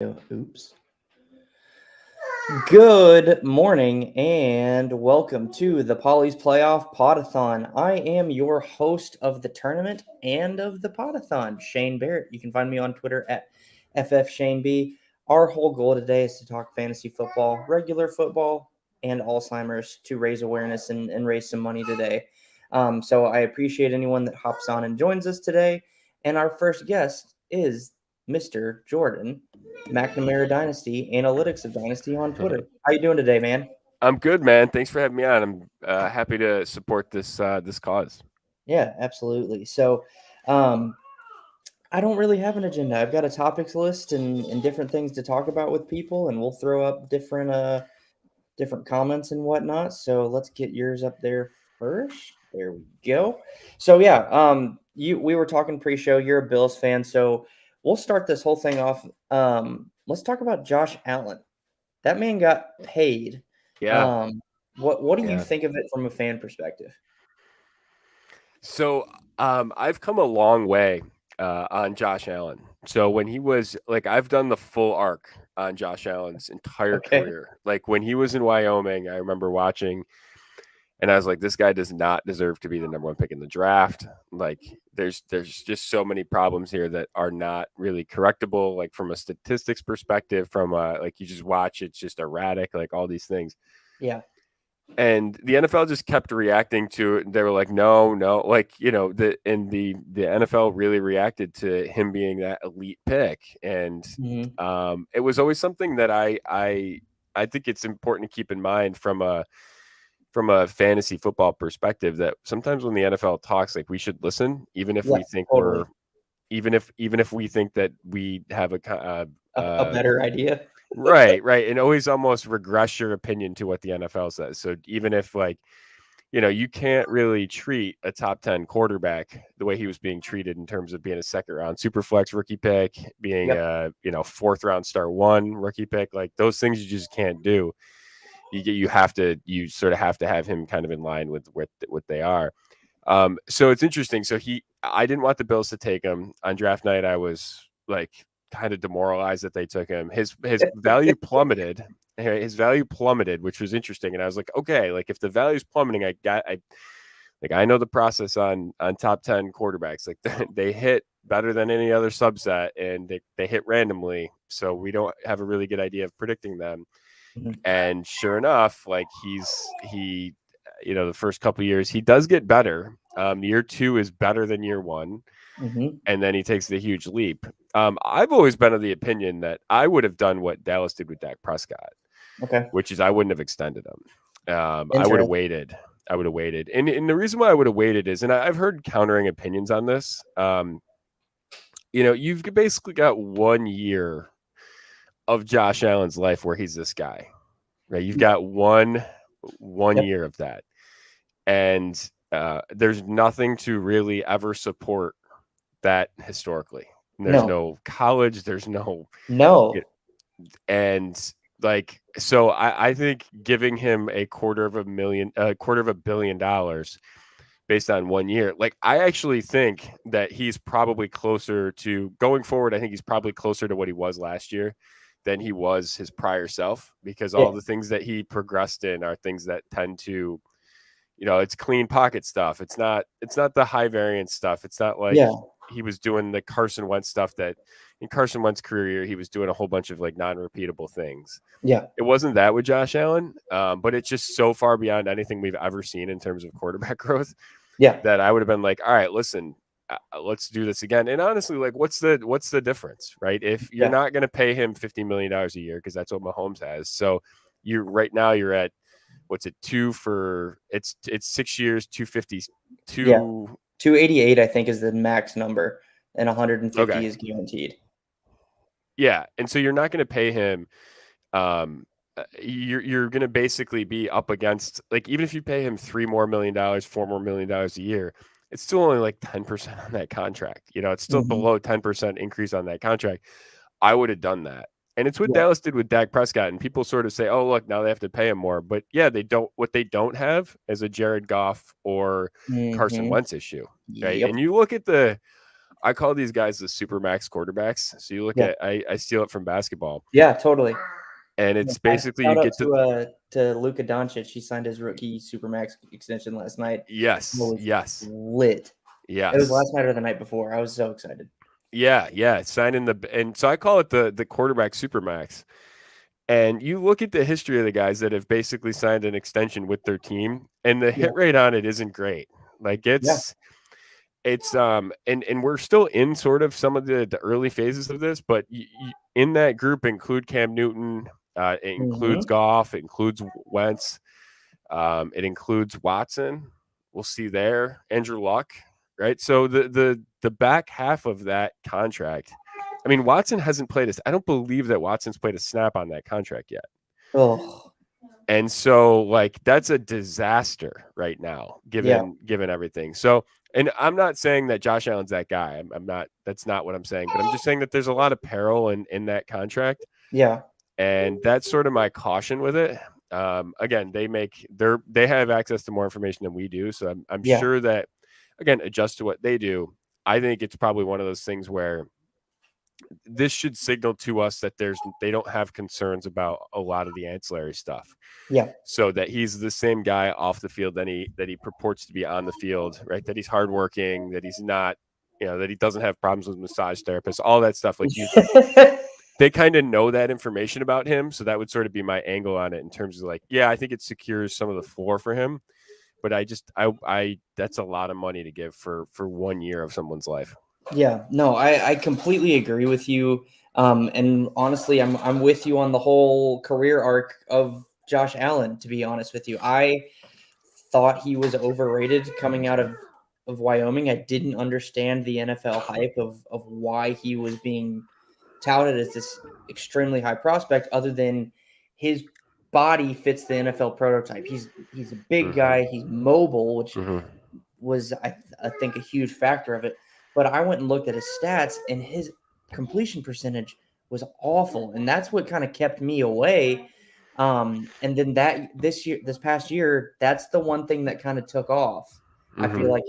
Oops. Good morning and welcome to the Polly's Playoff Podathon. I am your host of the tournament and of the Podathon, Shane Barrett. You can find me on Twitter at FFShaneB. Our whole goal today is to talk fantasy football, regular football, and Alzheimer's to raise awareness and raise some money today. So I appreciate anyone that hops on and joins us today. And our first guest is Mr. Jordan, McNamara Dynasty, Analytics of Dynasty on Twitter. How you doing today, man? I'm good, man. Thanks for having me on. I'm happy to support this cause. Yeah, absolutely. So, um, I don't really have an agenda. I've got a topics list and different things to talk about with people, and we'll throw up different comments and whatnot. So let's get yours up there first. There we go. So yeah, we were talking pre-show. You're a Bills fan, so we'll start this whole thing off. Let's talk about Josh Allen. That man got paid. Yeah, Um, what do you yeah. think of it from a fan perspective? So I've come a long way on Josh Allen. So when he was I've done the full arc on Josh Allen's entire Okay. career. Like when he was in Wyoming, I remember watching, and I was like, this guy does not deserve to be the number one pick in the draft. Like there's just so many problems here that are not really correctable. Like from a statistics perspective, from like you just watch, it's just erratic. Like all these things. Yeah. And the NFL just kept reacting to it. They were like, no, no, the NFL really reacted to him being that elite pick. And Mhm. it was always something that I think it's important to keep in mind from a fantasy football perspective, that sometimes when the NFL talks, like we should listen, even if Yeah, we think totally. even if we think that we have A better idea. right, and always almost regress your opinion to what the NFL says. So even if you can't really treat a top 10 quarterback the way he was being treated in terms of being a second round super flex rookie pick, being Yep. a fourth round star one rookie pick, like those things you just can't do. You sort of have to have him kind of in line with what they are. So it's interesting. So I didn't want the Bills to take him on draft night. I was like kind of demoralized that they took him. His value plummeted. His value plummeted, which was interesting. And I was like, okay, like if the value's plummeting, I know the process on top 10 quarterbacks. Like they hit better than any other subset, and they hit randomly. So we don't have a really good idea of predicting them. Mhm. And sure enough, like the first couple of years he does get better. Year two is better than year one, Mhm. and then he takes the huge leap. I've always been of the opinion that I would have done what Dallas did with Dak Prescott, Okay. which is I wouldn't have extended him. I would have Interesting. waited. I would have waited, and the reason why I would have waited is, and I've heard countering opinions on this. You've basically got 1 year of Josh Allen's life where he's this guy, right? You've got one Yep. year of that, and there's nothing to really ever support that historically. There's No. no college. There's no, No. and like so. I think giving him a quarter of a billion dollars based on 1 year. Like I actually think that he's probably closer to going forward. I think he's probably closer to what he was last year than he was his prior self, because Yeah. all the things that he progressed in are things that tend to, it's clean pocket stuff. It's not the high variance stuff. It's not like Yeah. he was doing the Carson Wentz stuff that in Carson Wentz's career he was doing a whole bunch of like non-repeatable things. Yeah. It wasn't that with Josh Allen, but it's just so far beyond anything we've ever seen in terms of quarterback growth Yeah. that I would have been like, all right, listen, let's do this again. And honestly, like, what's the difference, right? If you're Yeah. not going to pay him $50 million a year, because that's what Mahomes has, so you right now you're at what's it two for? It's 6 years, 250, Yeah. two. 288, I think, is the max number, and 150 Okay, is guaranteed. yeah, and so you're not going to pay him. You're going to basically be up against, like, even if you pay him $3 more million, $4 more million a year, it's still only like 10% on that contract. It's still Mhm. below 10% increase on that contract. I would have done that. And it's what Yeah. Dallas did with Dak Prescott. And people sort of say, oh, look, now they have to pay him more. But yeah, they don't. What they don't have is a Jared Goff or Carson Mhm. Wentz issue, right? Yep. And you look at I call these guys the supermax quarterbacks. So you look Yeah. at I steal it from basketball, Yeah, totally. and Yeah, it's basically you shout out get to to Luka Doncic. He signed his rookie supermax extension last night. It yes, was yes, lit. It was yes. last night or the night before. I was so excited. Yeah, yeah, signing and so I call it the quarterback supermax. And you look at the history of the guys that have basically signed an extension with their team, and the Yeah, hit rate on it isn't great. Like yeah, and we're still in sort of some of the early phases of this, but in that group include Cam Newton, it includes hmm Goff, it includes Wentz, it includes Watson. We'll see there, Andrew Luck, right? So the back half of that contract. I mean, Watson hasn't played I don't believe that Watson's played a snap on that contract yet. Oh, And so like that's a disaster right now, yeah, given everything. So and I'm not saying that Josh Allen's that guy. I'm not that's not what I'm saying, but I'm just saying that there's a lot of peril in that contract. yeah, And that's sort of my caution with it. Again, they have access to more information than we do. So I'm yeah, sure that again, adjust to what they do. I think it's probably one of those things where this should signal to us that they don't have concerns about a lot of the ancillary stuff, yeah, so that he's the same guy off the field that he purports to be on the field, right? That he's hardworking, that he's not, that he doesn't have problems with massage therapists, all that stuff. Like they kind of know that information about him, so that would sort of be my angle on it in terms of like, yeah, I think it secures some of the floor for him, but I that's a lot of money to give for 1 year of someone's life. yeah. No, I completely agree with you. And honestly, I'm with you on the whole career arc of Josh Allen. To be honest with you, I thought he was overrated coming out of Wyoming. I didn't understand the NFL hype of why he was being touted as this extremely high prospect, other than his body fits the NFL prototype. He's a big Mm-hmm. guy. He's mobile, which Mm-hmm. was I think a huge factor of it. But I went and looked at his stats, and his completion percentage was awful, and that's what kind of kept me away. And then this past year, that's the one thing that kind of took off. I Mm-hmm. feel like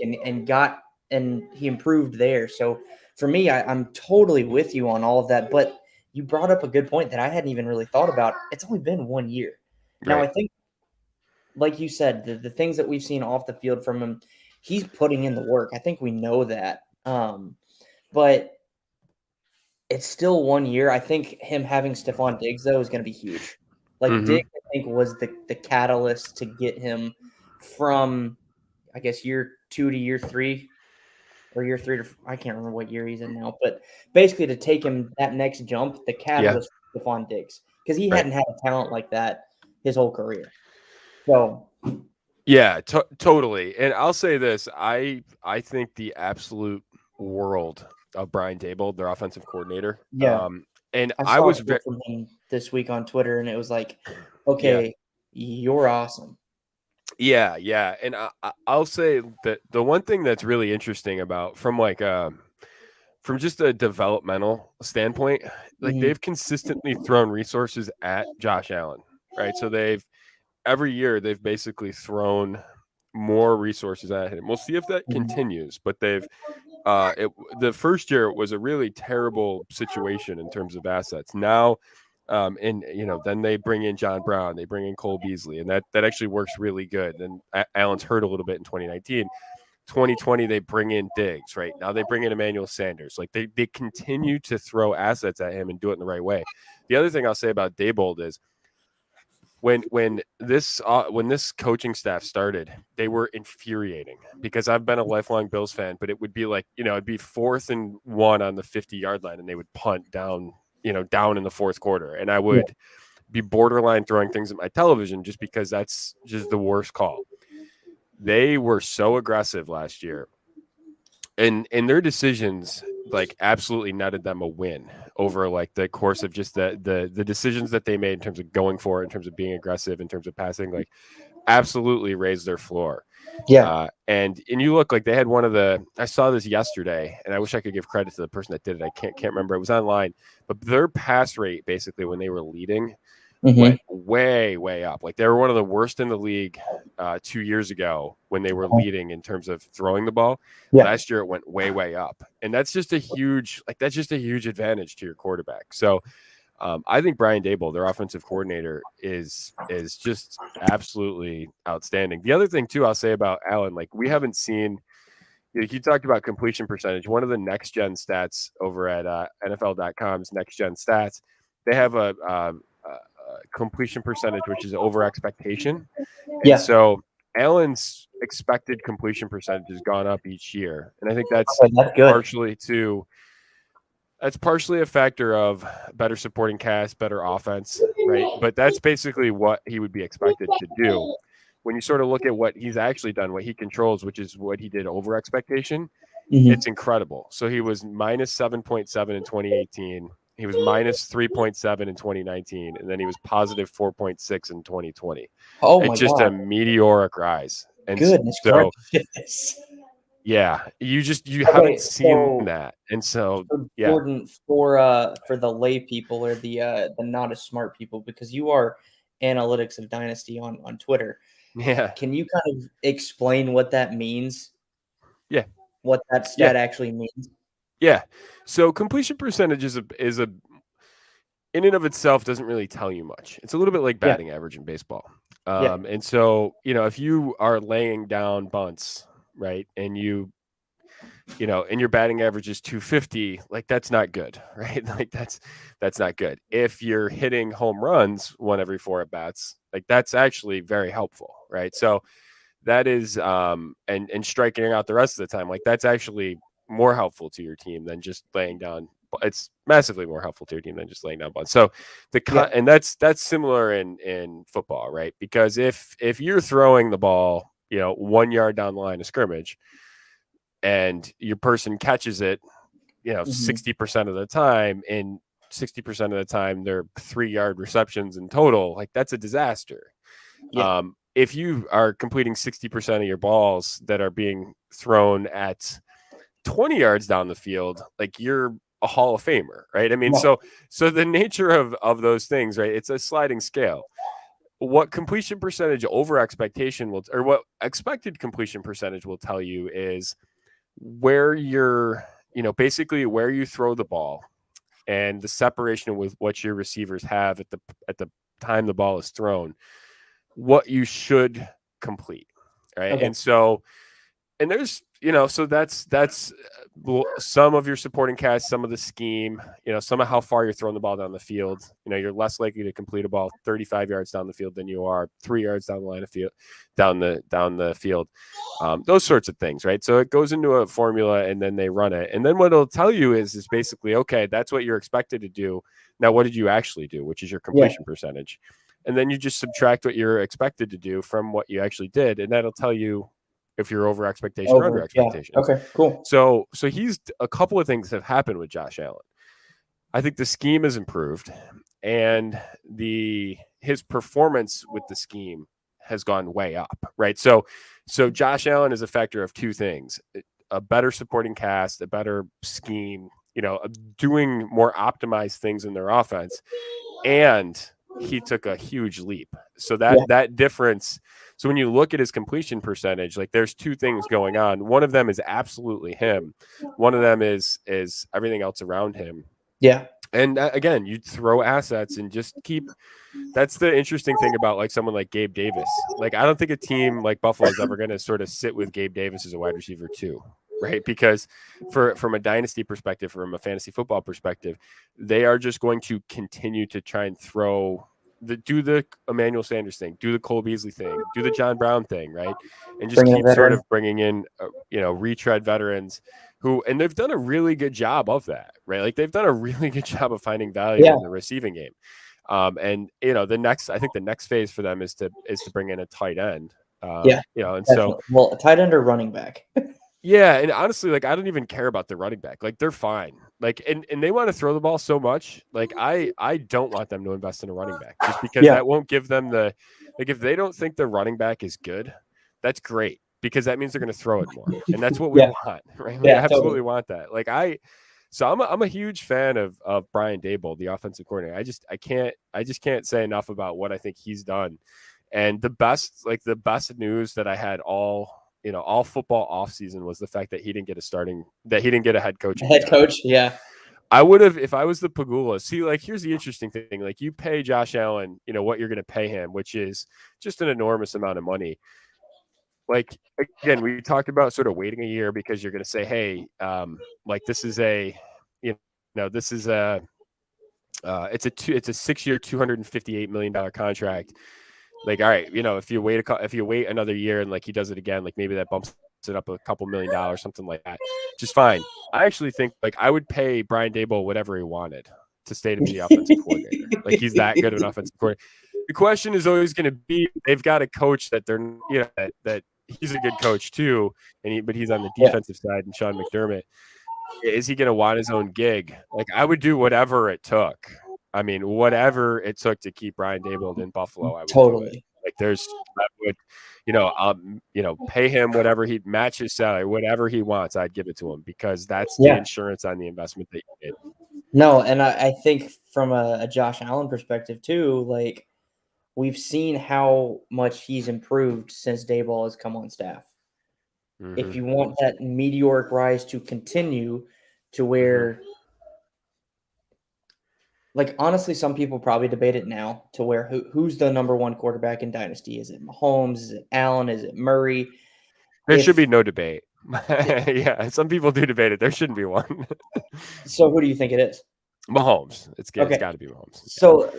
and he improved there. So for me, I'm totally with you on all of that. But you brought up a good point that I hadn't even really thought about. It's only been 1 year. Now I Right. think, like you said, the things that we've seen off the field from him, he's putting in the work. I think we know that. But it's still 1 year. I think him having Stephon Diggs though is going to be huge. Like Mm-hmm. Diggs, I think was the catalyst to get him from, I guess, year 2 to year 3, or year 3 to I can't remember what year he's in now, but basically to take him that next jump, the Yeah. catalyst was Stephon Diggs, because he Right. hadn't had a talent like that his whole career. So Yeah, totally. And I'll say this: I think the absolute world of Brian Dable, their offensive coordinator. yeah, And I I saw a was quote from him this week on Twitter, and it was like, yeah, "Okay, you're awesome." yeah, yeah. And I'll say that the one thing that's really interesting about from just a developmental standpoint, like Mhm, they've consistently thrown resources at Josh Allen, right? So they've every year they've basically thrown more resources at him. We'll see if that mhm, continues, but the first year it was a really terrible situation in terms of assets. Now, and then they bring in John Brown, they bring in Cole Beasley, and that actually works really good. And Allen's hurt a little bit in 2019. 2020 they bring in Diggs, right? Now they bring in Emmanuel Sanders. Like they continue to throw assets at him and do it in the right way. The other thing I'll say about Dabold is when this coaching staff started, they were infuriating because I've been a lifelong Bills fan, but it would be like, it'd be 4th and 1 on the 50-yard line and they would punt down, down in the fourth quarter. And I yeah, would be borderline throwing things at my television just because that's just the worst call. They were so aggressive last year, and their decisions like absolutely netted them a win over like the course of just the decisions that they made in terms of going for it, in terms of being aggressive, in terms of passing, like absolutely raised their floor. yeah, And you look like they had I saw this yesterday, and I wish I could give credit to the person that did it. I can't remember. It was online, but their pass rate basically when they were leading Mm-hmm. went way, way up. Like they were one of the worst in the league 2 years ago when they were leading in terms of throwing the ball. Yeah. Last year it went way, way up, and that's just a huge advantage to your quarterback. So I think Brian Dable, their offensive coordinator, is just absolutely outstanding. The other thing too, I'll say about Allen, like we haven't seen. You talked about completion percentage. One of the next gen stats over at NFL.com's next gen stats, they have a completion percentage which is over expectation, and Yeah. so Allen's expected completion percentage has gone up each year, and I think that's Okay, that's good. partially to that's partially a factor of better supporting cast, better offense, right? But that's basically what he would be expected to do. When you sort of look at what he's actually done, what he controls, which is what he did over expectation, Mm-hmm. it's incredible. So he was minus 7.7 in 2018. He was minus 3.7 in 2019, and then he was positive 4.6 in 2020. Oh my It's just a God. meteoric rise. And Goodness so, gracious. yeah, you Okay, haven't seen so that. And so, yeah, Jordan, for the lay people or the not as smart people, because you are analytics of Dynasty on Twitter. yeah, Can you kind of explain what that means? yeah, What that yeah. stat actually means? Yeah. So completion percentage is a in and of itself doesn't really tell you much. It's a little bit like Yeah. batting average in baseball. Yeah. And so, if you are laying down bunts, right, and and your batting average is 250, like that's not good, right? Like that's not good. If you're hitting home runs one every four at bats, like that's actually very helpful, right? So that is and striking out the rest of the time, like that's actually more helpful to your team than just laying down. It's massively more helpful to your team than just laying down bunts. So Yeah. and that's similar in football, right? Because if you're throwing the ball 1 yard down the line of scrimmage and your person catches it Mm-hmm. 60% of the time, and 60% of the time they're 3 yard receptions in total, like that's a disaster. Yeah. If you are completing 60% of your balls that are being thrown at 20 yards down the field, like you're a Hall of Famer, right? I mean, Yeah. so the nature of those things, right? It's a sliding scale. What completion percentage over expectation will, or what expected completion percentage will tell you is where you're, basically where you throw the ball and the separation with what your receivers have at the time the ball is thrown, what you should complete, right? Okay. And there's so that's some of your supporting cast, some of the scheme, some of how far you're throwing the ball down the field. You're less likely to complete a ball 35 yards down the field than you are 3 yards down the line of field, down the field. Those sorts of things, right? So it goes into a formula and then they run it, and then what it'll tell you is basically, okay, that's what you're expected to do. Now what did you actually do, which is your Yeah. completion percentage, and then you just subtract what you're expected to do from what you actually did, and that'll tell you if you're over expectation or under Over. Yeah. expectation. Okay. Cool. So he's a couple of things have happened with Josh Allen. I think the scheme has improved, and his performance with the scheme has gone way up, right? So Josh Allen is a factor of two things: a better supporting cast, a better scheme, doing more optimized things in their offense, and he took a huge leap. So Yeah. that difference. So when you look at his completion percentage, like there's two things going on. One of them is absolutely him. One of them is everything else around him. Yeah. And again, you throw assets and just keep. That's the interesting thing about like someone like Gabe Davis. Like I don't think a team like Buffalo is ever going to sort of sit with Gabe Davis as a wide receiver too, right? Because from a dynasty perspective, from a fantasy football perspective, they are just going to continue to try and do the Emmanuel Sanders thing, do the Cole Beasley thing, do the John Brown thing, right? And just Bring in a keep sort veteran. of bringing in, retread veterans and they've done a really good job of that, right? Like they've done a really good job of finding value Yeah. in the receiving game. And I think the next phase for them is to bring in a tight end. Yeah. And Definitely. so Well, a tight end or running back. yeah, and honestly, like I don't even care about the running back. Like they're fine. Like and they want to throw the ball so much. Like I don't want them to invest in a running back just because Yeah. that won't give them if they don't think the running back is good, that's great because that means they're going to throw it more. And that's what we Yeah. want, right? We Yeah. absolutely Totally. want that. Like So I'm a huge fan of Brian Daboll, the offensive coordinator. I just can't say enough about what I think he's done. And the best news that I had all football offseason was the fact that he didn't get a head coaching Head job. coach, yeah. I would have, if I was the Pagula. See, like, here's the interesting thing. Like, you pay Josh Allen, what you're going to pay him, which is just an enormous amount of money. Like, again, we talked about sort of waiting a year because you're going to say, hey, like, this is this is it's a 6-year, $258 million contract. Like, all right, if you wait another year and like he does it again, like maybe that bumps it up a couple $1,000,000, something like that, just fine. I actually think like I would pay Brian Daboll whatever he wanted to stay to be the offensive coordinator. Like, he's that good of an offensive coordinator. The question is always going to be, they've got a coach that they're, that he's a good coach too, but he's on the defensive side, and Sean McDermott. Is he going to want his own gig? Like, I would do whatever it took. I mean, whatever it took to keep Brian Daboll in Buffalo, I would do it. Like, I would, pay him whatever he'd match his salary, whatever he wants, I'd give it to him, because that's the insurance on the investment that you did. No, and I think from a Josh Allen perspective too, like, we've seen how much he's improved since Daboll has come on staff. Mm-hmm. If you want that meteoric rise to continue to where, like, honestly, some people probably debate it now to where who's the number one quarterback in Dynasty? Is it Mahomes? Is it Allen? Is it Murray? There should be no debate. Yeah, some people do debate it. There shouldn't be one. So who do you think it is? Mahomes. It's got to be Mahomes. So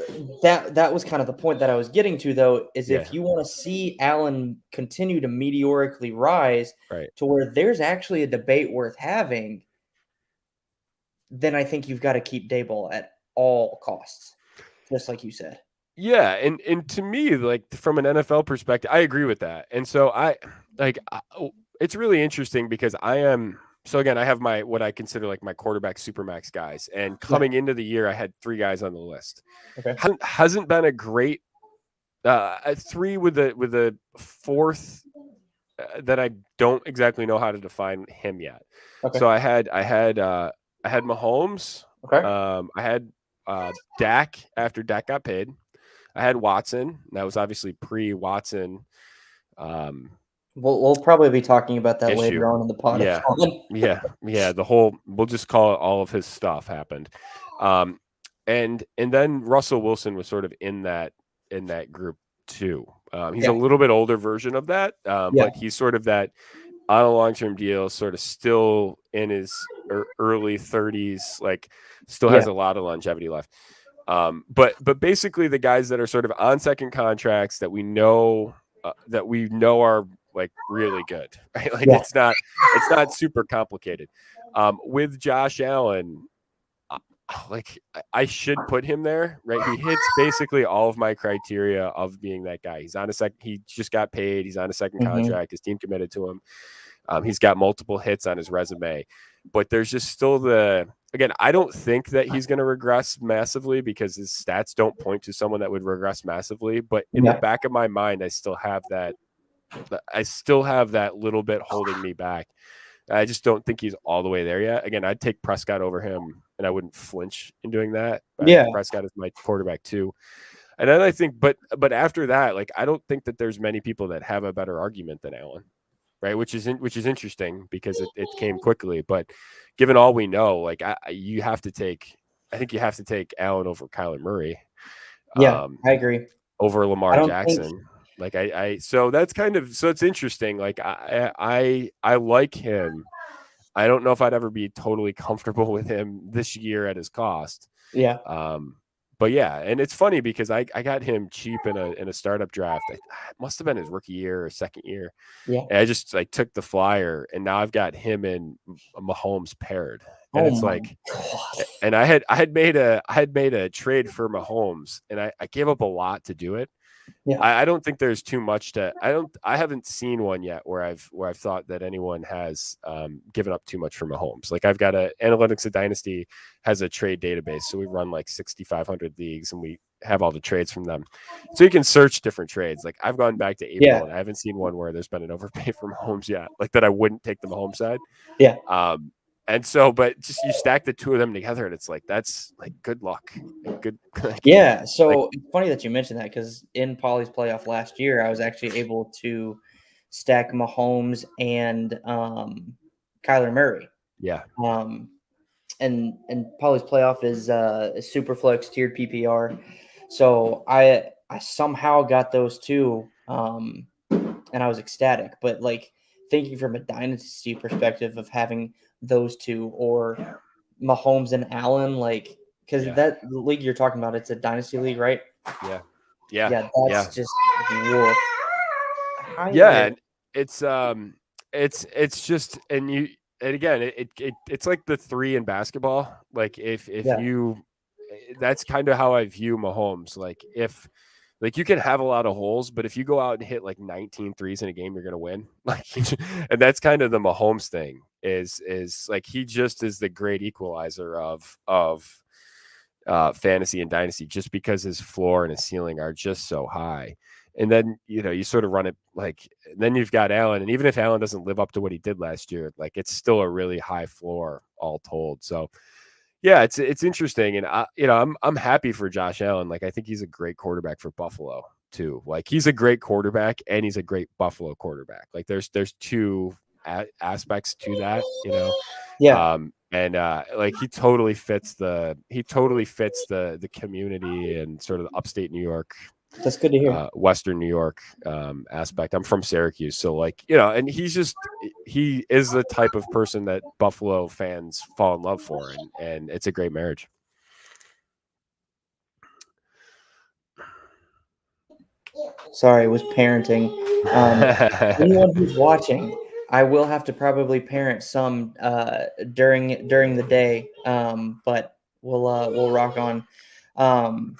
that was kind of the point that I was getting to, though, is if you want to see Allen continue to meteorically rise to where there's actually a debate worth having, then I think you've got to keep Daboll at all costs, just like you said. Yeah, and to me, like, from an NFL perspective, I agree with that. And so it's really interesting because so again, I have what I consider like my quarterback supermax guys, and coming into the year, I had 3 guys on the list. Okay, hasn't been a great 3 with a 4th that I don't exactly know how to define him yet. Okay. So I had Mahomes. Okay. I had Dak after Dak got paid. I had Watson. That was obviously pre-Watson. We'll probably be talking about that later on in the pod. Yeah. We'll just call it all of his stuff happened. And then Russell Wilson was sort of in that group too. He's a little bit older version of that, but he's sort of that on a long-term deal, sort of still in his early 30s, like still has a lot of longevity left. But basically the guys that are sort of on second contracts that we know are like really good, right? Like it's not super complicated. With Josh Allen, like I should put him there, right? He hits basically all of my criteria of being that guy. He's on he just got paid. He's on a second contract. His team committed to him. He's got multiple hits on his resume, but there's just still again, I don't think that he's going to regress massively because his stats don't point to someone that would regress massively. But in the back of my mind, I still have that little bit holding me back. I just don't think he's all the way there yet. Again, I'd take Prescott over him, and I wouldn't flinch in doing that. Prescott is my quarterback too. And then I think, but after that, like, I don't think that there's many people that have a better argument than Allen. Right, which is interesting because it came quickly. But given all we know, like I think you have to take Allen over Kyler Murray. I agree. Over Lamar Jackson. So that's so it's interesting. Like I like him. I don't know if I'd ever be totally comfortable with him this year at his cost. Yeah. But yeah, and it's funny because I got him cheap in a startup draft. It must have been his rookie year or second year. Yeah. And I just took the flyer, and now I've got him and Mahomes paired. And it's like, God. And I had made a trade for Mahomes, and I gave up a lot to do it. Yeah. I don't think there's too much I haven't seen one yet where I've thought that anyone has given up too much for Mahomes. Like, I've got Analytics of Dynasty has a trade database. So we run like 6,500 leagues, and we have all the trades from them. So you can search different trades. Like, I've gone back to April and I haven't seen one where there's been an overpay for Mahomes yet, like that I wouldn't take the Mahomes side. Yeah. And so, but just you stack the two of them together, and it's like that's like good luck, like good, Yeah, like so it's funny that you mentioned that because in Polly's playoff last year, I was actually able to stack Mahomes and Kyler Murray. yeah, Um, and Polly's playoff is super flex tiered PPR. So I somehow got those two, and I was ecstatic. But like thinking from a dynasty perspective of having those two or Mahomes and Allen, like because yeah, that the league you're talking about, it's a dynasty league, right? yeah, yeah, Yeah, yeah, that's just woof. Hi yeah. there. And it's just, and again, it's like the three in basketball. Like if Yeah, you, that's kind of how I view Mahomes. Like if like you can have a lot of holes, but if you go out and hit like 19 threes in a game, you're gonna win. Like, and that's kind of the Mahomes thing. Is like he just is the great equalizer of fantasy and dynasty, just because his floor and his ceiling are just so high. And then you sort of run it like, then you've got Allen, and even if Allen doesn't live up to what he did last year, like it's still a really high floor all told. So yeah, it's interesting, and I'm happy for Josh Allen. Like I think he's a great quarterback for Buffalo too. Like he's a great quarterback, and he's a great Buffalo quarterback. Like there's two aspects to that. yeah, And like he totally fits the community and sort of the upstate New York, that's good to hear. Western New York aspect. I'm from Syracuse, so like and he is the type of person that Buffalo fans fall in love for, and it's a great marriage. Sorry, it was parenting. Anyone who's watching, I will have to probably parent some during the day, but we'll rock on. Um,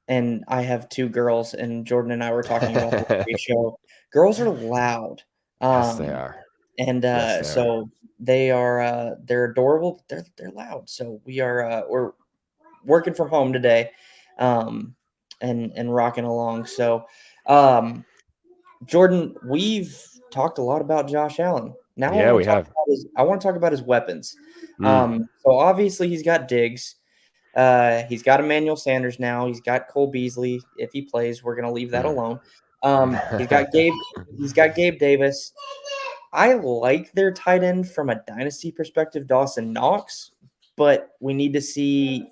and I have two girls, and Jordan and I were talking about this pre-show. Girls are loud, Yes, they um, are. and Yes, they are. so they're adorable. They're loud. So we're working from home today, um, and rocking along. So, um, Jordan, we've talked a lot about Josh Allen. Now Yeah, we have. I want to talk about his weapons. Mm. So obviously he's got Diggs. He's got Emmanuel Sanders now. He's got Cole Beasley. If he plays, we're gonna leave that Mm. alone. He's got Gabe. He's got Gabe Davis. I like their tight end from a dynasty perspective, Dawson Knox, but we need to see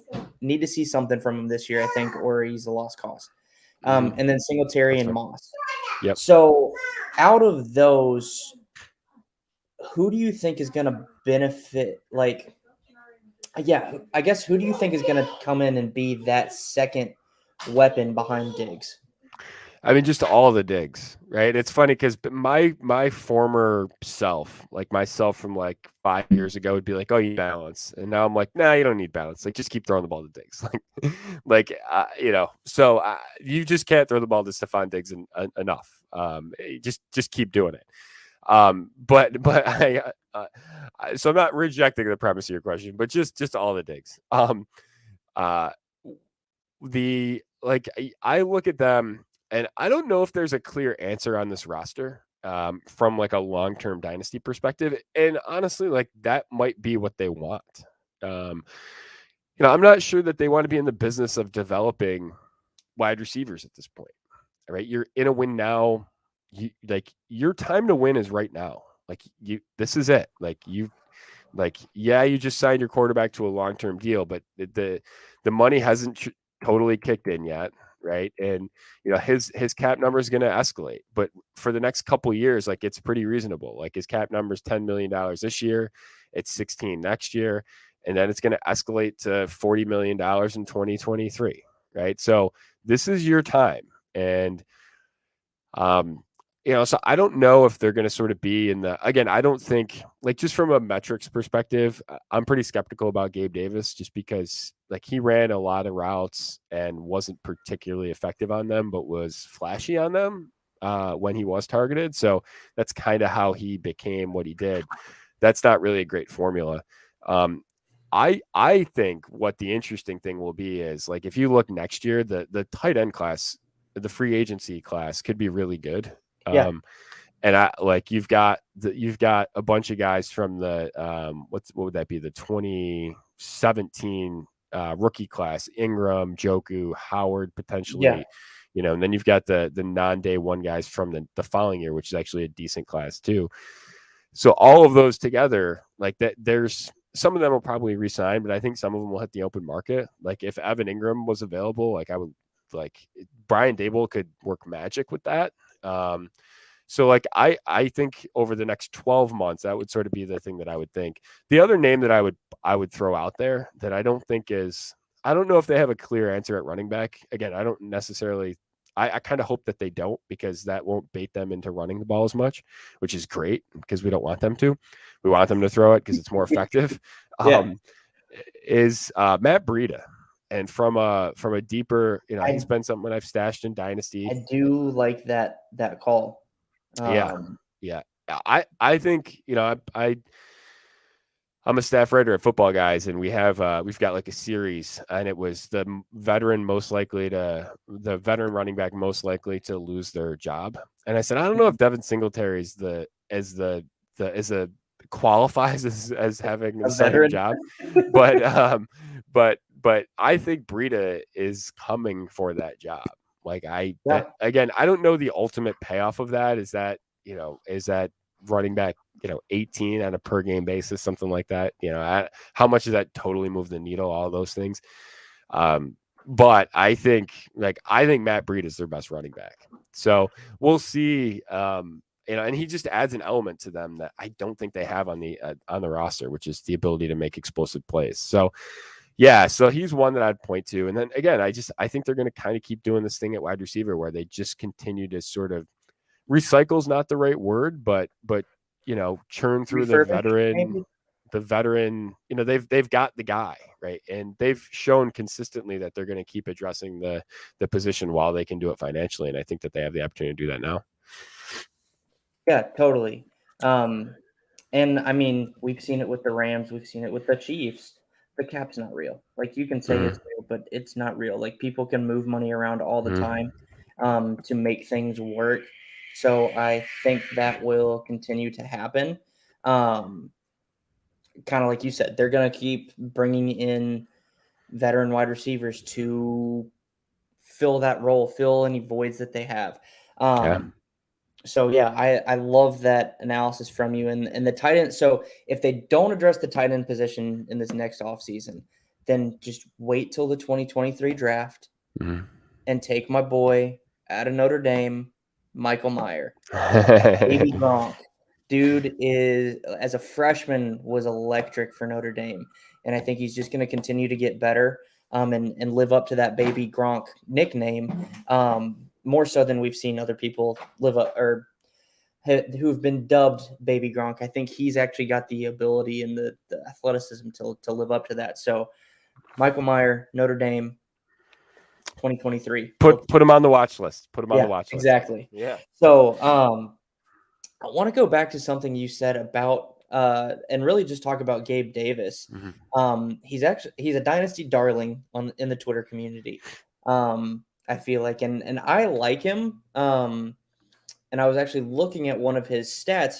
something from him this year, I think, or he's a lost cause. Mhm. And then Singletary That's and fair. Moss. Yep. So, out of those, who do you think is going to benefit? Like, yeah, I guess who do you think is going to come in and be that second weapon behind Diggs? I mean, just all the digs, right? It's funny because my former self, like myself from like 5 years ago, would be like, "Oh, you need balance," and now I'm like, "Nah, you don't need balance. Like, just keep throwing the ball to Diggs." So you just can't throw the ball to Stephon Diggs enough. Just keep doing it. But so I'm not rejecting the premise of your question, but just all the digs. Uh, the like I look at them, and I don't know if there's a clear answer on this roster from like a long-term dynasty perspective. And honestly, like that might be what they want. Um, I'm not sure that they want to be in the business of developing wide receivers at this point. Right? You're in a win now. Your time to win is right now. This is it. You just signed your quarterback to a long-term deal, but the money hasn't totally kicked in yet, right? And his cap number is going to escalate, but for the next couple years, like it's pretty reasonable. Like his cap number is $10 million this year, it's 16 next year, and then it's going to escalate to $40 million in 2023, right? So this is your time, and um, so I don't know if they're going to sort of be in the, again, I don't think, like, just from a metrics perspective, I'm pretty skeptical about Gabe Davis just because, like, he ran a lot of routes and wasn't particularly effective on them, but was flashy on them when he was targeted. So that's kind of how he became what he did. That's not really a great formula. Um, I think what the interesting thing will be is, like, if you look next year, the tight end class, the free agency class could be really good. Yeah, Um, And you've got a bunch of guys from the what would that be, the 2017 rookie class: Ingram, Joku, Howard, Yeah. potentially, and then you've got the non-day one guys from the following year, which is actually a decent class too. So all of those together, like that, there's some of them will probably resign, but I think some of them will hit the open market. Like if Evan Ingram was available, like I would, like Brian Dable could work magic with that. So like I think over the next 12 months, that would sort of be the thing that I would think. The other name that I would throw out there that I don't think is, I don't know if they have a clear answer at running back. Again, I don't necessarily, I kind of hope that they don't, because that won't bait them into running the ball as much, which is great because we don't want them to. We want them to throw it because it's more effective. Yeah. Is Matt Breida. And from a deeper, he's I been someone I've stashed in Dynasty. I do like that call. Yeah. Um, Yeah. I think, I'm a staff writer at Football Guys, and we've got like a series, and it was the veteran running back most likely to lose their job. And I said, I don't know if Devin Singletary is qualifies as having the a starting veteran. job, but I think Breida is coming for that job. Like Yeah. again, I don't know the ultimate payoff of that. Is that running back, 18 on a per game basis, something like that. How much does that totally move the needle? All those things. But I think Matt Breida is their best running back. So we'll see. And he just adds an element to them that I don't think they have on the roster, which is the ability to make explosive plays. So yeah, so he's one that I'd point to. And then again, I think they're going to kind of keep doing this thing at wide receiver where they just continue to sort of, recycle's not the right word, but churn through Refurbish, maybe. the veteran, they've got the guy, right? And they've shown consistently that they're going to keep addressing the position while they can do it financially. And I think that they have the opportunity to do that now. Yeah, totally. And I mean, we've seen it with the Rams, we've seen it with the Chiefs. The cap's not real. Like you can say Mm-hmm. it's real, but it's not real. Like people can move money around all the Mm-hmm. time to make things work. So I think that will continue to happen. Um, kind of like you said, they're going to keep bringing in veteran wide receivers to fill that role, fill any voids that they have. Yeah. So yeah, I love that analysis from you and the tight end. So if they don't address the tight end position in this next offseason, then just wait till the 2023 draft Mm-hmm. and take my boy out of Notre Dame, Michael Mayer. Baby Gronk. Dude is, as a freshman, was electric for Notre Dame. And I think he's just going to continue to get better and live up to that Baby Gronk nickname more so than we've seen other people live up or who've been dubbed Baby Gronk. I think he's actually got the ability and the athleticism to live up to that. So Michael Mayer, Notre Dame, 2023. Put him on the watch list. Put him on the Yeah, watch list. exactly. Yeah. So I want to go back to something you said about and really just talk about Gabe Davis. Mm-hmm. He's a dynasty darling in the Twitter community. I feel like and I like him. And I was actually looking at one of his stats.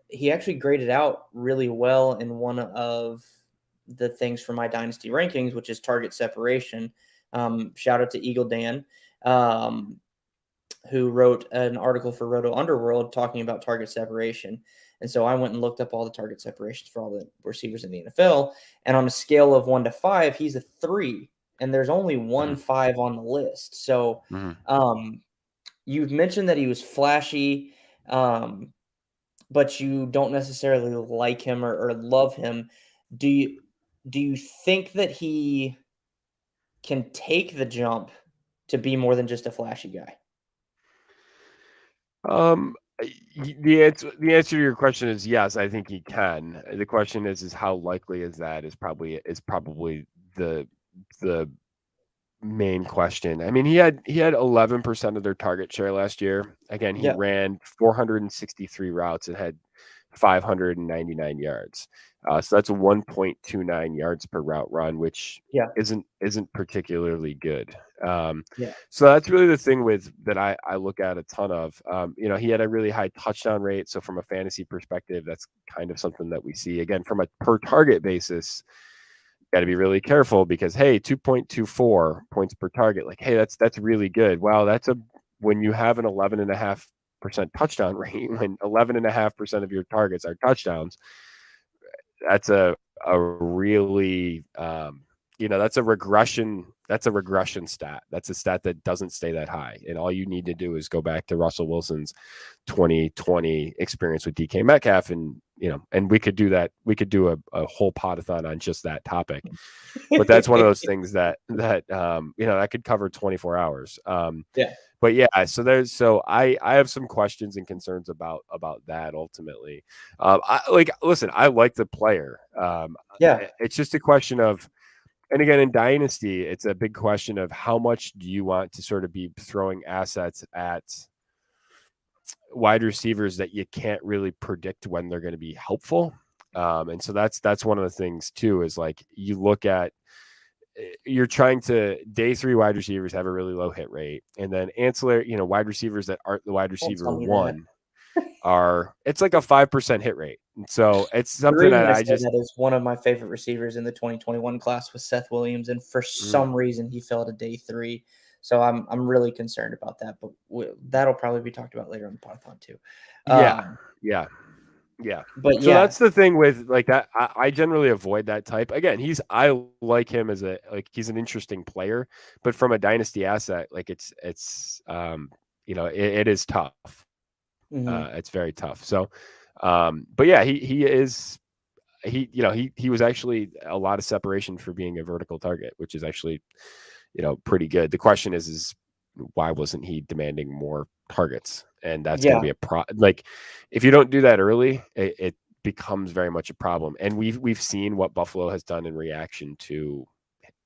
He actually graded out really well in one of the things for my dynasty rankings, which is target separation. Shout out to Eagle Dan. Who wrote an article for Roto Underworld talking about target separation. And so I went and looked up all the target separations for all the receivers in the NFL. And on a scale of 1 to 5, he's a 3. And there's only one 5 on the list. So you've mentioned that he was flashy, but you don't necessarily like him or love him. Do you think that he can take the jump to be more than just a flashy guy? The answer to your question is yes. I think he can. The question is how likely is that? Is probably the main question. I mean, he had 11% of their target share last year. Again, he Yeah. ran 463 routes and had 599 yards. So that's a 1.29 yards per route run, which Yeah. isn't particularly good. Yeah. So that's really the thing with that I look at a ton of. He had a really high touchdown rate. So from a fantasy perspective, that's kind of something that we see. Again, from a per target basis, got to be really careful because hey, 2.24 points per target. Like, hey, that's really good. Wow, that's a when you have an 11.5% touchdown rate, when 11.5% of your targets are touchdowns, that's a really that's a regression. That's a regression stat. That's a stat that doesn't stay that high. And all you need to do is go back to Russell Wilson's 2020 experience with DK Metcalf, and we could do that. We could do a whole podathon on just that topic. But that's one of those things that could cover 24 hours. Yeah. But yeah, so I have some questions and concerns about that ultimately. Listen, I like the player. Yeah. It's just a question of, and again, in Dynasty, it's a big question of how much do you want to sort of be throwing assets at wide receivers that you can't really predict when they're going to be helpful. And so that's one of the things too, is like you look at, you're trying to day 3 wide receivers have a really low hit rate. And then ancillary, wide receivers that aren't the wide Don't receiver tell me that. one it's like a 5% hit rate. And so it's The something reason that I I say just, that is one of my favorite receivers in the 2021 class was Seth Williams, and for some reason he fell to day 3. So I'm really concerned about that, but that'll probably be talked about later on the Podathon too. yeah, yeah. Yeah. But So yeah, that's the thing with like that. I generally avoid that type. Again, I like him as he's an interesting player, but from a dynasty asset, like it is tough. mm-hmm. It's very tough. So, but yeah, he was actually a lot of separation for being a vertical target, which is actually, pretty good. The question is why wasn't he demanding more targets? And that's going to Yeah, be like, if you don't do that early, it becomes very much a problem. And we've seen what Buffalo has done in reaction to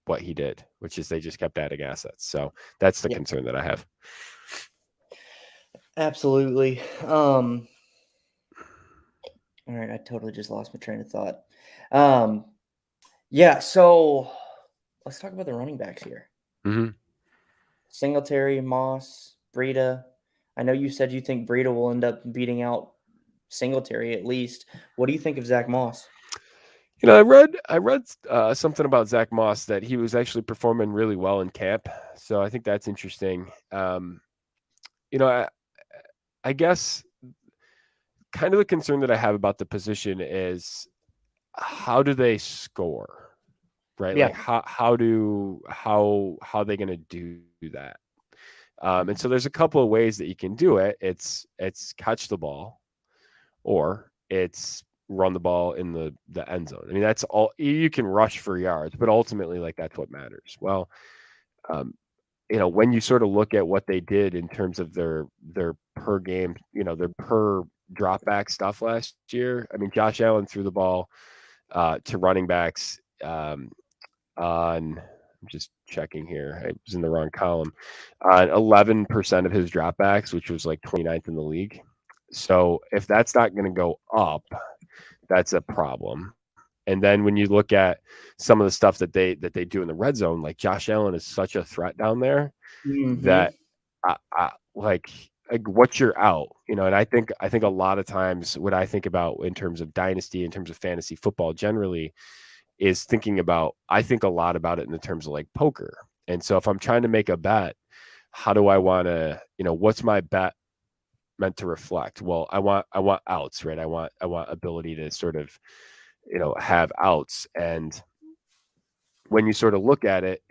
what he did, which is they just kept adding assets. So that's the yeah, concern that I have. absolutely. All right, I totally just lost my train of thought. Um, yeah, so let's talk about the running backs here. Mm-hmm. Singletary, Moss, Breida. I know you said you think Breida will end up beating out Singletary at least. What do you think of Zach Moss? I read something about Zach Moss that he was actually performing really well in camp. So I think that's interesting. You know, I, I guess kind of the concern that I have about the position is how do they score, right? Like Yeah. how are they going to do that? And so there's a couple of ways that you can do it. It's catch the ball, or it's run the ball in the end zone. I mean, that's all you can rush for yards, but ultimately, like that's what matters. Well, um, when you sort of look at what they did in terms of their per game, their per drop back stuff last year. I mean, Josh Allen threw the ball to running backs on. I'm just checking here. I was in the wrong column. On 11% of his dropbacks, which was like 29th in the league. So if that's not going to go up, that's a problem. And then when you look at some of the stuff that they do in the red zone, like Josh Allen is such a threat down there Mm-hmm. that like what's your out, and I think a lot of times what I think about in terms of dynasty, in terms of fantasy football generally, is thinking about, I think a lot about it in the terms of like poker. And so if I'm trying to make a bet, how do I want to, what's my bet meant to reflect? Well, I want outs, right? I want ability to sort of, have outs. And when you sort of look at it,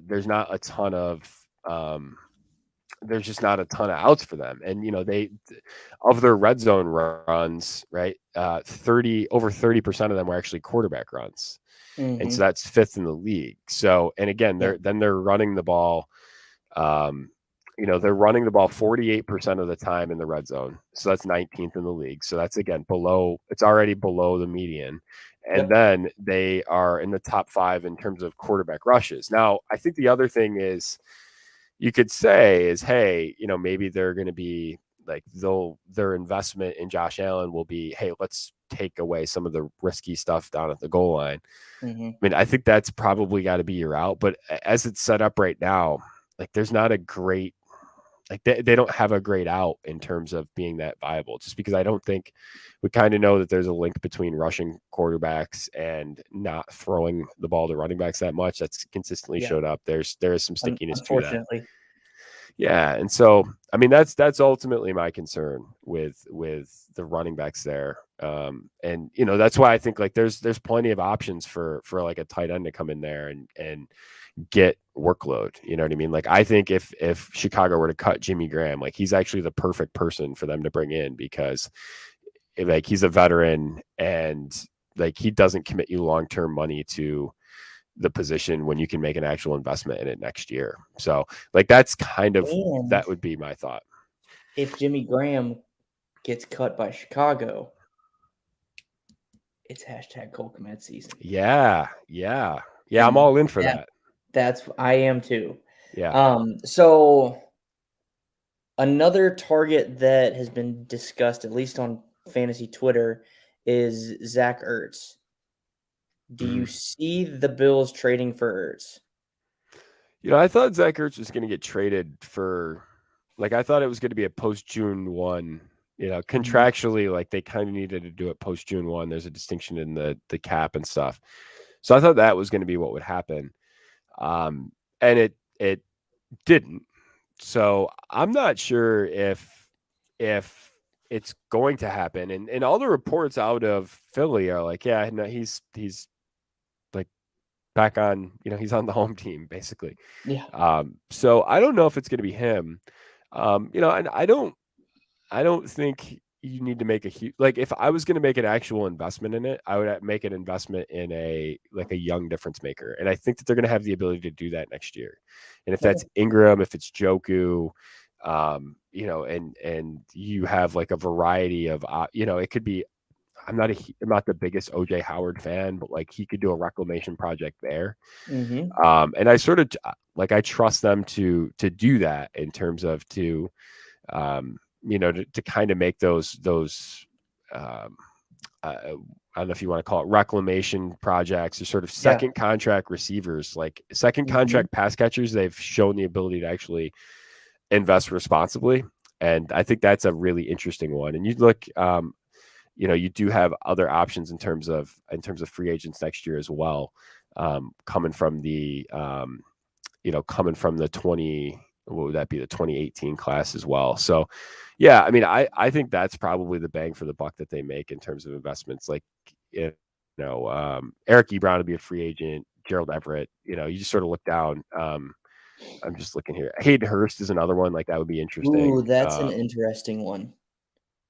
there's not a ton of there's just not a ton of outs for them. And they, of their red zone runs, right, 30% of them were actually quarterback runs. And so Mm-hmm. that's 5th in the league. So, and again, Yeah. they're running the ball. Um, they're running the ball 48% of the time in the red zone. So that's 19th in the league. So that's again it's already below the median. And Yep. then they are in the top 5 in terms of quarterback rushes. Now, I think the other thing is you could say is, hey, maybe they're going to be like their investment in Josh Allen will be, hey, let's take away some of the risky stuff down at the goal line. Mm-hmm. I mean, I think that's probably got to be your out. But as it's set up right now, like there's not a great, like they don't have a great out in terms of being that viable, just because I don't think we kind of know that there's a link between rushing quarterbacks and not throwing the ball to running backs that much. That's consistently Yeah. showed up. There is some stickiness to that. Unfortunately. Yeah, and so I mean that's ultimately my concern with the running backs there, and that's why I think like there's plenty of options for like a tight end to come in there and get workload. You know what I mean? Like I think if Chicago were to cut Jimmy Graham, like he's actually the perfect person for them to bring in because like he's a veteran and like he doesn't commit you long term money to the position when you can make an actual investment in it next year. So like that's kind of And that would be my thought. if Jimmy Graham gets cut by Chicago, it's hashtag Cole Kmet season. Yeah. I'm And all in for that. that's I am too. Yeah. So another target that has been discussed, at least on fantasy Twitter, is Zach Ertz. Do you Mhm. see the Bills trading for Ertz? I thought Zach Ertz was going to get traded for, like, I thought it was going to be a post June 1. Mhm. Contractually, like they kind of needed to do it post June 1. There's a distinction in the cap and stuff. So I thought that was going to be what would happen. And it didn't. So I'm not sure if it's going to happen. And all the reports out of Philly are like, yeah, no, he's like back on, he's on the home team basically. Yeah. So I don't know if it's going to be him. And I don't think you need to make a huge, like if I was going to make an actual investment in it, I would make an investment in a young difference maker, and I think that they're going to have the ability to do that next year. And if that's Okay. Ingram, if it's Joku, and you have like a variety of, it could be. I'm not the biggest OJ Howard fan, but like he could do a reclamation project there. Mhm. And I sort of like I trust them to do that in terms of to kind of make those I don't know if you want to call it reclamation projects or sort of Yeah. second contract receivers, like second Mhm. contract pass catchers. They've shown the ability to actually invest responsibly. And I think that's a really interesting one. And you look, you do have other options in terms of free agents next year as well, coming from the 20, what would that be, the 2018 class as well. So yeah, I mean, I think that's probably the bang for the buck that they make in terms of investments. Like, Eric Ebron will be a free agent, Gerald Everett, you just sort of look down. I'm just looking here. Hayden Hurst is another one, like that would be interesting. Ooh, that's an interesting one.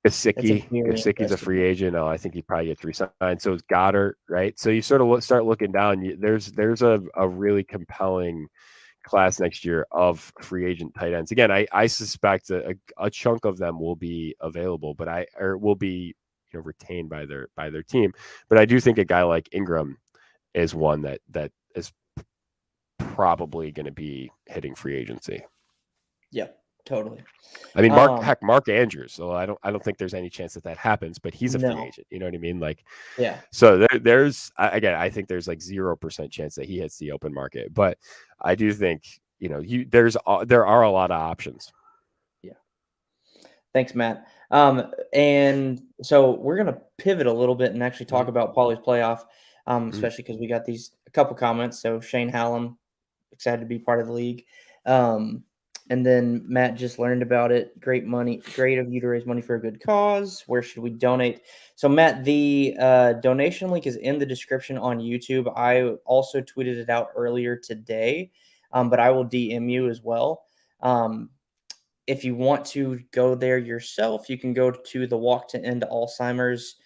That's a very Gesicki's a interesting free one. agent. I think he probably gets re-signed. So is Goddard, right? So you sort of start looking down. There's a really compelling class next year of free agent tight ends. Again, I suspect a chunk of them will be available, but will be retained by their team. But I do think a guy like Ingram is one that is probably going to be hitting free agency. Yeah, totally. I mean, Um, Mark Andrews. So I don't think there's any chance that happens, but he's a free no. agent. You know what I mean? Like, Yeah. so there's again, I think there's like 0% chance that he hits the open market, but I do think there are a lot of options. Yeah. Thanks, Matt. And so we're gonna pivot a little bit and actually talk Mhm. about Paulie's playoff, Mhm. especially because we got a couple comments. So Shane Hallam, excited to be part of the league. Um, and then Matt just learned about it. Great money, great of you to raise money for a good cause. Where should we donate? So Matt, the donation link is in the description on YouTube. I also tweeted it out earlier today, but I will DM you as well. If you want to go there yourself, you can go to the Walk to End Alzheimer's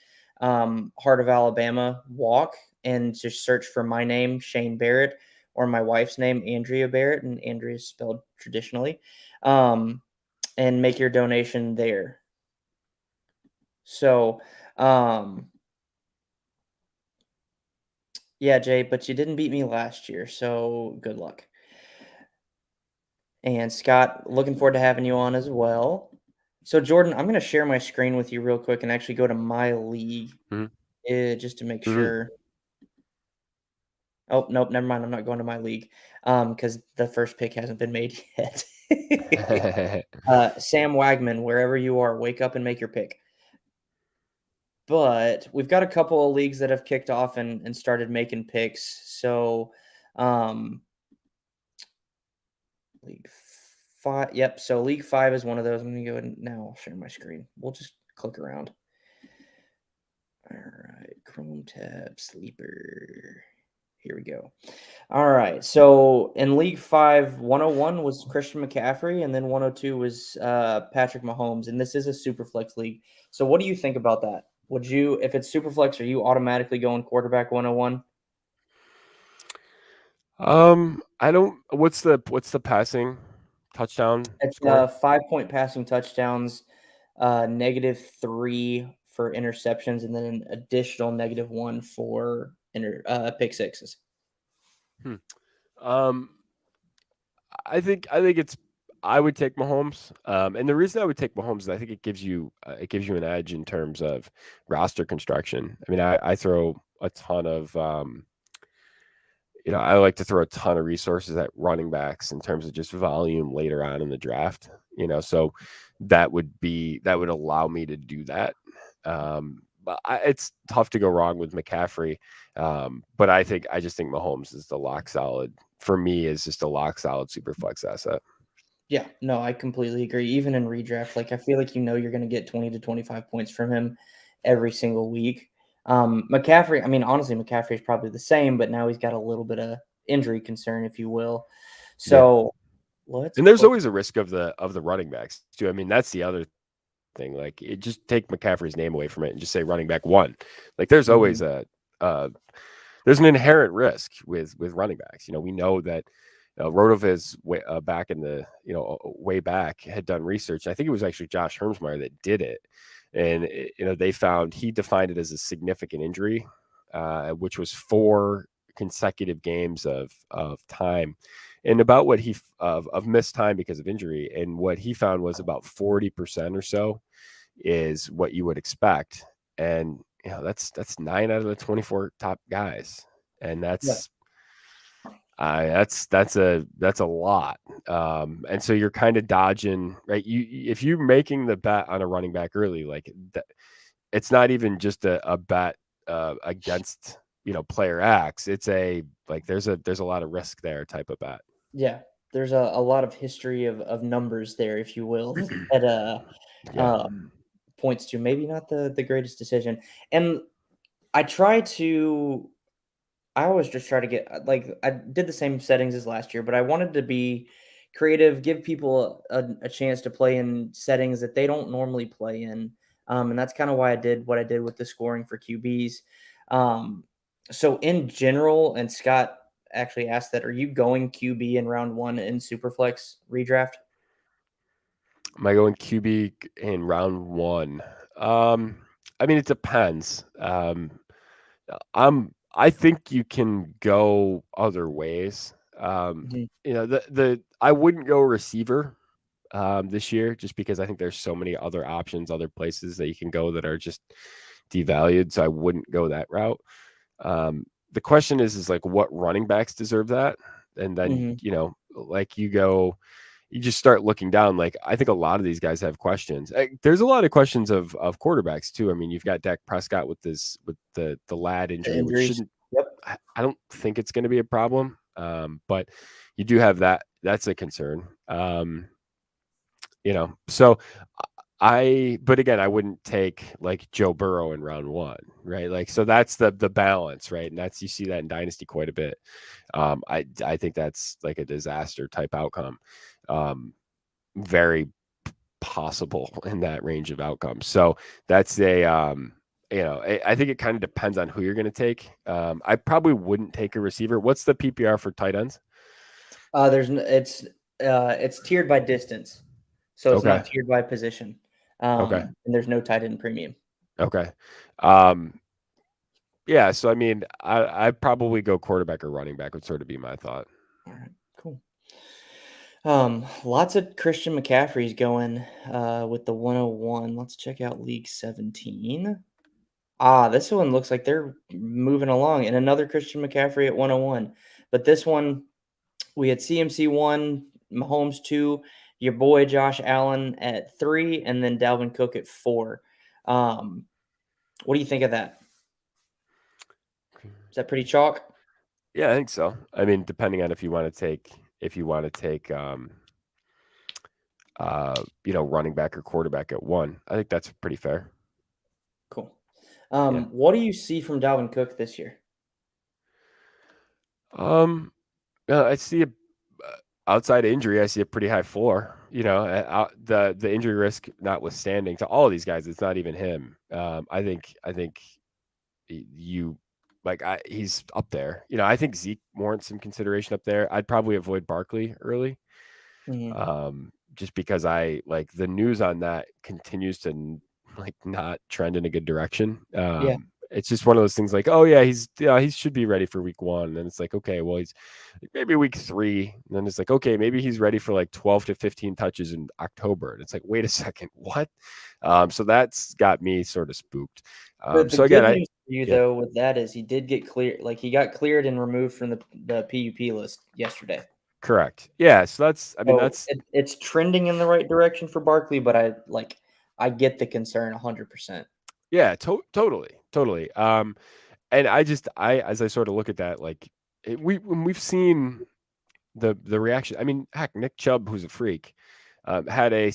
Heart of Alabama walk and just search for my name, Shane Barrett, or my wife's name, Andrea Barrett, and Andrea is spelled traditionally, um, and make your donation there. So, um, yeah, Jay, but you didn't beat me last year, so good luck. And Scott, looking forward to having you on as well. So Jordan, I'm going to share my screen with you real quick and actually go to my league Mhm. just to make Mhm. sure. Oh, nope, never mind. I'm not going to my league because the first pick hasn't been made yet. Sam Wagman, wherever you are, wake up and make your pick. But we've got a couple of leagues that have kicked off and started making picks. So, League 5. Yep. So League 5 is one of those. I'm going to go ahead and now I'll share my screen. We'll just click around. All right. Chrome tab, sleeper. Here we go. All right. So in League 5, 101 was Christian McCaffrey, and then 102 was Patrick Mahomes. And this is a super flex league. So what do you think about that? Would you, if it's super flex, are you automatically going quarterback 101? I don't. What's the passing touchdown It's scoring? 5-point passing touchdowns, -3 for interceptions, and then an additional -1 for pick sixes. Hmm. Um, I think it's. I would take Mahomes, and the reason I would take Mahomes is I think it gives you an edge in terms of roster construction. I mean, I throw a ton of I like to throw a ton of resources at running backs in terms of just volume later on in the draft. So that would allow me to do that. But it's tough to go wrong with McCaffrey. But I just think Mahomes is the lock solid for me. Is just a lock solid super flex asset. Yeah, no, I completely agree. Even in redraft, like I feel like you're going to get 20 to 25 points from him every single week. McCaffrey, I mean, honestly, McCaffrey is probably the same, but now he's got a little bit of injury concern, if you will. Yeah, So let's and there's click. always a risk of the running backs too. I mean, that's the other thing. Like, just take McCaffrey's name away from it and just say running back one. Like, there's Mhm, always uh, there's an inherent risk with running backs. We know that Rotoviz back in the way back had done research. I think it was actually Josh Hermsmeyer that did it, and they found he defined it as a significant injury, which was 4 consecutive games of time, and about what of missed time because of injury, and what he found was about 40% or so is what you would expect, and that's 9 out of the 24 top guys, and yeah, that's a lot. And so you're kind of dodging, right? If you're making the bet on a running back early, like that, it's not even just a bet against player X. It's a like there's a lot of risk there type of bet. yeah. There's a lot of history of numbers there, if you will, that Yeah. um, points to maybe not the greatest decision. And I try to I always just try to get like I did the same settings as last year, but I wanted to be creative, give people a chance to play in settings that they don't normally play in. And that's kind of why I did what I did with the scoring for QBs. Um, so in general, and Scott actually asked that, are you going QB in round one in Superflex redraft? Am I going QB in round one? I mean, it depends. I think you can go other ways. Mhm, The I wouldn't go receiver this year just because I think there's so many other options, other places that you can go that are just devalued. So I wouldn't go that route. The question is like what running backs deserve that, and then mhm, like you just start looking down. Like, I think a lot of these guys have questions. There's a lot of questions of quarterbacks too. I mean, you've got Dak Prescott with the lad the injury, which injuries. shouldn't. Yep. I don't think it's going to be a problem. But you do have that. That's a concern. So but again, I wouldn't take like Joe Burrow in round one, right? Like, so that's the balance, right? And you see that in Dynasty quite a bit. I think that's like a disaster type outcome. Very possible in that range of outcomes. So that's I think it kind of depends on who you're going to take. I probably wouldn't take a receiver. What's the PPR for tight ends? It's tiered by distance, so it's Okay. not tiered by position. Okay. And there's no tight end premium. Okay. Um, yeah. So, I mean, I'd probably go quarterback or running back would sort of be my thought. All right, cool. Lots of Christian McCaffrey's going with the 101. Let's check out League 17. This one looks like they're moving along, and another Christian McCaffrey at 101. But this one, we had CMC 1, Mahomes 2, your boy Josh Allen at 3, and then Dalvin Cook at 4. What do you think of that? Is that pretty chalk? Yeah, I think so. I mean, depending on if you want to take running back or quarterback at 1, I think that's pretty fair. Cool. Yeah. What do you see from Dalvin Cook this year? I see outside injury, I see a pretty high floor. The injury risk notwithstanding, to all of these guys, it's not even him. I think you he's up there. I think Zeke warrants some consideration up there. I'd probably avoid Barkley early, just because I like the news on that continues to not trend in a good direction. Yeah. It's just one of those things like, oh yeah, he should be ready for week 1, and it's like, okay, well he's maybe week 3, and then it's like, okay, maybe he's ready for like 12 to 15 touches in October, and it's like, wait a second, what? So that's got me sort of spooked. The So again, good news for you though with that is he did get clear, like he got cleared and removed from the PUP list yesterday. correct, yeah. So So it's trending in the right direction for Barkley, but I get the concern 100%. yeah, totally. And as I sort of look at that, like when we've seen the reaction. I mean, heck, Nick Chubb, who's a freak, had a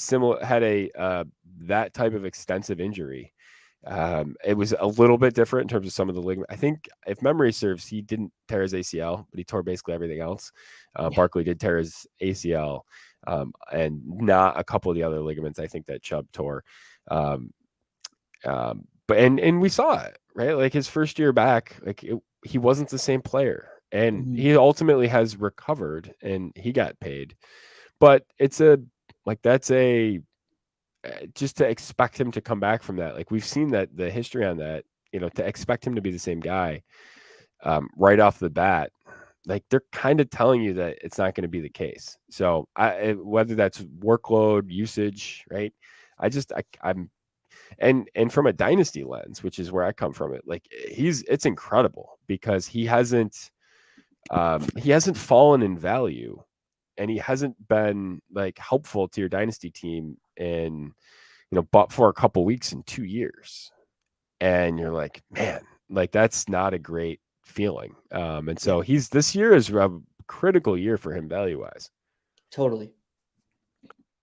that type of extensive injury. It was a little bit different in terms of some of the ligament. I think, if memory serves, he didn't tear his ACL, but he tore basically everything else. Yeah. Barkley did tear his ACL, and not a couple of the other ligaments I think that Chubb tore. But we saw it, right? Like his first year back, he wasn't the same player, and he ultimately has recovered and he got paid. But it's just to expect him to come back from that. Like we've seen that the history on that, to expect him to be the same guy right off the bat, like they're kind of telling you that it's not going to be the case. So whether that's workload usage, right? I'm and from a dynasty lens, which is where I come from, it's incredible because he hasn't fallen in value, and he hasn't been like helpful to your dynasty team in but for a couple weeks in 2 years, and you're like, man, like that's not a great feeling. And so this year is a critical year for him value wise. Totally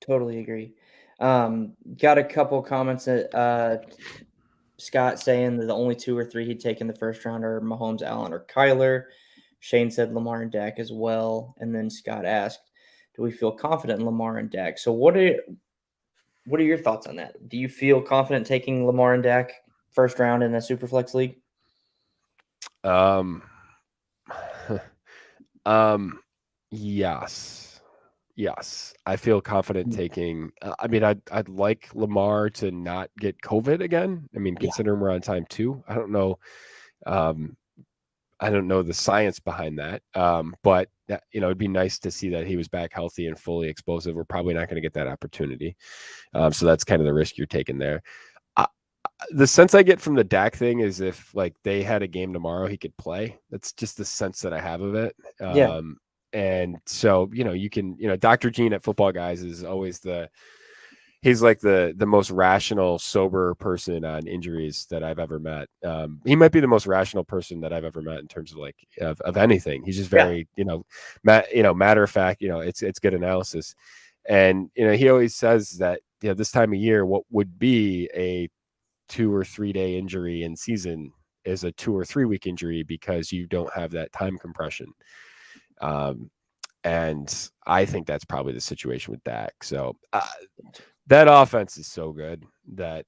agree. Got a couple comments that Scott saying that the only 2 or 3 he'd take in the first round are Mahomes, Allen, or Kyler. Shane said Lamar and Dak as well. And then Scott asked, do we feel confident in Lamar and Dak? So what are your thoughts on that? Do you feel confident taking Lamar and Dak first round in a Superflex league? Yes. I feel confident taking. I mean, I'd like Lamar to not get COVID again. I mean, considering we're on time 2, I don't know. I don't know the science behind that, but it'd be nice to see that he was back healthy and fully explosive. We're probably not going to get that opportunity, so that's kind of the risk you're taking there. The sense I get from the Dak thing is if like they had a game tomorrow, he could play. That's just the sense that I have of it. And so you can Dr. Gene at Football Guys is always he's like the most rational, sober person on injuries that I've ever met. He might be the most rational person that I've ever met in terms of of anything. He's just very, matter of fact, it's good analysis. And, he always says that, this time of year, what would be a 2 or 3 day injury in season is a 2 or 3 week injury because you don't have that time compression. And I think that's probably the situation with Dak. So, that offense is so good that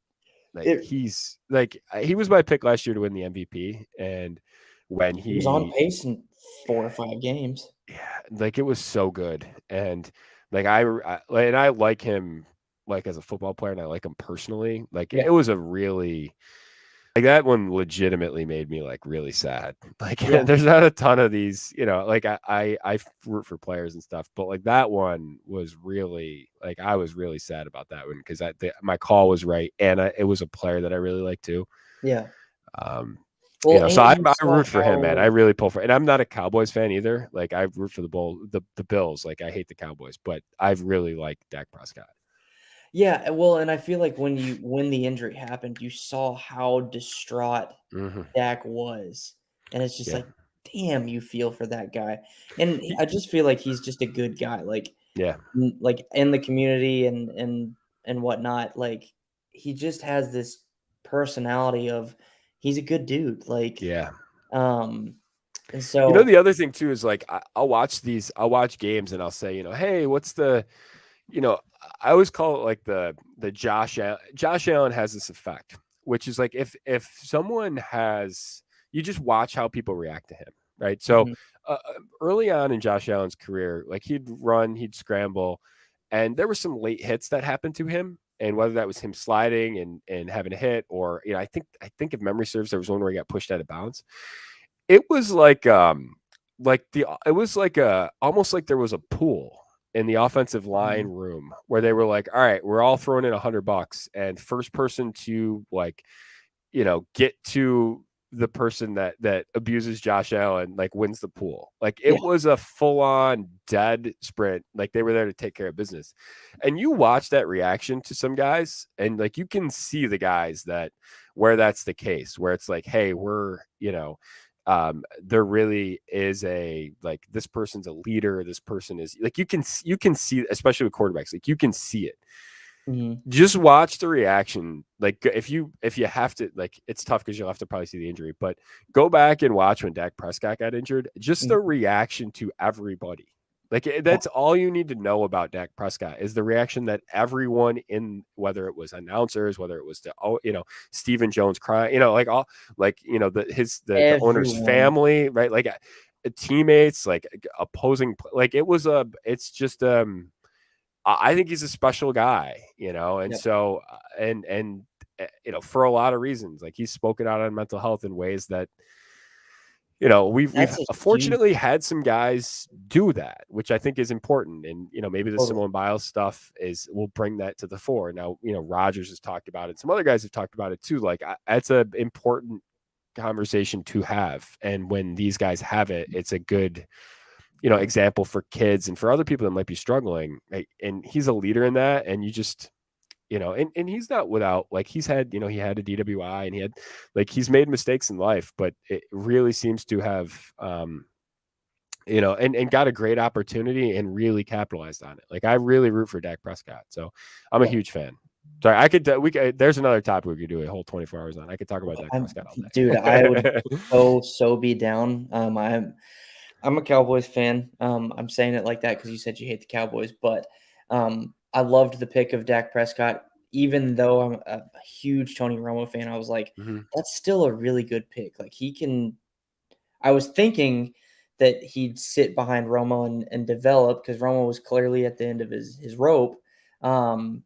he was my pick last year to win the MVP, and when he was on pace in 4 or 5 games, it was so good, and I like him as a football player, and I like him personally. It was a really like that one legitimately made me like really sad. Like Yeah. there's not a ton of these, like I root for players and stuff, but like that one was really like I was really sad about that one because my call was right and it was a player that I really like too. Yeah. Um, Well, so and I, you I saw root for him, man. I how. really pull for, and I'm not a Cowboys fan either. Like I root for the Bills. Like I hate the Cowboys, but I really like Dak Prescott. Yeah, well, and I feel like when the injury happened, you saw how distraught Hmm. Dak was, and it's just Yeah, like, damn, you feel for that guy, and he, I just feel like he's just a good guy, like, yeah, like in the community and whatnot. Like he just has this personality of he's a good dude, like, yeah. um, and so. The other thing too is like I'll watch games and I'll say, hey, what's the, you know, I always call it like the Josh Allen has this effect, which is like if someone has, you just watch how people react to him, right? So Mhm, early on in Josh Allen's career, like he'd run, he'd scramble, and there were some late hits that happened to him. And whether that was him sliding and having a hit, or I think if memory serves, there was one where he got pushed out of bounds. It was like the it was like a almost like there was a pool in the offensive line mhm. room where they were like, all right, we're all throwing in $100, and first person to like, get to the person that abuses Josh Allen like wins the pool. Like Yeah, it was a full on dead sprint. Like they were there to take care of business. And you watch that reaction to some guys and like you can see the guys that where that's the case, where it's like, hey, we're, there really is a like this person's a leader, this person is like you can see, especially with quarterbacks, like you can see it. mhm, Just watch the reaction. Like if you have to, like it's tough because you'll have to probably see the injury, but go back and watch when Dak Prescott got injured. Just the mhm. reaction to everybody. Like Yeah, that's all you need to know about Dak Prescott is the reaction that everyone in, whether it was announcers, whether it was Stephen Jones crying, like all like the owner's everyone. family, right? Like teammates, like opposing, like it's just I think he's a special guy, and Yep, so for a lot of reasons, like he's spoken out on mental health in ways that we've that's a huge. fortunately had some guys do that, which I think is important, and maybe the Totally. Simone Biles stuff will bring that to the fore. Now Rogers has talked about it, some other guys have talked about it too. Like that's a important conversation to have, and when these guys have it, it's a good example for kids and for other people that might be struggling. And he's a leader in that. And you just, and he's not without, like he's had, he had a DWI and he had, like, he's made mistakes in life, but it really seems to have, and got a great opportunity and really capitalized on it. Like I really root for Dak Prescott. So I'm a Yeah. huge fan. Sorry, there's another topic we could do a whole 24 hours on. I could talk about Dak I'm Prescott all dude, I would day. so be down. I'm a Cowboys fan. I'm saying it like that because you said you hate the Cowboys, but I loved the pick of Dak Prescott. Even though I'm a huge Tony Romo fan, I was like, Mhm. that's still a really good pick. Like he can. I was thinking that he'd sit behind Romo and develop because Romo was clearly at the end of his rope. Um,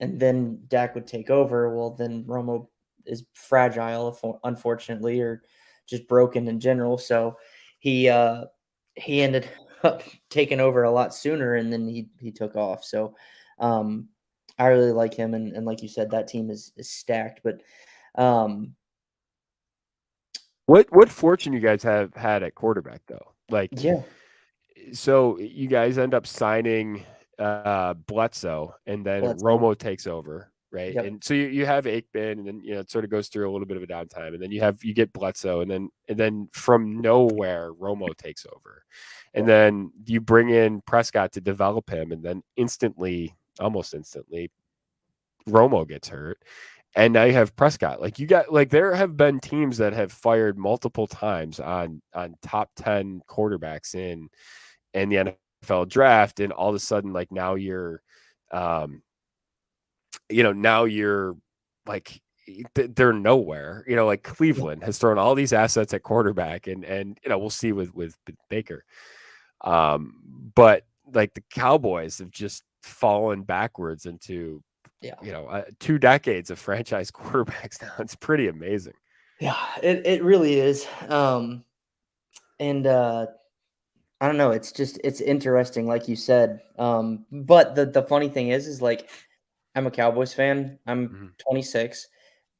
and then Dak would take over. Well, then Romo is fragile, unfortunately, or just broken in general. So he uh, he ended up taking over a lot sooner, and then he took off. So um, I really like him, and like you said, that team is stacked. But um, What fortune you guys have had at quarterback though? Like, yeah, so you guys end up signing Bledsoe, and then Bledsoe. Romo takes over, right? Yep. And so you have Aikman, and then it sort of goes through a little bit of a downtime, and then you get Bledsoe, and then from nowhere Romo takes over, and Yep. then you bring in Prescott to develop him, and then almost instantly, Romo gets hurt, and now you have Prescott. Like you got like there have been teams that have fired multiple times on top 10 quarterbacks in the NFL draft, and all of a sudden, like um, now you're like they're nowhere. Like Yeah. Cleveland has thrown all these assets at quarterback, and we'll see with Baker. But like the Cowboys have just fallen backwards into Yeah. 2 decades of franchise quarterbacks now. It's pretty amazing. Yeah, it really is. And I don't know, it's interesting, like you said. But the funny thing is like I'm a Cowboys fan. I'm Mhm. 26,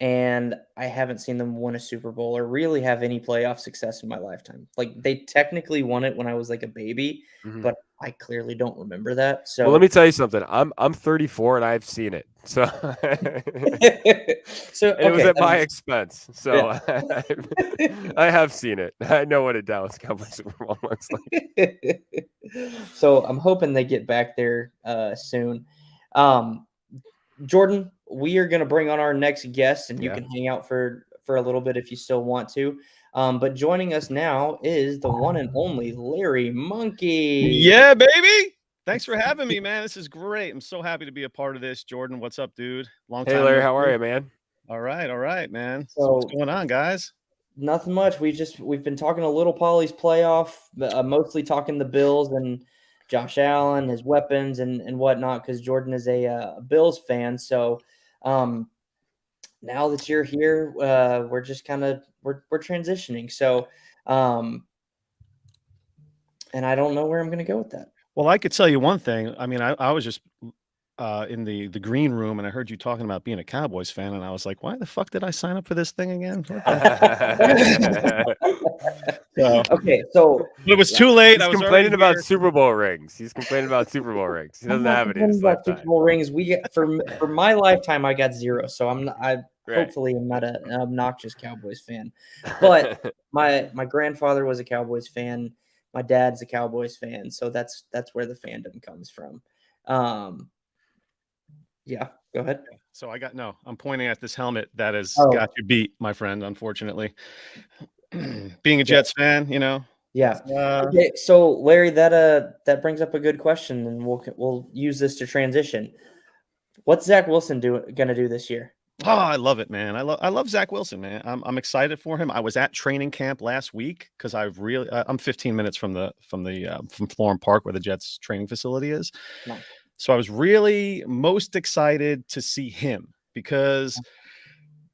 and I haven't seen them win a Super Bowl or really have any playoff success in my lifetime. Like they technically won it when I was like a baby, Mhm. but I clearly don't remember that. Well, let So me tell you something. I'm 34 and I've seen it. So so and it was okay, at that my makes expense. yeah. So I have seen it. I know what a Dallas Cowboys Super Bowl looks like. So I'm hoping they get back there soon. Um, Jordan, we are going to bring on our next guest, and you Yeah. can hang out for a little bit if you still want to. But joining us now is the one and only Larry Monkey. Yeah, baby. Thanks for having me, man. This is great. I'm so happy to be a part of this. Jordan, what's up, dude? Long Hey time Larry, no how are see. you, man? All right, man. So what's So going on, guys? nothing much. We've been talking a little Polly's playoff, mostly talking the Bills and Josh Allen, his weapons and whatnot. Because Jordan is a Bills fan, so um, now that you're here, we're just kind of we're transitioning. So, um, and I don't know where I'm going to go with that. Well, I could tell you one thing. I mean, I was just in the green room and I heard you talking about being a Cowboys fan, and I was like, why the fuck did I sign up for this thing again? What the so, Okay, so but it was yeah, too late. He's I was already complaining about here. Super Bowl rings. He's complaining about Super Bowl rings. He I'm doesn't not have any in complaining his about Super lifetime. Bowl rings. We get for my lifetime, I got zero, so I'm not, I Right. hopefully am not an obnoxious Cowboys fan. But my grandfather was a Cowboys fan. My dad's a Cowboys fan, so that's where the fandom comes from. Um, yeah, go ahead. So I got no. I'm pointing at this helmet that has got Oh, you beat, my friend. Unfortunately, being a yeah. Jets fan, Yeah. it's, Okay, so Larry, that brings up a good question, and we'll use this to transition. What's Zach Wilson gonna do this year? oh, I love it, man. I love Zach Wilson, man. I'm excited for him. I was at training camp last week because I've really I'm 15 minutes from Florham Park where the Jets training facility is. Nice. So I was really most excited to see him because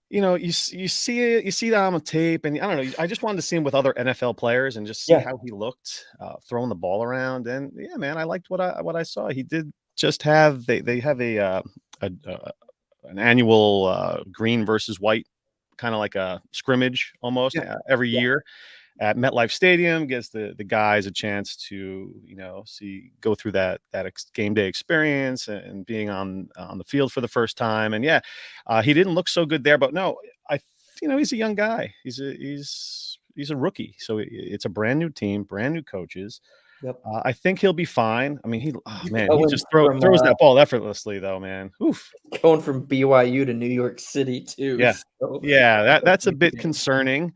you see it, you see that on the tape, and I don't know. I just wanted to see him with other NFL players and just see Yeah. how he looked throwing the ball around. And yeah, man, I liked what I saw. He did just have they have a an annual green versus white kind of like a scrimmage almost Yeah. every Yeah. year at MetLife Stadium. Gives the guys a chance to go through that game day experience and being on the field for the first time. And yeah, he didn't look so good there, but no, he's a young guy. He's a rookie, so it's a brand new team, brand new coaches. Yep. I think he'll be fine. I mean, He's he going just from throws that ball effortlessly, though, man. Oof. going from BYU to New York City too. Yeah. So Yeah, that's a bit yeah. concerning.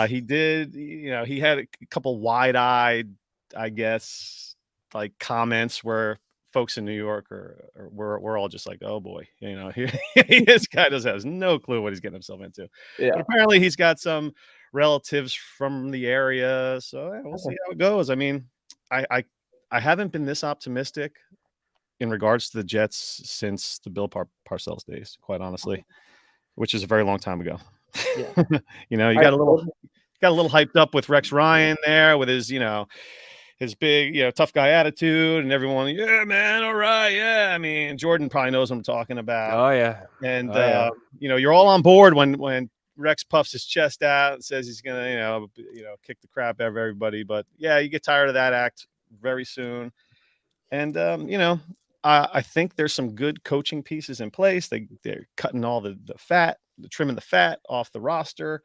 He did, he had a couple wide-eyed, I guess, like comments where folks in New York we're all just like, oh boy, this guy just has no clue what he's getting himself into. But Yeah. apparently he's got some relatives from the area, so yeah, we'll see Okay. how it goes. I mean, I I, I haven't been this optimistic in regards to the Jets since the Bill Parcells days, quite honestly, which is a very long time ago. Yeah. You All right, Jordan. got a little hyped up with Rex Ryan there with his big, tough guy attitude and everyone, yeah, man, all right, yeah. I mean, Jordan probably knows what I'm talking about. Oh yeah. And Oh yeah. you're all on board when Rex puffs his chest out and says he's gonna, kick the crap out of everybody. But yeah, you get tired of that act very soon. And I think there's some good coaching pieces in place. They're cutting all the fat, trimming the fat off the roster,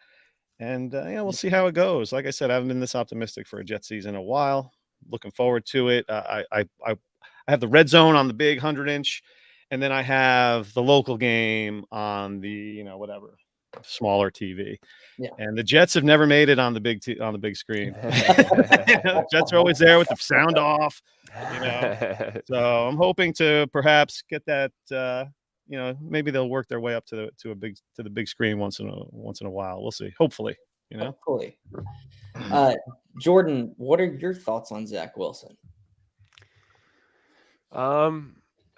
and we'll see how it goes. Like I said, I haven't been this optimistic for a Jet season in a while. Looking forward to it. I have the red zone on the big 100-inch, and then I have the local game on the whatever smaller TV. Yeah. And the Jets have never made it on the on the big screen. Jets are always there with the sound off, you know. So I'm hoping to perhaps get that. Maybe they'll work their way up to the big screen once in a while. We'll see. Hopefully. Hopefully. Jordan, what are your thoughts on Zach Wilson?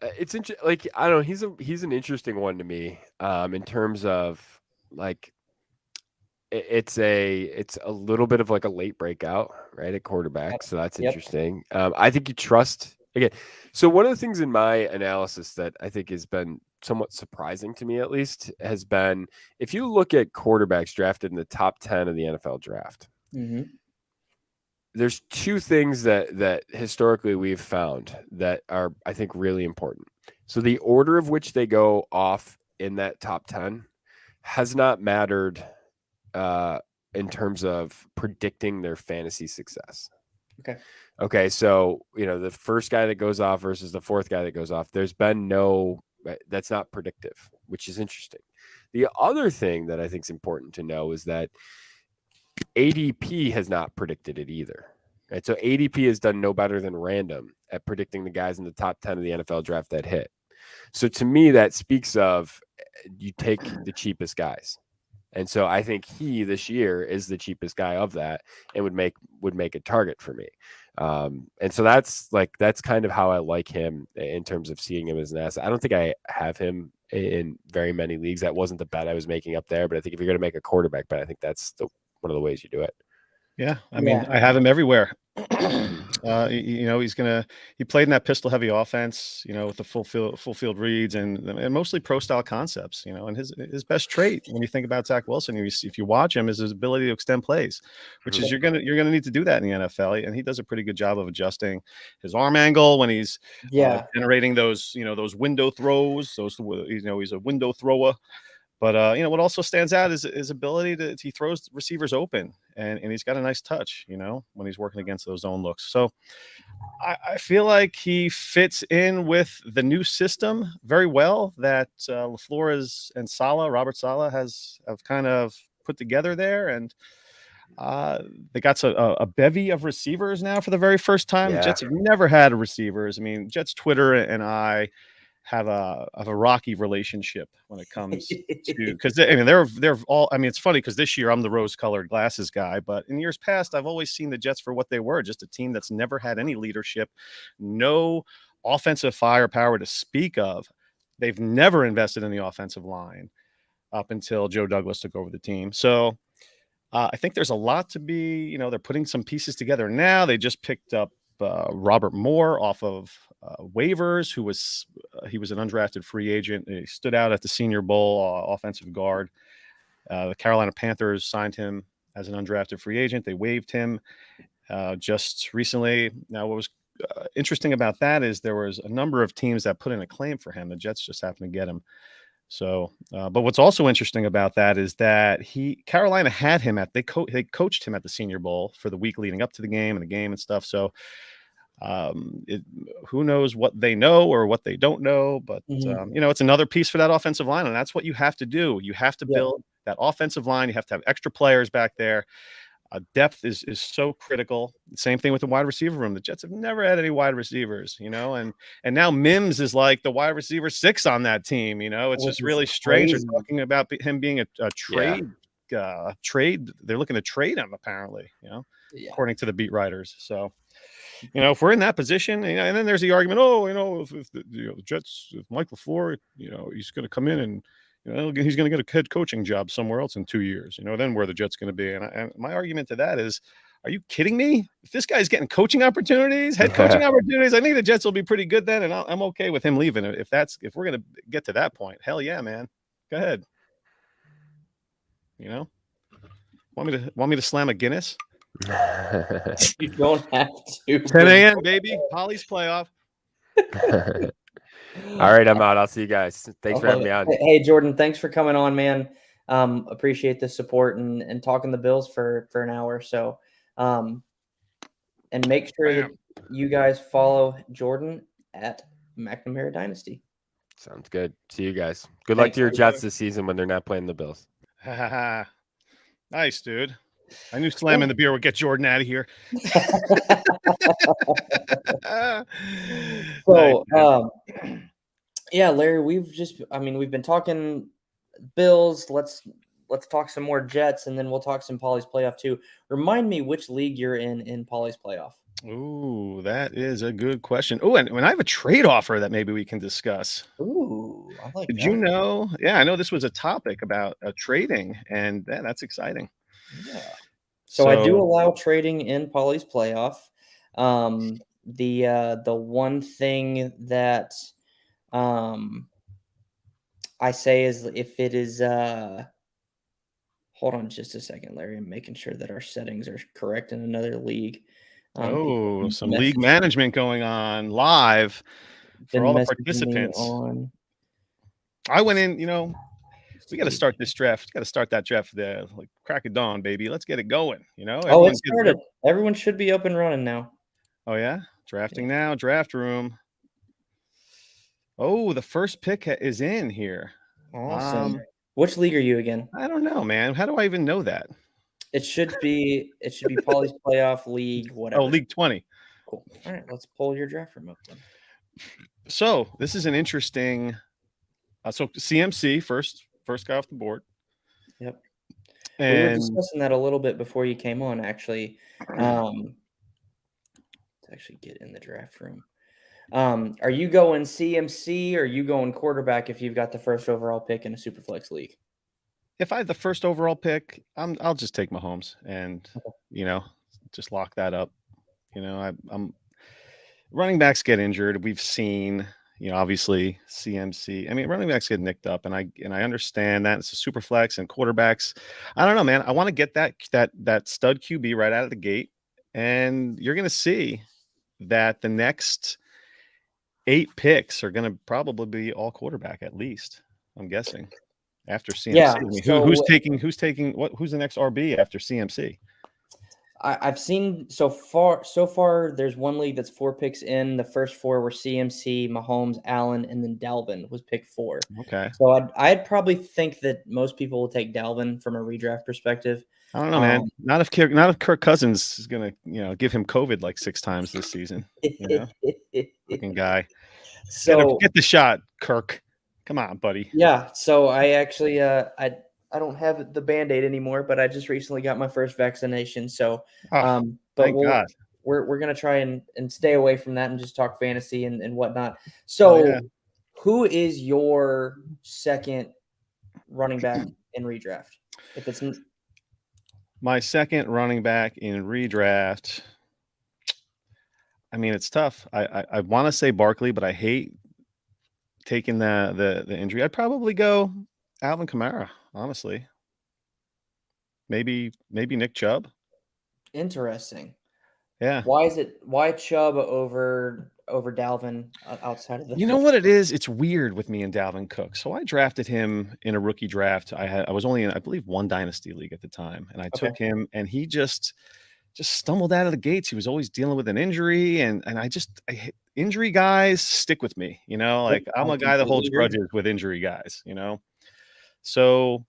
It's like I don't know. He's an interesting one to me. In terms of like it's a little bit of like a late breakout, right, at quarterback. So that's interesting. I think you trust again. So one of the things in my analysis that I think has been somewhat surprising to me, at least, has been if you look at quarterbacks drafted in the top 10 of the NFL draft. There's two things that historically we've found that are, I think, really important. So the order of which they go off in that top 10 has not mattered in terms of predicting their fantasy success. Okay. So, the first guy that goes off versus the fourth guy that goes off, there's been that's not predictive, which is interesting. The other thing that I think is important to know is that ADP has not predicted it either. Right. So ADP has done no better than random at predicting the guys in the top 10 of the NFL draft that hit. So to me, that speaks of you take the cheapest guys. And so I think he this year is the cheapest guy of that and would make a target for me. And so that's kind of how I like him in terms of seeing him as an asset. I don't think I have him in very many leagues. That wasn't the bet I was making up there, but I think if you're going to make a quarterback bet, I think that's one of the ways you do it. Yeah, I mean, I have him everywhere. He played in that pistol heavy offense, with the full field reads and mostly pro style concepts, and his best trait when you think about Zach Wilson, if you watch him, is his ability to extend plays, which is you're gonna need to do that in the NFL, and he does a pretty good job of adjusting his arm angle when he's generating those window throws. He's a window thrower. But what also stands out is his ability he throws receivers open, and he's got a nice touch, when he's working against those zone looks. So I feel like he fits in with the new system very well that LaFleur and Robert Saleh have kind of put together there, and they got a bevy of receivers now for the very first time. The Jets have never had receivers. I mean, Jets Twitter and I have a rocky relationship when it comes to, because they're all, it's funny because this year I'm the rose-colored glasses guy, but in years past I've always seen the Jets for what they were, just a team that's never had any leadership, no offensive firepower to speak of. They've never invested in the offensive line up until Joe Douglas took over the team. So I think there's a lot to be, they're putting some pieces together now. They just picked up Robert Moore off of waivers, he was an undrafted free agent. He stood out at the Senior Bowl, offensive guard. The Carolina Panthers signed him as an undrafted free agent. They waived him just recently. Now, what was interesting about that is there was a number of teams that put in a claim for him. The Jets just happened to get him. So, but what's also interesting about that is that Carolina had him they coached him at the Senior Bowl for the week leading up to the game and stuff. So, who knows what they know or what they don't know, but it's another piece for that offensive line, and that's what you have to do. You have to build that offensive line. You have to have extra players back there. Depth is so critical. Same thing with the wide receiver room. The Jets have never had any wide receivers, and now Mims is like the wide receiver 6 on that team. It's just really strange. They're talking about him being a trade. Trade. They're looking to trade him apparently. According to the beat writers. So. If we're in that position, and then there's the argument, if the Jets, if Mike LaFleur, he's going to come in and, he's going to get a head coaching job somewhere else in 2 years, then where the Jets going to be. And my argument to that is, are you kidding me? If this guy's getting coaching opportunities, head coaching opportunities, I think the Jets will be pretty good then. And I'm okay with him leaving. If we're going to get to that point, hell yeah, man, go ahead. Want me to slam a Guinness? You don't have to. 10 a.m. baby, Polly's playoff. All right, I'm out. I'll see you guys. Thanks for having me on. Hey, Jordan, thanks for coming on, man. Appreciate the support and talking the Bills for an hour. So, and make sure that you guys follow Jordan at McNamara Dynasty. Sounds good. See you guys. Good luck to your Jets this season when they're not playing the Bills. Nice, dude. I knew slamming the beer would get Jordan out of here. So, Larry, we've been talking Bills. Let's talk some more Jets, and then we'll talk some Polly's playoff too. Remind me which league you're in Polly's playoff. Ooh, that is a good question. Oh, and I have a trade offer that maybe we can discuss. Ooh, I like that. Did you know? Yeah, I know this was a topic about trading, and that's exciting. Yeah. So I do allow trading in Pauly's playoff. The one thing that I say is if it is hold on just a second, Larry. I'm making sure that our settings are correct in another league. People Some league management going on live for all the participants. I went in, we got to start this draft. Got to start that draft there, like crack of dawn, baby. Let's get it going. Oh, it started. Everyone should be up and running now. Oh yeah, drafting now. Draft room. Oh, the first pick is in here. Awesome. Which league are you again? I don't know, man. How do I even know that? It should be Pauly's playoff league, whatever. Oh, League 20. Cool. All right, let's pull your draft room up then. So this is an interesting. So CMC first guy off the board. Yep. And we were discussing that a little bit before you came on, actually. To actually get in the draft room. Are you going CMC or are you going quarterback if you've got the first overall pick in a Superflex league? If I have the first overall pick, I'll just take Mahomes and just lock that up. I'm running backs get injured. We've seen, obviously CMC. I mean, running backs get nicked up, and I understand that it's a super flex and quarterbacks. I don't know, man. I want to get that stud QB right out of the gate, and you're going to see that the next 8 picks are going to probably be all quarterback at least. I'm guessing after CMC. Yeah. I mean, who's taking who's the next RB after CMC? I've seen so far. There's one league that's 4 picks in. The first 4 were CMC, Mahomes, Allen, and then Dalvin was pick 4. Okay. So I'd probably think that most people will take Dalvin from a redraft perspective. I don't know, man. Not if Kirk Cousins is gonna, give him COVID like 6 times this season. Fucking guy. So get the shot, Kirk. Come on, buddy. Yeah. So I actually I don't have the Band-Aid anymore, but I just recently got my first vaccination. So, but we're going to try and stay away from that and just talk fantasy and whatnot. So who is your second running back in redraft? If it's my second running back in redraft, I mean, it's tough. I want to say Barkley, but I hate taking the injury. I'd probably go Alvin Kamara, honestly. Maybe Nick Chubb. Interesting. Yeah. Why Chubb over Dalvin outside of the? You know what it is? It's weird with me and Dalvin Cook. So I drafted him in a rookie draft. I was only in, I believe, 1 dynasty league at the time, and I took him, and he just stumbled out of the gates. He was always dealing with an injury, and injury guys stick with me. Like I'm a guy that holds grudges with injury guys. So.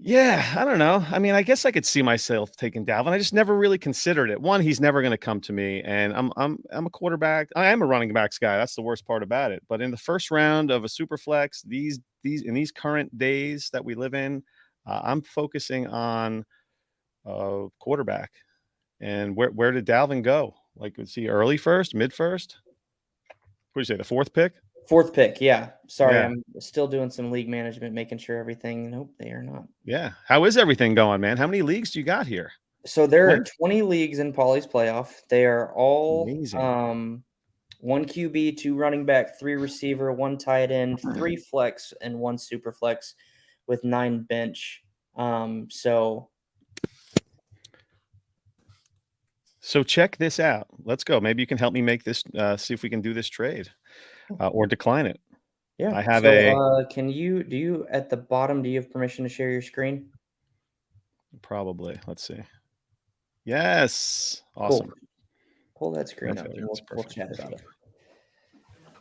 Yeah, I don't know. I mean, I guess I could see myself taking Dalvin. I just never really considered it. One, he's never going to come to me, and I'm a quarterback. I am a running backs guy. That's the worst part about it. But in the first round of a super flex, these in these current days that we live in, I'm focusing on quarterback. And where did Dalvin go? Like, was he early first, mid first? What do you say? The 4th pick? 4th pick, yeah. Sorry, I'm still doing some league management, making sure everything. Nope, they are not. Yeah. How is everything going, man? How many leagues do you got here? So there are 20 leagues in Pauly's playoff. They are all amazing. 1 QB, 2 running back, 3 receiver, 1 tight end, 3 flex, and 1 super flex with 9 bench. So check this out. Let's go. Maybe you can help me make this. See if we can do this trade. Or decline it. Yeah. I have do you at the bottom, do you have permission to share your screen? Probably. Let's see. Yes. Awesome. Cool. Pull that screen up and we'll chat about it.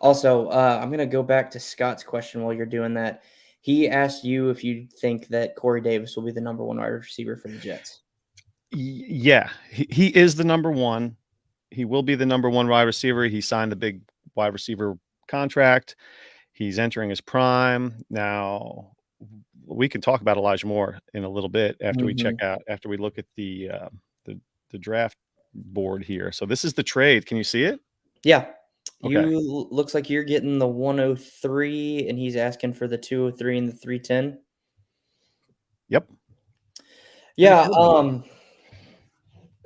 Also, I'm going to go back to Scott's question while you're doing that. He asked you if you think that Corey Davis will be the number 1 wide receiver for the Jets. Yeah, he is the number 1. He will be the number 1 wide receiver. He signed the big wide receiver contract. He's entering his prime. Now we can talk about Elijah Moore in a little bit after we look at the draft board here. So this is the trade. Can you see it? Yeah. Okay. Looks like you're getting the 103 and he's asking for the 203 and the 310. Yep. Yeah.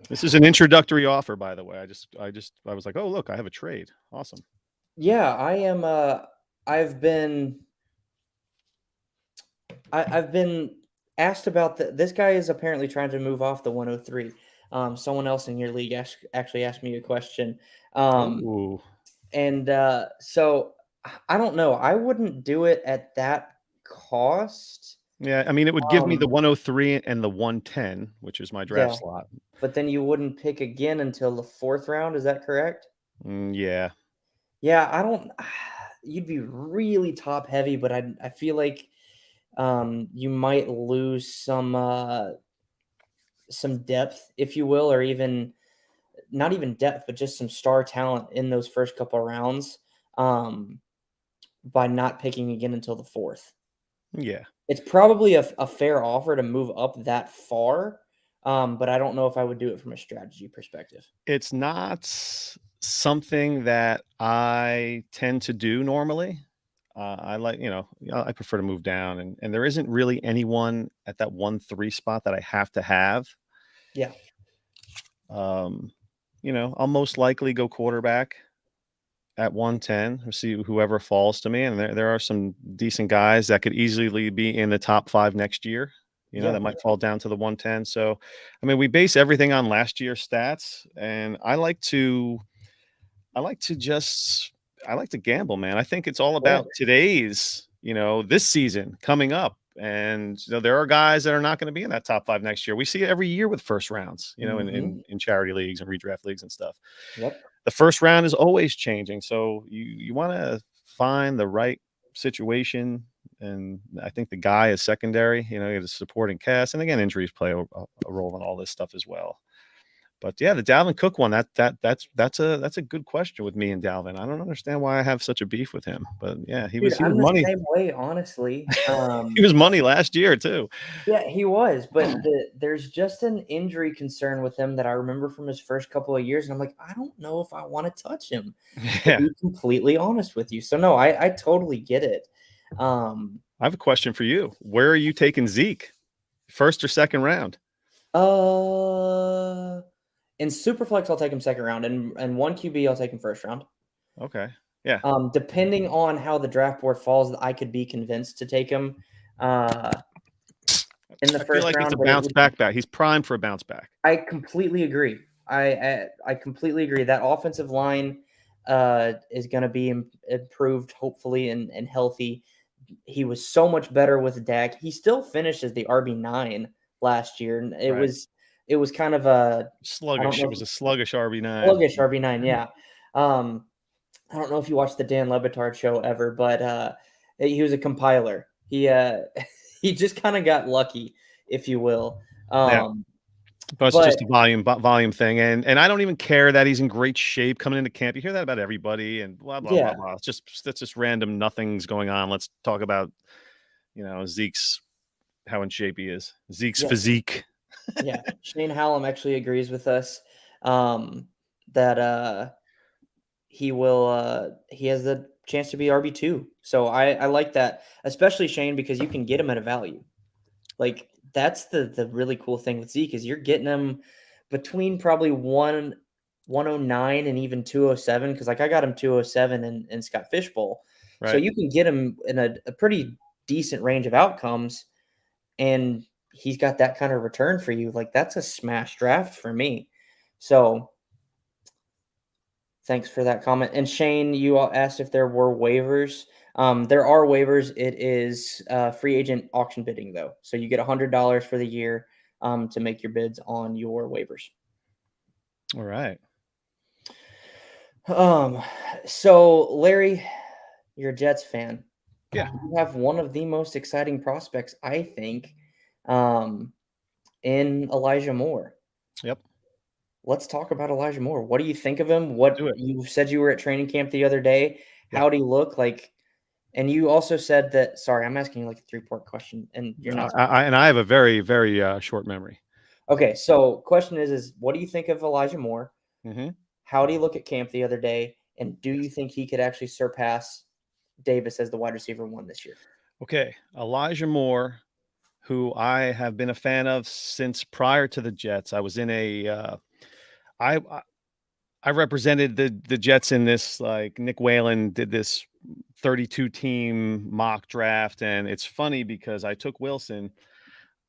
This is an introductory offer, by the way. I was like, oh, look, I have a trade. Awesome. Yeah, I am. I've been. I've been asked about this guy is apparently trying to move off the 103. Someone else in your league actually asked me a question. Ooh. And so I don't know. I wouldn't do it at that cost. Yeah, I mean, it would give me the 103 and the 110, which is my draft Yeah, slot. but then you wouldn't pick again until the 4th round. Is that correct? Yeah. Yeah, I don't. You'd be really top heavy, but I feel like you might lose some depth, if you will, or even not even depth, but just some star talent in those first couple of rounds by not picking again until the 4th. Yeah. It's probably a fair offer to move up that far, but I don't know if I would do it from a strategy perspective. It's not something that I tend to do normally. I like, I prefer to move down, and there isn't really anyone at that 1-3 spot that I have to have. Yeah. I'll most likely go quarterback at 110 or see whoever falls to me. And there are some decent guys that could easily be in the top 5 next year, Yeah. that might fall down to the 110. So, I mean, we base everything on last year's stats, and I like to gamble, man. I think it's all about today's, this season coming up. And there are guys that are not going to be in that top 5 next year. We see it every year with first rounds, in charity leagues and redraft leagues and stuff. Yep. The first round is always changing. So you want to find the right situation. And I think the guy is secondary, the supporting cast. And again, injuries play a role in all this stuff as well. But yeah, the Dalvin Cook one, that's a good question with me and Dalvin. I don't understand why I have such a beef with him. But yeah, he was I'm money. the same way, honestly. He was money last year too. Yeah, he was, but there's just an injury concern with him that I remember from his first couple of years, and I'm like, I don't know if I want to touch him. Yeah. To be completely honest with you. So no, I totally get it. I have a question for you. Where are you taking Zeke? First or second round? In Superflex, I'll take him second round, and 1 QB, I'll take him first round. Okay. Yeah. Depending on how the draft board falls, I could be convinced to take him in the I first feel like round. it's a bounce back. He's primed for a bounce back. I completely agree. I completely agree. That offensive line is going to be improved, hopefully, and healthy. He was so much better with Dak. He still finished as the RB9 last year, and it was kind of a sluggish. It was a sluggish RB9. Sluggish RB9, yeah. I don't know if you watched the Dan Le Batard show ever, but he was a compiler. He he just kind of got lucky, if you will. But it's just a volume thing, and I don't even care that he's in great shape coming into camp. You hear that about everybody, and blah blah blah blah. That's just random. Nothing's going on. Let's talk about Zeke's how in shape he is. Zeke's physique. Yeah, Shane Hallam actually agrees with us that he has the chance to be RB2. So I like that, especially Shane, because you can get him at a value. Like that's the really cool thing with Zeke is you're getting him between probably 109 and even 207, because like I got him 207 in Scott Fishbowl. Right. So you can get him in a pretty decent range of outcomes, and he's got that kind of return for you. Like that's a smash draft for me. So thanks for that comment. And Shane, you all asked if there were waivers. There are waivers. It is free agent auction bidding, though. So you get $100 for the year to make your bids on your waivers. All right. So, Larry, you're a Jets fan. Yeah. You have one of the most exciting prospects, I think, in Elijah Moore. Yep. Let's talk about Elijah Moore. What do you think of him? You said you were at training camp the other day. Yeah. How'd he look like? And you also said that. Sorry, I'm asking you like a 3-part question, and you're not. I have a very, very short memory. Okay, so question is what do you think of Elijah Moore? Mm-hmm. How did he look at camp the other day? And do you think he could actually surpass Davis as the wide receiver 1 this year? Okay, Elijah Moore, who I have been a fan of since prior to the Jets. I was in I I represented the Jets in this, like, Nick Whalen did this 32 team mock draft, and it's funny because I took Wilson.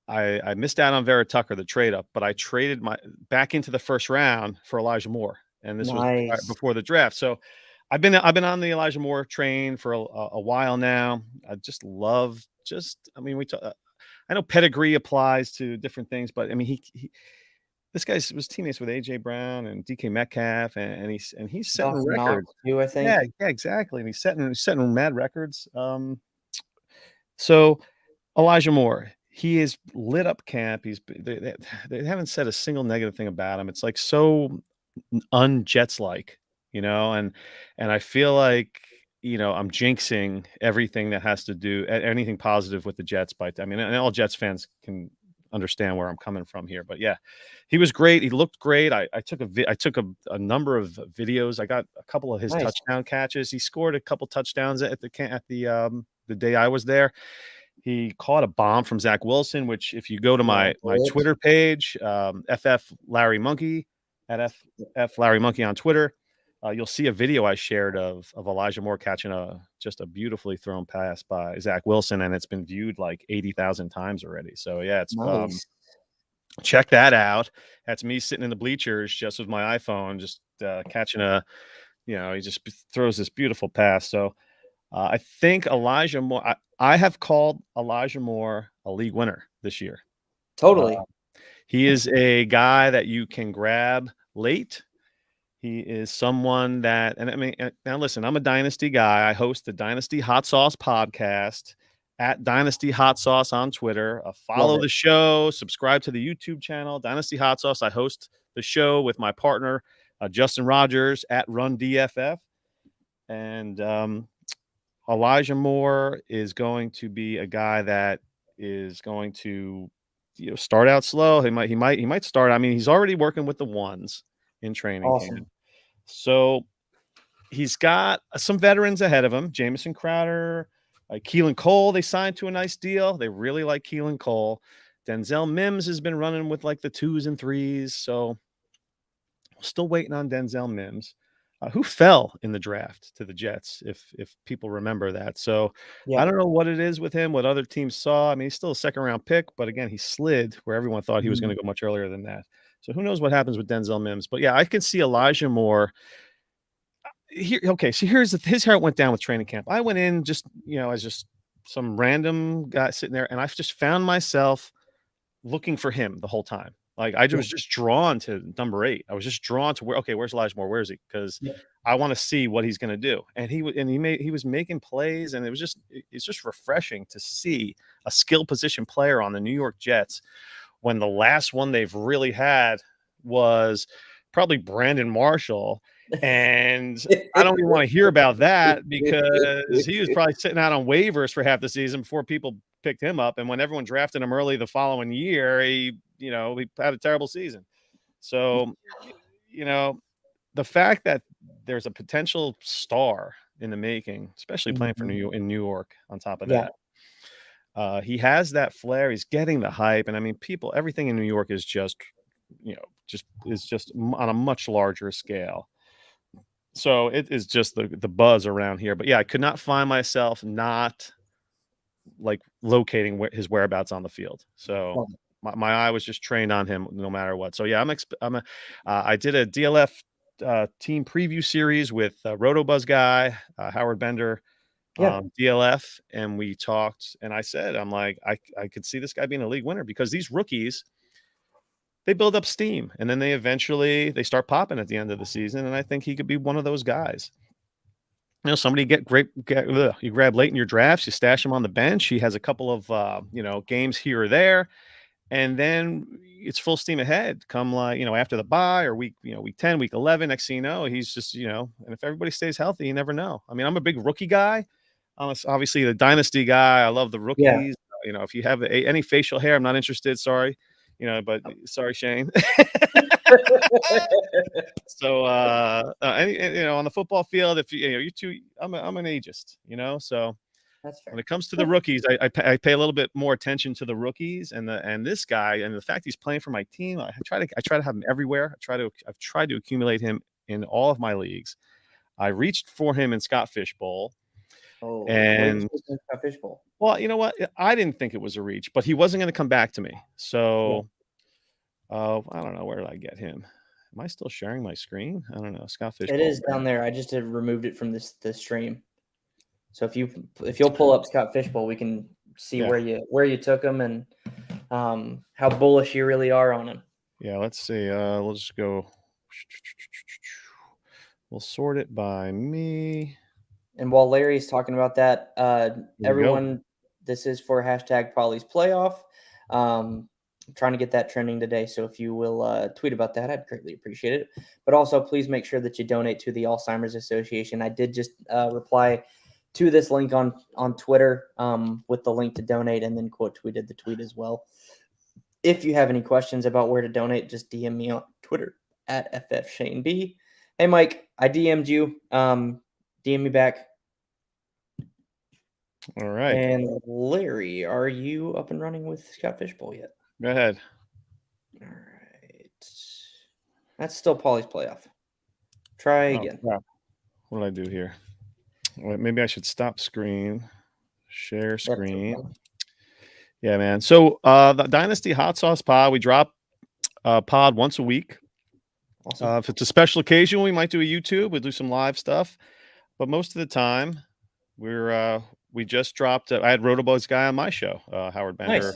I missed out on Vera Tucker, the trade up, but I traded my back into the first round for Elijah Moore, and this was Nice. before the draft. So I've been on the Elijah Moore train for a while now. I just love I mean, I know pedigree applies to different things, but I mean, this guy was teammates with AJ Brown and DK Metcalf, and he's setting Dawson Knox records. too, I Yeah, think. yeah, exactly. And he's setting mad records. So Elijah Moore, he is lit up camp. They haven't said a single negative thing about him. It's like so un-Jets like, and I feel like I'm jinxing everything that has to do anything positive with the Jets. But I mean, and all Jets fans can understand where I'm coming from here. But yeah, he was great. He looked great. I took a number of videos. I got a couple of his Nice. touchdown catches. He scored a couple touchdowns at the day I was there. He caught a bomb from Zach Wilson, which if you go to my Twitter page, FF Larry Monkey at FF Larry Monkey on Twitter, you'll see a video I shared of Elijah Moore catching just a beautifully thrown pass by Zach Wilson, and it's been viewed like 80,000 times already. So yeah, it's Nice. check that out. That's me sitting in the bleachers just with my iPhone, just catching he just throws this beautiful pass. So I think Elijah Moore. I have called Elijah Moore a league winner this year. Totally. He is a guy that you can grab late. He is someone that, and I mean, now listen, I'm a Dynasty guy. I host the Dynasty Hot Sauce podcast at Dynasty Hot Sauce on Twitter. Follow the show, subscribe to the YouTube channel, Dynasty Hot Sauce. I host the show with my partner, Justin Rogers at Run DFF. And Elijah Moore is going to be a guy that is going to start out slow. He might start. I mean, he's already working with the ones in training camp. So he's got some veterans ahead of him. Jamison Crowder, Keelan Cole, they signed to a nice deal. They really like Keelan Cole. Denzel Mims has been running with like the 2s and 3s. So still waiting on Denzel Mims. Who fell in the draft to the Jets, if people remember that. So I don't know what it is with him, what other teams saw. I mean, he's still a second-round pick, but again, he slid where everyone thought he was going to go much earlier than that. So who knows what happens with Denzel Mims. But yeah, I can see Elijah Moore. So here's how it went down with training camp. I went in just, as just some random guy sitting there, and I've just found myself looking for him the whole time. Like I was just drawn to number 8. I was just drawn to where's Elijah Moore? Where is he? Because I want to see what he's going to do. And he was making plays, and it's just refreshing to see a skill position player on the New York Jets when the last one they've really had was probably Brandon Marshall. And I don't even want to hear about that because he was probably sitting out on waivers for half the season before people picked him up. And when everyone drafted him early the following year, he had a terrible season. So, the fact that there's a potential star in the making, especially playing for New York on top of that, he has that flair. He's getting the hype. And I mean, everything in New York is just on a much larger scale. So it is just the buzz around here. But yeah, I could not find myself not like locating his whereabouts on the field. So my eye was just trained on him no matter what. So yeah, I did a DLF team preview series with RotoBuzz guy, Howard Bender, DLF. And we talked, and I said, I'm like, I could see this guy being a league winner because these rookies, they build up steam, and then they start popping at the end of the season. And I think he could be one of those guys. Somebody you grab late in your drafts, you stash him on the bench. He has a couple of, games here or there, and then it's full steam ahead. Come after the bye or week 10, week 11, next thing you know, he's just, and if everybody stays healthy, you never know. I mean, I'm a big rookie guy. I'm obviously the dynasty guy. I love the rookies. If you have any facial hair, I'm not interested. Sorry. But sorry, Shane. So, on the football field, if I'm an ageist, so That's fair. When it comes to the rookies, I pay a little bit more attention to the rookies and this guy and the fact he's playing for my team. I try to have him everywhere. I've tried to accumulate him in all of my leagues. I reached for him in Scott Fishbowl. Oh, And Scott Fishbowl. Well, you know what? I didn't think it was a reach, but he wasn't going to come back to me. So, I don't know, where did I get him? Am I still sharing my screen? I don't know. Scott Fishbowl. It is down there. I just removed it from this stream. So if you'll pull up Scott Fishbowl, we can see where you took him and how bullish you really are on him. Yeah, let's see. We'll just go. We'll sort it by me. And while Larry's talking about that, everyone, this is for hashtag Polly's Playoff. I'm trying to get that trending today. So if you will tweet about that, I'd greatly appreciate it. But also, please make sure that you donate to the Alzheimer's Association. I did just reply to this link on Twitter with the link to donate, and then quote tweeted the tweet as well. If you have any questions about where to donate, just DM me on Twitter at FFShaneB. Hey, Mike, I DM'd you. DM me back. All right. And Larry, are you up and running with Scott Fishbowl yet? Go ahead. All right. That's still Polly's Playoff. Try again. Crap. What did I do here? Wait, maybe I should stop screen. Share screen. Yeah, man. So the Dynasty Hot Sauce Pod, we drop pod once a week. Awesome. If it's a special occasion, we might do a YouTube. We'll do some live stuff. But most of the time, we just dropped. I had Rotobo's guy on my show. Howard Bender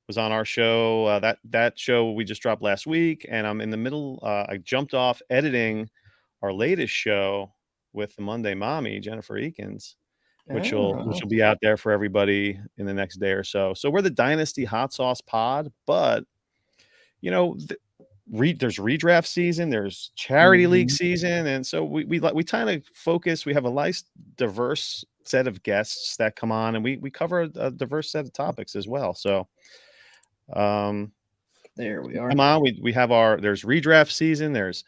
was on our show. That show we just dropped last week, and I'm in the middle. I jumped off editing our latest show with the Monday Mommy, Jennifer Eakins, which will be out there for everybody in the next day or so. So we're the Dynasty Hot Sauce Pod, but there's redraft season, there's charity league season, and so we kind of focus. We have a nice diverse set of guests that come on, and we cover a diverse set of topics as well. So there we are. Come on, we have there's redraft season, there's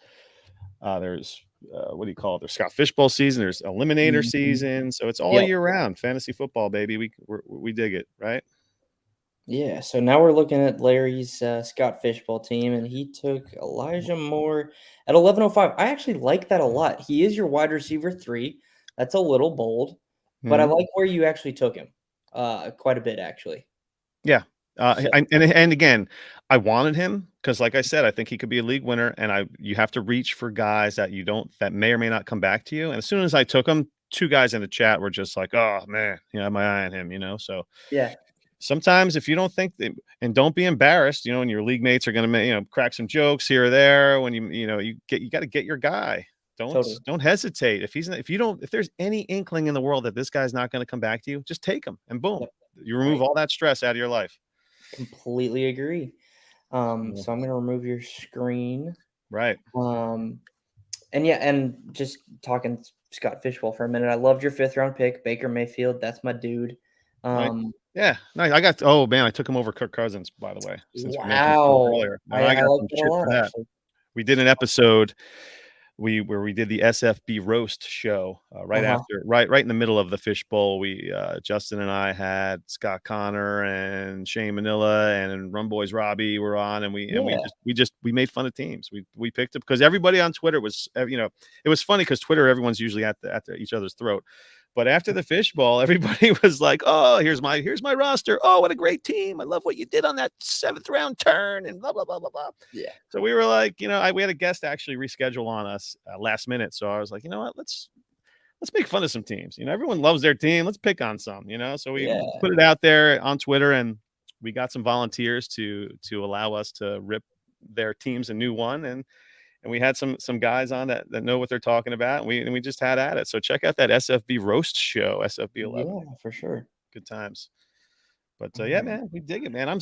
what do you call it? There's Scott Fishbowl season, there's eliminator season, so it's all year round fantasy football, baby. We dig it, right? Yeah, so now we're looking at Larry's Scott Fishbowl team, and he took Elijah Moore at 11:05. I actually like that a lot. He is your wide receiver 3. That's a little bold, but I like where you actually took him quite a bit, actually. Yeah, and again, I wanted him because, like I said, I think he could be a league winner, and you have to reach for guys that that may or may not come back to you. And as soon as I took him, 2 guys in the chat were just like, "Oh man, I have my eye on him," So yeah. Sometimes if you don't think and don't be embarrassed, and your league mates are going to crack some jokes here or there when you got to get your guy. Don't hesitate. If there's any inkling in the world that this guy's not going to come back to you, just take him and boom, you remove all that stress out of your life. Completely agree. So I'm going to remove your screen. Right. And just talking Scott Fishbowl for a minute. I loved your 5th round pick, Baker Mayfield. That's my dude. Yeah, nice. I took him over Kirk Cousins, by the way. Since we mentioned earlier, I got some shit for that. We did an episode where we did the SFB roast show right in the middle of the Fishbowl. We Justin and I had Scott Connor and Shane Manila and Run Boys Robbie were on, and we made fun of teams. We picked up because everybody on Twitter was it was funny because Twitter, everyone's usually at each other's throat. But after the Fishbowl, everybody was like, "Oh, here's my roster. Oh, what a great team! I love what you did on that 7th round turn and blah blah blah blah blah." Yeah. So we were like, we had a guest actually reschedule on us last minute. So I was like, you know what? Let's make fun of some teams. Everyone loves their team. Let's pick on some. So we put it out there on Twitter, and we got some volunteers to allow us to rip their teams a new one, and we had some guys on that know what they're talking about. And we just had at it. So check out that SFB roast show, SFB 11. Yeah, for sure. Good times. But yeah, man, we dig it, man. I'm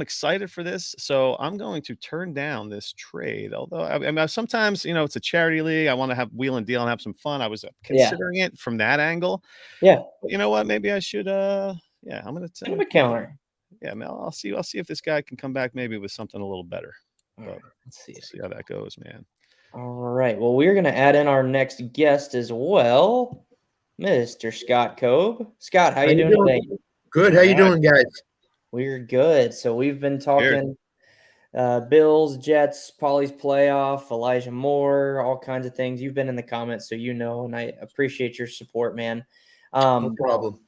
excited for this. So I'm going to turn down this trade. Although I sometimes, it's a charity league. I want to have wheel and deal and have some fun. I was considering it from that angle. Yeah. But you know what? Maybe I should. I'm going to take a counter. Yeah, man. I'll see if this guy can come back maybe with something a little better. But let's see how that goes, man. All right. Well, we're going to add in our next guest as well. Mr. Scott Cobe. Scott, how you you doing today? Good. How you Alright. doing, guys? We're good. So we've been talking Bills, Jets, Polly's playoff, Elijah Moore, all kinds of things. You've been in the comments, so you know, and I appreciate your support, man. No problem.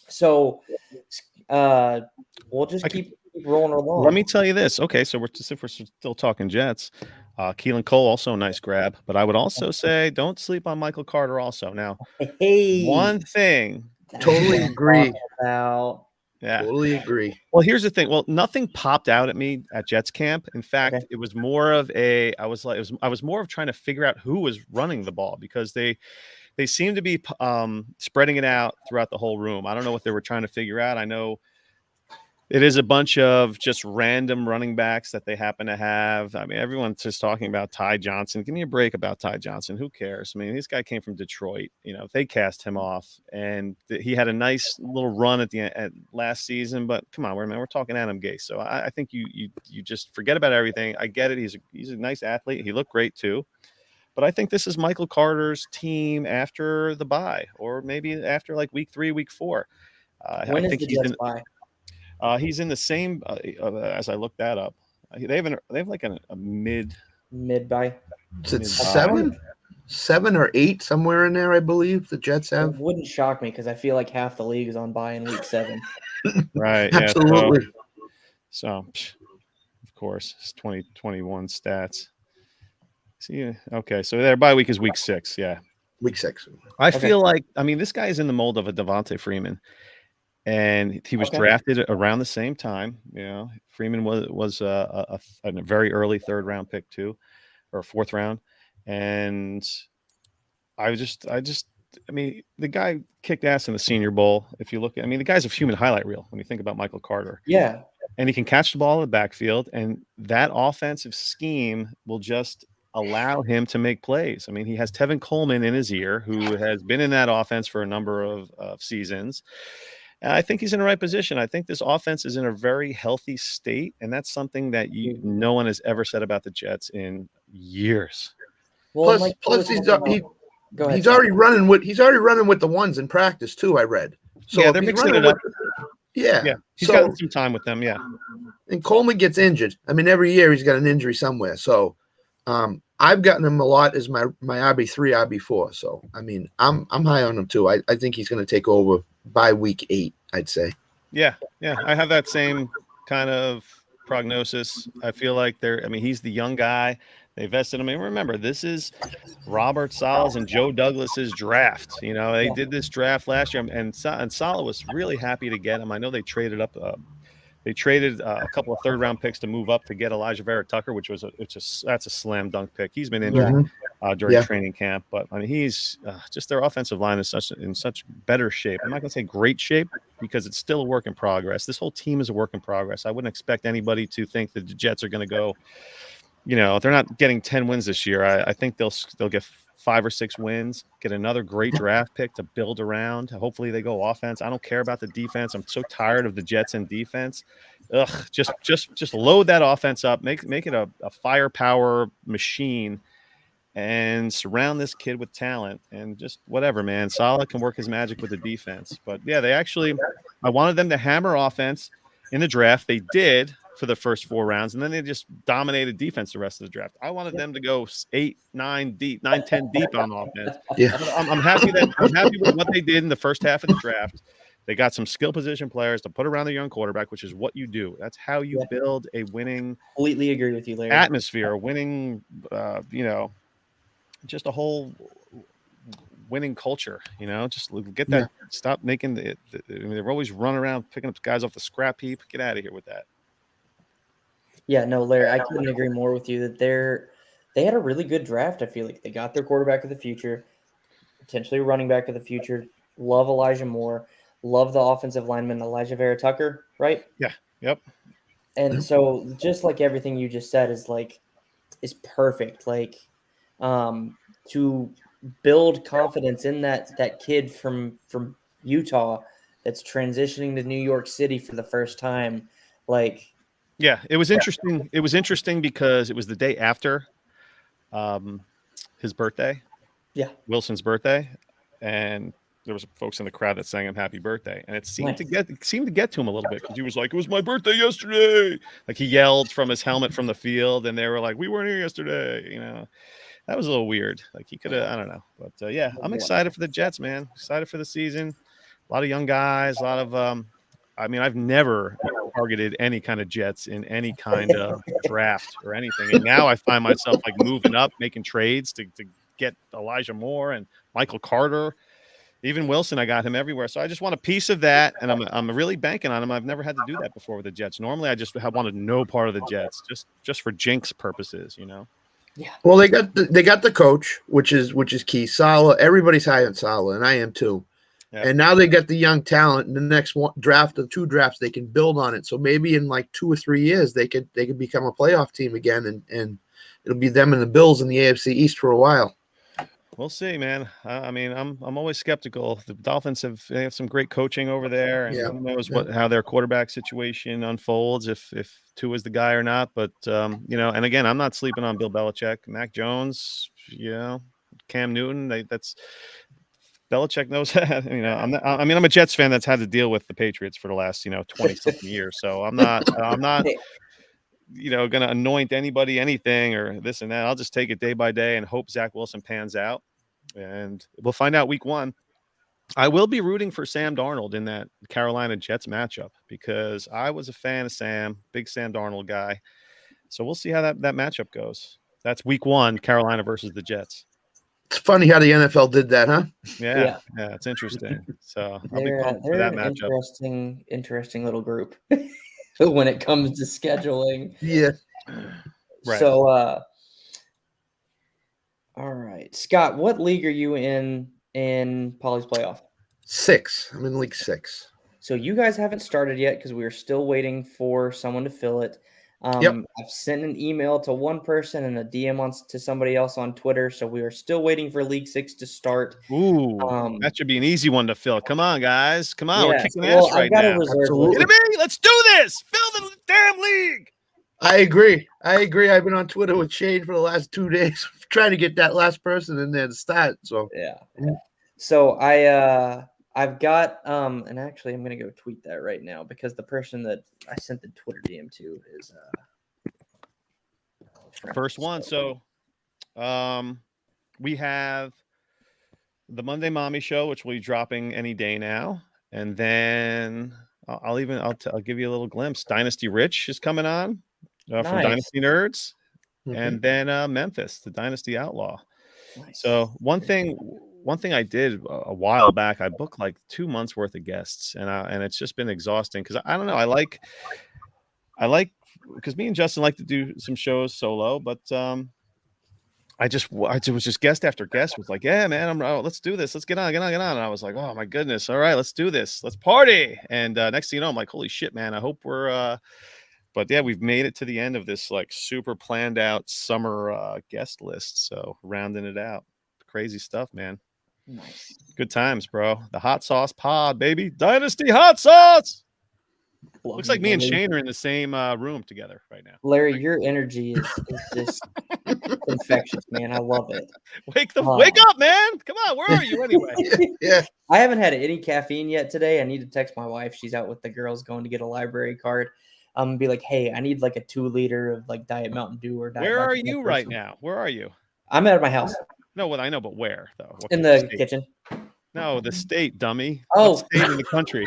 So we'll just keep rolling along. Let me tell you this. Okay, so we're still talking Jets. Keelan Cole, also a nice grab. But I would also say don't sleep on Michael Carter also. Now, one thing. Totally agree. Yeah. Totally agree. Well, here's the thing. Well, nothing popped out at me at Jets camp. In fact, Okay. it was more of I was more of trying to figure out who was running the ball because they seemed to be spreading it out throughout the whole room. I don't know what they were trying to figure out. I know it is a bunch of just random running backs that they happen to have. I mean, everyone's just talking about Ty Johnson. Give me a break about Ty Johnson. Who cares? I mean, this guy came from Detroit. You know, they cast him off, and he had a nice little run at last season. But come on, we're talking Adam Gase. So I think you just forget about everything. I get it. He's a nice athlete. He looked great too. But I think this is Michael Carter's team after the bye, or maybe after like week 3, week 4. When I is think the Jets bye? He's in the same as I looked that up. They have like a mid bye. Is it 7 or 8 somewhere in there? I believe the Jets It have. wouldn't shock me because I feel like half the league is on bye in week 7. Right. Absolutely. Yeah, so of course, it's 2021 stats. See, okay, so their bye week is week 6. Yeah, week 6. I feel like this guy is in the mold of a Devontae Freeman. And he was drafted around the same time. You know, Freeman was a very early 3rd round pick too, or 4th round. And the guy kicked ass in the Senior Bowl. If you look at, the guy's a human highlight reel when you think about Michael Carter. Yeah. And he can catch the ball in the backfield, and that offensive scheme will just allow him to make plays. I mean, he has Tevin Coleman in his ear, who has been in that offense for a number of seasons. And I think he's in the right position. I think this offense is in a very healthy state, and that's something that no one has ever said about the Jets in years. Well, plus he's already running with the ones in practice too. I read. So yeah, they're mixing it up. Yeah, he's gotten some time with them. Yeah, and Coleman gets injured. I mean, every year he's got an injury somewhere. So, I've gotten him a lot as my RB3, RB4. So, I mean, I'm high on him too. I think he's going to take over by week 8, I'd say. Yeah. I have that same kind of prognosis. I feel like he's the young guy. They vested him. Remember, this is Robert Sala's and Joe Douglas's draft. You know, they did this draft last year, and Sala was really happy to get him. I know they traded up. They traded a couple of 3rd round picks to move up to get Elijah Vera Tucker, which was that's a slam dunk pick. He's been injured during training camp, but he's just their offensive line is in such better shape. I'm not going to say great shape because it's still a work in progress. This whole team is a work in progress. I wouldn't expect anybody to think that the Jets are going to go. You know, they're not getting 10 wins this year. I think they'll get 5 or 6 wins, get another great draft pick to build around. Hopefully they go offense. I don't care about the defense. I'm so tired of the Jets and defense. Just load that offense up, make it a firepower machine, and surround this kid with talent, and just whatever, man. Salah can work his magic with the defense. But yeah, I wanted them to hammer offense in the draft. They did for the first 4 rounds, and then they just dominated defense the rest of the draft. I wanted them to go 8, 9 deep, 9, 10 deep on offense. Yeah. I'm happy with what they did in the first half of the draft. They got some skill position players to put around the young quarterback, which is what you do. That's how you build a winning. Completely agree with you, Larry. Atmosphere, winning, just a whole winning culture. You know, just get that. Yeah. Stop making they're always running around picking up guys off the scrap heap. Get out of here with that. Yeah, no, Larry, I couldn't agree more with you that they had a really good draft. I feel like they got their quarterback of the future, potentially running back of the future. Love Elijah Moore. Love the offensive lineman, Elijah Vera Tucker, right? Yeah. Yep. And so just like everything you just said is perfect. Like to build confidence in that kid from Utah that's transitioning to New York City for the first time. Like, yeah, it was interesting. It was interesting because it was the day after his birthday. Yeah. Wilson's birthday. And there was folks in the crowd that sang him happy birthday, and it seemed Nice. to get to him a little bit because he was like, it was my birthday yesterday. Like he yelled from his helmet from the field, and they were like, we weren't here yesterday. You know, that was a little weird. Like he could have, I don't know, but yeah, I'm excited for the Jets, man. Excited for the season. A lot of young guys, a lot of I mean, I've never targeted any kind of Jets in any kind of draft or anything. And now I find myself like moving up, making trades to get Elijah Moore and Michael Carter. Even Wilson, I got him everywhere. So I just want a piece of that. And I'm really banking on him. I've never had to do that before with the Jets. Normally I just have wanted no part of the Jets, just for jinx purposes, you know? Yeah. Well, they got the coach, which is key. Salah, everybody's high on Salah, and I am too. Yep. And now they got the young talent. In the next draft, the 2 drafts, they can build on it. So maybe in like 2 or 3 years, they could become a playoff team again, and it'll be them and the Bills in the AFC East for a while. We'll see, man. I mean, I'm always skeptical. The Dolphins have some great coaching over there, and who knows how their quarterback situation unfolds if Tua is the guy or not. But you know, and again, I'm not sleeping on Bill Belichick, Mac Jones, you know, Cam Newton. That's Belichick knows that. You know, I'm a Jets fan that's had to deal with the Patriots for the last 20 something years. So I'm not going to anoint anybody anything or this and that. I'll just take it day by day and hope Zach Wilson pans out. And we'll find out week 1. I will be rooting for Sam Darnold in that Carolina Jets matchup because I was a fan of Sam, big Sam Darnold guy. So we'll see how that matchup goes. That's week 1, Carolina versus the Jets. It's funny how the NFL did that, huh? Yeah, it's interesting. So I'll be pumped for that matchup. Interesting little group when it comes to scheduling. Yeah. Right. So, all right, Scott, what league are you in Poly's playoff? 6. I'm in league 6. So you guys haven't started yet because we are still waiting for someone to fill it. Yep. I've sent an email to one person and a DM to somebody else on Twitter. So we are still waiting for League 6 to start. Ooh, that should be an easy one to fill. Come on, guys. Come on. Yeah, We're kicking ass right now. Absolutely. Let's do this. Fill the damn league. I agree. I've been on Twitter with Shane for the last 2 days trying to get that last person in there to start. So yeah. So I've got and actually I'm gonna go tweet that right now because the person that I sent the Twitter DM to is first one. So we have the Monday Mommy Show, which will be dropping any day now, and then I'll give you a little glimpse. Dynasty Rich is coming on from Dynasty Nerds, and then Memphis, the Dynasty Outlaw. Nice. So one thing I did a while back, I booked like 2 months worth of guests, and it's just been exhausting because I don't know. I like because me and Justin like to do some shows solo, but I was just guest after guest was like, yeah, man, let's do this. Let's get on. And I was like, oh my goodness. All right, let's do this. Let's party. And next thing you know, I'm like, holy shit, man. I hope we're, but yeah, we've made it to the end of this like super planned out summer guest list. So rounding it out, crazy stuff, man. Nice. Good times, bro. The hot sauce pod, baby. Dynasty hot sauce. Looks like me and Shane are in the same room together right now. Larry, your energy is just infectious, man. I love it. Wake up, man. Come on, where are you anyway? Yeah. I haven't had any caffeine yet today. I need to text my wife. She's out with the girls going to get a library card. I'm gonna be like, hey, I need like a 2 liter of like Diet Mountain Dew or Diet. Where are you right now? Where are you? I'm at my house. No, what I know, but where though? What in the kitchen. No, the state, dummy. Oh, what state in the country.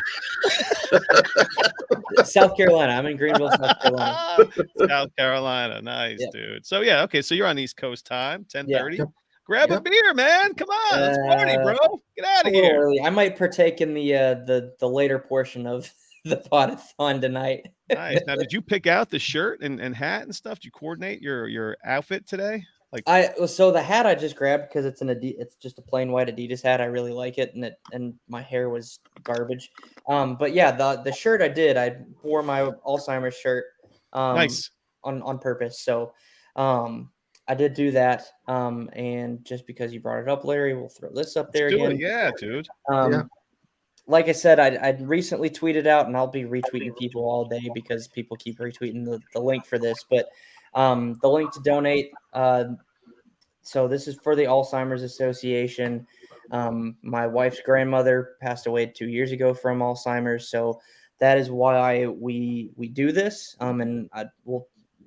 South Carolina. I'm in Greenville, South Carolina. South Carolina, nice, dude. So yeah, okay. So you're on East Coast time, 10:30. Yeah. Grab a beer, man. Come on, let's party, bro. Get out of here. Early. I might partake in the later portion of the Podathon tonight. Nice. Now, did you pick out the shirt and hat and stuff? Did you coordinate your outfit today? So the hat I just grabbed because it's just a plain white Adidas hat. I really like it, and my hair was garbage. But yeah, the shirt I wore my Alzheimer's shirt. Nice. On purpose. So I did do that. And just because you brought it up, Larry, we'll throw this up there again. Yeah, dude. Like I said, I recently tweeted out, and I'll be retweeting people all day because people keep retweeting the link for this. But the link to donate. So this is for the Alzheimer's Association. My wife's grandmother passed away 2 years ago from Alzheimer's, so that is why we do this.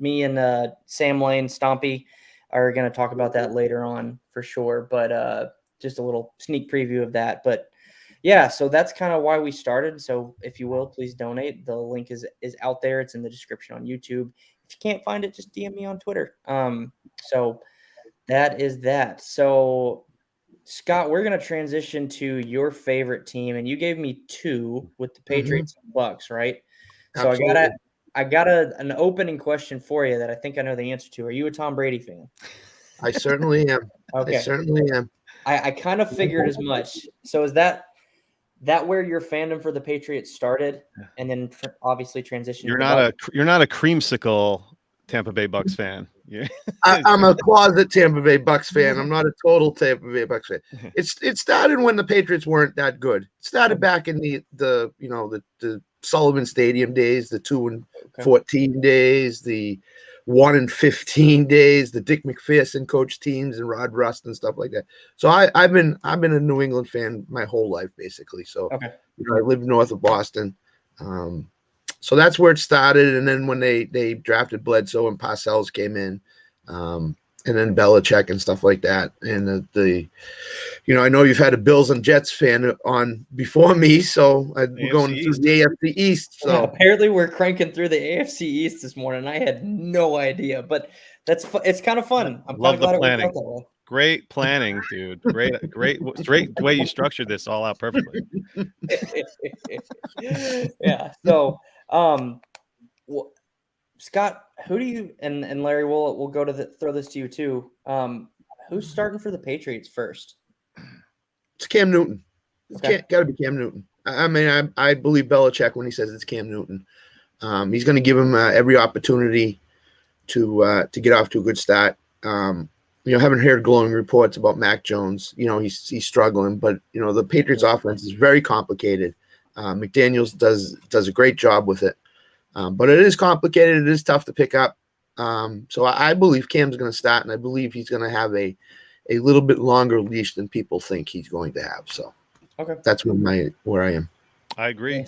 Me and Sam Lane Stompy are going to talk about that later on for sure. But just a little sneak preview of that. But yeah, so that's kind of why we started. So if you will, please donate. The link is out there. It's in the description on YouTube. If you can't find it, just DM me on Twitter. So that is that. So Scott, we're going to transition to your favorite team, and you gave me two with the Patriots and Bucks, right? So Absolutely. I got an opening question for you that I think I know the answer to. Are you a Tom Brady fan? I certainly am. Okay. I certainly am. I kind of figured as much. So is that where your fandom for the Patriots started, and then obviously transitioned? You're not a creamsicle Tampa Bay Bucks fan. Yeah. I'm a closet Tampa Bay Bucks fan. I'm not a total Tampa Bay Bucks fan. It started when the Patriots weren't that good. It started back in the Sullivan Stadium days, the 2-14 days, the 1-15 days, the Dick McPherson coach teams and Rod Rust and stuff like that. So I've been a New England fan my whole life basically. So I live north of Boston. So that's where it started. And then when they drafted Bledsoe and Parcells came in, and then Belichick and stuff like that. And I know you've had a Bills and Jets fan on before me, so we're going through the AFC East. So yeah, apparently we're cranking through the AFC East this morning. I had no idea, but it's kind of fun. I'm love glad the planning. It worked out that way. Great planning, dude. Great way you structured this all out perfectly. Yeah. So, Scott, who do you and Larry? We'll go to throw this to you too. Who's starting for the Patriots first? It's Cam Newton. Got to be Cam Newton. I mean, I believe Belichick when he says it's Cam Newton. He's going to give him every opportunity to get off to a good start. Haven't heard glowing reports about Mac Jones. He's struggling, but the Patriots offense is very complicated. McDaniels does a great job with it, but it is complicated. It is tough to pick up. So I believe Cam's going to start, and I believe he's going to have a little bit longer leash than people think he's going to have. So that's where I am. I agree.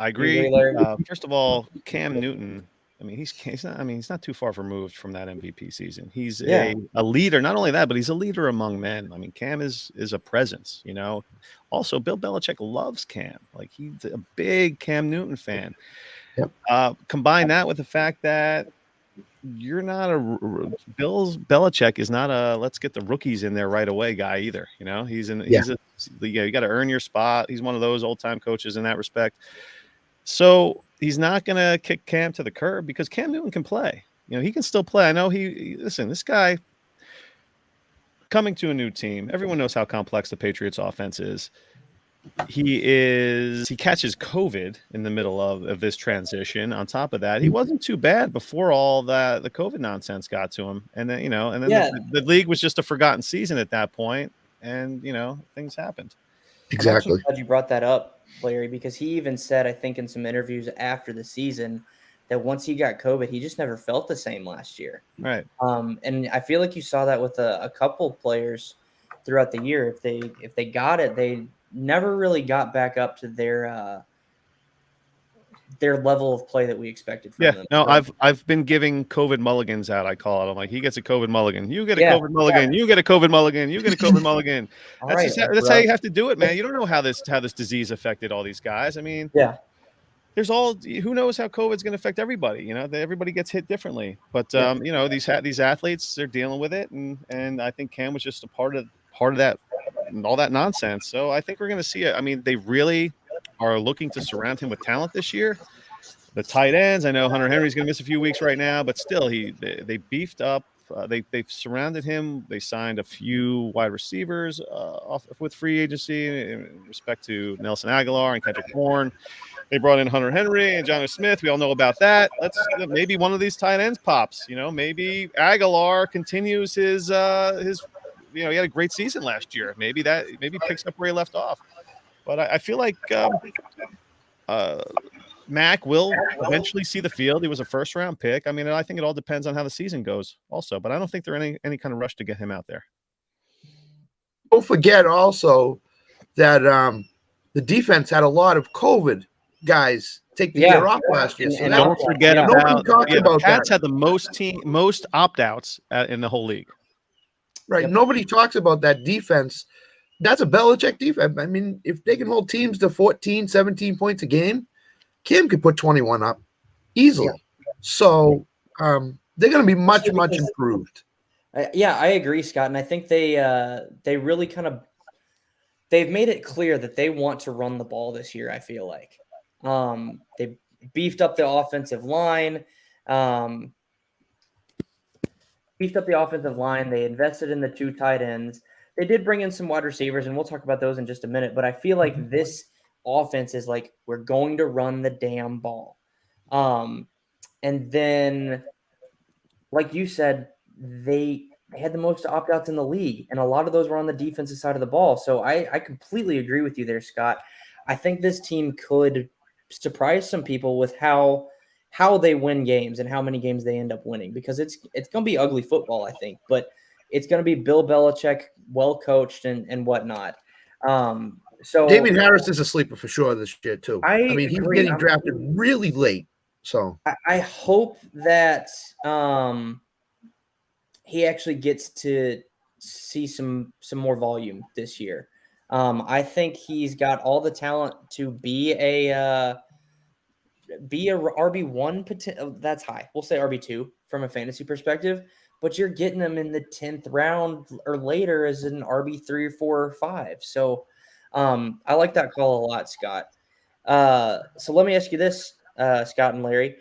I agree, agree. First of all, Cam Newton. I mean, he's not too far removed from that MVP season. He's a leader. Not only that, but he's a leader among men. I mean, Cam is a presence, Also, Bill Belichick loves Cam. Like, he's a big Cam Newton fan. Yep. Combine that with the fact that you're not Belichick is not a let's get the rookies in there right away guy either. You got to earn your spot. He's one of those old time coaches in that respect. So he's not going to kick Cam to the curb because Cam Newton can play. He can still play. I know this guy coming to a new team. Everyone knows how complex the Patriots offense is. He catches COVID in the middle of this transition. On top of that, he wasn't too bad before all the COVID nonsense got to him. And then, the league was just a forgotten season at that point. And, things happened. Exactly. I'm glad you brought that up, Larry, because he even said, I think in some interviews after the season, that once he got COVID, he just never felt the same last year. Right. And I feel like you saw that with a couple players throughout the year. If they got it, they never really got back up to their level of play that we expected from them. No, I've been giving COVID mulligans out. I call it. I'm like, he gets a COVID mulligan. You get a COVID mulligan. You get a COVID mulligan. You get a COVID mulligan. That's how you have to do it, man. You don't know how this disease affected all these guys. I mean, who knows how COVID's going to affect everybody. Everybody gets hit differently. But these athletes, they're dealing with it, and I think Cam was just a part of that and all that nonsense. So I think we're going to see it. I mean, they really are looking to surround him with talent this year. The tight ends, I know Hunter Henry's going to miss a few weeks right now, but still, they beefed up. They've surrounded him. They signed a few wide receivers off with free agency in respect to Nelson Aguilar and Kendrick Bourne. They brought in Hunter Henry and Jonnu Smith. We all know about that. Maybe one of these tight ends pops. Maybe Aguilar continues his. He had a great season last year. Maybe picks up where he left off. But I feel like Mac will eventually see the field. He was a first-round pick. I mean, I think it all depends on how the season goes also. But I don't think they're any kind of rush to get him out there. don't forget also that the defense had a lot of COVID guys take the year off last year. So And that, Don't forget nobody about talks the about Pats that. had the most opt-outs in the whole league. Right. Yep. Nobody talks about that defense. That's a Belichick defense. I mean, if they can hold teams to 14, 17 points a game, Kim could put 21 up easily. Yeah. So they're going to be much Because- improved. Yeah, I agree, Scott, and I think they really they've made it clear that they want to run the ball this year. I feel like they beefed up the offensive line. They invested in the 2 tight ends. They did bring in some wide receivers, and we'll talk about those in just a minute. But I feel like this offense is like, we're going to run the damn ball. And then, like you said, they had the most opt-outs in the league, and a lot of those were on the defensive side of the ball. So I completely agree with you there, Scott. I think this team could surprise some people with how they win games and how many games they end up winning, because it's going to be ugly football, I think, but it's going to be Bill Belichick, well coached and whatnot. So Damian Harris is a sleeper for sure this year too. I mean, he's agree. getting drafted really late. So I hope that he actually gets to see some more volume this year. I think he's got all the talent to be a RB1 potential. That's high. We'll say RB2 from a fantasy perspective, but you're getting him in the 10th round or later as an RB3 or 4 or 5. So I like that call a lot, Scott. So let me ask you this, Scott and Larry.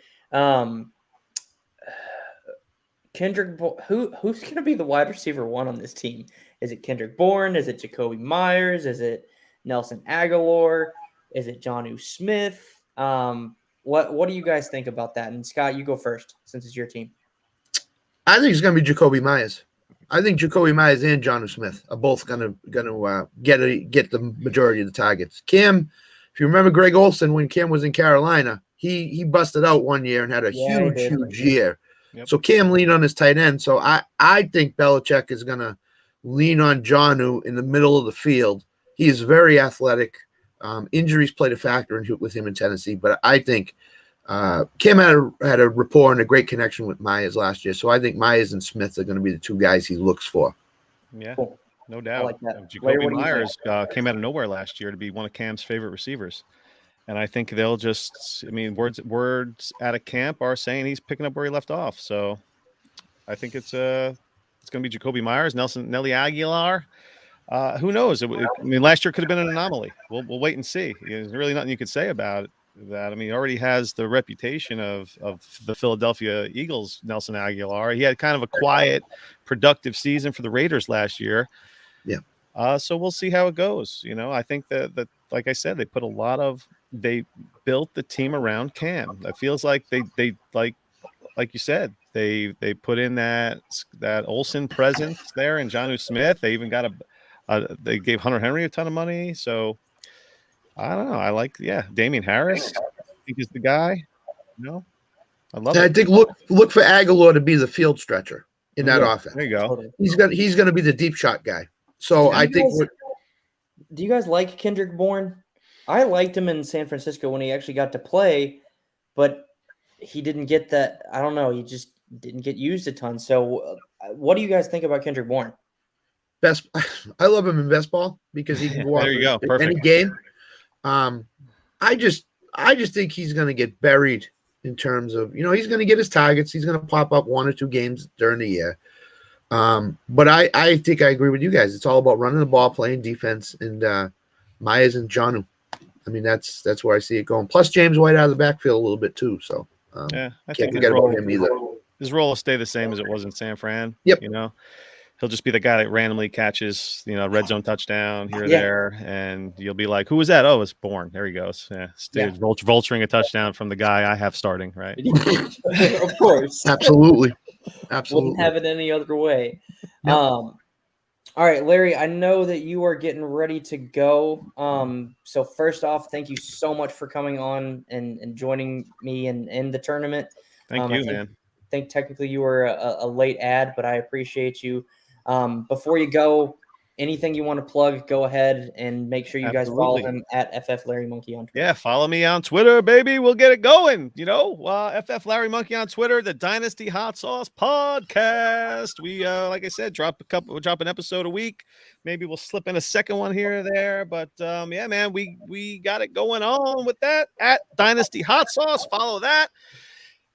Kendrick, who's going to be the wide receiver 1 on this team? Is it Kendrick Bourne? Is it Jacoby Myers? Is it Nelson Aguilar? Is it Jonnu Smith? What do you guys think about that? And Scott, you go first since it's your team. I think it's going to be Jacoby Myers. I think Jacoby Myers and Jonnu Smith are both going to get the majority of the targets. Cam, if you remember Greg Olsen when Cam was in Carolina, he busted out one year and had a huge year. Yep. So Cam leaned on his tight end. So I think Belichick is going to lean on Jonnu in the middle of the field. He is very athletic. Injuries played a factor with him in Tennessee, but I think Cam had a rapport and a great connection with Myers last year. So I think Myers and Smith are going to be the 2 guys he looks for. Yeah, cool. No doubt. I like that. Jacoby Myers came out of nowhere last year to be one of Cam's favorite receivers. And I think they'll just, I mean, words out of camp are saying he's picking up where he left off. So I think it's going to be Jacoby Myers, Nelly Aguilar. Who knows? I mean, last year could have been an anomaly. We'll wait and see. There's really nothing you could say about that. I mean, he already has the reputation of the Philadelphia Eagles, Nelson Aguilar. He had kind of a quiet, productive season for the Raiders last year. Yeah. So we'll see how it goes. I think that like I said, they built the team around Cam. It feels like they like you said, they put in that Olsen presence there and Jonnu Smith. They even got they gave Hunter Henry a ton of money. So I don't know. I like, Damian Harris, I think is the guy. I love it. I think look for Aguilar to be the field stretcher in that offense. There you go. He's going to be the deep shot guy. So I think. Do you guys like Kendrick Bourne? I liked him in San Francisco when he actually got to play, but he didn't get that. I don't know. He just didn't get used a ton. So what do you guys think about Kendrick Bourne? I love him in best ball because he can go off any game. I just think he's going to get buried in terms of, he's going to get his targets. He's going to pop up 1 or 2 games during the year. But I think I agree with you guys. It's all about running the ball, playing defense, and Myers and Jonnu. I mean, that's where I see it going. Plus James White out of the backfield a little bit too. So I can't think forget about him either. His role will stay the same as it was in San Fran. Yep. He'll just be the guy that randomly catches, red zone touchdown here or there, and you'll be like, "Who was that?" Oh, it's Bourne. There he goes. Vulturing a touchdown from the guy I have starting, right? Of course, absolutely. Wouldn't have it any other way. Yep. All right, Larry, I know that you are getting ready to go. So first off, thank you so much for coming on and joining me in the tournament. Thank you, man. I think technically you were a late ad, but I appreciate you. Before you go, anything you want to plug, go ahead and make sure you guys follow Absolutely. him at FF Larry Monkey on Twitter. Yeah, follow me on Twitter, baby. We'll get it going. FF Larry Monkey on Twitter, the Dynasty Hot Sauce Podcast. We, like I said, we'll drop an episode a week. Maybe we'll slip in a second one here or there. But yeah, man, we got it going on with that at Dynasty Hot Sauce. Follow that.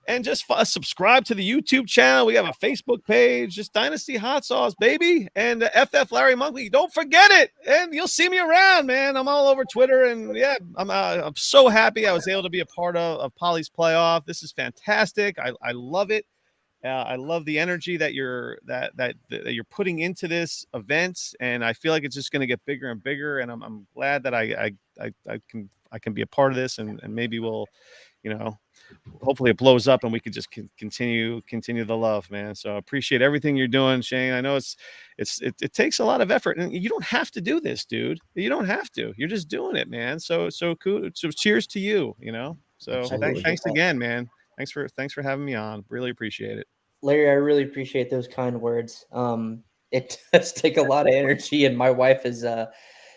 And just subscribe to the YouTube channel. We have a Facebook page, just Dynasty Hot Sauce, baby. And FF Larry Monkey. Don't forget it. And you'll see me around, man. I'm all over Twitter. And yeah, I'm so happy I was able to be a part of Polly's playoff. This is fantastic. I love it. I love the energy that you're putting into this event, and I feel like it's just going to get bigger and bigger. And I'm glad that I can be a part of this, and maybe we'll, hopefully it blows up and we can just continue the love, man. So I appreciate everything you're doing, Shane. I know it takes a lot of effort, and you don't have to do this, dude. You don't have to. You're just doing it, man. So cool. So cheers to you. So thanks again, man. Thanks for having me on. Really appreciate it. Larry, I really appreciate those kind words. It does take a lot of energy, and my wife is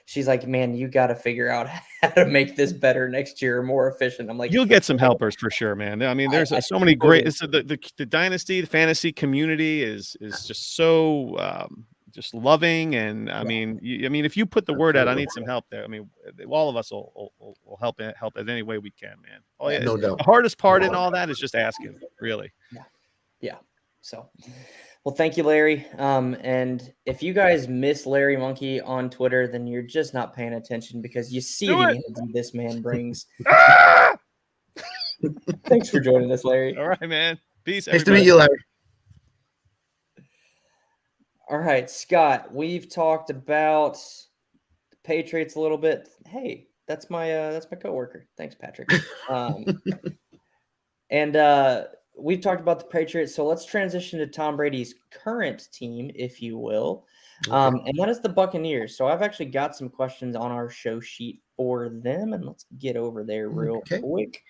she's like, man, you got to figure out how to make this better next year, more efficient. I'm like, you'll get some helpers for sure, man. I mean, there's so many great. The Dynasty, the fantasy community is just so just loving, and I mean, if you put the word out, I need some help there. I mean, all of us will help in any way we can, man. Oh yeah, No doubt. The hardest part in all that is just asking, really. Yeah. So, well, thank you, Larry. And if you guys miss Larry Monkey on Twitter, then you're just not paying attention, because you see the energy this man brings. Thanks for joining us, Larry. All right, man. Peace. Nice to meet you, Larry. All right, Scott, we've talked about the Patriots a little bit. Hey, that's my coworker. Thanks, Patrick. We've talked about the Patriots, so let's transition to Tom Brady's current team, if you will, and that is the Buccaneers. So I've actually got some questions on our show sheet for them, and let's get over there real quick.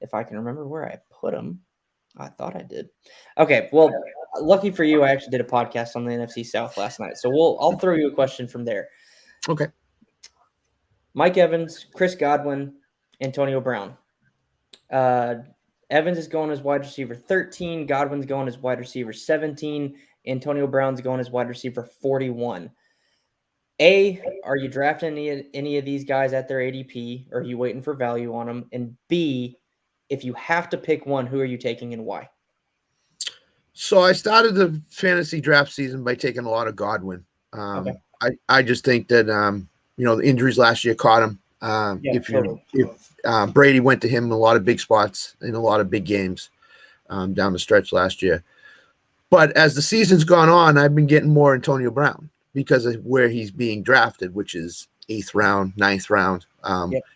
If I can remember where I put them. I thought I did. Okay, well, lucky for you, I actually did a podcast on the NFC South last night, so I'll throw you a question from there. Okay. Mike Evans, Chris Godwin, Antonio Brown. Evans is going as wide receiver 13. Godwin's going as wide receiver 17. Antonio Brown's going as wide receiver 41. A, are you drafting any of these guys at their ADP, or are you waiting for value on them? And B, if you have to pick one, who are you taking and why? So I started the fantasy draft season by taking a lot of Godwin. I just think that the injuries last year caught him. If Brady went to him in a lot of big spots in a lot of big games down the stretch last year. But as the season's gone on, I've been getting more Antonio Brown because of where he's being drafted, which is 8th round, 9th round.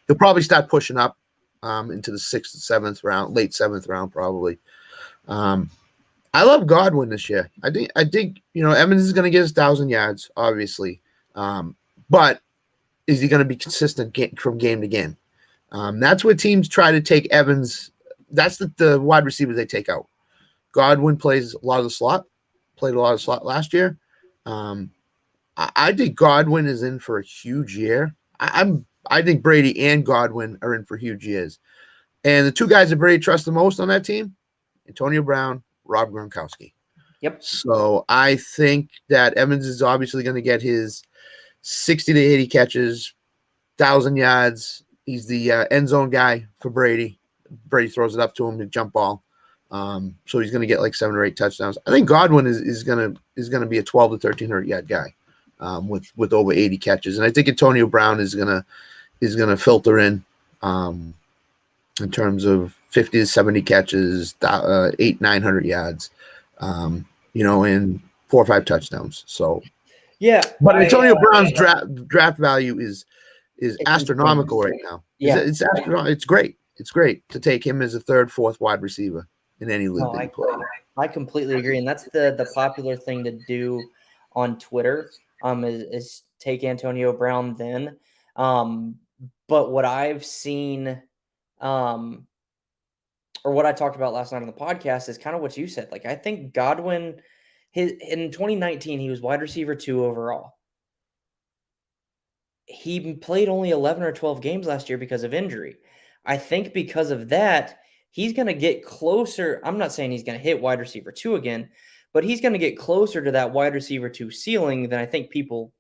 He'll probably start pushing up into the 6th, 7th round, late 7th round probably. I love Godwin this year. I think Evans is going to get his 1,000 yards, obviously. But is he going to be consistent from game to game? That's where teams try to take Evans. That's the wide receiver they take out. Godwin plays a lot of the slot, played a lot of slot last year. I think Godwin is in for a huge year. I think Brady and Godwin are in for huge years. And the two guys that Brady trusts the most on that team, Antonio Brown, Rob Gronkowski. Yep. So I think that Evans is obviously going to get his 60 to 80 catches, 1,000 yards. He's the end zone guy for Brady. Brady throws it up to him to jump ball. So he's going to get like 7 or 8 touchdowns. I think Godwin is going to be a 12 to 1,300 yard guy with over 80 catches. And I think Antonio Brown is going to filter in terms of 50 to 70 catches, 800-900 yards, and 4 or 5 touchdowns. So yeah, but Antonio Brown's draft value is astronomical right now. Yeah, it's astronomical. It's great. It's great to take him as a 3rd, 4th wide receiver in any league that he plays. I completely agree, and that's the popular thing to do on Twitter. Is take Antonio Brown then. But what I've seen, or what I talked about last night on the podcast is kind of what you said. Like, I think Godwin, in 2019, he was wide receiver 2 overall. he played only 11 or 12 games last year because of injury. I think because of that, he's going to get closer. I'm not saying he's going to hit wide receiver 2 again, but he's going to get closer to that wide receiver 2 ceiling than I think people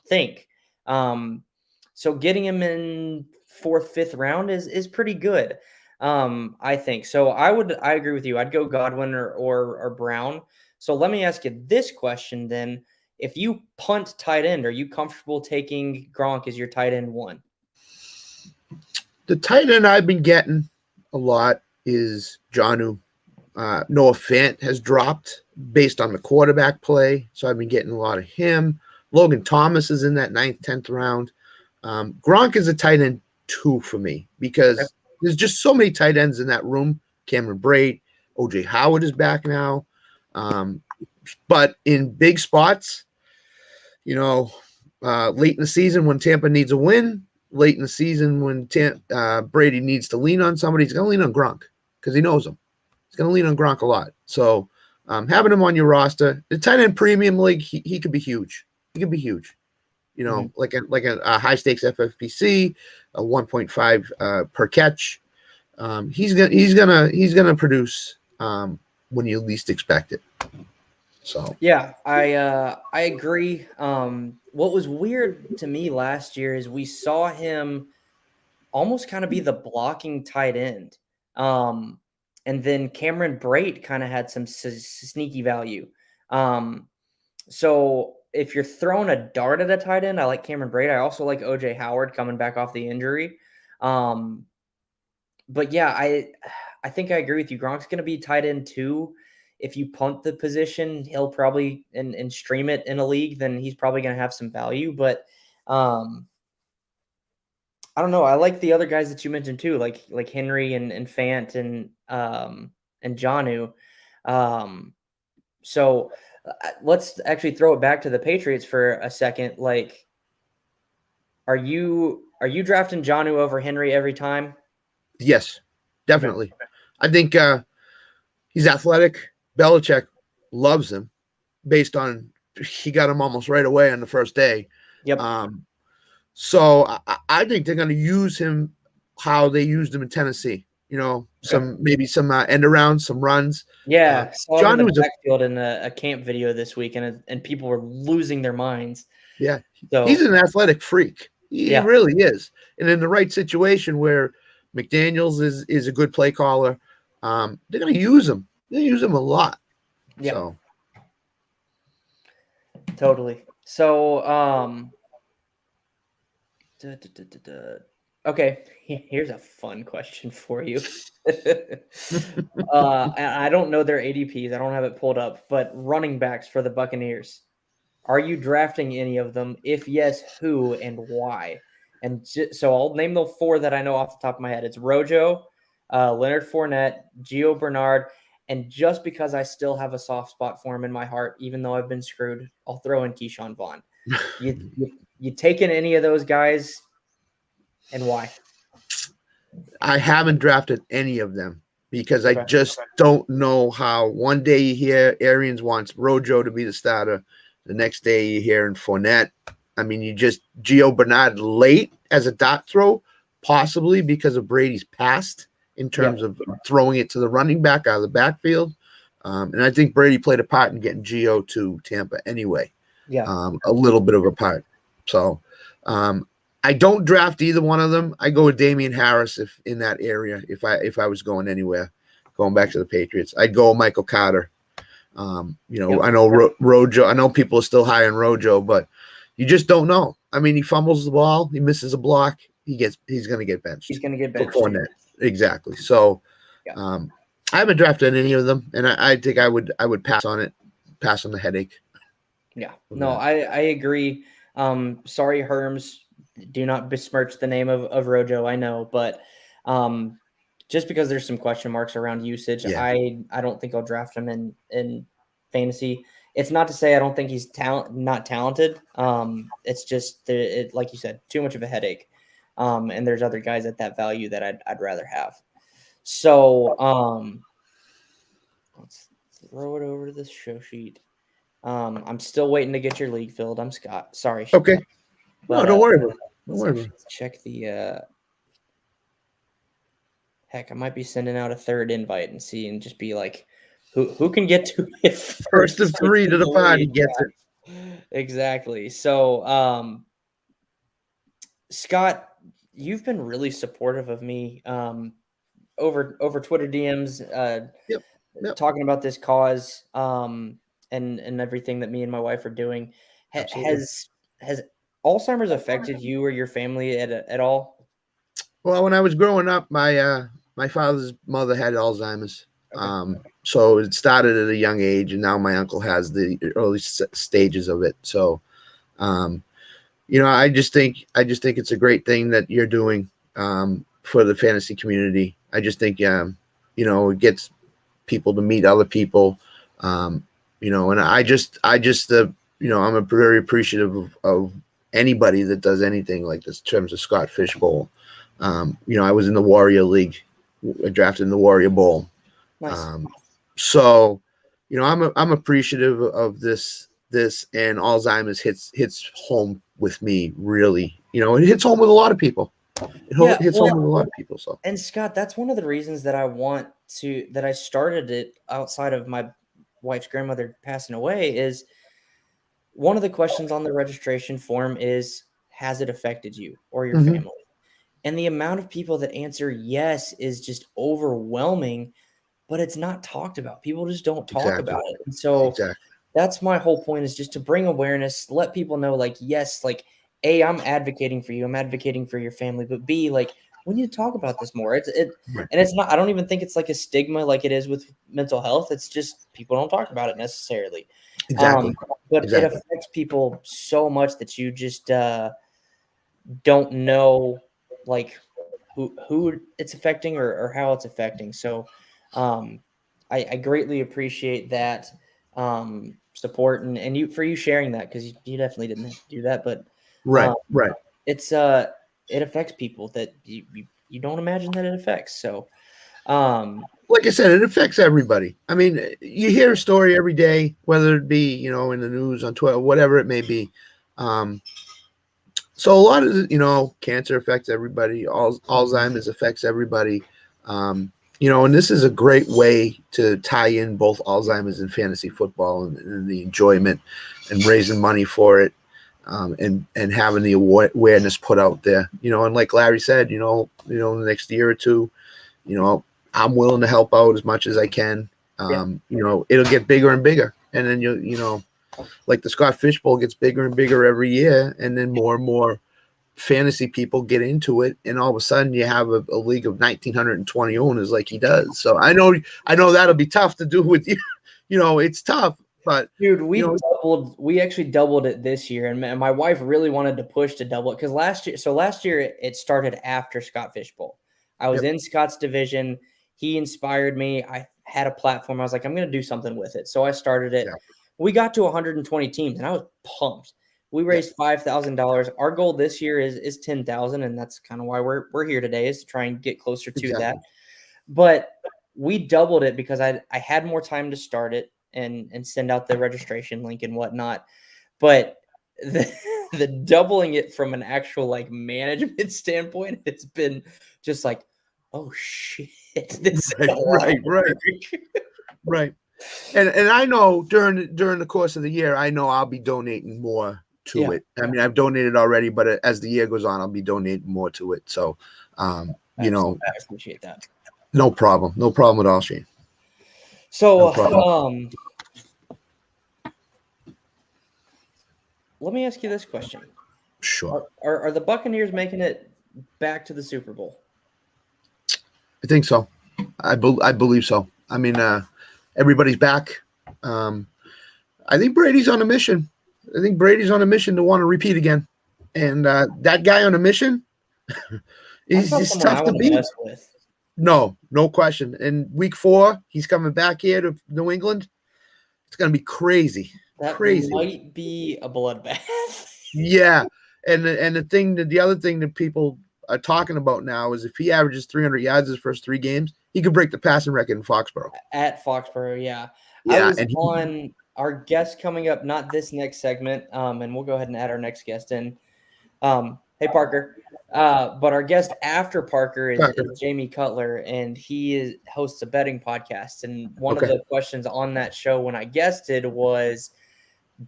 think. So getting him in 4th, 5th round is pretty good. I think. So I agree with you. I'd go Godwin or Brown. So let me ask you this question then. If you punt tight end, are you comfortable taking Gronk as your tight end 1? The tight end I've been getting a lot is Jonnu. Noah Fant has dropped based on the quarterback play, so I've been getting a lot of him. Logan Thomas is in that 9th, 10th round. Gronk is a tight end 2 for me because there's just so many tight ends in that room. Cameron Brate, OJ Howard is back now. But in big spots, late in the season when Tampa needs a win, late in the season when Brady needs to lean on somebody, he's going to lean on Gronk because he knows him. He's going to lean on Gronk a lot. So having him on your roster, the tight end premium league, he could be huge. He could be huge. Like a high stakes FFPC, a 1.5 per catch. He's gonna produce when you least expect it. So yeah, I agree. What was weird to me last year is we saw him almost kind of be the blocking tight end. And then Cameron Brate kind of had some sneaky value. So if you're throwing a dart at a tight end, I like Cameron Brate. I also like OJ Howard coming back off the injury. But yeah, I think I agree with you. Gronk's going to be tight end 2. If you punt the position, he'll probably and stream it in a league, then he's probably going to have some value. But I don't know. I like the other guys that you mentioned too, like Henry and Fant and Jonnu. So let's actually throw it back to the Patriots for a second. Like, are you drafting Jonnu over Henry every time? yes, definitely. Okay. I think he's athletic. Belichick loves him based on he got him almost right away on the first day. Yep. So I think they're going to use him how they used him in Tennessee. Maybe some end arounds, some runs. Yeah, saw him in the backfield in a camp video this week, and people were losing their minds. Yeah, so, he's an athletic freak. He really is. And in the right situation where McDaniels is a good play caller, they're going to use him. They use him a lot. Yeah. So. Totally. So, okay, here's a fun question for you. I don't know their ADPs. I don't have it pulled up, but running backs for the Buccaneers. Are you drafting any of them? If yes, who and why? And so I'll name the 4 that I know off the top of my head. It's Rojo, Leonard Fournette, Gio Bernard, and just because I still have a soft spot for him in my heart, even though I've been screwed, I'll throw in Keyshawn Vaughn. You taking any of those guys, and why? I haven't drafted any of them because I just don't know how. One day you hear Arians wants Rojo to be the starter. The next day you hear in Fournette. I mean, Gio Bernard late as a dot throw, possibly because of Brady's past in terms of throwing it to the running back out of the backfield. And I think Brady played a part in getting Gio to Tampa anyway. Yeah. A little bit of a part. So I don't draft either one of them. I go with Damian Harris if in that area. If I was going anywhere, going back to the Patriots, I'd go Michael Carter. I know Rojo. I know people are still high on Rojo, but you just don't know. I mean, he fumbles the ball, he misses a block, he's going to get benched. He's going to get benched. Exactly. So, I haven't drafted any of them, and I think I would pass on it, pass on the headache. Yeah. No, I agree. Sorry, Herms. Do not besmirch the name of Rojo. I know, but just because there's some question marks around usage, I don't think I'll draft him in fantasy. It's not to say I don't think he's not talented. It's just like you said, too much of a headache. And there's other guys at that value that I'd rather have. So let's throw it over to this show sheet. I'm still waiting to get your league filled. I'm Scott. Sorry. Okay. But, no, don't worry about it. Let's actually check the. Heck, I might be sending out a third invite and see and just be like, who can get to it First of three to the party lead. gets it. Exactly. So, Scott, you've been really supportive of me over Twitter DMs, Yep. talking about this cause and everything that me and my wife are doing. Absolutely. Has Alzheimer's affected you or your family at all? Well, when I was growing up, my father's mother had Alzheimer's. Okay. So it started at a young age, and now my uncle has the early stages of it. So, I just think it's a great thing that you're doing for the fantasy community. I just think it gets people to meet other people, and I'm a very appreciative of anybody that does anything like this in terms of Scott Fishbowl. I was in the Warrior League, drafted in the Warrior Bowl. Nice. So, I'm appreciative of this, and Alzheimer's hits home with me, really. It hits home with a lot of people. It hits home with a lot of people. So, and Scott, that's one of the reasons that I started it outside of my wife's grandmother passing away is one of the questions on the registration form is, has it affected you or your Mhm. family? And the amount of people that answer yes is just overwhelming, but it's not talked about. People just don't talk about it. And so that's my whole point, is just to bring awareness, let people know, like, yes, like, A, I'm advocating for you. I'm advocating for your family. But B, like, we need to talk about this more. Right. And it's not, I don't even think it's like a stigma like it is with mental health. It's just people don't talk about it necessarily. Exactly. But it affects people so much that you just don't know, like, who it's affecting or how it's affecting. So I greatly appreciate that support and you sharing that, because you definitely didn't have to do that, but Right. it's it affects people that you don't imagine that it affects. So Like I said, it affects everybody. I mean, you hear a story every day, whether it be in the news, on Twitter, whatever it may be. So a lot of cancer affects everybody. Alzheimer's affects everybody. And this is a great way to tie in both Alzheimer's and fantasy football, and the enjoyment and raising money for it, and having the awareness put out there. And like Larry said, in the next year or two, I'm willing to help out as much as I can. It'll get bigger and bigger, and then like the Scott Fish Bowl gets bigger and bigger every year, and then more and more fantasy people get into it, and all of a sudden you have a league of 1,920 owners like he does. So I know that'll be tough to do with you. It's tough, but dude, we actually doubled it this year, and my wife really wanted to push to double it, because last year it started after Scott Fish Bowl. I was in Scott's division. He inspired me. I had a platform. I was like, I'm going to do something with it. So I started it. Yeah. We got to 120 teams, and I was pumped. We raised $5,000. Our goal this year is 10,000, and that's kind of why we're here today, is to try and get closer to that. But we doubled it because I had more time to start it and send out the registration link and whatnot. But the doubling it from an actual like management standpoint, it's been just like, oh shit, this is right. And I know during the course of the year, I know I'll be donating more to it. I mean, I've donated already, but as the year goes on, I'll be donating more to it. So, I appreciate that. No problem at all, Shane. So, let me ask you this question. Sure. Are the Buccaneers making it back to the Super Bowl? I think so. I believe so. I mean, everybody's back. I think Brady's on a mission. I think Brady's on a mission to want to repeat again. And that guy on a mission, he's tough to beat. No question. In week 4, he's coming back here to New England. It's going to be crazy. That might be a bloodbath. Yeah. And the other thing that people are talking about now is if he averages 300 yards his first 3 games, he could break the passing record in Foxborough. At Foxborough, yeah. I was on our guest coming up, not this next segment, and we'll go ahead and add our next guest in. Hey, Parker. But our guest after Parker is Parker. Jamie Cutler, and hosts a betting podcast. And one of Okay. the questions on that show when I guested was,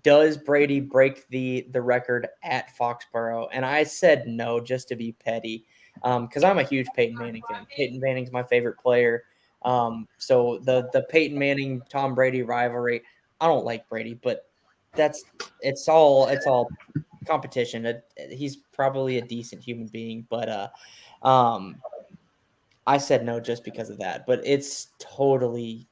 does Brady break the record at Foxborough? And I said no, just to be petty, because I'm a huge Peyton Manning fan. Peyton Manning's my favorite player. So the Peyton Manning Tom Brady rivalry, I don't like Brady, but it's all competition. He's probably a decent human being, but I said no just because of that. But it's totally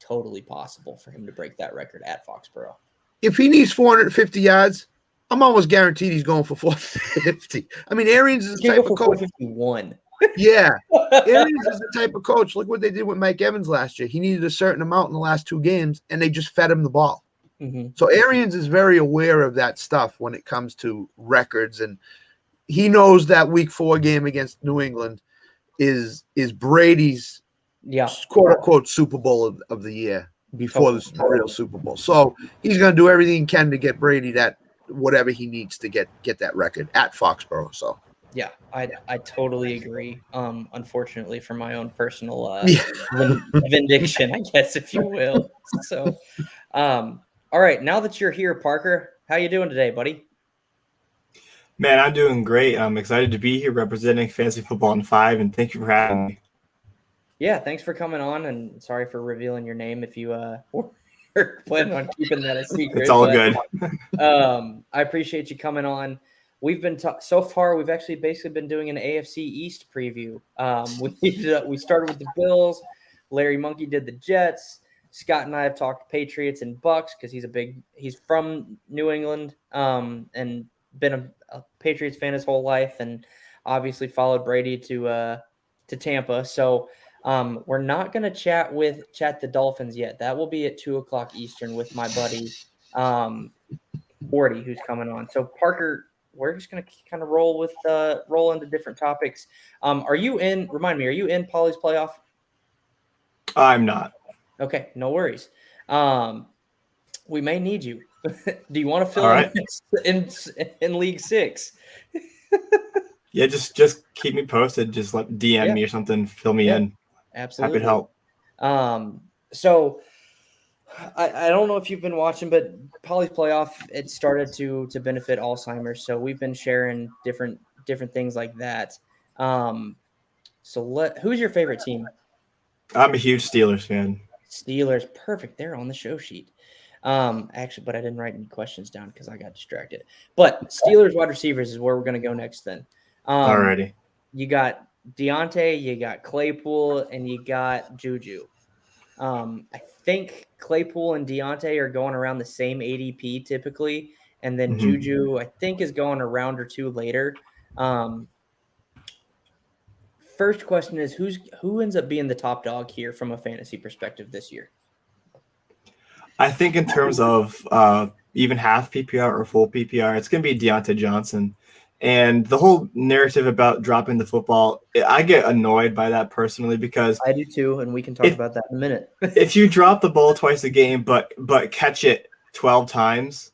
possible for him to break that record at Foxborough. If he needs 450 yards, I'm almost guaranteed he's going for 450. I mean, Arians is the type of coach. 451. Yeah. Arians is the type of coach. Look what they did with Mike Evans last year. He needed a certain amount in the last 2 games, and they just fed him the ball. Mm-hmm. So Arians is very aware of that stuff when it comes to records, and he knows that Week 4 game against New England is Brady's quote unquote Super Bowl of the year before the real Super Bowl. So he's going to do everything he can to get Brady that whatever he needs to get that record at Foxborough. So yeah, I totally agree. Unfortunately, for my own personal vindication, I guess, if you will. So, all right, now that you're here, Parker, how you doing today, buddy? Man, I'm doing great. I'm excited to be here representing Fantasy Football in 5, and thank you for having me. Yeah, thanks for coming on, and sorry for revealing your name if you were planning on keeping that a secret. It's all good. I appreciate you coming on. We've been so far. We've actually basically been doing an AFC East preview. We started with the Bills. Larry Monkey did the Jets. Scott and I have talked Patriots and Bucks because he's from New England and been a Patriots fan his whole life, and obviously followed Brady to Tampa. So we're not going to chat the Dolphins yet. That will be at 2:00 Eastern with my buddy Wardy, who's coming on. So Parker, we're just going to kind of roll into different topics. Are you in Paulie's playoff? I'm not. Okay, no worries. We may need you. Do you want to fill in League 6? Yeah, just keep me posted. Just DM me or something. Fill me in. Absolutely. Happy to help. So I don't know if you've been watching, but Paulie's playoff, it started to benefit Alzheimer's. So we've been sharing different things like that. Who's your favorite team? I'm a huge Steelers fan. Steelers, perfect. They're on the show sheet. Actually, but I didn't write any questions down because I got distracted. But Steelers wide receivers is where we're going to go next then. Alrighty. You got Deontay, you got Claypool, and you got Juju. I think Claypool and Deontay are going around the same ADP typically, and then Juju, I think, is going a round or 2 later. First question is who ends up being the top dog here from a fantasy perspective this year? I think in terms of even half PPR or full PPR, it's going to be Deontay Johnson. And the whole narrative about dropping the football, I get annoyed by that personally because I do too, and we can talk about that in a minute. If you drop the ball twice a game but catch it 12 times,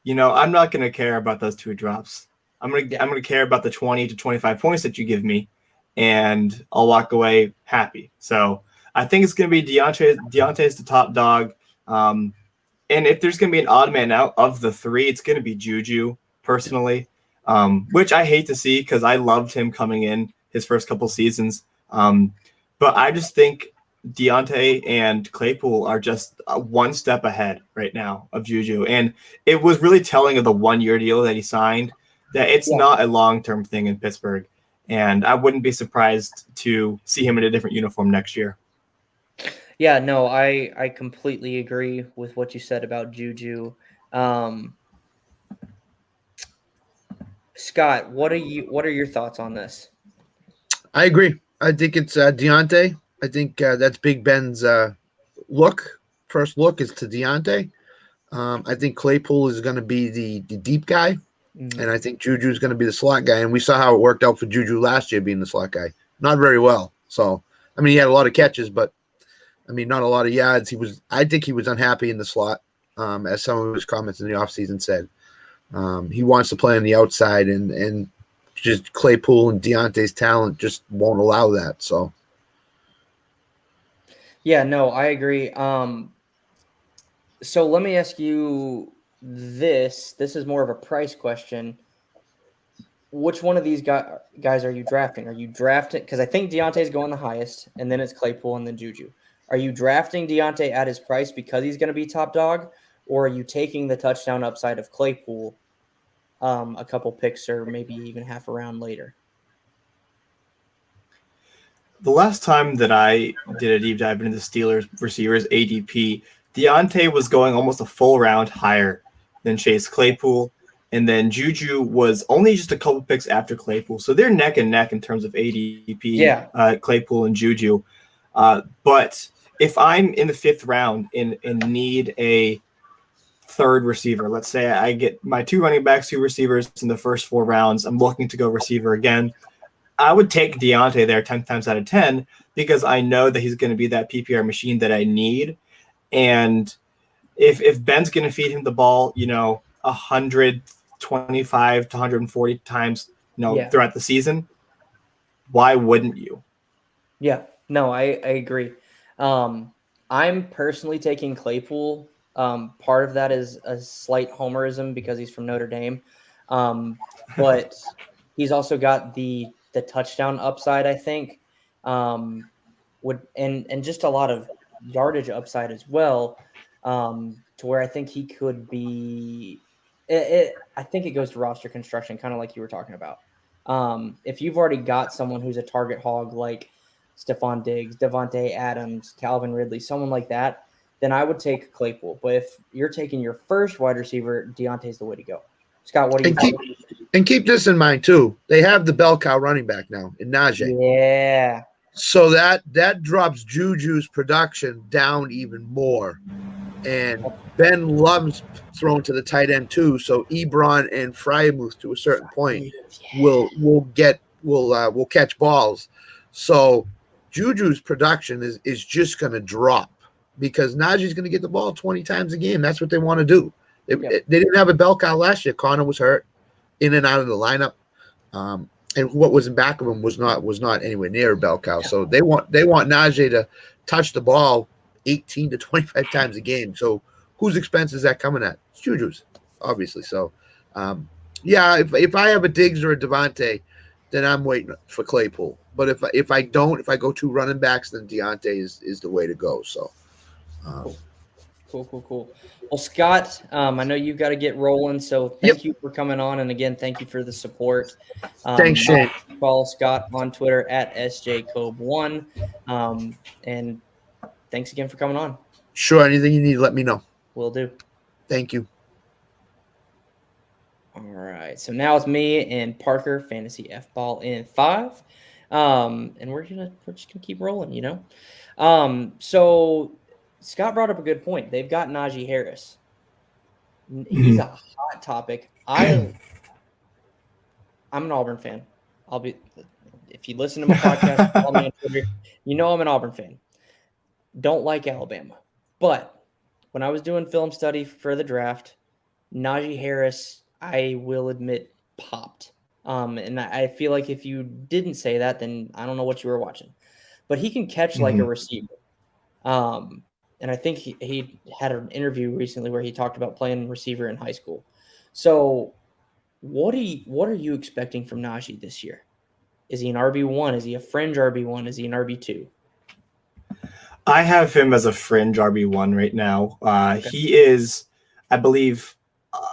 I'm not going to care about those 2 drops. I'm going to care about the 20 to 25 points that you give me, and I'll walk away happy. So I think it's going to be Deontay. Deontay's the top dog. And if there's going to be an odd man out of the 3, it's going to be Juju personally. Which I hate to see because I loved him coming in his first couple seasons. But I just think Deontay and Claypool are just one step ahead right now of Juju. And it was really telling of the 1-year deal that he signed that it's not a long-term thing in Pittsburgh. And I wouldn't be surprised to see him in a different uniform next year. Yeah, no, I completely agree with what you said about Juju. Scott, what are your thoughts on this? I agree. I think it's Deontay. I think that's Big Ben's first look is to Deontay. I think Claypool is going to be the deep guy, and I think Juju is going to be the slot guy. And we saw how it worked out for Juju last year being the slot guy. Not very well. So, I mean, he had a lot of catches, but, I mean, not a lot of yards. I think he was unhappy in the slot, as some of his comments in the offseason said. He wants to play on the outside, and just Claypool and Deontay's talent just won't allow that. So Yeah, no, I agree. So let me ask you this. This is more of a price question. Which one of these guys are you drafting? Are you drafting? Because I think Deontay's going the highest, and then it's Claypool and then Juju. Are you drafting Deontay at his price because he's going to be top dog, or are you taking the touchdown upside of Claypool a couple picks or maybe even half a round later? The last time that I did a deep dive into the Steelers receivers ADP, Deontay was going almost a full round higher than Chase Claypool. And then Juju was only just a couple picks after Claypool. So they're neck and neck in terms of ADP, Yeah. Claypool and Juju. But if I'm in the 5th round and need a third receiver, let's say I get my 2 running backs, 2 receivers in the first 4 rounds, I'm looking to go receiver again, I would take Deontay there 10 times out of 10 because I know that he's going to be that PPR machine that I need. And if Ben's going to feed him the ball, 125 to 140 times, throughout the season, why wouldn't you? Yeah, no, I agree. I'm personally taking Claypool. Part of that is a slight homerism because he's from Notre Dame. But he's also got the touchdown upside, I think. And just a lot of yardage upside as well. To where I think he could be I think it goes to roster construction, kind of like you were talking about. If you've already got someone who's a target hog like Stephon Diggs, Devontae Adams, Calvin Ridley, someone like that, then I would take Claypool. But if you're taking your first wide receiver, Deontay's the way to go. Scott, what do you think? And keep this in mind too. They have the bell cow running back now in Najee. Yeah. So that drops Juju's production down even more. And Ben loves throwing to the tight end too. So Ebron and Fryemuth to a certain point will catch balls. So Juju's production is just going to drop because Najee's going to get the ball 20 times a game. That's what they want to do. They didn't have a bell cow last year. Connor was hurt, in and out of the lineup, and what was in back of him was not anywhere near a bell cow. So they want Najee to touch the ball 18 to 25 times a game. So whose expense is that coming at? It's Juju's, obviously. So if I have a Diggs or a Devontae, then I'm waiting for Claypool. But if I go 2 running backs, then Deontay is the way to go. So Cool. Well, Scott, I know you've got to get rolling, so thank you for coming on, and again, thank you for the support. Thanks, Shane. Follow Scott on Twitter at SJCobe1, and thanks again for coming on. Sure, anything you need, let me know. Will do. Thank you. All right, so now it's me and Parker, Fantasy F-Ball in 5, and we're just gonna keep rolling, So Scott brought up a good point. They've got Najee Harris. He's a hot topic. I'm an Auburn fan. If you listen to my podcast, follow me on Twitter, I'm an Auburn fan. Don't like Alabama. But when I was doing film study for the draft, Najee Harris, I will admit, popped. And I feel like if you didn't say that, then I don't know what you were watching. But he can catch like a receiver. And I think he had an interview recently where he talked about playing receiver in high school. So what are you expecting from Najee this year? Is he an RB1? Is he a fringe RB1? Is he an RB2? I have him as a fringe RB1 right now. He is, I believe,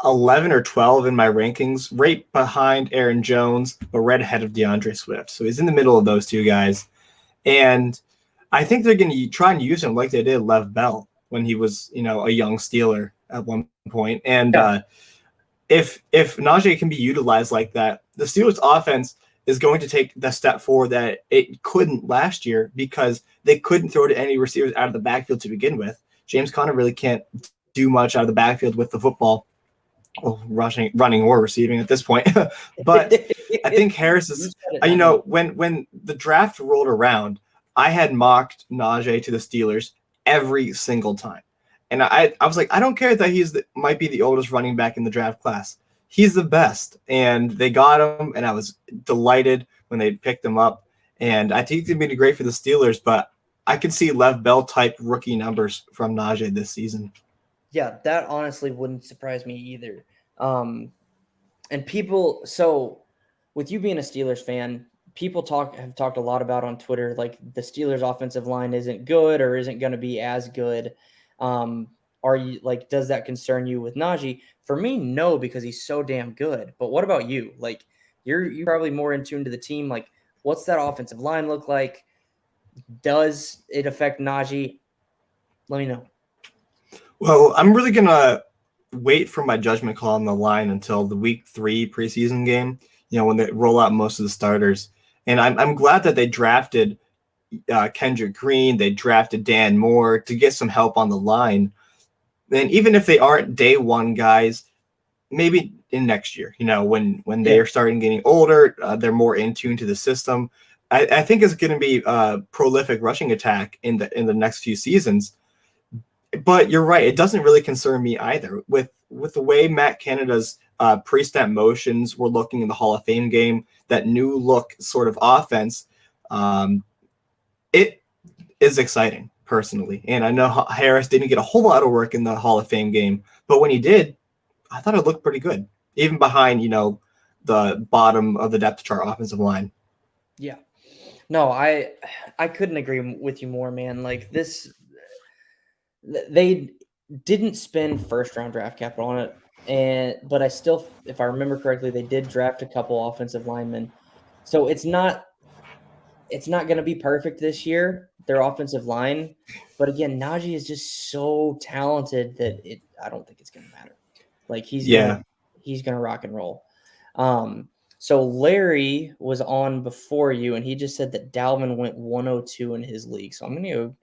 11 or 12 in my rankings, right behind Aaron Jones, but right ahead of DeAndre Swift. So he's in the middle of those 2 guys. And I think they're going to try and use him like they did Lev Bell when he was, a young Steeler at one point. And if Najee can be utilized like that, the Steelers offense is going to take the step forward that it couldn't last year because they couldn't throw to any receivers out of the backfield to begin with. James Conner really can't do much out of the backfield with the football, running or receiving at this point. But I think Harris is, when the draft rolled around, I had mocked Najee to the Steelers every single time. And I was like, I don't care that might be the oldest running back in the draft class. he's the best. And they got him, and I was delighted when they picked him up. And I think he's going to be great for the Steelers, but I could see Lev Bell type rookie numbers from Najee this season. Yeah, that honestly wouldn't surprise me either. And people, so with you being a Steelers fan, people have talked a lot about on Twitter, like the Steelers offensive line isn't good or isn't going to be as good. Are you like, does that concern you with Najee? For me, no, because he's so damn good. But what about you? Like, you're probably more in tune to the team. Like, what's that offensive line look like? Does it affect Najee? Let me know. Well, I'm really going to wait for my judgment call on the line until the week 3 preseason game, when they roll out most of the starters. And I'm glad that they drafted Kendrick Green. They drafted Dan Moore to get some help on the line. And even if they aren't day one guys, maybe in next year, when they are starting getting older, they're more in tune to the system. I think it's going to be a prolific rushing attack in the next few seasons. But you're right; it doesn't really concern me either. With the way Matt Canada's pre-snap motions were looking in the Hall of Fame game, that new look sort of offense, it is exciting personally. And I know Harris didn't get a whole lot of work in the Hall of Fame game, but when he did, I thought it looked pretty good, even behind the bottom of the depth chart offensive line. Yeah, no, I couldn't agree with you more, man. Like this. They didn't spend first-round draft capital on it, but I still, if I remember correctly, they did draft a couple offensive linemen. So it's not going to be perfect this year, their offensive line. But again, Najee is just so talented that I don't think it's going to matter. Like he's going to rock and roll. So Larry was on before you, and he just said that Dalvin went 102 in his league. So I'm going to go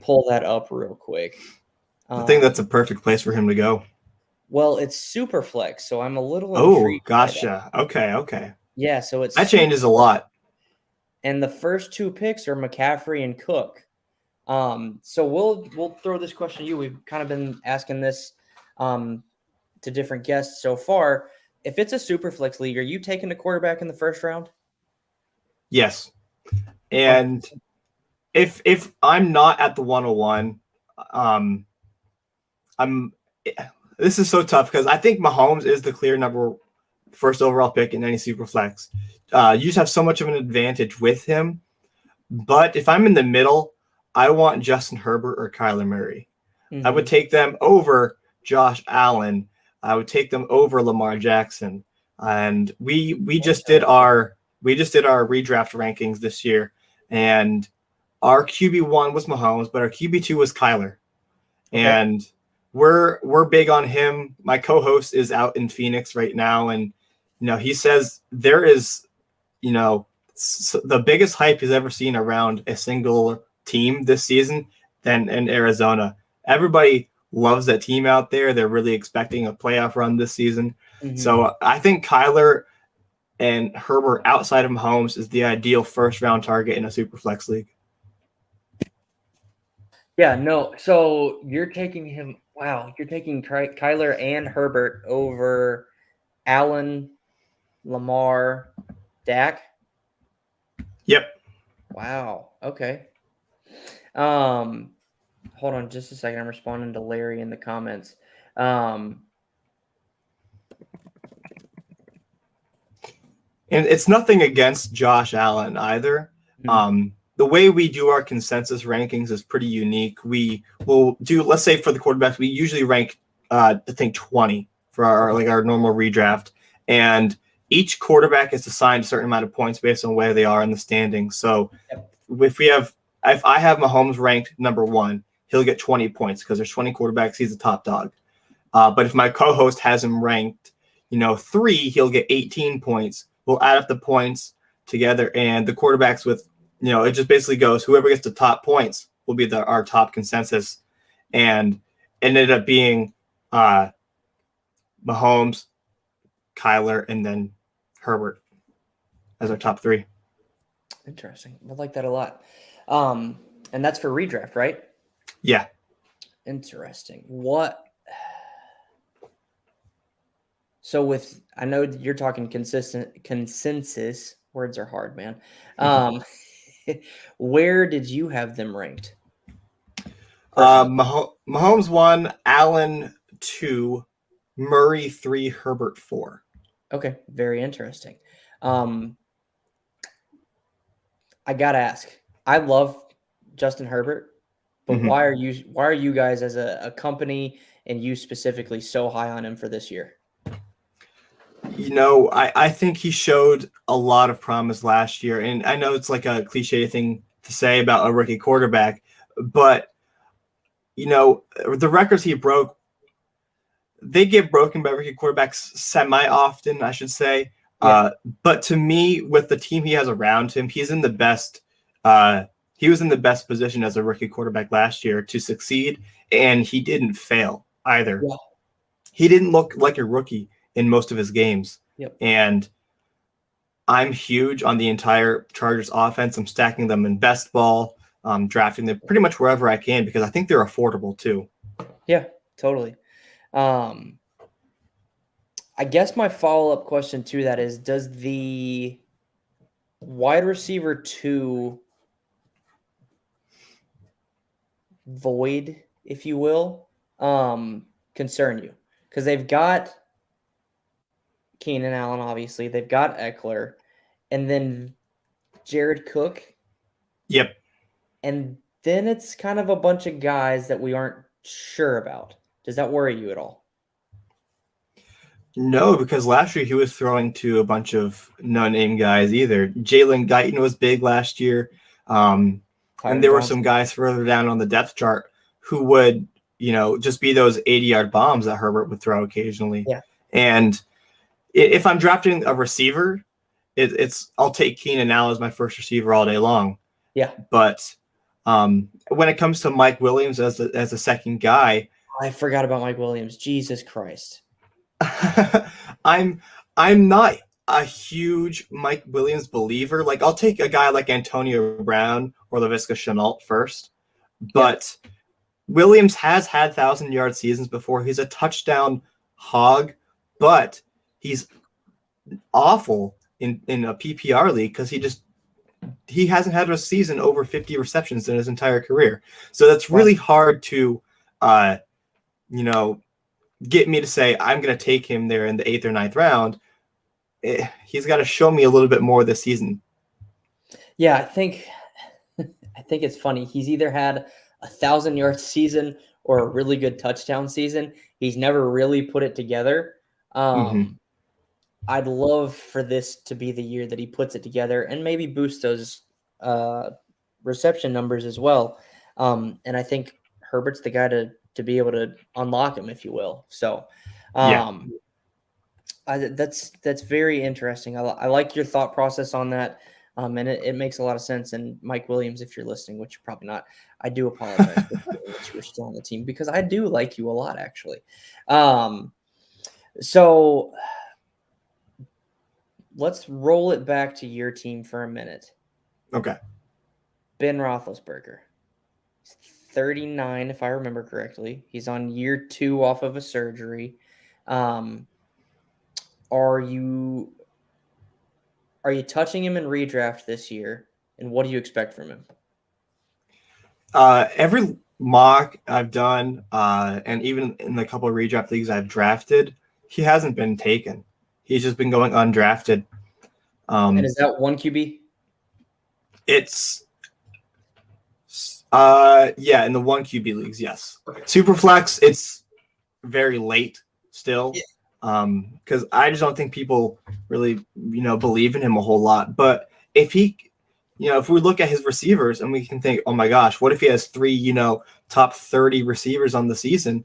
pull that up real quick. I think that's a perfect place for him to go. Well, it's super flex, so I'm a little intrigued. Gotcha. Okay. Yeah, so that changes a lot. And the first 2 picks are McCaffrey and Cook. So we'll throw this question to you. We've kind of been asking this to different guests so far. If it's a super flex league, are you taking a quarterback in the first round? Yes. And if I'm not at the 101, this is so tough because I think Mahomes is the clear first overall pick in any super flex. You just have so much of an advantage with him. But if I'm in the middle, I want Justin Herbert or Kyler Murray. Mm-hmm. I would take them over Josh Allen. I would take them over Lamar Jackson. And we just did our redraft rankings this year, and our QB1 was Mahomes, but our QB2 was Kyler. Okay. And we're big on him. My co-host is out in Phoenix right now, and he says there is the biggest hype he's ever seen around a single team this season than in Arizona. Everybody loves that team out there. They're really expecting a playoff run this season. Mm-hmm. So I think Kyler and Herbert outside of Mahomes is the ideal first round target in a super flex league. Yeah, no. So you're taking him. Wow, you're taking Kyler and Herbert over Allen, Lamar, Dak. Yep. Wow. Okay. Hold on just a second. I'm responding to Larry in the comments. And it's nothing against Josh Allen either. Mm-hmm. The way we do our consensus rankings is pretty unique. We will do, let's say for the quarterbacks, we usually rank, I think 20 for our normal redraft. And each quarterback is assigned a certain amount of points based on where they are in the standings. So if I have Mahomes ranked number 1, he'll get 20 points because there's 20 quarterbacks. He's the top dog. But if my co-host has him ranked, 3, he'll get 18 points. We'll add up the points together, and the quarterbacks with, it just basically goes, whoever gets the top points will be our top consensus. And it ended up being Mahomes, Kyler, and then Herbert as our top 3. Interesting. I like that a lot. And that's for redraft, right? Yeah. Interesting. What? So I know that you're talking consensus. Words are hard, man. Where did you have them ranked? Mahomes 1, Allen 2, Murray 3, Herbert 4. Okay, very interesting. I gotta ask. I love Justin Herbert, but Mhm. why are you guys as a company and you specifically so high on him for this year? I think he showed a lot of promise last year, and I know it's like a cliche thing to say about a rookie quarterback, but the records he broke, they get broken by rookie quarterbacks semi-often, I should say. Yeah. But to me, with the team he has around him, he's in the best. He was in the best position as a rookie quarterback last year to succeed, and he didn't fail either. Yeah. He didn't look like a rookie in most of his games. Yep. And I'm huge on the entire Chargers offense. I'm stacking them in best ball, drafting them pretty much wherever I can because I think they're affordable too. Yeah, totally. I guess my follow-up question to that is, does the wide receiver 2 void, if you will, concern you? Because they've got Keenan Allen, obviously. They've got Eckler, and then Jared Cook. Yep. And then it's kind of a bunch of guys that we aren't sure about. Does that worry you at all? No, because last year he was throwing to a bunch of no-name guys either. Jalen Guyton was big last year. And there were some guys further down on the depth chart who would, just be those 80-yard bombs that Herbert would throw occasionally. Yeah. And if I'm drafting a receiver, I'll take Keenan Allen as my first receiver all day long. Yeah. But when it comes to Mike Williams as a second guy, I forgot about Mike Williams. Jesus Christ. I'm not a huge Mike Williams believer. Like, I'll take a guy like Antonio Brown or Laviska Shenault first, but Williams has had 1,000-yard seasons before. He's a touchdown hog, but he's awful in a PPR league because he hasn't had a season over 50 receptions in his entire career. So that's really hard to, get me to say I'm going to take him there in the 8th or 9th round. He's got to show me a little bit more this season. Yeah, I think it's funny. He's either had a 1,000-yard season or a really good touchdown season. He's never really put it together. I'd love for this to be the year that he puts it together and maybe boost those reception numbers as well. And I think Herbert's the guy to be able to unlock him, if you will. So that's very interesting. I like your thought process on that. And it makes a lot of sense. And Mike Williams, if you're listening, which you're probably not, I do apologize that you were still on the team because I do like you a lot, actually. So let's roll it back to your team for a minute. Okay. Ben Roethlisberger. 39, if I remember correctly. He's on year 2 off of a surgery. Are you touching him in redraft this year? And what do you expect from him? Every mock I've done, and even in the couple of redraft leagues I've drafted, he hasn't been taken. He's just been going undrafted. And is that 1 QB? It's in the 1 QB leagues, yes. Superflex, it's very late still. Because I just don't think people really, believe in him a whole lot. But if if we look at his receivers and we can think, oh my gosh, what if he has 3, top 30 receivers on the season?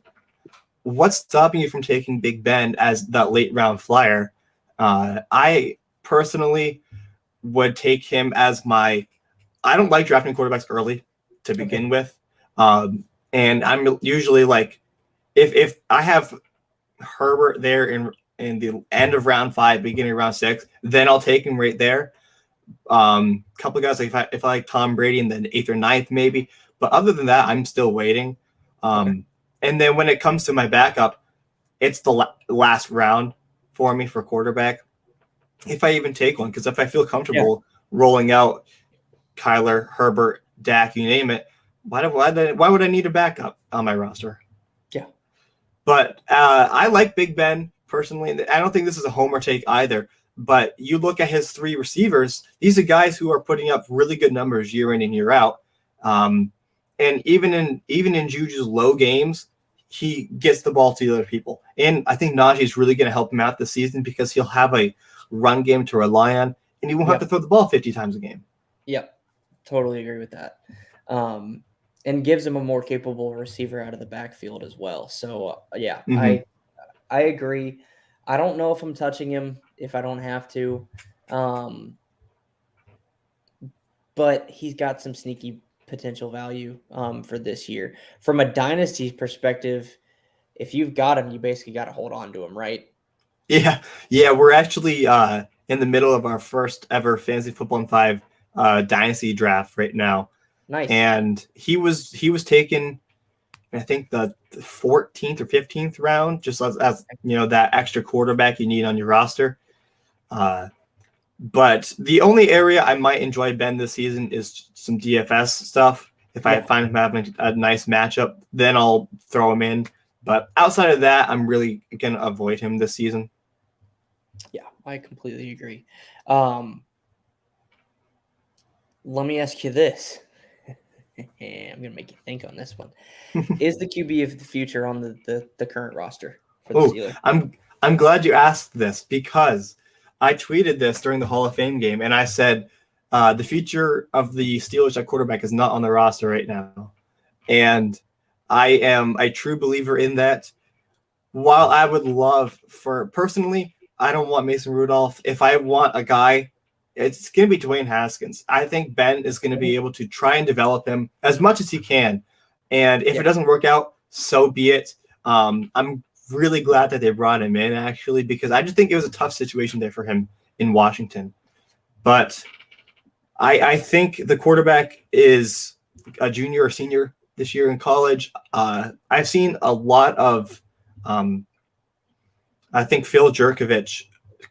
What's stopping you from taking Big Ben as that late round flyer? I personally would take him as I don't like drafting quarterbacks early to begin with. And I'm usually like, if I have Herbert there in the end of round 5, beginning of round 6, then I'll take him right there. Couple of guys, like if I like Tom Brady in the 8th or 9th, maybe. But other than that, I'm still waiting. And then when it comes to my backup, it's the last round for me for quarterback, if I even take one, because if I feel comfortable rolling out Kyler, Herbert, Dak, you name it, why would I need a backup on my roster? Yeah. But I like Big Ben personally. I don't think this is a homer take either. But you look at his 3 receivers; these are guys who are putting up really good numbers year in and year out. And even in Juju's low games, he gets the ball to the other people. And I think Najee is really going to help him out this season because he'll have a run game to rely on, and he won't have to throw the ball 50 times a game. Yep, totally agree with that. And gives him a more capable receiver out of the backfield as well. So I agree. I don't know if I'm touching him if I don't have to, but he's got some sneaky potential value for this year. From a dynasty perspective, if you've got him, you basically got to hold on to him, right? Yeah. We're actually in the middle of our first ever Fantasy Football in 5 dynasty draft right now. Nice. And he was taken, I think, the 14th or 15th round, just as that extra quarterback you need on your roster. But the only area I might enjoy Ben this season is some DFS stuff. If I find him having a nice matchup, then I'll throw him in. But outside of that, I'm really going to avoid him this season. Yeah, I completely agree. Let me ask you this. I'm going to make you think on this one. Is the QB of the future on the current roster for the Steelers? I'm glad you asked this because I tweeted this during the Hall of Fame game, and I said the future of the Steelers at quarterback is not on the roster right now. And I am a true believer in that. While I would love personally, I don't want Mason Rudolph. If I want a guy, it's going to be Dwayne Haskins. I think Ben is going to be able to try and develop him as much as he can. And if it doesn't work out, so be it. I'm really glad that they brought him in, actually, because I just think it was a tough situation there for him in Washington. But I think the quarterback is a junior or senior this year in college. I've seen a lot of, I think, Phil Jerkovich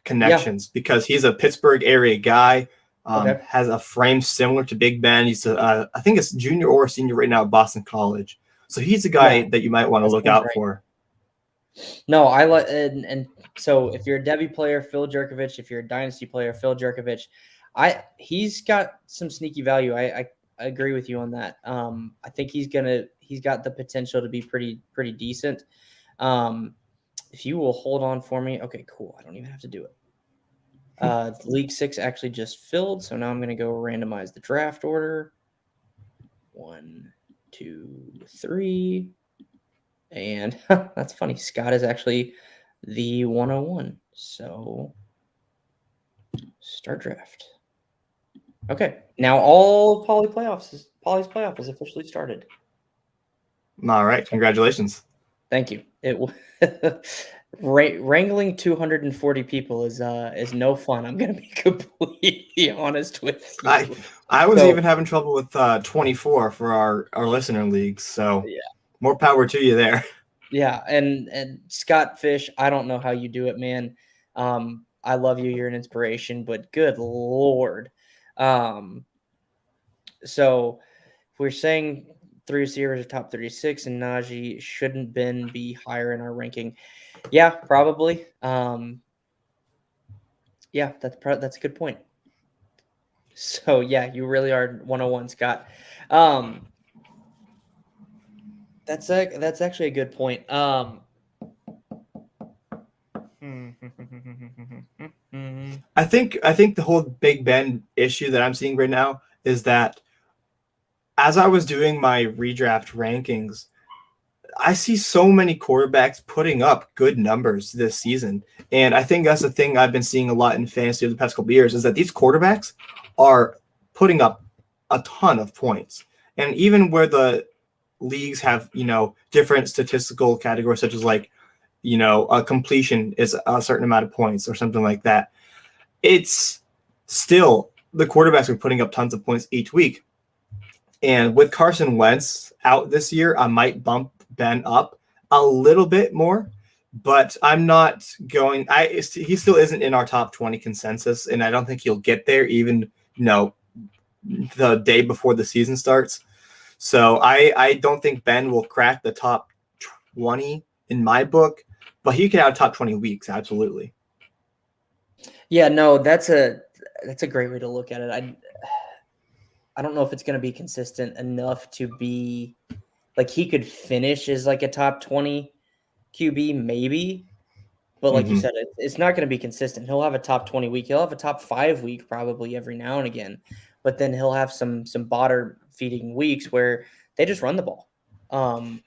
connections because he's a Pittsburgh area guy, has a frame similar to Big Ben. He's I think it's junior or senior right now at Boston College. So he's a guy that you might want to look out for. No, I like and so if you're a Devy player, Phil Jerkovich. If you're a Dynasty player, Phil Jerkovich. He's got some sneaky value. I agree with you on that. I think he's got the potential to be pretty decent. If you will hold on for me, okay, cool. I don't even have to do it. League 6 actually just filled, so now I'm going to go randomize the draft order. 1, 2, 3. And that's funny. Scott is actually the 101. So start draft. Okay. Now all Poly's playoff is officially started. All right. Congratulations. Thank you. Wrangling 240 people is no fun. I'm going to be completely honest with you. I was even having trouble with 24 for our listener leagues. So more power to you there. Yeah. And Scott Fish, I don't know how you do it, man. I love you. You're an inspiration, but good Lord. So if we're saying 3 receivers are top 36 and Najee shouldn't be higher in our ranking. Yeah, probably. Yeah, that's a good point. So yeah, you really are 101, Scott. That's actually a good point. I think the whole Big Ben issue that I'm seeing right now is that as I was doing my redraft rankings, I see so many quarterbacks putting up good numbers this season. And I think that's the thing I've been seeing a lot in fantasy over the past couple of years is that these quarterbacks are putting up a ton of points. And even where the leagues have, different statistical categories, such as like, a completion is a certain amount of points or something like that. It's still the quarterbacks are putting up tons of points each week. And with Carson Wentz out this year, I might bump Ben up a little bit more, but I'm not going. He still isn't in our top 20 consensus, and I don't think he'll get there even the day before the season starts. So I don't think Ben will crack the top 20 in my book, but he could have top 20 weeks, absolutely. Yeah, no, that's a great way to look at it. I don't know if it's going to be consistent enough to be like he could finish as like a top 20 QB maybe, but like you said, it's not going to be consistent. He'll have a top 20 week. He'll have a top 5 week probably every now and again, but then he'll have some bottom feeding weeks where they just run the ball, and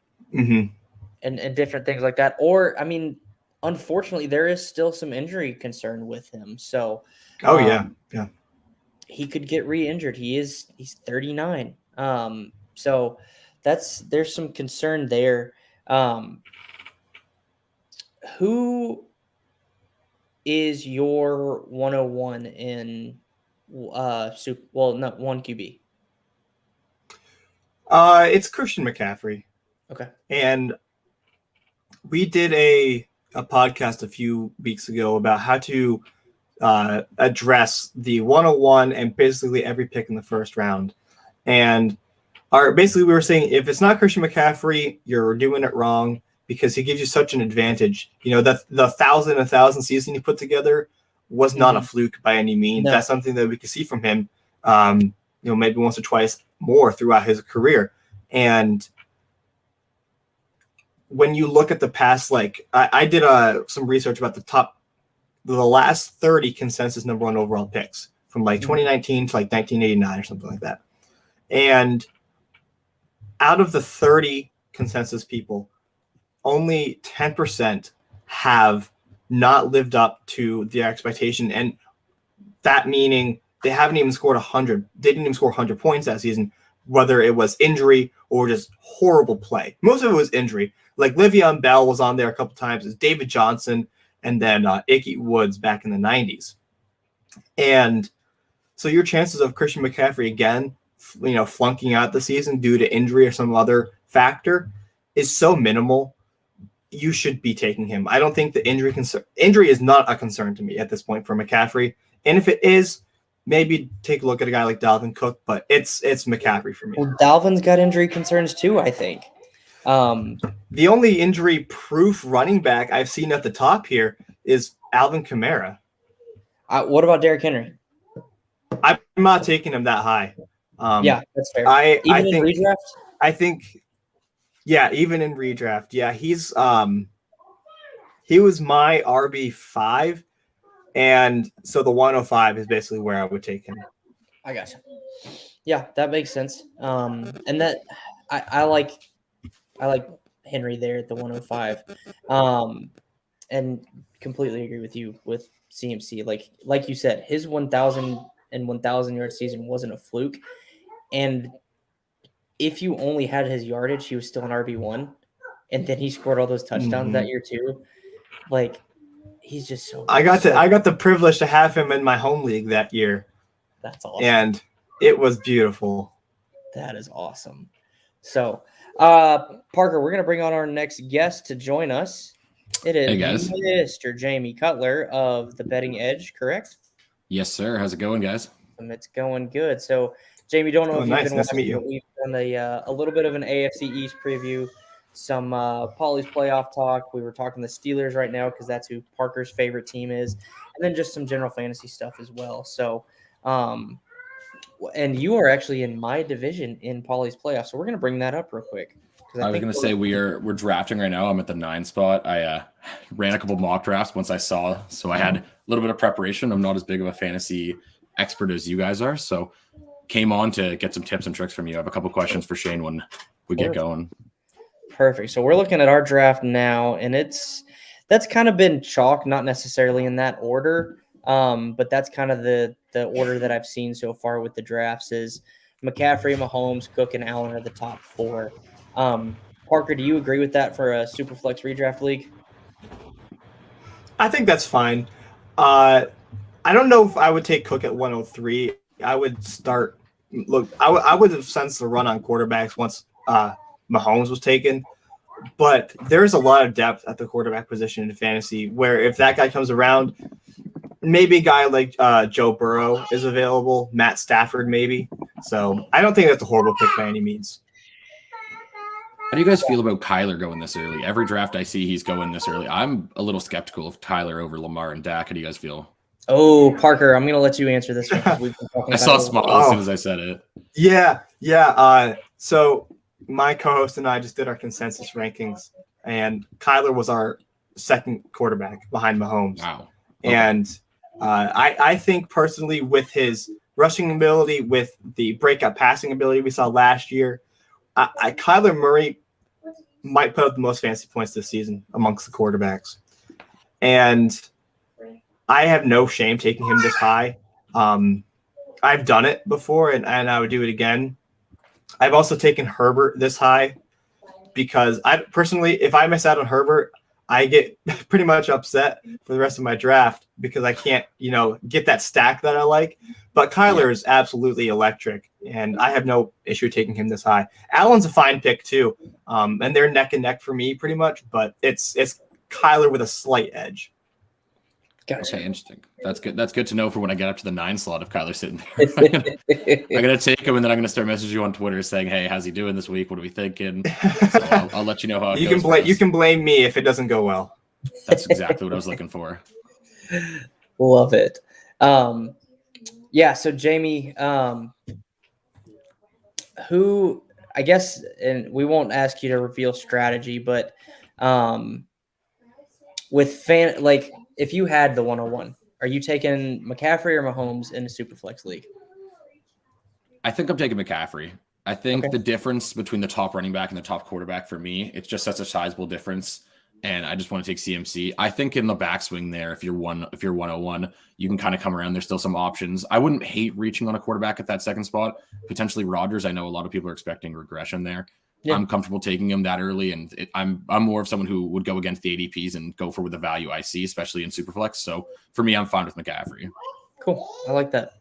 different things like that. Or I mean, unfortunately, there is still some injury concern with him. So, yeah. he could get re-injured. He's 39. So there's some concern there. Who is your 101 in not one QB? It's Christian McCaffrey. Okay. And we did a podcast a few weeks ago about how to address the 101 and basically every pick in the first round. And basically we were saying if it's not Christian McCaffrey, you're doing it wrong because he gives you such an advantage. The 1,000 season he put together was not a fluke by any means. No. That's something that we could see from him, maybe once or twice more throughout his career. And when you look at the past, like I did some research about the last 30 consensus number one overall picks from like 2019 to like 1989 or something like that. And out of the 30 consensus people, only 10% have not lived up to the expectation. And that meaning they haven't even scored 100. They didn't even score 100 points that season, whether it was injury or just horrible play. Most of it was injury. Like Le'Veon Bell was on there a couple times. It's David Johnson and then Ickey Woods back in the 90s. And so your chances of Christian McCaffrey again, flunking out the season due to injury or some other factor is so minimal. You should be taking him. I don't think the injury is not a concern to me at this point for McCaffrey. And if it is, maybe take a look at a guy like Dalvin Cook, but it's McCaffrey for me. Well, Dalvin's got injury concerns too, I think. The only injury-proof running back I've seen at the top here is Alvin Kamara. What about Derrick Henry? I'm not taking him that high. Yeah, that's fair. Even in redraft? I think, yeah, even in redraft. Yeah, he was my RB5, and so the 105 is basically where I would take him. I gotcha. Yeah, that makes sense. And that I like Henry there at the 105. And completely agree with you with CMC. Like you said, his 1,000 yard season wasn't a fluke. And if you only had his yardage, he was still an RB1. And then he scored all those touchdowns that year too. Like, he's just so I got the privilege to have him in my home league that year. That's awesome. And it was beautiful. That is awesome. So, Parker, we're going to bring on our next guest to join us. It is Mr. Jamie Cutler of the Betting Edge, correct? Yes, sir. How's it going, guys? It's going good. So, Jamie, don't know if you've been nice to meet watching, you. but we've done a little bit of an AFC East preview, some Pauly's playoff talk. We were talking the Steelers right now because that's who Parker's favorite team is, and then just some general fantasy stuff as well. So, and you are actually in my division in Pauly's playoff, so we're going to bring that up real quick. I was going to say we're drafting right now. I'm at the 9 spot. I ran a couple mock drafts once I saw, so I had a little bit of preparation. I'm not as big of a fantasy expert as you guys are, so came on to get some tips and tricks from you. I have a couple questions for Shane when we get going. Perfect. So we're looking at our draft now, and that's kind of been chalk, not necessarily in that order, but that's kind of the order that I've seen so far with the drafts is McCaffrey, Mahomes, Cook, and Allen are the top 4. Parker, do you agree with that for a Superflex redraft league? I think that's fine. I don't know if I would take Cook at 103. I would start – look, I would have sensed the run on quarterbacks once Mahomes was taken. but there's a lot of depth at the quarterback position in fantasy where if that guy comes around, maybe a guy like Joe Burrow is available, Matt Stafford maybe. So I don't think that's a horrible pick by any means. How do you guys feel about Kyler going this early? Every draft I see, he's going this early. I'm a little skeptical of Kyler over Lamar and Dak. How do you guys feel? Oh, Parker, I'm going to let you answer this one. We've been talking I about saw a it smile Oh. as soon as I said it. Yeah. So my co-host and I just did our consensus rankings, and Kyler was our second quarterback behind Mahomes. Wow. Okay. And I think personally with his rushing ability, with the breakout passing ability we saw last year, Kyler Murray might put up the most fantasy points this season amongst the quarterbacks. And I have no shame taking him this high. I've done it before, and I would do it again. I've also taken Herbert this high because I personally, if I miss out on Herbert, I get pretty much upset for the rest of my draft because I can't, get that stack that I like. But Kyler is absolutely electric, and I have no issue taking him this high. Allen's a fine pick too, and they're neck and neck for me pretty much. But it's Kyler with a slight edge. Okay, interesting. That's good. That's good to know for when I get up to the 9 slot if Kyler's sitting there. I'm gonna take him, and then I'm gonna start messaging you on Twitter saying, "Hey, how's he doing this week? What are we thinking?" So I'll let you know how it goes. You can blame me if it doesn't go well. That's exactly what I was looking for. Love it. Yeah, so Jamie, who I guess, and we won't ask you to reveal strategy, but with if you had the 101, are you taking McCaffrey or Mahomes in a Superflex league? I think I'm taking McCaffrey. I think Okay. the difference between the top running back and the top quarterback for me, it's just such a sizable difference. And I just want to take CMC. I think in the backswing there, if you're 101, you can kind of come around. There's still some options. I wouldn't hate reaching on a quarterback at that second spot. Potentially Rodgers. I know a lot of people are expecting regression there. Yeah. I'm comfortable taking him that early, and I'm more of someone who would go against the ADPs and go for the value I see, especially in Superflex. So for me, I'm fine with McCaffrey. Cool. I like that.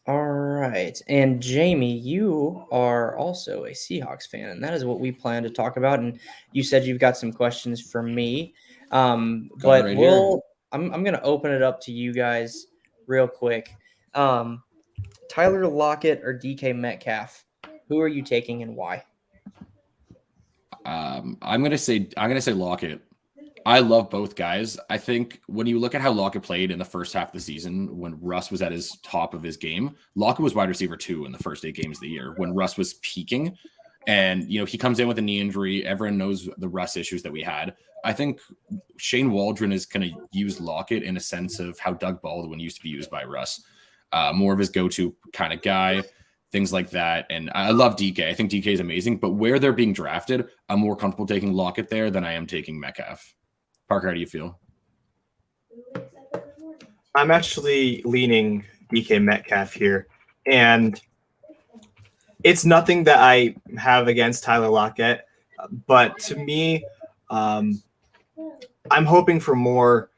All right. And Jamie, you are also a Seahawks fan, and that is what we plan to talk about. And you said you've got some questions for me. But right here. I'm going to open it up to you guys real quick. Tyler Lockett or DK Metcalf? Who are you taking and why? I'm gonna say Lockett. I love both guys. I think when you look at how Lockett played in the first half of the season, when Russ was at his top of his game, Lockett was wide receiver 2 in the first 8 games of the year when Russ was peaking. And, he comes in with a knee injury. Everyone knows the Russ issues that we had. I think Shane Waldron is going to use Lockett in a sense of how Doug Baldwin used to be used by Russ. More of his go-to kind of guy, things like that. And I love DK. I think DK is amazing. But where they're being drafted, I'm more comfortable taking Lockett there than I am taking Metcalf. Parker, how do you feel? I'm actually leaning DK Metcalf here. And it's nothing that I have against Tyler Lockett. But to me, I'm hoping for more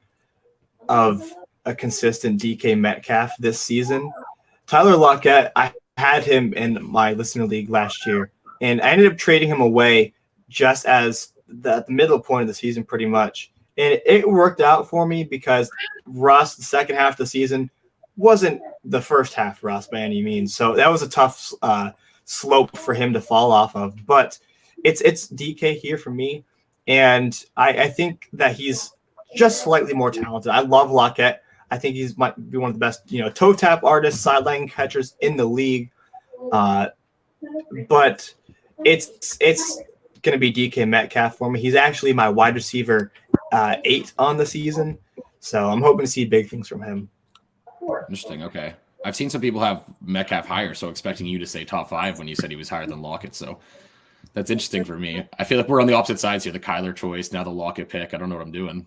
of a consistent DK Metcalf this season. Tyler Lockett, I had him in my listener league last year, and I ended up trading him away just as the middle point of the season pretty much. And it worked out for me because Russ, the second half of the season, wasn't the first half Russ by any means. So that was a tough slope for him to fall off of. But it's DK here for me. And I think that he's just slightly more talented. I love Lockett. I think he might be one of the best, toe tap artists, sideline catchers in the league. But it's going to be DK Metcalf for me. He's actually my wide receiver 8 on the season. So I'm hoping to see big things from him. Interesting. Okay. I've seen some people have Metcalf higher, so expecting you to say top 5 when you said he was higher than Lockett. So that's interesting for me. I feel like we're on the opposite sides here. The Kyler choice, now the Lockett pick. I don't know what I'm doing.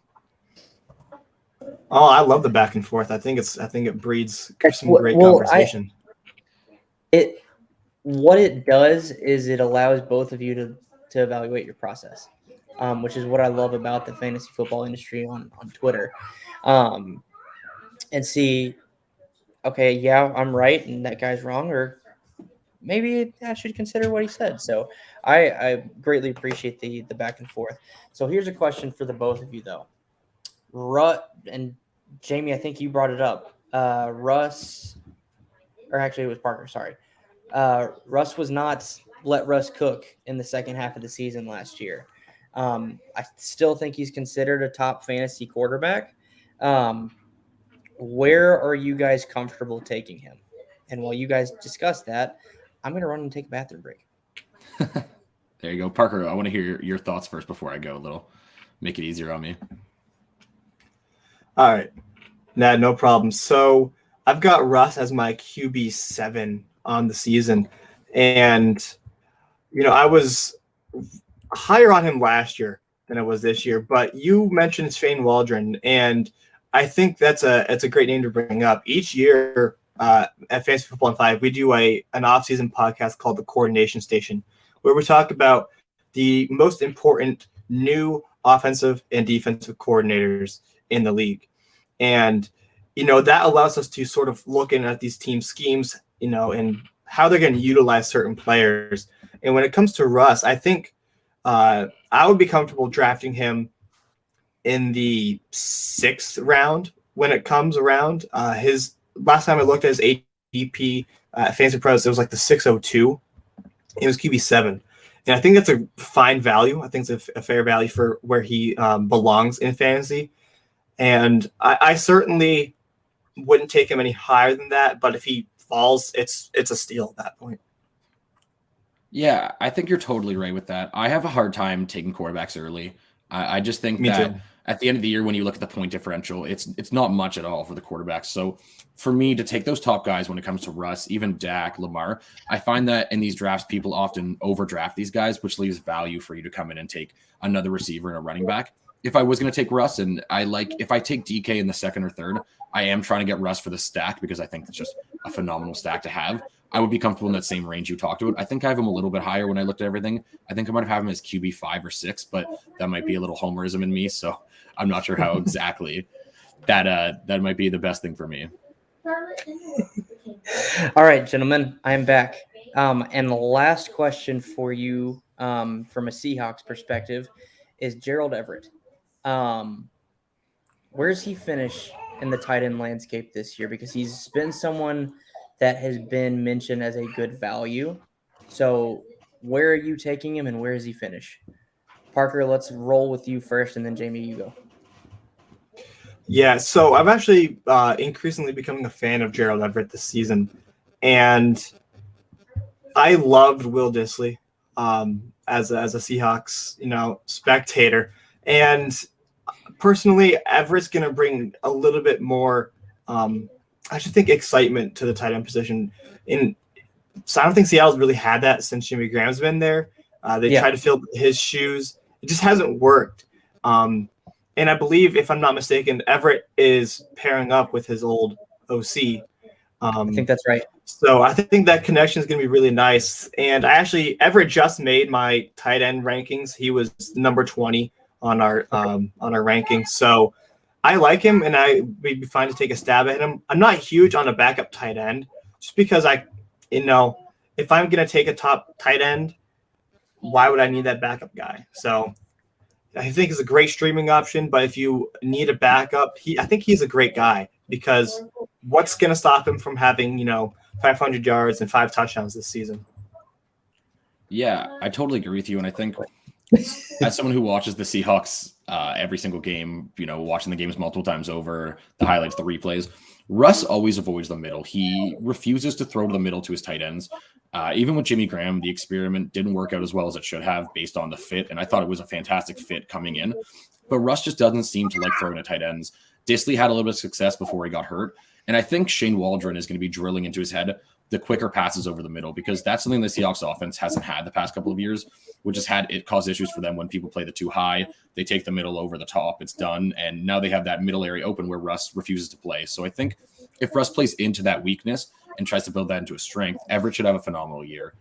Oh, I love the back and forth. I think it breeds some great conversation. What it does is it allows both of you to evaluate your process, which is what I love about the fantasy football industry on Twitter, and see, okay, yeah, I'm right and that guy's wrong, or maybe I should consider what he said. So I greatly appreciate the back and forth. So here's a question for the both of you, though. And Jamie, I think you brought it up. Russ, or actually it was Parker, sorry. Russ was not let Russ cook in the second half of the season last year. I still think he's considered a top fantasy quarterback. Where are you guys comfortable taking him? And while you guys discuss that, I'm going to run and take a bathroom break. There you go. Parker, I want to hear your thoughts first before I go a little. Make it easier on me. All right. Nah, no problem. So I've got Russ as my QB7 on the season. And, I was higher on him last year than I was this year. But you mentioned Shane Waldron, and I think that's a great name to bring up. Each year at Fantasy Football in 5, we do an off-season podcast called The Coordination Station, where we talk about the most important new offensive and defensive coordinators in the league. And, that allows us to sort of look in at these team schemes, and how they're going to utilize certain players. And when it comes to Russ, I think I would be comfortable drafting him in the 6th round when it comes around. His last time I looked at his ADP at Fantasy Pros, it was like the 602. It was QB7. And I think that's a fine value. I think it's a fair value for where he belongs in fantasy. And I certainly wouldn't take him any higher than that. But if he falls, it's a steal at that point. Yeah, I think you're totally right with that. I have a hard time taking quarterbacks early. I just think Me that too. at the end of the year, when you look at the point differential, it's not much at all for the quarterbacks. So for me to take those top guys when it comes to Russ, even Dak, Lamar, I find that in these drafts, people often overdraft these guys, which leaves value for you to come in and take another receiver and a running back. If I was going to take Russ, and if I take DK in the 2nd or 3rd, I am trying to get Russ for the stack because I think it's just a phenomenal stack to have. I would be comfortable in that same range you talked about. I think I have him a little bit higher when I looked at everything. I think I might have him as QB 5 or 6, but that might be a little homerism in me. So I'm not sure how exactly that might be the best thing for me. All right, gentlemen, I'm back. And the last question for you from a Seahawks perspective is Gerald Everett. Where does he finish in the tight end landscape this year? Because he's been someone that has been mentioned as a good value. So where are you taking him and where does he finish? Parker, let's roll with you first, and then Jamie, you go. Yeah, so I'm actually increasingly becoming a fan of Gerald Everett this season. And I loved Will Dissly as a Seahawks, spectator. And personally, Everett's going to bring a little bit more, I should think, excitement to the tight end position. So I don't think Seattle's really had that since Jimmy Graham's been there. They tried to fill his shoes. It just hasn't worked. And I believe, if I'm not mistaken, Everett is pairing up with his old OC. I think that's right. So I think that connection is going to be really nice. And Everett just made my tight end rankings. He was number 20 on our rankings. So I like him, and we'd be fine to take a stab at him. I'm not huge on a backup tight end, just because if I'm going to take a top tight end, why would I need that backup guy? So I think it's a great streaming option, but if you need a backup, I think he's a great guy, because what's going to stop him from having, 500 yards and 5 touchdowns this season? Yeah, I totally agree with you. And I think as someone who watches the Seahawks every single game, watching the games multiple times over, the highlights, the replays, Russ always avoids the middle. He refuses to throw to the middle to his tight ends. Even with Jimmy Graham, the experiment didn't work out as well as it should have based on the fit. And I thought it was a fantastic fit coming in. But Russ just doesn't seem to like throwing to tight ends. Dissly had a little bit of success before he got hurt. And I think Shane Waldron is going to be drilling into his head the quicker passes over the middle, because that's something the Seahawks offense hasn't had the past couple of years, which has had it cause issues for them when people play the too high. They take the middle over the top. It's done. And now they have that middle area open where Russ refuses to play. So I think if Russ plays into that weakness and tries to build that into a strength, Everett should have a phenomenal year.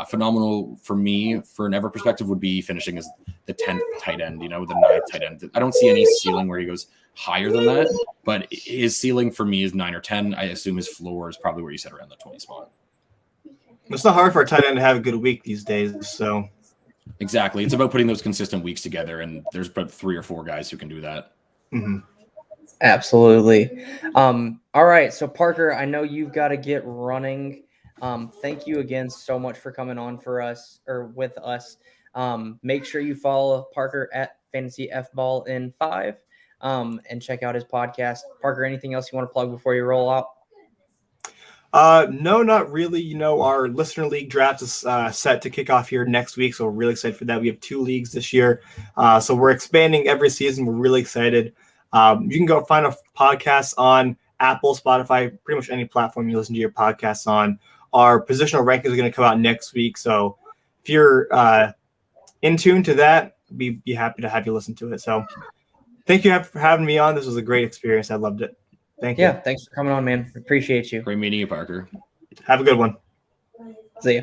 Phenomenal for me, for an Everett perspective, would be finishing as the 10th tight end, the 9th tight end. I don't see any ceiling where he goes higher than that, but his ceiling for me is 9 or 10. I assume his floor is probably where you said, around the 20 spot. It's not hard for a tight end to have a good week these days. So Exactly. It's about putting those consistent weeks together, and there's about 3 or 4 guys who can do that. mhm. Absolutely. All right. So Parker, I know you've got to get running. Thank you again so much for coming on for us or with us. Make sure you follow Parker at Fantasy F Ball in 5 and check out his podcast. Parker, anything else you want to plug before you roll out? No, not really. You know, our listener league draft is set to kick off here next week, so we're really excited for that. We have 2 leagues this year, so we're expanding every season. We're really excited. You can go find a podcast on Apple, Spotify, pretty much any platform you listen to your podcasts on. Our positional rankings are going to come out next week, so if you're in tune to that, we'd be happy to have you listen to it. So thank you for having me on. This was a great experience. I loved it. Thank you. Yeah, thanks for coming on, man. Appreciate you. Great meeting you, Parker. Have a good one. See ya.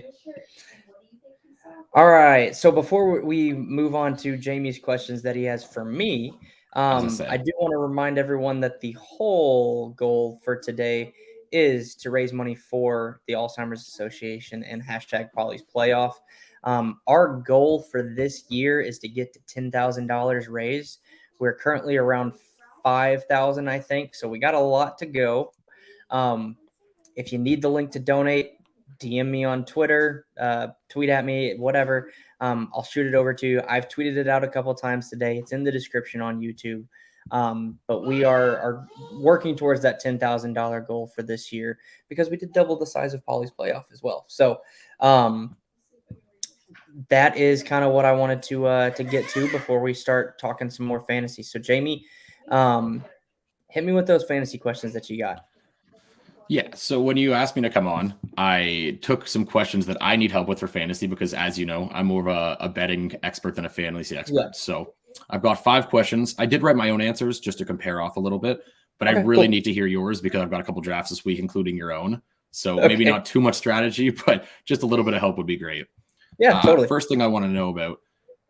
All right. So before we move on to Jamie's questions that he has for me, I do want to remind everyone that the whole goal for today is to raise money for the Alzheimer's Association and hashtag Polly's Playoff. Our goal for this year is to get to $10,000 raised. We're currently around 5,000, I think. So we got a lot to go. If you need the link to donate, DM me on Twitter, tweet at me, whatever. I'll shoot it over to you. I've tweeted it out a couple of times today. It's in the description on YouTube. But we are working towards that $10,000 goal for this year because we did double the size of Polly's Playoff as well. So that is kind of what I wanted to get to before we start talking some more fantasy. So Jamie, hit me with those fantasy questions that you got. Yeah. So when you asked me to come on, I took some questions that I need help with for fantasy because, as you know, I'm more of a betting expert than a fantasy expert. Yeah. So I've got 5 questions. I did write my own answers just to compare off a little bit, but okay, I really need to hear yours because I've got a couple drafts this week, including your own. So maybe not too much strategy, but just a little bit of help would be great. Yeah, totally. First thing I want to know about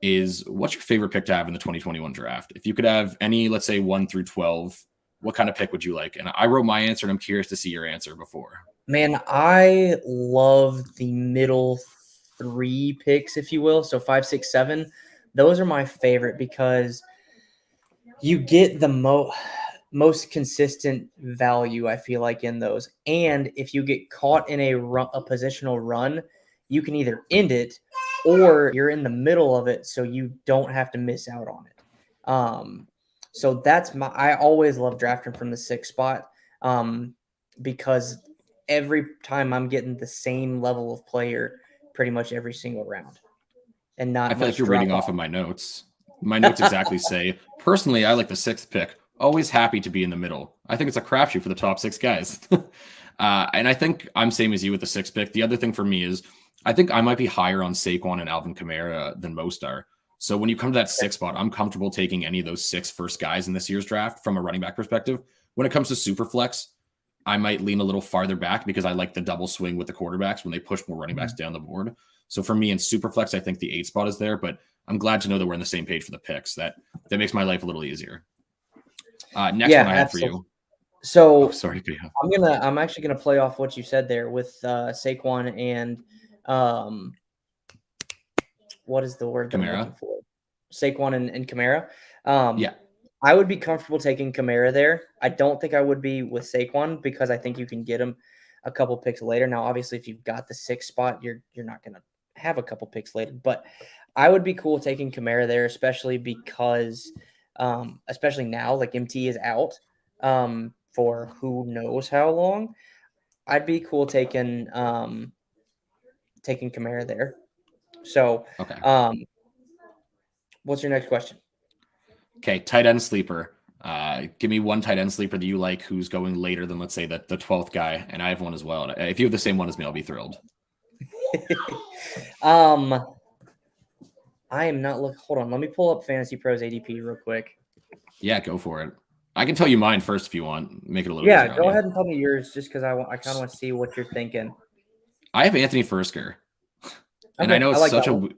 is what's your favorite pick to have in the 2021 draft? If you could have any, let's say 1 through 12, what kind of pick would you like? And I wrote my answer and I'm curious to see your answer before. Man, I love the middle 3 picks, if you will. So 5, 6, 7. Those are my favorite because you get the most consistent value, I feel like, in those. And if you get caught in a positional run, you can either end it or you're in the middle of it so you don't have to miss out on it. So I always love drafting from the 6th spot because every time I'm getting the same level of player pretty much every single round. And not I feel like you're reading off of my notes. My notes exactly say, personally, I like the 6th pick. Always happy to be in the middle. I think it's a crapshoot for the top 6 guys. And I think I'm same as you with the 6th pick. The other thing for me is I think I might be higher on Saquon and Alvin Kamara than most are. So when you come to that 6th spot, I'm comfortable taking any of those 6 first guys in this year's draft from a running back perspective. When it comes to super flex, I might lean a little farther back because I like the double swing with the quarterbacks when they push more running backs down the board. So for me in super flex, I think the 8th spot is there, but I'm glad to know that we're on the same page for the picks. That makes my life a little easier. Next one I have for you. So sorry, I'm actually gonna play off what you said there with Saquon and what is the word that I'm looking for? Saquon and Kamara. Yeah. I would be comfortable taking Kamara there. I don't think I would be with Saquon because I think you can get him a couple picks later. Now, obviously, if you've got the 6th spot, you're not going to have a couple picks later. But I would be cool taking Kamara there, especially because, especially now, like MT is out for who knows how long. I'd be cool taking Kamara there. So, okay. What's your next question? Okay, tight end sleeper. Give me one tight end sleeper that you like who's going later than, let's say, the 12th guy, and I have one as well. If you have the same one as me, I'll be thrilled. I am not looking. Hold on, let me pull up Fantasy Pros ADP real quick. Yeah, go for it. I can tell you mine first if you want. Make it a little easier. Yeah, go ahead and tell me yours, just because I kind of want to see what you're thinking. I have Anthony Fursker, and I know it's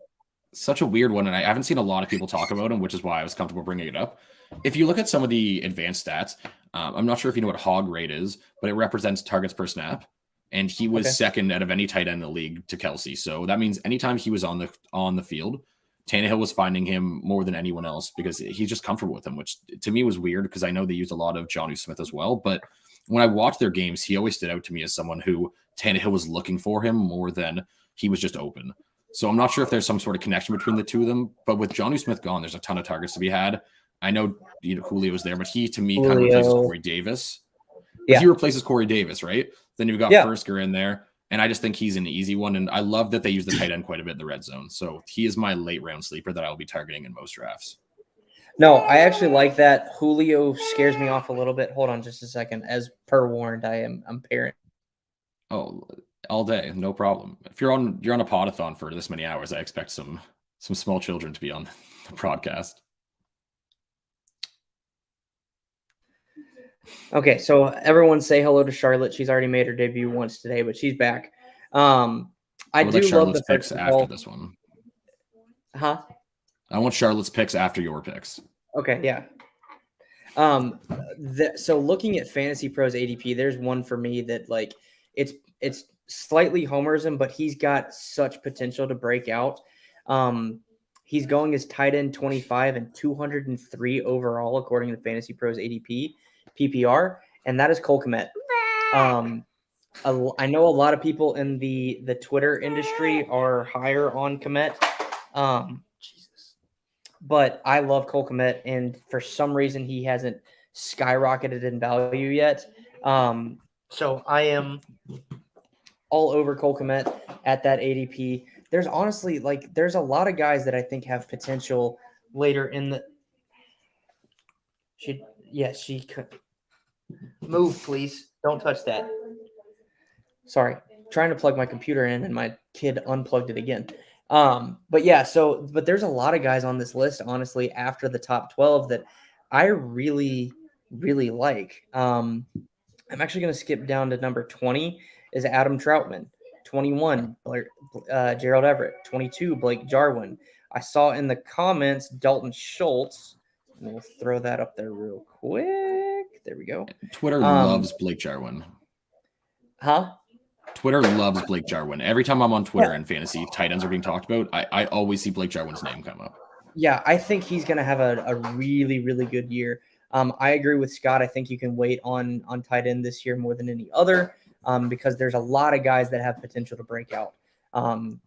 such a weird one, and I haven't seen a lot of people talk about him, which is why I was comfortable bringing it up. If you look at some of the advanced stats, I'm not sure if you know what hog rate is, but it represents targets per snap. and he was Okay. second out of any tight end in the league to Kelsey. So that means anytime he was on the field, Tannehill was finding him more than anyone else because he's just comfortable with him, which to me was weird because I know they used a lot of Jonnu Smith as well. But when I watched their games, he always stood out to me as someone who Tannehill was looking for him more than he was just open. So I'm not sure if there's some sort of connection between the two of them. But with Jonnu Smith gone, there's a ton of targets to be had. I know Julio was there, but he to me kind of replaces Julio. Corey Davis. Yeah. He replaces Corey Davis, right? Then you've got Yeah. Fursker in there. And I just think he's an easy one. And I love that they use the tight end quite a bit in the red zone. So he is my late round sleeper that I will be targeting in most drafts. No, I actually like that. Julio scares me off a little bit. Hold on just a second. As per warned, I'm parent. Oh, all day, no problem. If you're on a podathon for this many hours, I expect some small children to be on the broadcast. Okay, so everyone say hello to Charlotte. She's already made her debut once today, but she's back. I would do like love Charlotte's the picks first after this one. Huh? I want Charlotte's picks after your picks. Okay, yeah. So looking at Fantasy Pros ADP, there's one for me that like it's slightly homerism, but he's got such potential to break out. He's going as tight end 25 and 203 overall according to Fantasy Pros ADP PPR, and that is Cole Kmet. I know a lot of people in the Twitter industry are higher on Kmet. But I love Cole Kmet, and for some reason he hasn't skyrocketed in value yet. So I am all over Cole Kmet at that ADP. There's honestly there's a lot of guys that I think have potential later in the. She could move, please. Don't touch that. Sorry, trying to plug my computer in, and my kid unplugged it again. But there's a lot of guys on this list, honestly, after the top 12 that I really, really like. I'm actually going to skip down to number 20 is Adam Troutman, 21, Gerald Everett, 22, Blake Jarwin. I saw in the comments, Dalton Schultz, and we'll throw that up there real quick. There we go. Twitter loves Blake Jarwin. Huh? Twitter loves Blake Jarwin. Every time I'm on Twitter and fantasy tight ends are being talked about, I always see Blake Jarwin's name come up. Yeah, I think he's going to have a really, really good year. I agree with Scott. I think you can wait on tight end this year more than any other because there's a lot of guys that have potential to break out.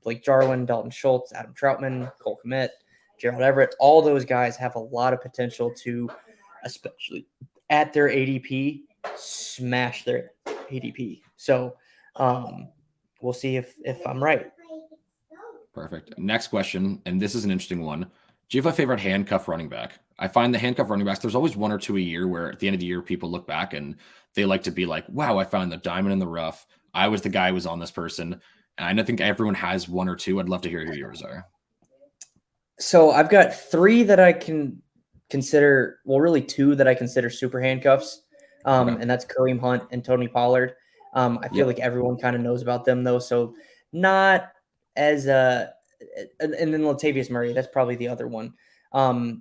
Blake Jarwin, Dalton Schultz, Adam Troutman, Cole Kmet, Gerald Everett, all those guys have a lot of potential to, especially at their ADP, smash their ADP. So we'll see if I'm right. Perfect. Next question, and this is an interesting one. Do you have a favorite handcuff running back? I find the handcuff running backs, there's always one or two a year where at the end of the year, people look back and they like to be like, wow, I found the diamond in the rough. I was the guy who was on this person. And I think everyone has one or two. I'd love to hear who yours are. So I've got three that I can consider, well, really two that I consider super handcuffs. And that's Kareem Hunt and Tony Pollard. I feel like everyone kind of knows about them though. So not as and then Latavius Murray, that's probably the other one.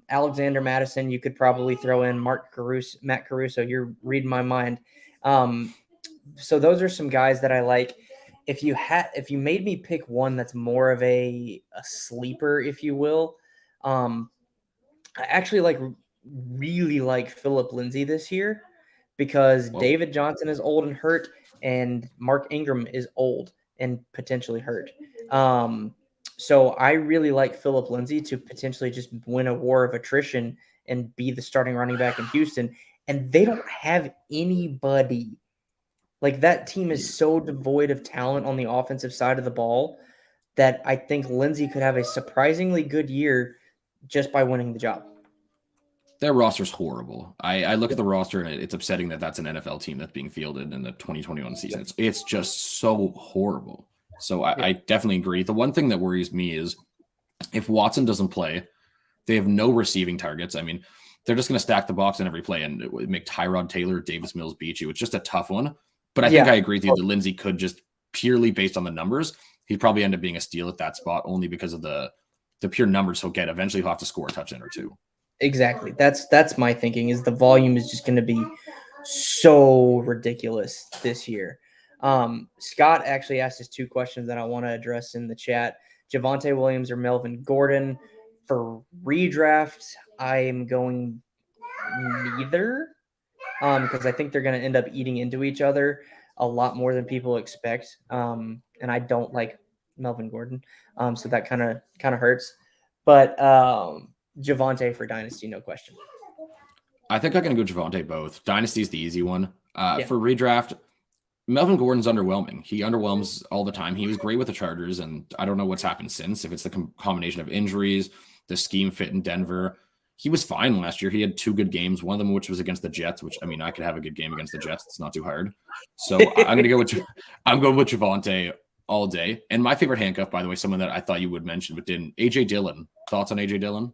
Alexander Madison, you could probably throw in Matt Caruso. You're reading my mind. So those are some guys that I like. If you made me pick one that's more of a sleeper, if you will, I actually really like Phillip Lindsay this year because David Johnson is old and hurt, and Mark Ingram is old and potentially hurt. So I really like Phillip Lindsay to potentially just win a war of attrition and be the starting running back in Houston. And they don't have anybody. Like, that team is so devoid of talent on the offensive side of the ball that I think Lindsay could have a surprisingly good year just by winning the job. Their roster's horrible. I look at the roster and it's upsetting that that's an NFL team that's being fielded in the 2021 season. It's just so horrible. So I definitely agree. The one thing that worries me is if Watson doesn't play, they have no receiving targets. I mean, they're just going to stack the box in every play and make Tyrod Taylor, Davis Mills beat you. It's just a tough one. But I think I agree with you that Lindsay could just purely based on the numbers, he'd probably end up being a steal at that spot only because of the pure numbers he'll get. Eventually he'll have to score a touchdown or two. Exactly. That's my thinking is the volume is just going to be so ridiculous this year. Scott actually asked us 2 questions that I want to address in the chat. Javonte Williams or Melvin Gordon. For redraft, I'm going neither, because I think they're going to end up eating into each other a lot more than people expect. And I don't like Melvin Gordon, so that kind of hurts. But Javonte for Dynasty, no question. I think I'm going to go Javonte both. Dynasty's the easy one. Yeah. For redraft, Melvin Gordon's underwhelming. He underwhelms all the time. He was great with the Chargers, and I don't know what's happened since. If it's the combination of injuries, the scheme fit in Denver. He was fine last year. He had 2 good games, one of them which was against the Jets, which, I mean, I could have a good game against the Jets. It's not too hard. So I'm going with Javonte all day. And my favorite handcuff, by the way, someone that I thought you would mention but didn't, AJ Dillon. Thoughts on AJ Dillon?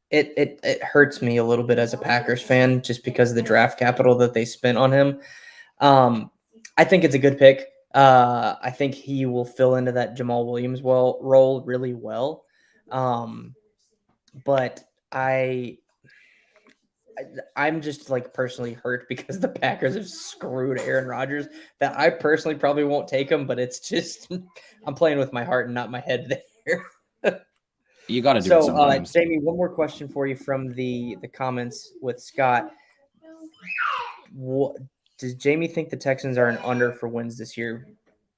It hurts me a little bit as a Packers fan just because of the draft capital that they spent on him. I think it's a good pick. I think he will fill into that Jamal Williams role really well. But I'm just like personally hurt because the Packers have screwed Aaron Rodgers that I personally probably won't take him, but it's just I'm playing with my heart and not my head there. You got to do it sometimes. Jamie, one more question for you from the comments with Scott. Does Jamie think the Texans are an under for wins this year?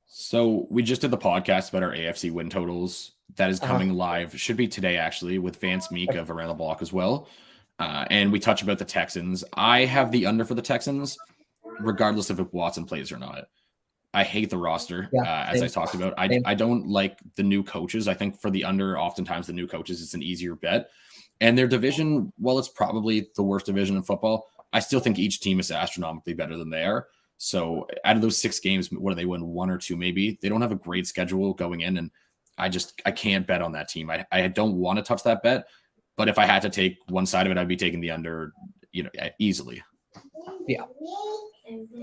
So we just did the podcast about our AFC win totals. That is coming live. Should be today, actually, with Vance Meek of Around the Block as well. And we touch about the Texans. I have the under for the Texans, regardless of if Watson plays or not. I hate the roster, as I talked about. I don't like the new coaches. I think for the under, oftentimes the new coaches, it's an easier bet. And their division, well, it's probably the worst division in football. I still think each team is astronomically better than they are. So out of those 6 games, what do they win? 1 or 2 maybe? They don't have a great schedule going in, and I can't bet on that team. I don't want to touch that bet, but if I had to take one side of it, I'd be taking the under, easily. Yeah.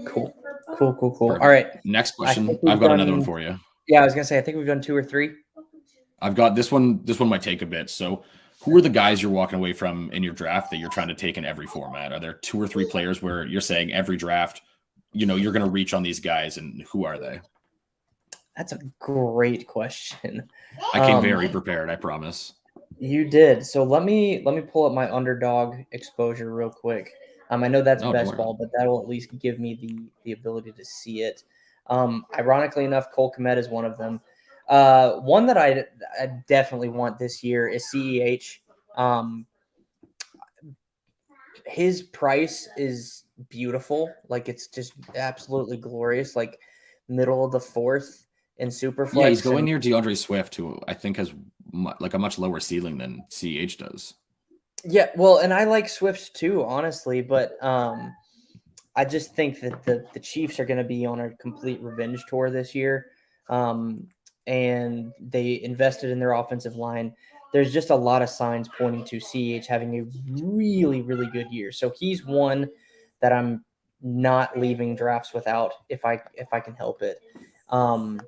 Cool. Perfect. All right. Next question. I've got another one for you. Yeah, I was gonna say I think we've done 2 or 3. I've got this one. This one might take a bit. So, who are the guys you're walking away from in your draft that you're trying to take in every format? Are there 2 or 3 players where you're saying every draft, you're going to reach on these guys, and who are they? That's a great question. I came very prepared, I promise. You did. So let me pull up my underdog exposure real quick. I know that's best ball, but that will at least give me the ability to see it. Ironically enough, Cole Kmet is one of them. One that I definitely want this year is CEH. His price is beautiful. Like, it's just absolutely glorious. Like, middle of the 4th in Superflex. Yeah, he's going near DeAndre Swift, who I think has like a much lower ceiling than CEH does. Yeah, well, and I like Swift too, honestly, but I just think that the Chiefs are going to be on a complete revenge tour this year, and they invested in their offensive line. There's just a lot of signs pointing to CEH having a really, really good year. So he's one that I'm not leaving drafts without if I can help it. I'm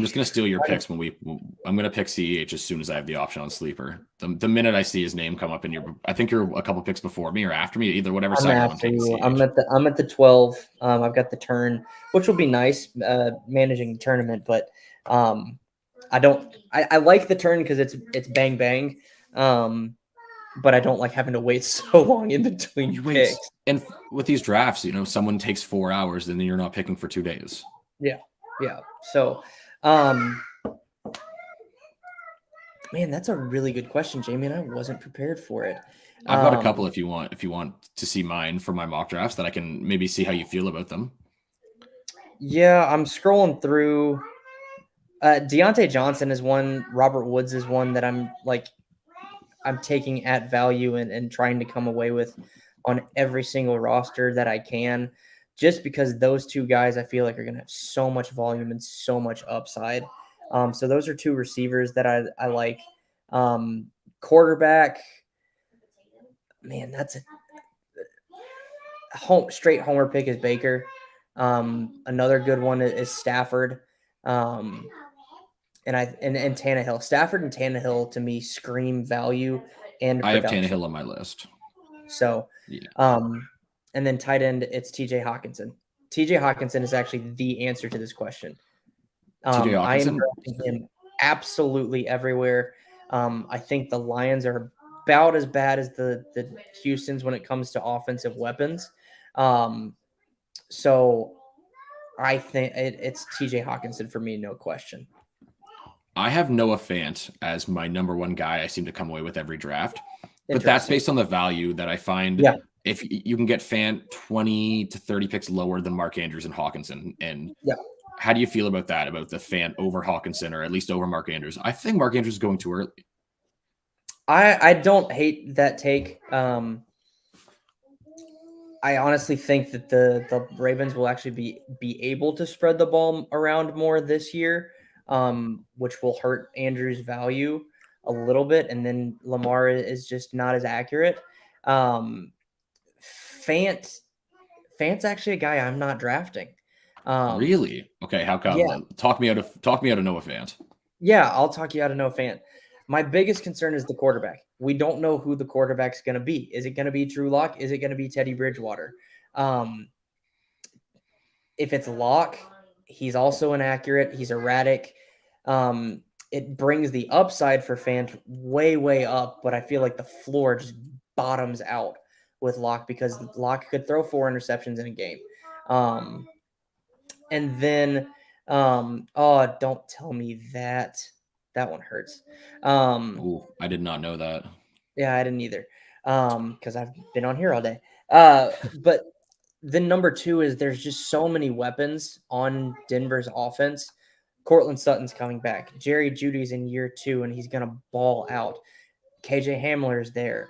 just going to steal your picks I'm going to pick CEH as soon as I have the option on Sleeper. The minute I see his name come up I think you're a couple picks before me or after me, either whatever side I'm taking. I'm at the 12. I've got the turn, which will be nice, managing the tournament, but I like the turn because it's bang bang. But I don't like having to wait so long in between picks. And with these drafts, someone takes 4 hours, and then you're not picking for 2 days. Yeah. So, man, that's a really good question, Jamie, and I wasn't prepared for it. I've got a couple if you want to see mine for my mock drafts that I can maybe see how you feel about them. Yeah, I'm scrolling through. Deontay Johnson is one. Robert Woods is one that I'm taking at value and trying to come away with on every single roster that I can, just because those 2 guys I feel like are going to have so much volume and so much upside. So those are 2 receivers that I like. Quarterback, man, that's a straight homer pick is Baker. Another good one is Stafford. And Tannehill. Stafford and Tannehill to me scream value and production. I have Tannehill on my list. So, And then tight end, it's TJ Hawkinson. TJ Hawkinson is actually the answer to this question. TJ I am Hawkinson? drafting him absolutely everywhere. I think the Lions are about as bad as the Houstons when it comes to offensive weapons. So I think it's TJ Hawkinson for me, no question. I have Noah Fant as my number one guy I seem to come away with every draft. But that's based on the value that I find. Yeah. If you can get Fant 20 to 30 picks lower than Mark Andrews and Hawkinson. And yeah. How do you feel about that, about the Fant over Hawkinson, or at least over Mark Andrews? I think Mark Andrews is going too early. I don't hate that take. I honestly think that the Ravens will actually be able to spread the ball around more this year, which will hurt Andrews' value a little bit, and then Lamar is just not as accurate. Fant's actually a guy I'm not drafting. Really? Okay, how come? Yeah. Talk me out of Noah Fant. Yeah, I'll talk you out of Noah Fant. My biggest concern is the quarterback. We don't know who the quarterback's going to be. Is it going to be Drew Lock? Is it going to be Teddy Bridgewater? If it's Lock, he's also inaccurate. He's erratic. It brings the upside for Fant way, way up, but I feel like the floor just bottoms out with Lock because Lock could throw 4 interceptions in a game. And then, don't tell me that. That one hurts. Ooh, I did not know that. Yeah, I didn't either. Because I've been on here all day. But then number 2 is there's just so many weapons on Denver's offense. Cortland Sutton's coming back. Jerry Jeudy's in year 2, and he's going to ball out. KJ Hamler's there.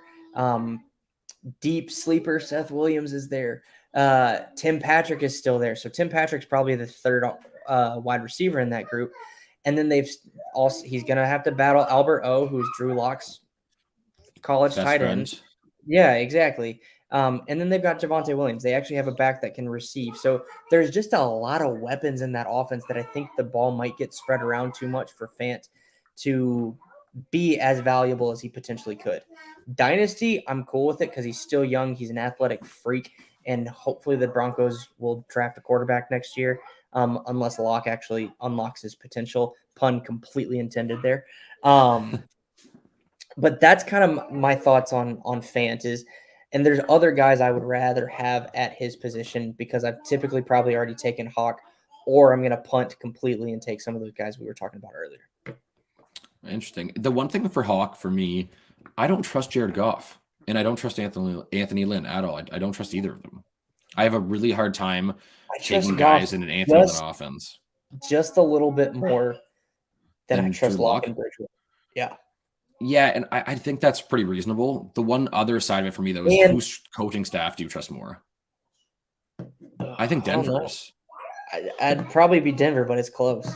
Deep sleeper Seth Williams is there. Tim Patrick is still there. So Tim Patrick's probably the third wide receiver in that group. And then he's going to have to battle Albert O, who's Drew Lock's college tight end. Yeah, exactly. And then they've got Javonte Williams. They actually have a back that can receive. So there's just a lot of weapons in that offense that I think the ball might get spread around too much for Fant to be as valuable as he potentially could. Dynasty, I'm cool with it because he's still young. He's an athletic freak. And hopefully the Broncos will draft a quarterback next year. Unless Locke actually unlocks his potential. Pun completely intended there. But that's kind of my thoughts on Fant is, and there's other guys I would rather have at his position because I've typically probably already taken Hawk, or I'm going to punt completely and take some of those guys we were talking about earlier. Interesting. The one thing for Hawk for me, I don't trust Jared Goff, and I don't trust Anthony Lynn at all. I don't trust either of them. I have a really hard time taking guys in an Anthony Lynn offense. Just a little bit more than I trust Locke and Bridgewater. Yeah. Yeah, and I think that's pretty reasonable. The one other side of it for me, though, is whose coaching staff do you trust more? I think Denver's. I'd probably be Denver, but it's close.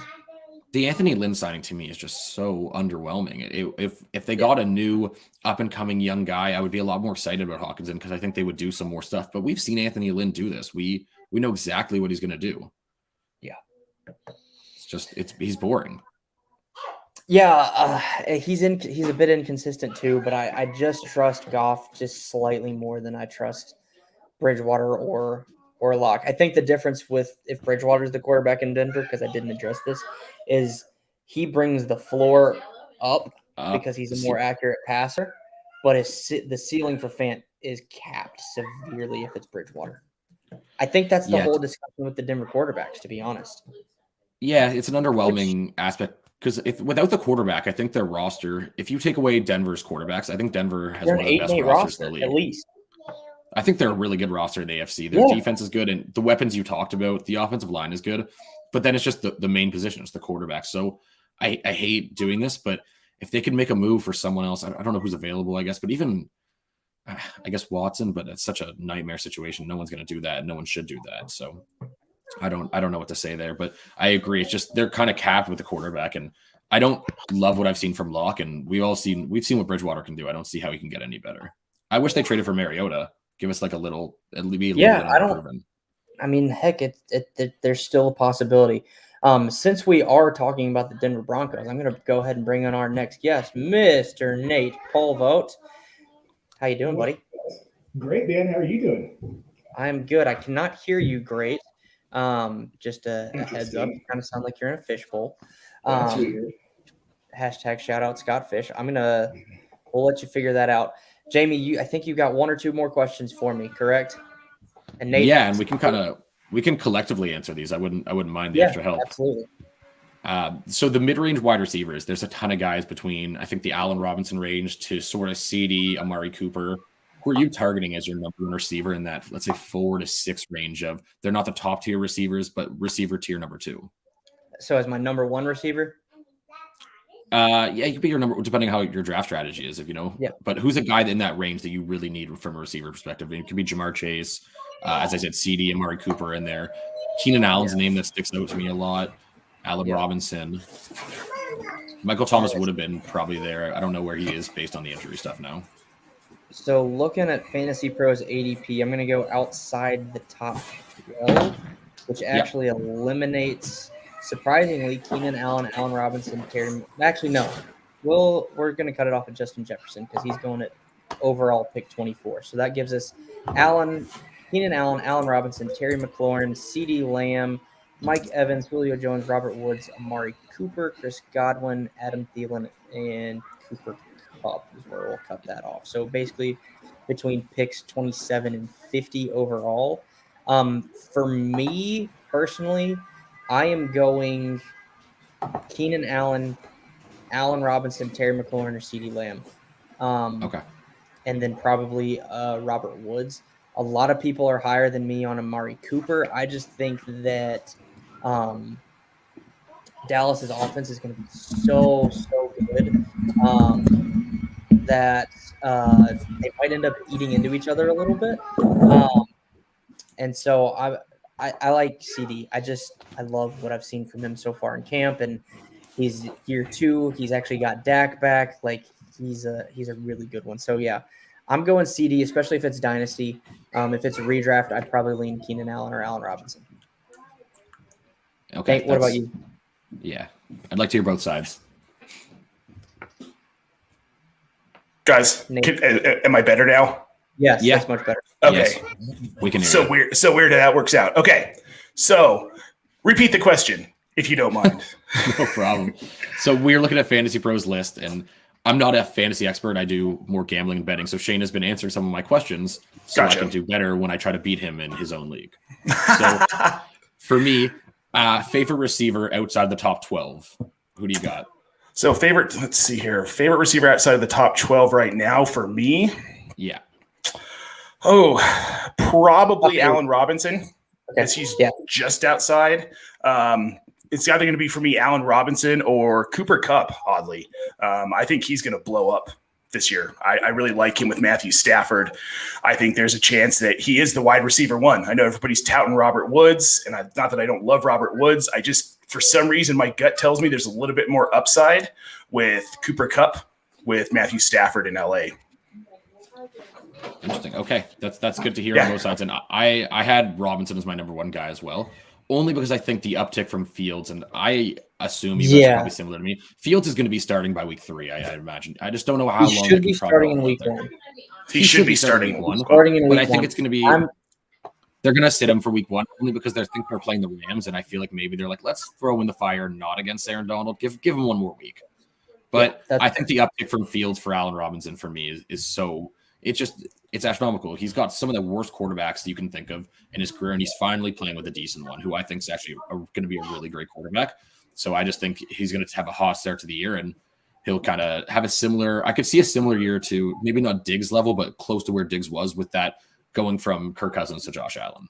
The Anthony Lynn signing to me is just so underwhelming. If they got a new up-and-coming young guy, I would be a lot more excited about Hawkinson because I think they would do some more stuff. But we've seen Anthony Lynn do this. We know exactly what he's going to do. Yeah. He's boring. Yeah, he's a bit inconsistent too, but I just trust Goff just slightly more than I trust Bridgewater or Locke. I think the difference with if Bridgewater is the quarterback in Denver, because I didn't address this, is he brings the floor up because he's a more accurate passer, but the ceiling for Fant is capped severely if it's Bridgewater. I think that's the whole discussion with the Denver quarterbacks, to be honest. Yeah, it's an underwhelming aspect. Because without the quarterback, I think their roster, if you take away Denver's quarterbacks, I think Denver has one of the best rosters in the league. At least. I think they're a really good roster in the AFC. Their defense is good, and the weapons you talked about, the offensive line is good. But then it's just the main positions, the quarterback. So I hate doing this, but if they could make a move for someone else, I don't know who's available, I guess. But even, I guess Watson, but it's such a nightmare situation. No one's going to do that. No one should do that. So I don't know what to say there, but I agree. It's just they're kind of capped with the quarterback, and I don't love what I've seen from Locke. And we've seen what Bridgewater can do. I don't see how he can get any better. I wish they traded for Mariota. Give us like a little, I mean, heck, there's still a possibility. Since we are talking about the Denver Broncos, I'm going to go ahead and bring on our next guest, Mr. Nate Polvote. How you doing, buddy? Great, man. How are you doing? I'm good. I cannot hear you great. Just a heads up. You kind of sound like you're in a fishbowl. Hashtag shout out Scott Fish. We'll let you figure that out. Jamie, I think you got one or two more questions for me, correct? And Nate, Yeah, and we can collectively answer these. I wouldn't mind the extra help. Absolutely. So the mid-range wide receivers, there's a ton of guys between, I think, the Allen Robinson range to sort of CD, Amari Cooper. Who are you targeting as your number one receiver in that, let's say, 4 to 6 range of, they're not the top tier receivers, but receiver tier number 2? So as my number one receiver? Yeah, you could be your number, depending how your draft strategy is, if you know. Yeah. But who's a guy in that range that you really need from a receiver perspective? It could be Jamar Chase, as I said, CD, Amari Cooper in there. Keenan Allen's a name that sticks out to me a lot. Allen Robinson. Michael Thomas would have been probably there. I don't know where he is based on the injury stuff now. So looking at Fantasy Pros ADP, I'm going to go outside the top 12, which actually eliminates, surprisingly, Keenan Allen, Allen Robinson, Terry. Actually, no. We're going to cut it off at Justin Jefferson because he's going at overall pick 24. So that gives us Keenan Allen, Allen Robinson, Terry McLaurin, CeeDee Lamb, Mike Evans, Julio Jones, Robert Woods, Amari Cooper, Chris Godwin, Adam Thielen, and Cooper Kupp is where we'll cut that off. So basically between picks 27 and 50 overall. For me personally, I am going Keenan Allen, Allen Robinson, Terry McLaurin, or CeeDee Lamb. Okay. And then probably Robert Woods. A lot of people are higher than me on Amari Cooper. I just think that Dallas's offense is going to be so good that they might end up eating into each other a little bit. And so I like CD. I love what I've seen from him so far in camp, and he's year 2. He's actually got Dak back. Like he's a really good one. So yeah, I'm going CD, especially if it's dynasty. If it's a redraft, I'd probably lean Keenan Allen or Allen Robinson. Okay. Nate, what about you? Yeah, I'd like to hear both sides. Guys, am I better now? Yes, that's much better. Okay. Yes, we can hear so you. weird. So weird how that works out. Okay. So repeat the question, if you don't mind. No problem. So we're looking at Fantasy Pros list, and I'm not a fantasy expert. I do more gambling and betting. So Shane has been answering some of my questions so I can do better when I try to beat him in his own league. So for me, favorite receiver outside the top 12. Who do you got? So let's see here. Favorite receiver outside of the top 12 right now for me? Yeah. Oh, probably Allen Robinson, because he's just outside. It's either going to be for me Allen Robinson or Cooper Kupp, oddly. I think he's going to blow up this year. I really like him with Matthew Stafford. I think there's a chance that he is the wide receiver 1. I know everybody's touting Robert Woods, and not that I don't love Robert Woods. I just, for some reason, my gut tells me there's a little bit more upside with Cooper Kupp with Matthew Stafford in LA. Interesting. Okay, that's good to hear on both sides. And I had Robinson as my number 1 guy as well, only because I think the uptick from Fields, and I assume you guys are probably similar to me. Fields is going to be starting by week 3. I imagine. I just don't know how long he should be starting in week 1. He should be starting week 1. But I think it's going to be. They're going to sit him for week 1 only because they think they're playing the Rams, and I feel like maybe they're like, let's throw in the fire, not against Aaron Donald. Give him one more week. But I think the uptick from Fields for Allen Robinson for me is so. It's astronomical. He's got some of the worst quarterbacks you can think of in his career, and he's finally playing with a decent one, who I think is actually going to be a really great quarterback. So I just think he's going to have a hot start to the year, and he'll kind of have a similar – I could see a similar year to maybe not Diggs level, but close to where Diggs was with that going from Kirk Cousins to Josh Allen.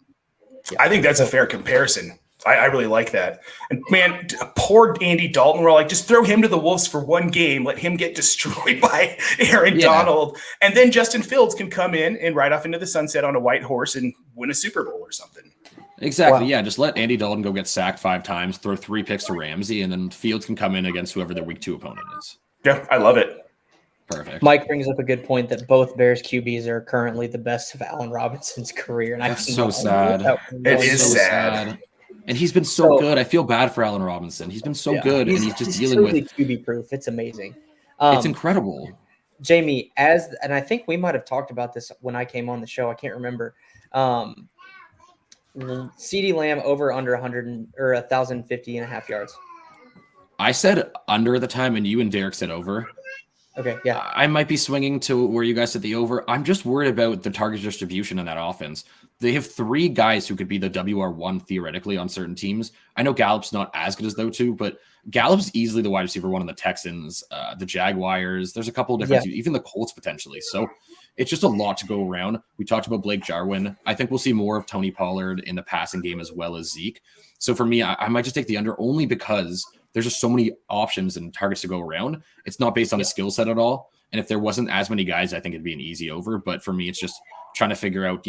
I think that's a fair comparison. I really like that. And, man, poor Andy Dalton. We're like, just throw him to the Wolves for 1 game. Let him get destroyed by Aaron Donald. And then Justin Fields can come in and ride off into the sunset on a white horse and win a Super Bowl or something. Exactly. Wow. Yeah, just let Andy Dalton go get sacked 5 times, throw 3 picks to Ramsey, and then Fields can come in against whoever their week 2 opponent is. Yeah, I love it. Perfect. Mike brings up a good point that both Bears QBs are currently the best of Allen Robinson's career. And that's so sad. It is sad. And he's been so good. I feel bad for Allen Robinson. He's been so good, and he's just dealing with QB proof. It's amazing. It's incredible. Jamie, and I think we might have talked about this when I came on the show. I can't remember. CeeDee Lamb over under 100 or 1,050.5 yards. I said under at the time, and you and Derek said over. Okay, yeah. I might be swinging to where you guys said the over. I'm just worried about the target distribution in that offense. They have 3 guys who could be the WR1 theoretically on certain teams. I know Gallup's not as good as those 2, but Gallup's easily the wide receiver 1 on the Texans, the Jaguars. There's a couple of different, even the Colts potentially. So it's just a lot to go around. We talked about Blake Jarwin. I think we'll see more of Tony Pollard in the passing game as well as Zeke. So for me, I might just take the under only because there's just so many options and targets to go around. It's not based on his skill set at all. And if there wasn't as many guys, I think it'd be an easy over. But for me, it's just trying to figure out,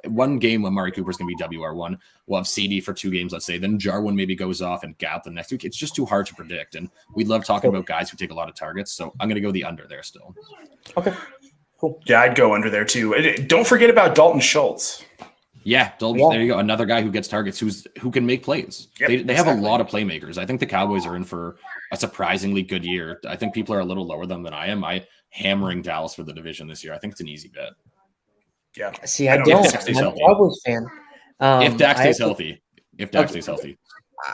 one game when Amari Cooper's going to be WR1. We'll have CD for 2 games, let's say. Then Jarwin maybe goes off and Gallup the next week. It's just too hard to predict. And we love talking about guys who take a lot of targets. So I'm going to go the under there still. Okay, cool. Yeah, I'd go under there too. Don't forget about Dalton Schultz. Yeah, there you go. Another guy who gets targets who can make plays. Yep, they have a lot of playmakers. I think the Cowboys are in for a surprisingly good year. I think people are a little lower than I am. I hammering Dallas for the division this year. I think it's an easy bet. Yeah. See, I don't. I'm a Cowboys fan. If Dak stays healthy. If Dak stays healthy.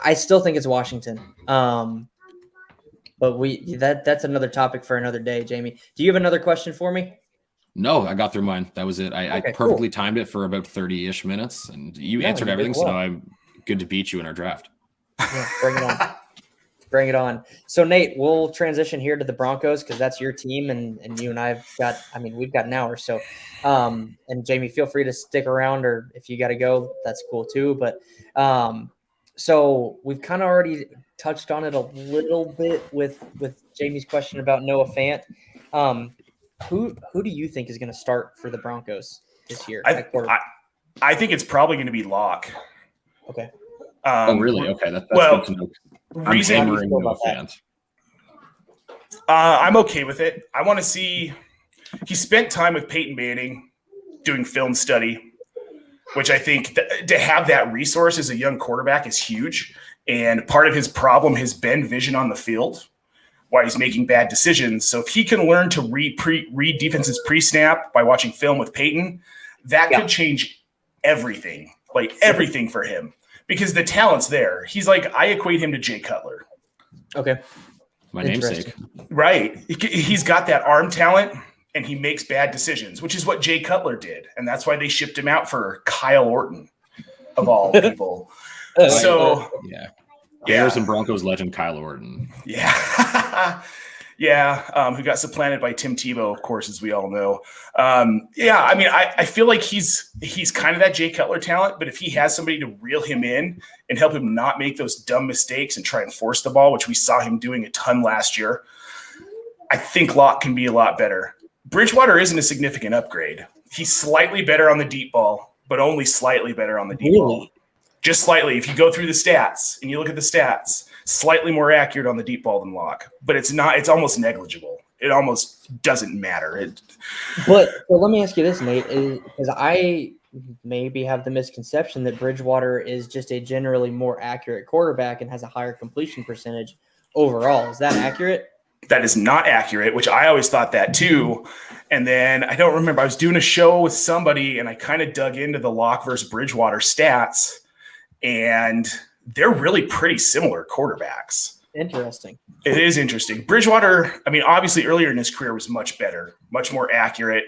I still think it's Washington. But that's another topic for another day, Jamie. Do you have another question for me? No, I got through mine. That was it. I perfectly timed it for about 30-ish minutes, and you answered everything, so I'm good to beat you in our draft. Yeah, bring it on. Bring it on. So, Nate, we'll transition here to the Broncos because that's your team, and you and I've got – we've got an hour. So, and Jamie, feel free to stick around, or if you got to go, that's cool too. But so we've kind of already touched on it a little bit with Jamie's question about Noah Fant. Who do you think is going to start for the Broncos this year? I think it's probably going to be Locke. Okay. Oh, really? Okay. That's good to know. I'm hammering Noah Fant. I'm okay with it. I want to see – he spent time with Peyton Manning doing film study, which I think to have that resource as a young quarterback is huge. And part of his problem has been vision on the field, why he's making bad decisions. So if he can learn to read defenses pre-snap by watching film with Peyton, that could change everything, everything for him. Because the talent's there. He's I equate him to Jay Cutler. Okay. My namesake. Right. He's got that arm talent, and he makes bad decisions, which is what Jay Cutler did. And that's why they shipped him out for Kyle Orton, of all people. Bears and Broncos legend Kyle Orton. Yeah. Who got supplanted by Tim Tebow, of course, as we all know. I feel like he's kind of that Jay Cutler talent, but if he has somebody to reel him in and help him not make those dumb mistakes and try and force the ball, which we saw him doing a ton last year, I think Locke can be a lot better. Bridgewater isn't a significant upgrade. He's slightly better on the deep ball, but only slightly better on the deep ball. Just slightly. If you go through the stats and you look at the stats, slightly more accurate on the deep ball than Locke, but it's almost negligible. It almost doesn't matter. But let me ask you this, Nate, because I maybe have the misconception that Bridgewater is just a generally more accurate quarterback and has a higher completion percentage overall. Is that accurate? That is not accurate, which I always thought that too. And then I don't remember. I was doing a show with somebody and I kind of dug into the Locke versus Bridgewater stats, and they're really pretty similar quarterbacks. Interesting. It is interesting. Bridgewater, obviously earlier in his career was much better, much more accurate,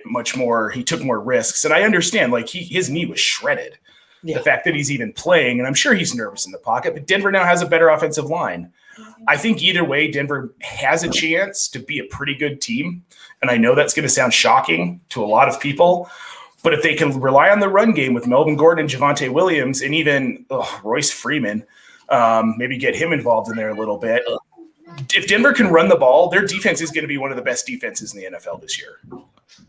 he took more risks. And I understand, his knee was shredded. Yeah. The fact that he's even playing, and I'm sure he's nervous in the pocket, but Denver now has a better offensive line. I think either way, Denver has a chance to be a pretty good team. And I know that's going to sound shocking to a lot of people, but if they can rely on the run game with Melvin Gordon and Javonte Williams and even Royce Freeman, maybe get him involved in there a little bit. If Denver can run the ball, their defense is going to be one of the best defenses in the NFL this year.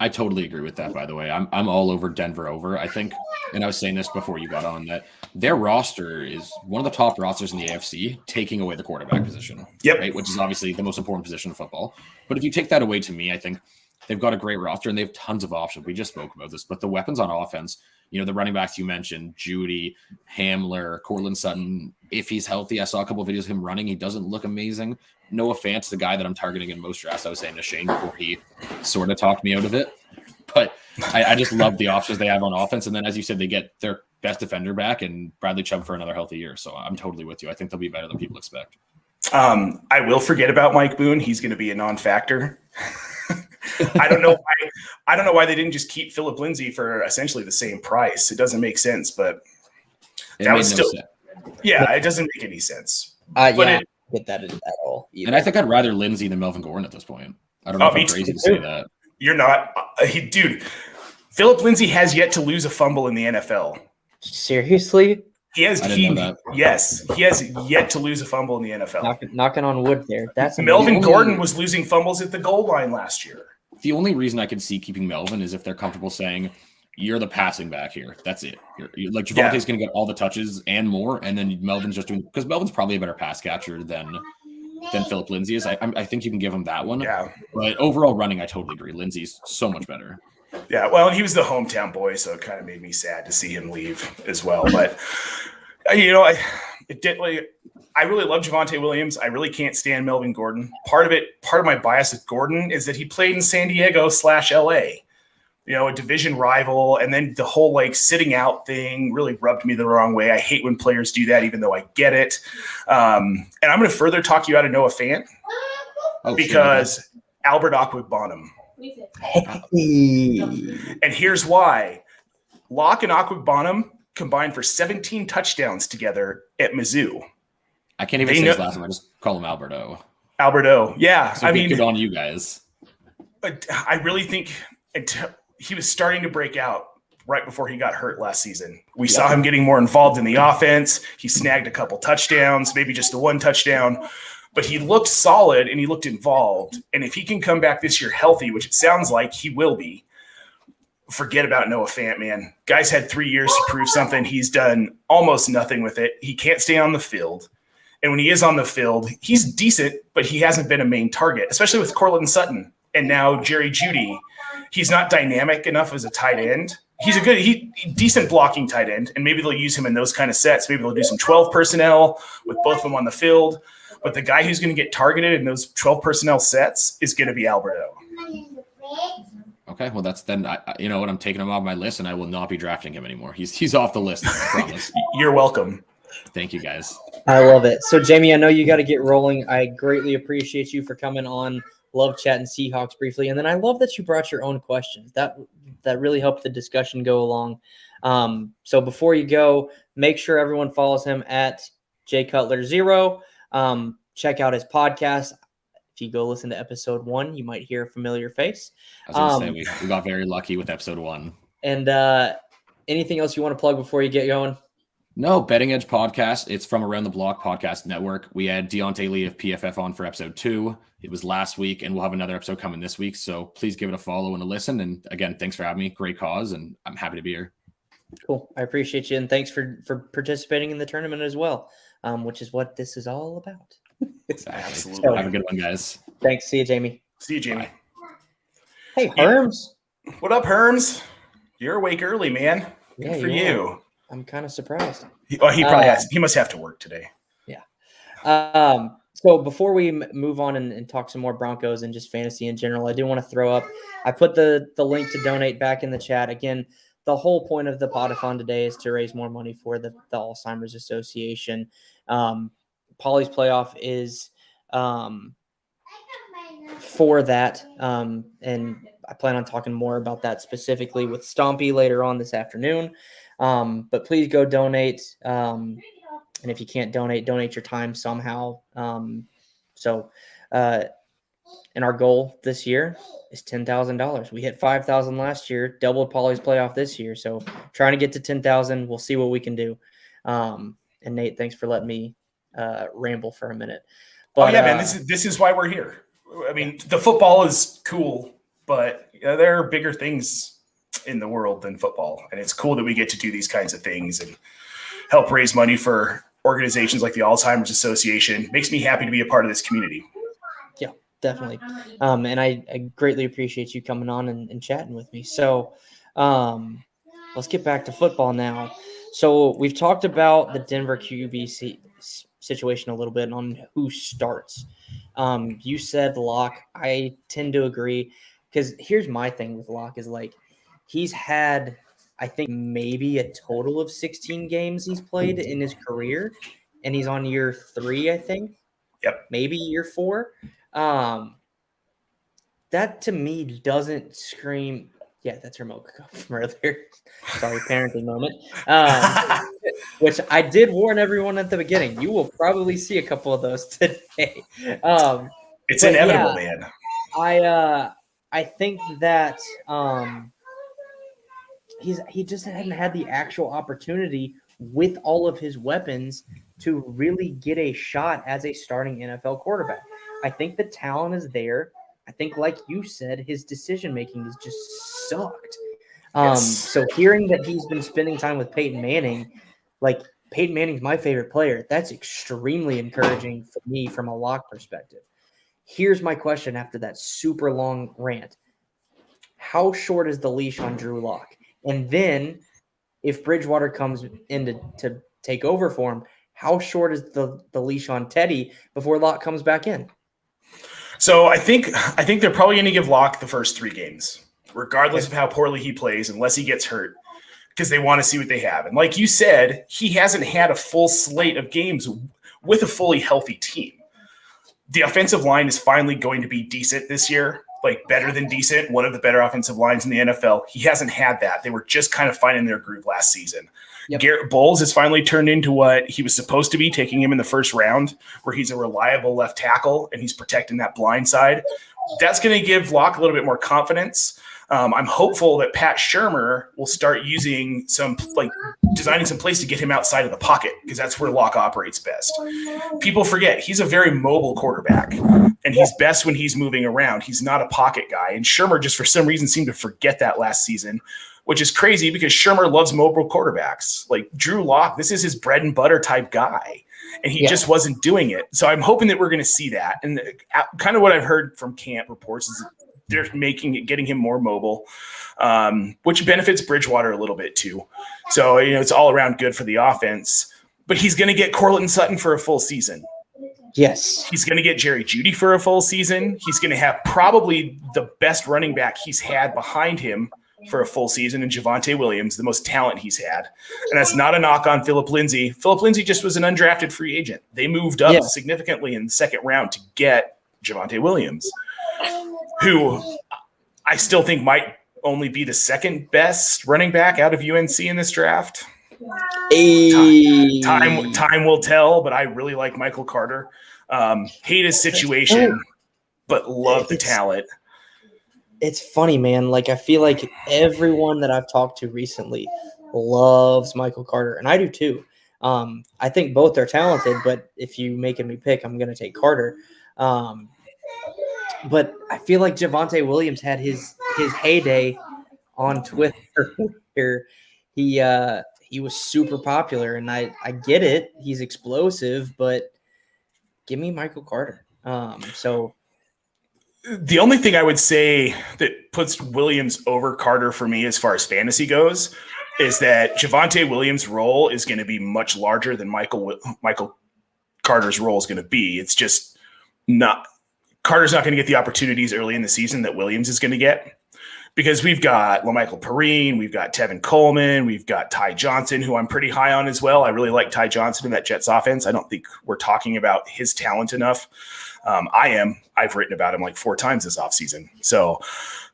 I totally agree with that, by the way. I'm all over Denver over. I think, and I was saying this before you got on, that their roster is one of the top rosters in the AFC, taking away the quarterback position. Yep. Right, which is obviously the most important position in football. But if you take that away, to me, I think they've got a great roster and they have tons of options. We just spoke about this, but the weapons on offense, the running backs you mentioned, Judy, Hamler, Cortland Sutton, if he's healthy, I saw a couple of videos of him running. He doesn't look amazing. Noah Fant's the guy that I'm targeting in most drafts. I was saying to Shane before he sort of talked me out of it. But I just love the options they have on offense. And then, as you said, they get their best defender back and Bradley Chubb for another healthy year. So I'm totally with you. I think they'll be better than people expect. I will forget about Mike Boone. He's going to be a non-factor. I don't know why they didn't just keep Philip Lindsay for essentially the same price. It doesn't make sense, but It that made was no still sense. yeah. It doesn't make any sense. Yeah, But I don't get that at all. Either. And I think I'd rather Lindsay than Melvin Gordon at this point. I don't know if me I'm crazy too. to say that. You're not, dude. Philip Lindsay has yet to lose a fumble in the NFL. Seriously, He has. I didn't know that. Yes, he has yet to lose a fumble in the NFL. knocking on wood there. That's Melvin amazing. Gordon was losing fumbles at the goal line last year. The only reason I could see keeping Melvin is if they're comfortable saying, you're the passing back here. That's it. Like Javante's going to get all the touches and more, and then Melvin's just doing – because Melvin's probably a better pass catcher than Philip Lindsay is. I think you can give him that one. Yeah. But overall running, I totally agree. Lindsay's so much better. Yeah, well, he was the hometown boy, so it kind of made me sad to see him leave as well. But I really love Javonte Williams. I really can't stand Melvin Gordon. Part of my bias with Gordon is that he played in San Diego /LA, a division rival, and then the whole sitting out thing really rubbed me the wrong way. I hate when players do that, even though I get it. And I'm going to further talk you out of Noah Fant because Albert Aquagbonum. And here's why. Locke and Aquagbonum combined for 17 touchdowns together at Mizzou. I can't even say his last name. I just call him Alberto. Alberto, yeah. So good on you guys. I really think he was starting to break out right before he got hurt last season. We saw him getting more involved in the offense. He snagged a couple touchdowns, maybe just the one touchdown. But he looked solid and he looked involved. And if he can come back this year healthy, which it sounds like he will be, forget about Noah Fant, man. Guy's had 3 years to prove something. He's done almost nothing with it. He can't stay on the field. And when he is on the field, he's decent, but he hasn't been a main target, especially with Cortland Sutton and now Jerry Jeudy. He's not dynamic enough as a tight end. He's a decent blocking tight end, and maybe they'll use him in those kind of sets. Maybe they'll do some 12 personnel with both of them on the field. But the guy who's going to get targeted in those 12 personnel sets is going to be Alberto. Okay, well that's then. You know what? I'm taking him off my list, and I will not be drafting him anymore. He's off the list. I promise. You're welcome. Thank you, guys. I love it. So, Jamie, I know you got to get rolling. I greatly appreciate you for coming on. Love chatting Seahawks briefly, and then I love that you brought your own questions. That really helped the discussion go along. So before you go, make sure everyone follows him at jcutler0. Check out his podcast. If you go listen to episode 1, you might hear a familiar face. I was going to say we got very lucky with episode 1. And anything else you want to plug before you get going? No, Betting Edge podcast. It's from Around the Block Podcast Network. We had Deontay Lee of PFF on for episode 2. It was last week, and we'll have another episode coming this week. So please give it a follow and a listen. And again, thanks for having me. Great cause, and I'm happy to be here. Cool. I appreciate you, and thanks for participating in the tournament as well, which is what this is all about. Absolutely. So, have a good one, guys. Thanks. See you, Jamie. See you, Jamie. Bye. Hey, Herms. What up, Herms? You're awake early, man. Good Yeah, for you you. are. I'm kind of surprised. He probably has. He must have to work today. Yeah. So before we move on and talk some more Broncos and just fantasy in general, I do want to throw up. I put the link to donate back in the chat. Again, the whole point of the Podathon today is to raise more money for the Alzheimer's Association. Polly's Playoff is for that, and I plan on talking more about that specifically with Stompy later on this afternoon. But please go donate. And if you can't donate your time somehow. And our goal this year is $10,000. We hit 5,000 last year, doubled Polly's Playoff this year. So trying to get to 10,000. We'll see what we can do. And Nate, thanks for letting me ramble for a minute. But, man, this is why we're here. I mean, the football is cool, but there are bigger things in the world than football, and it's cool that we get to do these kinds of things and help raise money for organizations like the Alzheimer's Association. Makes me happy to be a part of this community. Yeah, definitely. And I greatly appreciate you coming on and chatting with me. So let's get back to football now. So we've talked about the Denver QB situation a little bit on who starts. You said Locke. I tend to agree, because here's my thing with Locke is he's had I think maybe a total of 16 games he's played in his career, and he's on year 3, I think. Yep. Maybe year 4. That to me doesn't scream. Yeah, that's her mocha from earlier. Sorry, parenting moment. Which I did warn everyone at the beginning. You will probably see a couple of those today. It's inevitable, man. I think that he just hadn't had the actual opportunity with all of his weapons to really get a shot as a starting NFL quarterback. I think the talent is there. I think, like you said, his decision-making has just sucked. So hearing that he's been spending time with Peyton Manning, like Peyton Manning's my favorite player, that's extremely encouraging for me from a lock perspective. Here's my question after that super long rant. How short is the leash on Drew Lock? And then if Bridgewater comes in to take over for him, how short is the leash on Teddy before Lock comes back in? So I think they're probably going to give Locke the first 3 games, regardless of how poorly he plays, unless he gets hurt, because they want to see what they have. And like you said, he hasn't had a full slate of games with a fully healthy team. The offensive line is finally going to be decent this year, like better than decent, one of the better offensive lines in the NFL. He hasn't had that. They were just kind of finding their groove last season. Yep. Garrett Bowles has finally turned into what he was supposed to be, taking him in the first round, where he's a reliable left tackle and he's protecting that blind side. That's going to give Locke a little bit more confidence. I'm hopeful that Pat Shurmur will start using designing some plays to get him outside of the pocket, because that's where Locke operates best. People forget he's a very mobile quarterback, and he's best when he's moving around. He's not a pocket guy, and Shurmur just for some reason seemed to forget that last season, which is crazy because Shurmur loves mobile quarterbacks. Like Drew Lock, this is his bread and butter type guy, and he just wasn't doing it. So I'm hoping that we're going to see that. And kind of what I've heard from camp reports is they're getting him more mobile, which benefits Bridgewater a little bit too. So, it's all around good for the offense. But he's going to get Cortland Sutton for a full season. Yes. He's going to get Jerry Jeudy for a full season. He's going to have probably the best running back he's had behind him for a full season in Javonte Williams, the most talent he's had. And that's not a knock on Phillip Lindsay. Phillip Lindsay just was an undrafted free agent. They moved up significantly in the second round to get Javonte Williams, who I still think might only be the second best running back out of UNC in this draft. Time will tell, but I really like Michael Carter. Hate his situation, but love the talent. It's funny, man. Like, I feel like everyone that I've talked to recently loves Michael Carter, and I do too. I think both are talented, but if you making me pick, I'm going to take Carter. But I feel like Javonte Williams had his heyday on Twitter where he was super popular, and I get it. He's explosive, but give me Michael Carter. So the only thing I would say that puts Williams over Carter for me as far as fantasy goes is that Javonte Williams' role is going to be much larger than Michael Carter's role is going to be. It's just not – Carter's not going to get the opportunities early in the season that Williams is going to get, because we've got LaMichael Perrine, we've got Tevin Coleman, we've got Ty Johnson, who I'm pretty high on as well. I really like Ty Johnson in that Jets offense. I don't think we're talking about his talent enough. I am. I've written about him like 4 times this offseason. So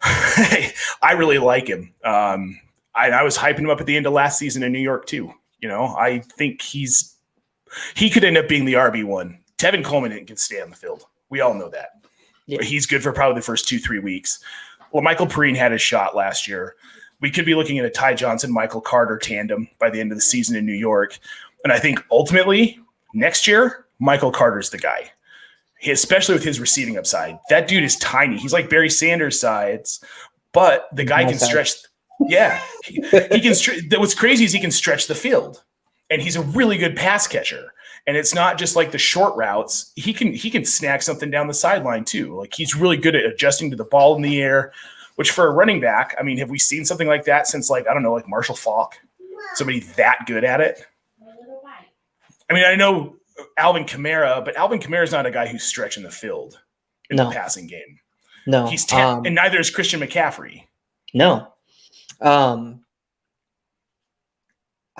I really like him. I was hyping him up at the end of last season in New York too. I think he could end up being the RB1. Tevin Coleman can stay on the field. We all know that. Yeah. He's good for probably the first 2-3 weeks. Well, Michael Perrine had his shot last year. We could be looking at a Ty Johnson, Michael Carter tandem by the end of the season in New York. And I think ultimately next year, Michael Carter's the guy, especially with his receiving upside. That dude is tiny. He's like Barry Sanders size, but the guy can stretch. Yeah. He can stretch. What's crazy is he can stretch the field, and he's a really good pass catcher. And it's not just like the short routes. He can snag something down the sideline too. Like, he's really good at adjusting to the ball in the air, which for a running back, I mean, have we seen something like that since like Marshall Faulk? Somebody that good at it? I mean, I know Alvin Kamara, but Alvin Kamara is not a guy who's stretching the field in the passing game. No. He's and neither is Christian McCaffrey. No.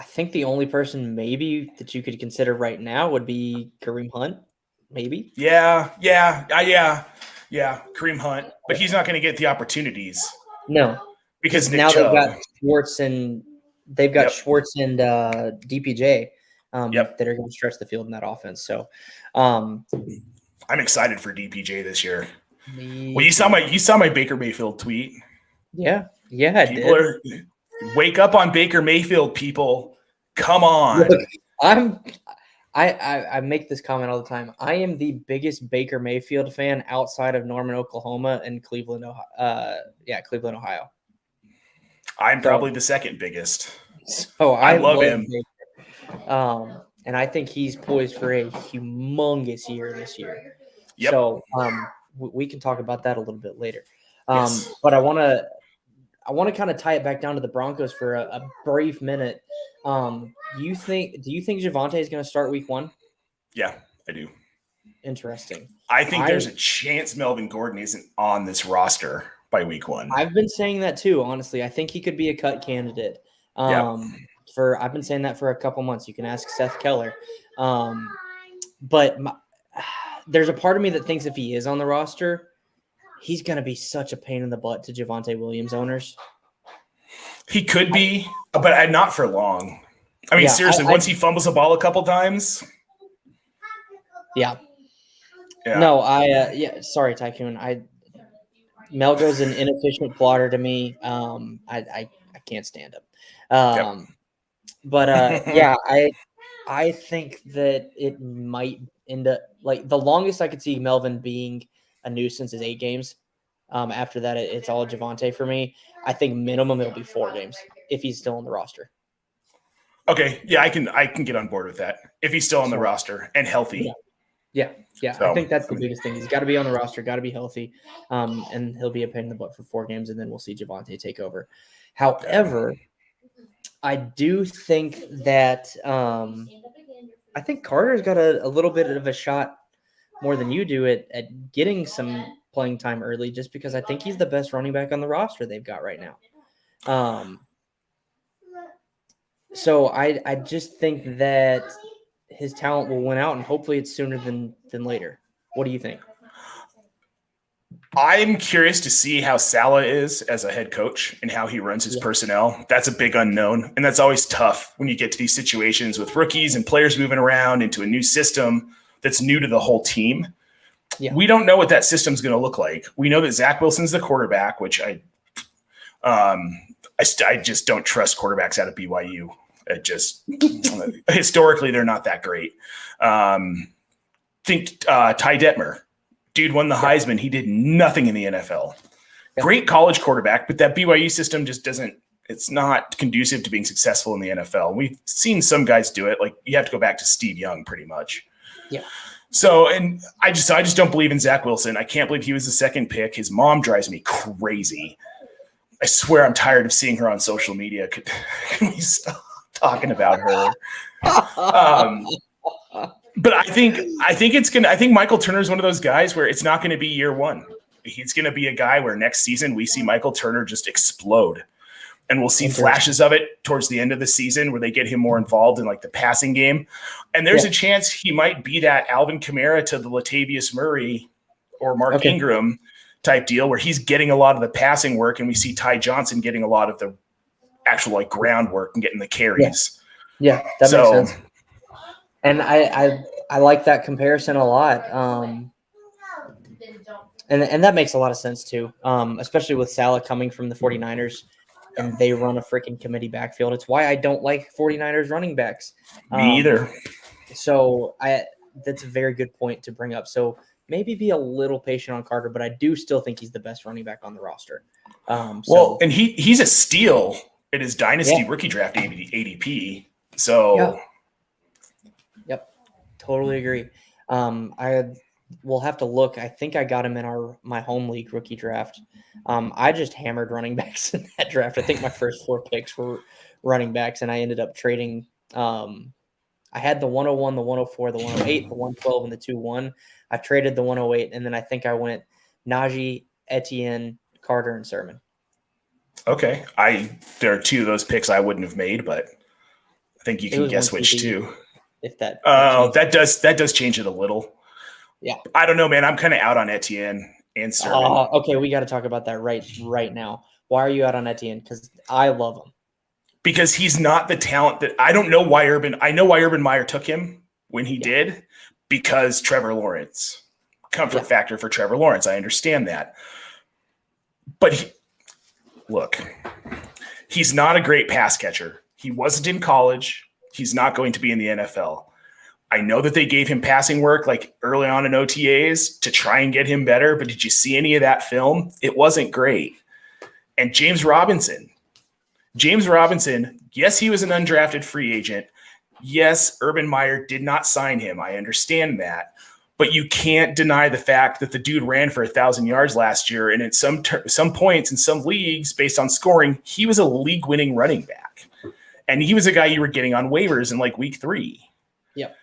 I think the only person maybe that you could consider right now would be Kareem Hunt, maybe. Yeah. Kareem Hunt, but he's not going to get the opportunities. No, because Nick now Chubb. they've got Schwartz and DPJ that are going to stretch the field in that offense. So I'm excited for DPJ this year. Well, you saw my Baker Mayfield tweet. Yeah, people are wake up on Baker Mayfield. People, come on. Look, I make this comment all the time. I am the biggest Baker Mayfield fan outside of Norman, Oklahoma, and Cleveland, Ohio. I'm probably the second biggest. So I love him. Baker. And I think he's poised for a humongous year this year. Yep. So we can talk about that a little bit later. Yes. But I want to kind of tie it back down to the Broncos for a brief minute. Do you think Javonte is going to start week 1? Yeah, I do. Interesting. I think there's a chance Melvin Gordon isn't on this roster by week 1. I've been saying that too, honestly. I think he could be a cut candidate. I've been saying that for a couple months. You can ask Seth Keller. But there's a part of me that thinks if he is on the roster, he's going to be such a pain in the butt to Javonte Williams owners. He could be, but not for long. I mean, seriously, once he fumbles the ball a couple times. Yeah. No, sorry, Tycoon. Melgo's an inefficient plotter to me. I can't stand him. But I think that it might end up like the longest I could see Melvin being a nuisance is 8 games. After that, it's all Javonte for me. I think minimum it'll be 4 games if he's still on the roster. Okay, yeah, I can get on board with that if he's still on the roster and healthy. Yeah. So, I think that's the biggest thing. He's got to be on the roster, got to be healthy, and he'll be a pain in the butt for 4 games, and then we'll see Javonte take over. However, I do think that I think Carter's got a little bit of a shot more than you do at getting some playing time early, just because I think he's the best running back on the roster they've got right now. So I just think that his talent will win out, and hopefully it's sooner than later. What do you think? I'm curious to see how Saleh is as a head coach and how he runs his personnel. That's a big unknown, and that's always tough when you get to these situations with rookies and players moving around into a new system that's new to the whole team. Yeah. We don't know what that system's going to look like. We know that Zach Wilson's the quarterback, which I just don't trust quarterbacks out of BYU. Historically, they're not that great. Think Ty Detmer. Dude won the Heisman. He did nothing in the NFL. Great college quarterback, but that BYU system just doesn't – it's not conducive to being successful in the NFL. We've seen some guys do it. Like, you have to go back to Steve Young pretty much. Yeah. So, and I just don't believe in Zach Wilson. I can't believe he was the second pick. His mom drives me crazy. I swear I'm tired of seeing her on social media. Can we stop talking about her? But I think Michael Turner is one of those guys where it's not going to be year 1. He's going to be a guy where next season we see Michael Turner just explode. And we'll see flashes of it towards the end of the season where they get him more involved in like the passing game. And there's a chance he might be that Alvin Kamara to the Latavius Murray or Mark Ingram type deal where he's getting a lot of the passing work and we see Ty Johnson getting a lot of the actual like groundwork and getting the carries. Yeah, that makes sense. And I like that comparison a lot. And that makes a lot of sense too, especially with Saleh coming from the 49ers. And they run a freaking committee backfield. It's why I don't like 49ers running backs. Me either. So that's a very good point to bring up. So maybe be a little patient on Carter, but I do still think he's the best running back on the roster. And he's a steal in his dynasty rookie draft ADP. So yep, totally agree. We'll have to look. I think I got him in my home league rookie draft. I just hammered running backs in that draft. I think my first 4 picks were running backs, and I ended up trading. I had the 101, the 104, the 108, the 112, and the 2-1. I traded the 108, and then I think I went Najee, Etienne, Carter, and Sermon. Okay. There are 2 of those picks I wouldn't have made, but I think you It can was guess one which TD, two. if that. Oh, changes. that does change it a little. Yeah. I don't know, man. I'm kind of out on Etienne and Sermon. Okay, we got to talk about that right now. Why are you out on Etienne? Because I love him. Because he's not the talent that I don't know why I know why Urban Meyer took him when he did, because Trevor Lawrence. Comfort factor for Trevor Lawrence. I understand that. But look, he's not a great pass catcher. He wasn't in college. He's not going to be in the NFL. I know that they gave him passing work like early on in OTAs to try and get him better, but did you see any of that film? It wasn't great. And James Robinson, yes, he was an undrafted free agent. Yes, Urban Meyer did not sign him. I understand that. But you can't deny the fact that the dude ran for 1,000 yards last year. And at some points in some leagues, based on scoring, he was a league-winning running back. And he was a guy you were getting on waivers in like week 3. Yep.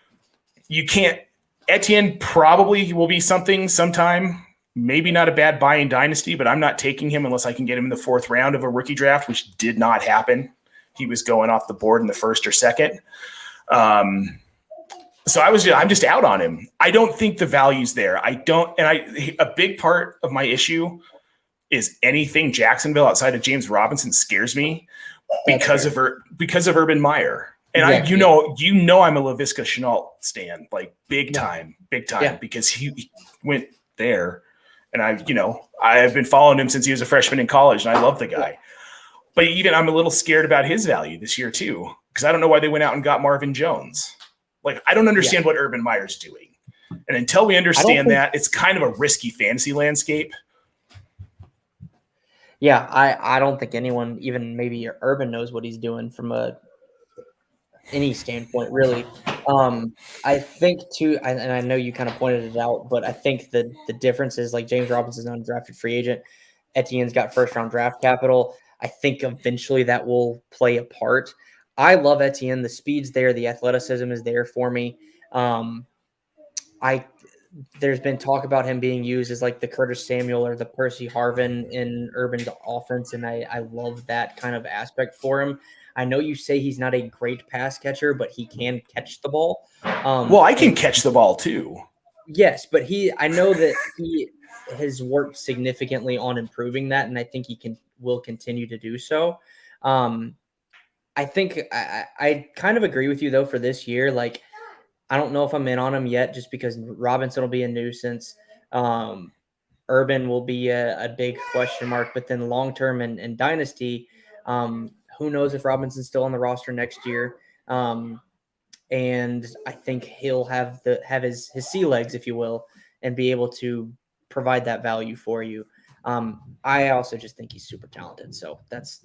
You can't – Etienne probably will be something sometime. Maybe not a bad buy in Dynasty, but I'm not taking him unless I can get him in the 4th round of a rookie draft, which did not happen. He was going off the board in the 1st or 2nd. So I'm just out on him. I don't think the value's there. A big part of my issue is anything Jacksonville outside of James Robinson scares me because of Urban Meyer. And Exactly. you know I'm a LaVisca Chenault stan, like big time, because he went there. And I've been following him since he was a freshman in college, and I love the guy. But even I'm a little scared about his value this year too, because I don't know why they went out and got Marvin Jones. Like, I don't understand what Urban Meyer's doing. And until we understand that, it's kind of a risky fantasy landscape. Yeah, I don't think anyone, even maybe Urban, knows what he's doing from any standpoint, really. I think too, and I know you kind of pointed it out, but I think the difference is like James Robinson's an undrafted free agent. Etienne's got 1st-round draft capital. I think eventually that will play a part. I love Etienne. The speed's there. The athleticism is there for me. There's been talk about him being used as like the Curtis Samuel or the Percy Harvin in Urban's offense, and I love that kind of aspect for him. I know you say he's not a great pass catcher, but he can catch the ball. Well, I can catch the ball too. Yes, but I know that he has worked significantly on improving that, and I think he will continue to do so. I think I kind of agree with you though for this year. Like, I don't know if I'm in on him yet, just because Robinson will be a nuisance. Urban will be a big question mark, but then long term and Dynasty, who knows if Robinson's still on the roster next year? And I think he'll have his sea legs, if you will, and be able to provide that value for you. I also just think he's super talented. So that's.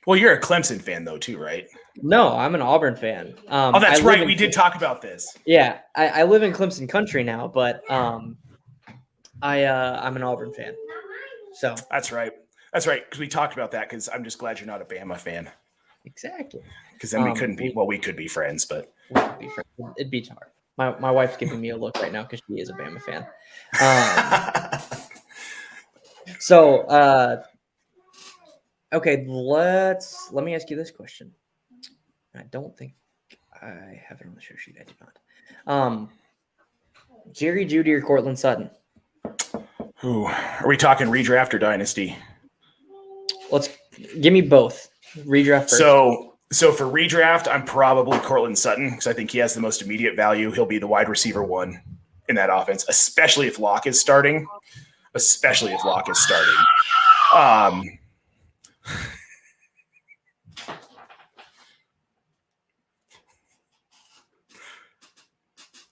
Well, you're a Clemson fan though, too, right? No, I'm an Auburn fan. That's right. We did talk about this. Yeah, I live in Clemson country now, but I'm an Auburn fan. So that's right. That's right. Because we talked about that. Because I'm just glad you're not a Bama fan. Exactly. Because then we couldn't be. Well, we could be friends, but we could be friends. It'd be hard. My wife's giving me a look right now because she is a Bama fan. Okay, let me ask you this question. I don't think I have it on the show sheet. I do not. Jerry Jeudy or Cortland Sutton? Who are we talking? Redraft or Dynasty? Give me both. Redraft first. So for redraft, I'm probably Cortland Sutton because I think he has the most immediate value. He'll be the wide receiver 1 in that offense, especially if Locke is starting.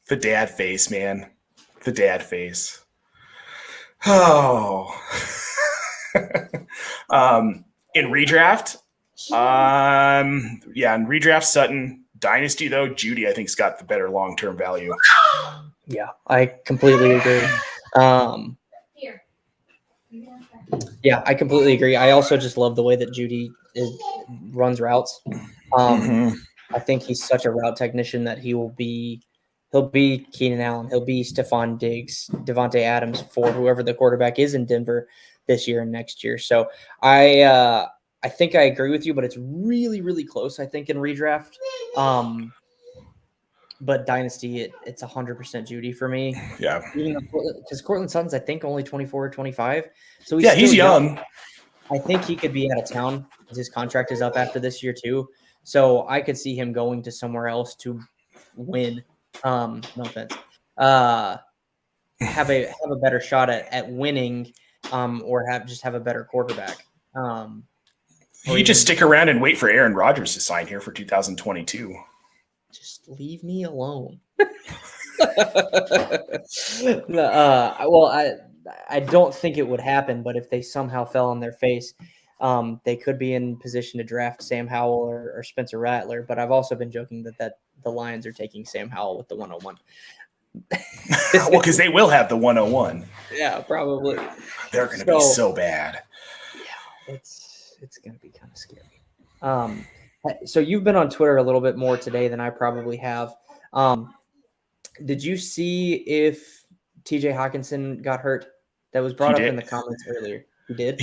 The dad face, man. The dad face. Oh. In redraft, in redraft, Sutton. Dynasty, though, Jeudy, I think, has got the better long-term value. Yeah, I completely agree. Yeah, I completely agree. I also just love the way that Jeudy runs routes. I think he's such a route technician that he'll be Keenan Allen. He'll be Stephon Diggs, Devontae Adams for whoever the quarterback is in Denver this year and next year. So I I think I agree with you, but it's really, really close, I think, in redraft. But Dynasty, it's 100% Judy for me. Yeah. Because Cortland Sutton's, I think, only 24 or 25. So he's young. I think he could be out of town because his contract is up after this year too. So I could see him going to somewhere else to win. No offense. Have a better shot at winning, or have a better quarterback. You just stick around and wait for Aaron Rodgers to sign here for 2022. Just leave me alone. Well, I don't think it would happen, but if they somehow fell on their face, they could be in position to draft Sam Howell or Spencer Rattler. But I've also been joking that the Lions are taking Sam Howell with the 101. Well, because they will have the 101. Yeah, probably. They're going to be so bad. Yeah, it's going to be kind of scary. So you've been on Twitter a little bit more today than I probably have. Did you see if TJ Hawkinson got hurt? That was brought up in the comments earlier. He did?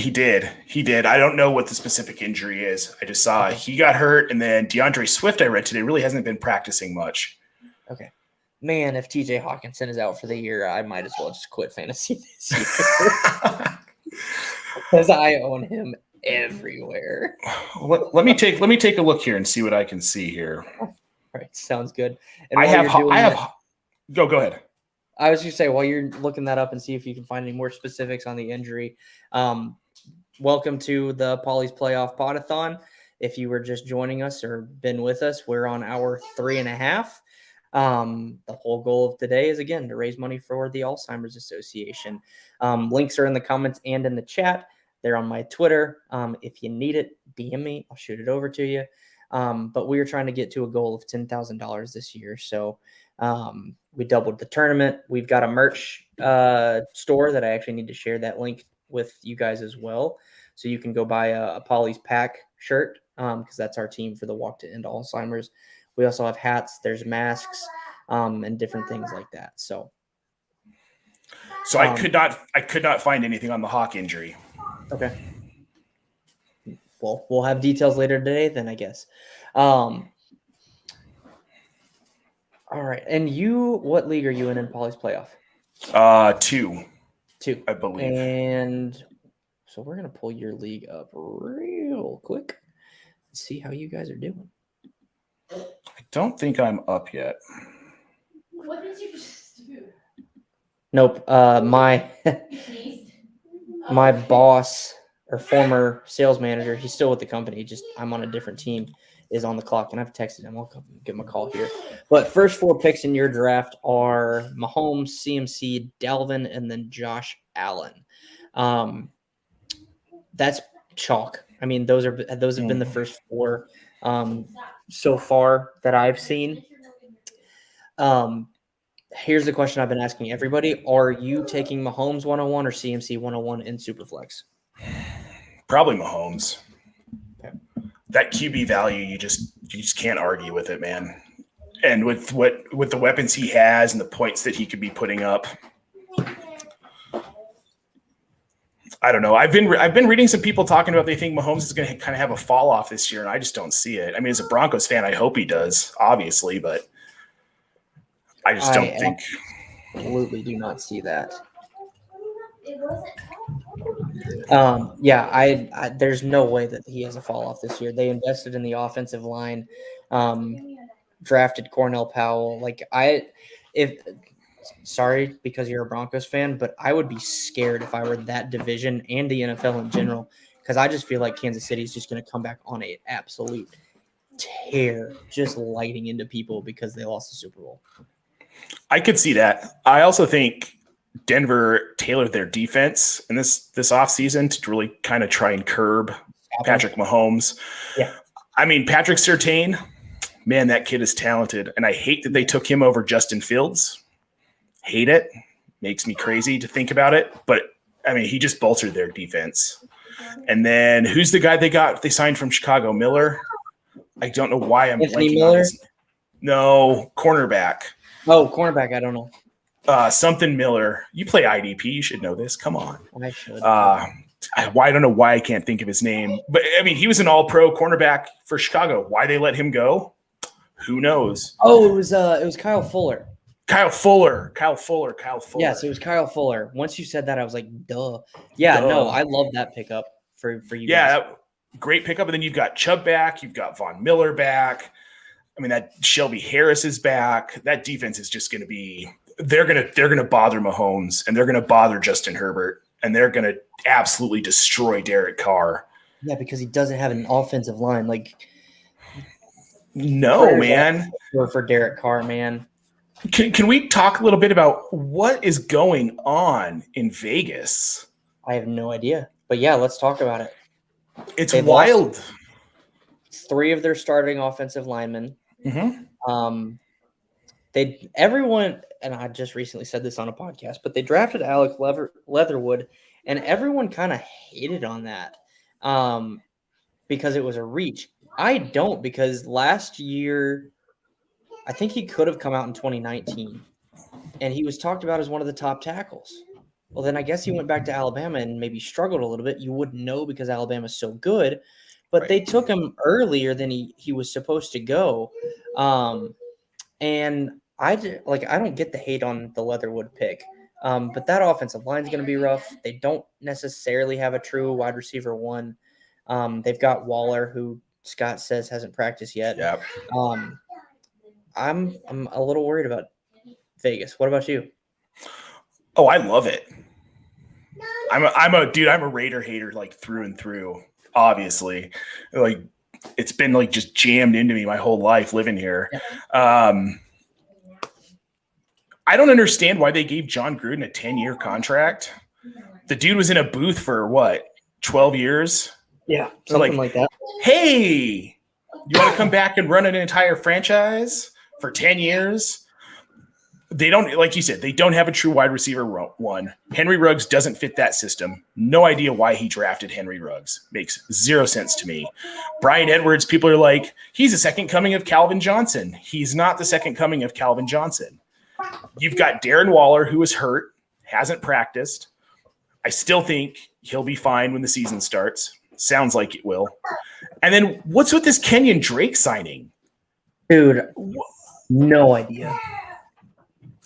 He did. I don't know what the specific injury is. I just saw he got hurt, and then DeAndre Swift, I read today, really hasn't been practicing much. Okay. Man, if TJ Hawkinson is out for the year, I might as well just quit fantasy this year. Because I own him everywhere. Let me take a look here and see what I can see here. All right, sounds good. And go ahead. I was going to say, while you're looking that up and see if you can find any more specifics on the injury, welcome to the Polly's Playoff Podathon. If you were just joining us or been with us, we're on hour 3.5. The whole goal of today is, again, to raise money for the Alzheimer's Association. Links are in the comments and in the chat. They're on my Twitter. If you need it, DM me. I'll shoot it over to you. But we are trying to get to a goal of $10,000 this year. So we doubled the tournament. We've got a merch store that I actually need to share that link with you guys as well. So you can go buy a Polly's Pack shirt because that's our team for the Walk to End Alzheimer's. We also have hats. There's masks and different things like that. So I could not find anything on the Hawk injury. Okay. Well, we'll have details later today then, I guess. All right. And what league are you in Polly's Playoff? 2. 2, I believe. And so we're going to pull your league up real quick and see how you guys are doing. I don't think I'm up yet. What did you just do? Nope. My boss or former sales manager, he's still with the company, just I'm on a different team, is on the clock, and I've texted him. I'll give him a call here. But first 4 picks in your draft are Mahomes, CMC, Dalvin, and then Josh Allen. That's chalk. I mean, those have been the first 4 so far that I've seen. Here's the question I've been asking everybody. Are you taking Mahomes 101 or CMC 101 in Superflex? Probably Mahomes. Okay. That QB value, you just can't argue with it, man. And with the weapons he has and the points that he could be putting up, I don't know. I've been reading some people talking about they think Mahomes is going to kind of have a fall off this year, and I just don't see it. I mean, as a Broncos fan, I hope he does, obviously, but I just don't think. Absolutely do not see that. There's no way that he has a fall off this year. They invested in the offensive line, drafted Cornell Powell. Sorry because you're a Broncos fan, but I would be scared if I were that division and the NFL in general, because I just feel like Kansas City is just going to come back on an absolute tear, just lighting into people because they lost the Super Bowl. I could see that. I also think Denver tailored their defense in this offseason to really kind of try and curb Patrick Mahomes. Yeah. I mean, Patrick Surtain, man, that kid is talented. And I hate that they took him over Justin Fields. Hate it. Makes me crazy to think about it. But, I mean, he just bolstered their defense. And then who's the guy they signed from Chicago? Miller? I don't know why I'm Anthony blanking Miller? on his. No, cornerback. Oh, cornerback, I don't know. Something Miller. You play IDP. You should know this. Come on. I should. I don't know why I can't think of his name, but I mean, he was an all-pro cornerback for Chicago. Why they let him go? Who knows? Oh, it was Kyle Fuller. Kyle Fuller. Yes, it was Kyle Fuller. Once you said that, I was like, duh. Yeah, no, I love that pickup for you guys. Great pickup. And then you've got Chubb back. You've got Von Miller back. I mean, that Shelby Harris is back. That defense is just going to be – they're gonna bother Mahomes, and they're going to bother Justin Herbert, and they're going to absolutely destroy Derek Carr. Yeah, because he doesn't have an offensive line. Like, no, man. For Derek Carr, man. Can we talk a little bit about what is going on in Vegas? I have no idea. But, yeah, let's talk about it. It's wild. 3 of their starting offensive linemen. Mm-hmm. Everyone, and I just recently said this on a podcast, but they drafted Alec Leatherwood, and everyone kind of hated on that because it was a reach. I don't, because last year – I think he could have come out in 2019, and he was talked about as one of the top tackles. Well, then I guess he went back to Alabama and maybe struggled a little bit. You wouldn't know because Alabama's so good, but they took him earlier than he was supposed to go. And I don't get the hate on the Leatherwood pick, but that offensive line is going to be rough. They don't necessarily have a true wide receiver 1. They've got Waller, who Scott says hasn't practiced yet. Yep. I'm a little worried about Vegas. What about you? Oh, I love it. I'm a Raider hater, like, through and through. Obviously, like, it's been like just jammed into me my whole life living here. I don't understand why they gave John Gruden a 10-year contract. The dude was in a booth for what, 12 years? Yeah, something like that. Hey, you want to come back and run an entire franchise for 10 years? They don't, like you said, they don't have a true wide receiver 1. Henry Ruggs doesn't fit that system. No idea why he drafted Henry Ruggs. Makes 0 sense to me. Bryan Edwards, people are like, he's the second coming of Calvin Johnson. He's not the second coming of Calvin Johnson. You've got Darren Waller, who is hurt, hasn't practiced. I still think he'll be fine when the season starts. Sounds like it will. And then what's with this Kenyon Drake signing? Dude, no idea.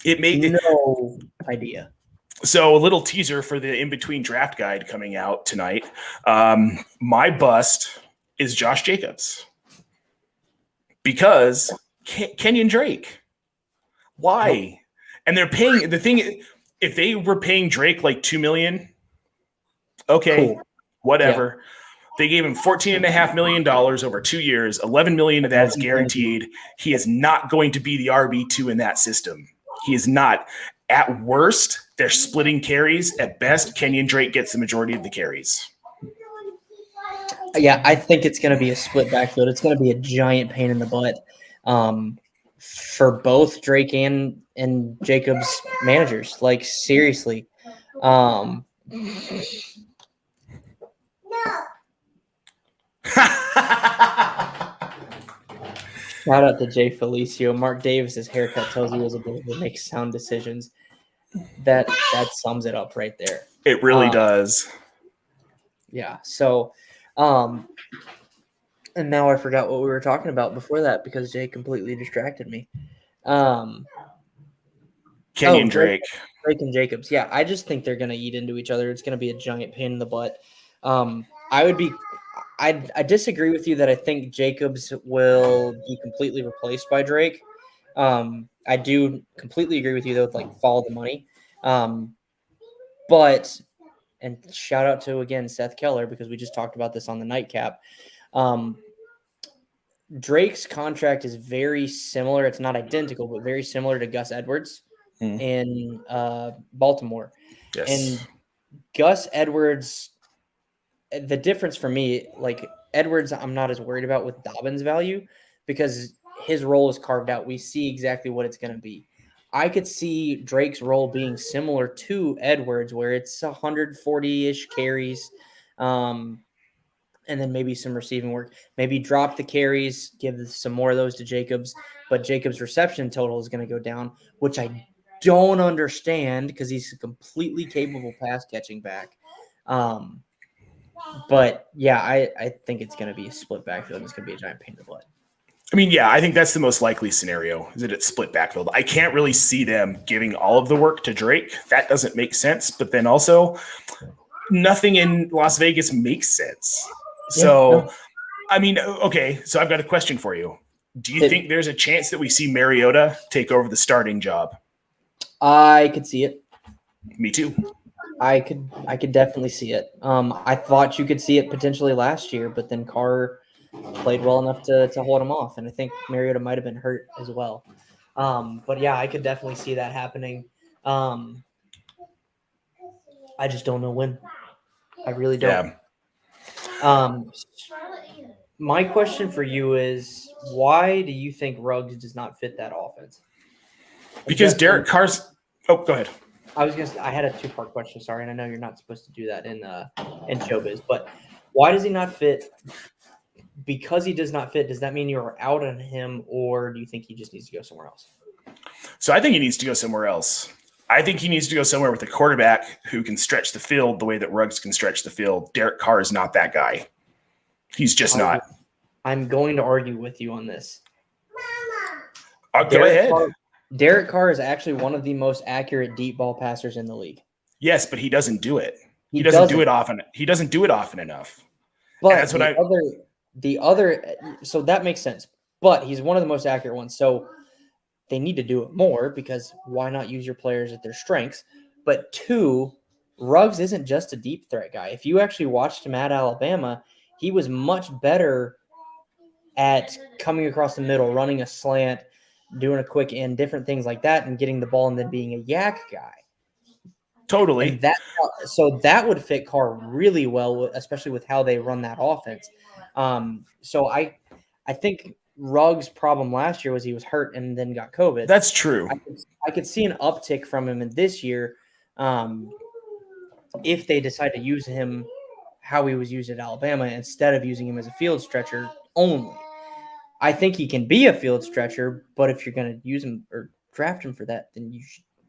No idea. So a little teaser for the in-between draft guide coming out tonight. My bust is Josh Jacobs. Because Kenyon Drake. Why? And they're paying – the thing – if they were paying Drake like $2 million, okay, cool. Whatever. Yeah. They gave him $14.5 million over 2 years. $11 million of that is guaranteed. He is not going to be the RB2 in that system. He is not. At worst, they're splitting carries. At best, Kenyon Drake gets the majority of the carries. Yeah, I think it's going to be a split backfield. It's going to be a giant pain in the butt for both Drake and Jacobs managers. Like, seriously. Shout out to Jay Felicio. Mark Davis's haircut tells you he was able to make sound decisions. That sums it up right there. It really does. Yeah. So, and now I forgot what we were talking about before that because Jay completely distracted me. Kenyon Drake and Jacobs. Yeah, I just think they're going to eat into each other. It's going to be a giant pain in the butt. I disagree with you that I think Jacobs will be completely replaced by Drake. I do completely agree with you, though, with like follow the money. But, and shout out to, again, Seth Keller, because we just talked about this on the nightcap. Drake's contract is very similar. It's not identical, but very similar to Gus Edwards in Baltimore. Yes. And Gus Edwards, the difference for me, like Edwards, I'm not as worried about with Dobbins' value because his role is carved out. We see exactly what it's going to be. I could see Drake's role being similar to Edwards, where it's 140-ish carries, and then maybe some receiving work. Maybe drop the carries, give some more of those to Jacobs, but Jacobs' reception total is going to go down, which I don't understand because he's a completely capable pass-catching back. But yeah, I think it's going to be a split backfield. It's going to be a giant pain in the butt. I mean, yeah, I think that's the most likely scenario, is that it's split backfield. I can't really see them giving all of the work to Drake. That doesn't make sense. But then also, nothing in Las Vegas makes sense. So, I mean, okay, so I've got a question for you. Do you think there's a chance that we see Mariota take over the starting job? I could see it. Me too. I could definitely see it. I thought you could see it potentially last year, but then Carr played well enough to hold him off, and I think Mariota might have been hurt as well. But yeah, I could definitely see that happening. I just don't know when. I really don't. Yeah. My question for you is, why do you think Ruggs does not fit that offense? Because Derek Carr's – oh, go ahead. I had a two-part question, sorry, and I know you're not supposed to do that in showbiz, but why does he not fit? Because he does not fit, does that mean you're out on him, or do you think he just needs to go somewhere else? So I think he needs to go somewhere else. I think he needs to go somewhere with a quarterback who can stretch the field the way that Ruggs can stretch the field. Derek Carr is not that guy. He's just not. I'm going to argue with you on this. Go ahead. Derek Carr is actually one of the most accurate deep ball passers in the league. Yes, but he doesn't do it. He doesn't do it often. He doesn't do it often enough. But and that's what so that makes sense. But he's one of the most accurate ones. So they need to do it more, because why not use your players at their strengths? But two, Ruggs isn't just a deep threat guy. If you actually watched him at Alabama, he was much better at coming across the middle, running a slant, doing a quick end, different things like that, and getting the ball and then being a yak guy. Totally. So that would fit Carr really well, especially with how they run that offense. So I think Ruggs' problem last year was he was hurt and then got COVID. That's true. I could see an uptick from him in this year if they decide to use him how he was used at Alabama instead of using him as a field stretcher only. I think he can be a field stretcher, but if you're going to use him or draft him for that, then you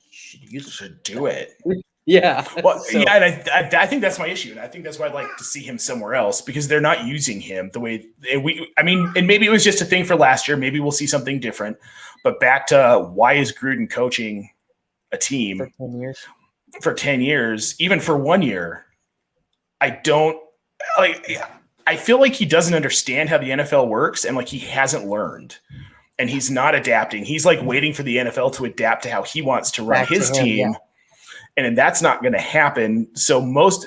should use him. Should do it. Yeah. Well, yeah, and I think that's my issue, and I think that's why I'd like to see him somewhere else, because they're not using him the way and maybe it was just a thing for last year. Maybe we'll see something different. But back to, why is Gruden coaching a team for 10 years? For 10 years, even for 1 year, I don't like. I feel like he doesn't understand how the NFL works, and like he hasn't learned, and he's not adapting. He's like waiting for the NFL to adapt to how he wants to run his team. Yeah. And that's not going to happen. So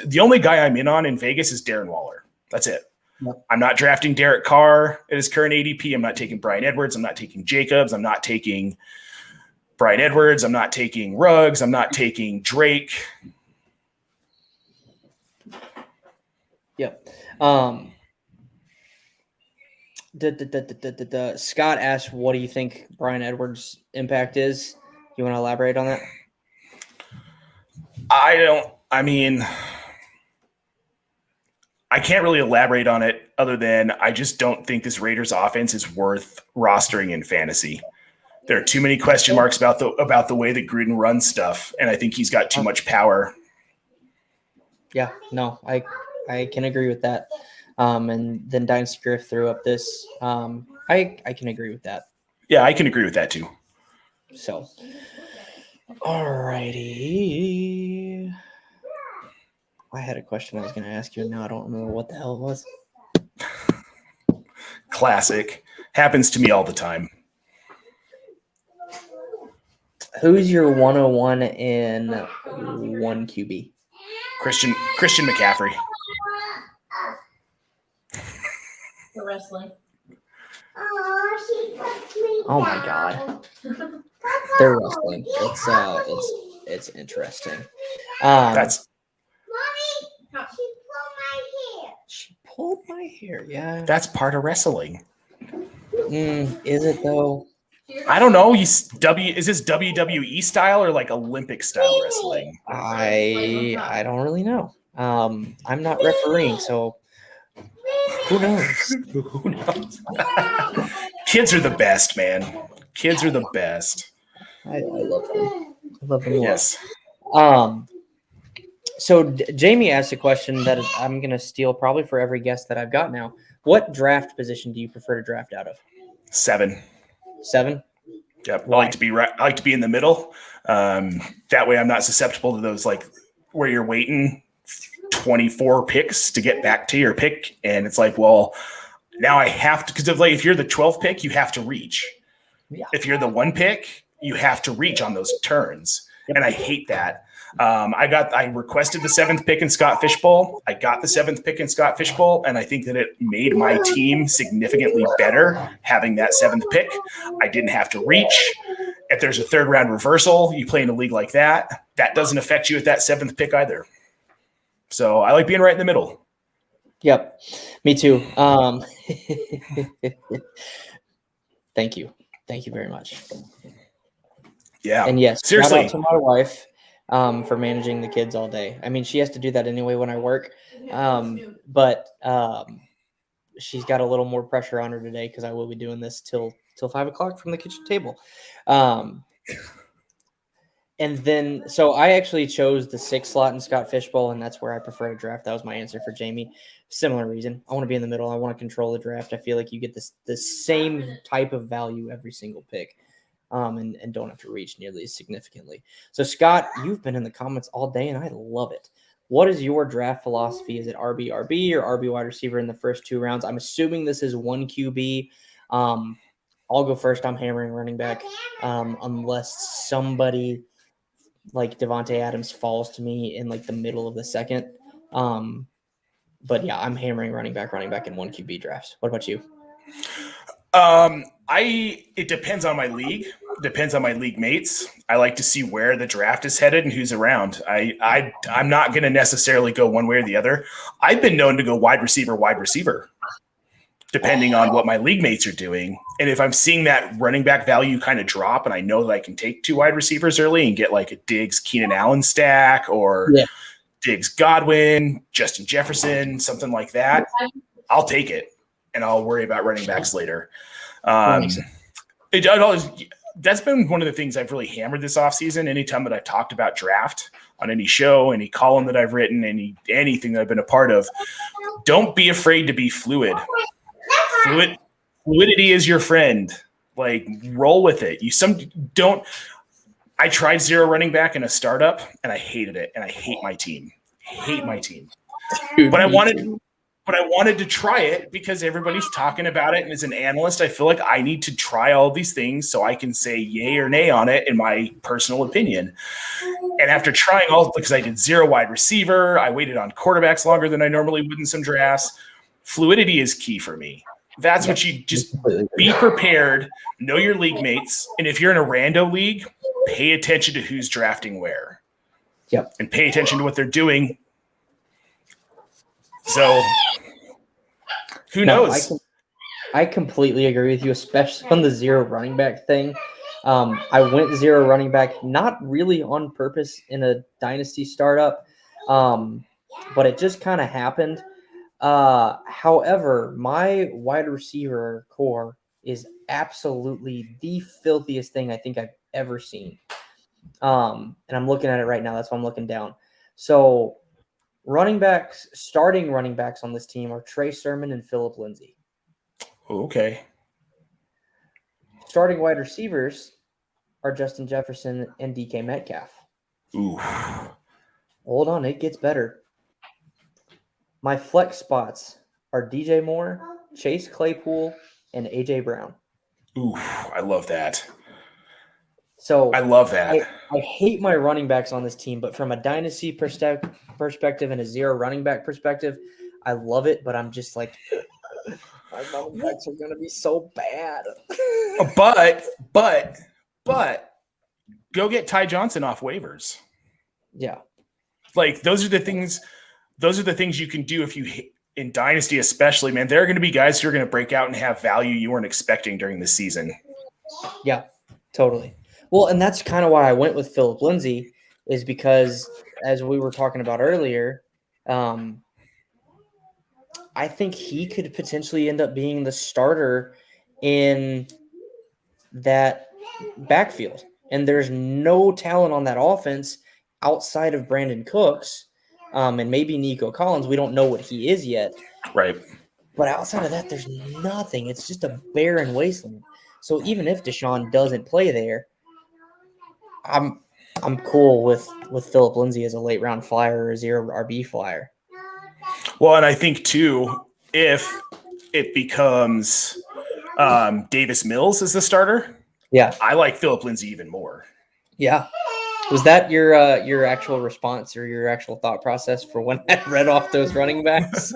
the only guy I'm in on in Vegas is Darren Waller. That's it. Yep. I'm not drafting Derek Carr at his current ADP. I'm not taking Bryan Edwards. I'm not taking Jacobs. I'm not taking Bryan Edwards. I'm not taking Ruggs. I'm not taking Drake. Yep. Scott asked, what do you think Bryan Edwards' impact is? You want to elaborate on that? I can't really elaborate on it other than I just don't think this Raiders offense is worth rostering in fantasy. There are too many question marks about the way that Gruden runs stuff, and I think he's got too much power. Yeah, no, I can agree with that. And then Dynasty Griff threw up this. I can agree with that. Yeah, I can agree with that too. So, all righty. I had a question I was going to ask you, and now I don't remember what the hell it was. Classic. Happens to me all the time. Who's your 101 in 1 QB? Christian McCaffrey. For wrestling. Oh my God. They're wrestling. It's interesting. That's Mommy, she pulled my hair. Yeah. That's part of wrestling. Is it though? I don't know. Is this WWE style or like Olympic style wrestling? I don't really know. I'm not refereeing, so who knows? Who knows? Kids are the best, man. Kids are the best. I love them. I love them. Yes. So Jamie asked a question that I'm going to steal probably for every guest that I've got now. What draft position do you prefer to draft out of? 7. 7? Yep. Why? I like to be in the middle. That way I'm not susceptible to those like where you're waiting 24 picks to get back to your pick. And it's like, well, now I have to, because if you're the 12th pick, you have to reach. Yeah. If you're the 1 pick, you have to reach on those turns. Yep. And I hate that. I requested the 7th pick in Scott Fishbowl. I got the 7th pick in Scott Fishbowl, and I think that it made my team significantly better having that 7th pick. I didn't have to reach. If there's a 3rd round reversal, you play in a league like that, that doesn't affect you at that 7th pick either. So I like being right in the middle. Yep, me too. Thank you very much. Yeah, and yes, seriously, shout out to my wife for managing the kids all day. I mean, she has to do that anyway when I work, but she's got a little more pressure on her today because I will be doing this till 5 o'clock from the kitchen table. And then, so I actually chose the 6th slot in Scott Fishbowl, and that's where I prefer to draft. That was my answer for Jamie. Similar reason. I want to be in the middle. I want to control the draft. I feel like you get the same type of value every single pick, and don't have to reach nearly as significantly. So, Scott, you've been in the comments all day, and I love it. What is your draft philosophy? Is it RB or RB wide receiver in the first 2 rounds? I'm assuming this is 1 QB. I'll go first. I'm hammering running back unless somebody – like Devontae Adams falls to me in like the middle of the 2nd. But yeah, I'm hammering running back in 1 QB drafts. What about you? It depends on my league. Depends on my league mates. I like to see where the draft is headed and who's around. I'm not going to necessarily go one way or the other. I've been known to go wide receiver, depending on what my league mates are doing. And if I'm seeing that running back value kind of drop and I know that I can take 2 wide receivers early and get like a Diggs Keenan Allen stack or Diggs Godwin, Justin Jefferson, something like that, I'll take it and I'll worry about running backs later. That's been one of the things I've really hammered this offseason. Anytime that I've talked about draft on any show, any column that I've written, anything that I've been a part of, don't be afraid to be fluid. Fluidity is your friend. Like, roll with it. I tried 0 running back in a startup and I hated it, and I hate my team. Dude, but I wanted to try it because everybody's talking about it, and as an analyst, I feel like I need to try all these things so I can say yay or nay on it in my personal opinion. And after trying all, because I did 0 wide receiver, I waited on quarterbacks longer than I normally would in some drafts. Fluidity is key for me. That's what you just be prepared, know your league mates. And if you're in a rando league, pay attention to who's drafting where. Yep. And pay attention to what they're doing. So who knows? I completely agree with you, especially on the 0 running back thing. I went 0 running back, not really on purpose in a dynasty startup, but it just kind of happened. However, my wide receiver core is absolutely the filthiest thing I think I've ever seen. And I'm looking at it right now. That's why I'm looking down. So starting running backs on this team are Trey Sermon and Phillip Lindsay. Okay. Starting wide receivers are Justin Jefferson and DK Metcalf. Ooh. Hold on, it gets better. My flex spots are DJ Moore, Chase Claypool, and AJ Brown. Ooh, I love that. So I love that. I hate my running backs on this team, but from a dynasty perspective and a 0 running back perspective, I love it. But I'm just like, my running backs are going to be so bad. But go get Ty Johnson off waivers. Yeah. Like those are the things you can do if you in dynasty, especially, man. There are going to be guys who are going to break out and have value you weren't expecting during the season. Yeah, totally. Well, and that's kind of why I went with Phillip Lindsay, is because as we were talking about earlier, I think he could potentially end up being the starter in that backfield. And there's no talent on that offense outside of Brandon Cooks. and maybe Nico Collins. We don't know what he is yet. Right. But outside of that, there's nothing. It's just a barren wasteland. So even if Deshaun doesn't play there, I'm cool with Philip Lindsay as a late round flyer or a 0 RB flyer. Well, and I think too, if it becomes Davis Mills as the starter, Yeah, I like Philip Lindsay even more. yeah. Was that your actual response or your actual thought process for when I read off those running backs?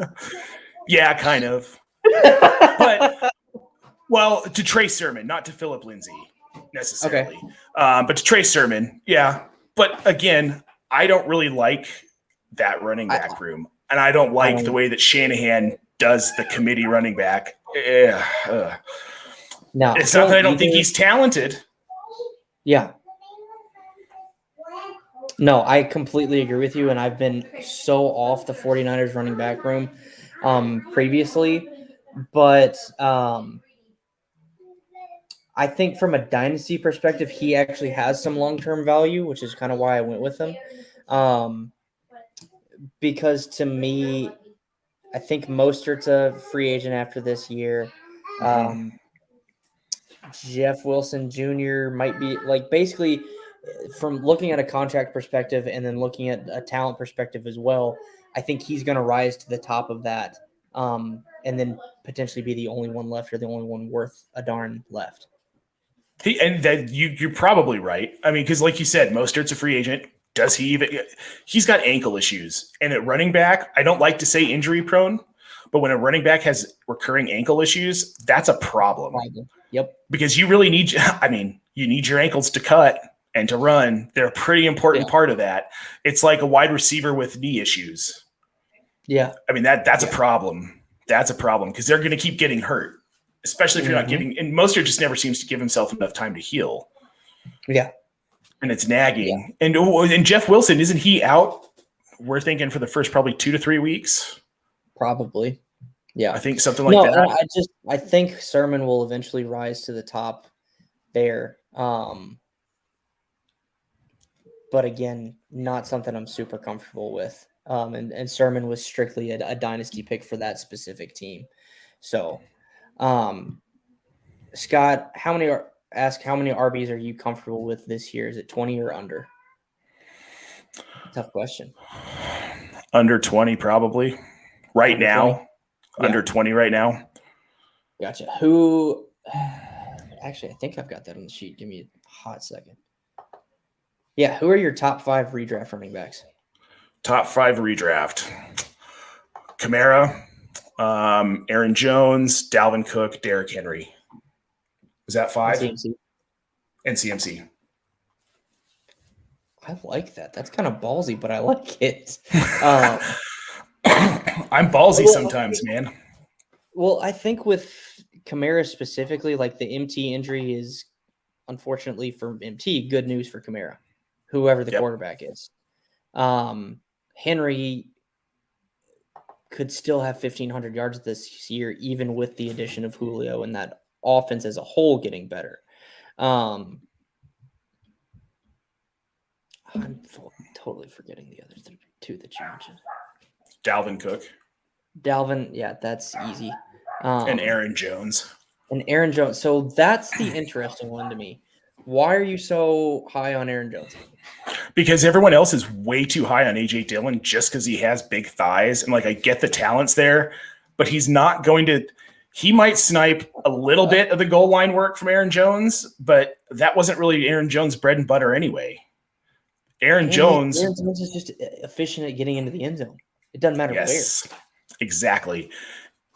Yeah, kind of. But well, to Trace Sermon, not to Philip Lindsay necessarily, but to Trace Sermon, yeah. But again, I don't really like that running back room, and I don't like the way that Shanahan does the committee running back. No, it's not that I don't think he's talented. Yeah. No, I completely agree with you, and I've been so off the 49ers running back room previously, but I think from a dynasty perspective, he actually has some long-term value, which is kind of why I went with him. Because to me, I think Mostert's a free agent after this year. Jeff Wilson Jr. might be like basically from looking at a contract perspective and then looking at a talent perspective as well. I think he's going to rise to the top of that and then potentially be the only one left or the only one worth a darn left. And that you're probably right. I mean, because like you said, Mostert's a free agent. Does he even? He's got ankle issues. And at running back, I don't like to say injury prone, but when a running back has recurring ankle issues, that's a problem. Yep. Because you really need, you need your ankles to cut and to run. They're a pretty important part of that. It's like a wide receiver with knee issues. Yeah. I mean, that's a problem. That's a problem because they're going to keep getting hurt, especially if you're not giving, and Mostert just never seems to give himself enough time to heal. Yeah. And it's nagging. Yeah. And Jeff Wilson, isn't he out? We're thinking for the first probably 2 to 3 weeks. Probably. Yeah. I think something like that. I think Sermon will eventually rise to the top there. But again, not something I'm super comfortable with. And Sermon was strictly a dynasty pick for that specific team. So, Scott, how many RBs are you comfortable with this year? Is it 20 or under? Tough question. Under 20, probably. Right under now. 20? Under 20 right now. Gotcha. Who? Actually, I think I've got that on the sheet. Give me a hot second. Yeah, who are your top 5 redraft running backs? Top 5 redraft. Kamara, Aaron Jones, Dalvin Cook, Derrick Henry. Was that 5? And CMC. I like that. That's kind of ballsy, but I like it. I'm ballsy sometimes, man. Well, I think with Kamara specifically, like the MT injury is, unfortunately for MT, good news for Kamara, whoever the quarterback is. Henry could still have 1,500 yards this year, even with the addition of Julio and that offense as a whole getting better. I'm totally forgetting the other 2 that you mentioned. Dalvin Cook. Yeah, that's easy. And Aaron Jones. So that's the interesting one to me. Why are you so high on Aaron Jones? Because everyone else is way too high on A.J. Dillon just because he has big thighs. And, I get the talents there, but he's not going to – he might snipe a little bit of the goal line work from Aaron Jones, but that wasn't really Aaron Jones' bread and butter anyway. Aaron Jones is just efficient at getting into the end zone. It doesn't matter where. Exactly.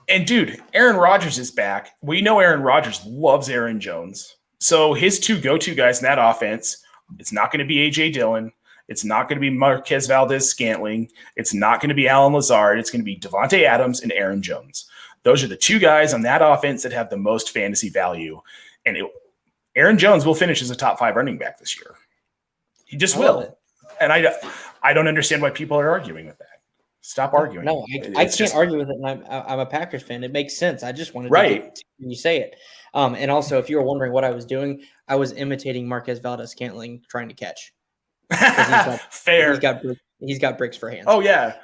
And, dude, Aaron Rodgers is back. We know Aaron Rodgers loves Aaron Jones. So his 2 go-to guys in that offense, it's not going to be A.J. Dillon. It's not going to be Marquez Valdez-Scantling. It's not going to be Alan Lazard. It's going to be Devontae Adams and Aaron Jones. Those are the 2 guys on that offense that have the most fantasy value. And Aaron Jones will finish as a top 5 running back this year. He just will. And I don't understand why people are arguing with that. Stop arguing. No, I can't argue with it. And I'm a Packers fan. It makes sense. I just wanted to get when you say it. And also, if you were wondering what I was doing, I was imitating Marquez Valdez-Scantling trying to catch. Fair. He's got bricks for hands. Oh yeah.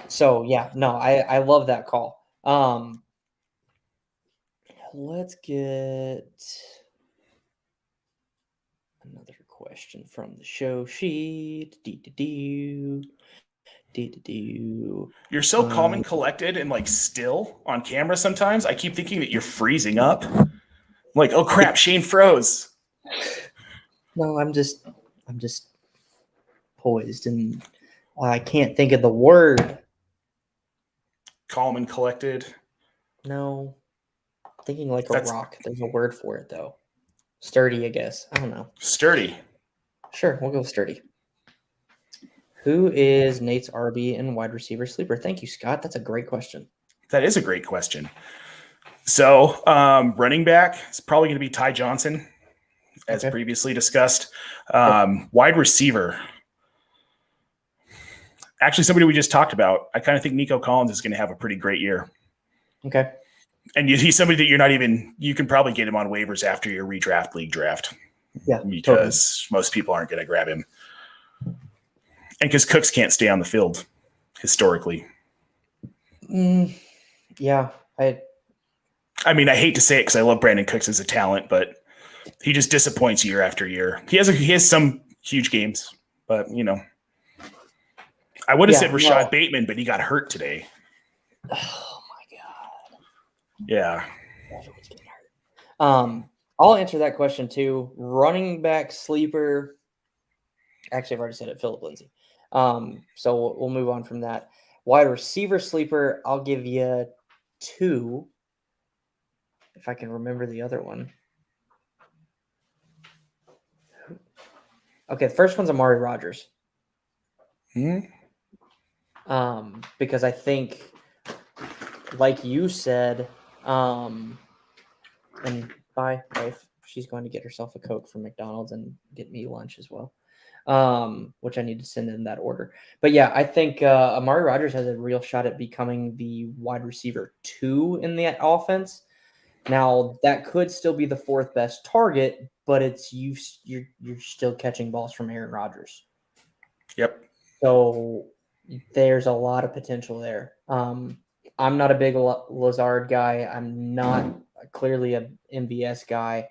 So yeah, no, I love that call. Let's get another question from the show sheet. You're so calm and collected and like still on camera sometimes. I keep thinking that you're freezing up. I'm like, oh crap, Shane froze. No, I'm just poised and I can't think of the word. Calm and collected. No. Thinking like a rock. There's a word for it though. Sturdy, I guess. I don't know. Sturdy. Sure, we'll go sturdy. Who is Nate's RB and wide receiver sleeper? Thank you, Scott. That's a great question. That is a great question. So, running back is probably going to be Ty Johnson, as previously discussed. Wide receiver. Actually, somebody we just talked about. I kind of think Nico Collins is going to have a pretty great year. Okay. And he's somebody that you can probably get him on waivers after your redraft league draft. Yeah. Because most people aren't going to grab him. And because Cooks can't stay on the field historically. Yeah. I mean, I hate to say it because I love Brandon Cooks as a talent, but he just disappoints year after year. He has some huge games, but I would have said Rashad Bateman, but he got hurt today. Oh my god. Yeah. I'll answer that question too. Running back sleeper. Actually, I've already said it. Philip Lindsay. So we'll move on from that. Wide receiver sleeper. I'll give you 2. If I can remember the other one. Okay, the first one's Amari Rodgers. Because I think, like you said, and bye, wife. She's going to get herself a Coke from McDonald's and get me lunch as well, which I need to send in that order. But yeah, I think Amari Rodgers has a real shot at becoming the wide receiver 2 in that offense. Now, that could still be the 4th best target, but it's you're still catching balls from Aaron Rodgers. Yep. So there's a lot of potential there. I'm not a big Lazard guy. I'm not clearly a MVS guy.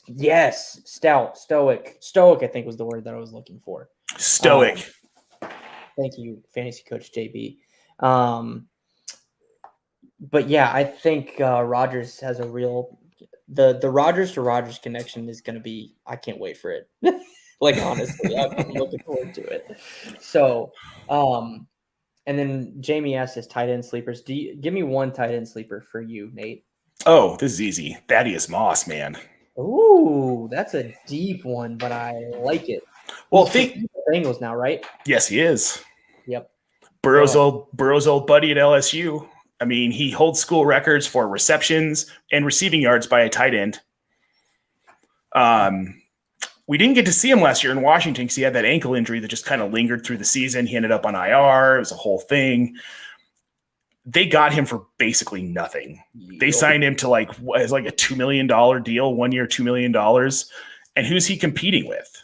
Yes, stoic, I think was the word that I was looking for. Stoic. Thank you, fantasy coach JB. But yeah, I think Rodgers has a real the Rodgers to Rodgers connection is going to be. I can't wait for it. Like honestly, I'm looking forward to it. So, and then Jamie asked his tight end sleepers. Give me one tight end sleeper for you, Nate? Oh, this is easy. Thaddeus Moss, man. Ooh, that's a deep one, but I like it. Well, think Bengals now, right? Yes, he is. Yep. Burrow's old buddy at LSU. I mean, he holds school records for receptions and receiving yards by a tight end. We didn't get to see him last year in Washington because he had that ankle injury that just kind of lingered through the season. He ended up on IR. It was a whole thing. They got him for basically nothing. They signed him to like a $2 million deal, 1 year, $2 million. And who's he competing with?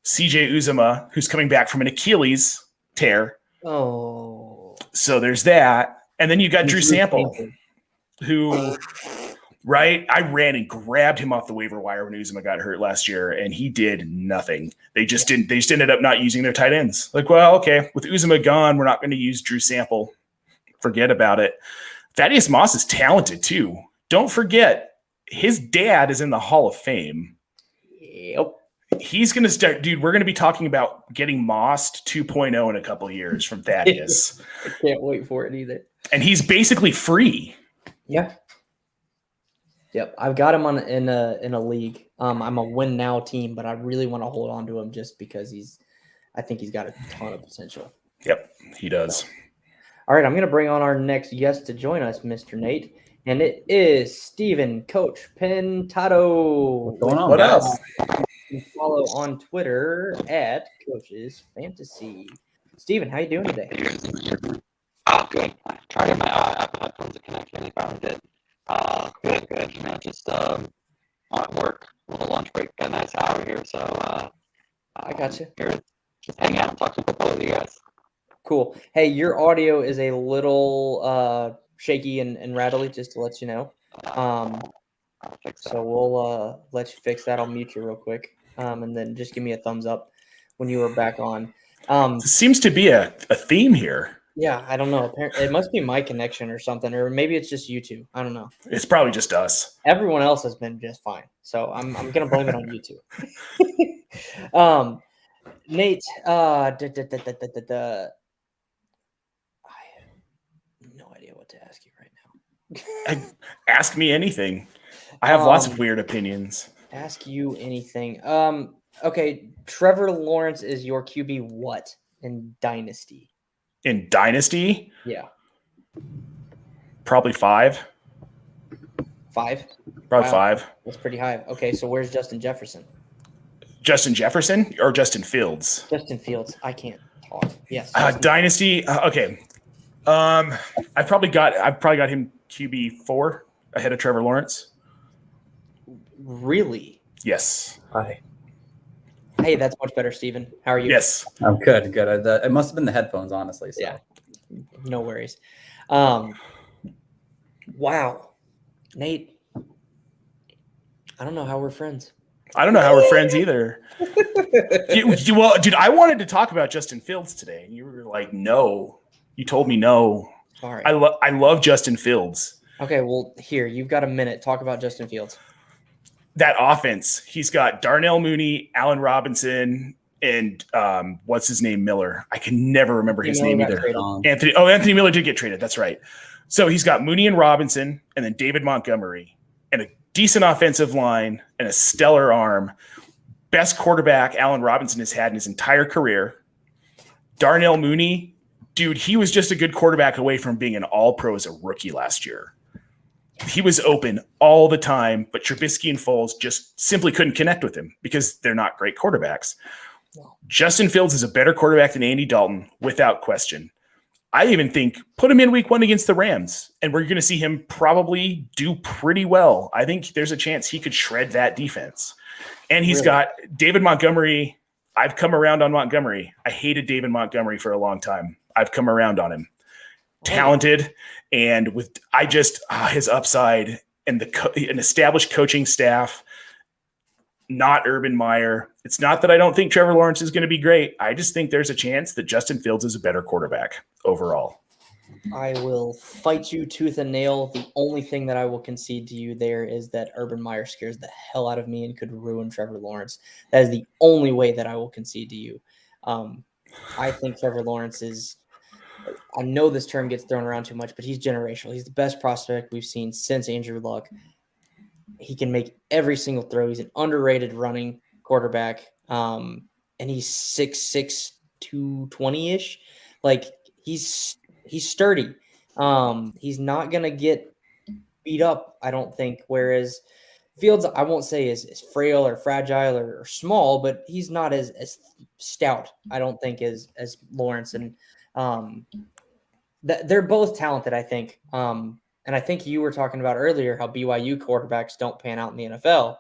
CJ Uzomah, who's coming back from an Achilles tear. Oh. So there's that. And then you got Drew Sample, who, right? I ran and grabbed him off the waiver wire when Uzomah got hurt last year, and he did nothing. They just didn't. They just ended up not using their tight ends. Like, well, okay, with Uzomah gone, we're not going to use Drew Sample. Forget about it. Thaddeus Moss is talented too. Don't forget, his dad is in the Hall of Fame. Yep. He's going to start, dude. We're going to be talking about getting Mossed 2.0 in a couple of years from Thaddeus. I can't wait for it either. And he's basically free. Yeah. Yep. I've got him in a league. I'm a win now team, but I really want to hold on to him just because I think he's got a ton of potential. Yep, he does. All right, I'm going to bring on our next guest to join us, Mr. Nate, and it is Steven Coach Pintado. What's going on? What up? You can follow on Twitter at Coaches Fantasy. Steven, how you doing today? Good. I tried my iPod phones to connect, and I found it. Good. You know, just at work with a lunch break, got a nice hour here, so I got you. Here, just hang out and talk some football with you guys. Cool. Hey, your audio is a little shaky and rattly, just to let you know. I'll fix that. So we'll let you fix that. I'll mute you real quick, and then just give me a thumbs up when you are back on. Seems to be a theme here. Yeah, I don't know. It must be my connection or something, or maybe it's just you two. I don't know. It's probably just us. Everyone else has been just fine, so I'm gonna blame it on you two. Nate, I have no idea what to ask you right now. Ask me anything. I have lots of weird opinions. Ask you anything. Okay, Trevor Lawrence is your QB what in Dynasty? In Dynasty? Yeah. Probably 5. 5? Probably 5. That's pretty high. Okay, so where's Justin Jefferson? Justin Jefferson or Justin Fields? Justin Fields. I can't talk. Yes. Dynasty. Okay. I've probably got him QB 4 ahead of Trevor Lawrence. Really? Yes. Hi. Hey, that's much better, Steven. How are you? Yes. I'm good. Good. It must have been the headphones, honestly. So. Yeah. No worries. Wow. Nate, I don't know how we're friends. I don't know how we're friends either. Well, dude, I wanted to talk about Justin Fields today, and you were like, no. You told me no. All right. I love Justin Fields. Okay, well, here, you've got a minute. Talk about Justin Fields. That offense, he's got Darnell Mooney, Allen Robinson, and what's his name, Miller. I can never remember his name either. Anthony Miller did get traded. That's right. So he's got Mooney and Robinson, and then David Montgomery, and a decent offensive line, and a stellar arm. Best quarterback Allen Robinson has had in his entire career. Darnell Mooney, dude, he was just a good quarterback away from being an all-pro as a rookie last year. He was open all the time, but Trubisky and Foles just simply couldn't connect with him because they're not great quarterbacks. Justin Fields is a better quarterback than Andy Dalton, without question. I even think put him in week 1 against the Rams, and we're going to see him probably do pretty well. I think there's a chance he could shred that defense. And he's got David Montgomery. I've come around on Montgomery. I hated David Montgomery for a long time. I've come around on him. Talented, and with his upside and an established coaching staff, not Urban Meyer. It's not that I don't think Trevor Lawrence is going to be great. I just think there's a chance that Justin Fields is a better quarterback overall. I will fight you tooth and nail. The only thing that I will concede to you there is that Urban Meyer scares the hell out of me and could ruin Trevor Lawrence. That is the only way that I will concede to you. I think Trevor Lawrence is, I know this term gets thrown around too much, but he's generational. He's the best prospect we've seen since Andrew Luck. He can make every single throw. He's an underrated running quarterback. And he's 6'6", 220-ish. Like, he's sturdy. He's not going to get beat up, I don't think. Whereas Fields, I won't say is frail or fragile or small, but he's not as stout, I don't think, as Lawrence. And they're both talented, I think. And I think you were talking about earlier how BYU quarterbacks don't pan out in the NFL.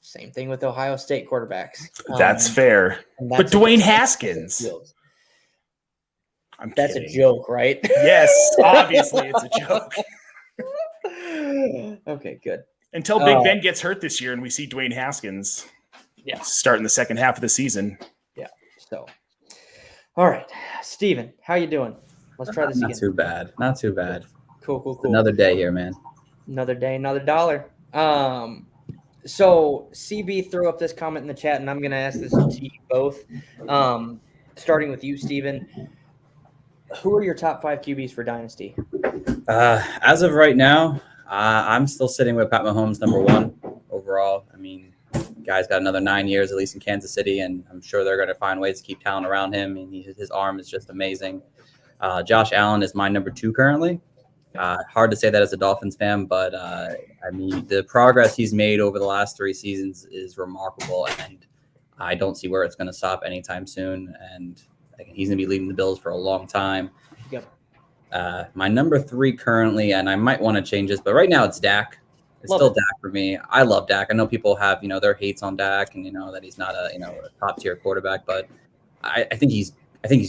Same thing with Ohio State quarterbacks. That's fair. But Dwayne Haskins. That's a joke, right? Yes, obviously it's a joke. Okay, good. Until Big Ben gets hurt this year and we see Dwayne Haskins starting the second half of the season. Yeah. So, all right. Steven, how you doing? Let's try this again. Not too bad. Cool. Another day here, man. Another day, another dollar. So CB threw up this comment in the chat, and I'm going to ask this to you both. Starting with you, Steven. Who are your top 5 QBs for Dynasty? As of right now, I'm still sitting with Pat Mahomes, number 1 overall. I mean, guy's got another 9 years, at least in Kansas City, and I'm sure they're going to find ways to keep talent around him. And his arm is just amazing. Josh Allen is my number 2 currently. Hard to say that as a Dolphins fan, but I mean, the progress he's made over the last 3 seasons is remarkable, and I don't see where it's going to stop anytime soon. And he's going to be leading the Bills for a long time. Yep. My number 3 currently, and I might want to change this, but right now it's Dak. It's still Dak for me. I love Dak. I know people have, their hates on Dak and, that he's not a top tier quarterback, but I think he's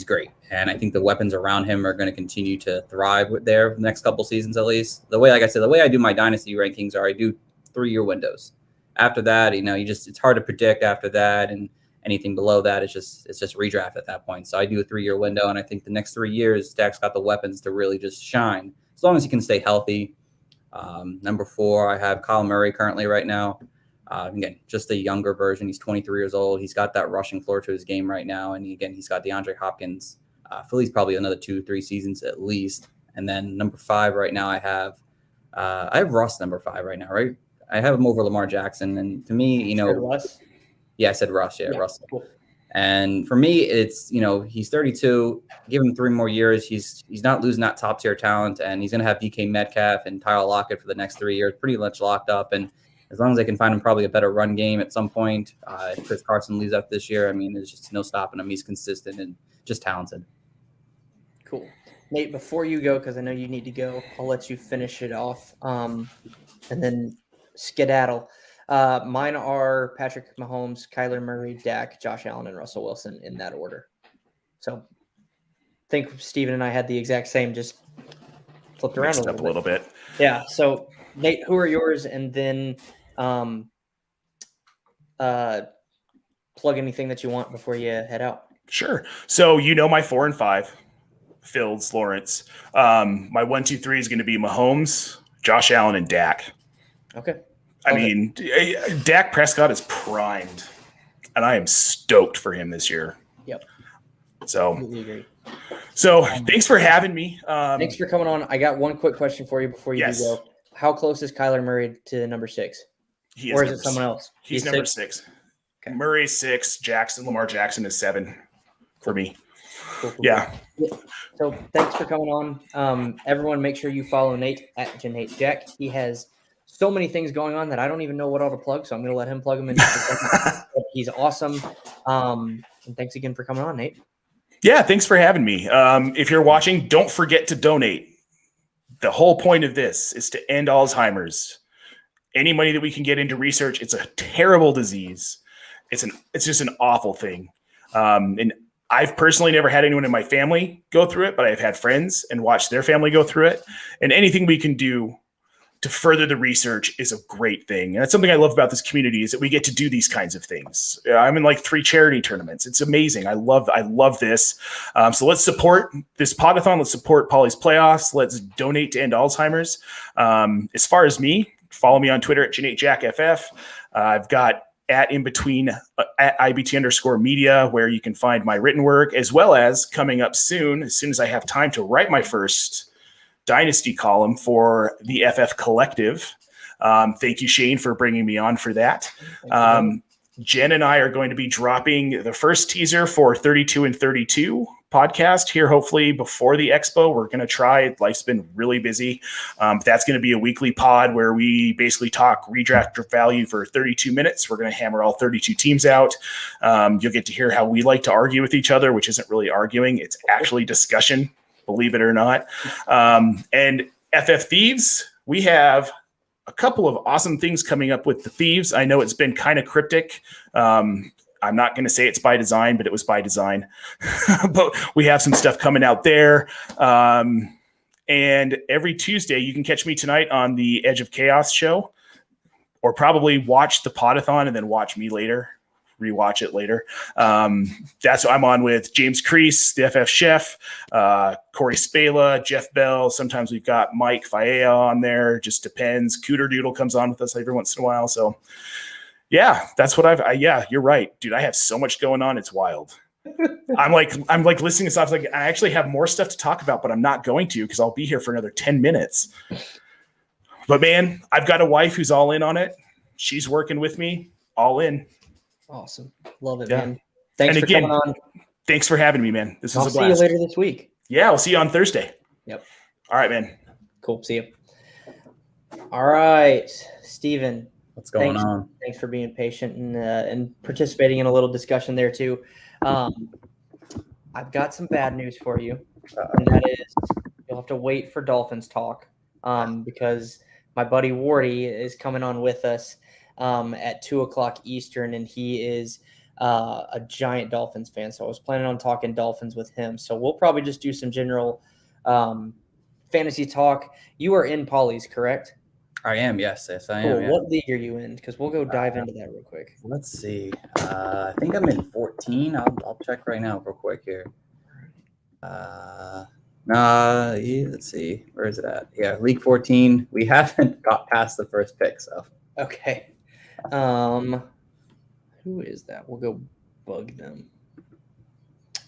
great. And I think the weapons around him are going to continue to thrive there the next couple seasons, at least. The way I do my dynasty rankings I do 3-year windows. After that, it's hard to predict after that. And anything below that, it's just redraft at that point. So I do a 3-year window. And I think the next 3 years, Dak's got the weapons to really just shine as long as he can stay healthy. Number 4, I have Kyle Murray currently right now. Again, just a younger version. He's 23 years old. He's got that rushing floor to his game right now. And again, he's got DeAndre Hopkins. Philly's probably another 2-3 seasons at least. And then number 5 right now, I have Russ number 5 right now, right? I have him over Lamar Jackson. And to me, Russ? Yeah, I said Russ. Yeah, Russell. Cool. And for me, it's, he's 32. Give him 3 more years. He's not losing that top tier talent, and he's going to have DK Metcalf and Tyler Lockett for the next 3 years, pretty much locked up. And as long as they can find him probably a better run game at some point, if Chris Carson leaves out this year, there's just no stopping him. He's consistent and just talented. Cool. Nate, before you go, because I know you need to go, I'll let you finish it off and then skedaddle. Mine are Patrick Mahomes, Kyler Murray, Dak, Josh Allen, and Russell Wilson in that order. So I think Steven and I had the exact same, just flipped around a little bit. Yeah. So Nate, who are yours? And then plug anything that you want before you head out. Sure. So my 4 and 5, Fields, Lawrence. My 1, 2, 3 is going to be Mahomes, Josh Allen, and Dak. Okay. Dak Prescott is primed, and I am stoked for him this year. Yep. So, completely agree. So, thanks for having me. Thanks for coming on. I got one quick question for you before you do go. How close is Kyler Murray to number 6? Or is it someone else? He's number 6. Okay. Murray's 6. Lamar Jackson is 7 for me. Cool. Yeah. So thanks for coming on. Everyone, make sure you follow Nate at JanHateJack. He has so many things going on that I don't even know what all to plug, so I'm going to let him plug them in. He's awesome. And thanks again for coming on, Nate. Yeah, thanks for having me. If you're watching, don't forget to donate. The whole point of this is to end Alzheimer's. Any money that we can get into research, it's a terrible disease. It's just an awful thing. And I've personally never had anyone in my family go through it, but I've had friends and watched their family go through it. And anything we can do to further the research is a great thing. And that's something I love about this community is that we get to do these kinds of things. I'm in 3 charity tournaments. It's amazing. I love this. So let's support this Podathon. Let's support Poly's Playoffs. Let's donate to end Alzheimer's. As far as me, follow me on Twitter at JanHateJackFF. I've got at IBT_media, where you can find my written work, as well as coming up soon as I have time to write my first Dynasty column for the FF Collective. Thank you, Shane, for bringing me on for that. Jen and I are going to be dropping the first teaser for 32 and 32 podcast here, hopefully before the expo. We're going to try. Life's been really busy. That's going to be a weekly pod where we basically talk redraft value for 32 minutes. We're going to hammer all 32 teams out. You'll get to hear how we like to argue with each other, which isn't really arguing. It's actually discussion, believe it or not. And FF Thieves, we have a couple of awesome things coming up with the Thieves. I know it's been kind of cryptic. I'm not going to say it's by design, but it was by design. But we have some stuff coming out there. And every Tuesday, you can catch me tonight on the Edge of Chaos show, or probably watch the Podathon and then watch me later, rewatch it later. That's what I'm on with James Crease, the FF Chef, Corey Spala, Jeff Bell. Sometimes we've got Mike Faea on there. Just depends. Cooter Doodle comes on with us every once in a while. So yeah, that's what yeah, you're right, dude. I have so much going on. It's wild. I'm like listening to stuff. I actually have more stuff to talk about, but I'm not going to, because I'll be here for another 10 minutes. But man, I've got a wife who's all in on it. She's working with me, all in. Awesome. Love it, man. Thanks for coming on. Thanks for having me, man. This was a blast. I'll see you later this week. Yeah, I'll see you on Thursday. Yep. All right, man. Cool. See you. All right, Steven. What's going on? Thanks for being patient and participating in a little discussion there too. I've got some bad news for you, and that is you'll have to wait for Dolphins talk because my buddy Wardy is coming on with us at 2:00 Eastern, and he is a giant Dolphins fan. So I was planning on talking Dolphins with him. So we'll probably just do some general fantasy talk. You are in Polly's, correct? I am. Yes, I Cool. am. Yeah. What league are you in? Because we'll go dive into that real quick. Let's see. I think I'm in 14. I'll check right now real quick here. Let's see. Where is it at? Yeah, League 14. We haven't got past the first pick, so. Okay. Who is that? We'll go bug them.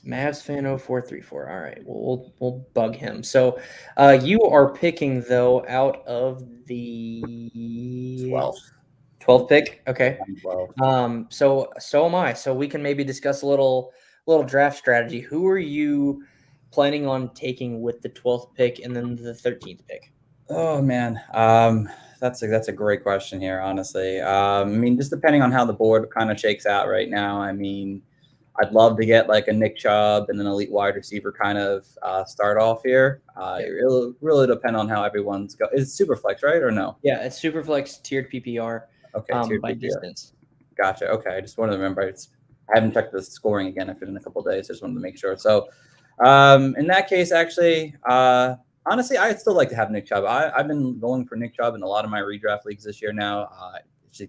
Mavs fan 0434. All right. We'll bug him. So you are picking though out of the 12th pick. Okay. 12. So am I. So we can maybe discuss a little draft strategy. Who are you planning on taking with the 12th pick and then the 13th pick? Oh man. That's a great question here, honestly. I mean, just depending on how the board kind of shakes out right now. I mean, I'd love to get like a Nick Chubb and an elite wide receiver kind of start off here. It really depend on how everyone's go. Is it Superflex, right, or no? Yeah, it's Superflex tiered PPR. Okay, tiered by PPR. distance. Gotcha. Okay, I just wanted to remember. I haven't checked the scoring again. I've been in a couple of days. I just wanted to make sure. So, in that case, actually, honestly, I'd still like to have Nick Chubb. I've been going for Nick Chubb in a lot of my redraft leagues this year now.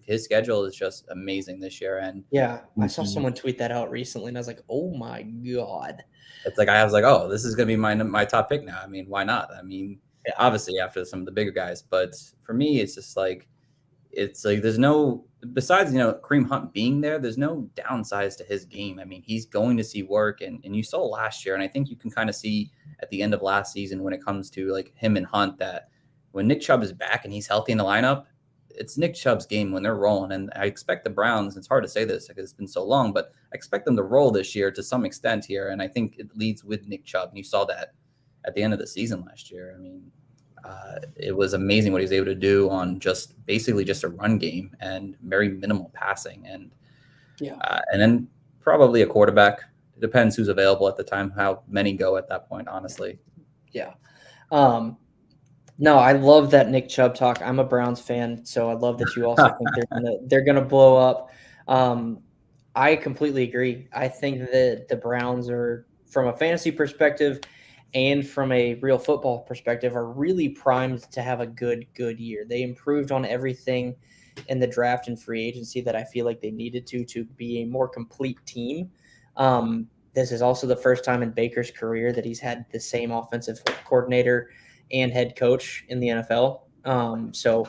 His schedule is just amazing this year, and yeah, I saw someone tweet that out recently, and I was like, "Oh my god!" It's like I was like, "Oh, this is gonna be my top pick now." I mean, why not? I mean, obviously after some of the bigger guys, but for me, it's just like there's no besides Kareem Hunt being there, there's no downsides to his game. I mean, he's going to see work, and you saw last year, and I think you can kind of see at the end of last season when it comes to like him and Hunt that when Nick Chubb is back and he's healthy in the lineup. It's Nick Chubb's game when they're rolling, and I expect the Browns. It's hard to say this because it's been so long, but I expect them to roll this year to some extent here, and I think it leads with Nick Chubb. And you saw that at the end of the season last year. I mean, it was amazing what he was able to do on basically just a run game and very minimal passing, and then probably a quarterback. It depends who's available at the time, how many go at that point, honestly. Yeah. No, I love that Nick Chubb talk. I'm a Browns fan, so I love that you also think they're gonna blow up. I completely agree. I think that the Browns are, from a fantasy perspective and from a real football perspective, are really primed to have a good year. They improved on everything in the draft and free agency that I feel like they needed to be a more complete team. This is also the first time in Baker's career that he's had the same offensive coordinator and head coach in the NFL. So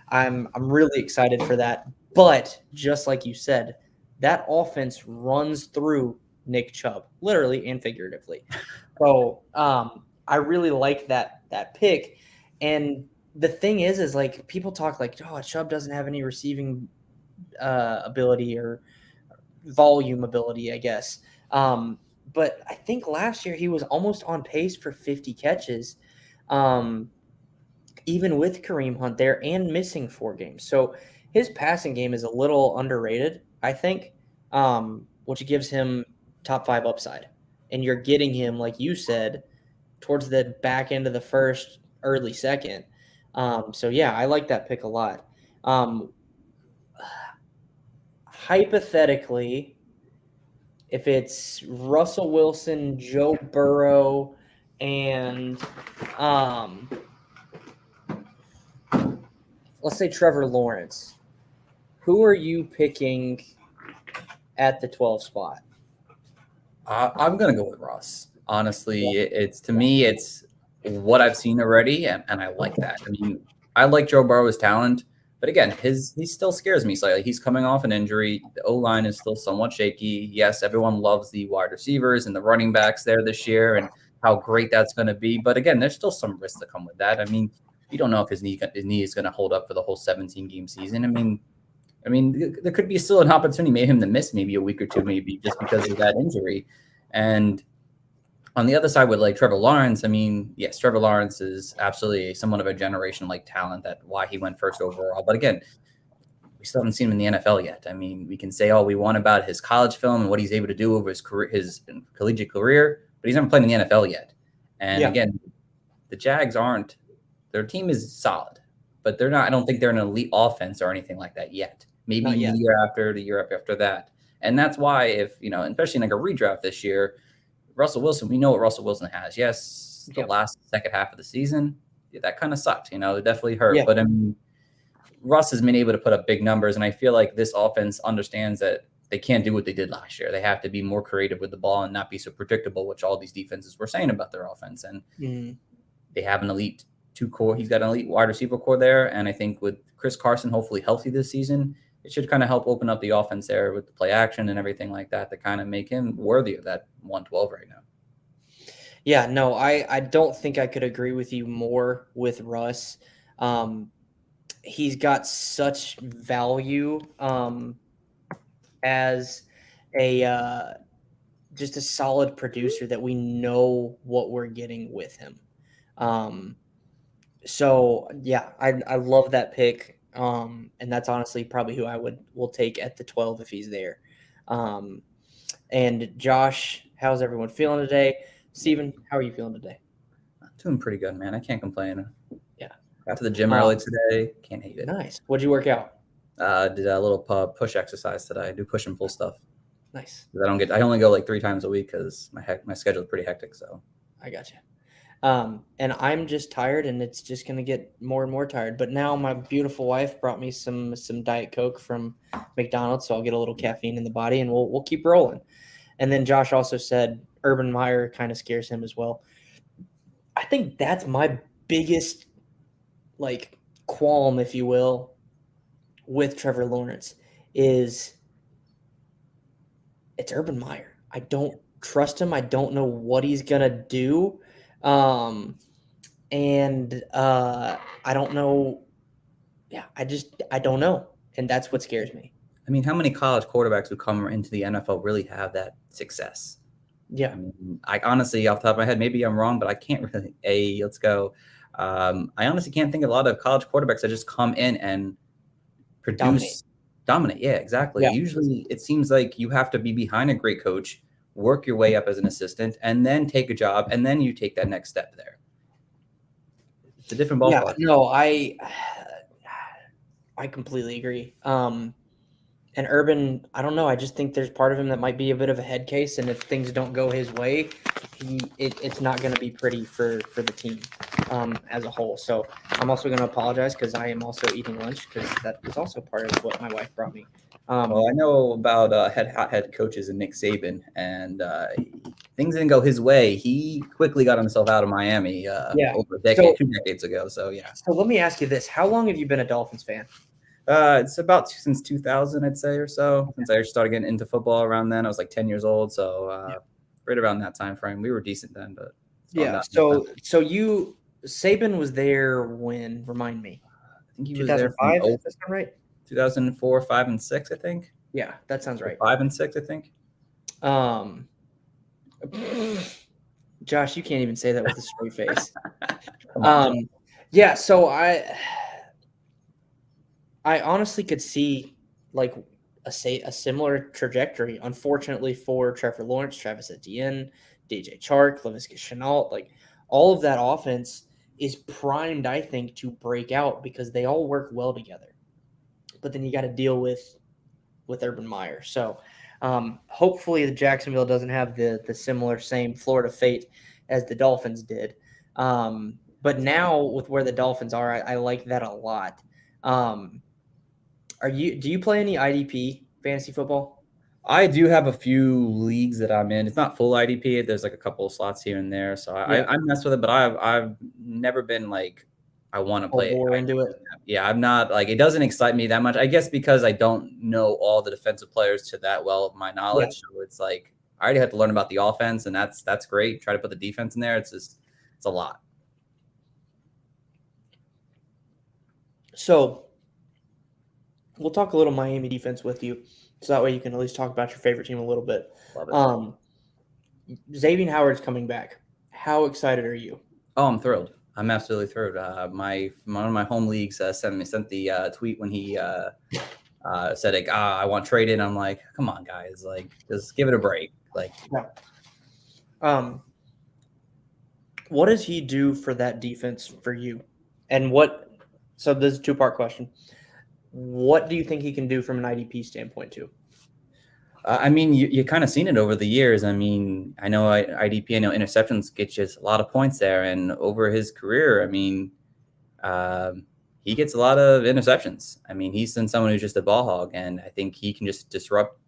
I'm really excited for that. But just like you said, that offense runs through Nick Chubb, literally and figuratively. So I really like that pick. And the thing is like people talk like, oh, Chubb doesn't have any receiving ability or volume ability, I guess. But I think last year he was almost on pace for 50 catches. Even with Kareem Hunt there and missing 4 games. So his passing game is a little underrated, I think, which gives him top 5 upside. And you're getting him, like you said, towards the back end of the first, early second. So, yeah, I like that pick a lot. Hypothetically, if it's Russell Wilson, Joe Burrow, and let's say Trevor Lawrence, who are you picking at the 12 spot? I'm gonna go with Russ. Honestly, it's to me, it's what I've seen already, and I like that. I mean, I like Joe Burrow's talent, but again, he still scares me slightly. He's coming off an injury. The O-line is still somewhat shaky. Yes, everyone loves the wide receivers and the running backs there this year, and how great that's going to be. But again, there's still some risks that come with that. I mean, you don't know if his knee is going to hold up for the whole 17-game season. I mean, there could be still an opportunity, maybe him to miss maybe a week or two, maybe just because of that injury. And on the other side with like Trevor Lawrence, I mean, yes, Trevor Lawrence is absolutely somewhat of a generation-like talent. That's why he went first overall. But again, we still haven't seen him in the NFL yet. I mean, we can say all we want about his college film and what he's able to do over his career, his collegiate career, but he's never played in the NFL yet. And again, the Jags their team is solid, but they're not. I don't think they're an elite offense or anything like that yet. Maybe Not yet. the year after that. And that's why, if especially in like a redraft this year, Russell Wilson, we know what Russell Wilson has. Yes, the second half of the season, that kind of sucked. It definitely hurt. Yeah. But I mean, Russ has been able to put up big numbers, and I feel like this offense understands that they can't do what they did last year. They have to be more creative with the ball and not be so predictable, which all these defenses were saying about their offense. And they have an elite core. He's got an elite wide receiver core there, and I think with Chris Carson hopefully healthy this season, it should kind of help open up the offense there with the play action and everything like that to kind of make him worthy of that 112 right now. Yeah, no, I don't think I could agree with you more with Russ. He's got such value as a just a solid producer that we know what we're getting with him. So yeah, I love that pick. And that's honestly probably who I will take at the 12 if he's there. And Josh, how's everyone feeling today? Steven, how are you feeling today? Doing pretty good, man. I can't complain. Yeah. Got to the gym early today. Can't hate it. Nice. What'd you work out? Did a little push exercise today. I do push and pull stuff. Nice. I only go like 3 times a week because my schedule is pretty hectic. So I got you. And I'm just tired, and it's just going to get more and more tired. But now my beautiful wife brought me some Diet Coke from McDonald's, so I'll get a little caffeine in the body, and we'll keep rolling. And then Josh also said Urban Meyer kind of scares him as well. I think that's my biggest qualm, if you will, with Trevor Lawrence is it's Urban Meyer. I don't trust him. I don't know what he's gonna do. I don't know. Yeah, I don't know. And that's what scares me. I mean, how many college quarterbacks who come into the NFL really have that success? Yeah. I mean, I honestly, off the top of my head, maybe I'm wrong, but I can't really. Let's go. I honestly can't think of a lot of college quarterbacks that just come in and dominate. Yeah, exactly. Yeah. Usually it seems like you have to be behind a great coach, work your way up as an assistant, and then take a job, and then you take that next step there. It's a different ballpark. Yeah, no, I completely agree. And Urban, I don't know. I just think there's part of him that might be a bit of a head case, and if things don't go his way, it's not going to be pretty for the team as a whole. So I'm also going to apologize because I am also eating lunch because that is also part of what my wife brought me. Well, I know about head coaches and Nick Saban, and things didn't go his way. He quickly got himself out of Miami over a decade, 2 decades ago. So yeah. So let me ask you this: how long have you been a Dolphins fan? It's about since 2000, I'd say, or so. Since I started getting into football around then, I was like 10 years old. So right around that time frame, we were decent then. But yeah. So Saban was there when? Remind me. I think he was there from 2005. That's right. 2004, 5, and 6, I think. Yeah, that sounds right. 5 and 6, I think. Josh, you can't even say that with a straight face. Yeah. So I honestly could see like a similar trajectory. Unfortunately for Trevor Lawrence, Travis Etienne, DJ Chark, Laviska Shenault, like all of that offense is primed, I think, to break out because they all work well together. But then you got to deal with Urban Meyer. So hopefully the Jacksonville doesn't have the similar same Florida fate as the Dolphins did. But now with where the Dolphins are, I like that a lot. Do you play any IDP fantasy football? I do have a few leagues that I'm in. It's not full IDP. There's like a couple of slots here and there. So I mess with it, but I've never been like, I want to play into it. Yeah, I'm not like, it doesn't excite me that much. I guess because I don't know all the defensive players to that well of my knowledge. Yeah. So it's like, I already have to learn about the offense, and that's great. Try to put the defense in there. It's a lot. So we'll talk a little Miami defense with you, so that way you can at least talk about your favorite team a little bit. Love it. Xavier Howard's coming back. How excited are you? Oh, I'm thrilled. I'm absolutely thrilled. One of my home leagues sent the tweet when he said like, I want traded. I'm like, come on, guys, like just give it a break. Like, what does he do for that defense for you? And what So this is a two-part question. What do you think he can do from an IDP standpoint too? I mean, you kind of seen it over the years. I mean, I know IDP, I know interceptions get you a lot of points there. And over his career, I mean, he gets a lot of interceptions. I mean, he's been someone who's just a ball hog. And I think he can just disrupt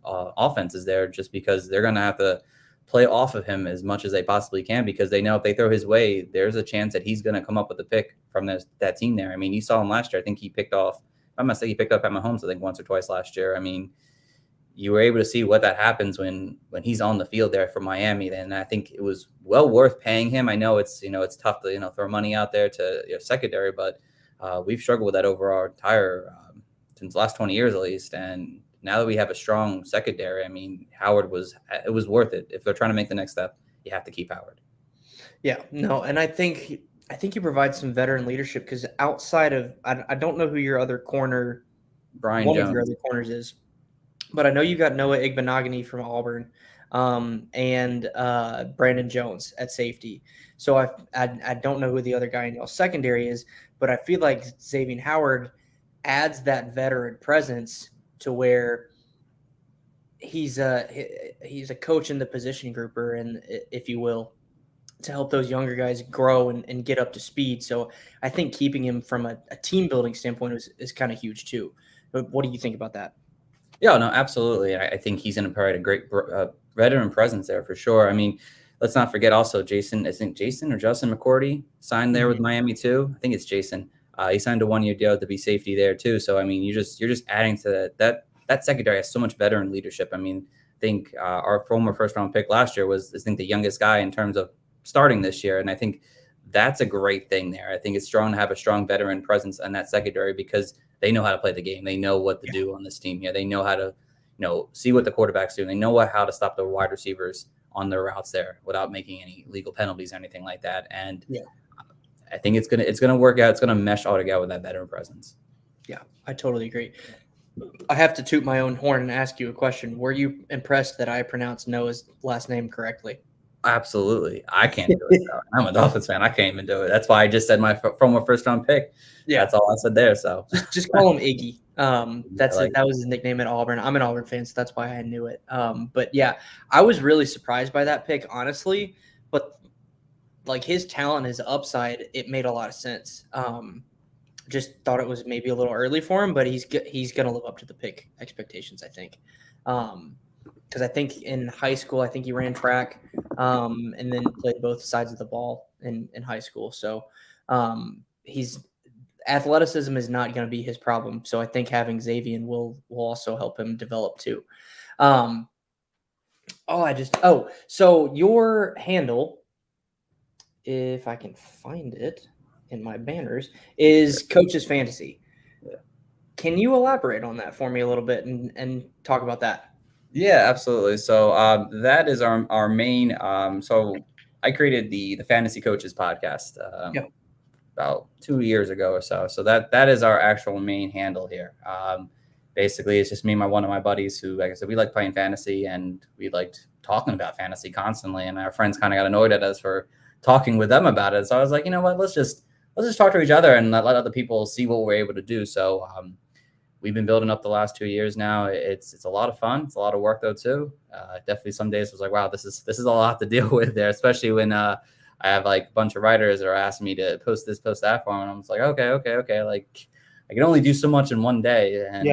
offenses there just because they're going to have to play off of him as much as they possibly can because they know if they throw his way, there's a chance that he's going to come up with a pick from that team there. I mean, you saw him last year. I think he picked off, I must say he picked up Pat Mahomes, I think once or twice last year. I mean, you were able to see what that happens when he's on the field there for Miami. And I think it was well worth paying him. I know it's tough to, throw money out there to secondary, but we've struggled with that over our entire, since the last 20 years at least. And now that we have a strong secondary, I mean, it was worth it. If they're trying to make the next step, you have to keep Howard. Yeah, no. And I think you provide some veteran leadership because outside of, I don't know who your other corner, Brian one Jones. of your other corners is. But I know you got Noah Igbenogany from Auburn and Brandon Jones at safety. So I don't know who the other guy in your secondary is, but I feel like Xavier Howard adds that veteran presence to where he's a coach in the position grouper, and if you will, to help those younger guys grow and get up to speed. So I think keeping him from a team building standpoint is kind of huge too. But what do you think about that? Yeah, no, absolutely. I think he's going to provide a great veteran presence there for sure. I mean, let's not forget also Jason or Justin McCourty signed there with Miami too. I think it's Jason. He signed a 1-year deal to be safety there too. So I mean, you're just adding to that secondary has so much veteran leadership. I mean, I think our former first-round pick last year was the youngest guy in terms of starting this year, and I think that's a great thing there. I think it's strong to have a strong veteran presence in that secondary because they know how to play the game. They know what to do on this team here. They know how to, see what the quarterback's doing. They know how to stop the wide receivers on their routes there without making any legal penalties or anything like that. And I think it's gonna work out. It's gonna mesh all together with that veteran presence. Yeah, I totally agree. I have to toot my own horn and ask you a question. Were you impressed that I pronounced Noah's last name correctly? Absolutely. I can't do it. I'm a Dolphins fan. I can't even do it. That's why I just said my former first-round pick. Yeah, that's all I said there. So just call him Iggy. That was his nickname at Auburn. I'm an Auburn fan, so that's why I knew it. But yeah, I was really surprised by that pick, honestly. But like his talent, his upside, it made a lot of sense. Just thought it was maybe a little early for him, but he's gonna live up to the pick expectations, I think. Because I think in high school, I think he ran track and then played both sides of the ball in high school. So athleticism is not going to be his problem. So I think having Xavier will also help him develop too. So your handle, if I can find it in my banners, is Coach's Fantasy. Can you elaborate on that for me a little bit and talk about that? Yeah, absolutely. So that is our main. So I created the Fantasy Coaches podcast about 2 years ago or so. So that is our actual main handle here. Basically, it's just me and one of my buddies who, like I said, we like playing fantasy and we liked talking about fantasy constantly. And our friends kind of got annoyed at us for talking with them about it. So I was like, you know what? Let's just talk to each other and let other people see what we're able to do. So we've been building up the last 2 years now. It's a lot of fun. It's a lot of work though too. Definitely some days I was like, wow, this is a lot to deal with there, especially when I have like a bunch of writers that are asking me to post this, post that for them. And I'm just like, okay. Like I can only do so much in one day. And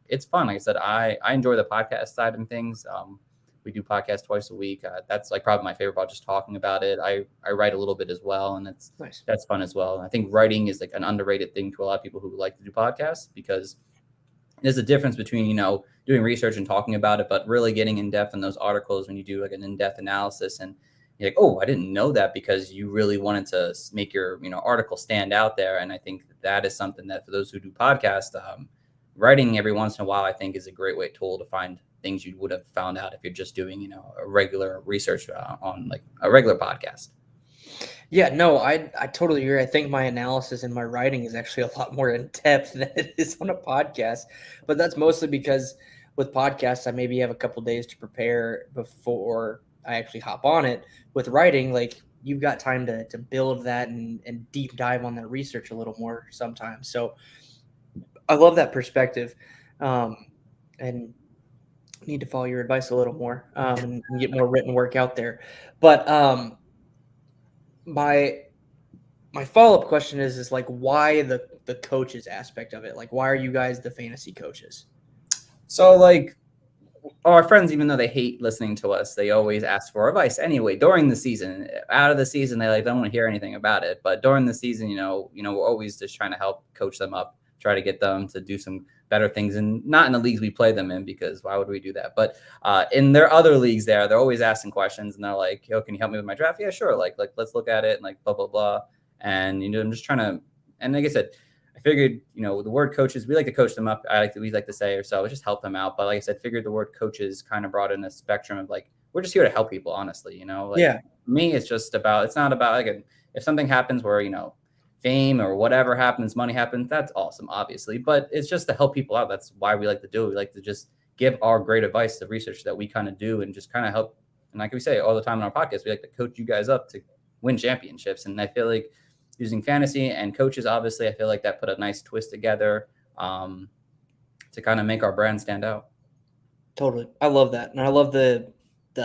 it's fun. Like I said, I enjoy the podcast side of things. We do podcasts twice a week. That's like probably my favorite part, just talking about it. I write a little bit as well, and that's fun as well. And I think writing is like an underrated thing to a lot of people who like to do podcasts because there's a difference between, doing research and talking about it, but really getting in depth in those articles when you do like an in-depth analysis and you're like, oh, I didn't know that because you really wanted to make your, article stand out there. And I think that is something that for those who do podcasts, writing every once in a while, I think is a great tool to find things you would have found out if you're just doing, a regular research on like a regular podcast. Yeah, no, I totally agree. I think my analysis and my writing is actually a lot more in depth than it is on a podcast, but that's mostly because with podcasts, I maybe have a couple days to prepare before I actually hop on it. With writing, like you've got time to build that and deep dive on that research a little more sometimes. So I love that perspective, and need to follow your advice a little more, and get more written work out there. But my follow-up question is like, why the coaches aspect of it? Like, why are you guys the fantasy coaches? So like our friends, even though they hate listening to us, they always ask for advice anyway during the season. Out of the season, they like don't want to hear anything about it. But during the season, we're always just trying to help coach them up, try to get them to do some better things, and not in the leagues we play them in, because why would we do that? But in their other leagues, they're always asking questions, and they're like, "Yo, can you help me with my draft?" Yeah, sure. Like let's look at it, and like blah blah blah. And I'm just trying to, and like I said, I figured, the word coaches, we like to coach them up. We like to say ourselves, just help them out. But like I said, figured the word coaches kind of brought in a spectrum of like, we're just here to help people, honestly, Yeah. For me, it's not about like, if something happens where, fame or whatever happens, money happens, that's awesome, obviously. But it's just to help people out. That's why we like to do it. We like to just give our great advice, the research that we kind of do, and just kind of help. And like we say all the time on our podcast, we like to coach you guys up to win championships. And I feel like using fantasy and coaches, obviously, I feel like that put a nice twist together to kind of make our brand stand out. Totally. I love that. And I love the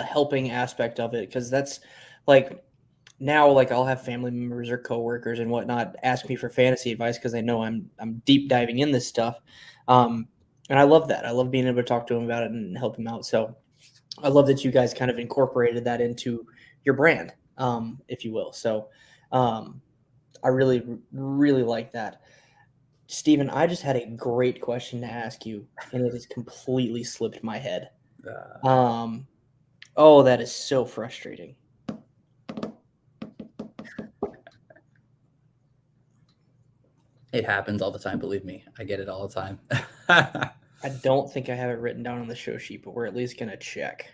helping aspect of it, because that's like, now, like, I'll have family members or coworkers and whatnot ask me for fantasy advice because they know I'm deep diving in this stuff. And I love that. I love being able to talk to them about it and help them out. So I love that you guys kind of incorporated that into your brand, if you will. So I really, really like that. Steven, I just had a great question to ask you, and it has completely slipped my head. Oh, that is so frustrating. It happens all the time. Believe me, I get it all the time. I don't think I have it written down on the show sheet, but we're at least going to check.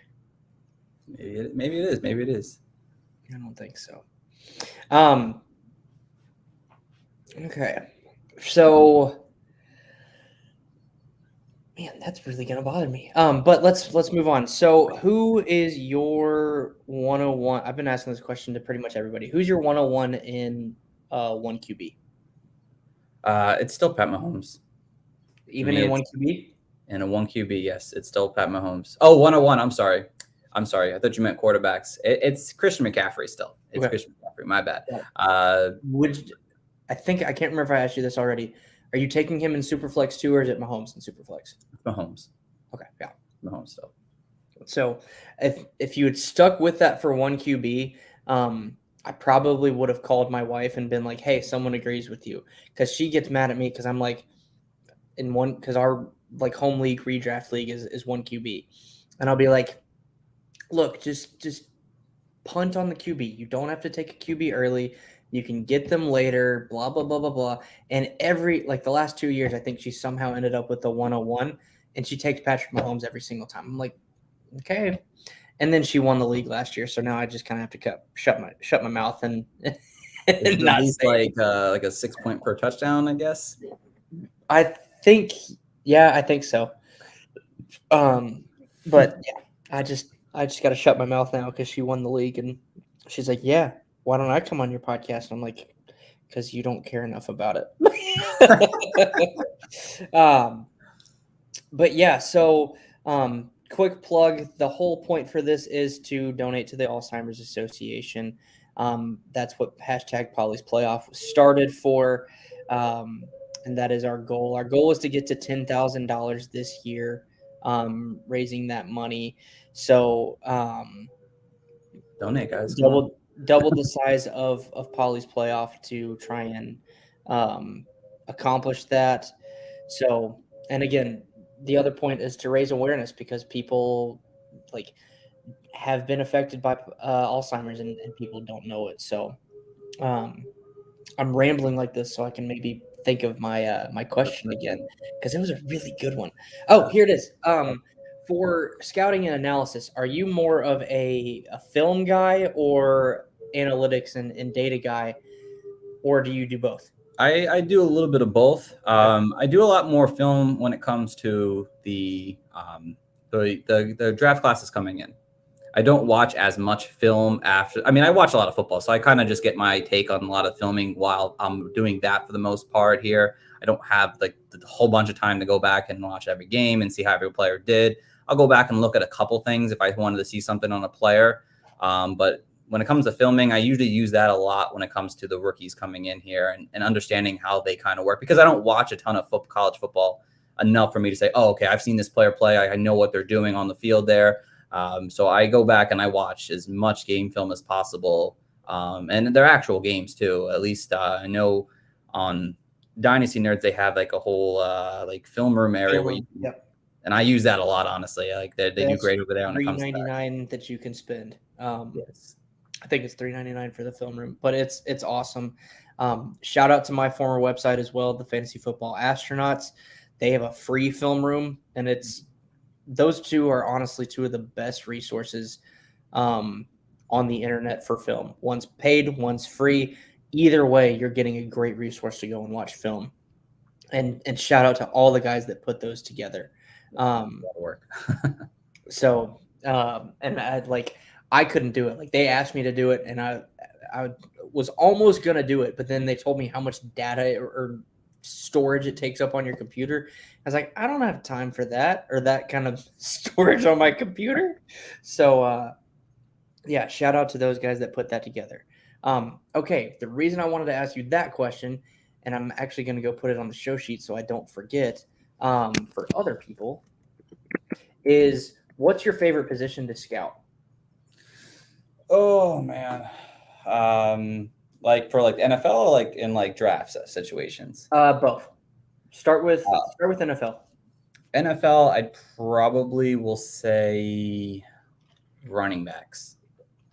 Maybe it is. Maybe it is. I don't think so. Okay. So, man, that's really going to bother me. But let's move on. So, who is your 101? I've been asking this question to pretty much everybody. Who's your 101 in 1 QB? It's still Pat Mahomes. Even in 1 QB? In a 1 QB, yes. It's still Pat Mahomes. Oh, 101. I'm sorry. I thought you meant quarterbacks. It's Christian McCaffrey still. It's okay. Christian McCaffrey. My bad. Yeah. I can't remember if I asked you this already. Are you taking him in Superflex too, or is it Mahomes in Superflex? Mahomes. Okay, yeah. Mahomes still. So if you had stuck with that for 1 QB, I probably would have called my wife and been like, "Hey, someone agrees with you," because she gets mad at me because I'm like, because our like home league redraft league is 1 QB, and I'll be like, "Look, just punt on the QB. You don't have to take a QB early. You can get them later. Blah blah blah blah blah." And the last 2 years, I think she somehow ended up with the 101, and she takes Patrick Mahomes every single time. I'm like, okay. And then she won the league last year, so now I just kind of have to shut my mouth and not say like a 6 point per touchdown, I guess. I think so. But yeah, I just got to shut my mouth now because she won the league, and she's like, "Yeah, why don't I come on your podcast?" And I'm like, "Because you don't care enough about it." But yeah, so quick plug. The whole point for this is to donate to the Alzheimer's Association. That's what #Polly's Playoff was started for. And that is our goal. Our goal is to get to $10,000 this year, raising that money. So donate, guys. Double the size of Polly's Playoff to try and accomplish that. So, and again, the other point is to raise awareness, because people have been affected by Alzheimer's and people don't know it. So I'm rambling like this so I can maybe think of my question again, because it was a really good one. Oh, here it is. For scouting and analysis, are you more of a film guy or analytics and data guy, or do you do both? I do a little bit of both. I do a lot more film when it comes to the draft classes coming in. I don't watch as much film after. I mean, I watch a lot of football, so I kind of just get my take on a lot of filming while I'm doing that for the most part here. I don't have like the whole bunch of time to go back and watch every game and see how every player did. I'll go back and look at a couple things if I wanted to see something on a player. But when it comes to filming, I usually use that a lot when it comes to the rookies coming in here and understanding how they kind of work, because I don't watch a ton of college football enough for me to say, oh, okay, I've seen this player play. I know what they're doing on the field there. So I go back and I watch as much game film as possible. And they're actual games too. At least I know on Dynasty Nerds, they have like a whole like film room area where you, Yep. and I use that a lot, honestly. Like they do great over there when it comes to $3.99 that you can spend. Yes. I think it's $3.99 for the film room, but it's awesome. Shout out to my former website as well, the Fantasy Football Astronauts. They have a free film room, and those two are honestly two of the best resources on the internet for film. One's paid, one's free. Either way, you're getting a great resource to go and watch film. And shout out to all the guys that put those together. Work. So and I couldn't do it. Like they asked me to do it, and I was almost gonna do it, but then they told me how much data or storage it takes up on your computer. I was like, I don't have time for that or that kind of storage on my computer. So yeah, shout out to those guys that put that together. Okay, the reason I wanted to ask you that question, and I'm actually going to go put it on the show sheet so I don't forget for other people, is what's your favorite position to scout? Oh man. Like for like the NFL or like in like draft situations? Both. Start with NFL. NFL, I probably will say running backs.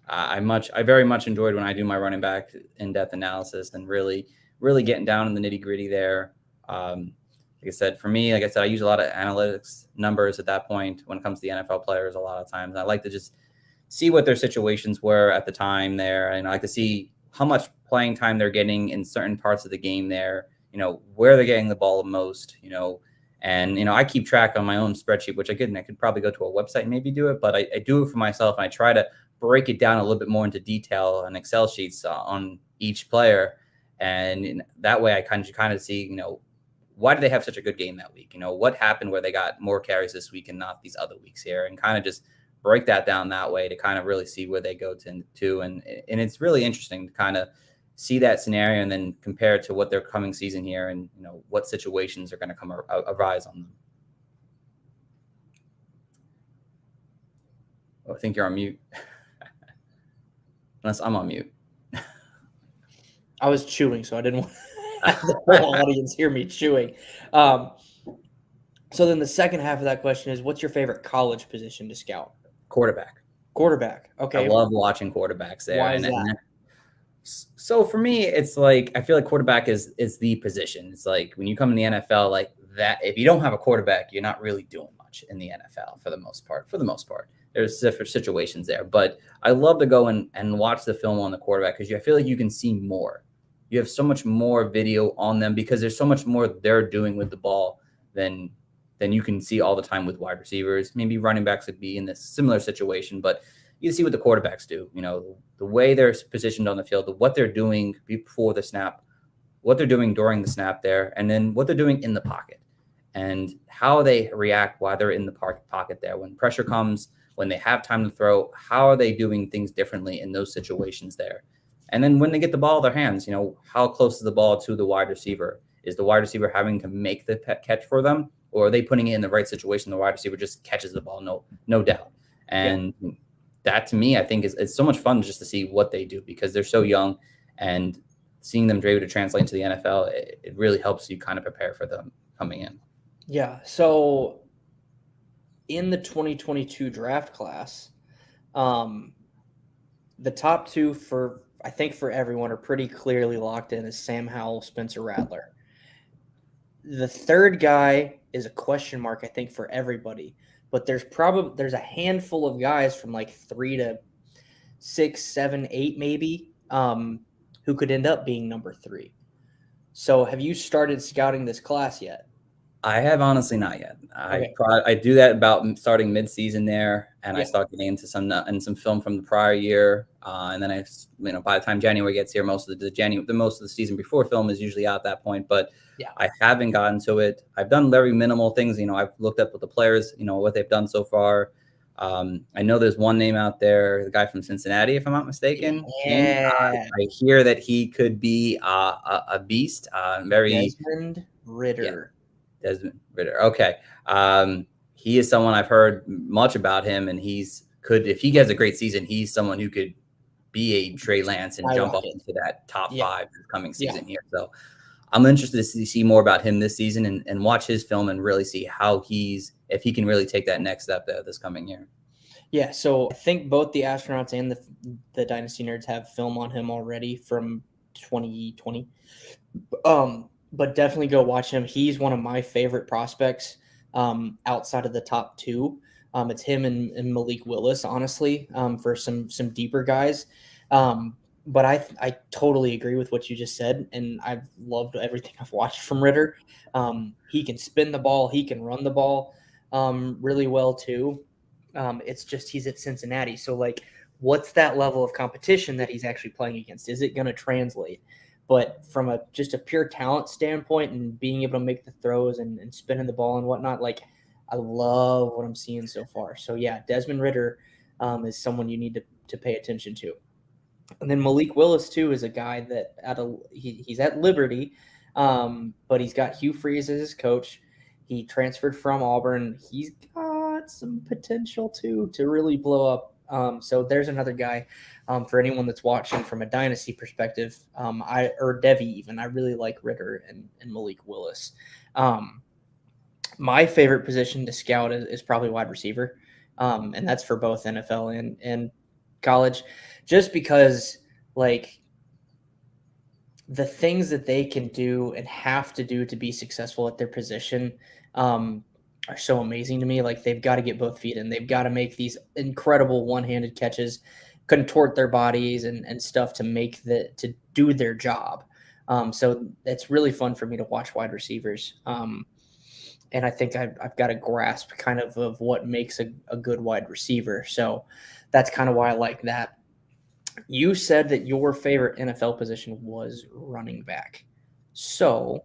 I very much enjoyed when I do my running back in-depth analysis and really getting down in the nitty-gritty there. Like I said, for me, like I said, I use a lot of analytics numbers at that point when it comes to the NFL players a lot of times. I like to just see what their situations were at the time there. And I like to see how much playing time they're getting in certain parts of the game there, where they're getting the ball the most, and, I keep track on my own spreadsheet, which I could probably go to a website and maybe do it, but I do it for myself. And I try to break it down a little bit more into detail on Excel sheets on each player. And that way I kind of see, why do they have such a good game that week? What happened where they got more carries this week and not these other weeks here, and kind of just break that down that way to kind of really see where they go to. And it's really interesting to kind of see that scenario and then compare it to what their coming season here and, what situations are going to arise on them. Oh, I think you're on mute. Unless I'm on mute. I was chewing, so I didn't want the whole audience hear me chewing. So then the second half of that question is, what's your favorite college position to scout? Quarterback. Okay. I love watching quarterbacks there. Why is that? So for me, it's like I feel like quarterback is the position. It's like when you come in the NFL, like that. If you don't have a quarterback, you're not really doing much in the NFL for the most part. There's different situations there, but I love to go and watch the film on the quarterback because I feel like you can see more. You have so much more video on them because there's so much more they're doing with the ball than you can see all the time with wide receivers. Maybe running backs would be in this similar situation, but you see what the quarterbacks do. The way they're positioned on the field, what they're doing before the snap, what they're doing during the snap there, and then what they're doing in the pocket, and how they react while they're in the pocket there. When pressure comes, when they have time to throw, how are they doing things differently in those situations there? And then when they get the ball in their hands, how close is the ball to the wide receiver? Is the wide receiver having to make the catch for them, or are they putting it in the right situation? The wide receiver just catches the ball, no doubt. And that to me, I think it's so much fun just to see what they do because they're so young, and seeing them be able to translate into the NFL, it really helps you kind of prepare for them coming in. Yeah. So in the 2022 draft class, the top two for everyone are pretty clearly locked in as Sam Howell, Spencer Rattler. The third guy is a question mark, I think, for everybody. But there's a handful of guys from like 3 to 6, 7, 8 maybe who could end up being number 3. So have you started scouting this class yet? I have honestly not yet. Okay. I do that about starting mid-season there, and I Yeah. start getting into some film from the prior year, and then by the time January gets here, most of the season before film is usually out at that point. But Yeah. I haven't gotten to it. I've done very minimal things. I've looked up with the players, what they've done so far. I know there's one name out there, the guy from Cincinnati, if I'm not mistaken. Yeah. I hear that he could be a beast. Desmond Ritter. Yeah. Desmond Ritter. Okay. He is someone I've heard much about him, and if he gets a great season, he's someone who could be a Trey Lance and jump up into that top 5 this coming season here. So I'm interested to see more about him this season and watch his film and really see if he can really take that next step there this coming year. Yeah, so I think both the Astronauts and the Dynasty Nerds have film on him already from 2020. But definitely go watch him. He's one of my favorite prospects outside of the top 2. It's him and Malik Willis, honestly, for some deeper guys. But I totally agree with what you just said, and I've loved everything I've watched from Ritter. He can spin the ball. He can run the ball really well, too. It's just he's at Cincinnati. So, what's that level of competition that he's actually playing against? Is it going to translate? But from just a pure talent standpoint and being able to make the throws and spinning the ball and whatnot, I love what I'm seeing so far. So, yeah, Desmond Ritter is someone you need to pay attention to. And then Malik Willis, too, is a guy that he's at Liberty, but he's got Hugh Freeze as his coach. He transferred from Auburn. He's got some potential, too, to really blow up. So there's another guy for anyone that's watching from a dynasty perspective, or Devi even. I really like Ritter and Malik Willis. My favorite position to scout is probably wide receiver, and that's for both NFL and college, just because the things that they can do and have to do to be successful at their position are so amazing to me. They've got to get both feet in. They've got to make these incredible one-handed catches, contort their bodies and stuff to do their job. So it's really fun for me to watch wide receivers. And I think I've got a grasp kind of what makes a good wide receiver. So that's kind of why I like that. You said that your favorite NFL position was running back. So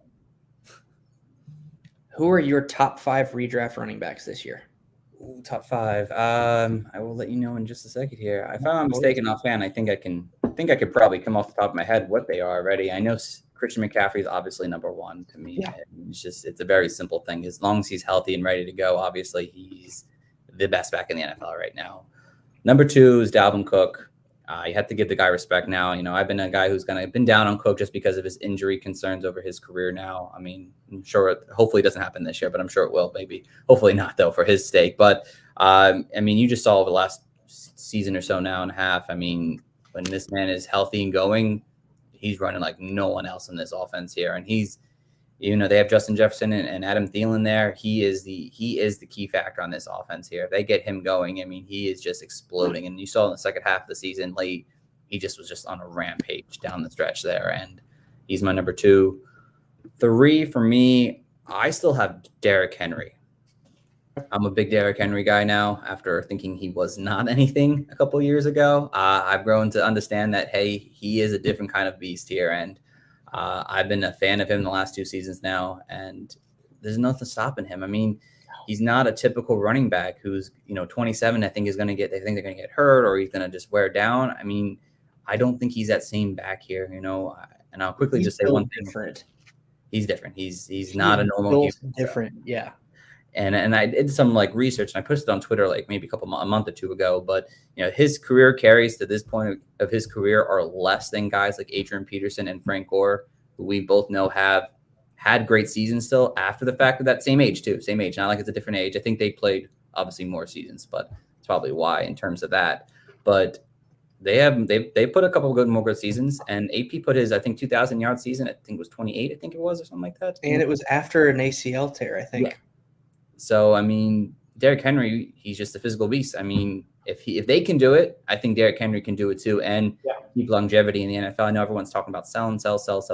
who are your top 5 redraft running backs this year? Ooh, top 5. I will let you know in just a second here. If I'm not mistaken offhand, I think I could probably come off the top of my head what they are already. I know Christian McCaffrey is obviously number 1 to me. Yeah. It's a very simple thing. As long as he's healthy and ready to go, obviously he's the best back in the NFL right now. Number 2 is Dalvin Cook. You have to give the guy respect now. I've been a guy who's been down on Cook just because of his injury concerns over his career now. I mean, I'm sure hopefully it doesn't happen this year, but I'm sure it will, maybe. Hopefully not, though, for his sake. But, you just saw over the last season or so now and a half, when this man is healthy and going, he's running like no one else in this offense here. And he's, they have Justin Jefferson and Adam Thielen there. He is the key factor on this offense here. If they get him going, he is just exploding. And you saw in the second half of the season late, he was just on a rampage down the stretch there. And he's my number 2. 3 for me, I still have Derrick Henry. I'm a big Derrick Henry guy now after thinking he was not anything a couple years ago. I've grown to understand that, hey, he is a different kind of beast here. And I've been a fan of him the last 2 seasons now, and there's nothing stopping him. He's not a typical running back who's, 27. They think they're going to get hurt or he's going to just wear down. I don't think he's that same back here, and I'll quickly just say one thing. Different. He's different. He's not a normal human. Different. Yeah. And I did some research and I posted on Twitter maybe a month or 2 ago, but his career carries to this point of his career are less than guys like Adrian Peterson and Frank Gore, who we both know have had great seasons still after the fact of that same age too. Same age, not like it's a different age. I think they played obviously more seasons, but it's probably why in terms of that. But they put a couple of more good seasons, and AP put his 2,000 yard season. I think it was 28. I think it was or something like that. And it was after an ACL tear, I think. Yeah. So, Derrick Henry, he's just a physical beast. If they can do it, I think Derrick Henry can do it too. And keep longevity in the NFL. I know everyone's talking about sell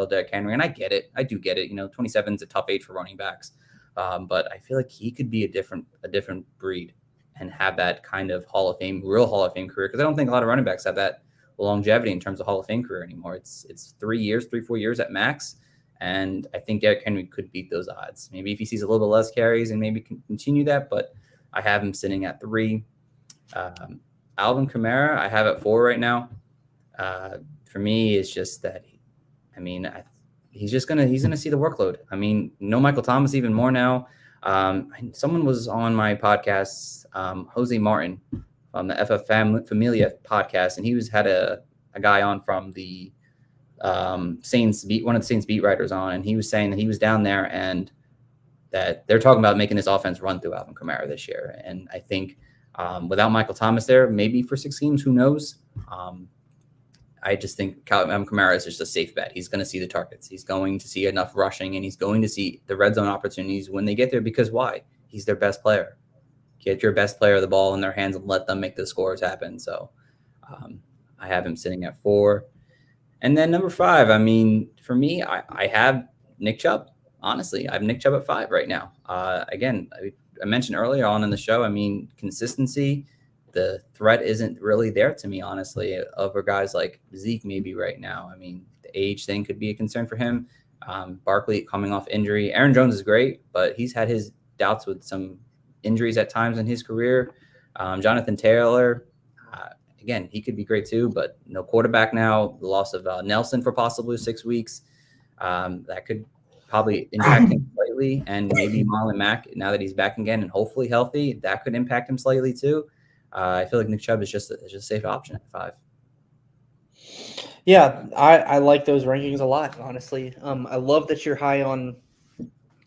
Derrick Henry, and I get it. I do get it. 27 is a tough age for running backs. But I feel like he could be a different breed and have that kind of real Hall of Fame career. Because I don't think a lot of running backs have that longevity in terms of Hall of Fame career anymore. It's 3 4 years at max. And I think Derrick Henry could beat those odds. Maybe if he sees a little bit less carries and maybe can continue that, but I have him sitting at 3. Alvin Kamara, I have at 4 right now. For me, it's just that, he's gonna see the workload. No Michael Thomas even more now. Someone was on my podcast, Jose Martin, on the FF Familia podcast, and he had a guy on from the Saints beat, one of the Saints beat writers on, and he was saying that he was down there and that they're talking about making this offense run through Alvin Kamara this year. And I think without Michael Thomas there, maybe for 6 games, who knows? I just think Alvin Kamara is just a safe bet. He's going to see the targets. He's going to see enough rushing, and he's going to see the red zone opportunities when they get there. Because why? He's their best player. Get your best player the ball in their hands and let them make the scores happen. So I have him sitting at 4. And then number 5, for me, I have Nick Chubb. Honestly, I have Nick Chubb at 5 right now. Again, I mentioned earlier on in the show, consistency, the threat isn't really there to me, honestly, over guys like Zeke maybe right now. The age thing could be a concern for him. Barkley coming off injury. Aaron Jones is great, but he's had his doubts with some injuries at times in his career. Jonathan Taylor, again, he could be great too, but no quarterback now. The loss of Nelson for possibly 6 weeks. That could probably impact him slightly. And maybe Marlon Mack, now that he's back again and hopefully healthy, that could impact him slightly too. I feel like Nick Chubb is just a safe option at 5. Yeah, I like those rankings a lot, honestly. I love that you're high on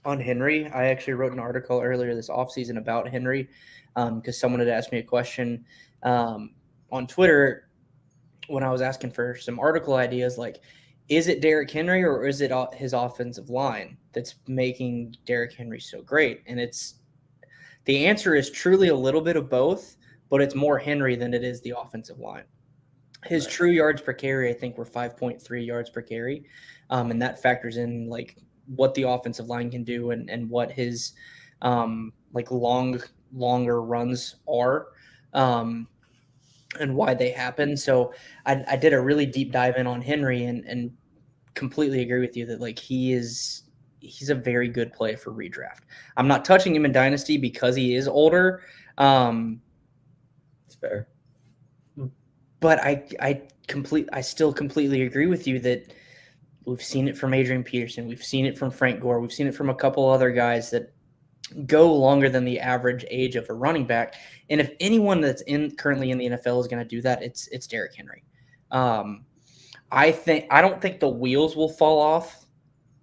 Henry. I actually wrote an article earlier this offseason about Henry because someone had asked me a question on Twitter when I was asking for some article ideas, like, is it Derrick Henry or is it his offensive line that's making Derrick Henry so great? And the answer is truly a little bit of both, but it's more Henry than it is the offensive line. His true yards per carry, I think, were 5.3 yards per carry. And that factors in like what the offensive line can do and what his longer runs are and why they happen. So I did a really deep dive in on Henry and completely agree with you that like he's a very good play for redraft. I'm not touching him in Dynasty because he is older. It's fair. But I still completely agree with you that we've seen it from Adrian Peterson. We've seen it from Frank Gore. We've seen it from a couple other guys that go longer than the average age of a running back. And if anyone that's currently in the NFL is going to do that, it's Derrick Henry. I don't think the wheels will fall off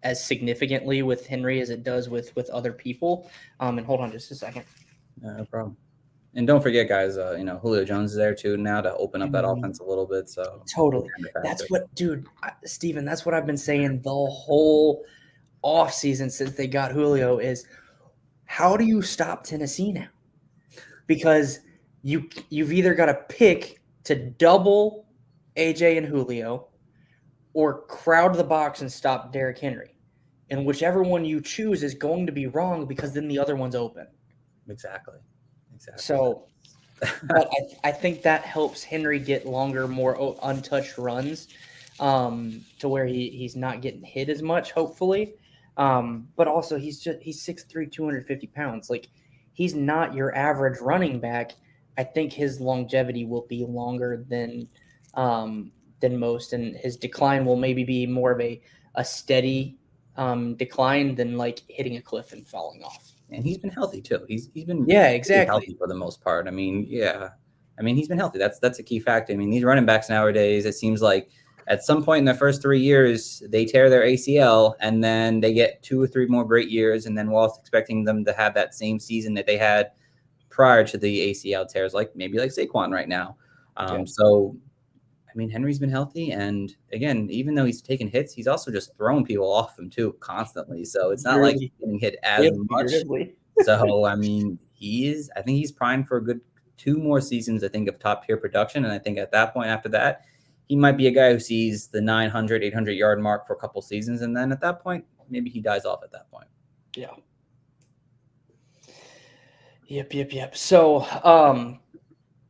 as significantly with Henry as it does with other people. And hold on just a second. No problem. And don't forget, guys, Julio Jones is there too now to open up that offense a little bit. So totally. That's what, dude, Steven, that's what I've been saying the whole offseason since they got Julio is how do you stop Tennessee now? Because you've either got to pick to double AJ and Julio or crowd the box and stop Derrick Henry. And whichever one you choose is going to be wrong because then the other one's open. Exactly. So but I think that helps Henry get longer, more untouched runs to where he's not getting hit as much, hopefully. But also he's 6'3", 250 pounds. Like he's not your average running back. I think his longevity will be longer than most, and his decline will maybe be more of a steady decline than like hitting a cliff and falling off. And he's been healthy too. He's been exactly healthy for the most part. He's been healthy. That's a key factor. These running backs nowadays, it seems like at some point in their first 3 years, they tear their ACL and then they get 2 or 3 more great years. And then we're all expecting them to have that same season that they had prior to the ACL tears, like Saquon right now. So Henry's been healthy. And again, even though he's taking hits, he's also just throwing people off him too constantly. So it's not like he's getting hit as much. So, I think he's primed for a good 2 more seasons, I think, of top tier production. And I think at that point, after that, he might be a guy who sees the 900, 800 yard mark for a couple seasons. And then at that point, maybe he dies off at that point. Yeah. Yep. So,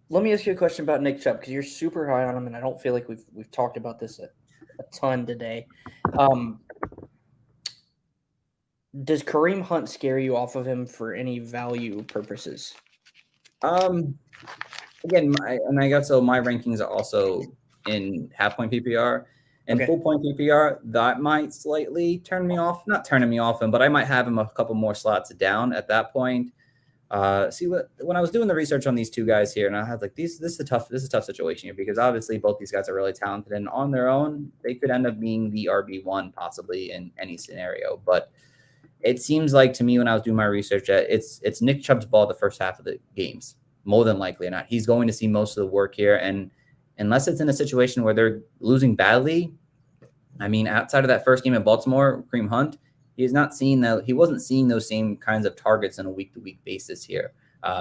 let me ask you a question about Nick Chubb because you're super high on him, and I don't feel like we've talked about this a ton today. Does Kareem Hunt scare you off of him for any value purposes? Again, I guess so. My rankings are also in half point PPR and Okay. full point PPR. That might slightly turn me off. Not turning me off him, but I might have him a couple more slots down at that point. When I was doing the research on these two guys here, and I had like this is a tough situation here because obviously both these guys are really talented, and on their own they could end up being the RB1 possibly in any scenario. But it seems like to me when I was doing my research that it's Nick Chubb's ball the first half of the games, more than likely or not. He's going to see most of the work here, and unless it's in a situation where they're losing badly, I mean, outside of that first game at Baltimore, Kareem Hunt, he wasn't seeing those same kinds of targets on a week-to-week basis here.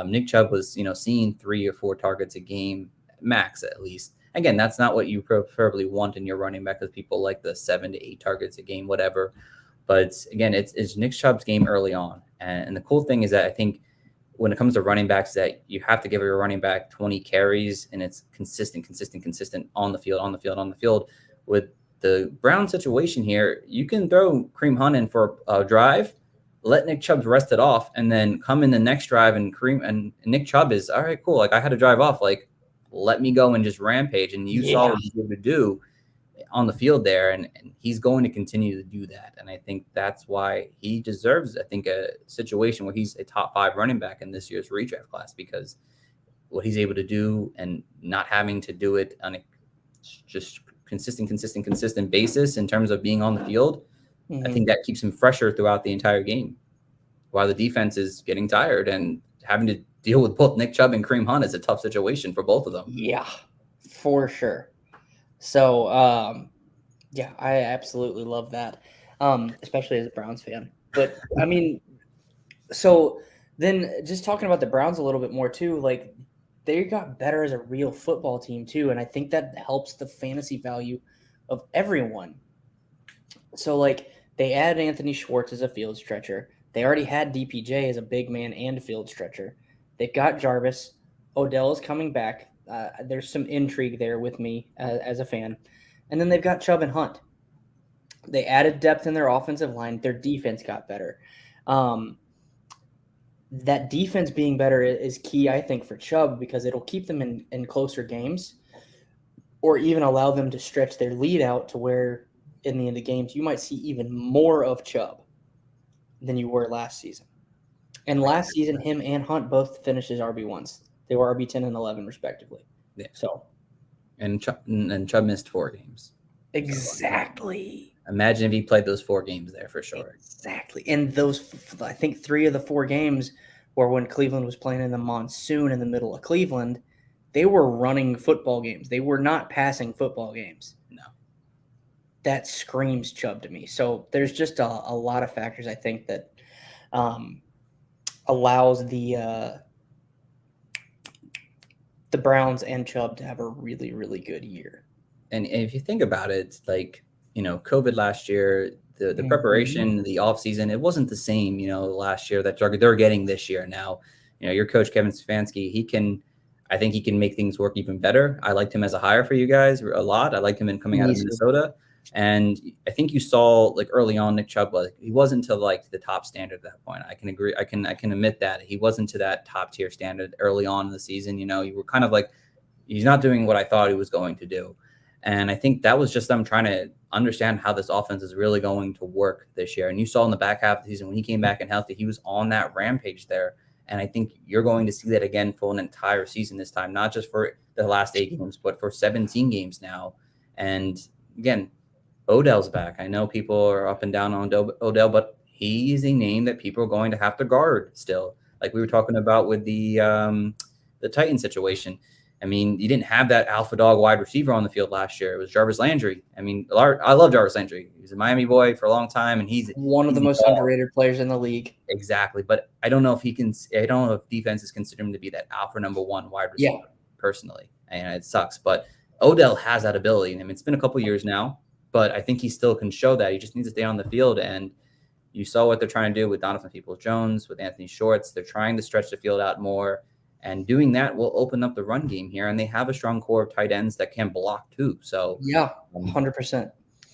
Nick Chubb was, seeing 3 or 4 targets a game, max at least. Again, that's not what you preferably want in your running back because people like the 7 to 8 targets a game, whatever. But again, it's Nick Chubb's game early on. And the cool thing is that I think when it comes to running backs, that you have to give your running back 20 carries and it's consistent on the field. With the Brown situation here, you can throw Kareem Hunt in for a drive, let Nick Chubb rest it off, and then come in the next drive and Nick Chubb is, all right, cool. Like, I had to drive off. Like, let me go and just rampage. And you saw what he's able to do on the field there, and he's going to continue to do that. And I think that's why he deserves, I think, a situation where he's a top 5 running back in this year's redraft class, because what he's able to do and not having to do it on a just consistent basis in terms of being on the field, I think that keeps him fresher throughout the entire game, while the defense is getting tired, and having to deal with both Nick Chubb and Kareem Hunt is a tough situation for both of them. Yeah, for sure. So, yeah, I absolutely love that, especially as a Browns fan. But, I mean, so then just talking about the Browns a little bit more too, like, they got better as a real football team too, and I think that helps the fantasy value of everyone. So, like, they added Anthony Schwartz as a field stretcher. They already had DPJ as a big man and a field stretcher. They've got Jarvis. Odell is coming back. There's some intrigue there with me as a fan. And then they've got Chubb and Hunt. They added depth in their offensive line. Their defense got better. That defense being better is key, I think, for Chubb, because it'll keep them in closer games, or even allow them to stretch their lead out to where in the end of games you might see even more of Chubb than you were last season. And last season, him and Hunt both finished as RB1s. They were RB10 and 11 respectively. Yeah. So, and Chubb missed 4 games. Exactly. So, imagine if he played those 4 games there for sure. Exactly. And those, I think 3 of the 4 games were when Cleveland was playing in the monsoon in the middle of Cleveland. They were running football games. They were not passing football games. No. That screams Chubb to me. So there's just a lot of factors, I think, that allows the Browns and Chubb to have a really, really good year. And if you think about it, like, COVID last year, the preparation, the offseason, it wasn't the same, last year that they're getting this year. Now, your coach, Kevin Stefanski, I think he can make things work even better. I liked him as a hire for you guys a lot. I liked him in coming out of Minnesota. And I think you saw, like, early on, Nick Chubb, he wasn't to the top standard at that point. I can agree. I can admit that he wasn't to that top tier standard early on in the season. You were kind of like, he's not doing what I thought he was going to do. And I think that was just them trying to understand how this offense is really going to work this year. And you saw in the back half of the season, when he came back and healthy, he was on that rampage there. And I think you're going to see that again for an entire season this time, not just for the last 8 games, but for 17 games now. And again, Odell's back. I know people are up and down on Odell, but he's a name that people are going to have to guard still. Like we were talking about with the Titan situation. I mean, you didn't have that alpha dog wide receiver on the field last year. It was Jarvis Landry. I mean, I love Jarvis Landry. He was a Miami boy for a long time, and he's one of the most underrated players in the league. Exactly. But I don't know if I don't know if defenses consider him to be that alpha number 1 wide receiver, personally. And it sucks. But Odell has that ability in him. It's been a couple years now, but I think he still can show that. He just needs to stay on the field. And you saw what they're trying to do with Donovan Peoples-Jones, with Anthony Shorts. They're trying to stretch the field out more, and doing that will open up the run game here. And they have a strong core of tight ends that can block too. So yeah, 100%.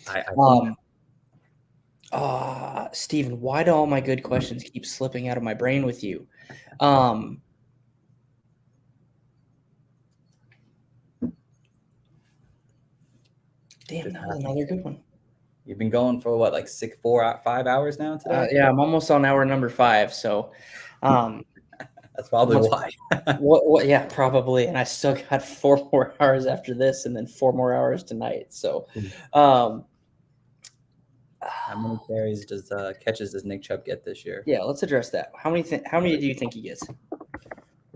I think Steven, why do all my good questions keep slipping out of my brain with you? Damn, that was another good one. You've been going for what, like 5 hours now today? Yeah, I'm almost on hour number 5. So that's probably why. what? Yeah, probably. And I still got 4 more hours after this, and then 4 more hours tonight. So, how many catches does Nick Chubb get this year? Yeah, let's address that. How many do you think he gets?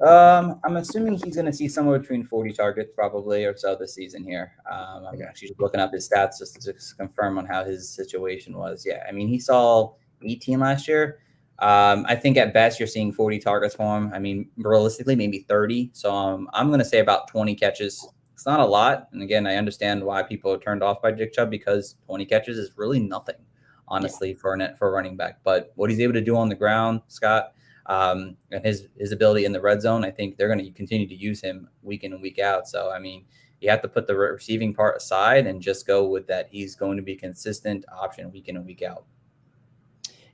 I'm assuming he's going to see somewhere between 40 targets probably or so this season here. I'm actually just looking up his stats just to confirm on how his situation was. Yeah, I mean, he saw 18 last year. I think at best you're seeing 40 targets for him. I mean, realistically, maybe 30. So I'm going to say about 20 catches. It's not a lot. And again, I understand why people are turned off by Nick Chubb, because 20 catches is really nothing, honestly, for a running back. But what he's able to do on the ground, Scott, and his ability in the red zone, I think they're going to continue to use him week in and week out. So, I mean, you have to put the receiving part aside and just go with that. He's going to be a consistent option week in and week out.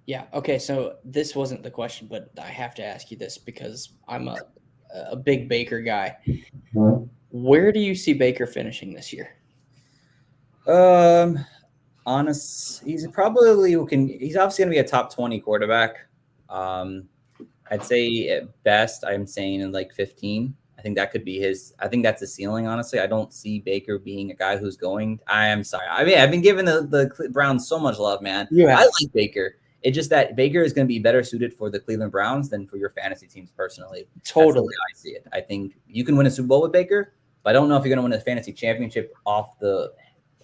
Yeah. Okay. So this wasn't the question, but I have to ask you this because I'm a big Baker guy. Where do you see Baker finishing this year? He's probably he's obviously going to be a top 20 quarterback. I'd say at best, I'm saying in like 15. I think that could be I think that's the ceiling, honestly. I don't see Baker being a guy who's I am sorry. I mean, I've been giving the Browns so much love, man. I like Baker. It's just that Baker is going to be better suited for the Cleveland Browns than for your fantasy teams personally. Totally. That's the way I see it. I think you can win a Super Bowl with Baker, but I don't know if you're going to win a fantasy championship off the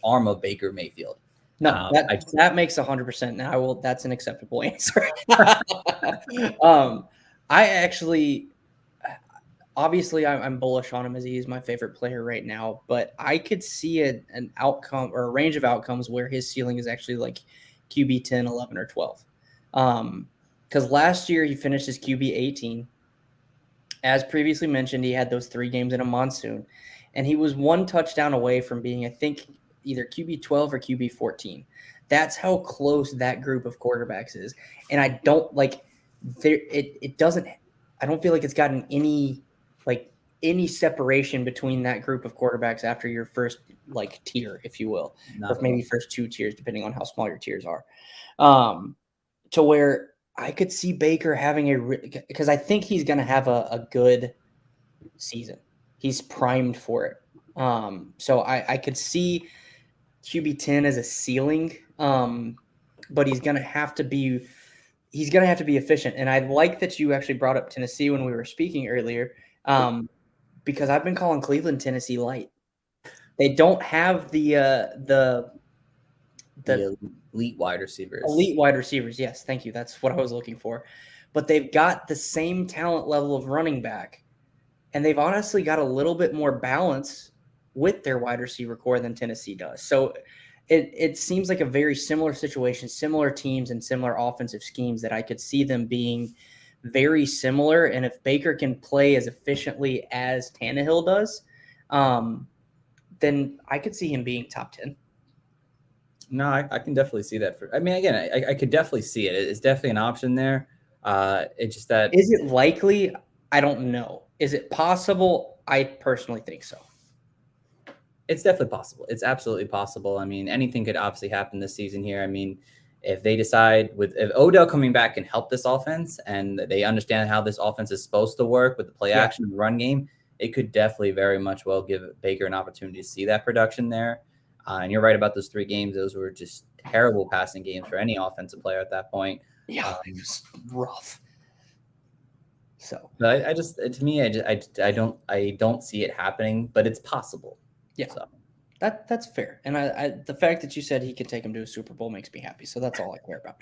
arm of Baker Mayfield. No, that makes 100%. Now that's an acceptable answer. I actually, obviously, I'm bullish on him as he is my favorite player right now. But I could see an outcome or a range of outcomes where his ceiling is actually like QB 10, 11, or 12. Because last year he finished his QB 18. As previously mentioned, he had those 3 games in a monsoon, and he was 1 touchdown away from being, I think, either QB 12 or QB 14. That's how close that group of quarterbacks is. And I don't like it doesn't, I don't feel like it's gotten any separation between that group of quarterbacks after your first tier, if you will, or maybe first 2 tiers, depending on how small your tiers are. To where I could see Baker having because I think he's going to have a good season. He's primed for it. So I could see QB 10 as a ceiling, but he's going to have to be efficient. And I like that you actually brought up Tennessee when we were speaking earlier, because I've been calling Cleveland Tennessee light. They don't have the elite wide receivers. Elite wide receivers, yes, thank you. That's what I was looking for. But they've got the same talent level of running back, and they've honestly got a little bit more balance with their wide receiver core than Tennessee does. So it seems like a very similar situation, similar teams and similar offensive schemes that I could see them being very similar. And if Baker can play as efficiently as Tannehill does, then I could see him being top 10. No, I can definitely see that. I could definitely see it. It's definitely an option there. It's just that. Is it likely? I don't know. Is it possible? I personally think so. It's definitely possible. It's absolutely possible. I mean, anything could obviously happen this season here. I mean, if they decide if Odell coming back can help this offense and they understand how this offense is supposed to work with the play action and run game, it could definitely very much well give Baker an opportunity to see that production there. And you're right about those 3 games. Those were just terrible passing games for any offensive player at that point. Yeah, it was rough. So, but I don't see it happening, but it's possible. Yeah, so that's fair. And the fact that you said he could take him to a Super Bowl makes me happy. So that's all I care about.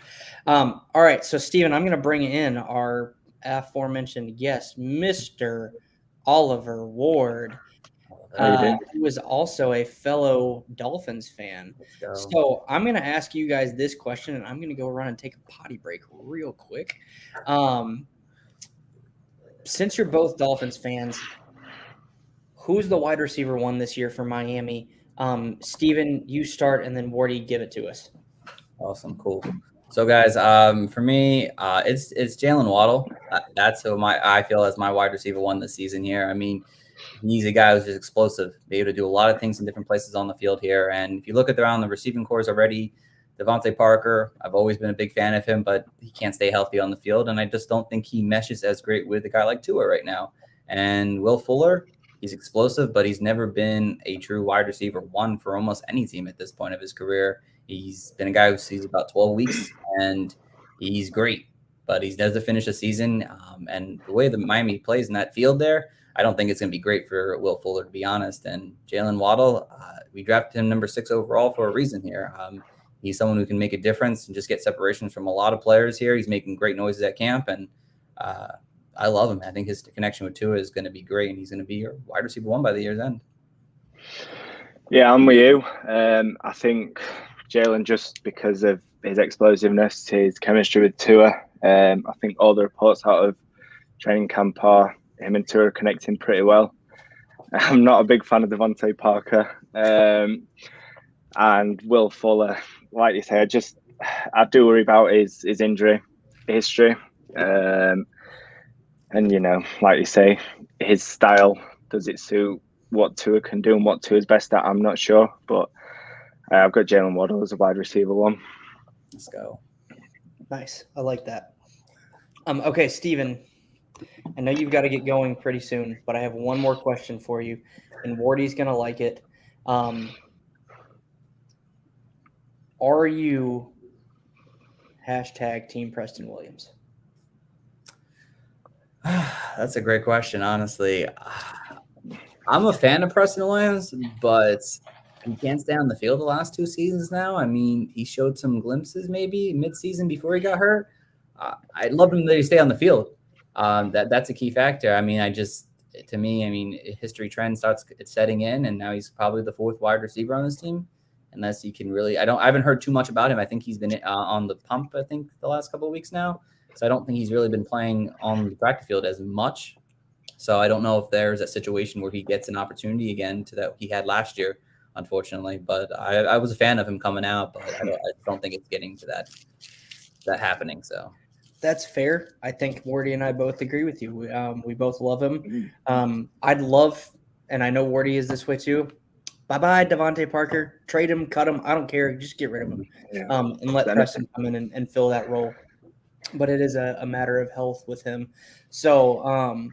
All right, so Steven, I'm going to bring in our aforementioned guest, Mr. Oliver Ward. How you doing? who is also a fellow Dolphins fan. So I'm going to ask you guys this question, and I'm going to go around and take a potty break real quick. Since you're both Dolphins fans, who's the wide receiver one this year for Miami? Steven, you start, and then Wardy, give it to us. Awesome, cool. So, guys, for me, it's Jalen Waddle. That's who I feel as my wide receiver one this season here. I mean, he's a guy who's just explosive, be able to do a lot of things in different places on the field here. And if you look at around the receiving cores already, Devontae Parker, I've always been a big fan of him, but he can't stay healthy on the field. And I just don't think he meshes as great with a guy like Tua right now. And Will Fuller, he's explosive, but he's never been a true wide receiver one for almost any team at this point of his career. He's been a guy who sees about 12 weeks, and he's great, but he doesn't finish the season. And the way that Miami plays in that field there, I don't think it's going to be great for Will Fuller, to be honest. And Jalen Waddle, we drafted him number 6 overall for a reason here. He's someone who can make a difference and just get separations from a lot of players here. He's making great noises at camp, and I love him. I think his connection with Tua is going to be great, and he's going to be your wide receiver one by the year's end. Yeah, I'm with you. I think Jalen, just because of his explosiveness, his chemistry with Tua, I think all the reports out of training camp are him and Tua are connecting pretty well. I'm not a big fan of Devontae Parker. And Will Fuller, like you say, I do worry about his injury history. And, like you say, his style, does it suit what Tua can do and what Tua's best at? I'm not sure, but I've got Jalen Waddle as a wide receiver one. Let's go. Nice. I like that. Okay, Steven, I know you've got to get going pretty soon, but I have one more question for you, and Wardy's going to like it. Are you #Team Preston Williams? That's a great question, honestly. I'm a fan of Preston Williams, but he can't stay on the field the last 2 seasons now. I mean, he showed some glimpses maybe mid-season before he got hurt. I love him that he stay on the field. That's a key factor. I mean, history trend starts setting in, and now he's probably the 4th wide receiver on this team. Unless he can really, I haven't heard too much about him. I think he's been on the pump, I think, the last couple of weeks now. So I don't think he's really been playing on the practice field as much. So I don't know if there's a situation where he gets an opportunity again to that he had last year, unfortunately. But I was a fan of him coming out, but I don't think it's getting to that happening. So that's fair. I think Wardy and I both agree with you. We both love him. I'd love, and I know Wardy is this way too. Bye-bye, Devontae Parker. Trade him, cut him. I don't care. Just get rid of him and let Preston come in and fill that role. But it is a matter of health with him. So,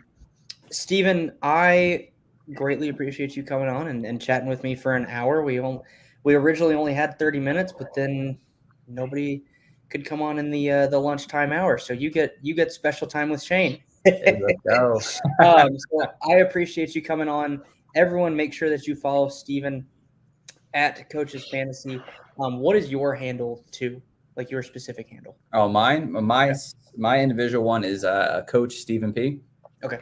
Steven, I greatly appreciate you coming on and chatting with me for an hour. We originally only had 30 minutes, but then nobody could come on in the lunchtime hour. So you get special time with Shane. Let's go. So I appreciate you coming on. Everyone, make sure that you follow Steven at Coaches Fantasy. What is your handle too? Like your specific handle? Oh, mine. My individual one is Coach Stephen P. Okay.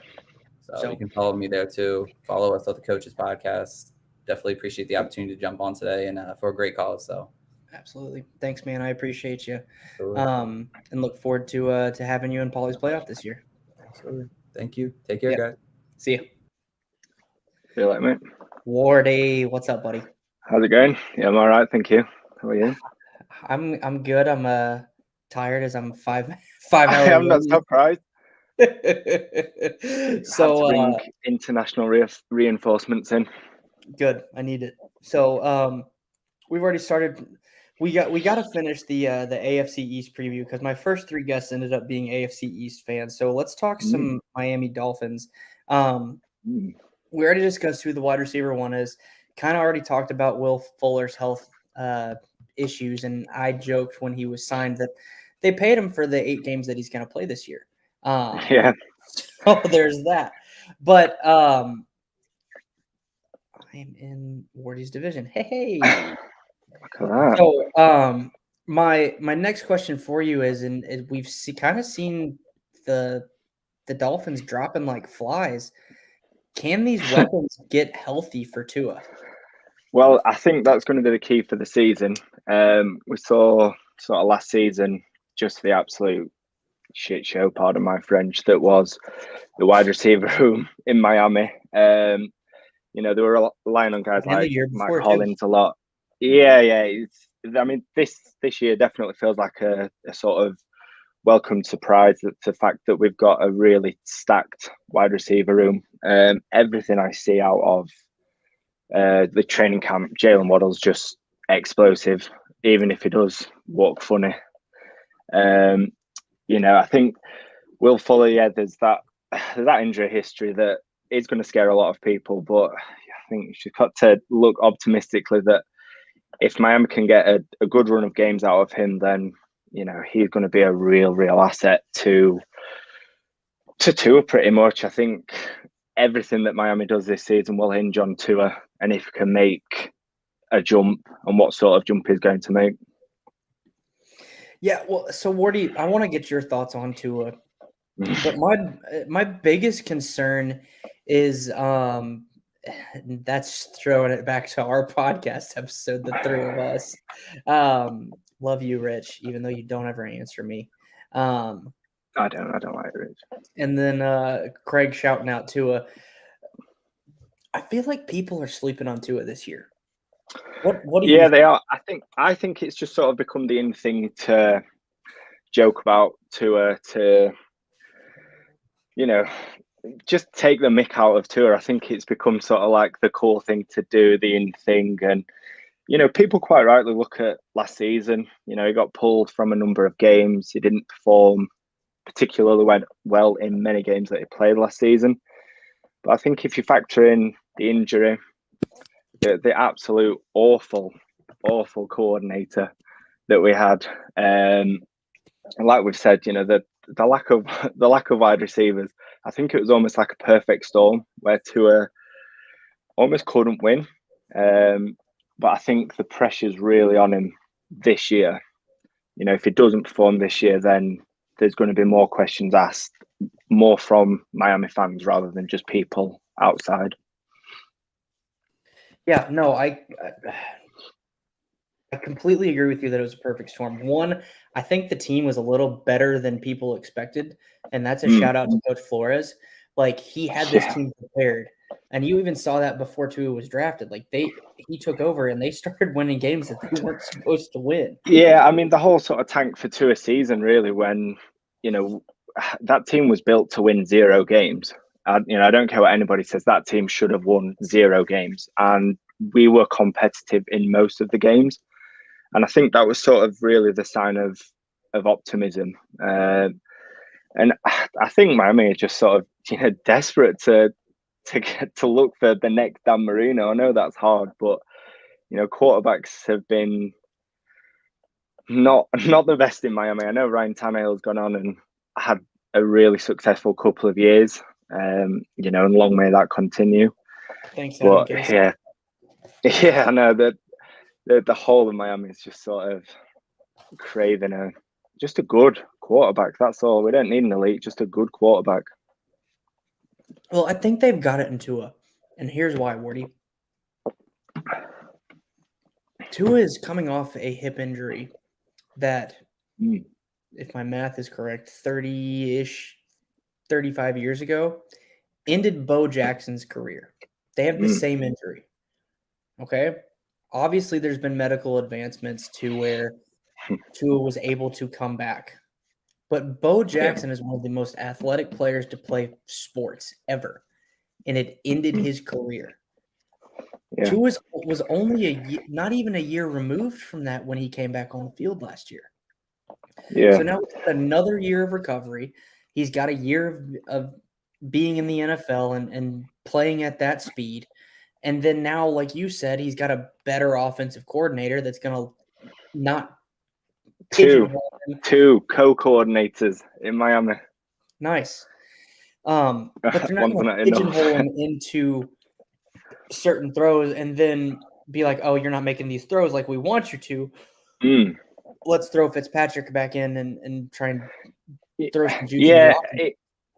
So you can follow me there too. Follow us at the Coaches Podcast. Definitely appreciate the opportunity to jump on today and for a great cause. So absolutely, thanks, man. I appreciate you. And look forward to having you in Paulie's playoff this year. Absolutely. Thank you. Take care, guys. See you. Feel like, mate. Wardy, what's up, buddy? How's it going? Yeah, I'm all right, thank you. How are you? I'm good. I'm tired as I'm 5 hours. I'm not surprised. So bring international reinforcements in. Good. I need it. So we've already started. We got to finish the AFC East preview because my first 3 guests ended up being AFC East fans. So let's talk some Miami Dolphins. We already discussed who the wide receiver one is. Kind of already talked about Will Fuller's health issues, and I joked when he was signed that they paid him for the 8 games that he's going to play this year. Yeah. So there's that. But I am in Wardy's division. Hey. So my next question for you is, and we've kind of seen the Dolphins dropping like flies. can these weapons get healthy for Tua? Well, I think that's going to be the key for the season. We saw sort of last season just the absolute shit show, pardon my French, that was the wide receiver room in Miami. You know, they were relying on guys like Matt Collins a lot. Yeah. This year definitely feels like a sort of welcome surprise. That the fact that we've got a really stacked wide receiver room. Everything I see out of the training camp, Jalen Waddle's just explosive, even if he does walk funny. You know, I think Will Fuller, there's that injury history that is going to scare a lot of people, but I think you've got to look optimistically that if Miami can get a good run of games out of him, then, you know, he's going to be a real asset to Tua pretty much. I think everything that Miami does this season will hinge on Tua, and if he can make a jump and what sort of jump he's going to make. Yeah, well, so Wardy, I want to get your thoughts on Tua, but my biggest concern is that's throwing it back to our podcast episode, the three of us. Love you, Rich, even though you don't ever answer me. I don't like Rich. And then Craig shouting out Tua. I feel like people are sleeping on Tua this year. What do you think? They are. I think it's just sort of become the in thing to joke about Tua, to, you know, just take the mick out of Tua. I think it's become sort of like the cool thing to do, the in thing. And, you know, people quite rightly look at last season. You know, he got pulled from a number of games. He didn't perform particularly well in many games that he played last season. But I think if you factor in the injury, the absolute awful coordinator that we had, and like we've said, you know, the lack of wide receivers, I think it was almost like a perfect storm where Tua almost couldn't win. But I think the pressure's really on him this year. You know, if he doesn't perform this year, then there's going to be more questions asked, more from Miami fans rather than just people outside. Yeah, no, I completely agree with you that it was a perfect storm. One, I think the team was a little better than people expected, and that's a shout out to Coach Flores. Like, he had this team prepared, and you even saw that before Tua was drafted. Like, he took over and they started winning games that they weren't supposed to win. Yeah, I mean, the whole sort of tank for Tua season, really, when, you know, that team was built to win 0 games. You know, I don't care what anybody says, that team should have won 0 games. And we were competitive in most of the games. And I think that was sort of really the sign of optimism. And I think Miami are just sort of, you know, desperate to get to look for the next Dan Marino. I know that's hard, but, you know, quarterbacks have been not the best in Miami. I know Ryan Tannehill's gone on and had a really successful couple of years. You know, and long may that continue. Thanks, but yeah, I know that the whole of Miami is just sort of craving just a good quarterback. That's all. We don't need an elite, just a good quarterback. Well, I think they've got it in Tua, and here's why, Wardy. Tua is coming off a hip injury that, if my math is correct, 30-ish, 35 years ago, ended Bo Jackson's career. They have the same injury. Okay? Obviously, there's been medical advancements to where Tua was able to come back. But Bo Jackson is one of the most athletic players to play sports ever, and it ended his career. Yeah. Tua was only not even a year removed from that when he came back on the field last year. Yeah. So now he's got another year of recovery. He's got a year of being in the NFL and playing at that speed. And then now, like you said, he's got a better offensive coordinator that's going to not two co-coordinators in Miami. Nice. But they're not going to pigeonhole him into certain throws and then be like, oh, you're not making these throws like we want you to. Let's throw Fitzpatrick back in and try and throw some juice.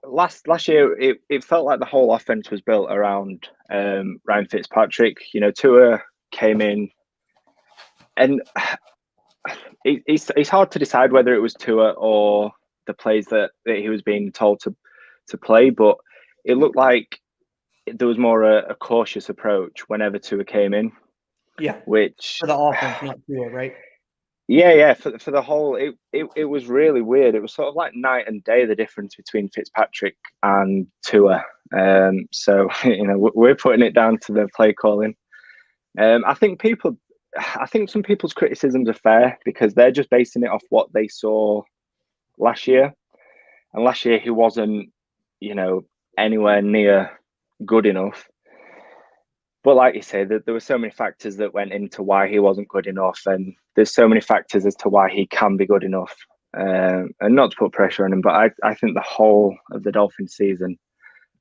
last year it felt like the whole offense was built around Ryan Fitzpatrick. You know, Tua came in, and it's hard to decide whether it was Tua or the plays that he was being told to play, but it looked like there was more a cautious approach whenever Tua came in. Yeah, which for the offense, not Tua, right? Yeah. For the whole, it was really weird. It was sort of like night and day, the difference between Fitzpatrick and Tua. So we're putting it down to the play calling. I think some people's criticisms are fair because they're just basing it off what they saw last year, and last year he wasn't, anywhere near good enough. But like you say, there were so many factors that went into why he wasn't good enough, and there's so many factors as to why he can be good enough. And not to put pressure on him, but I think the whole of the Dolphins season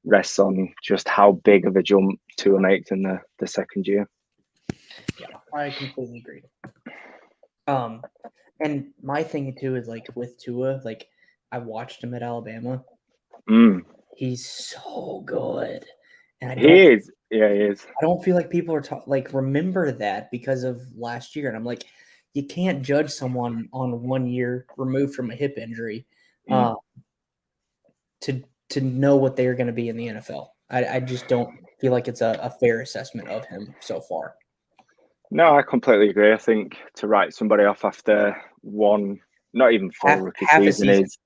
rests on just how big of a jump Tua makes in the second year. Yeah, I completely agree. And my thing too is like with Tua, like I watched him at Alabama. He's so good, and he is. Yeah, he is. I don't feel like people are remember that because of last year, and I'm like, you can't judge someone on 1 year removed from a hip injury to know what they're going to be in the NFL. I just don't feel like it's a fair assessment of him so far. No, I completely agree. I think to write somebody off after one, not even full rookie season is,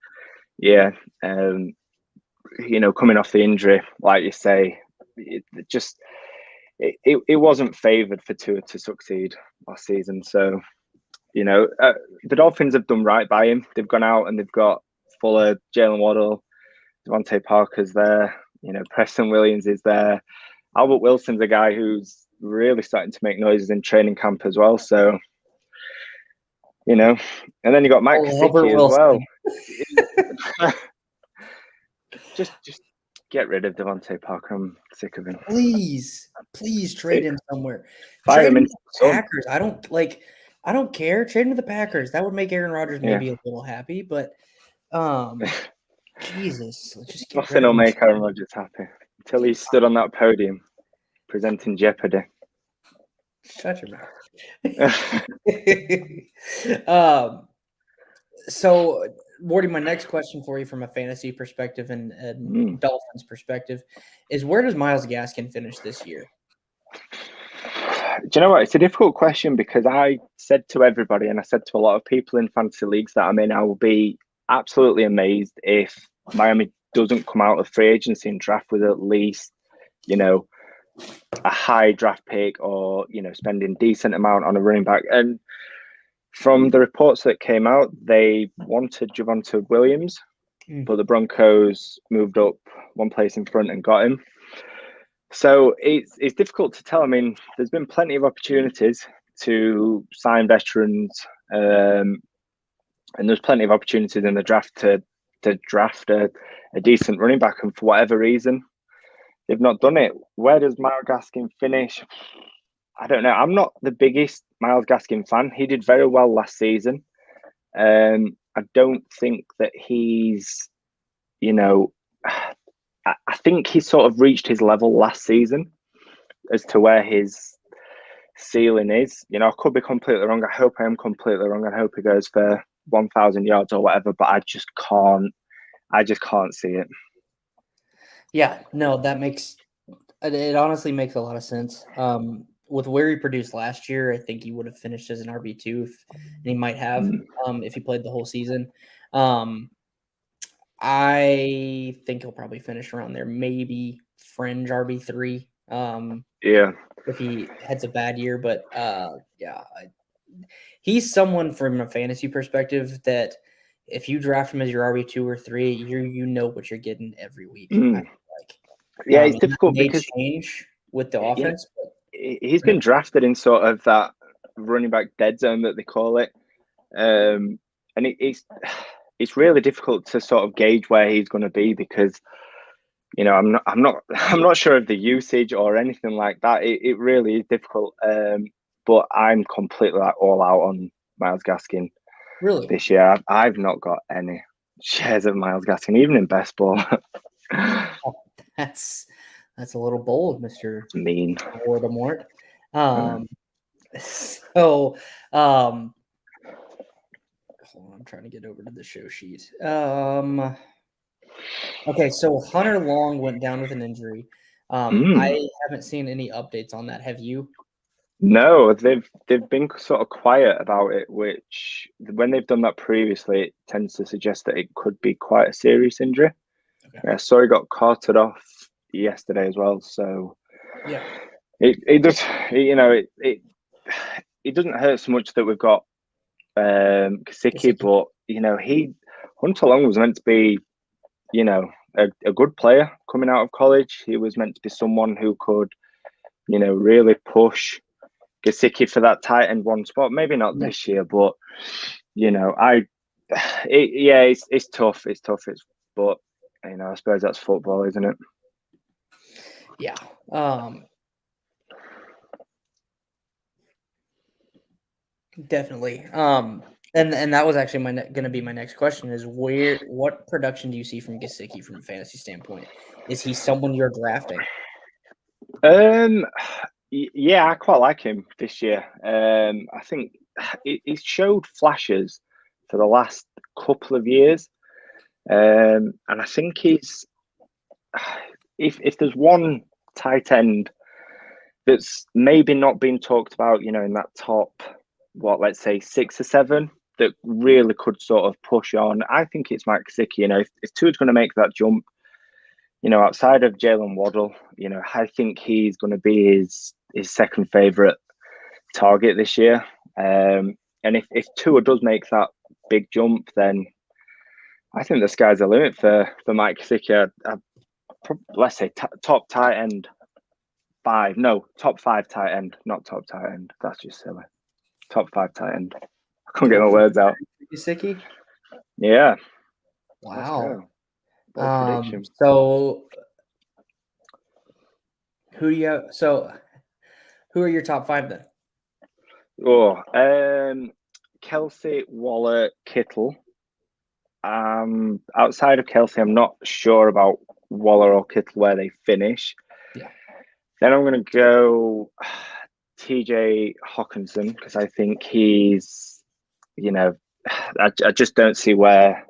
coming off the injury, like you say, it wasn't favoured for Tua to succeed last season. So, the Dolphins have done right by him. They've gone out and they've got Fuller, Jalen Waddle, Devontae Parker's there. Preston Williams is there. Albert Wilson's a guy who's really starting to make noises in training camp as well. So, and then you got Mike Gesicki as well. just get rid of Devontae Parker. I'm sick of him. Please trade him somewhere. Fire him in the Packers. I don't care. Trade him to the Packers. That would make Aaron Rodgers maybe a little happy, but Jesus, just nothing will make Aaron Rodgers happy until he stood on that podium presenting Jeopardy. Shut your mouth. So, Morty, my next question for you from a fantasy perspective and Dolphins perspective is, where does Myles Gaskin finish this year? Do you know what? It's a difficult question because I said to everybody, and I said to a lot of people in fantasy leagues that I'm in, I will be absolutely amazed if Miami doesn't come out of free agency and draft with at least, a high draft pick or, spending decent amount on a running back. And from the reports that came out, they wanted Javonte Williams, but the Broncos moved up one place in front and got him. So it's difficult to tell. I mean, there's been plenty of opportunities to sign veterans, and there's plenty of opportunities in the draft to draft a decent running back, and for whatever reason, they've not done it. Where does Myles Gaskin finish? I don't know. I'm not the biggest Myles Gaskin fan. He did very well last season. I don't think that he's, I think he sort of reached his level last season as to where his ceiling is. I could be completely wrong. I hope I am completely wrong. I hope he goes for 1,000 yards or whatever, but I just can't see it. Yeah, no, it honestly makes a lot of sense. With where he produced last year, I think he would have finished as an RB2, and he might have if he played the whole season. I think he'll probably finish around there, maybe fringe RB3. If he has a bad year, but he's someone from a fantasy perspective that if you draft him as your RB2 or 3, you know what you're getting every week. It's difficult because change with the offense. He's been drafted in sort of that running back dead zone that they call it, and it's really difficult to sort of gauge where he's going to be because I'm not sure of the usage or anything like that. It really is difficult. But I'm completely all out on Myles Gaskin. Really? This year, I've not got any shares of Myles Gaskin, even in best ball. That's a little bold, Mr. Mean. Voldemort. So, hold on, I'm trying to get over to the show sheet. Okay, so Hunter Long went down with an injury. I haven't seen any updates on that. Have you? No, they've been sort of quiet about it, which when they've done that previously, it tends to suggest that it could be quite a serious injury. Okay. Yeah, so he got carted off yesterday as well. So yeah, it does. It doesn't hurt so much that we've got Kasicki, but Hunter Long was meant to be, a good player coming out of college. He was meant to be someone who could, really push Kasicki for that tight end one spot. Maybe not this year, but it's tough. It's tough. But I suppose that's football, isn't it? Yeah. Definitely. And that was actually going to be my next question: is what production do you see from Gesicki from a fantasy standpoint? Is he someone you're drafting? Yeah, I quite like him this year. I think he's showed flashes for the last couple of years, and I think he's if there's one tight end that's maybe not been talked about, in that top, let's say 6 or 7 that really could sort of push on. I think it's Mike Gesicki. If Tua's going to make that jump, outside of Jalen Waddle, I think he's going to be his second favorite target this year. And if Tua does make that big jump, then I think the sky's the limit for Mike Gesicki. Let's say top tight end 5. No, top 5 tight end, not top tight end. That's just silly. Top 5 tight end. I couldn't get my words out. Gesicki? Yeah. Wow. Prediction. So who do you have? So who are your top 5 then? Kelsey, Waller, Kittle. Outside of Kelsey, I'm not sure about Waller or Kittle where they finish. Yeah. Then I'm going to go TJ Hawkinson because I think he's, I just don't see where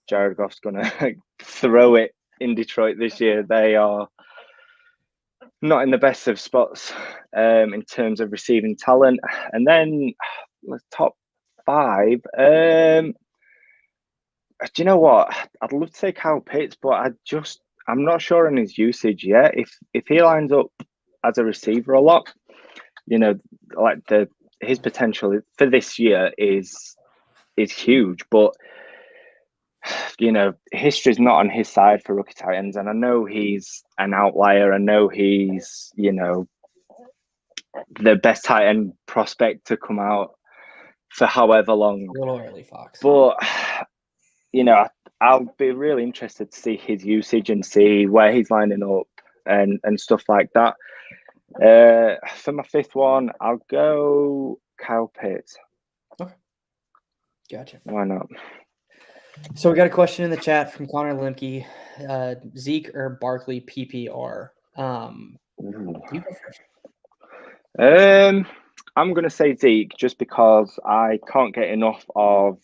Jared Goff's going to throw it in Detroit this year. They are not in the best of spots in terms of receiving talent. And then the top 5. Do you know what? I'd love to say Kyle Pitts, but I'm not sure on his usage yet. If he lines up as a receiver a lot, his potential for this year is huge. But history's not on his side for rookie tight ends, and I know he's an outlier. I know he's the best tight end prospect to come out for however long. A little early, Fox. But I'll be really interested to see his usage and see where he's lining up and stuff like that. For my 5th one, I'll go Kyle Pitts. Okay. Gotcha. Why not? So we got a question in the chat from Connor Limke. Zeke or Barkley PPR? You go first. I'm going to say Zeke just because I can't get enough of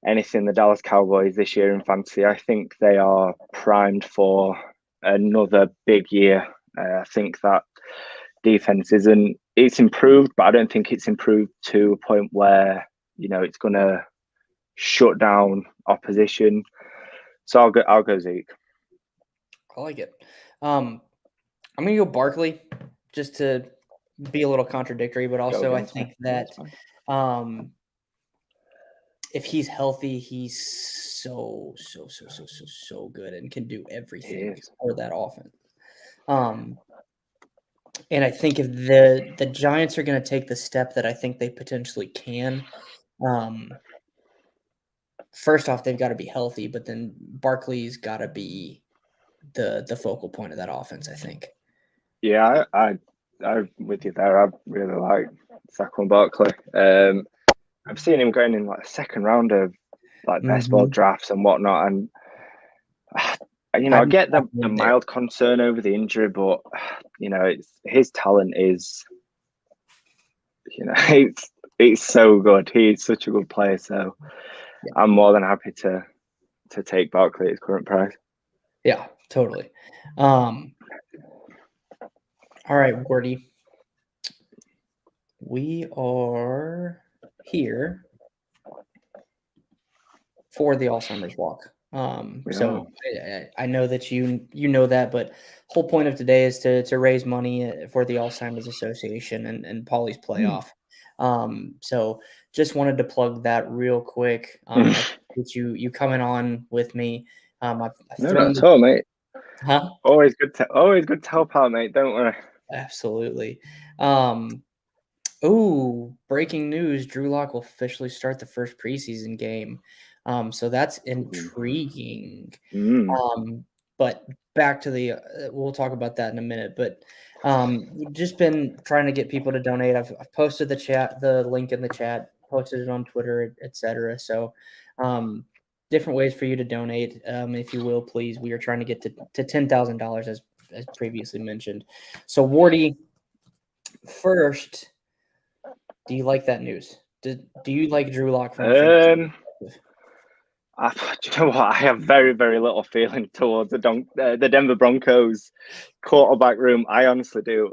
anything the Dallas Cowboys this year in fantasy. I think they are primed for another big year. I think that defense it's improved, but I don't think it's improved to a point where it's going to shut down opposition. So I'll go Zeke. I like it. I'm going to go Barkley just to be a little contradictory, but also I think that if he's healthy, he's so good and can do everything for that offense. And I think if the Giants are going to take the step that I think they potentially can, first off, they've got to be healthy, but then Barkley's got to be the focal point of that offense, I think. Yeah, I'm with you there. I really like Saquon Barkley. I've seen him going in like the second round of like best ball drafts and whatnot, and I get the mild concern over the injury, but it's his talent is, it's so good. He's such a good player. So I'm more than happy to take Barkley at his current price. Yeah, totally. All right, Wardy. We are here for the Alzheimer's walk. So I know that you know that, but whole point of today is to raise money for the Alzheimer's Association and Polly's playoff. So just wanted to plug that real quick. I appreciate you coming on with me. I've not at all, mate. Huh? Always good to help out, mate. Don't worry. Absolutely. Breaking news. Drew Lock will officially start the first preseason game. So that's intriguing. But back to the we'll talk about that in a minute. But we've just been trying to get people to donate. I've posted the link in the chat, posted it on Twitter, etc. So different ways for you to donate, if you will, please. We are trying to get to $10,000 as previously mentioned. So Wardy, first, do you like that news? Do you like Drew Lock from do you know what? I have very, very little feeling towards the Denver Broncos quarterback room. I honestly do.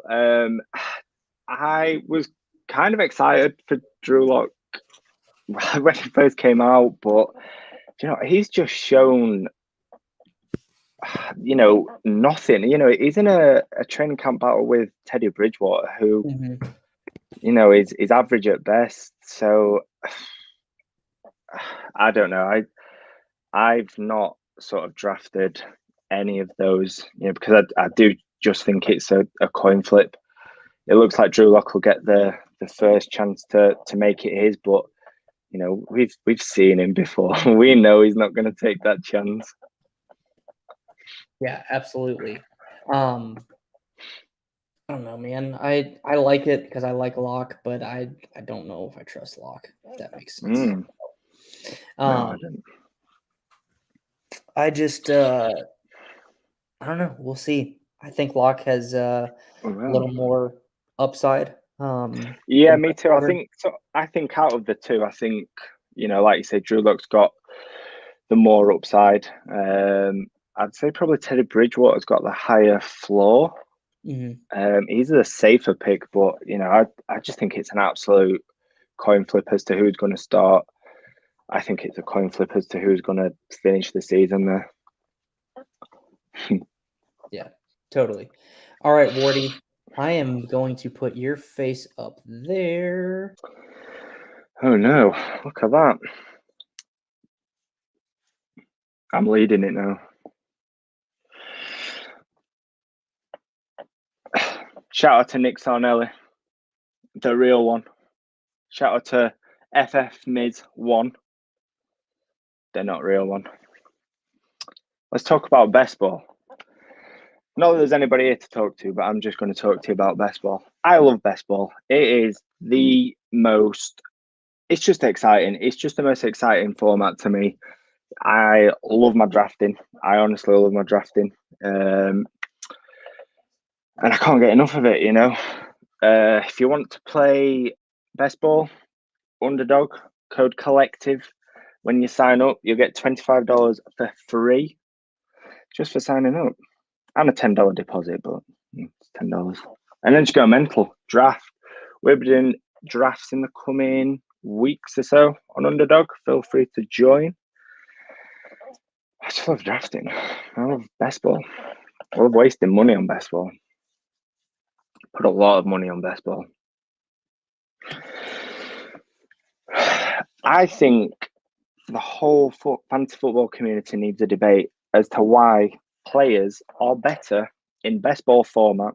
I was kind of excited for Drew Lock when he first came out, but he's just shown nothing. He's in a training camp battle with Teddy Bridgewater, who is average at best. So I don't know. I've not sort of drafted any of those, because I do just think it's a coin flip. It looks like Drew Lock will get the first chance to make it his, but we've seen him before. We know he's not going to take that chance. Yeah, absolutely. I don't know, man. I like it because I like Lock, but I don't know if I trust Lock, if that makes sense. No, I don't. I just I don't know. We'll see. I think Lock has a little more upside. Yeah, me too. I think out of the two, I think like you said, Drew Lock's got the more upside. I'd say probably Teddy Bridgewater's got the higher floor. He's a safer pick, but I just think it's an absolute coin flip as to who's going to start. I think it's a coin flip as to who's going to finish the season there. Yeah, totally. All right, Wardy, I am going to put your face up there. Oh no, look at that. I'm leading it now. Shout out to Nick Sarnelli, the real one. Shout out to FF Miz 1. They're not real one. Let's talk about best ball. Not that there's anybody here to talk to, but I'm just going to talk to you about best ball. I love best ball. It is the most, it's just exciting. It's just the most exciting format to me. I love my drafting. I honestly love my drafting. And I can't get enough of it, If you want to play best ball, Underdog, code collective. When you sign up, you'll get $25 for free just for signing up. And a $10 deposit, but it's $10. And then just go mental. Draft. We'll be doing drafts in the coming weeks or so on Underdog. Feel free to join. I just love drafting. I love best ball. I love wasting money on best ball. Put a lot of money on best ball. I think the whole fantasy football community needs a debate as to why players are better in best ball format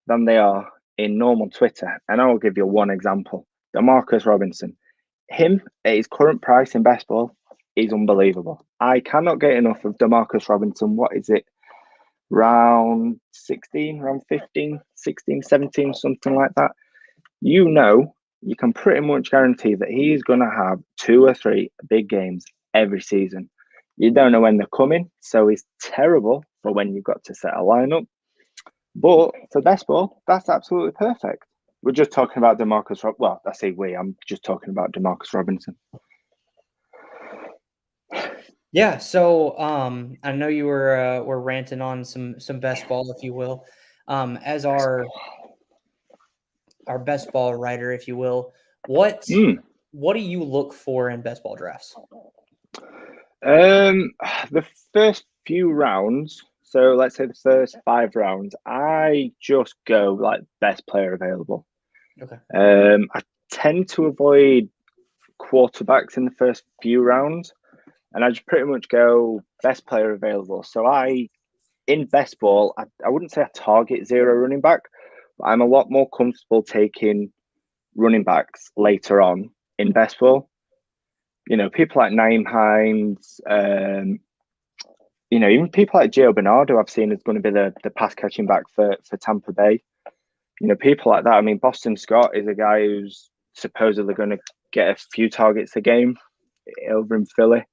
than they are in normal Twitter. And I will give you one example. DeMarcus Robinson. Him at his current price in best ball is unbelievable. I cannot get enough of DeMarcus Robinson. What is it? Round 16, round 15, 16, 17, something like that. You can pretty much guarantee that he is going to have 2 or 3 big games every season. You don't know when they're coming, so he's terrible for when you've got to set a lineup. But for best ball, that's absolutely perfect. We're just talking about DeMarcus. Well, I say we. I'm just talking about DeMarcus Robinson. Yeah. So I know you were ranting on some best ball, if you will. As our best ball writer, if you will, what do you look for in best ball drafts? The first few rounds. So let's say the first 5 rounds, I just go like best player available. Okay. I tend to avoid quarterbacks in the first few rounds, and I just pretty much go best player available. So in best ball, I wouldn't say I target 0 running back, but I'm a lot more comfortable taking running backs later on in best ball. You know, people like Naeem Hines, you know, even people like Gio Bernardo I've seen is going to be the pass catching back for Tampa Bay. You know, people like that. I mean, Boston Scott is a guy who's supposedly going to get a few targets a game over in Philly.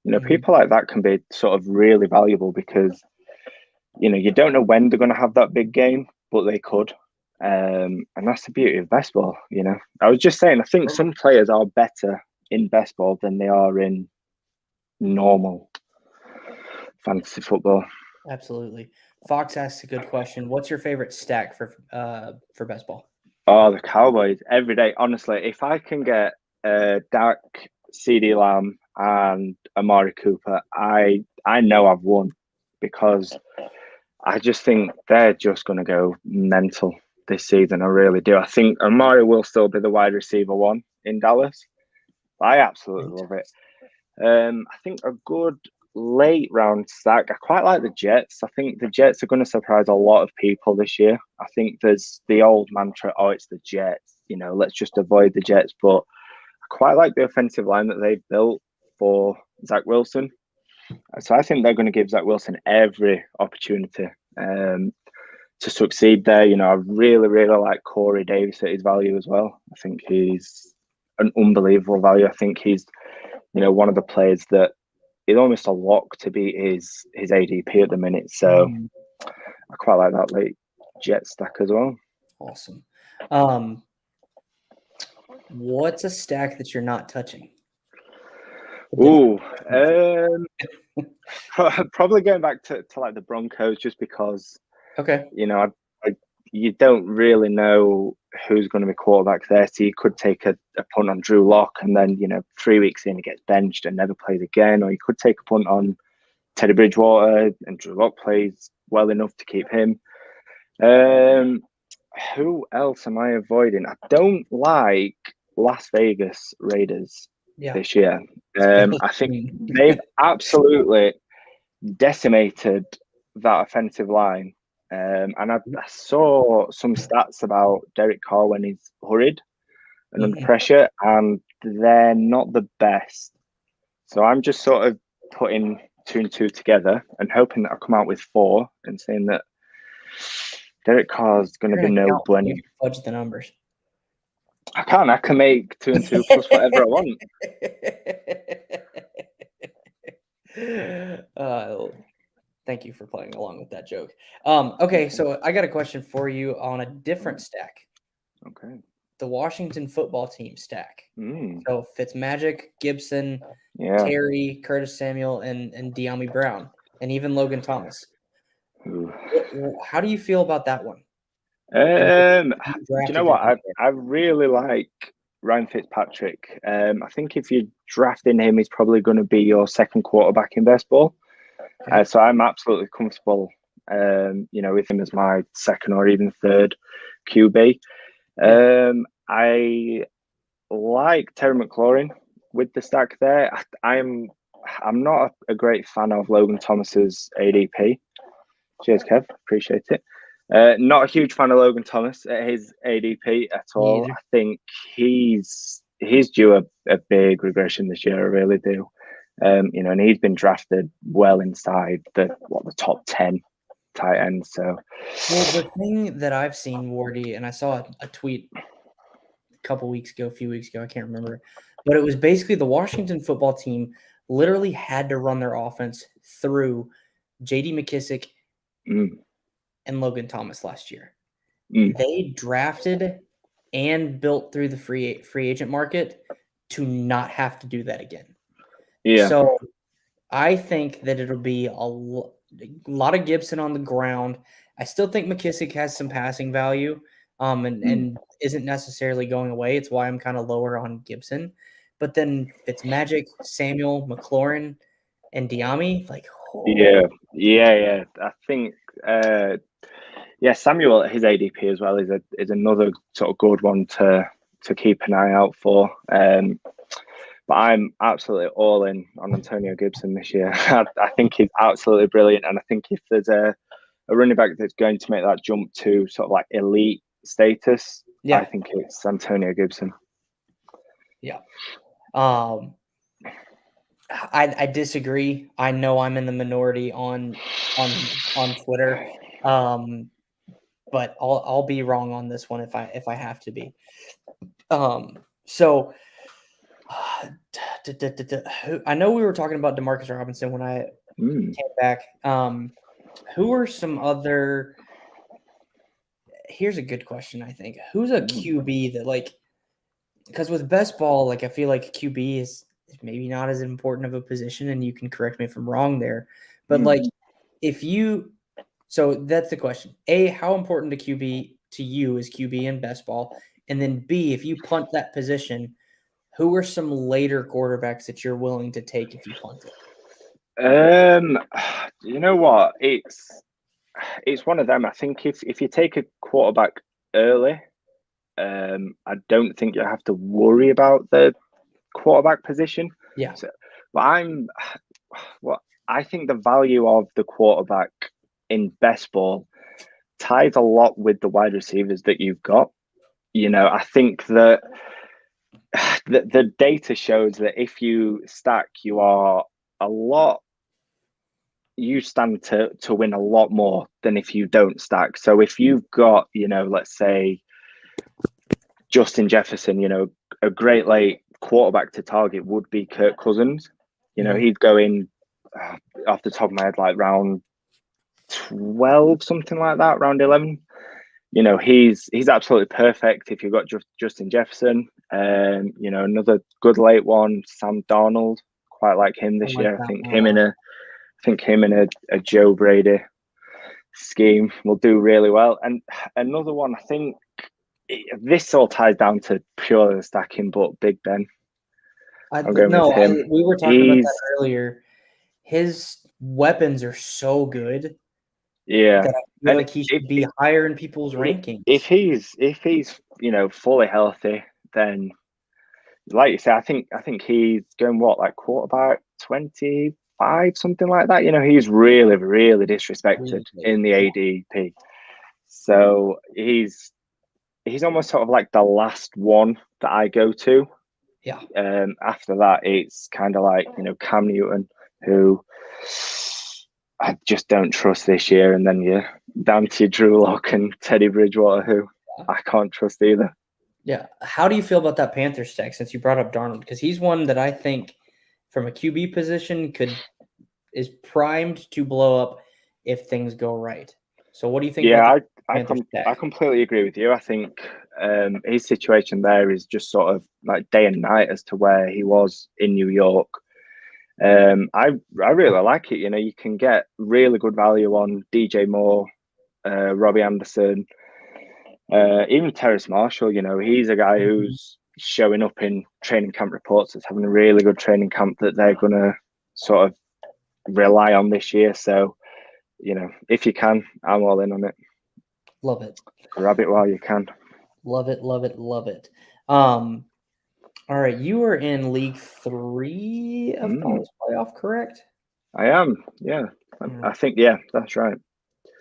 You know, people like that can be sort of really valuable because, you know, you don't know when they're going to have that big game, but they could. And that's the beauty of best ball, you know. I was just saying, I think some players are better in best ball than they are in normal fantasy football. Absolutely. Fox asks a good question. What's your favorite stack for best ball? Oh, the Cowboys every day. Honestly, if I can get Dak, CeeDee Lamb, and Amari Cooper, I know I've won because I just think they're just going to go mental this season. I really do. I think Amari will still be the wide receiver 1 in Dallas. I absolutely love it. I think a good late round stack. I quite like the Jets. I think the Jets are going to surprise a lot of people this year. I think there's the old mantra, oh, it's the Jets. You know, let's just avoid the Jets. But I quite like the offensive line that they've built for Zach Wilson. So I think they're going to give Zach Wilson every opportunity to succeed there. You know, I really, really like Corey Davis at his value as well. I think he's an unbelievable value. I think he's, you know, one of the players that is almost a lock to beat his ADP at the minute. So I quite like that late Jet stack as well. Awesome. What's a stack that you're not touching? Ooh, probably going back to like the Broncos, just because. Okay. You know, you don't really know who's going to be quarterback there, so you could take a punt on Drew Lock, and then, you know, 3 weeks in he gets benched and never plays again, or you could take a punt on Teddy Bridgewater and Drew Lock plays well enough to keep him. Who else am I avoiding? I don't like Las Vegas Raiders this year. I think they've absolutely decimated that offensive line. And I saw some stats about Derek Carr when he's hurried and under pressure, and they're not the best. So I'm just sort of putting 2 and 2 together and hoping that I come out with 4 and saying that Derek Carr's going to be no bueno. Fudge the numbers. I can. I can make 2 and 2 plus whatever I want. Thank you for playing along with that joke. Okay, so I got a question for you on a different stack. Okay. The Washington football team stack. So Fitzmagic, Gibson, Terry, Curtis Samuel, and De'Ami Brown, and even Logan Thomas. How do you feel about that one? Do you know what? I really like Ryan Fitzpatrick. I think if you're drafting him, he's probably going to be your second quarterback in best ball. So I'm absolutely comfortable, you know, with him as my second or even third QB. I like Terry McLaurin with the stack there. I'm not a great fan of Logan Thomas's ADP. Cheers, Kev. Appreciate it. Not a huge fan of Logan Thomas at his ADP at all. I think he's due a big regression this year. I really do. You know, and he's been drafted well inside the top 10 tight ends. So, well, the thing that I've seen, Wardy, and I saw a tweet couple weeks ago, a few weeks ago, I can't remember. But it was basically the Washington football team literally had to run their offense through J.D. McKissick and Logan Thomas last year. They drafted and built through the free agent market to not have to do that again. Yeah. So I think that it'll be a lot of Gibson on the ground. I still think McKissick has some passing value and isn't necessarily going away. It's why I'm kind of lower on Gibson. But then Fitzmagic, Samuel, McLaurin, and Diami, like, yeah. I think Samuel, his ADP as well is another sort of good one to keep an eye out for. But I'm absolutely all in on Antonio Gibson this year. I think he's absolutely brilliant, and I think if there's a running back that's going to make that jump to sort of like elite status, I think it's Antonio Gibson. Yeah. I disagree. I know I'm in the minority on Twitter, but I'll be wrong on this one if I have to be. So I know we were talking about Demarcus Robinson when I came back. Who are some other? Here's a good question. I think who's a QB that like, because with best ball, like I feel like QB is maybe not as important of a position, and you can correct me if I'm wrong there. But like, so that's the question. A, how important to QB to you is QB in best ball? And then B, if you punt that position, who are some later quarterbacks that you're willing to take if you punt it? You know what? It's one of them. I think if you take a quarterback early, I don't think you have to worry about the quarterback position. Yeah. But I think the value of the quarterback in best ball ties a lot with the wide receivers that you've got. You know, I think that the data shows that if you stack, you stand to win a lot more than if you don't stack. So if you've got, let's say Justin Jefferson, a great late quarterback to target would be Kirk Cousins. He'd go in off the top of my head like round 12, something like that, round 11. He's absolutely perfect if you've got Justin Jefferson. Another good late one, Sam Darnold. Quite like him this year. I think him in a Joe Brady scheme will do really well. And another one, I think this all ties down to purely the stacking, but Big Ben. We were talking about that earlier. His weapons are so good. Yeah, that I feel like he should be higher in people's rankings. If he's fully healthy, then like you say, I think he's going like quarterback 25, something like that. He's really, really disrespected in the ADP. So he's almost sort of like the last one that I go to. Yeah. After that, it's kind of like Cam Newton, who I just don't trust this year, and then you're down to Drew Lock and Teddy Bridgewater, who I can't trust either. Yeah. How do you feel about that Panther stack since you brought up Darnold? Because he's one that I think from a QB position is primed to blow up if things go right. So what do you think? Yeah, I completely agree with you. I think his situation there is just sort of like day and night as to where he was in New York. I really like it. You can get really good value on DJ Moore, Robbie Anderson, even Terrace Marshall. He's a guy who's showing up in training camp reports as having a really good training camp that they're going to sort of rely on this year. So, if you can, I'm all in on it. Love it. Grab it while you can. Love it, love it, love it. All right, you are in League 3 of College Playoff, correct? I am, yeah. I think, that's right.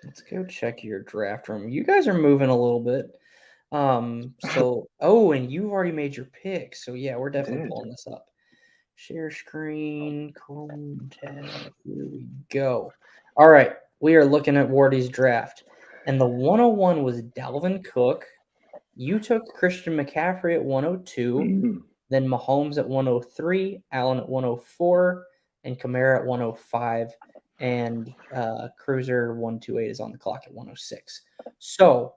Let's go check your draft room. You guys are moving a little bit. And you've already made your pick. So, yeah, we're definitely pulling this up. Share screen, Chrome tab. Here we go. All right, we are looking at Wardy's draft. And the 101 was Dalvin Cook. You took Christian McCaffrey at 102, Mm. then Mahomes at 103, Allen at 104, and Kamara at 105, and Cruiser 128 is on the clock at 106. So,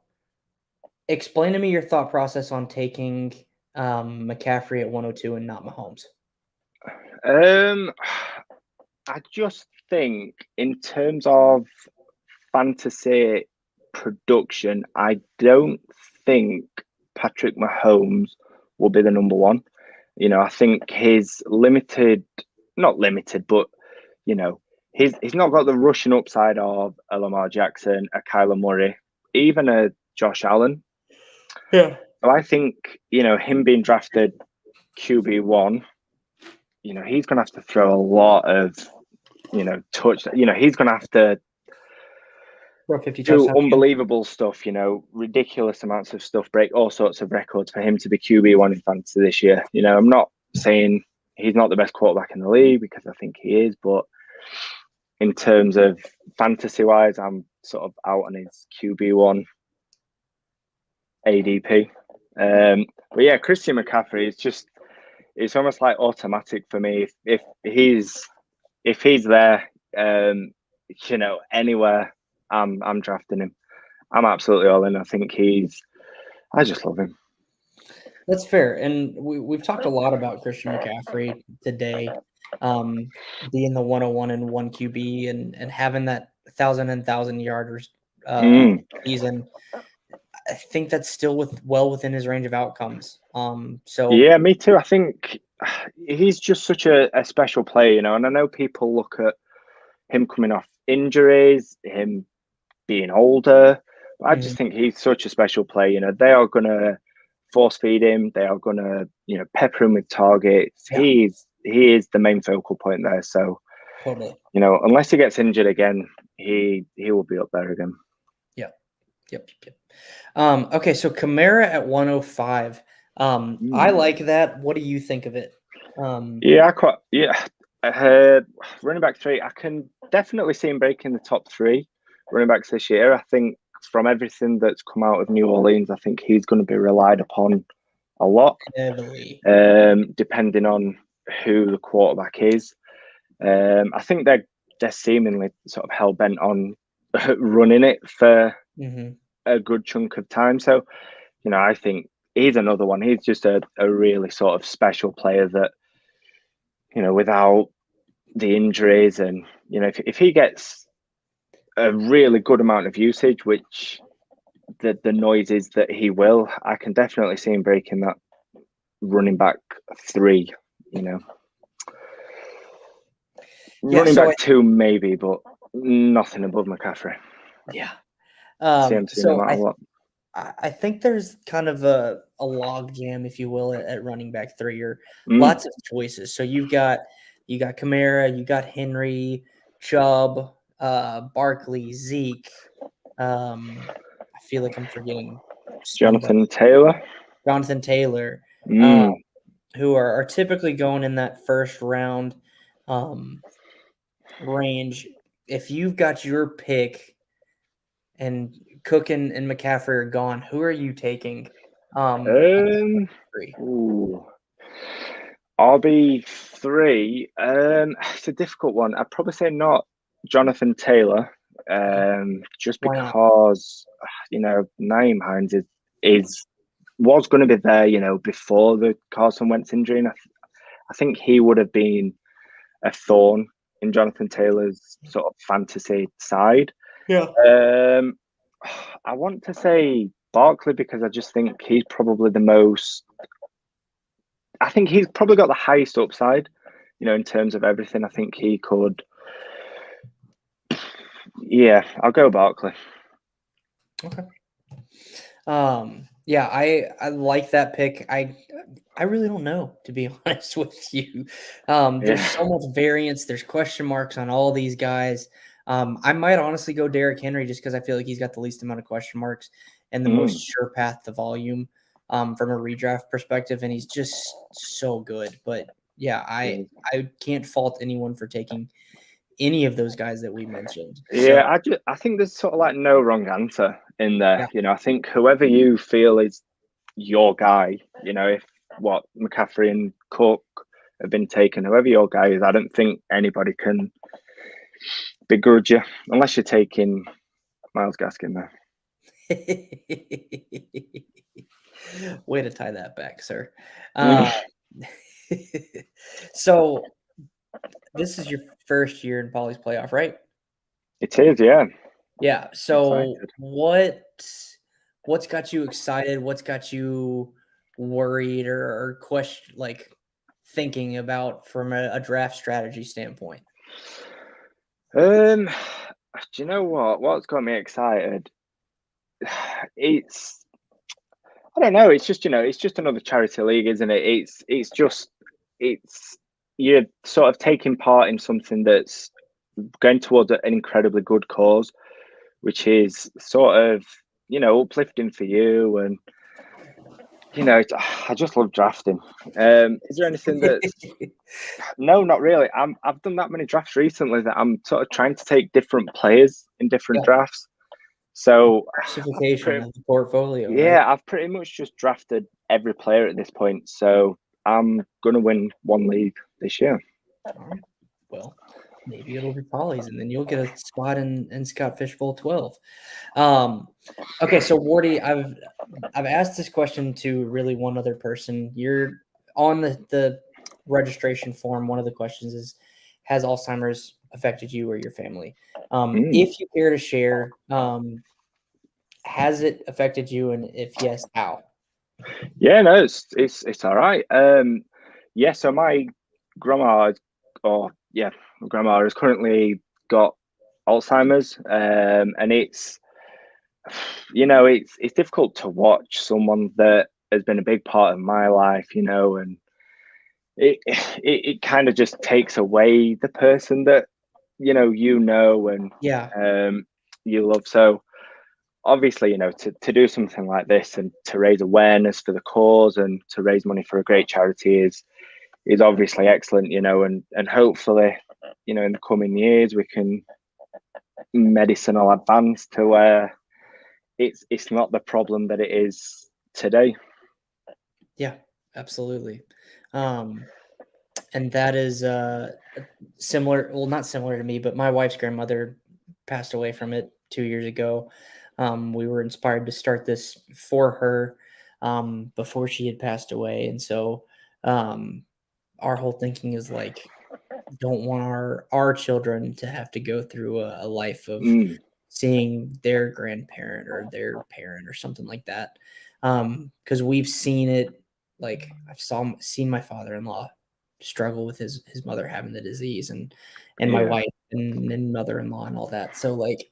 explain to me your thought process on taking McCaffrey at 102 and not Mahomes. I just think in terms of fantasy production, I don't think Patrick Mahomes will be the number one. You know, I think his not limited, but you know, he's not got the rushing upside of a Lamar Jackson, a Kyler Murray, even a Josh Allen. Yeah. So I think, you know, him being drafted QB1, you know, he's going to have to throw a lot of, you know, touch. You know, he's going to have to do unbelievable stuff, you know, ridiculous amounts of stuff, break all sorts of records for him to be QB1 in fantasy this year. You know, I'm not saying he's not the best quarterback in the league, because I think he is, but in terms of fantasy-wise, I'm sort of out on his QB1 ADP. But yeah, Christian McCaffrey is just, it's almost like automatic for me. If he's there, you know, anywhere, I'm drafting him. I'm absolutely all in. I think I just love him. That's fair. And we've talked a lot about Christian McCaffrey today, being the 101 and 1 QB and having that 1,000 yarders season. I think that's still well within his range of outcomes. So yeah, me too. I think he's just such a special player, you know, and I know people look at him coming off injuries, him being older. But I just think he's such a special player. You know, they are going to force feed him. They are going to, you know, pepper him with targets. Yeah. He is the main focal point there. So, totally. You know, unless he gets injured again, he will be up there again. Yep. Okay, so Kamara at 105. I like that. What do you think of it? Running back 3, I can definitely see him breaking the top 3 running backs this year. I think from everything that's come out of New Orleans, I think he's going to be relied upon a lot, heavily, depending on who the quarterback is. I think they're seemingly sort of hell bent on running it for a good chunk of time. So, you know, I think he's another one. He's just a really sort of special player that, you know, without the injuries and, you know, if he gets a really good amount of usage, which the noise is that he will, I can definitely see him breaking that running back 3, you know. Running back 2 maybe, but nothing above McCaffrey. Yeah. I think there's kind of a log jam, if you will, at running back 3, or lots of choices. So you got Kamara, you got Henry, Chubb, Barkley, Zeke. I feel like I'm forgetting Jonathan Taylor, who are typically going in that first round range. If you've got your pick and Cook and McCaffrey are gone, who are you taking? RB3. It's a difficult one. I'd probably say not Jonathan Taylor, just because, you know, Nyheim Hines was going to be there, you know, before the Carson Wentz injury. And I think he would have been a thorn in Jonathan Taylor's sort of fantasy side. Yeah. I want to say Barkley, because I just think he's probably I think he's probably got the highest upside, you know, in terms of everything. I think he could. Yeah, I'll go Barkley. Okay. Yeah, I like that pick. I really don't know, to be honest with you. There's so much variance. There's question marks on all these guys. I might honestly go Derrick Henry just because I feel like he's got the least amount of question marks and the most sure path to volume from a redraft perspective, and he's just so good. But yeah, I can't fault anyone for taking any of those guys that we mentioned. Yeah, I think there's sort of like no wrong answer in there. Yeah. You know, I think whoever you feel is your guy. If what McCaffrey and Cook have been taken, whoever your guy is, I don't think anybody can begrudge you unless you're taking Myles Gaskin there. Way to tie that back, sir. So this is your first year in Poly's playoff, right? It is, yeah. Yeah. So Excited. what's got you excited? What's got you worried or question, like thinking about from a draft strategy standpoint? Do you know what's got me excited? I don't know. It's just it's just another charity league, isn't it? It's you're sort of taking part in something that's going towards an incredibly good cause, which is sort of uplifting for you. And I just love drafting. Is there anything that's no, not really. I've done that many drafts recently that I'm sort of trying to take different players in different drafts. So diversification of the portfolio. Yeah, right? I've pretty much just drafted every player at this point. So I'm gonna win one league this year. All right. Well, maybe it'll be Polly's, and then you'll get a spot in Scott Fishbowl 12. Okay, so Wardy, I've asked this question to really one other person. You're on the registration form. One of the questions is, has Alzheimer's affected you or your family? If you care to share, has it affected you, and if yes, how? Yeah, no, it's all right. Yeah, so my grandma, my grandma has currently got Alzheimer's, and it's it's difficult to watch someone that has been a big part of my life, and it kind of just takes away the person that and you love. So obviously, to do something like this and to raise awareness for the cause and to raise money for a great charity is obviously excellent, and hopefully, in the coming years we can medicine will advance to where it's not the problem that it is today. Yeah, absolutely. And that is similar, well, not similar to me, but my wife's grandmother passed away from it 2 years ago. We were inspired to start this for her before she had passed away. And so our whole thinking is like, don't want our children to have to go through a life of seeing their grandparent or their parent or something like that. Because we've seen it, like I've seen my father-in-law struggle with his mother having the disease and my wife and mother-in-law and all that. So like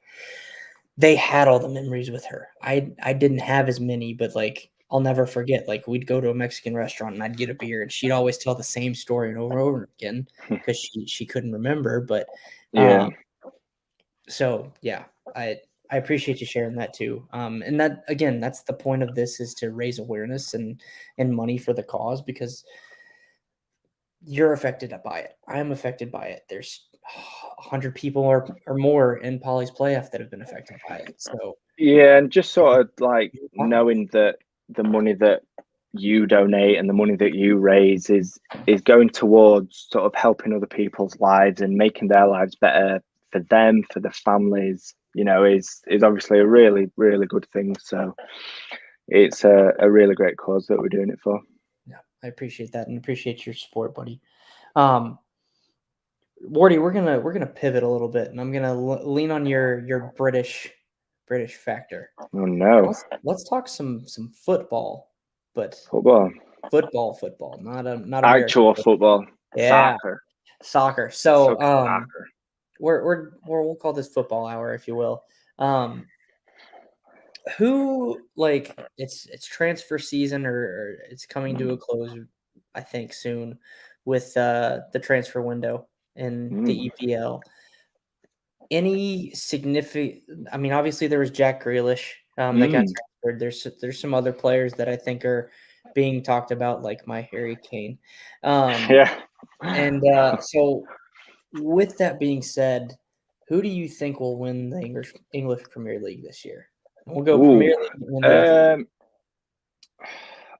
they had all the memories with her. I didn't have as many, but like I'll never forget, like we'd go to a Mexican restaurant and I'd get a beer and she'd always tell the same story and over again because she couldn't remember. But so yeah, I appreciate you sharing that too. And that again, that's the point of this, is to raise awareness and money for the cause, because you're affected by it. I'm affected by it. There's 100 people or more in Poly's playoff that have been affected by it. So yeah, and just sort of like knowing that the money that you donate and the money that you raise is going towards sort of helping other people's lives and making their lives better for them, for their families, is obviously a really, really good thing. So it's a really great cause that we're doing it for. Yeah, I appreciate that and appreciate your support, buddy. Wardy, we're gonna pivot a little bit, and I'm gonna lean on your British factor. Oh no! Let's talk some football, but football, not actual football. Yeah, soccer. So soccer. we'll call this football hour, if you will. Who, like, it's transfer season or it's coming to a close, I think soon, with the transfer window in the EPL. Any significant? I mean, obviously there was Jack Grealish that got transferred. There's some other players that I think are being talked about, like my Harry Kane. And so, with that being said, who do you think will win the English Premier League this year? And we'll go Premier League.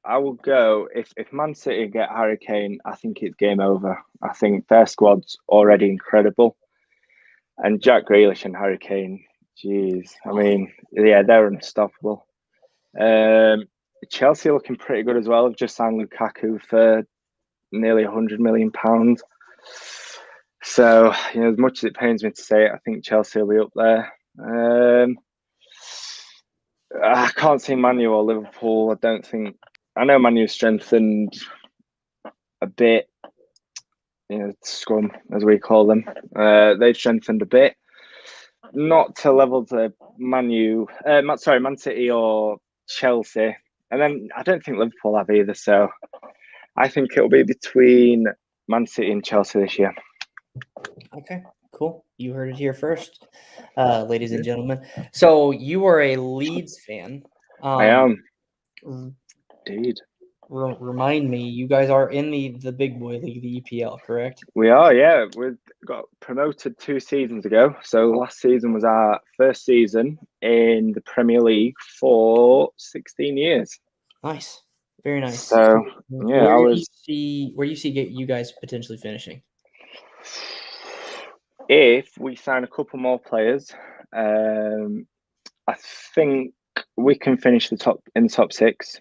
I will go if Man City get Harry Kane, I think it's game over. I think their squad's already incredible, and Jack Grealish and Harry Kane, jeez, I mean, yeah, they're unstoppable. Chelsea are looking pretty good as well. They've just signed Lukaku for nearly £100 million. So, as much as it pains me to say it, I think Chelsea will be up there. I can't see Man U or Liverpool. I don't think. I know Man U strengthened a bit. Scrum, as we call them. They've strengthened a bit. Not to level to Man City or Chelsea. And then I don't think Liverpool have either. So I think it'll be between Man City and Chelsea this year. Okay, cool. You heard it here first, ladies and gentlemen. So you are a Leeds fan. I am. Indeed. Remind me, you guys are in the big boy league, the EPL, correct? We are, yeah. We got promoted 2 seasons ago. So last season was our first season in the Premier League for 16 years. Nice. Very nice. So, yeah, where do you see you guys potentially finishing? If we sign a couple more players, I think we can finish in the top 6.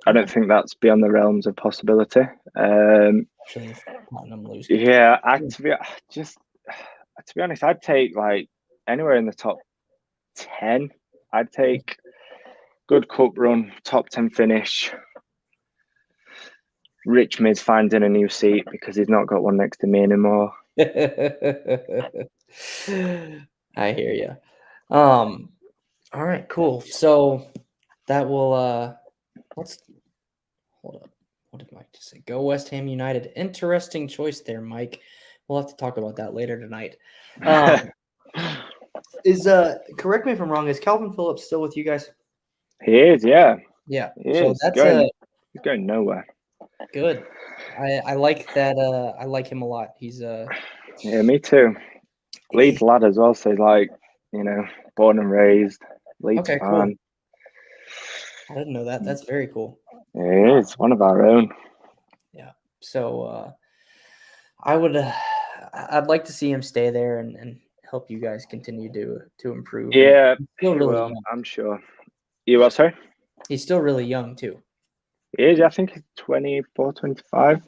I don't think that's beyond the realms of possibility. Yeah, to be honest, I'd take like anywhere in the top 10. I'd take good cup run, top 10 finish. Rich Mid's finding a new seat because he's not got one next to me anymore. I hear you. All right, cool. So that will hold up. What did Mike just say? Go West Ham United. Interesting choice there, Mike. We'll have to talk about that later tonight. Correct me if I'm wrong, is Calvin Phillips still with you guys? He is, yeah. Yeah. He so is. That's he's going nowhere. Good. I like that. I like him a lot. He's yeah, me too. Leeds lad as well. So like, born and raised Leeds fan. Cool. I didn't know that. That's very cool. He is one of our own. Yeah. So I'd like to see him stay there and help you guys continue to improve. Yeah, still really young. I'm sure. You what, sorry? He's still really young too. He is. I think he's 24, 25.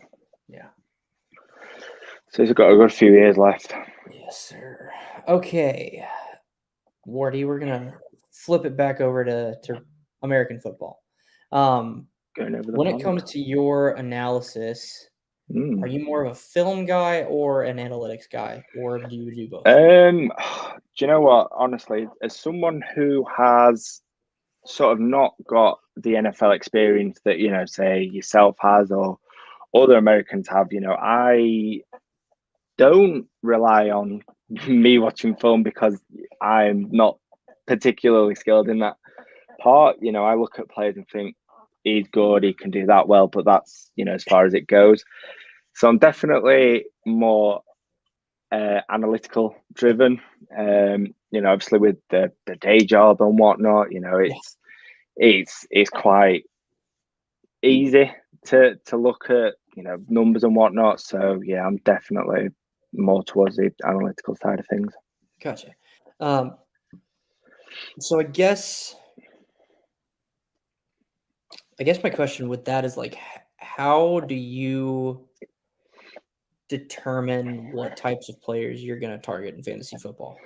Yeah. So he's got a good few years left. Yes, sir. Okay. Wardy, we're going to flip it back over to American football. When it comes to your analysis, are you more of a film guy or an analytics guy, or do you do both? Do you know what? Honestly, as someone who has sort of not got the NFL experience that, say yourself has or other Americans have, I don't rely on me watching film because I'm not particularly skilled in that part. I look at players and think he's good, he can do that well, but that's, as far as it goes. So I'm definitely more analytical driven. Obviously with the day job and whatnot, it's quite easy to look at, numbers and whatnot. So yeah, I'm definitely more towards the analytical side of things. Gotcha. So I guess my question with that is like, how do you determine what types of players you're going to target in fantasy football?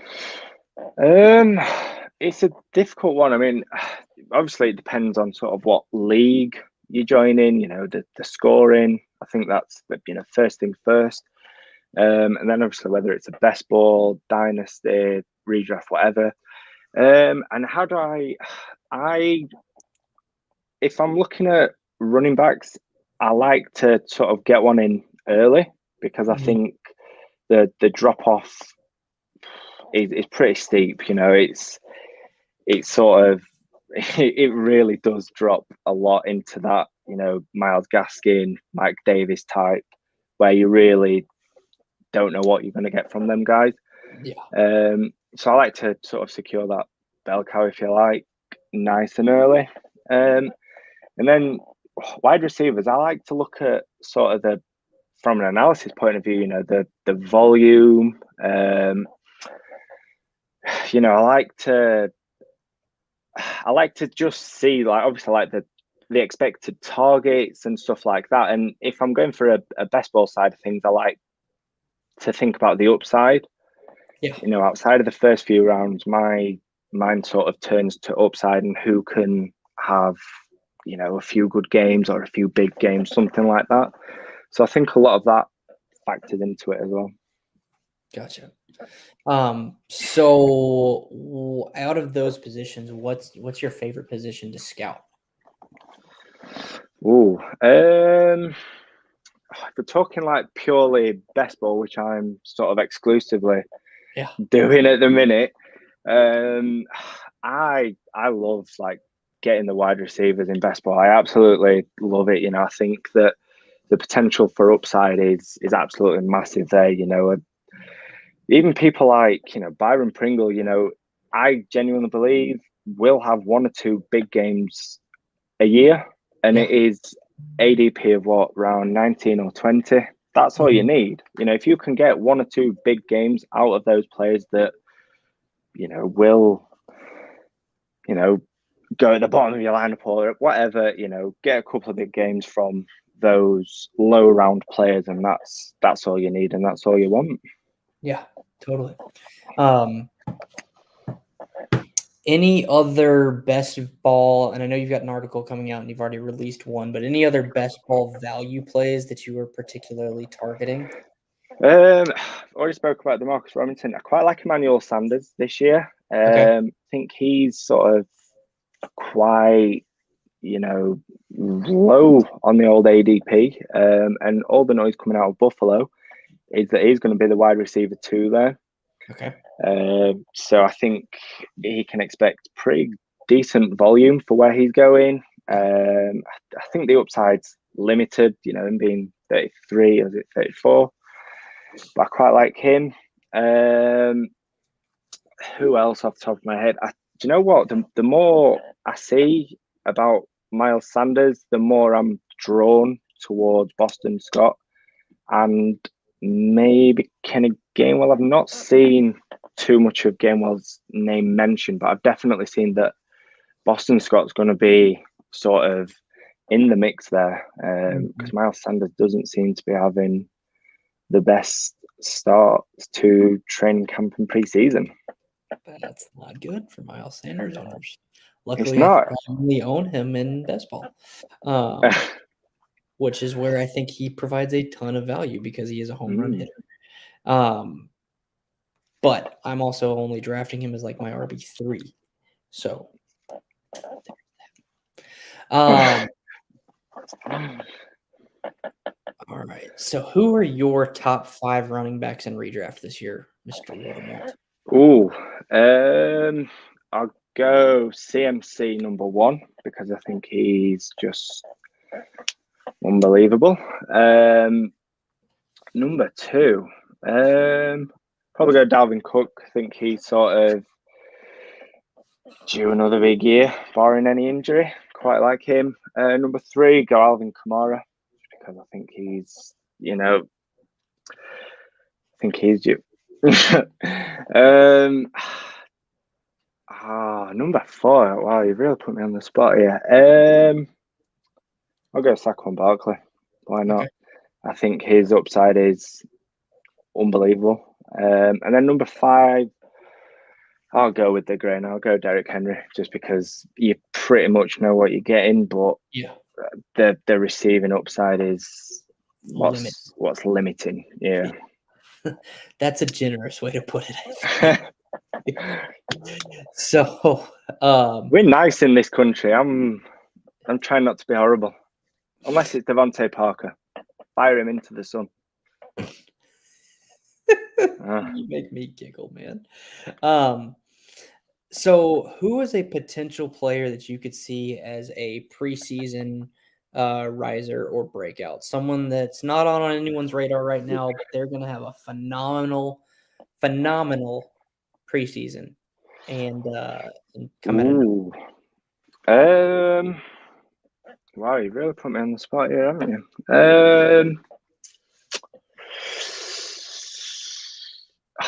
It's a difficult one. I mean, obviously it depends on sort of what league you join in, the scoring. I think that's first thing first. And then obviously whether it's a best ball, dynasty, redraft, whatever. And how do if I'm looking at running backs, I like to sort of get one in early because I think the drop off is pretty steep. It's sort of it really does drop a lot into that Myles Gaskin, Mike Davis type, where you really don't know what you're going to get from them guys. Yeah. So I like to sort of secure that bell cow, if you like, nice and early. And then wide receivers, I like to look at sort of from an analysis point of view, you know, the volume. You know, I like to just see, like, obviously, like the expected targets and stuff like that. And if I'm going for a best ball side of things, I like to think about the upside. Yeah. You know, outside of the first few rounds, my mind sort of turns to upside and who can have, you know, a few good games or a few big games, something like that. So I think a lot of that factors into it as well. Gotcha. So out of those positions, what's your favorite position to scout? Ooh, if we're talking like purely best ball, which I'm sort of exclusively doing at the minute, I love like getting the wide receivers in best ball. I absolutely love it. You know, I think that the potential for upside is absolutely massive there. You know, even people like, you know, Byron Pringle, you know, I genuinely believe will have 1 or 2 big games a year, and it is ADP of what, around 19 or 20. That's all you need. You know, if you can get 1 or 2 big games out of those players that, you know, will, you know, go at the bottom of your lineup or whatever, you know, get a couple of big games from those low round players, and that's all you need, and that's all you want. Yeah, totally. Any other best ball, and I know you've got an article coming out and you've already released one, but any other best ball value plays that you were particularly targeting? Already spoke about DeMarcus Robinson. I quite like Emmanuel Sanders this year. I think he's sort of quite, you know, low on the old ADP. And all the noise coming out of Buffalo is that he's going to be the wide receiver 2 there. Okay. So I think he can expect pretty decent volume for where he's going. I think the upside's limited, you know, him being 33, or is it 34? But I quite like him. Who else off the top of my head? Do you know what? The more I see about Miles Sanders, the more I'm drawn towards Boston Scott and maybe Kenny Gainwell. I've not seen too much of Gainwell's name mentioned, but I've definitely seen that Boston Scott's going to be sort of in the mix there, because Miles Sanders doesn't seem to be having the best start to training camp and preseason. That's not good for Miles Sanders owners. Luckily, I only own him in best ball, which is where I think he provides a ton of value because he is a home run hitter. But I'm also only drafting him as like my RB3. So, all right. So, who are your top 5 running backs in redraft this year, Mr. Watermont? I'll go CMC number 1 because I think he's just unbelievable. Number 2, probably go Dalvin Cook. I think he's sort of due another big year, barring any injury. Quite like him. Number 3, go Alvin Kamara because I think he's, you know, I think he's due. Number 4. Wow, you've really put me on the spot here. I'll go Saquon Barkley. Why not? I think his upside is unbelievable. And then number 5, I'll go with the grain. I'll go Derrick Henry just because you pretty much know what you're getting, but the receiving upside is what's limiting. Yeah. That's a generous way to put it, I think. So we're nice in this country. I'm trying not to be horrible. Unless it's Devontae Parker. Fire him into the sun. You make me giggle, man. So who is a potential player that you could see as a preseason riser or breakout? Someone that's not on anyone's radar right now, but they're going to have a phenomenal preseason and come out of Wow, you really put me on the spot here, haven't you?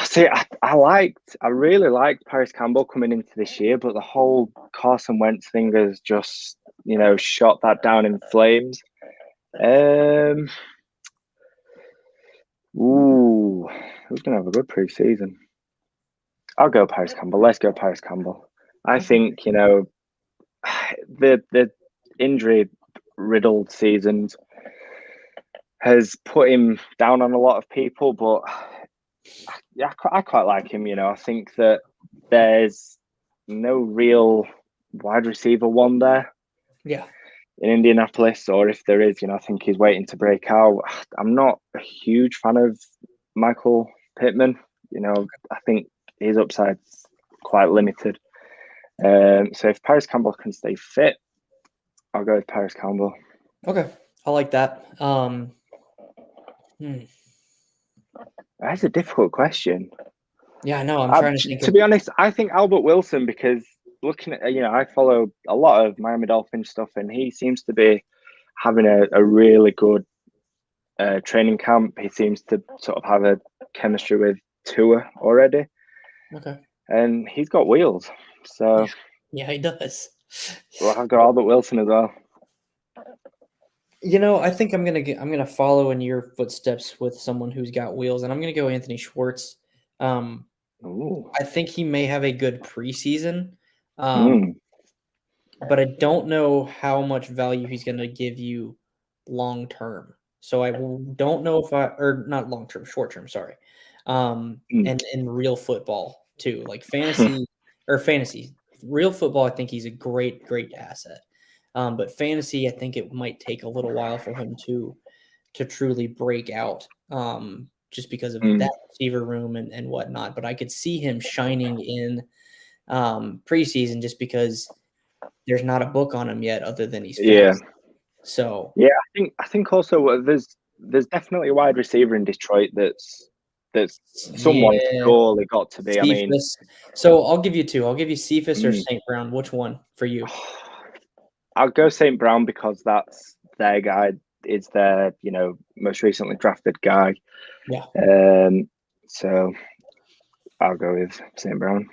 See, I really liked Paris Campbell coming into this year, but the whole Carson Wentz thing has just, shot that down in flames. Who's gonna have a good preseason? I'll go Paris Campbell. Let's go Paris Campbell. I think the injury riddled seasons has put him down on a lot of people, but yeah, I quite like him. I think that there's no real wide receiver one there. Yeah. In Indianapolis, or if there is, I think he's waiting to break out. I'm not a huge fan of Michael Pittman. I think his upside's quite limited. So if Paris Campbell can stay fit, I'll go with Paris Campbell. Okay, I like that. That's a difficult question. Yeah, I know. I'm trying to think. To be honest, I think Albert Wilson, because looking at, I follow a lot of Miami Dolphins stuff, and he seems to be having a really good training camp. He seems to sort of have a chemistry with Tua already. Okay. And he's got wheels. So yeah, he does. Well, I've got Albert Wilson as well. I think I'm gonna follow in your footsteps with someone who's got wheels, and I'm gonna go Anthony Schwartz. I think he may have a good preseason, but I don't know how much value he's gonna give you long term. So I don't know if not long term, short term. Sorry, and in real football too, like fantasy. Real football, I think he's a great asset. But fantasy, I think it might take a little while for him to truly break out, just because of that receiver room and whatnot. But I could see him shining in preseason just because there's not a book on him yet other than he's fast. Yeah. So yeah, I think also there's definitely a wide receiver in Detroit that's someone surely got to be. Cephas. I mean, so I'll give you two. I'll give you Cephas or St. Brown. Which one for you? I'll go St. Brown because that's their guy. Is their most recently drafted guy. Yeah. So I'll go with St. Brown.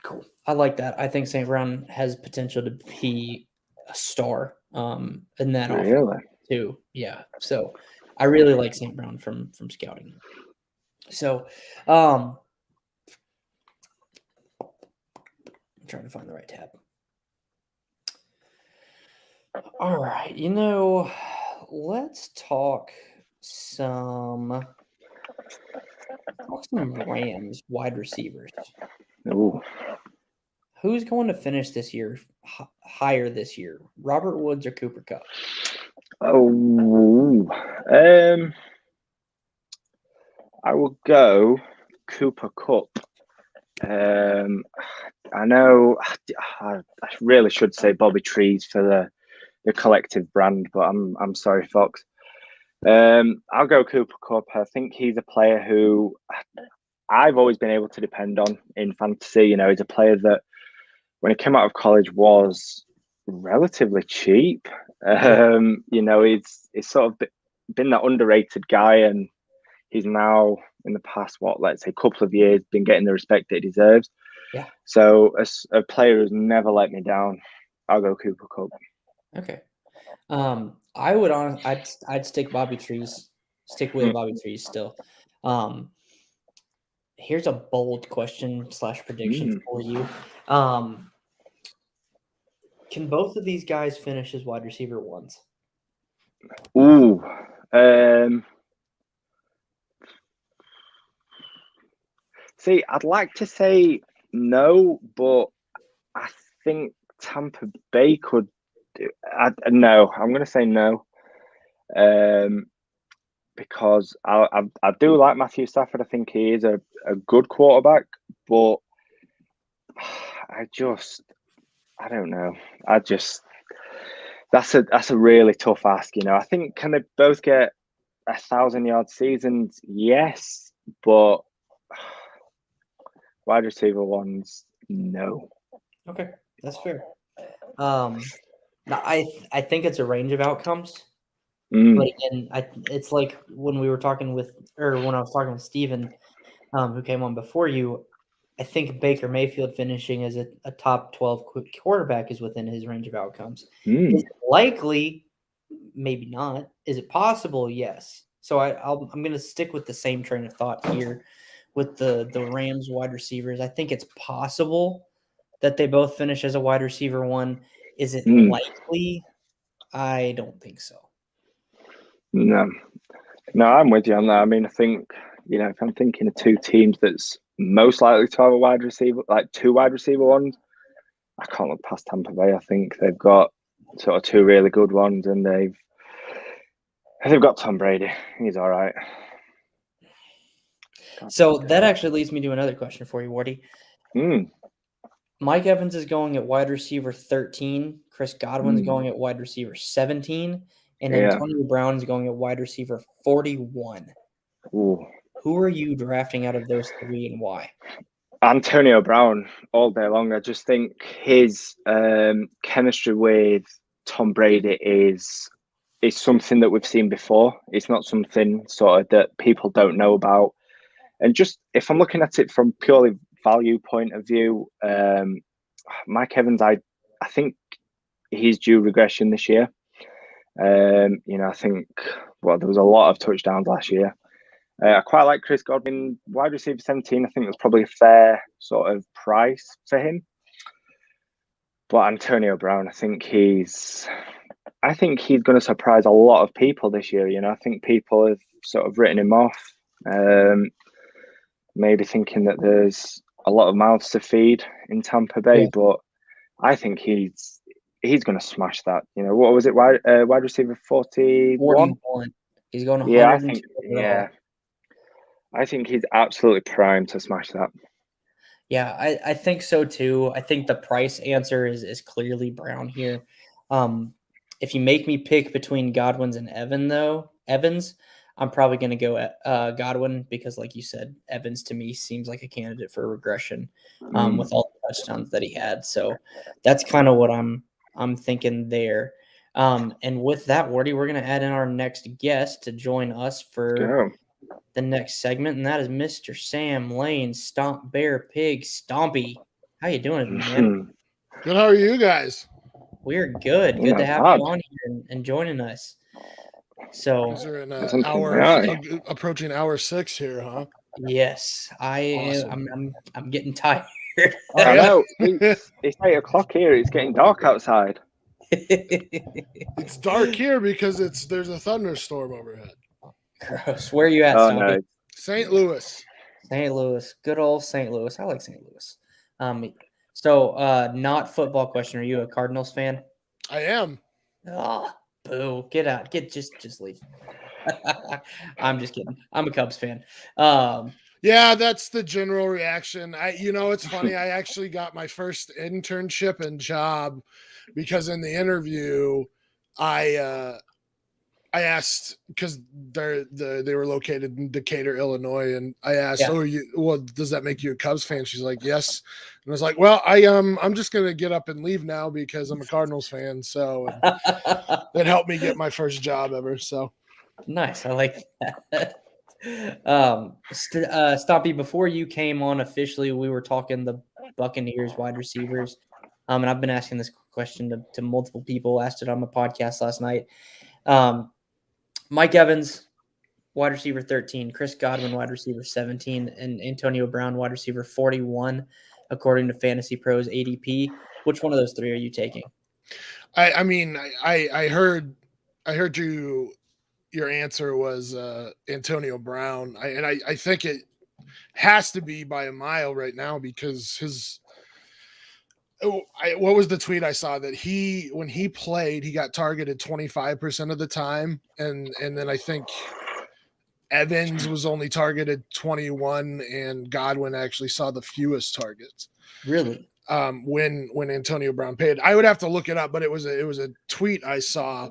Cool. I like that. I think St. Brown has potential to be a star in that offense too. Yeah. So I really like St. Brown from scouting. So I'm trying to find the right tab. All right. Let's talk some Rams wide receivers. Ooh. Who's going to finish this year higher this year? Robert Woods or Cooper Kupp? I will go Cooper Kupp. I know I really should say Bobby Trees for the collective brand, but I'm sorry, Fox. I'll go Cooper Kupp. I think he's a player who I've always been able to depend on in fantasy. He's a player that when he came out of college was relatively cheap. He's sort of been that underrated guy, and he's now in the past, let's say couple of years, been getting the respect that he deserves. Yeah. So as a player who's never let me down, I'll go Cooper Kupp. Okay. I would I'd stick Bobby Trees. Stick with Bobby Trees still. Here's a bold question / prediction for you. Can both of these guys finish as wide receiver ones? Ooh. See, I'd like to say no, but I think Tampa Bay could do. No, I'm going to say no. Because I do like Matthew Stafford. I think he is a good quarterback, but I don't know. That's a really tough ask. I think can they both get 1,000-yard seasons? Yes, but wide receiver ones, no. Okay, that's fair. I think it's a range of outcomes. Mm. But again, it's like when we were talking with, or when I was talking with Steven, who came on before you, I think Baker Mayfield finishing as a top 12 quarterback is within his range of outcomes. Mm. Is it likely? Maybe not. Is it possible? Yes. So I'm going to stick with the same train of thought here with the Rams wide receivers. I think it's possible that they both finish as a wide receiver one. Is it likely? I don't think so. No, I'm with you on that. I mean, I think, if I'm thinking of two teams that's most likely to have a wide receiver, like two wide receiver ones, I can't look past Tampa Bay. I think they've got sort of two really good ones, and they've got Tom Brady. He's all right. So that actually leads me to another question for you, Wardy. Mike Evans is going at wide receiver 13. Chris Godwin's going at wide receiver 17. And Antonio Brown is going at wide receiver 41. Ooh. Who are you drafting out of those three and why? Antonio Brown all day long. I just think his chemistry with Tom Brady is something that we've seen before. It's not something sort of that people don't know about. And just if I'm looking at it from purely value point of view, Mike Evans, I think he's due regression this year. I think there was a lot of touchdowns last year. I quite like Chris Godwin, wide receiver 17. I think that's probably a fair sort of price for him. But Antonio Brown, I think he's going to surprise a lot of people this year. I think people have sort of written him off, maybe thinking that there's a lot of mouths to feed in Tampa Bay. But I think he's going to smash that. What was it? Wide receiver 41? He's going 102. I think he's absolutely primed to smash that. Yeah, I think so too. I think the price answer is clearly Brown here. If you make me pick between Godwin's and Evans, I'm probably going to go at Godwin because, like you said, Evans to me seems like a candidate for regression with all the touchdowns that he had. So that's kind of what I'm thinking there. And with that, Wardy, we're going to add in our next guest to join us for the next segment, and that is Mr. Sam Lane, Stomp Bear Pig Stompy. How you doing, man? Good. How are you guys? We're good. Good to have you on here and joining us. So these are in hour approaching hour 6 here, huh? Yes, awesome. I'm getting tired. I know. It's 8 o'clock here. It's getting dark outside. It's dark here because there's a thunderstorm overhead. Gross. Where are you at, Stompy? No. St. Louis. St. Louis. Good old St. Louis. I like St. Louis. So not football question. Are you a Cardinals fan? I am. Oh, boo. Get out. Just leave. I'm just kidding. I'm a Cubs fan. Yeah, that's the general reaction. It's funny. I actually got my first internship and job because in the interview, I asked because they were located in Decatur, Illinois, and I asked, does that make you a Cubs fan? She's like, yes. And I was like, well, I'm just gonna get up and leave now because I'm a Cardinals fan. So that helped me get my first job ever. So nice. I like that. Stompy, before you came on officially, we were talking the Buccaneers wide receivers. And I've been asking this question to multiple people. Asked it on my podcast last night. Mike Evans, wide receiver 13, Chris Godwin, wide receiver 17, and Antonio Brown, wide receiver 41, according to Fantasy Pros ADP. Which one of those three are you taking? I heard your answer was Antonio Brown. I think it has to be by a mile right now because what was the tweet I saw that when he played, he got targeted 25% of the time. And then I think Evans was only targeted 21 and Godwin actually saw the fewest targets. Really? When Antonio Brown played, I would have to look it up, but it was a tweet I saw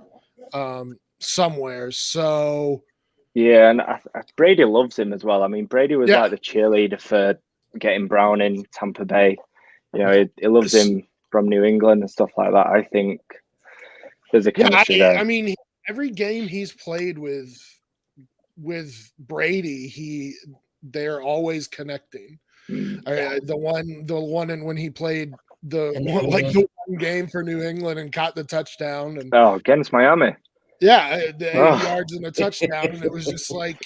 somewhere. So yeah. And Brady loves him as well. I mean, Brady was like the cheerleader for getting Brown in Tampa Bay. He loves him from New England and stuff like that. I think there's a chemistry there. I mean, every game he's played with Brady, they're always connecting. The one and when he played the one game for New England and caught the touchdown and against Miami. Yeah, the 80 yards and a touchdown, and it was just like,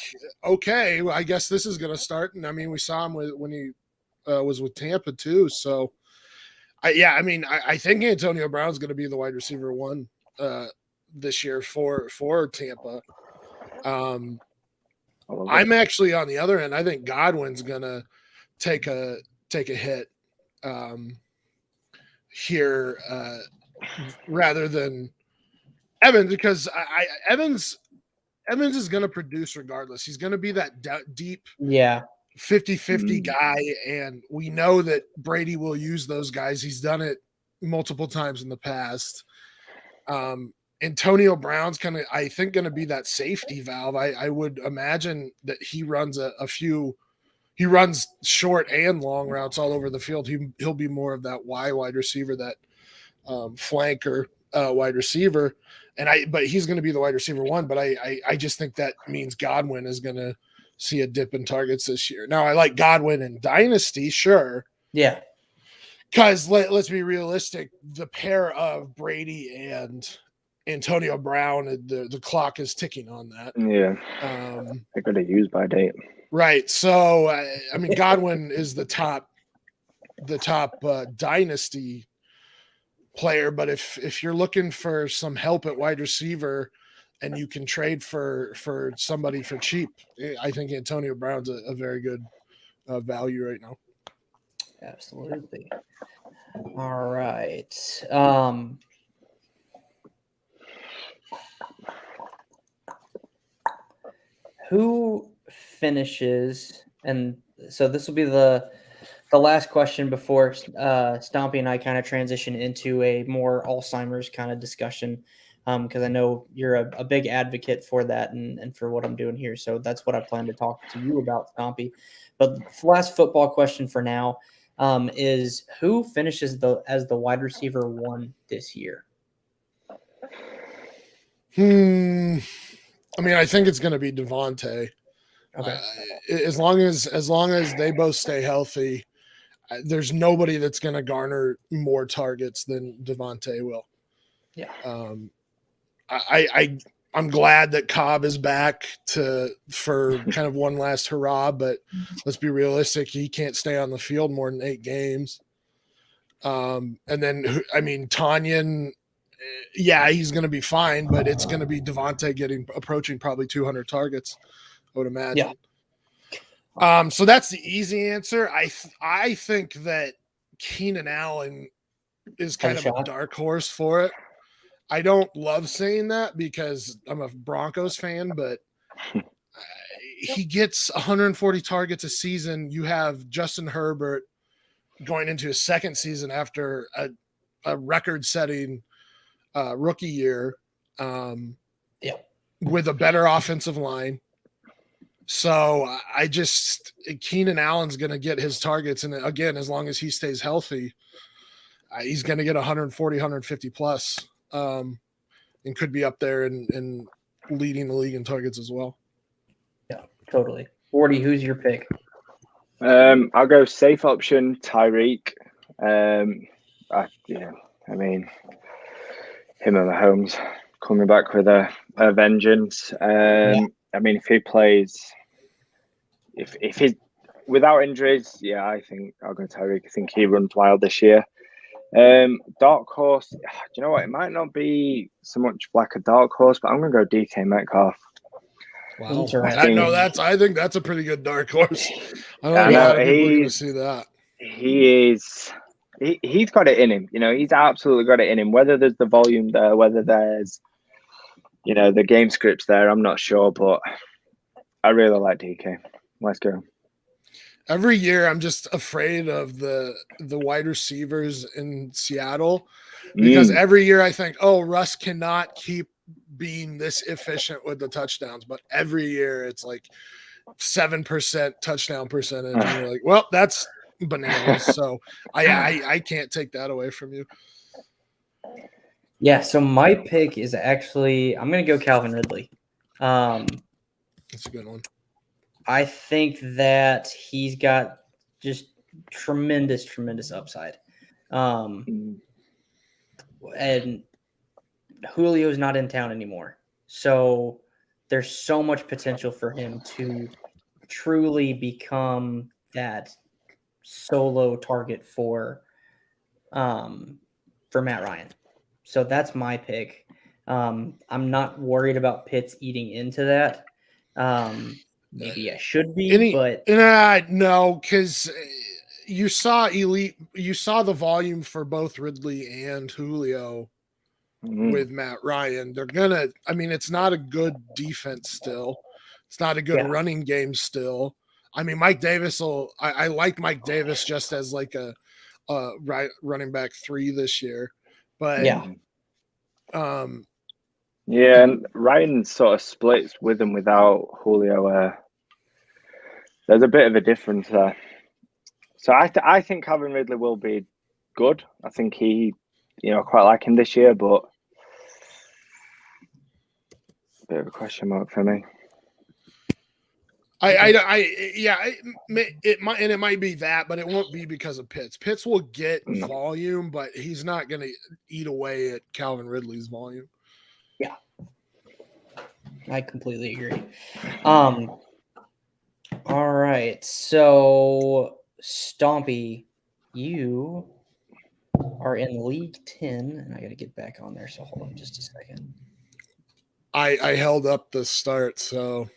okay, well, I guess this is going to start. And I mean, we saw him when he was with Tampa too. So, I think Antonio Brown's going to be the wide receiver 1 this year for Tampa. I'm actually on the other end. I think Godwin's going to take a hit here rather than Evans, because Evans is going to produce regardless. He's going to be that deep 50-50 guy, and we know that Brady will use those guys. He's done it multiple times in the past. Antonio Brown's I think going to be that safety valve. I would imagine that he runs he runs short and long routes all over the field. He'll be more of that wide receiver, that flanker wide receiver. But he's going to be the wide receiver 1. But I just think that means Godwin is going to see a dip in targets this year. Now, I like Godwin in Dynasty, sure. Yeah. Because let's be realistic, the pair of Brady and Antonio Brown, the clock is ticking on that. Yeah. They're going to use by date. Right. So, I mean, Godwin is the top Dynasty player, but if you're looking for some help at wide receiver and you can trade for somebody for cheap, I think Antonio Brown's a very good value right now. Absolutely. All right. Who finishes, and so this will be the last question before Stompy and I kind of transition into a more Alzheimer's kind of discussion, because I know you're a big advocate for that and for what I'm doing here. So that's what I plan to talk to you about, Stompy. But the last football question for now is who finishes as the wide receiver 1 this year? I mean, I think it's going to be Devontae. Okay. As long as they both stay healthy, there's nobody that's going to garner more targets than Devontae will. Yeah. I'm glad that Cobb is back for kind of one last hurrah, but let's be realistic. He can't stay on the field more than 8 games. And then, I mean, Tanyan, yeah, he's going to be fine, but it's going to be Devontae approaching probably 200 targets, I would imagine. Yeah. So that's the easy answer. I think that Keenan Allen is kind of a dark horse for it. I don't love saying that because I'm a Broncos fan, but he gets 140 targets a season. You have Justin Herbert going into his second season after a record-setting rookie year with a better offensive line. So Keenan Allen's going to get his targets. And again, as long as he stays healthy, he's going to get 140, 150 plus. And could be up there and leading the league in targets as well. Yeah, totally. 40, who's your pick? I'll go safe option, Tyreek. I mean, him and Mahomes coming back with a vengeance. I mean, if he plays, if he's without injuries, I think I'll go Tyreek. I think he runs wild this year. Dark horse, do you know what? It might not be so much like a dark horse, but I'm gonna go DK Metcalf. Wow, I think that's a pretty good dark horse. I don't know how people are gonna see that. He's got it in him. You know, he's absolutely got it in him. Whether there's the volume there, whether there's, the game scripts there, I'm not sure, but I really like DK. Let's go. Every year, I'm just afraid of the wide receivers in Seattle because every year I think, Russ cannot keep being this efficient with the touchdowns. But every year it's like 7% touchdown percentage. And you're like, well, that's bananas. So I can't take that away from you. Yeah, so my pick is actually I'm going to go Calvin Ridley. That's a good one. I think that he's got just tremendous upside. And Julio's not in town anymore. So there's so much potential for him to truly become that solo target for Matt Ryan. So that's my pick. I'm not worried about Pitts eating into that. Maybe I should be, but no, because you saw the volume for both Ridley and Julio with Matt Ryan. They're gonna. I mean, it's not a good defense still. It's not a good running game still. I mean, Mike Davis will. I like Mike Davis just as like a running back 3 this year, but and Ryan sort of splits with and without Julio. There's a bit of a difference there. So I think Calvin Ridley will be good. I think he, quite like him this year, but a bit of a question mark for me. It might be that, but it won't be because of Pitts. Pitts will get volume, but he's not going to eat away at Calvin Ridley's volume. Yeah, I completely agree. All right, so Stompy, you are in League 10, and I got to get back on there. So hold on just a second. I held up the start, so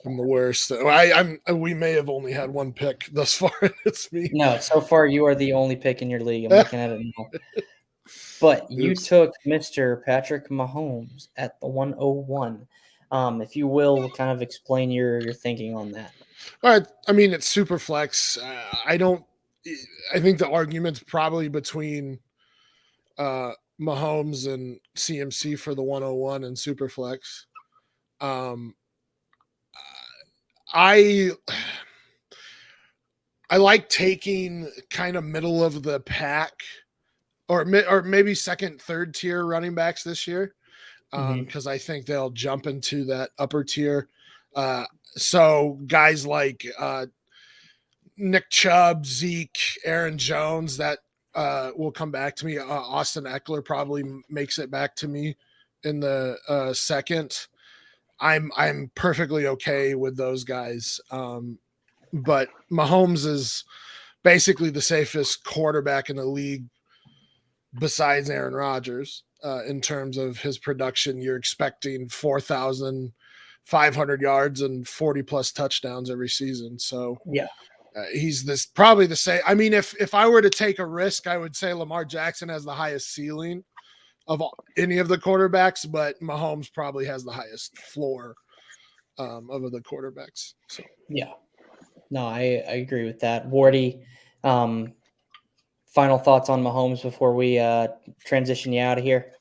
I'm the worst. We may have only had one pick thus far. It's me. No, so far you are the only pick in your league. I'm looking at it now. But you took Mr. Patrick Mahomes at the 101. If you will, kind of explain your thinking on that. All right. I mean, it's super flex. I think the argument's probably between Mahomes and CMC for the 101 and super flex. I like taking kind of middle of the pack or maybe second, third tier running backs this year because I think they'll jump into that upper tier. So guys like Nick Chubb, Zeke, Aaron Jones, that will come back to me. Austin Eckler probably makes it back to me in the second. I'm perfectly okay with those guys. But Mahomes is basically the safest quarterback in the league besides Aaron Rodgers in terms of his production. You're expecting 4,500 yards and 40 plus touchdowns every season. So he's probably the same. I mean, if I were to take a risk, I would say Lamar Jackson has the highest ceiling of any of the quarterbacks, but Mahomes probably has the highest floor of the quarterbacks. So no, I agree with that. Wardy, final thoughts on Mahomes before we transition you out of here?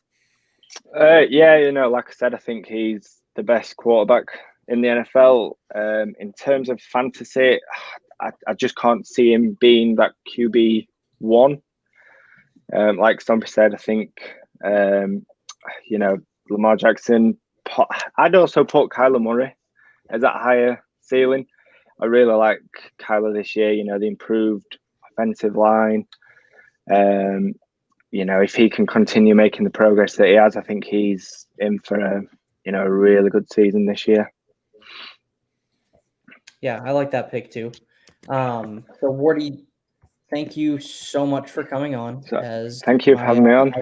Like I said, I think he's the best quarterback in the NFL. In terms of fantasy, I just can't see him being that QB1. Like Stompy said, I think Lamar Jackson. I'd also put Kyler Murray as that higher ceiling. I really like Kyler this year. The improved offensive line. If he can continue making the progress that he has, I think he's in for a really good season this year. Yeah, I like that pick too. So Wardy, thank you so much for coming on. Thank you for having me on.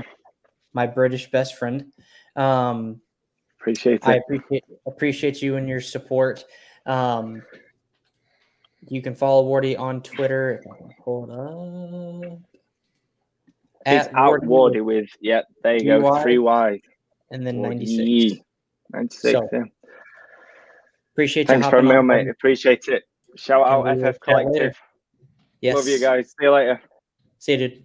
My British best friend. Appreciate it. I appreciate you and your support. You can follow Wardy on Twitter. If I can pull it up. It's at Wardy with there you go, 3 Y. And then Wardy. 96. So, appreciate you. Thanks for me, mate. Appreciate it. Shout out FF Collective. Yes. Love you guys. See you later. See you, dude.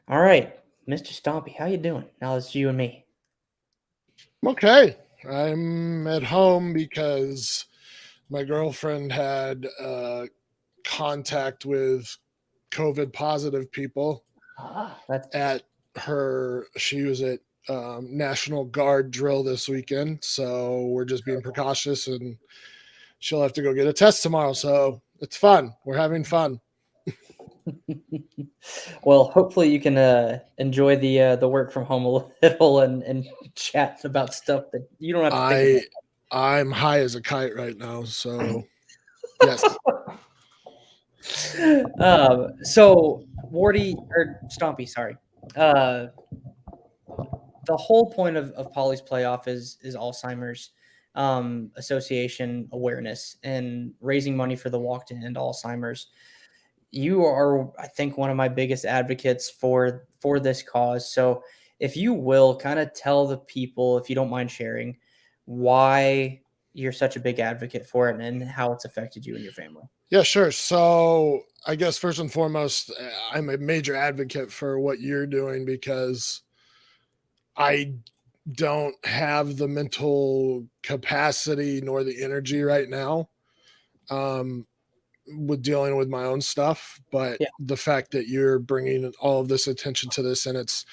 All right, Mr. Stompy, how you doing? Now it's you and me. Okay. I'm at home because my girlfriend had contact with COVID positive people. at her. She was at National Guard drill this weekend, so we're just being precautious, and she'll have to go get a test tomorrow. So it's fun. We're having fun. Well, hopefully you can enjoy the work from home a little and chat about stuff that you don't have to think about. I'm high as a kite right now, so yes. So Wardy or Stompy, sorry. The whole point of Polly's playoff is Alzheimer's Association awareness and raising money for the Walk to End Alzheimer's. You are, I think, one of my biggest advocates for this cause. So if you will kind of tell the people, if you don't mind sharing, why you're such a big advocate for it and how it's affected you and your family. Yeah, sure. So I guess first and foremost, I'm a major advocate for what you're doing because I don't have the mental capacity nor the energy right now with dealing with my own stuff. But the fact that you're bringing all of this attention to this and it's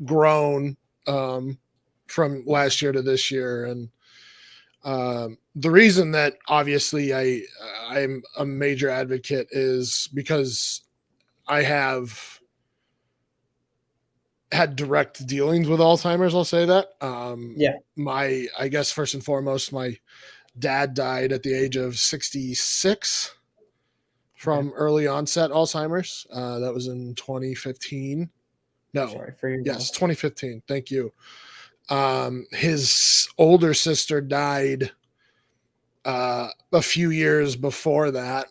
grown from last year to this year. And the reason that obviously I'm a major advocate is because I have had direct dealings with Alzheimer's. I'll say that. I guess first and foremost, my dad died at the age of 66 from early onset Alzheimer's. That was in 2015. No, sorry for your 2015. Thank you. His older sister died a few years before that.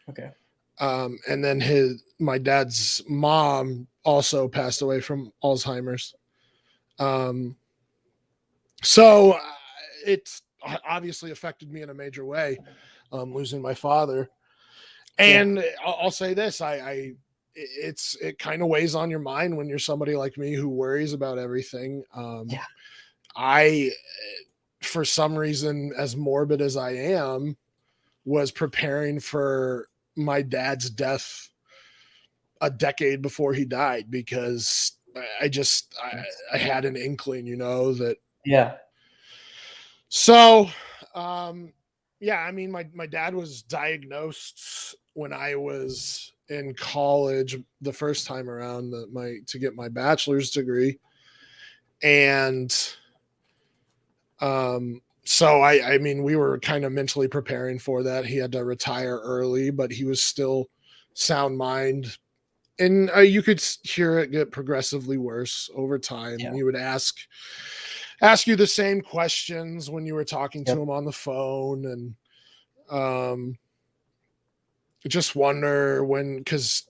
Okay. And then my dad's mom also passed away from Alzheimer's. So it's obviously affected me in a major way, losing my father. And I'll say this, it kind of weighs on your mind when you're somebody like me who worries about everything. I, for some reason, as morbid as I am, was preparing for my dad's death a decade before he died because I had an inkling, that. Yeah. So, I mean, my dad was diagnosed when I was in college the first time around to get my bachelor's degree. And, so I mean, we were kind of mentally preparing for that. He had to retire early, but he was still sound mind. And you could hear it get progressively worse over time. Yeah. He would ask you the same questions when you were talking to him on the phone, and just wonder because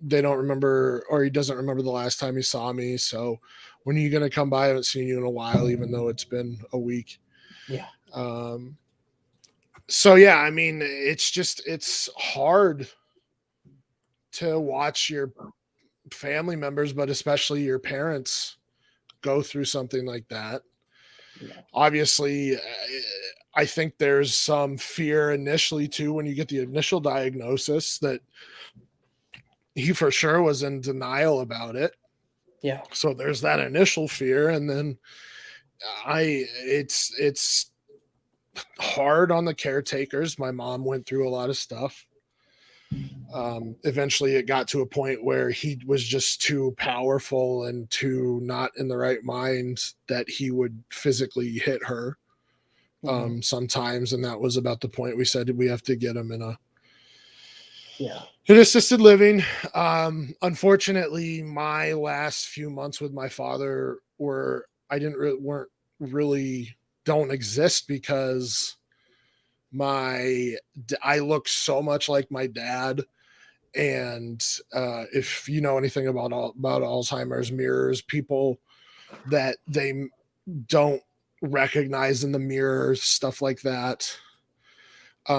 they don't remember, or he doesn't remember the last time he saw me. So when are you going to come by? I haven't seen you in a while, even though it's been a week. Yeah. So yeah, I mean, it's hard to watch your family members, but especially your parents, go through something like that. Yeah. Obviously, I think there's some fear initially too when you get the initial diagnosis that he for sure was in denial about it. Yeah. So there's that initial fear, and then it's hard on the caretakers. My mom went through a lot of stuff. Eventually it got to a point where he was just too powerful and too not in the right mind that he would physically hit her sometimes. And that was about the point we said we have to get him in an assisted living. Unfortunately, my last few months with my father don't exist because I look so much like my dad. And if you know anything about Alzheimer's, mirrors people that they don't recognize in the mirror, stuff like that.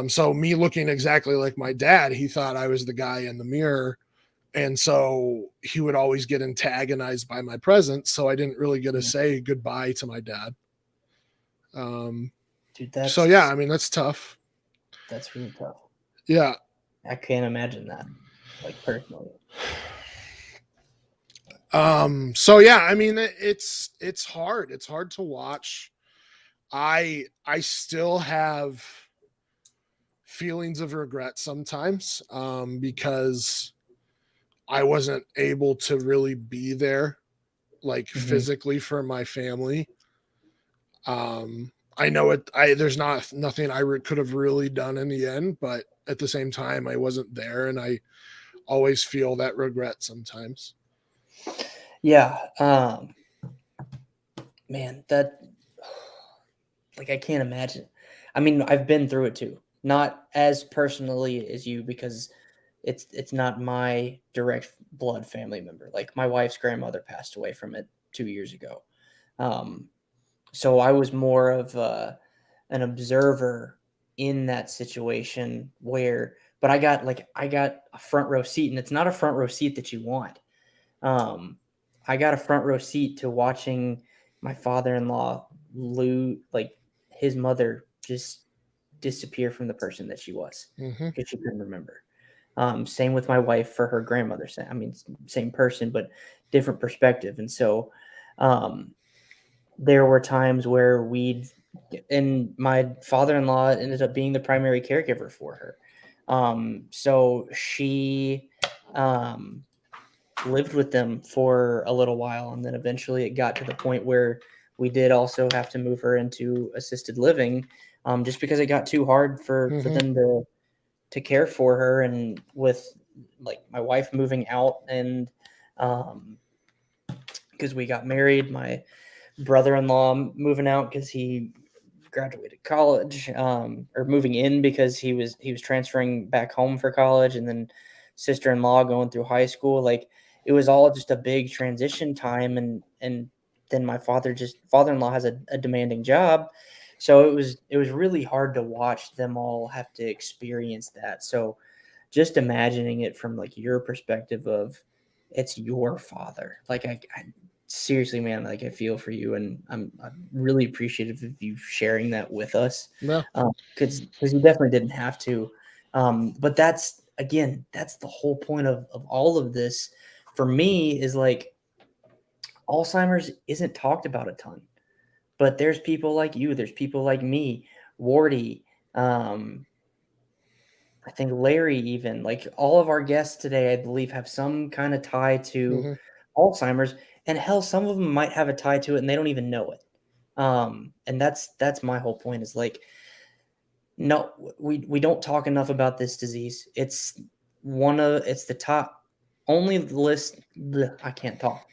So me looking exactly like my dad, he thought I was the guy in the mirror. And so he would always get antagonized by my presence. So I didn't really get to say goodbye to my dad. Dude, so yeah, I mean, that's tough. That's really tough. Yeah. I can't imagine that, like, personally. So yeah, I mean, it's hard. It's hard to watch. I still have feelings of regret sometimes, because I wasn't able to really be there, like physically for my family. I know there's nothing I could have really done in the end, but at the same time, I wasn't there, and I always feel that regret sometimes. Yeah. Man, that, like, I can't imagine. I mean, I've been through it too. Not as personally as you, because it's not my direct blood family member. Like, my wife's grandmother passed away from it 2 years ago. So I was more of an observer in that situation but I got a front row seat, and it's not a front row seat that you want. I got a front row seat to watching my father-in-law lose, like, his mother just disappear from the person that she was, because she couldn't remember. Same with my wife for her grandmother. I mean, same person, but different perspective. And so there were times where and my father-in-law ended up being the primary caregiver for her. So she lived with them for a little while, and then eventually it got to the point where we did also have to move her into assisted living, just because it got too hard for them to care for her. And with, like, my wife moving out, and because we got married, my brother-in-law moving out because he graduated college, or moving in because he was transferring back home for college, and then sister-in-law going through high school. Like, it was all just a big transition time, and then my father-in-law has a demanding job, so it was really hard to watch them all have to experience that. So just imagining it from, like, your perspective of, it's your father. Like, I seriously, man, like, I feel for you, and I'm really appreciative of you sharing that with us. Yeah. Because you definitely didn't have to. But that's the whole point of all of this for me, is like, Alzheimer's isn't talked about a ton, but there's people like you, there's people like me, Wardy, I think Larry, even, like, all of our guests today, I believe, have some kind of tie to Alzheimer's, and hell, some of them might have a tie to it and they don't even know it. And that's my whole point, is like, no, we don't talk enough about this disease. It's the top only list. I can't talk.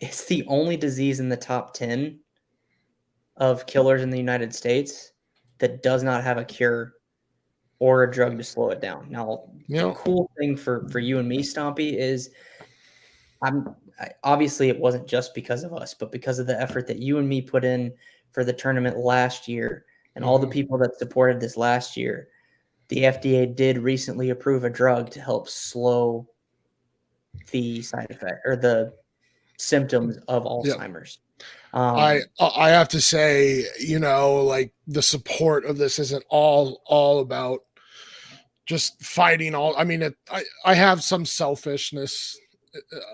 It's the only disease in the top 10 of killers in the United States that does not have a cure or a drug to slow it down. Now, the cool thing for you and me, Stompy, is obviously it wasn't just because of us, but because of the effort that you and me put in for the tournament last year, and all the people that supported this last year. The FDA did recently approve a drug to help slow the side effect or the symptoms of Alzheimer's. I have to say, like, the support of this isn't all about just fighting all. I mean, I have some selfishness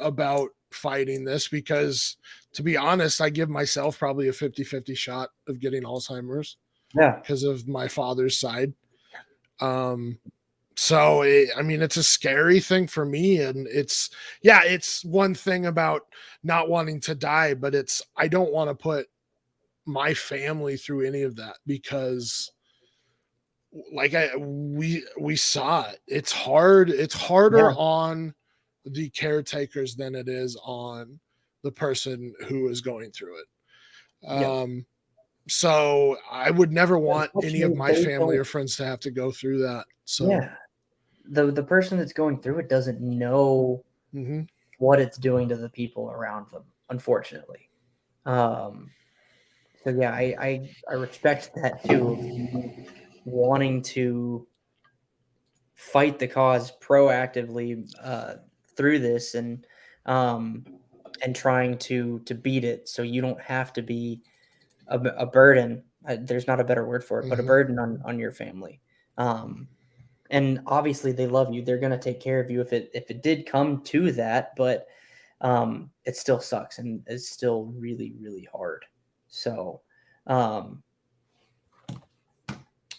about fighting this, because, to be honest, I give myself probably a 50-50 shot of getting Alzheimer's. Yeah. Because of my father's side. So I mean, it's a scary thing for me, and it's one thing about not wanting to die, but I don't want to put my family through any of that, because, like, we saw it. It's hard. It's harder on the caretakers than it is on the person who is going through it. So I would never want any of my family or friends to have to go through that. So yeah, the person that's going through it doesn't know what it's doing to the people around them, unfortunately. So yeah, I respect that too, wanting to fight the cause proactively through this, and trying to beat it, so you don't have to be a burden. There's not a better word for it, but a burden on your family. And obviously they love you. They're going to take care of you if it did come to that. But it still sucks and it's still really, really hard. So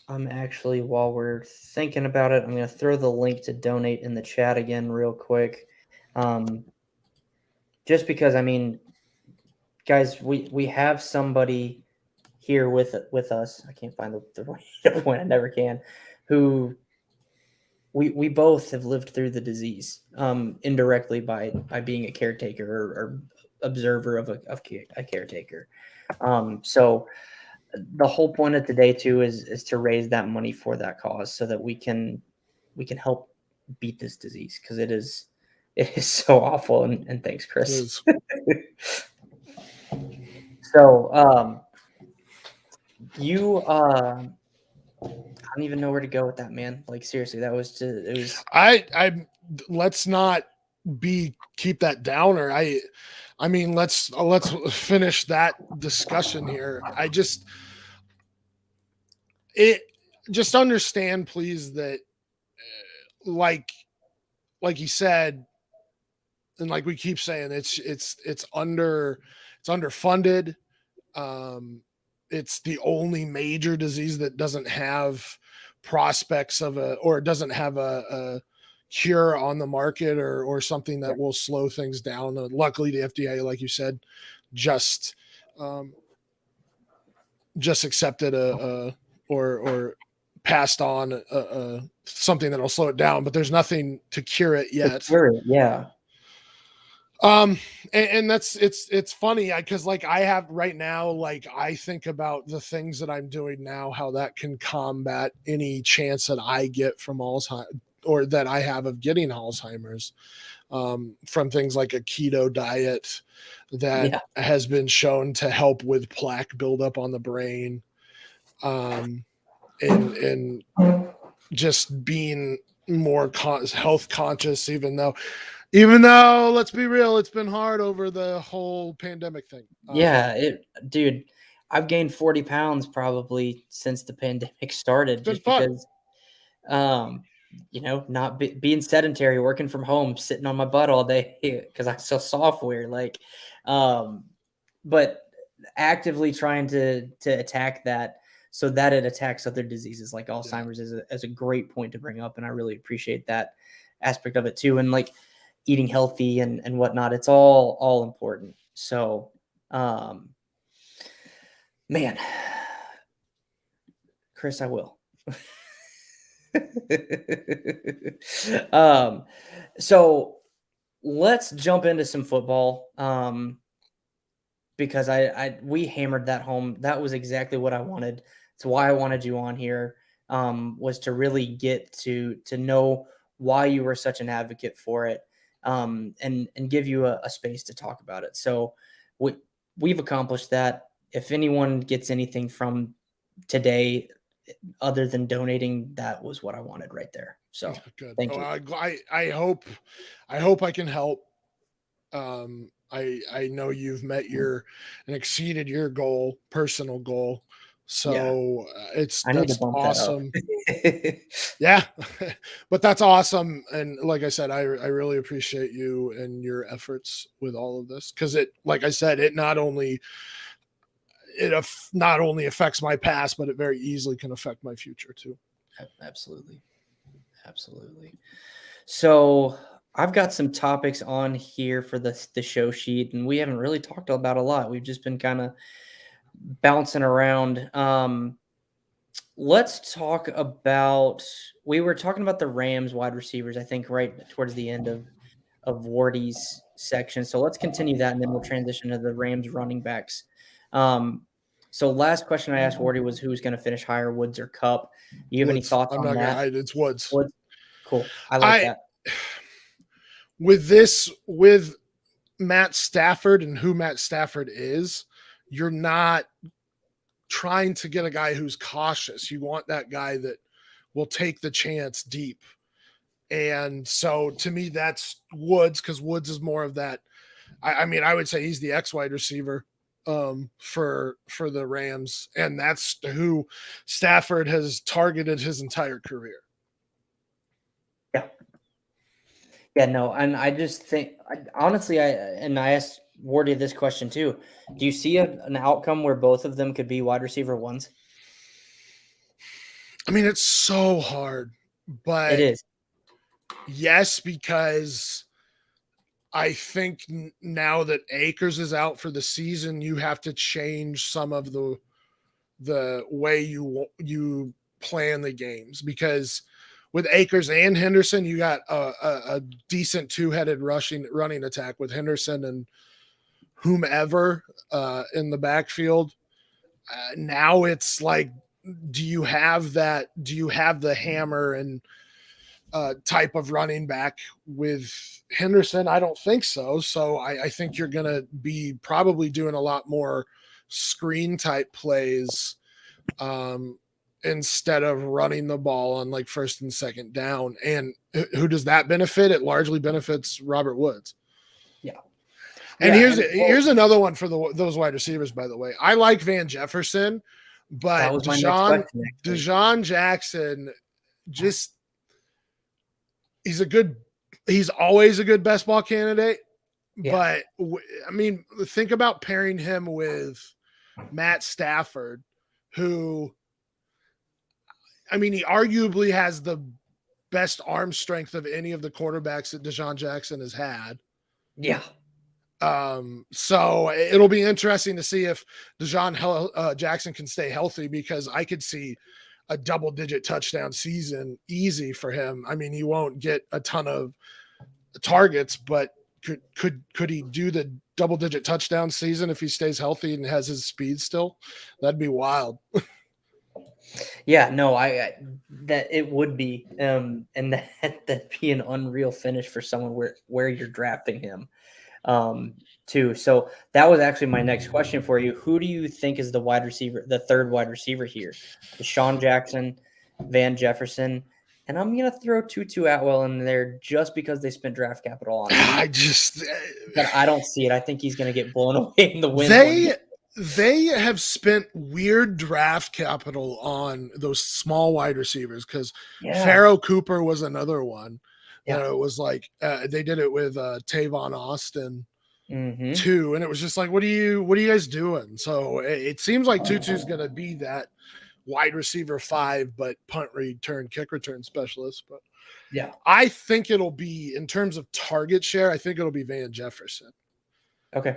I'm actually, while we're thinking about it, I'm going to throw the link to donate in the chat again real quick. Just because, I mean, guys, we have somebody here with us. I can't find the point. I never can. Who we both have lived through the disease indirectly by being a caretaker or observer of a caretaker. So the whole point of today too is to raise that money for that cause so that we can help beat this disease, because it is so awful. And thanks, Chris. So you I don't even know where to go with that, man. Like, seriously, that was just, it was. I let's not keep that downer. I mean, let's finish that discussion here. Just understand, please, that like he said, and like we keep saying, it's underfunded. It's the only major disease that doesn't have prospects of doesn't have a cure on the market or something that will slow things down. Luckily, the FDA, like you said, just accepted or passed on something that'll slow it down, but there's nothing to cure it yet. Yeah. And it's funny because like I have right now, like I think about the things that I'm doing now, how that can combat any chance that I get from Alzheimer or that I have of getting Alzheimer's, from things like a keto diet that has been shown to help with plaque buildup on the brain, and just being more health conscious, even though let's be real, it's been hard over the whole pandemic thing. Dude, I've gained 40 pounds probably since the pandemic started, just because, not being sedentary, working from home, sitting on my butt all day because I sell software, but actively trying to attack that so that it attacks other diseases like Alzheimer's is a great point to bring up. And I really appreciate that aspect of it too. And like eating healthy and whatnot, it's all important. So, man, Chris, I will. So let's jump into some football. Because we hammered that home. That was exactly what I wanted. It's why I wanted you on here, was to really get to know why you were such an advocate for it, and give you a space to talk about it. So we've accomplished that. If anyone gets anything from today other than donating, that was what I wanted right there. So good. Thank you. I hope I can help. I know you've met and exceeded your personal goal. So that's awesome. Yeah, but that's awesome. And like I said, I really appreciate you and your efforts with all of this, because like I said, it not only affects my past, but it very easily can affect my future too. Absolutely. So I've got some topics on here for the show sheet, and we haven't really talked about a lot. We've just been kind of bouncing around. Let's talk about, we were talking about the Rams wide receivers, I think, right towards the end of Wardy's section. So let's continue that, and then we'll transition to the Rams running backs. So last question I asked Wardy was who's going to finish higher, Woods or Kupp. Do you have any thoughts on that? It's Woods. Cool. I like that. With Matt Stafford and who Matt Stafford is, you're not trying to get a guy who's cautious. You want that guy that will take the chance deep. And so to me, that's Woods, because Woods is more of that. I mean, I would say he's the X wide receiver for the Rams, and that's who Stafford has targeted his entire career. Yeah, no, and I just think honestly, I asked Wardy this question too. Do you see an outcome where both of them could be wide receiver ones? I mean, it's so hard, but It is. yes, because I think now that Akers is out for the season, you have to change some of the way you plan the games, because with Akers and Henderson, you got a decent two-headed running attack with Henderson and whomever in the backfield. Now it's like, do you have that? Do you have the hammer and type of running back with Henderson? I don't think so. So I think you're going to be probably doing a lot more screen type plays instead of running the ball on like first and second down. And who does that benefit? It largely benefits Robert Woods. Yeah. And here's another one for those wide receivers, by the way. I like Van Jefferson, but DeSean Jackson just he's always a good best ball candidate. Yeah. But I mean, think about pairing him with Matt Stafford, who, I mean, he arguably has the best arm strength of any of the quarterbacks that DeSean Jackson has had. Yeah. So it'll be interesting to see if DeSean Jackson can stay healthy, because I could see a double-digit touchdown season easy for him. I mean, he won't get a ton of targets, but could he do the double-digit touchdown season if he stays healthy and has his speed still? That'd be wild. Yeah, no, I that it would be, and that'd be an unreal finish for someone where you're drafting him, too. So that was actually my next question for you. Who do you think is the third wide receiver here? DeSean Jackson, Van Jefferson, and I'm gonna throw Tutu Atwell in there just because they spent draft capital on him. But I don't see it. I think he's gonna get blown away in the wind. They have spent weird draft capital on those small wide receivers, because Pharaoh Cooper was another one. It was like they did it with Tavon Austin too, and it was just like, what are you guys doing? So it seems like Tutu's going to be that wide receiver 5, but punt return, kick return specialist. But yeah, I think it'll be, in terms of target share, I think it'll be Van Jefferson. Okay.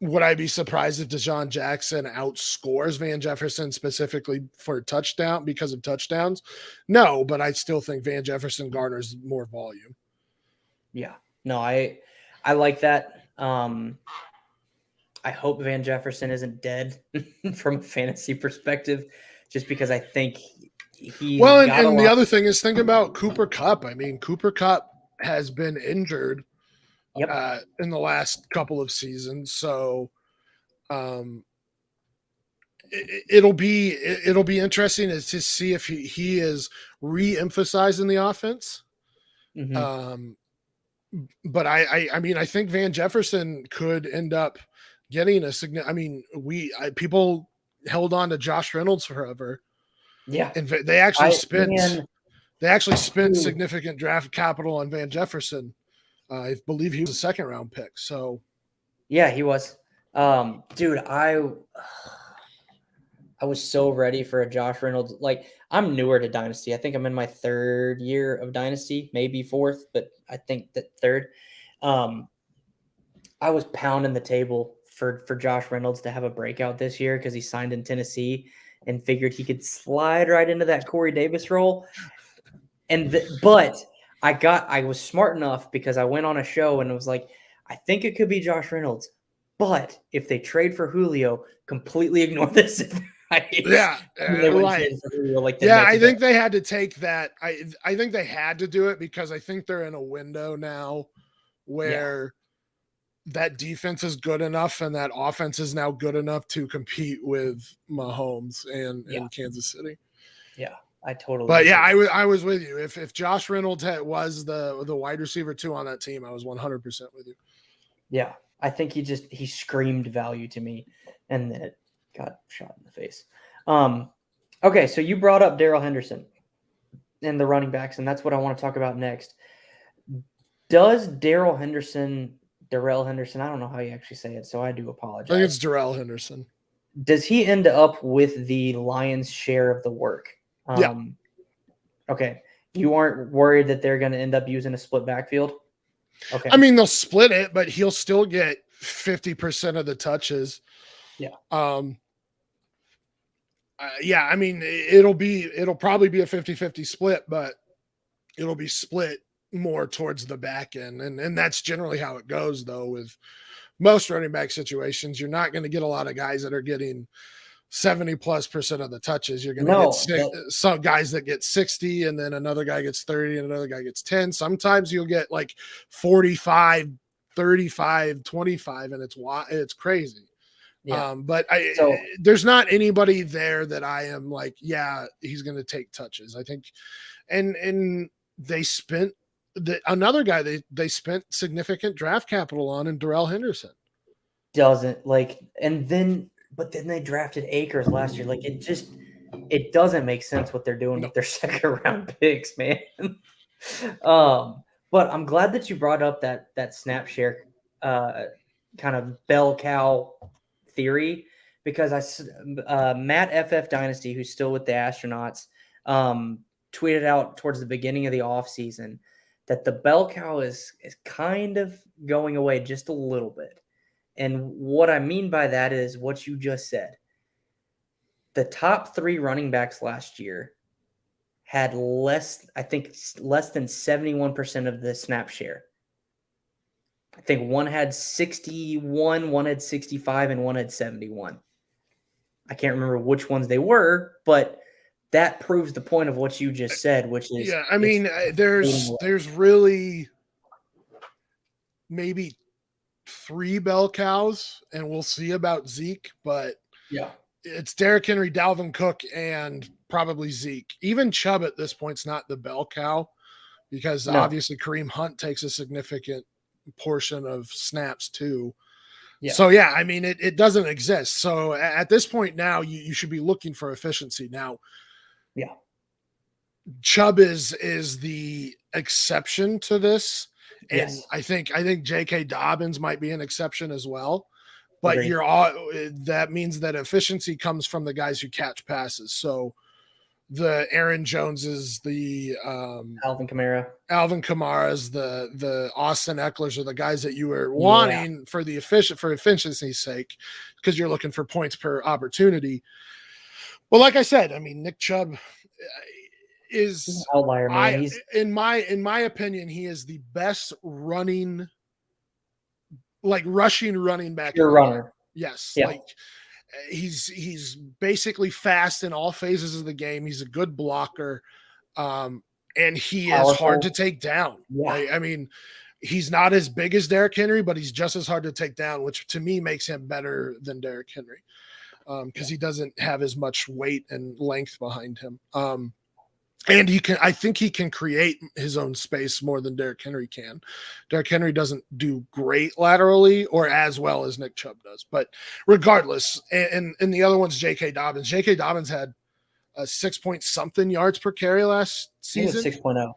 Would I be surprised if DeSean Jackson outscores Van Jefferson specifically for touchdown because of touchdowns? No, but I still think Van Jefferson garners more volume. Yeah, no, I like that. I hope Van Jefferson isn't dead from a fantasy perspective, just because I think he. Well, and the other thing is, think about Cooper Kupp. I mean, Cooper Kupp has been injured. In the last couple of seasons, so it'll be interesting to see if he is re-emphasizing the offense. But I mean, I think Van Jefferson could end up getting a significant. I mean, people held on to Josh Reynolds forever. Yeah, and they actually spent significant draft capital on Van Jefferson. I believe he was a second-round pick. So, yeah, he was. Dude, I was so ready for a Josh Reynolds. Like, I'm newer to Dynasty. I think I'm in my 3rd year of Dynasty, maybe 4th, but I think that 3rd. I was pounding the table for Josh Reynolds to have a breakout this year because he signed in Tennessee and figured he could slide right into that Corey Davis role. But I was smart enough, because I went on a show and it was like, I think it could be Josh Reynolds, but if they trade for Julio, completely ignore this. Yeah, I think they had to take that. I think they had to do it because I think they're in a window now where that defense is good enough and that offense is now good enough to compete with Mahomes and Kansas City. Yeah. I totally. But yeah, I was with you. If Josh Reynolds was the wide receiver 2 on that team, I was 100% with you. Yeah, I think he screamed value to me, and then it got shot in the face. Okay, so you brought up Darrell Henderson and the running backs, and that's what I want to talk about next. Does Darrell Henderson, I don't know how you actually say it, so I do apologize. I think it's Darrell Henderson. Does he end up with the lion's share of the work? Yeah. Okay. You aren't worried that they're going to end up using a split backfield? Okay. I mean, they'll split it, but he'll still get 50% of the touches. Yeah. Yeah, I mean, it'll probably be a 50-50 split, but it'll be split more towards the back end. And that's generally how it goes, though, with most running back situations. You're not going to get a lot of guys that are getting 70+% of the touches. You're going to get some guys that get 60, and then another guy gets 30, and another guy gets 10. Sometimes you'll get like 45, 35, 25, and it's crazy. Yeah. But there's not anybody there that I am like, yeah, he's going to take touches. I think, and they spent another guy they spent significant draft capital on, in Darrell Henderson. But then they drafted Akers last year. Like, it doesn't make sense what they're doing with their second round picks, man. But I'm glad that you brought up that snap share kind of bell cow theory, because Matt FF Dynasty, who's still with the Astronauts, tweeted out towards the beginning of the offseason that the bell cow is kind of going away just a little bit. And what I mean by that is what you just said. The top 3 running backs last year had less than 71% of the snap share. I think one had 61, one had 65, and one had 71. I can't remember which ones they were, but that proves the point of what you just said, which is, yeah. I mean, there's really maybe 3 bell cows, and we'll see about Zeke, but yeah, it's Derrick Henry, Dalvin Cook, and probably Zeke. Even Chubb at this point's not the bell cow, because obviously Kareem Hunt takes a significant portion of snaps too. Yeah. So yeah, I mean, it doesn't exist. So at this point now, you should be looking for efficiency. Now, yeah, Chubb is the exception to this. And yes. I think J.K. Dobbins might be an exception as well, but that means that efficiency comes from the guys who catch passes. So the Aaron Joneses, the Alvin Kamara's, the Austin Eckler's are the guys that you were wanting for efficiency's sake, because you're looking for points per opportunity. Well, like I said, I mean, Nick Chubb is an outlier, man. In my opinion, he is the best rushing running back. Your runner. Yes. Yeah. Like he's basically fast in all phases of the game. He's a good blocker. And he is hard to take down. Yeah. I mean, he's not as big as Derrick Henry, but he's just as hard to take down, which to me makes him better than Derrick Henry. Because he doesn't have as much weight and length behind him. And I think he can create his own space more than Derrick Henry can. Derrick Henry doesn't do great laterally or as well as Nick Chubb does. But regardless, and the other one's J.K. Dobbins. J.K. Dobbins had 6-point-something yards per carry last season. 6.0.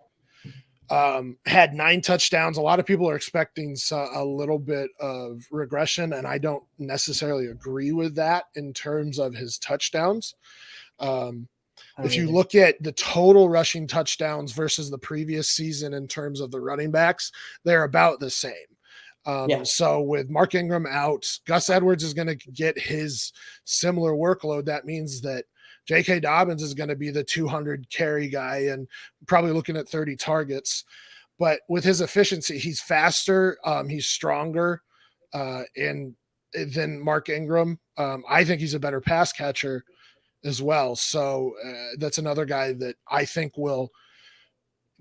Had 9 touchdowns. A lot of people are expecting a little bit of regression, and I don't necessarily agree with that in terms of his touchdowns. If you look at the total rushing touchdowns versus the previous season in terms of the running backs, they're about the same. So with Mark Ingram out, Gus Edwards is going to get his similar workload. That means that J.K. Dobbins is going to be the 200 carry guy and probably looking at 30 targets. But with his efficiency, he's faster, he's stronger, and than Mark Ingram. I think he's a better pass catcher as well. So that's another guy that I think will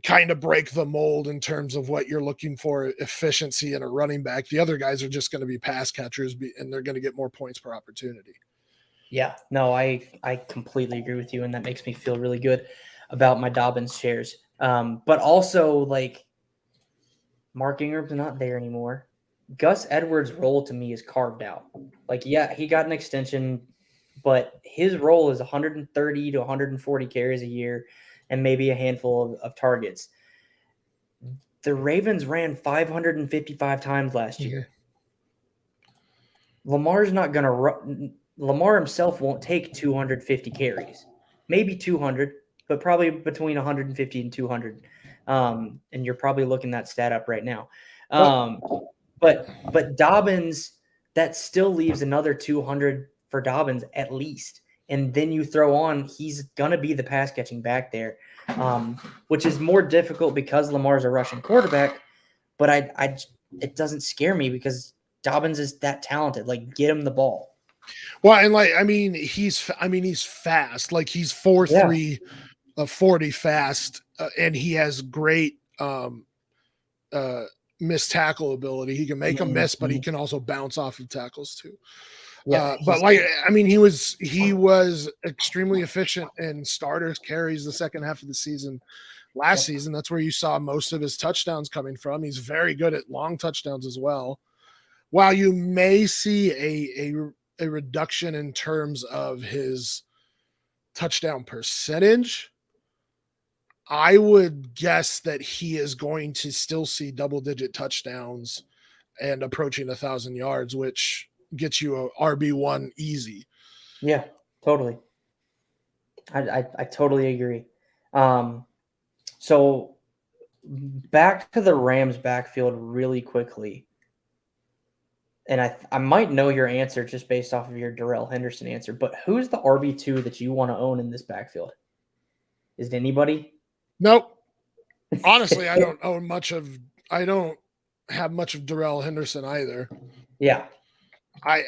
kind of break the mold in terms of what you're looking for efficiency in a running back. The other guys are just going to be pass catchers, and they're going to get more points per opportunity. Yeah, no, I completely agree with you, and that makes me feel really good about my Dobbins shares. But also, like, Mark Ingram's not there anymore. Gus Edwards' role to me is carved out. Like, yeah, he got an extension, but his role is 130 to 140 carries a year and maybe a handful of targets. the Ravens ran 555 times last year. Lamar's not going to run. Lamar himself won't take 250 carries, maybe 200, but probably between 150 and 200. And you're probably looking that stat up right now. But Dobbins, that still leaves another 200 for Dobbins at least. And then you throw on, he's going to be the pass catching back there, which is more difficult because Lamar's a rushing quarterback. But it doesn't scare me because Dobbins is that talented. Like, get him the ball. Well, and he's fast. Like, he's 4.3 40 fast, and he has great missed tackle ability. He can make a miss, but he can also bounce off of tackles too. Yeah, but he was extremely efficient in starters carries the second half of the season. Last season, that's where you saw most of his touchdowns coming from. He's very good at long touchdowns as well. While you may see a reduction in terms of his touchdown percentage, I would guess that he is going to still see double-digit touchdowns and approaching 1,000 yards, which gets you a RB1 easy. Yeah, totally. I totally agree. So back to the Rams backfield really quickly. And I might know your answer just based off of your Darrell Henderson answer, but who's the RB2 that you want to own in this backfield? Is it anybody? Nope. Honestly, I don't have much of Darrell Henderson either. Yeah. I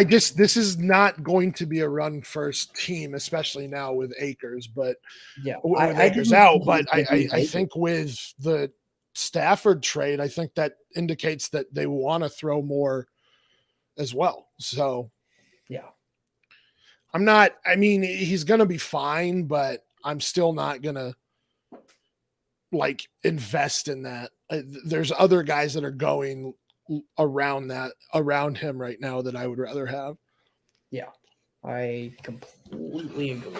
just, this is not going to be a run first team, especially now with Akers, but with Akers out. But I think with the Stafford trade, I think that indicates that they want to throw more as well. So yeah, he's going to be fine, but I'm still not going to invest in that. There's other guys that are going around him right now that I would rather have. Yeah, I completely agree.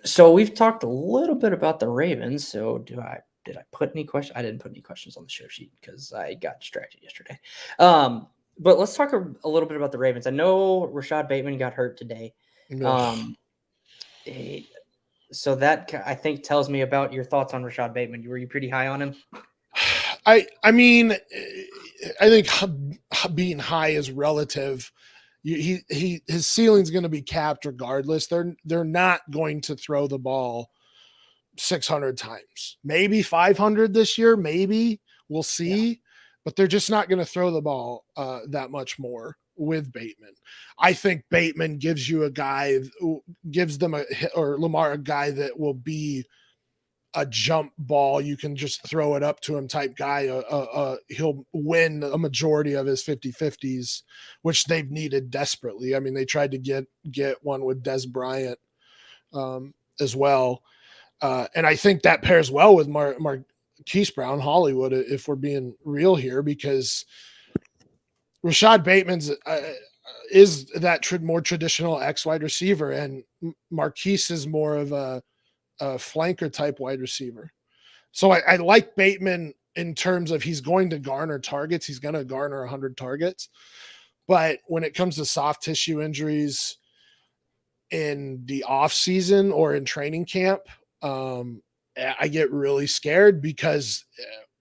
So we've talked a little bit about the Ravens. So did I put any questions? I didn't put any questions on the show sheet because I got distracted yesterday. But let's talk a little bit about the Ravens. I know Rashad Bateman got hurt today. So that, I think, tells me about your thoughts on Rashad Bateman. Were you pretty high on him? I think being high is relative. His ceiling's going to be capped regardless. They're not going to throw the ball 600 times, maybe 500 this year. Maybe we'll see, but they're just not going to throw the ball that much more with Bateman. I think Bateman gives you a guy, gives them or Lamar a guy that will be a jump ball. You can just throw it up to him type guy. He'll win a majority of his 50-50s, which they've needed desperately. I mean, they tried to get one with Des Bryant as well. And I think that pairs well with Marquise Brown, Hollywood, if we're being real here, because Rashad Bateman's is that more traditional X wide receiver, and Marquise is more of a flanker type wide receiver. So I like Bateman in terms of he's going to garner targets. He's going to garner 100 targets. But when it comes to soft tissue injuries in the off season or in training camp, I get really scared because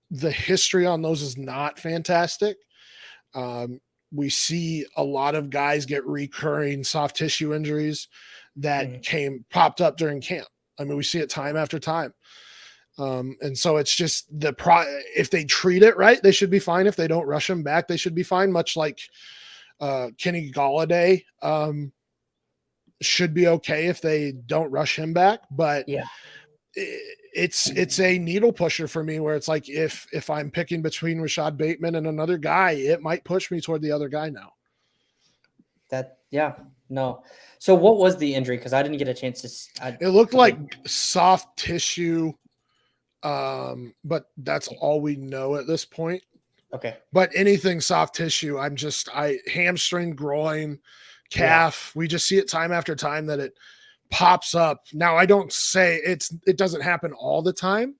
the history on those is not fantastic. We see a lot of guys get recurring soft tissue injuries that popped up during camp. I mean, we see it time after time. And so it's just if they treat it right, they should be fine. If they don't rush him back, they should be fine. Much like Kenny Golladay should be okay if they don't rush him back. But it's a needle pusher for me where it's like, if I'm picking between Rashad Bateman and another guy, it might push me toward the other guy now. No. So what was the injury? Because I didn't get a chance to. It looked like soft tissue, but that's all we know at this point. Okay. But anything soft tissue, hamstring, groin, calf. We just see it time after time that it pops up. Now, I don't say it doesn't happen all the time,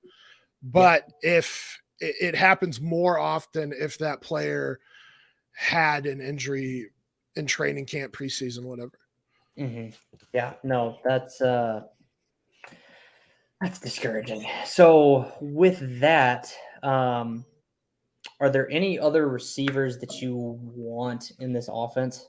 But if it happens more often if that player had an injury in training camp, preseason, whatever. Yeah, no, that's discouraging. So with that, are there any other receivers that you want in this offense?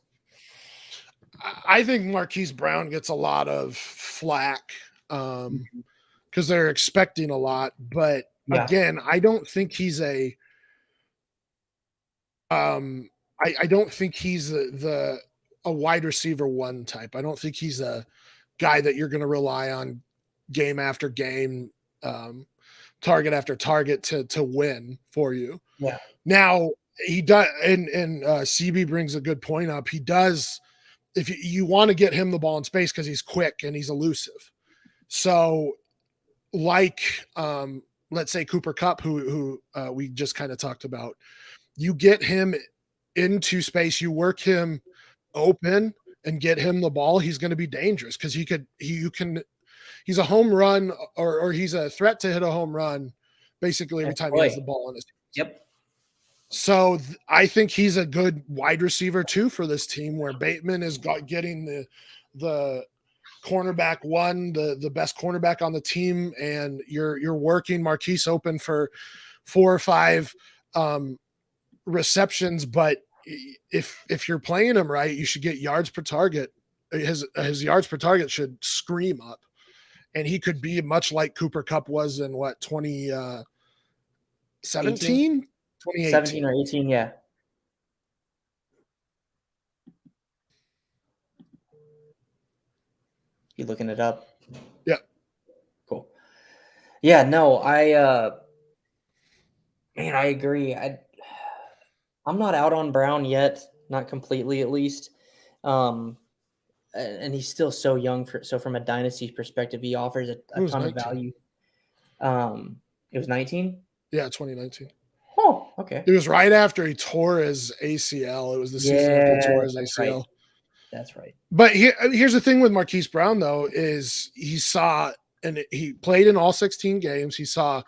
I think Marquise Brown gets a lot of flack because they're expecting a lot. But again, I don't think he's a I don't think he's a wide receiver one type. I don't think he's a guy that you're going to rely on game after game, target after target to win for you. Yeah. Now he does, and CB brings a good point up. He does. If you want to get him the ball in space because he's quick and he's elusive. So, like, let's say Cooper Kupp, who we just kind of talked about, you get him into space, you work him open and get him the ball, he's going to be dangerous because he's a home run or he's a threat to hit a home run basically every time he has the ball in his hands. Yep. So I think he's a good wide receiver too for this team where Bateman is getting the cornerback one, the best cornerback on the team, and you're working Marquise open for 4 or 5 receptions. But if you're playing him right, you should get yards per target. His yards per target should scream up, and he could be much like Cooper Kupp was in 2017. 17 or 18, yeah. You looking it up? Yeah. Cool. Yeah, no, I agree. I'm not out on Brown yet, not completely at least. And he's still so young so from a dynasty perspective, he offers a ton of value. It was 19? Yeah, 2019. Oh, okay. It was right after he tore his ACL. It was the season after he tore his ACL. Right. That's right. But here's the thing with Marquise Brown, though, is he played in all 16 games. He saw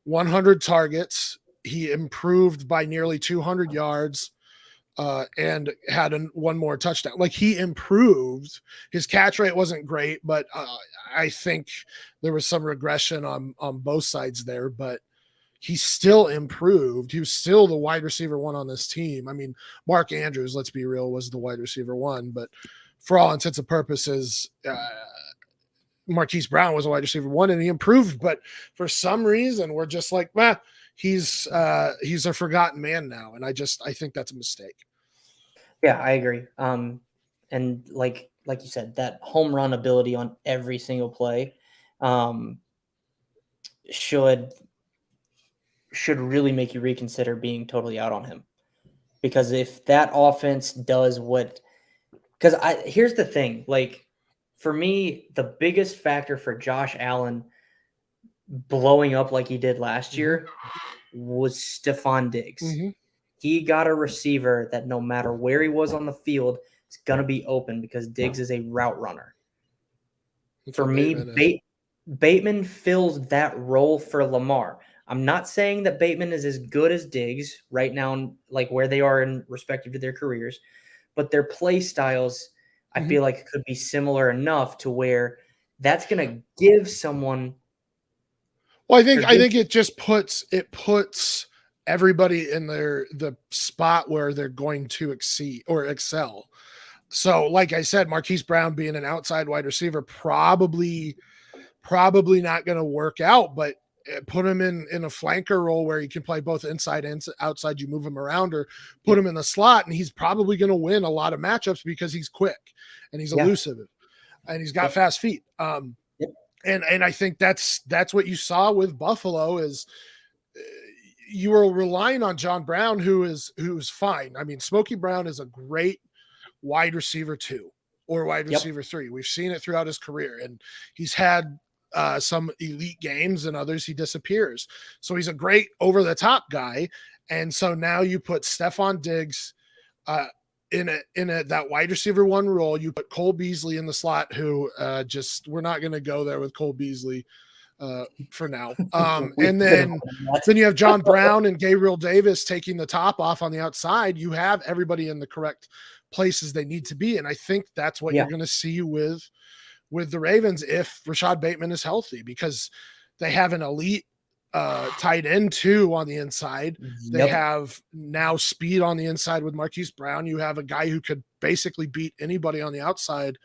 100 targets. He improved by nearly 200 yards and had one more touchdown. Like, he improved. His catch rate wasn't great, but I think there was some regression on both sides there. But he still improved. He was still the wide receiver one on this team. I mean, Mark Andrews, let's be real, was the wide receiver one, but for all intents and purposes, Marquise Brown was a wide receiver one, and he improved. But for some reason, we're just like, he's a forgotten man now, and I think that's a mistake. Yeah, I agree. And like you said, that home run ability on every single play, should really make you reconsider being totally out on him. Because if that offense does here's the thing, like, for me, the biggest factor for Josh Allen blowing up like he did last year was Stephon Diggs. He got a receiver that no matter where he was on the field, is going to be open because Diggs is a route runner. For me, Bateman fills that role for Lamar. I'm not saying that Bateman is as good as Diggs right now, like where they are in respective to their careers, but their play styles, I feel like, could be similar enough to where that's going to give someone. Well, I think it just puts everybody in the spot where they're going to exceed or excel. So, like I said, Marquise Brown being an outside wide receiver probably not going to work out, but put him in a flanker role where he can play both inside and outside. You move him around or put him in the slot, and he's probably going to win a lot of matchups because he's quick and he's elusive and he's got fast feet. And I think that's what you saw with Buffalo is you were relying on John Brown, who's fine. I mean, Smokey Brown is a great wide receiver 2 or wide receiver 3. We've seen it throughout his career, and he's had some elite games, and others he disappears. So he's a great over the top guy. And so now you put Stephon Diggs in that wide receiver 1 role. You put Cole Beasley in the slot, who we're not going to go there with Cole Beasley. for now. And then you have John Brown and Gabriel Davis taking the top off on the outside. You have everybody in the correct places they need to be. And I think that's what you're going to see with the Ravens if Rashad Bateman is healthy, because they have an elite tight end too on the inside. They have now speed on the inside with Marquise Brown. You have a guy who could basically beat anybody on the outside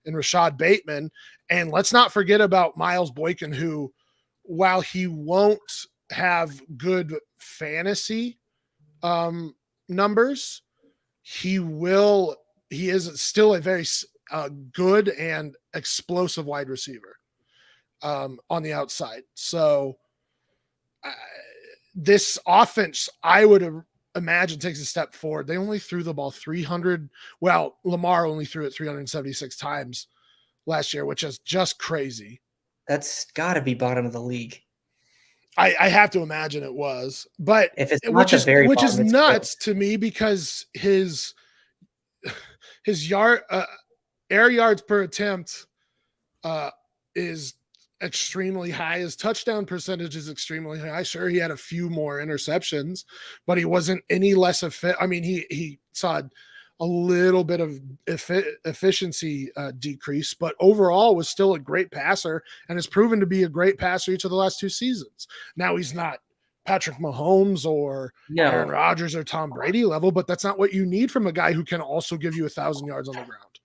in Rashad Bateman. And let's not forget about Miles Boykin, who, while he won't have good fantasy numbers, he is still a very good and explosive wide receiver on the outside. So this offense, I would imagine, takes a step forward. They only threw the ball 300. Well, Lamar only threw it 376 times last year, which is just crazy. That's got to be bottom of the league. I have to imagine it was, but if it's which is nuts to me, because his air yards per attempt is extremely high. His touchdown percentage is extremely high. Sure, he had a few more interceptions, but he wasn't any less efficient. I mean, he saw a little bit of efficiency decrease, but overall was still a great passer and has proven to be a great passer each of the last 2 seasons. Now he's not Patrick Mahomes or Aaron Rodgers or Tom Brady level, but that's not what you need from a guy who can also give you 1,000 yards on the ground.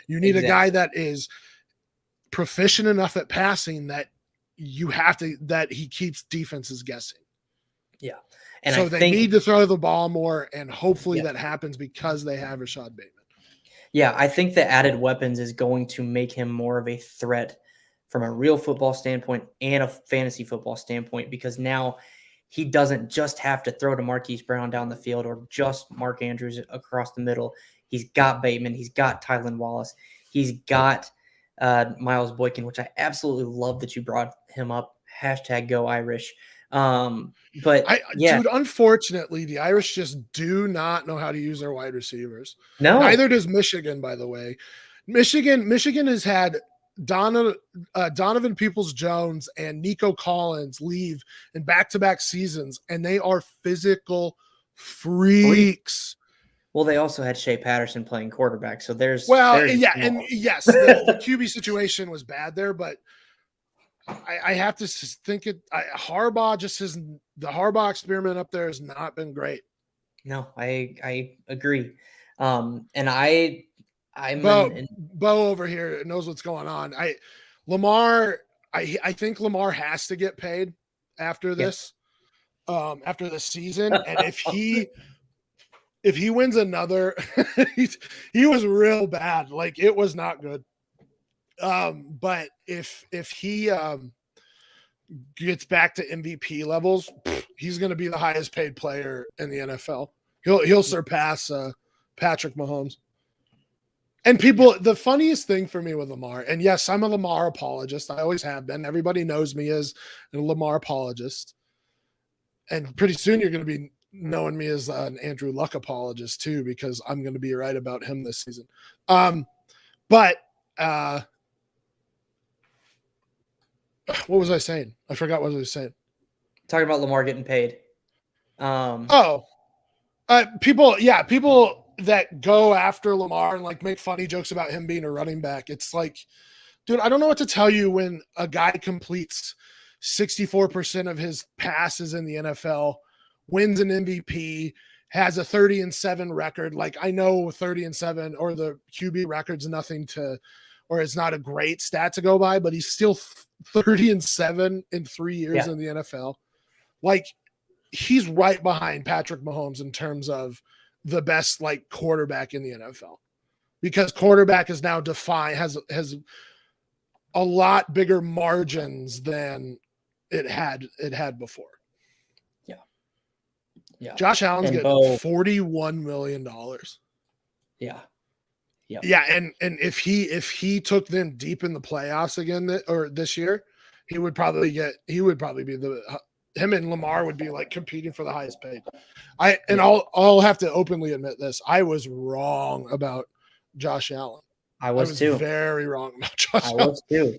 You need a guy that is proficient enough at passing that he keeps defenses guessing. Yeah. And so they need to throw the ball more, and hopefully that happens because they have Rashad Bateman. Yeah, I think the added weapons is going to make him more of a threat from a real football standpoint and a fantasy football standpoint, because now he doesn't just have to throw to Marquise Brown down the field or just Mark Andrews across the middle. He's got Bateman. He's got Tylan Wallace. He's got Miles Boykin, which I absolutely love that you brought him up. #GoIrish. But dude, unfortunately, the Irish just do not know how to use their wide receivers. No, neither does Michigan, by the way. Michigan has had Donovan Peoples-Jones and Nico Collins leave in back-to-back seasons, and they are physical freaks. Well, they also had Shea Patterson playing quarterback, so there's and yes, the QB situation was bad there, but I have to think Harbaugh the Harbaugh experiment up there has not been great. No, I agree. And Bo over here knows what's going on. I think Lamar has to get paid after this, after this season. And if he wins another, he was real bad. Like, it was not good. But if he gets back to MVP levels, he's going to be the highest paid player in the NFL. He'll surpass Patrick Mahomes. And the funniest thing for me with Lamar, and yes, I'm a Lamar apologist. I always have been. Everybody knows me as a Lamar apologist. And pretty soon you're going to be knowing me as an Andrew Luck apologist too, because I'm going to be right about him this season. But what was I saying? I forgot what I was saying. Talking about Lamar getting paid. People that go after Lamar and like make funny jokes about him being a running back. It's like, dude, I don't know what to tell you when a guy completes 64% of his passes in the NFL, wins an MVP, has a 30-7 record. Like, I know 30-7 or the QB record's nothing to, or it's not a great stat to go by, but he's still 30-7 in 3 years in the NFL. Like, he's right behind Patrick Mahomes in terms of the best like quarterback in the NFL, because quarterback is now defined, has a lot bigger margins than it had before. Yeah. Josh Allen's getting $41 million. Yeah. And if he took them deep in the playoffs again this year, he would probably be him and Lamar would be like competing for the highest paid. I'll have to openly admit this. I was wrong about Josh Allen. I was too. Very wrong about Josh Allen. I was too.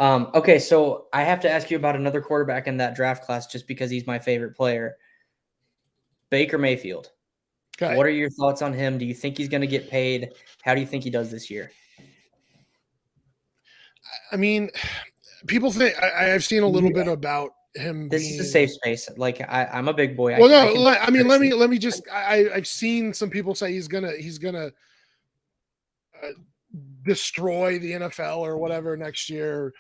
Okay, so I have to ask you about another quarterback in that draft class just because he's my favorite player. Baker Mayfield. Okay. What are your thoughts on him? Do you think he's going to get paid? How do you think he does this year? I mean, people think I've seen a little bit about him. This is a safe space. Like I'm a big boy. Well, no, I mean, let me just. I've seen some people say he's gonna destroy the NFL or whatever next year.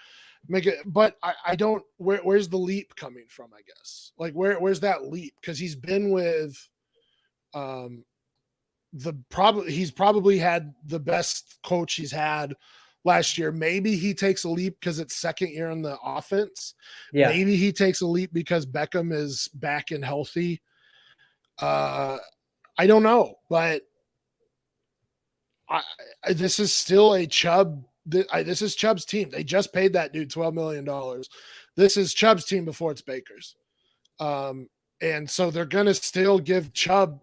Make it, but I don't. Where's the leap coming from? I guess like where's that leap? Because he's been with, he's probably had the best coach he's had last year. Maybe he takes a leap because it's second year in the offense. Yeah. Maybe he takes a leap because Beckham is back and healthy. I don't know, but this is still a Chubb. This is Chubb's team. They just paid that dude $12 million. This is Chubb's team before it's Baker's. And so they're going to still give Chubb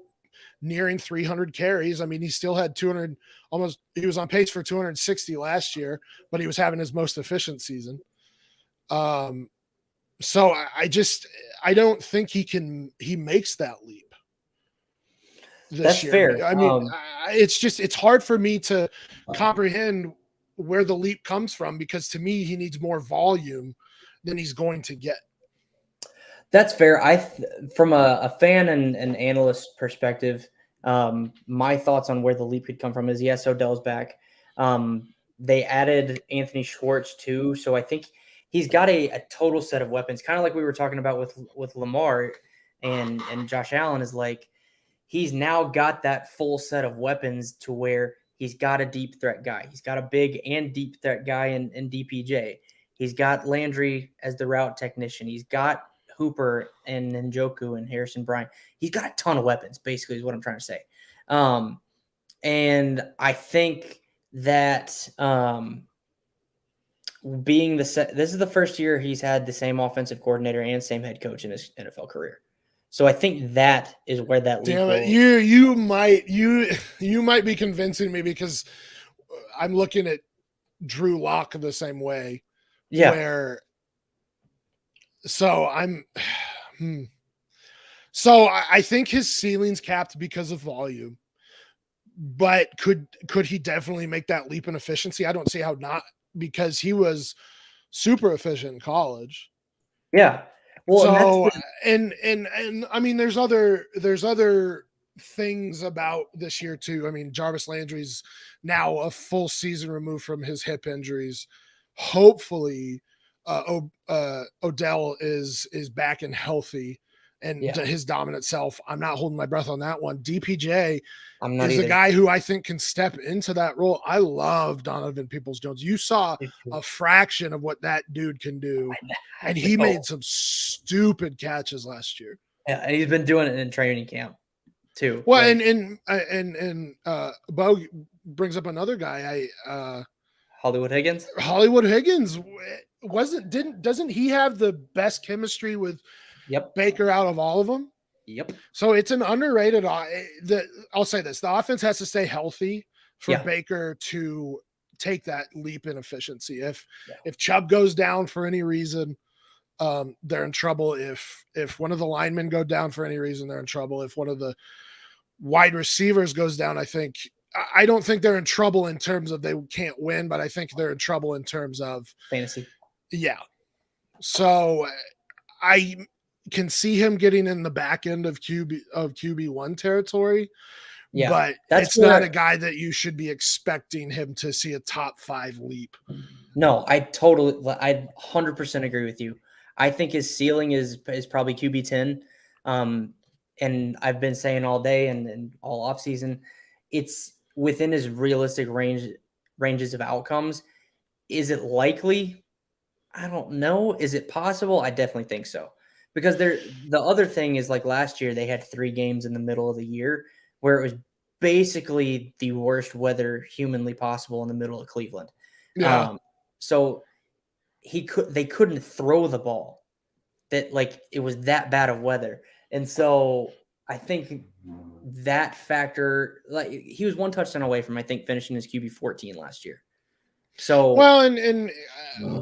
nearing 300 carries. I mean, he still had 200 almost. He was on pace for 260 last year, but he was having his most efficient season. So I don't think he makes that leap. That's year. fair. I mean, it's hard for me to comprehend where the leap comes from because to me, he needs more volume than he's going to get. That's fair. From a fan and analyst perspective, my thoughts on where the leap could come from is yes, Odell's back. They added Anthony Schwartz too, so I think he's got a total set of weapons, kind of like we were talking about with Lamar and Josh Allen. Is like he's now got that full set of weapons to where he's got a deep threat guy. He's got a big and deep threat guy in DPJ. He's got Landry as the route technician. He's got Hooper and Njoku and Harrison Bryant. He's got a ton of weapons, basically, is what I'm trying to say. And I think that this is the first year he's had the same offensive coordinator and same head coach in his NFL career. So I think that is where that leap Damn it, you might be convincing me because I'm looking at Drew Lock the same way. Yeah. So I think his ceiling's capped because of volume, but could he definitely make that leap in efficiency? I don't see how not, because he was super efficient in college. Yeah. Well, so, and I mean, there's other things about this year too. I mean, Jarvis Landry's now a full season removed from his hip injuries. Hopefully, Odell is back and healthy and his dominant self. I'm not holding my breath on that one. DPJ is a guy who I think can step into that role. I love Donovan Peoples-Jones. You saw a fraction of what that dude can do, and he made some stupid catches last year. Yeah, and he's been doing it in training camp too. Well, and Bo brings up another guy. Hollywood Higgins. Hollywood Higgins doesn't he have the best chemistry with Baker out of all of them? Yep. So it's an underrated. I'll say this: the offense has to stay healthy for Baker to take that leap in efficiency. If Chubb goes down for any reason, they're in trouble. If one of the linemen go down for any reason, they're in trouble. If one of the wide receivers goes down, I don't think they're in trouble in terms of they can't win, but I think they're in trouble in terms of fantasy. Yeah. So I can see him getting in the back end of QB1 territory. Yeah, but it's not a guy that you should be expecting him to see a top 5 leap. No, I 100% agree with you. I think his ceiling is probably QB10. And I've been saying all day and all off season, it's within his realistic ranges of outcomes. Is it likely? I don't know. Is it possible? I definitely think so. Because the other thing is, like last year, they had 3 games in the middle of the year where it was basically the worst weather humanly possible in the middle of Cleveland. Yeah. So they couldn't throw the ball. That like it was that bad of weather. And so I think that factor, like he was 1 touchdown away from, I think, finishing his QB 14 last year. So well, and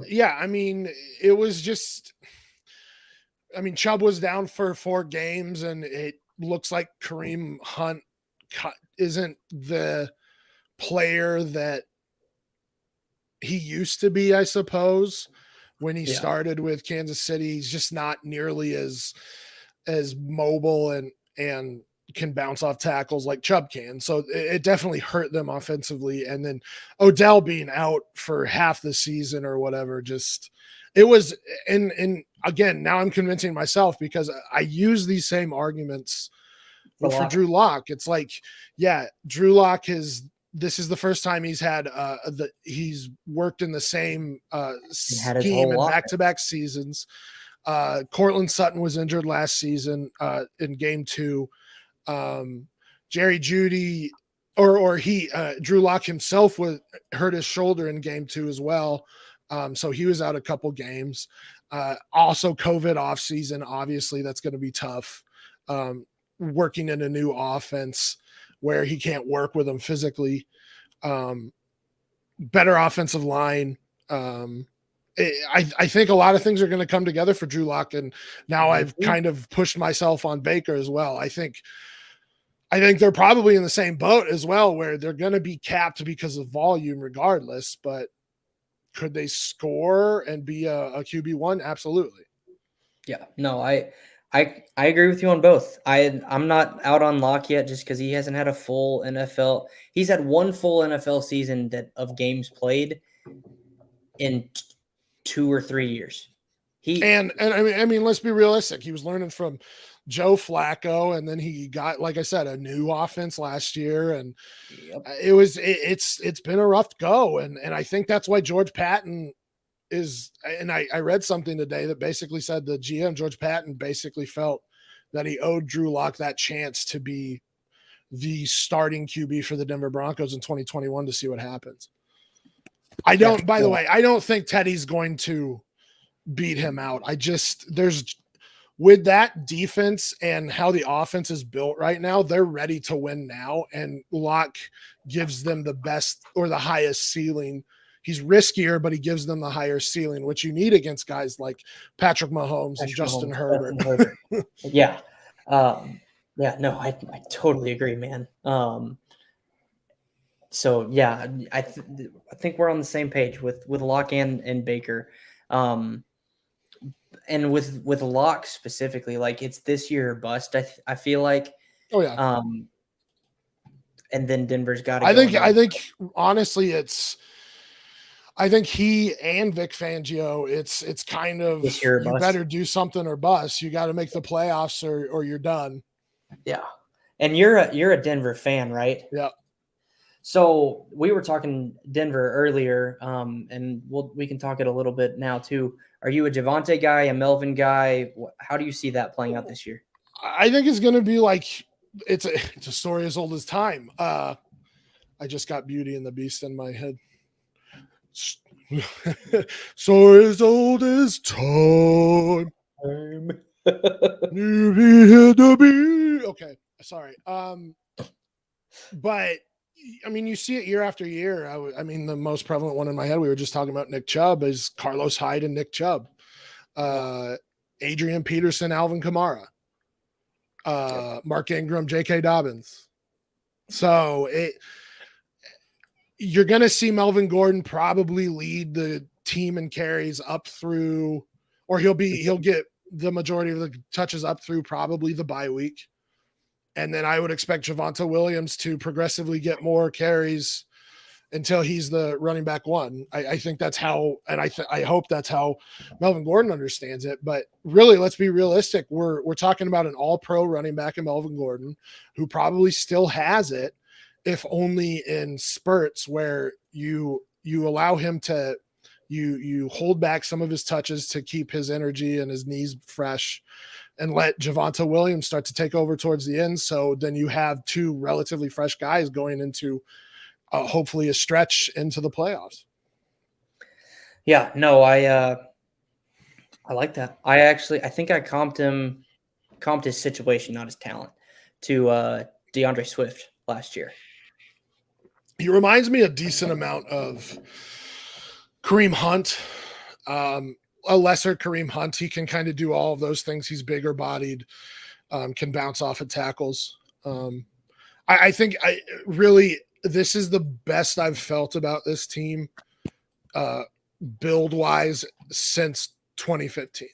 yeah, I mean, it was just. I mean, Chubb was down for 4 games, and it looks like Kareem Hunt isn't the player that he used to be, I suppose, when he started with Kansas City. He's just not nearly as mobile and can bounce off tackles like Chubb can. So it definitely hurt them offensively. And then Odell being out for half the season or whatever, just it was. And again, now I'm convincing myself because I use these same arguments for Drew Lock. It's like, yeah, Drew Lock this is the first time he's had he's worked in the same scheme in back-to-back seasons. Cortland Sutton was injured last season in game 2. Jerry Jeudy Drew Lock himself hurt his shoulder in game 2 as well. So he was out a couple games. Also COVID off season, obviously that's going to be tough. Working in a new offense where he can't work with them physically. Better offensive line. I think a lot of things are going to come together for Drew Lock, and now I've kind of pushed myself on Baker as well. I think they're probably in the same boat as well, where they're going to be capped because of volume regardless, but could they score and be a QB1? Absolutely. Yeah, no, I agree with you on both. I'm not out on Locke yet just because he hasn't had a full NFL. He's had 1 full NFL season of games played in 2 or 3 years. And I mean, let's be realistic. He was learning from Joe Flacco, and then he got, like I said, a new offense last year, and it's been a rough go, and I think that's why George Patton is. And I read something today that basically said the GM George Patton basically felt that he owed Drew Lock that chance to be the starting QB for the Denver Broncos in 2021 to see what happens. By the way, I don't think Teddy's going to beat him out. With that defense and how the offense is built right now, they're ready to win now. And Locke gives them the best or the highest ceiling. He's riskier, but he gives them the higher ceiling, which you need against guys like Patrick Mahomes and Justin Herbert. Yeah. No, I totally agree, man. So yeah, I think we're on the same page with Locke and Baker. And with Locke specifically, like it's this year or bust. I feel like. Oh yeah. And then Denver's got to. I think honestly, I think he and Vic Fangio, it's kind of you better do something or bust. You got to make the playoffs or you're done. Yeah, and you're a Denver fan, right? Yeah. So we were talking Denver earlier, and we can talk it a little bit now too. Are you a Javonte guy, a Melvin guy? How do you see that playing out this year? I think it's going to be like it's a story as old as time. I just got Beauty and the Beast in my head. Story as old as time. Okay, sorry. But I mean, you see it year after year. I mean, the most prevalent one in my head, we were just talking about Nick Chubb, is Carlos Hyde and Nick Chubb. Adrian Peterson, Alvin Kamara. Mark Ingram, J.K. Dobbins. So you're going to see Melvin Gordon probably lead the team in carries up through, or he'll get the majority of the touches up through probably the bye week. And then I would expect Javonte Williams to progressively get more carries until he's the running back 1. I think that's how, and I hope that's how Melvin Gordon understands it. But really, let's be realistic. We're talking about an all-pro running back in Melvin Gordon who probably still has it, if only in spurts where you allow him to, you hold back some of his touches to keep his energy and his knees fresh, and let Javonte Williams start to take over towards the end. So then you have 2 relatively fresh guys going into hopefully a stretch into the playoffs. Yeah, no, I like that. I think I comped his situation, not his talent, to DeAndre Swift last year. He reminds me a decent amount of Kareem Hunt, a lesser Kareem Hunt. He can kind of do all of those things. He's bigger bodied, can bounce off of tackles. I think really this is the best I've felt about this team build wise since 2015.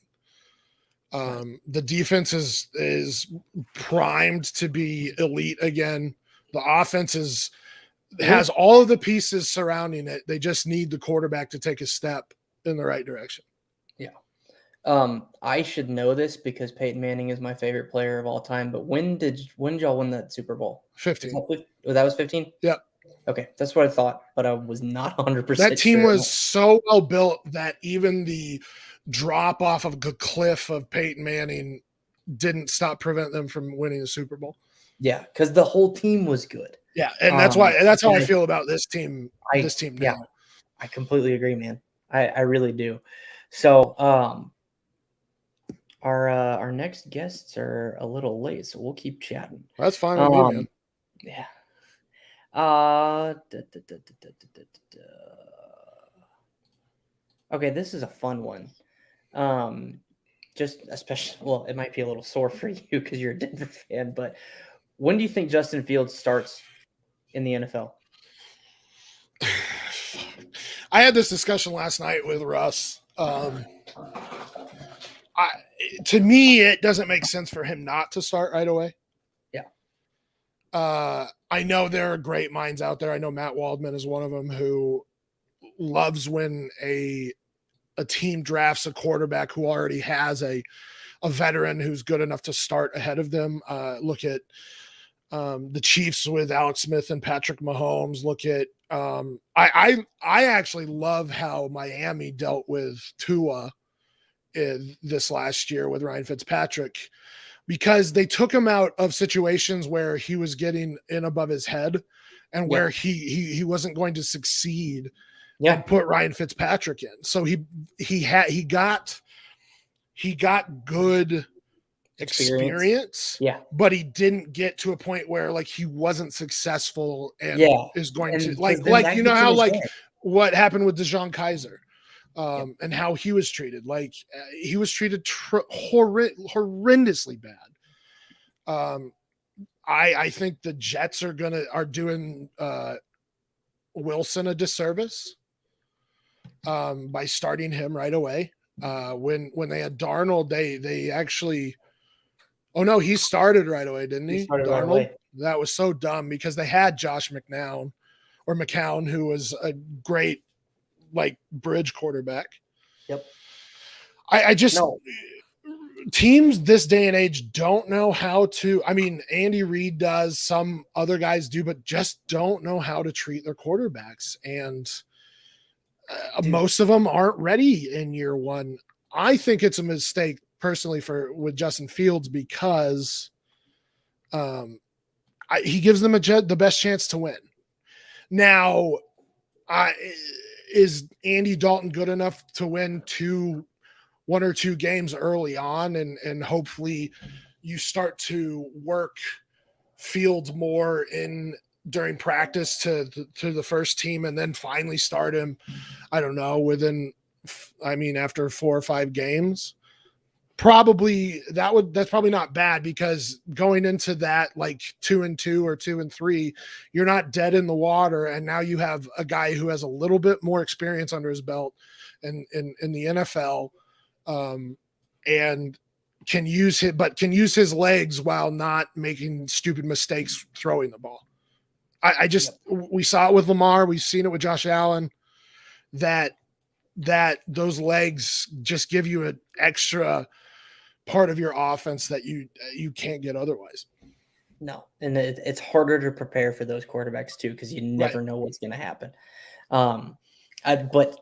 The defense is primed to be elite again. The offense has all of the pieces surrounding it. They just need the quarterback to take a step in the right direction. Yeah. I should know this because Peyton Manning is my favorite player of all time. But when did y'all win that Super Bowl? 15. That was 15? Yeah. Okay, that's what I thought, but I was not 100%. That team sure. was so well built that even the drop off of the cliff of Peyton Manning didn't prevent them from winning the Super Bowl. Yeah, because the whole team was good. Yeah, and that's how I feel about this team. Now. Yeah, I completely agree, man. I really do. So, our next guests are a little late, so we'll keep chatting. That's fine with me, man. Yeah. Okay, this is a fun one. Just especially, well, it might be a little sore for you because you're a Denver fan, but when do you think Justin Fields starts in the NFL? I had this discussion last night with Russ. To me, it doesn't make sense for him not to start right away. Yeah. I know there are great minds out there. I know Matt Waldman is one of them who loves when a team drafts a quarterback who already has a veteran who's good enough to start ahead of them. Look at the Chiefs with Alex Smith and Patrick Mahomes. Look at I actually love how Miami dealt with Tua this last year with Ryan Fitzpatrick, because they took him out of situations where he was getting in above his head and where he wasn't going to succeed. Yeah. And put Ryan Fitzpatrick in. So he got good experience. Yeah. But he didn't get to a point where like he wasn't successful and is going to like you know how like what happened with DeJon Kaiser and how he was treated. Like he was treated horrendously bad. I think the Jets are doing Wilson a disservice by starting him right away. When they had Darnold, they actually he started right away, didn't he? Started Darnold. right away. That was so dumb because they had Josh McCown, who was a great like bridge quarterback. Yep. I just teams this day and age don't know how to. I mean, Andy Reid does, some other guys do, but just don't know how to treat their quarterbacks. And most of them aren't ready in year one. I think it's a mistake personally with Justin Fields because he gives them the best chance to win. Now, is Andy Dalton good enough to win one or two games early on, and hopefully you start to work Fields more during practice to the first team, and then finally start him, I don't know, after 4 or 5 games? Probably that's probably not bad, because going into that like 2-2 or 2-3, you're not dead in the water, and now you have a guy who has a little bit more experience under his belt in the NFL, and can use his legs while not making stupid mistakes throwing the ball. We saw it with Lamar. We've seen it with Josh Allen, that those legs just give you an extra part of your offense that you can't get otherwise. No, and it's harder to prepare for those quarterbacks too, because you never know what's going to happen. But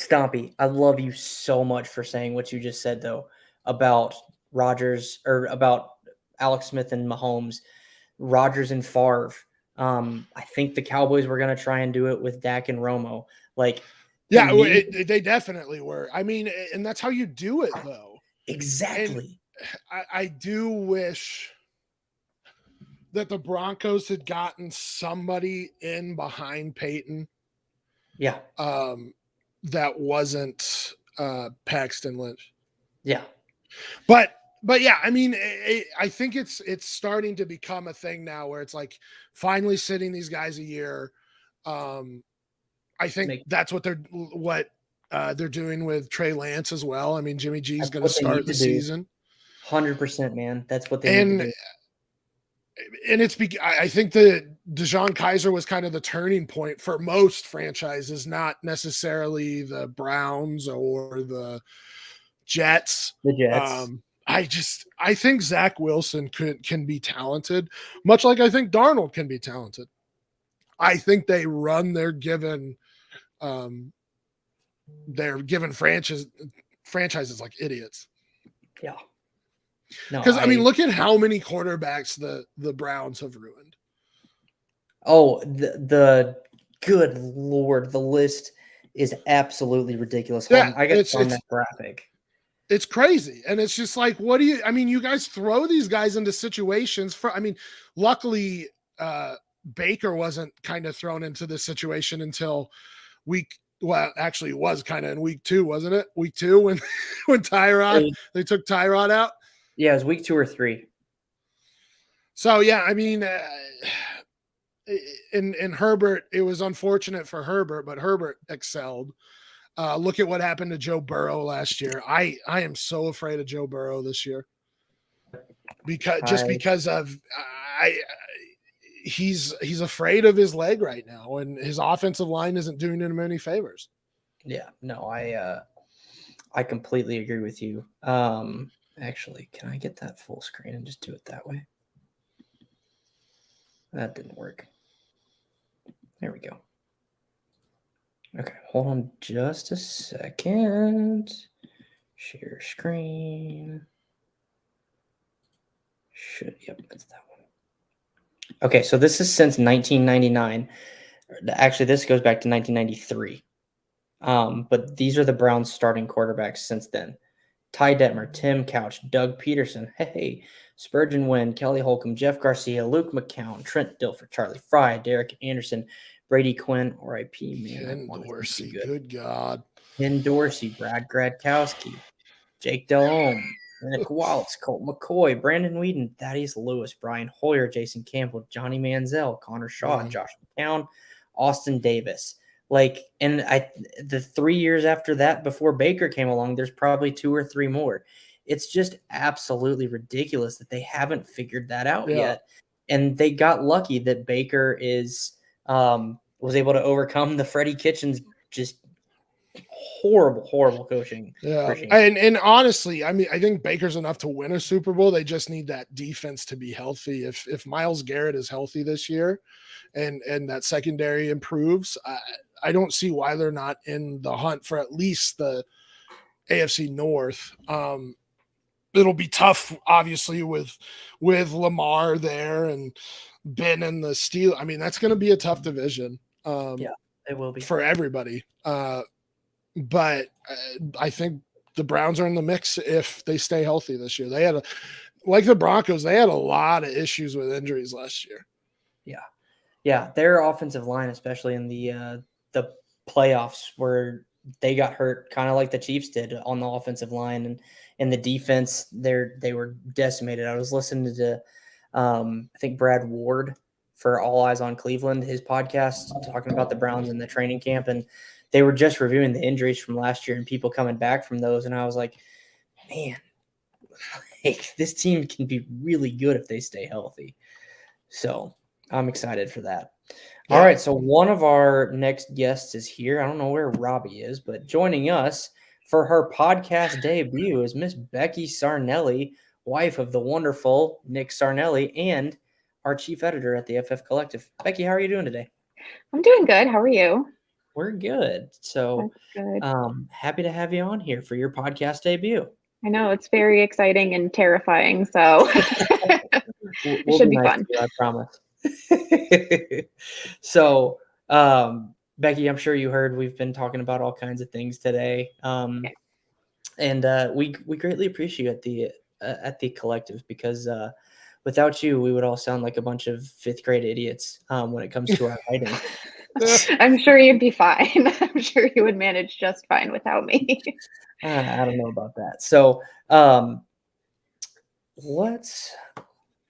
Stompy, I love you so much for saying what you just said though about Rodgers, or about Alex Smith and Mahomes, Rodgers and Favre. I think the Cowboys were going to try and do it with Dak and Romo. Like, yeah, they definitely were. I mean, and that's how you do it, though. Exactly. I do wish that the Broncos had gotten somebody in behind Peyton. Yeah. that wasn't Paxton Lynch. Yeah. But yeah, I mean, I think it's starting to become a thing now where it's like finally sitting these guys a year. I think that's what they're doing with Trey Lance as well. I mean, Jimmy G is going to start the season. 100%, man. That's what they need to do. And I think that DeJon Kaiser was kind of the turning point for most franchises, not necessarily the Browns or the Jets. The Jets. I think Zach Wilson can be talented, much like I think Darnold can be talented. I think they run their given franchises like idiots. Yeah. Because I mean, look at how many quarterbacks the Browns have ruined. Oh, the good Lord, the list is absolutely ridiculous. Yeah, I got on that graphic. It's crazy. And it's just like, you guys throw these guys into situations luckily Baker wasn't kind of thrown into this situation until actually it was kind of in week 2, wasn't it? Week 2 when Tyrod, they took Tyrod out. Yeah, it was week 2 or 3. So yeah, I mean, in Herbert, it was unfortunate for Herbert, but Herbert excelled. Look at what happened to Joe Burrow last year. I am so afraid of Joe Burrow this year because of he's afraid of his leg right now, and his offensive line isn't doing him any favors. Yeah, no, I completely agree with you. Actually, can I get that full screen and just do it that way? That didn't work. There we go. Okay, hold on just a second. Share screen. Yep, that's that one. Okay, so this is since 1999. Actually, this goes back to 1993. But these are the Browns starting quarterbacks since then. Ty Detmer, Tim Couch, Doug Peterson, Spurgeon Wynn, Kelly Holcomb, Jeff Garcia, Luke McCown, Trent Dilfer, Charlie Fry, Derek Anderson, Brady Quinn, R.I.P. Ken Dorsey, good God. Ken Dorsey, Brad Gradkowski, Jake Delhomme, Nick Wallace, Colt McCoy, Brandon Whedon, Thaddeus Lewis, Brian Hoyer, Jason Campbell, Johnny Manziel, Connor Shaw, Josh McCown, Austin Davis. The 3 years after that, before Baker came along, there's probably 2 or 3 more. It's just absolutely ridiculous that they haven't figured that out yet. And they got lucky that Baker was able to overcome the Freddie Kitchens just horrible coaching. Yeah. And honestly, I mean, I think Baker's enough to win a Super Bowl. They just need that defense to be healthy. If Myles Garrett is healthy this year and that secondary improves, I don't see why they're not in the hunt for at least the AFC North. It'll be tough, obviously, with Lamar there and Ben and the Steelers. I mean, that's going to be a tough division. It will be for everybody. But I think the Browns are in the mix if they stay healthy this year. They had like the Broncos, they had a lot of issues with injuries last year. Yeah, their offensive line, especially in the playoffs, where they got hurt, kind of like the Chiefs did on the offensive line, and in the defense, they were decimated. I was listening to, I think Brad Ward for All Eyes on Cleveland, his podcast, talking about the Browns in the training camp, and they were just reviewing the injuries from last year and people coming back from those, and I was like, man, this team can be really good if they stay healthy. So I'm excited for that. All right, so one of our next guests is here. I don't know where Robbie is, but joining us for her podcast debut is Miss Becky Sarnelli, wife of the wonderful Nick Sarnelli and our chief editor at the FF Collective. Becky, how are you doing today? I'm doing good. How are you? We're good. So happy to have you on here for your podcast debut. I know, it's very exciting and terrifying, so it should be nice fun. To you, I promise. So, Becky, I'm sure you heard we've been talking about all kinds of things today, and we greatly appreciate at the collective because without you, we would all sound like a bunch of 5th grade idiots when it comes to our writing. I'm sure you'd be fine. I'm sure you would manage just fine without me. I don't know about that. So,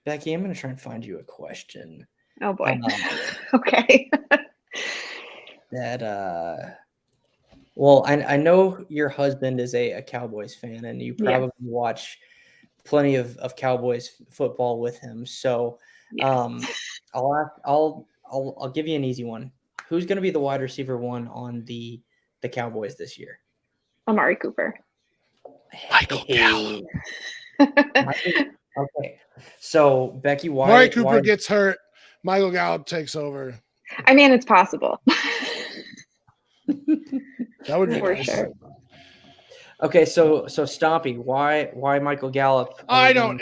Becky, I'm going to try and find you a question. Oh boy. Okay. Well, I know your husband is a Cowboys fan, and you probably watch plenty of Cowboys football with him. So, I'll give you an easy one. Who's going to be the wide receiver 1 on the Cowboys this year? Amari Cooper. Michael Gallup. Okay. So, Becky, Amari Cooper gets hurt. Michael Gallup takes over. I mean, it's possible. That would be for nice. sure. Okay, so Stompy, why Michael Gallup? I don't.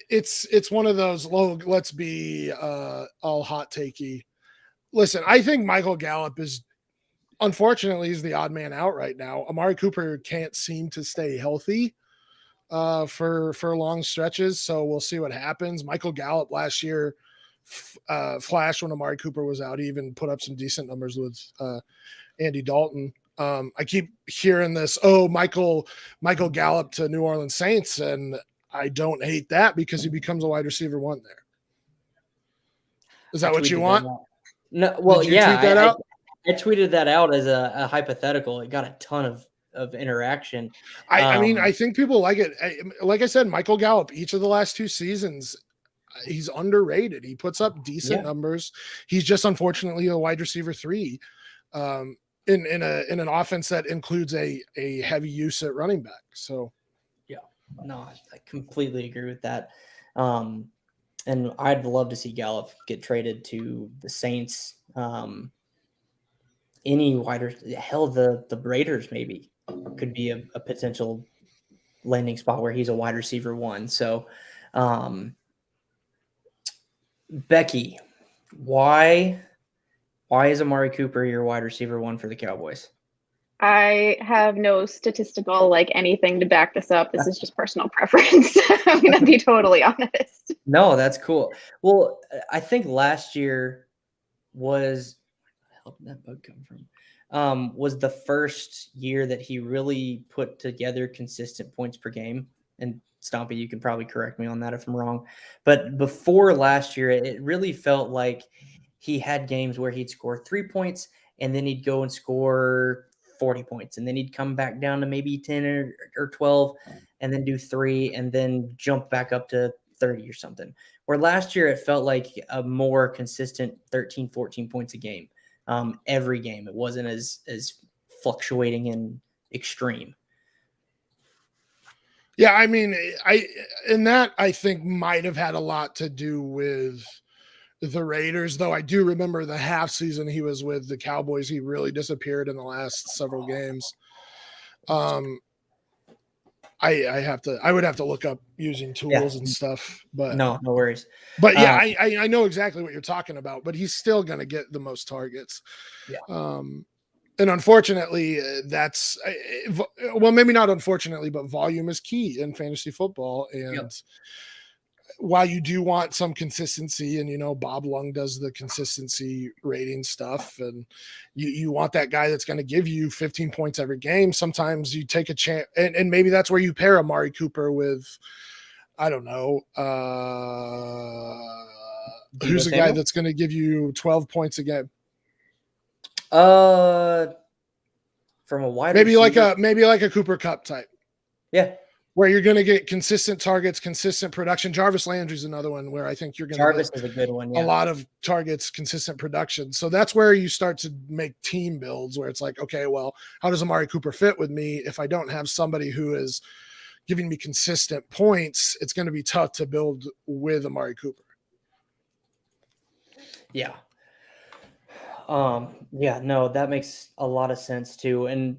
It's one of those low. Let's be all hot takey. Listen, I think Michael Gallup is, unfortunately, he's the odd man out right now. Amari Cooper can't seem to stay healthy for long stretches, so we'll see what happens. Michael Gallup last year flashed when Amari Cooper was out. He even put up some decent numbers with Andy Dalton. I keep hearing this, Michael Gallup to New Orleans Saints, and I don't hate that because he becomes a wide receiver 1 there. Is that what you want? No, well, Did you tweet that out? I tweeted that out as a hypothetical. It got a ton of interaction. I mean, I think people like it. Like I said, Michael Gallup, each of the last 2 seasons, he's underrated. He puts up decent numbers. He's just unfortunately a wide receiver 3 in an offense that includes a heavy use at running back. So, no, I completely agree with that. And I'd love to see Gallup get traded to the Saints. Any wider, hell, the Raiders maybe could be a potential landing spot where he's a wide receiver 1. So, Becky, why is Amari Cooper your wide receiver 1 for the Cowboys? I have no statistical anything to back this up. This is just personal preference. I'm going to be totally honest. No, that's cool. Well, I think last year was that bug come from? Was the first year that he really put together consistent points per game. And Stompy, you can probably correct me on that if I'm wrong. But before last year, it really felt like he had games where he'd score 3 points and then he'd go and score 40 points. And then he'd come back down to maybe 10 or 12 and then do 3 and then jump back up to 30 or something. Where last year it felt like a more consistent 13, 14 points a game. Every game. It wasn't as fluctuating and extreme. Yeah, I mean, I think might have had a lot to do with the Raiders, though I do remember the half season he was with the Cowboys. He really disappeared in the last several games. I would have to look up using tools and stuff, but no worries. But yeah, I know exactly what you're talking about, but he's still going to get the most targets. Yeah. And unfortunately, that's well, maybe not unfortunately, but volume is key in fantasy football. And while you do want some consistency, and Bob Lung does the consistency rating stuff, and you want that guy that's going to give you 15 points every game. Sometimes you take a chance, and maybe that's where you pair Amari Cooper with, I don't know, who's a guy that's going to give you 12 points a game. From a wide receiver. maybe like a Cooper Kupp type. Yeah. Where you're going to get consistent targets, consistent production. Jarvis Landry's another one where I think you're going to get is a good one. Yeah. A lot of targets, consistent production. So that's where you start to make team builds where it's like, okay, well, how does Amari Cooper fit with me? If I don't have somebody who is giving me consistent points, it's going to be tough to build with Amari Cooper. Yeah. No, that makes a lot of sense too. And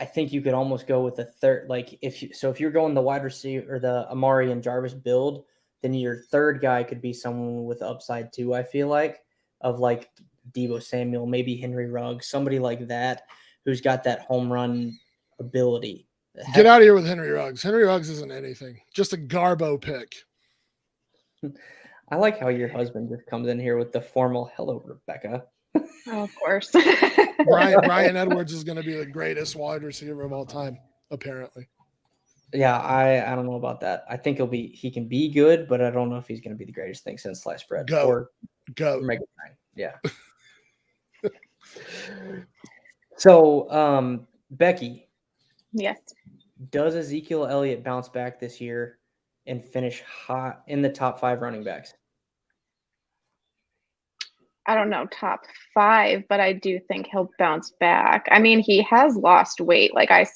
I think you could almost go with a third, if you're going the wide receiver or the Amari and Jarvis build, then your third guy could be someone with upside too. I feel like Deebo Samuel, maybe Henry Ruggs, somebody like that, who's got that home run ability. Get out of here with Henry Ruggs. Henry Ruggs isn't anything, just a Garbo pick. I like how your husband just comes in here with the formal "Hello, Rebecca." Oh, of course. Brian Edwards is going to be the greatest wide receiver of all time, apparently. Yeah, I don't know about that. I think he can be good, but I don't know if he's going to be the greatest thing since sliced bread or Mega Nine. Yeah. So, Becky. Yes. Does Ezekiel Elliott bounce back this year and finish hot in the top 5 running backs? I don't know, top 5, but I do think he'll bounce back. I mean, he has lost weight. Like I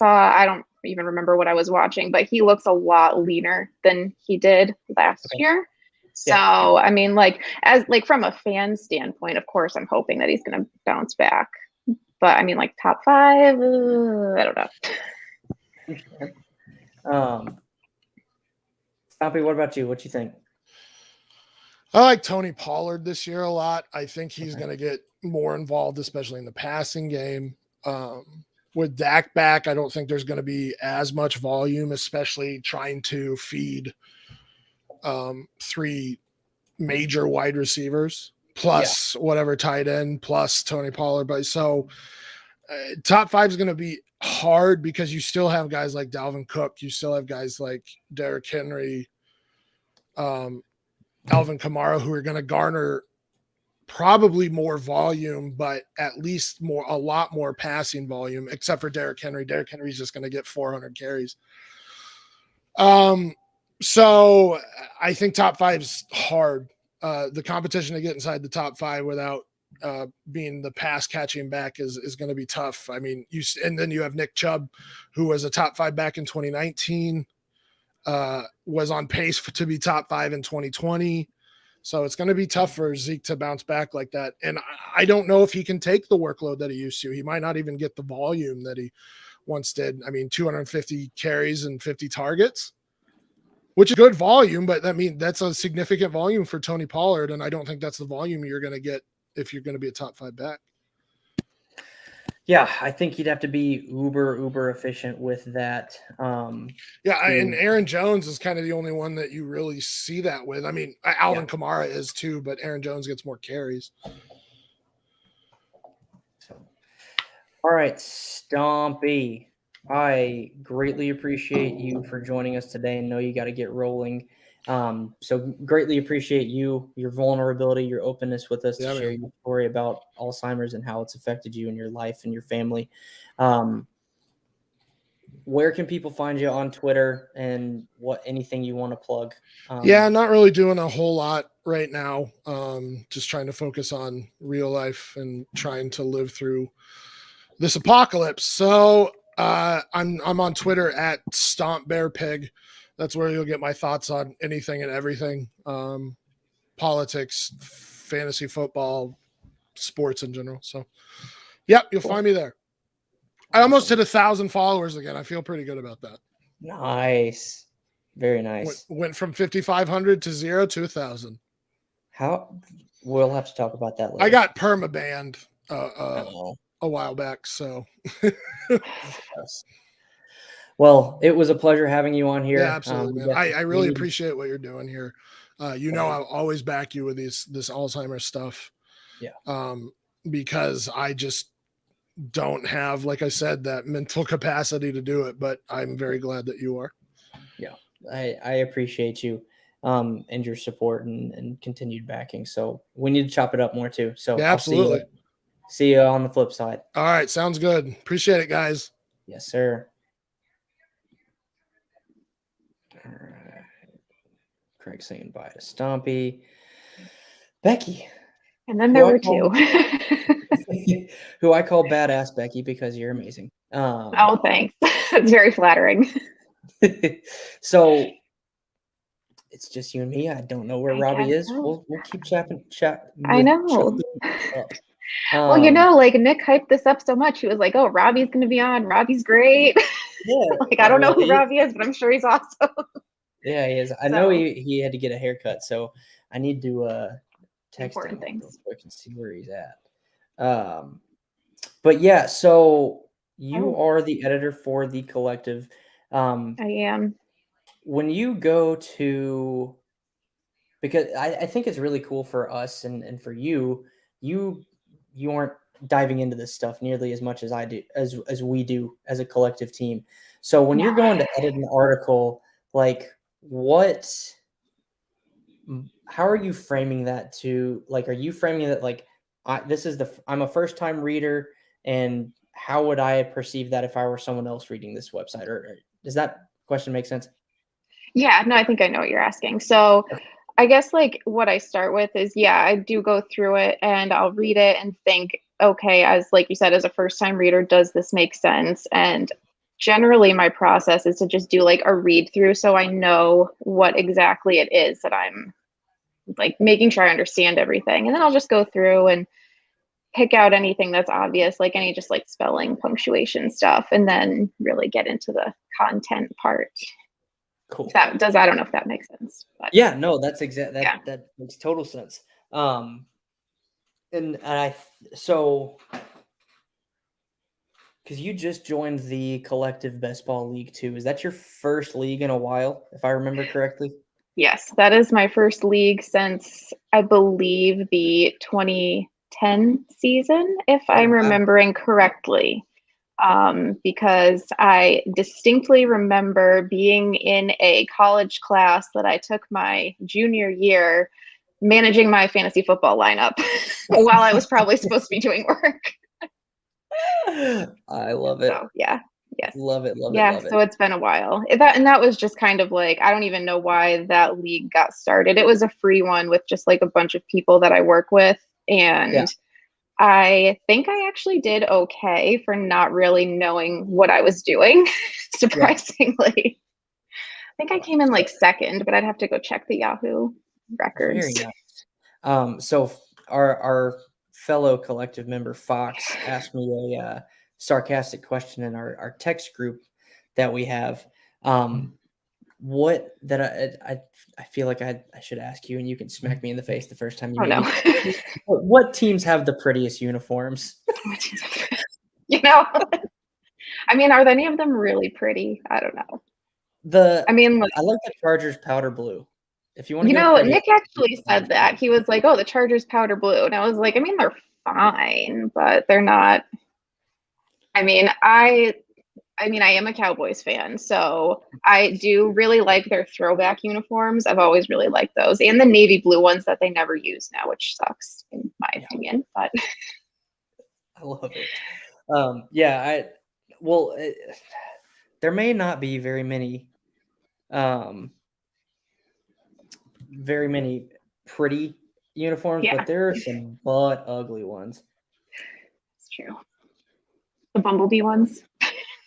don't even remember what I was watching, but he looks a lot leaner than he did last year. So, I mean, from a fan standpoint, of course, I'm hoping that he's going to bounce back. But I mean, like top 5, I don't know. Stompy, what about you? What you think? I like Tony Pollard this year a lot. I think he's going to get more involved, especially in the passing game. With Dak back, I don't think there's going to be as much volume, especially trying to feed 3 major wide receivers plus whatever tight end plus Tony Pollard. But so top 5 is going to be hard because you still have guys like Dalvin Cook. You still have guys like Derrick Henry, Alvin Kamara, who are going to garner probably more volume, but at least a lot more passing volume, except for Derrick Henry. Derrick Henry's just going to get 400 carries. So I think top 5's hard. The competition to get inside the top 5 without being the pass catching back is going to be tough. I mean, and then you have Nick Chubb, who was a top 5 back in 2019. Was on pace to be top 5 in 2020. So it's going to be tough for Zeke to bounce back like that. And I don't know if he can take the workload that he used to. He might not even get the volume that he once did. I mean, 250 carries and 50 targets, which is good volume, but that's a significant volume for Tony Pollard. And I don't think that's the volume you're going to get if you're going to be a top 5 back. Yeah, I think you'd have to be uber efficient with that. And Aaron Jones is kind of the only one that you really see that with. I mean, Alvin Kamara is too, but Aaron Jones gets more carries. All right, Stompy, I greatly appreciate you for joining us today and know you got to get rolling. So greatly appreciate your vulnerability, your openness with us to share your story about Alzheimer's and how it's affected you and your life and your family. Where can people find you on Twitter and anything you want to plug? Not really doing a whole lot right now. Just trying to focus on real life and trying to live through this apocalypse. So I'm on Twitter at StompBearPig. That's where you'll get my thoughts on anything and everything. Politics, fantasy football, sports in general. So, you'll find me there. I almost hit 1,000 followers again. I feel pretty good about that. Nice. Very nice. Went from 5,500 to 0 to 1,000. We'll have to talk about that later. I got perma-banned a while back, so. Well, it was a pleasure having you on here. Yeah, absolutely, man. I really appreciate what you're doing here. I'll always back you with this Alzheimer's stuff. Yeah. Because I just don't have, like I said, that mental capacity to do it, but I'm very glad that you are. Yeah. I appreciate you and your support and continued backing. So we need to chop it up more too. So yeah, absolutely. See you on the flip side. All right. Sounds good. Appreciate it, guys. Yes, sir. All right. Craig saying bye to Stompy. Becky. And then there were 2. Who I call Badass Becky because you're amazing. Oh, thanks. That's very flattering. So it's just you and me. I don't know where Robbie is. We'll keep chatting. I know. Well, Nick hyped this up so much. He was like, "Oh, Robbie's going to be on. Robbie's great." Yeah. I don't know who Robbie is, but I'm sure he's awesome. Yeah, he is. I know he had to get a haircut, so I need to text him real quick and see where he's at. But yeah, so you are the editor for The Collective. I am. When you go to, because I think it's really cool for us and for you you aren't diving into this stuff nearly as much as I do, as we do as a collective team. So when you're going to edit an article, like how are you framing that to, like, are you framing that like, I'm a first time reader, and how would I perceive that if I were someone else reading this website? Or does that question make sense? Yeah, no, I think I know what you're asking. So I guess like what I start with is, I do go through it and I'll read it and think, okay, as like you said, as a first time reader, does this make sense? And generally my process is to just do like a read through so I know what exactly it is that I'm like making sure I understand everything. And then I'll just go through and pick out anything that's obvious, like any just like spelling, punctuation stuff, and then really get into the content part. Cool. I don't know if that makes sense. But yeah, no, that's that makes total sense. So because you just joined the Collective Best Ball League too. Is that your first league in a while, if I remember correctly? Yes, that is my first league since I believe the 2010 season, if I'm remembering correctly. Because I distinctly remember being in a college class that I took my junior year, managing my fantasy football lineup while I was probably supposed to be doing work. I love it. So, yeah. Yes. Love it. So it's been a while. That was just kind of like, I don't even know why that league got started. It was a free one with just like a bunch of people that I work with. And I think I actually did okay for not really knowing what I was doing, surprisingly. I think I came in like second, but I'd have to go check the Yahoo records. Very nice. So our fellow collective member Fox asked me a sarcastic question in our text group that we have. What that I feel like I should ask you, and you can smack me in the face the first time you meet me. What teams have the prettiest uniforms? I mean, are any of them really pretty? I don't know. I like the Chargers powder blue. If you want to, Nick actually said that. He was like, "Oh, the Chargers powder blue," and I was like, "I mean, they're fine, but they're not." I mean, I am a Cowboys fan, so I do really like their throwback uniforms. I've always really liked those, and the navy blue ones that they never use now, which sucks in my opinion. But I love it. There may not be very many pretty uniforms, but there are some butt ugly ones. It's true. The bumblebee ones.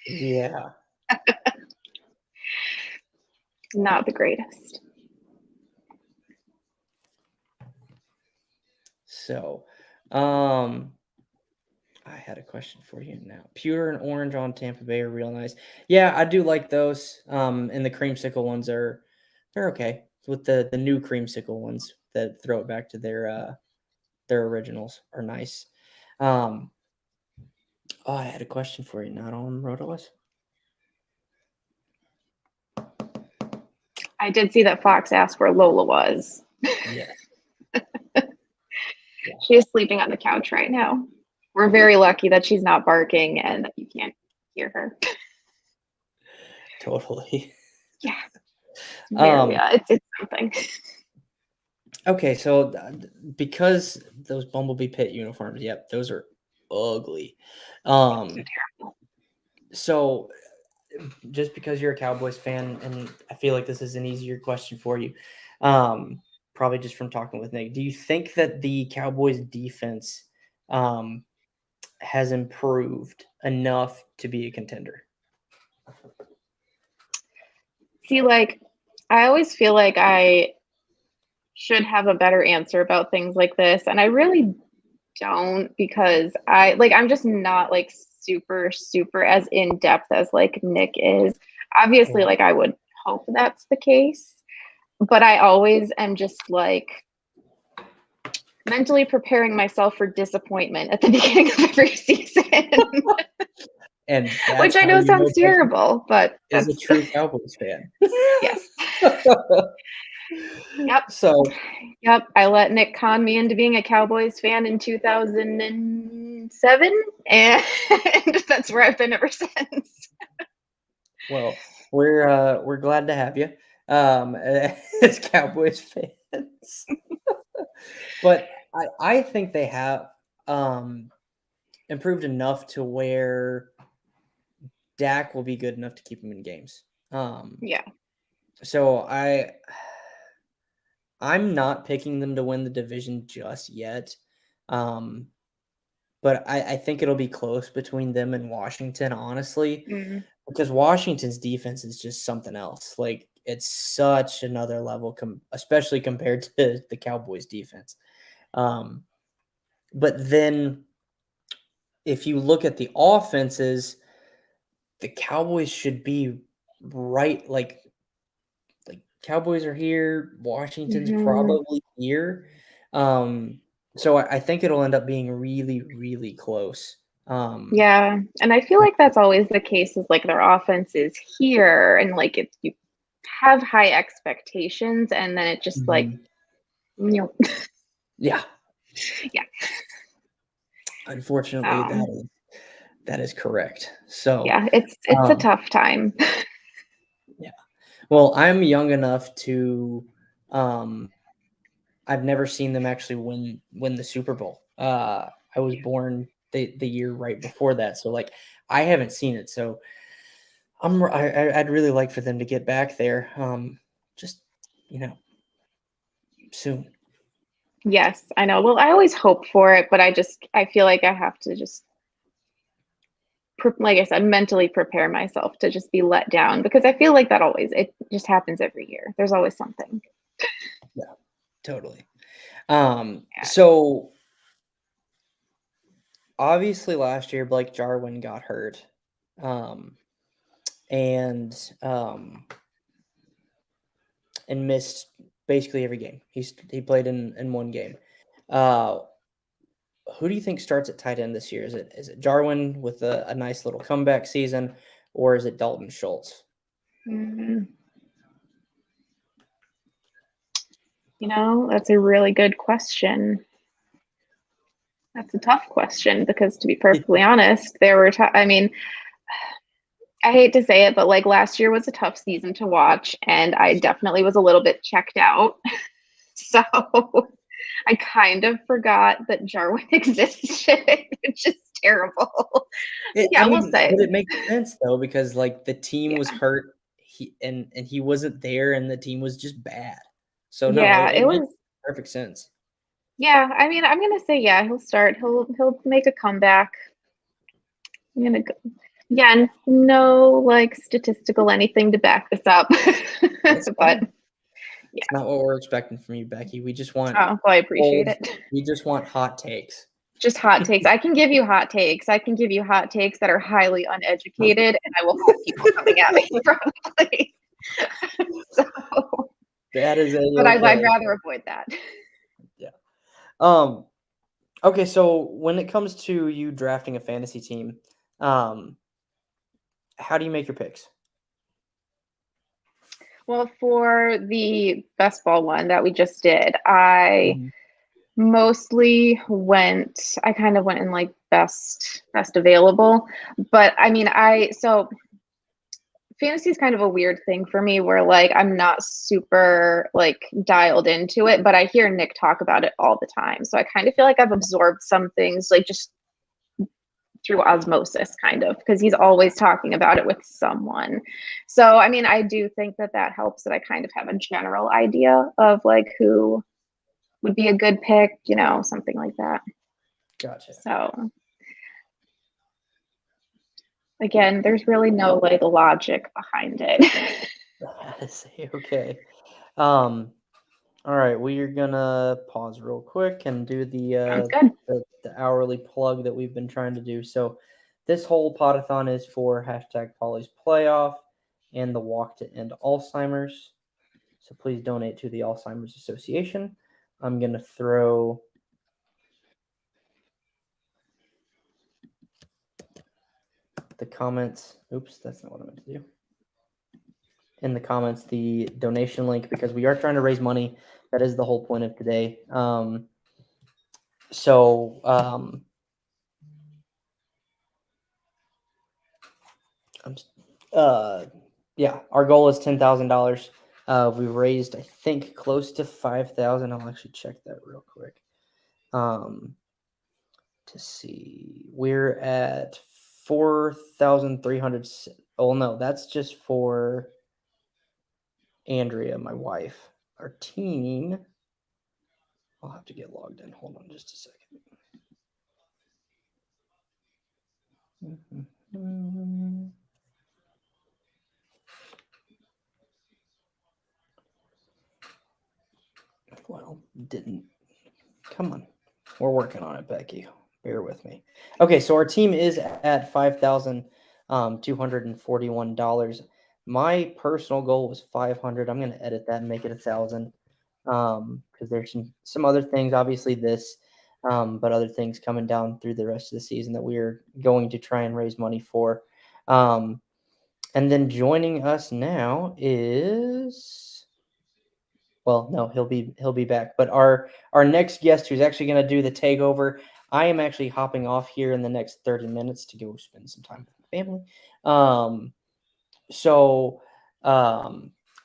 Yeah. Not the greatest. So, I had a question for you now. Pewter and orange on Tampa Bay are real nice. Yeah, I do like those. And the creamsicle ones they're okay. With the new creamsicle ones that throw it back to their originals are nice. I had a question for you, not on RotoWise. I did see that Fox asked where Lola was. Yeah. She is sleeping on the couch right now. We're very lucky that she's not barking and that you can't hear her. Totally. Yeah. It's something. Okay, so because those Bumblebee Pit uniforms, those are ugly. So just because you're a Cowboys fan, and I feel like this is an easier question for you, probably just from talking with Nick, do you think that the Cowboys defense has improved enough to be a contender? See, like, I always feel like I should have a better answer about things like this, and I really don't, because I'm just not like super as in depth as like Nick is. Obviously, like I would hope that's the case, but I always am just like mentally preparing myself for disappointment at the beginning of every season. And which I know sounds terrible, but as a true Cowboys fan. Yes. Yep. So, yep. I let Nick con me into being a Cowboys fan in 2007, and that's where I've been ever since. well, we're glad to have you as Cowboys fans. But I think they have improved enough to where Dak will be good enough to keep him in games. Yeah. So I'm not picking them to win the division just yet. But I think it'll be close between them and Washington, honestly, because Washington's defense is just something else. Like, it's such another level, especially compared to the Cowboys' defense. But then if you look at the offenses, the Cowboys should be right. Like Cowboys are here, Washington's probably here. So I think it'll end up being really, really close. Yeah, and I feel like that's always the case. Is like their offense is here, and like you have high expectations, and then it just like Yeah. yeah. Unfortunately, that is correct. So yeah, it's a tough time. Yeah. Well, I'm young enough to I've never seen them actually win the Super Bowl. I was born the year right before that, so like I haven't seen it. So I'd really like for them to get back there. Just soon. Yes, I know. Well, I always hope for it, but I feel like I have to just, like I said, mentally prepare myself to just be let down, because I feel like it just happens every year. There's always something. Yeah, totally. So obviously last year Blake Jarwin got hurt. And missed basically every game. He played in one game. Who do you think starts at tight end this year? Is it Jarwin with a nice little comeback season, or is it Dalton Schultz? That's a really good question. That's a tough question, because to be perfectly honest, there were I mean, I hate to say it, but like last year was a tough season to watch, and I definitely was a little bit checked out. So I kind of forgot that Jarwin existed, which is terrible. We'll say. But it makes sense though, because like the team was hurt, he wasn't there, and the team was just bad. So no, it makes perfect sense. Yeah, I mean, I'm gonna say he'll start. He'll make a comeback. I'm gonna go. Again, no like statistical anything to back this up, but it's not what we're expecting from you, Becky. We just want. Oh, well, I appreciate it. We just want hot takes. Just hot takes. I can give you hot takes. I can give you hot takes that are highly uneducated, and I will have people coming at me probably. So that is but I'd rather avoid that. Yeah. Okay, so when it comes to you drafting a fantasy team, how do you make your picks? Well, for the best ball one that we just did, I mostly I kind of went in like best available. But I mean, so fantasy is kind of a weird thing for me, where like I'm not super like dialed into it, but I hear Nick talk about it all the time. So I kind of feel like I've absorbed some things like just through osmosis, kind of, because he's always talking about it with someone. So I mean, I do think that helps, that I kind of have a general idea of like who would be a good pick, something like that. Gotcha. So again, there's really no like logic behind it. Okay. All right, we are gonna pause real quick and do the hourly plug that we've been trying to do. So this whole Podathon is for #Polly's Playoff and the Walk to End Alzheimer's. So please donate to the Alzheimer's Association. I'm gonna throw the comments. Oops, that's not what I meant to do. in the comments the donation link because we are trying to raise money. That is the whole point of today. Yeah, our goal is $10,000. We've raised, I think, close to 5,000. I'll actually check that real quick. To see, we're at 4,300. Oh no, that's just for Andrea, my wife. Our team. I'll have to get logged in. Hold on just a second. Well, didn't. Come on. We're working on it, Becky. Bear with me. Okay, so our team is at $5,241. My personal goal was 500. I'm going to edit that and make it 1,000 because there's some other things, obviously this, but other things coming down through the rest of the season that we're going to try and raise money for. And then joining us now is, well, no, he'll be back. But our next guest, who's actually going to do the takeover, I am actually hopping off here in the next 30 minutes to go spend some time with my family.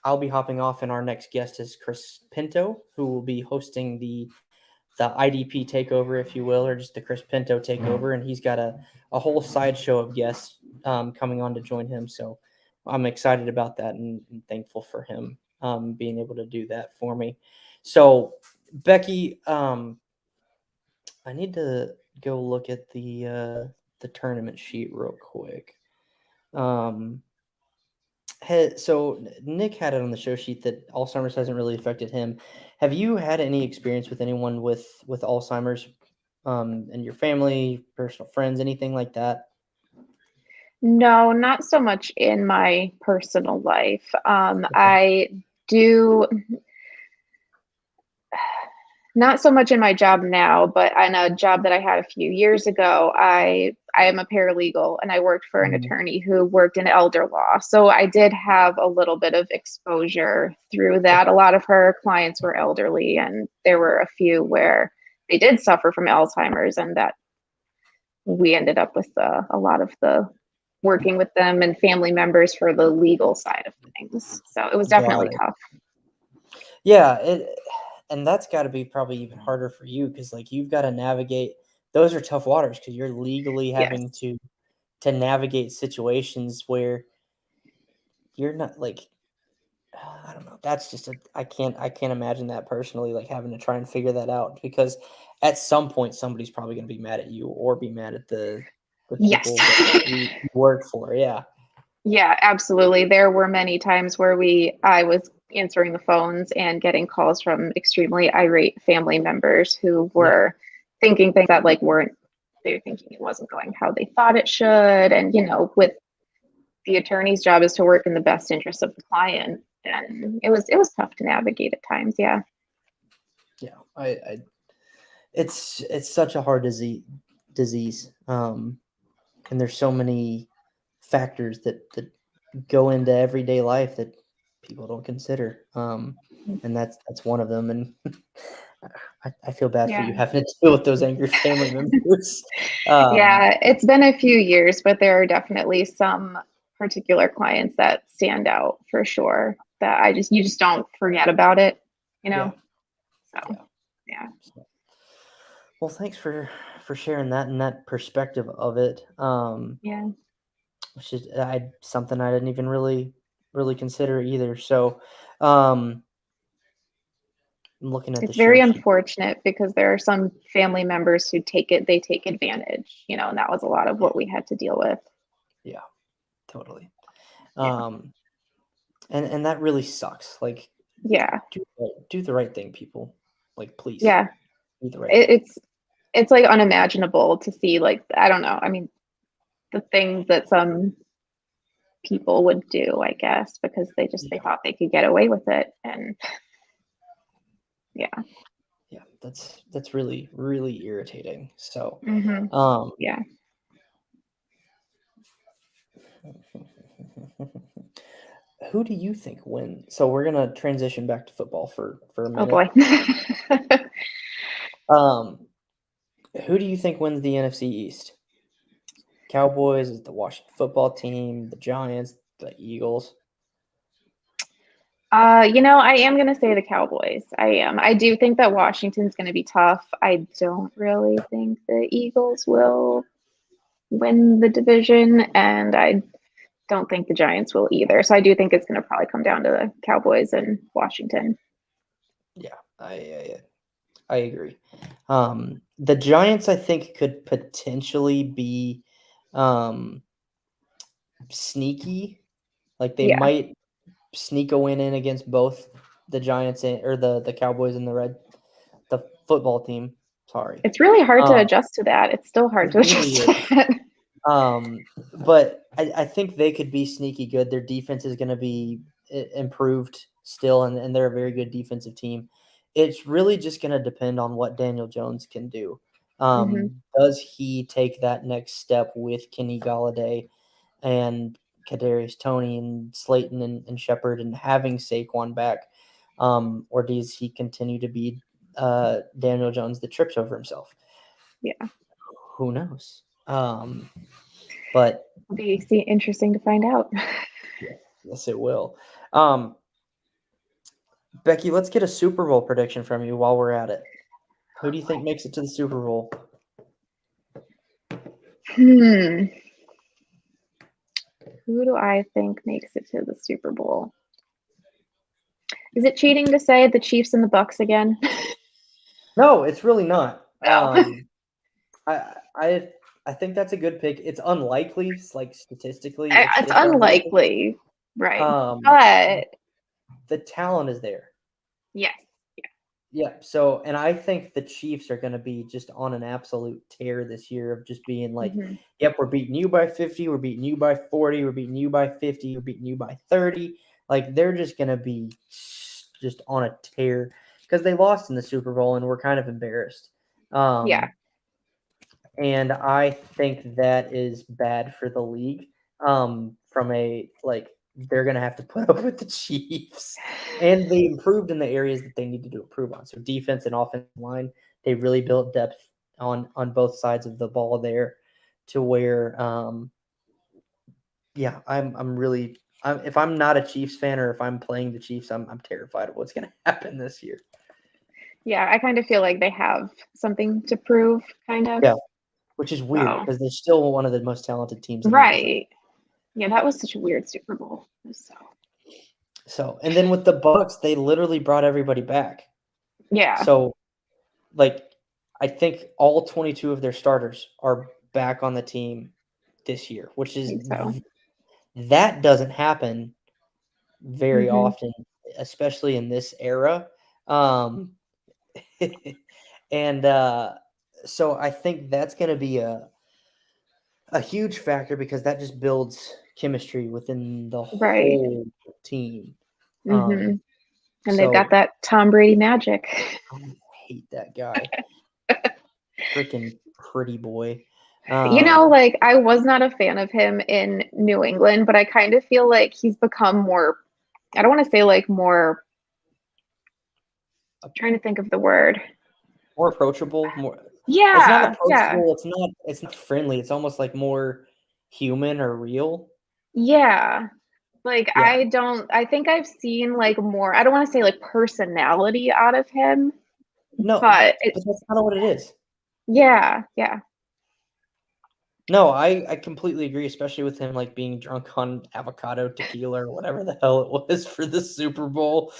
I'll be hopping off, and our next guest is Chris Pinto, who will be hosting the IDP takeover, if you will, or just the Chris Pinto takeover. And he's got a whole sideshow of guests coming on to join him. So I'm excited about that and thankful for him being able to do that for me. So Becky, I need to go look at the tournament sheet real quick. So Nick had it on the show sheet that Alzheimer's hasn't really affected him. Have you had any experience with anyone with Alzheimer's in your family, personal friends, anything like that? No, not so much in my personal life. I do not so much in my job now, but in a job that I had a few years ago, I am a paralegal and I worked for an attorney who worked in elder law. So I did have a little bit of exposure through that. A lot of her clients were elderly, and there were a few where they did suffer from Alzheimer's, and that we ended up with a lot of the working with them and family members for the legal side of things. So it was definitely tough. Yeah, and that's got to be probably even harder for you because like you've got to navigate. Those are tough waters because you're legally having to navigate situations where you're not like, I don't know. That's just I can't imagine that personally, like having to try and figure that out because at some point somebody's probably going to be mad at you or be mad at the people that you work for. Yeah. Yeah, absolutely. There were many times where I was answering the phones and getting calls from extremely irate family members who were thinking things that they were thinking it wasn't going how they thought it should. And, with the attorney's job is to work in the best interest of the client. And it was tough to navigate at times. Yeah. Yeah. It's such a hard disease. And there's so many factors that go into everyday life that people don't consider. And that's one of them. And I feel bad for you having to deal with those angry family members. Yeah, it's been a few years, but there are definitely some particular clients that stand out for sure that you just don't forget about it, So, yeah. Well, thanks for sharing that and that perspective of it. Which is something I didn't even really consider either. So, I'm looking at it's very unfortunate because there are some family members who take advantage, and that was a lot of what we had to deal with. Yeah, totally. And that really sucks. Like, do the right thing, people. Like, please. Yeah. Do the right thing. It's like unimaginable to see, I don't know. I mean, the things that some people would do, I guess, because they thought they could get away with it. And yeah, that's really, really irritating. So, yeah. who do you think wins? So we're gonna transition back to football for a Oh minute. boy. Who do you think wins the NFC East? Cowboys, is the Washington football team, the Giants, the Eagles? You know, I am going to say the Cowboys. I am. I do think that Washington's going to be tough. I don't really think the Eagles will win the division, and I don't think the Giants will either. So I do think it's going to probably come down to the Cowboys and Washington. Yeah, I agree. The Giants, I think, could potentially be sneaky. Like they might sneak a win in against both the Giants or the Cowboys and the football team. Sorry. It's really hard to adjust to that. It's still hard to adjust to that. But I think they could be sneaky good. Their defense is going to be improved still, and they're a very good defensive team. It's really just going to depend on what Daniel Jones can do. Does he take that next step with Kenny Galladay and Kadarius Toney and Slayton and Shepard and having Saquon back, or does he continue to be Daniel Jones that trips over himself? Yeah, who knows? But it'll be interesting to find out. Yes, it will. Becky, let's get a Super Bowl prediction from you while we're at it. Who do you think makes it to the Super Bowl? Who do I think makes it to the Super Bowl? Is it cheating to say the Chiefs and the Bucks again? No, it's really not. No. I think that's a good pick. It's unlikely, like statistically. It's unlikely, right? But the talent is there. Yes. Yeah. So, and I think the Chiefs are going to be just on an absolute tear this year of just being like, yep, we're beating you by 50, we're beating you by 40, we're beating you by 50, we're beating you by 30. Like they're just going to be just on a tear because they lost in the Super Bowl and we're kind of embarrassed. Yeah. And I think that is bad for the league. From a they're going to have to put up with the Chiefs, and they improved in the areas that they needed to improve on. So defense and offensive line, they really built depth on both sides of the ball there, to where, if I'm not a Chiefs fan or if I'm playing the Chiefs, I'm terrified of what's going to happen this year. Yeah, I kind of feel like they have something to prove, kind of. Yeah, which is weird because they're still one of the most talented teams in the right. Yeah, that was such a weird Super Bowl. So, and then with the Bucks, they literally brought everybody back. Yeah. So, I think all 22 of their starters are back on the team this year, which is that doesn't happen very often, especially in this era. And so I think that's going to be a huge factor because that just builds chemistry within the whole team. And they've got that Tom Brady magic. I hate that guy. Freaking pretty boy. I was not a fan of him in New England, but I kind of feel like he's become more, I don't want to say more, I'm trying to think of the word. More approachable, more. Yeah. It's not approachable. It's not friendly. It's almost like more human or real. Yeah. I think I've seen more, I don't want to say personality out of him. No, but that's kind of what it is. Yeah. No, I completely agree, especially with him being drunk on avocado tequila or whatever the hell it was for the Super Bowl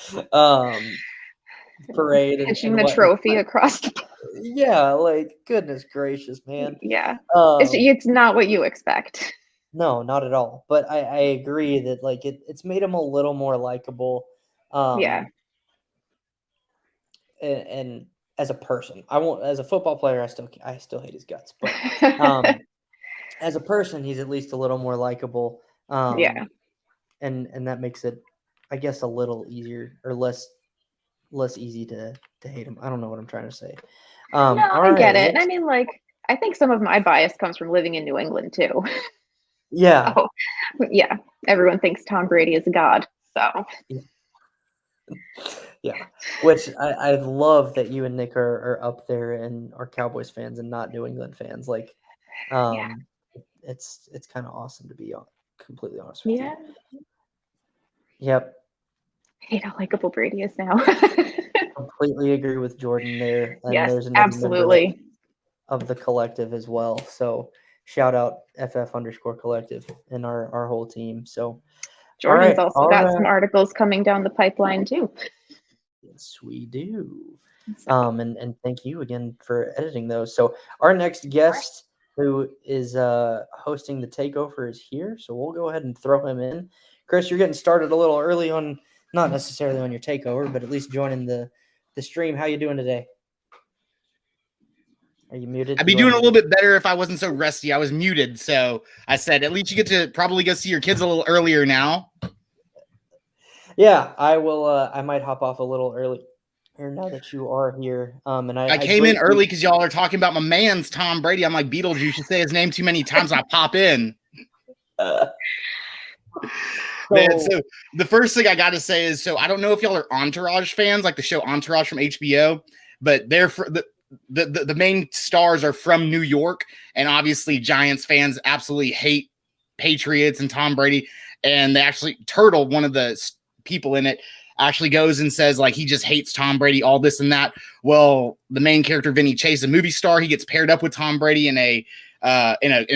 parade and the trophy across the yeah, goodness gracious, man. Yeah. It's not what you expect. No, not at all. But I agree that it's made him a little more likable. Yeah. And as a person, as a football player, I still hate his guts. But as a person, he's at least a little more likable. Yeah. And that makes it, I guess, a little easier or less easy to hate him. I don't know what I'm trying to say. No, I get it. I mean, I think some of my bias comes from living in New England too. Yeah. Yeah. Everyone thinks Tom Brady is a god. So Yeah, which I love that you and Nick are up there and are Cowboys fans and not New England fans. Like, it's kind of awesome to be completely honest with you. Yep. Hate how likable Brady is now. Completely agree with Jordan there. And Yes, there's another absolutely. member of the collective as well. So shout out FF_collective and our whole team. So Jordan's also got some articles coming down the pipeline too. Yes, we do. And thank you again for editing those. So our next guest who is hosting the takeover is here. So we'll go ahead and throw him in. Chris, you're getting started a little early on, not necessarily on your takeover, but at least joining the stream. How you doing today? Are you muted? I'd be doing a little bit better if I wasn't so rusty. I was muted, so I said at least you get to probably go see your kids a little earlier now. Yeah, I will. I might hop off a little early now that you are here. And I came in early because y'all are talking about my man's Tom Brady. I'm like, Beetlejuice, you should say his name too many times. I pop in. Man, so the first thing I got to say is, so I don't know if y'all are Entourage fans, like the show Entourage from HBO, but they're the main stars are from New York, and obviously Giants fans absolutely hate Patriots and Tom Brady. And they actually Turtle, one of the people in it, actually goes and says like he just hates Tom Brady, all this and that. Well, the main character Vinny Chase, a movie star, he gets paired up with Tom Brady in a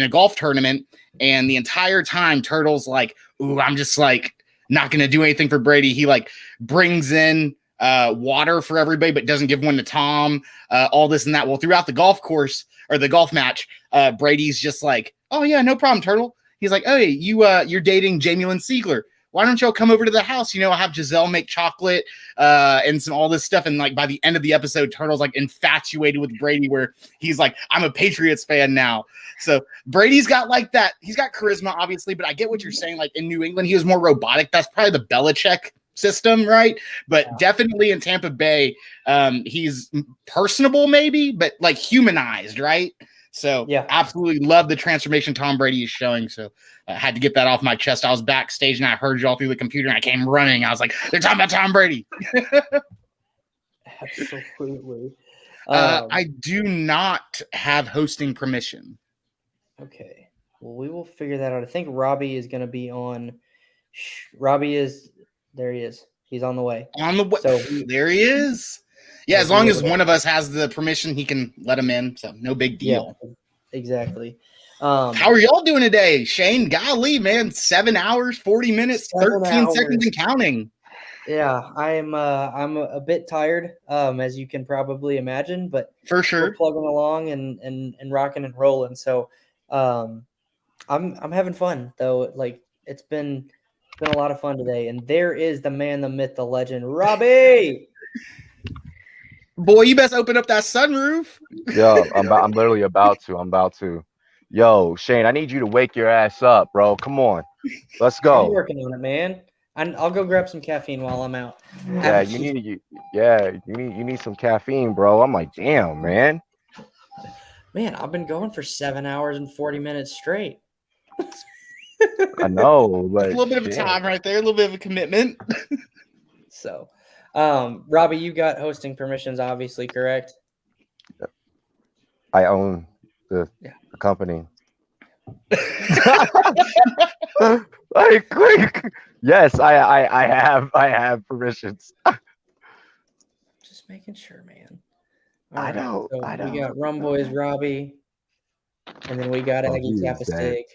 golf tournament, and the entire time Turtle's like, "Ooh, I'm just like not gonna do anything for Brady." He like brings in water for everybody, but doesn't give one to Tom. All this and that. Well, throughout the golf course or the golf match, Brady's just like, "Oh yeah, no problem, Turtle." He's like, "Oh, hey, you're dating Jamie Lynn Siegler. Why don't y'all come over to the house? I'll have Giselle make chocolate and some all this stuff." And like by the end of the episode, Turtle's like infatuated with Brady, where he's like, "I'm a Patriots fan now." So Brady's got like that. He's got charisma, obviously, but I get what you're saying. Like in New England, he was more robotic. That's probably the Belichick system, right? But definitely in Tampa Bay, he's personable, maybe, but like humanized, right? So yeah, absolutely love the transformation Tom Brady is showing. So I had to get that off my chest. I was backstage and I heard you all through the computer and I came running. I was like, they're talking about Tom Brady. Absolutely. I do not have hosting permission. Okay. Well, we will figure that out. I think Robbie is going to be on. Robbie is there. He is. He's on the way. On the way. So there he is. Yeah, as long as one of us has the permission, he can let him in. So no big deal. Yeah, exactly. How are y'all doing today, Shane? Golly, man, 7 hours, 40 minutes, 13 seconds and counting. Yeah, I'm a bit tired, as you can probably imagine, but for sure we're plugging along and rocking and rolling. So I'm having fun though. Like it's been a lot of fun today. And there is the man, the myth, the legend, Robbie. Boy, you best open up that sunroof. Yo, I'm literally about to. I'm about to. Yo, Shane, I need you to wake your ass up, bro. Come on. Let's go. I'm working on it, man. I'll go grab some caffeine while I'm out. Yeah, you need some caffeine, bro. I'm like, damn, man. Man, I've been going for 7 hours and 40 minutes straight. I know, but a little bit of a time right there, a little bit of a commitment. So Robbie, you got hosting permissions, obviously, correct? I own the company. Like, yes, I have permissions. Just making sure, man. I know. We got Rum Boys Robbie, and then we got Aggie Kappa Steak.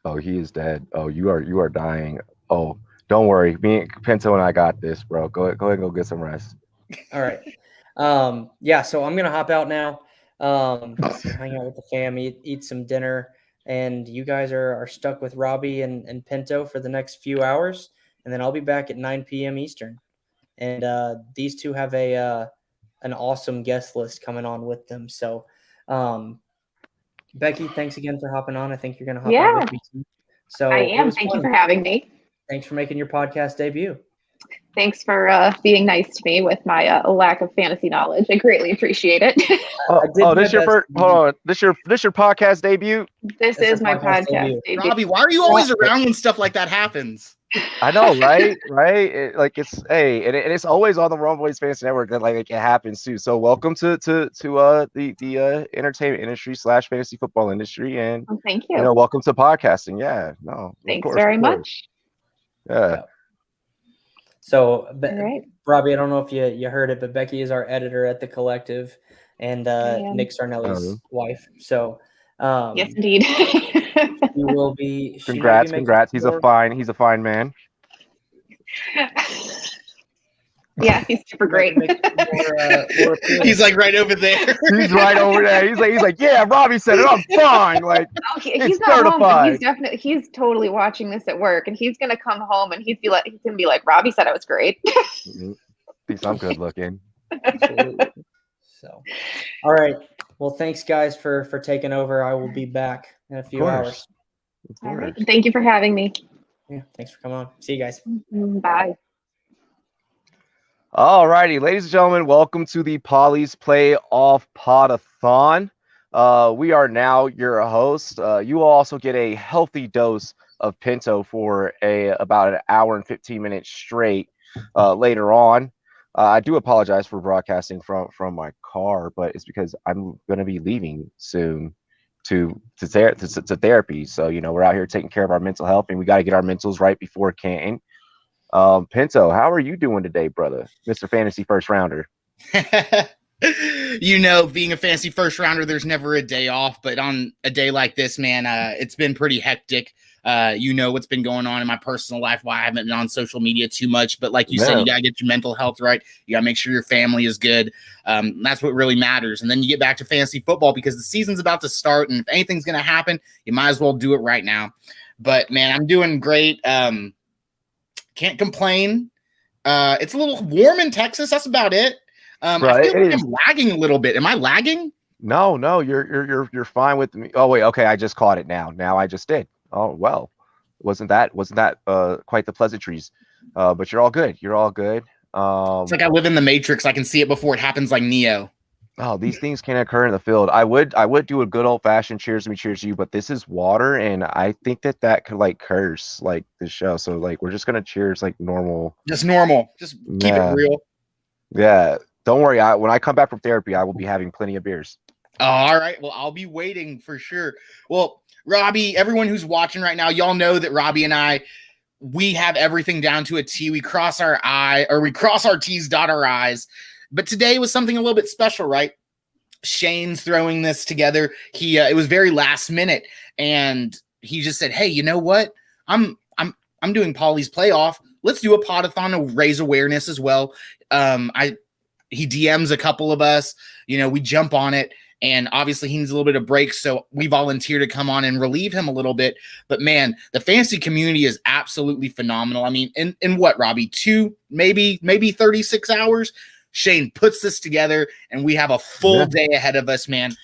Oh, he is dead. Oh, you are dying. Oh, don't worry. Me, Pinto, and I got this, bro. Go ahead and go get some rest. All right. Yeah, so I'm gonna hop out now. Hang out with the fam, eat some dinner, and you guys are stuck with Robbie and Pinto for the next few hours, and then I'll be back at 9 p.m. Eastern. And these two have an awesome guest list coming on with them. So Becky, thanks again for hopping on. I think you're gonna hop on with me too. So I am. Thank you for having me. Thanks for making your podcast debut. Thanks for being nice to me with my lack of fantasy knowledge. I greatly appreciate it. This your first? Hold on. This your podcast debut? This is my podcast debut. Robbie, why are you always around when stuff like that happens? I know, right? Right? And it's always on the Wrong Boys Fantasy Network that like it happens too. So welcome to the entertainment industry / fantasy football industry, and Well, thank you. welcome to podcasting. Yeah, no, Thanks very much. Yeah. So, All right. Robbie, I don't know if you heard it, but Becky is our editor at the Collective, and Nick Sarnelli's wife. So, yes, indeed. She will be. Congrats. He's a fine man. Yeah, he's super great. He's like right over there. He's right over there. He's like, yeah, Robbie said it. I'm fine. Like, he's not home, but he's totally watching this at work, and he's gonna come home and he's gonna be like, Robbie said I was great. Thinks I'm good looking. Absolutely. So, all right. Well, thanks guys for taking over. I will be back in a few hours. All right. Thank you for having me. Yeah, thanks for coming on. See you guys. Bye. All righty, ladies and gentlemen, welcome to the Polly's Playoff Podathon. We are now your host. You will also get a healthy dose of Pinto for about an hour and 15 minutes straight later on. I do apologize for broadcasting from my car, but it's because I'm going to be leaving soon to therapy. So, we're out here taking care of our mental health, and we got to get our mentals right before Canton. Pinto, how are you doing today, brother? Mr. Fantasy First Rounder. Being a fantasy first rounder, there's never a day off, but on a day like this, man, it's been pretty hectic. What's been going on in my personal life, why I haven't been on social media too much, but like you said, you gotta get your mental health right. You gotta make sure your family is good. That's what really matters. And then you get back to fantasy football because the season's about to start, and if anything's gonna happen, you might as well do it right now. But man, I'm doing great. Can't complain. It's a little warm in Texas. That's about it. I feel like I'm lagging a little bit. Am I lagging? No, you're fine with me. Oh wait, okay, I just caught it now. Now I just did. Oh well, wasn't that quite the pleasantries? But you're all good. You're all good. It's like I live in the Matrix. I can see it before it happens, like Neo. Oh, these things can occur in the field. I would do a good old fashioned cheers to me, cheers to you, but this is water, and I think that could like curse like the show. So like we're just gonna cheers like normal. Just normal. Just keep it real. Yeah. Don't worry. When I come back from therapy, I will be having plenty of beers. All right. Well, I'll be waiting for sure. Well, Robbie, everyone who's watching right now, y'all know that Robbie and we have everything down to a T. We cross our T's, dot our I's. But today was something a little bit special, right? Shane's throwing this together. It was very last minute, and he just said, "Hey, you know what? I'm doing Polly's Playoff. Let's do a podathon to raise awareness as well." He DMs a couple of us. We jump on it, and obviously he needs a little bit of break, so we volunteer to come on and relieve him a little bit. But man, the fantasy community is absolutely phenomenal. I mean, in what, Robbie, maybe 36 hours? Shane puts this together, and we have a full day ahead of us, man.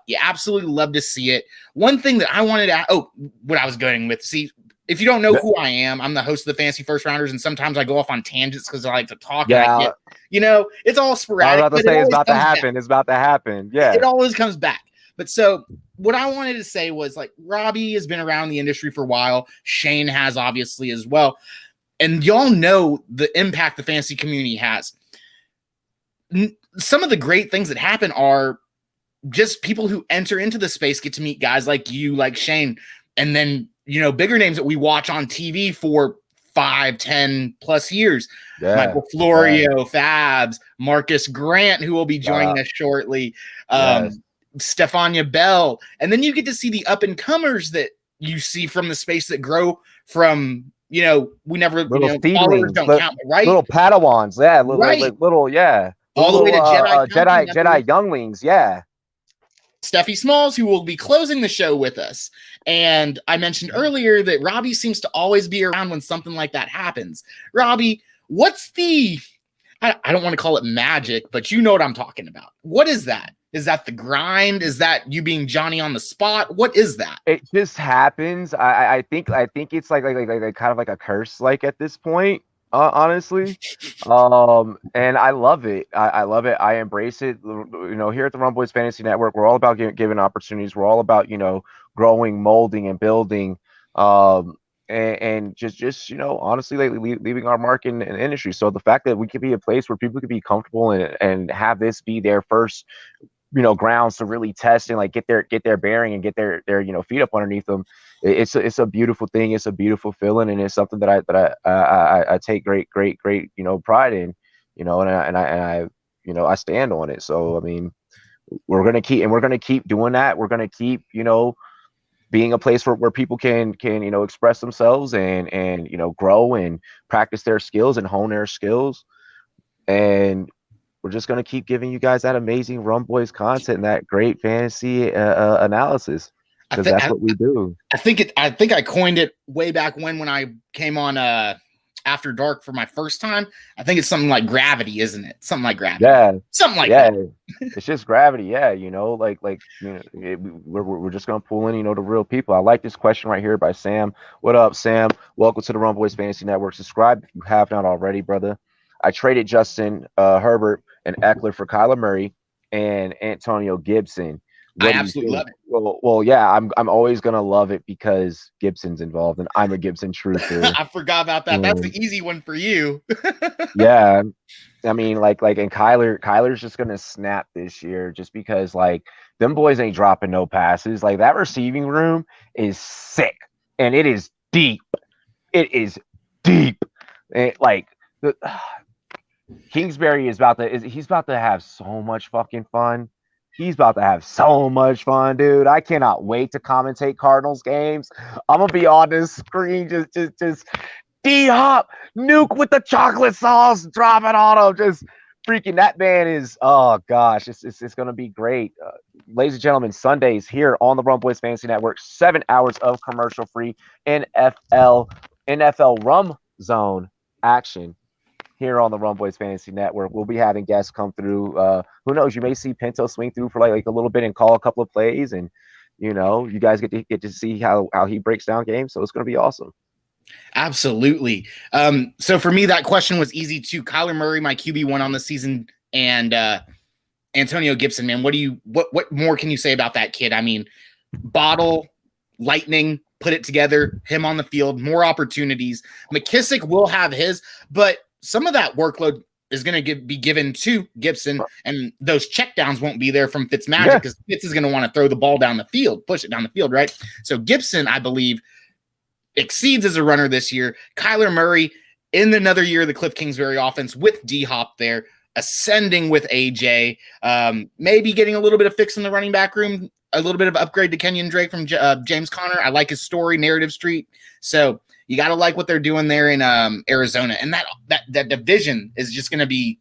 You absolutely love to see it. One thing that I wanted to what I was going with, see, if you don't know who I am, I'm the host of the Fantasy First Rounders, and sometimes I go off on tangents because I like to talk. Yeah. And it's all sporadic. I was about to say it's about to happen. It's about to happen. Yeah. It always comes back. But so what I wanted to say was, like, Robbie has been around the industry for a while. Shane has, obviously, as well. And y'all know the impact the fantasy community has. Some of the great things that happen are just people who enter into the space get to meet guys like you, like Shane, and then bigger names that we watch on TV for 5-10 plus years. Michael Florio, Fabs, Marcus Grant, who will be joining us shortly, Stefania Bell, and then you get to see the up and comers that you see from the space that grow from we never little followers don't count, right? Little Padawans, little all the way to Jedi younglings, Steffi Smalls, who will be closing the show with us. And I mentioned earlier that Robbie seems to always be around when something like that happens. Robbie, what's I don't want to call it magic, but you know what I'm talking about. What is that? Is that the grind? Is that you being Johnny on the spot? What is that? It just happens. I think it's like kind of like a curse, like at this point. Honestly, and I love it. I love it. I embrace it. Here at the Wrong Boys Fantasy Network, we're all about giving opportunities. We're all about growing, molding, and building. And and just honestly, like leaving our mark in the industry. So the fact that we could be a place where people could be comfortable and have this be their first grounds to really test and like get their bearing and get their feet up underneath them. It's a beautiful thing. It's a beautiful feeling, and it's something that I take great pride in, and I stand on it. So I mean, we're gonna keep doing that. We're gonna keep being a place where people can express themselves and grow and practice their skills and hone their skills. And we're just going to keep giving you guys that amazing Rum Boys content and that great fantasy analysis, because that's what we do. I think I coined it way back when I came on After Dark for my first time. I think it's something like gravity, isn't it? Something like gravity. Yeah, something like that. It's just gravity. Yeah, we're just gonna pull in the real people. I like this question right here by Sam. What up, Sam? Welcome to the Rum Boys Fantasy Network. Subscribe if you have not already, brother. I traded Justin Herbert and Eckler for Kyler Murray and Antonio Gibson. I absolutely love it. Well, yeah, I'm always gonna love it because Gibson's involved, and I'm a Gibson truther. I forgot about that. That's the easy one for you. Yeah, I mean, and Kyler's just gonna snap this year, just because them boys ain't dropping no passes. Like, that receiving room is sick, and it is deep. It is deep, and Kingsbury he's about to have so much fucking fun. He's about to have so much fun, dude. I cannot wait to commentate Cardinals games. I'm gonna be on this screen, just D-Hop, nuke with the chocolate sauce, drop it on him. Just freaking, that man is, oh gosh, it's gonna be great. Ladies and gentlemen, Sundays here on the Rum Boys Fantasy Network, 7 hours of commercial-free NFL Rum Zone action here on the Rum Boys Fantasy Network. We'll be having guests come through. Who knows? You may see Pinto swing through for like a little bit and call a couple of plays, and you guys get to see how he breaks down games. So it's going to be awesome. Absolutely. So for me, that question was easy too. Kyler Murray, my QB1 on the season, and Antonio Gibson. Man, what more can you say about that kid? I mean, bottle, lightning, put it together. Him on the field, more opportunities. McKissick will have his, but some of that workload is going to be given to Gibson, and those checkdowns won't be there from Fitzmagic because Fitz is going to want to throw the ball down the field, push it down the field, right? So Gibson, I believe, exceeds as a runner this year. Kyler Murray in another year of the Cliff Kingsbury offense with D-Hop there, ascending with AJ, maybe getting a little bit of fix in the running back room, a little bit of upgrade to Kenyon Drake from James Conner. I like his story, Narrative Street. So you got to like what they're doing there in Arizona. And that division is just going to be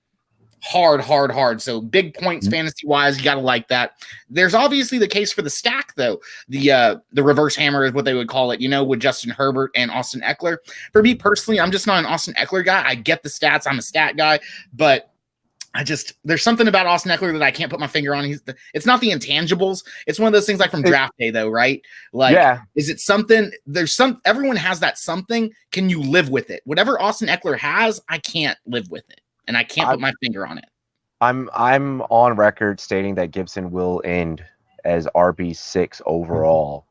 hard. So big points fantasy-wise, you got to like that. There's obviously the case for the stack, though. The reverse hammer is what they would call it, with Justin Herbert and Austin Eckler. For me personally, I'm just not an Austin Eckler guy. I get the stats. I'm a stat guy. But there's something about Austin Eckler that I can't put my finger on. It's not the intangibles. It's one of those things like from draft day, though, right? Is it something? Everyone has that something. Can you live with it? Whatever Austin Eckler has, I can't live with it, and I can't put my finger on it. I'm on record stating that Gibson will end as RB6 overall.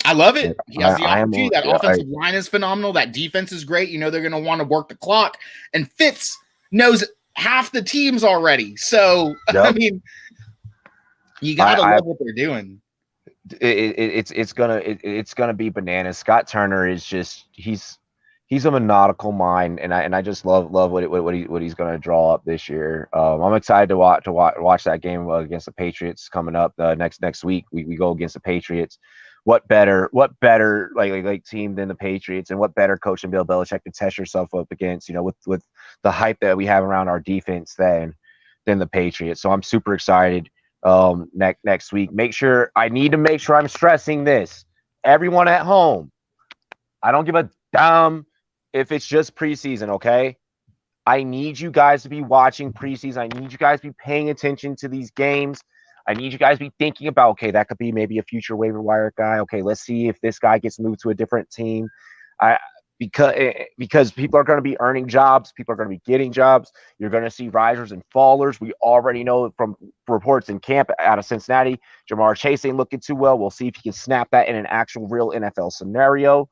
I love it. He has the opportunity. That offensive line is phenomenal. That defense is great. They're going to want to work the clock, and Fitz knows half the teams already. So, I mean, you got to love what they're doing. It's gonna be bananas. Scott Turner is just he's a maniacal mind, and I just love what he's gonna draw up this year. I'm excited to watch that game against the Patriots coming up next week. We go against the Patriots. What better like team than the Patriots, and what better coach than Bill Belichick to test yourself up against, with the hype that we have around our defense than the Patriots. So I'm super excited. Next week, I need to make sure I'm stressing this. Everyone at home, I don't give a damn if it's just preseason, okay? I need you guys to be watching preseason. I need you guys to be paying attention to these games. I need you guys to be thinking about, okay, that could be maybe a future waiver wire guy. Okay, let's see if this guy gets moved to a different team. Because people are going to be earning jobs. People are going to be getting jobs. You're going to see risers and fallers. We already know from reports in camp out of Cincinnati, Jamar Chase ain't looking too well. We'll see if he can snap that in an actual real NFL scenario.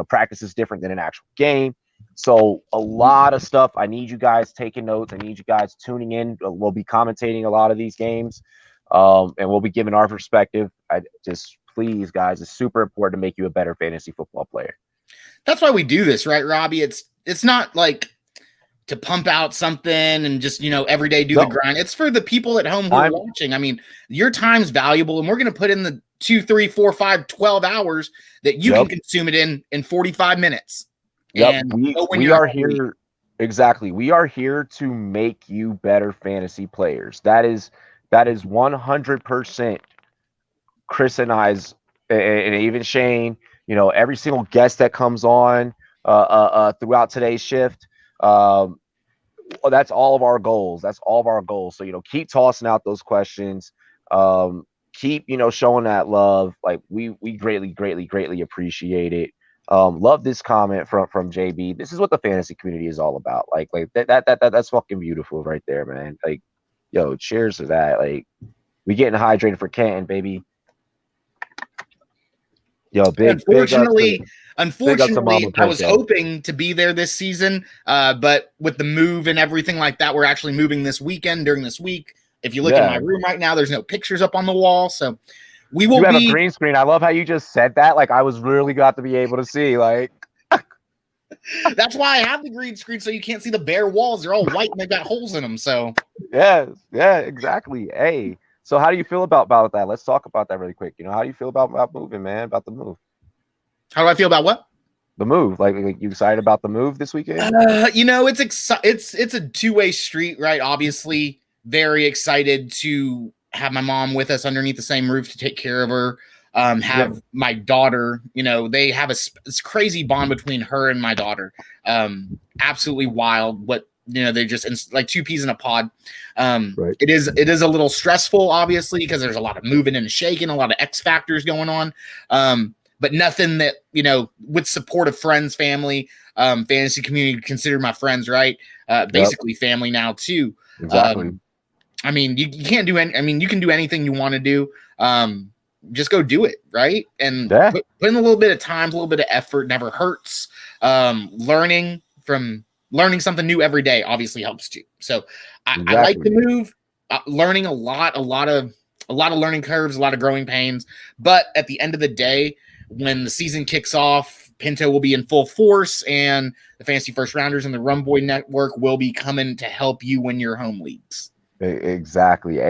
practice is different than an actual game. So a lot of stuff. I need you guys taking notes. I need you guys tuning in. We'll be commentating a lot of these games, and we'll be giving our perspective. I just, please, guys, it's super important to make you a better fantasy football player. That's why we do this, right, Robbie? It's not like to pump out something and just, every day do the grind. It's for the people at home who are watching. I mean, your time's valuable, and we're going to put in the 2, 3, 4, 5, 12 hours that you can consume it in 45 minutes. Yep. We are here. Exactly. We are here to make you better fantasy players. That is 100% Chris and I's, and even Shane, every single guest that comes on throughout today's shift. That's all of our goals. So, keep tossing out those questions. Keep, showing that love. Like we greatly appreciate it. Love this comment from JB. This is what the fantasy community is all about. Like that's fucking beautiful right there, man. Like, yo, cheers to that. Like, we getting hydrated for Canton, baby. Yo, Unfortunately, big up to I was hoping to be there this season, but with the move and everything like that, we're actually moving this weekend during this week. If you look in my room right now, there's no pictures up on the wall, so we will have a green screen. I love how you just said that. Like, I was really got to be able to see. Like, that's why I have the green screen, so you can't see the bare walls. They're all white and they've got holes in them. So yeah, exactly. Hey. So how do you feel about that? Let's talk about that really quick. How do you feel about moving, man? About the move? How do I feel about what? The move. Like you excited about the move this weekend? It's a two-way street, right? Obviously, very excited to have my mom with us underneath the same roof to take care of her. Have my daughter, they have this crazy bond between her and my daughter. Absolutely wild. What they're just like two peas in a pod. Right. It is a little stressful, obviously, because there's a lot of moving and shaking, a lot of X factors going on. But nothing that, with support of friends, family, fantasy community, consider my friends, right? Basically family now too. Exactly. I mean, you can't do any, you can do anything you want to do. Just go do it, right? And put in a little bit of time, a little bit of effort, never hurts. Learning something new every day obviously helps too. So I like the move, learning a lot of learning curves, a lot of growing pains. But at the end of the day, when the season kicks off, Pinto will be in full force, and the Fantasy First Rounders and the Rum Boy Network will be coming to help you win your home leagues. Exactly.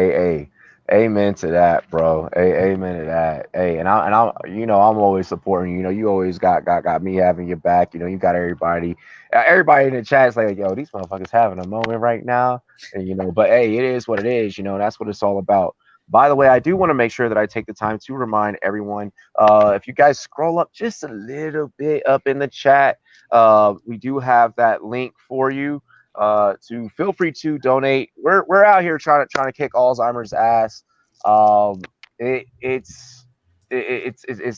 Amen to that, bro. Amen to that. Hey, and I'm I'm always supporting you. You always got me having your back. You got everybody in the chat is like, yo, these motherfuckers having a moment right now. And but hey, it is what it is. That's what it's all about. By the way, I do want to make sure that I take the time to remind everyone, if you guys scroll up just a little bit up in the chat, we do have that link for you to feel free to donate. We're out here trying to kick Alzheimer's ass. It's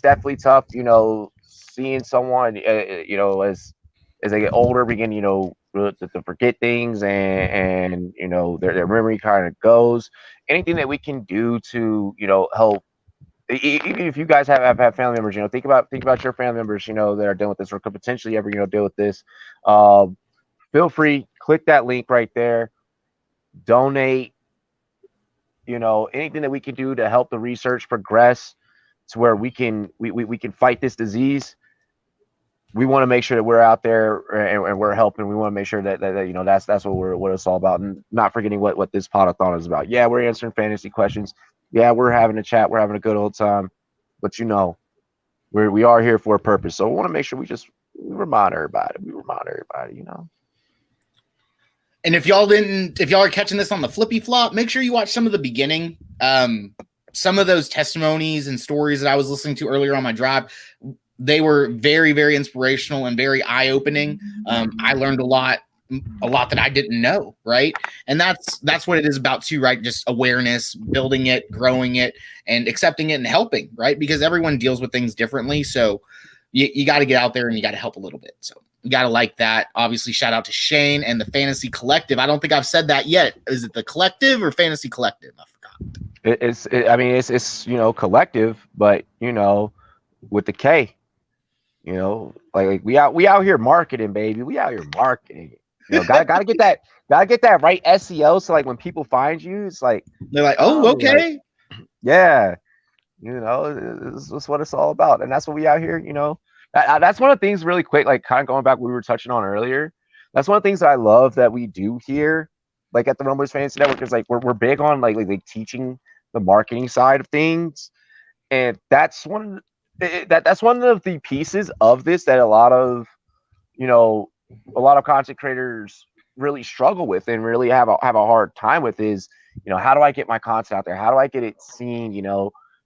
definitely tough, seeing someone, as they get older, begin, to forget things, and their memory kind of goes. Anything that we can do to help, even if you guys have family members, think about your family members, that are dealing with this, or could potentially ever deal with this. Feel free, click that link right there, donate. Anything that we can do to help the research progress to where we can fight this disease. We want to make sure that we're out there and we're helping. We want to make sure that that's what it's all about, and not forgetting what this Podathon is about. Yeah, we're answering fantasy questions. Yeah, we're having a chat. We're having a good old time. But we are here for a purpose. So we want to make sure we remind everybody. And if y'all are catching this on the flippy flop, make sure you watch some of the beginning. Some of those testimonies and stories that I was listening to earlier on my drive, they were very, very inspirational and very eye-opening. I learned a lot that I didn't know, right? And that's what it is about too, right? Just awareness, building it, growing it, and accepting it and helping, right? Because everyone deals with things differently. So you got to get out there and you got to help a little bit. So you got to like that. Obviously, shout out to Shane and the Fantasy Collective. I don't think I've said that yet. Is it the Collective or Fantasy Collective? I forgot. It's collective, but with the K. You know, like we out here marketing, baby. We out here marketing. You know, gotta get that right SEO. So like when people find you, it's like they're like, oh, okay, like, yeah. You know, it's what it's all about, and that's what we out here. You know, that's one of the things really quick, like kind of going back what we were touching on earlier. That's one of the things that I love that we do here, like at the Rumblers Fantasy Network, is like we're big on like teaching the marketing side of things, and that's one of the pieces of this that a lot of content creators really struggle with and really have a hard time with is, how do I get my content out there? How do I get it seen?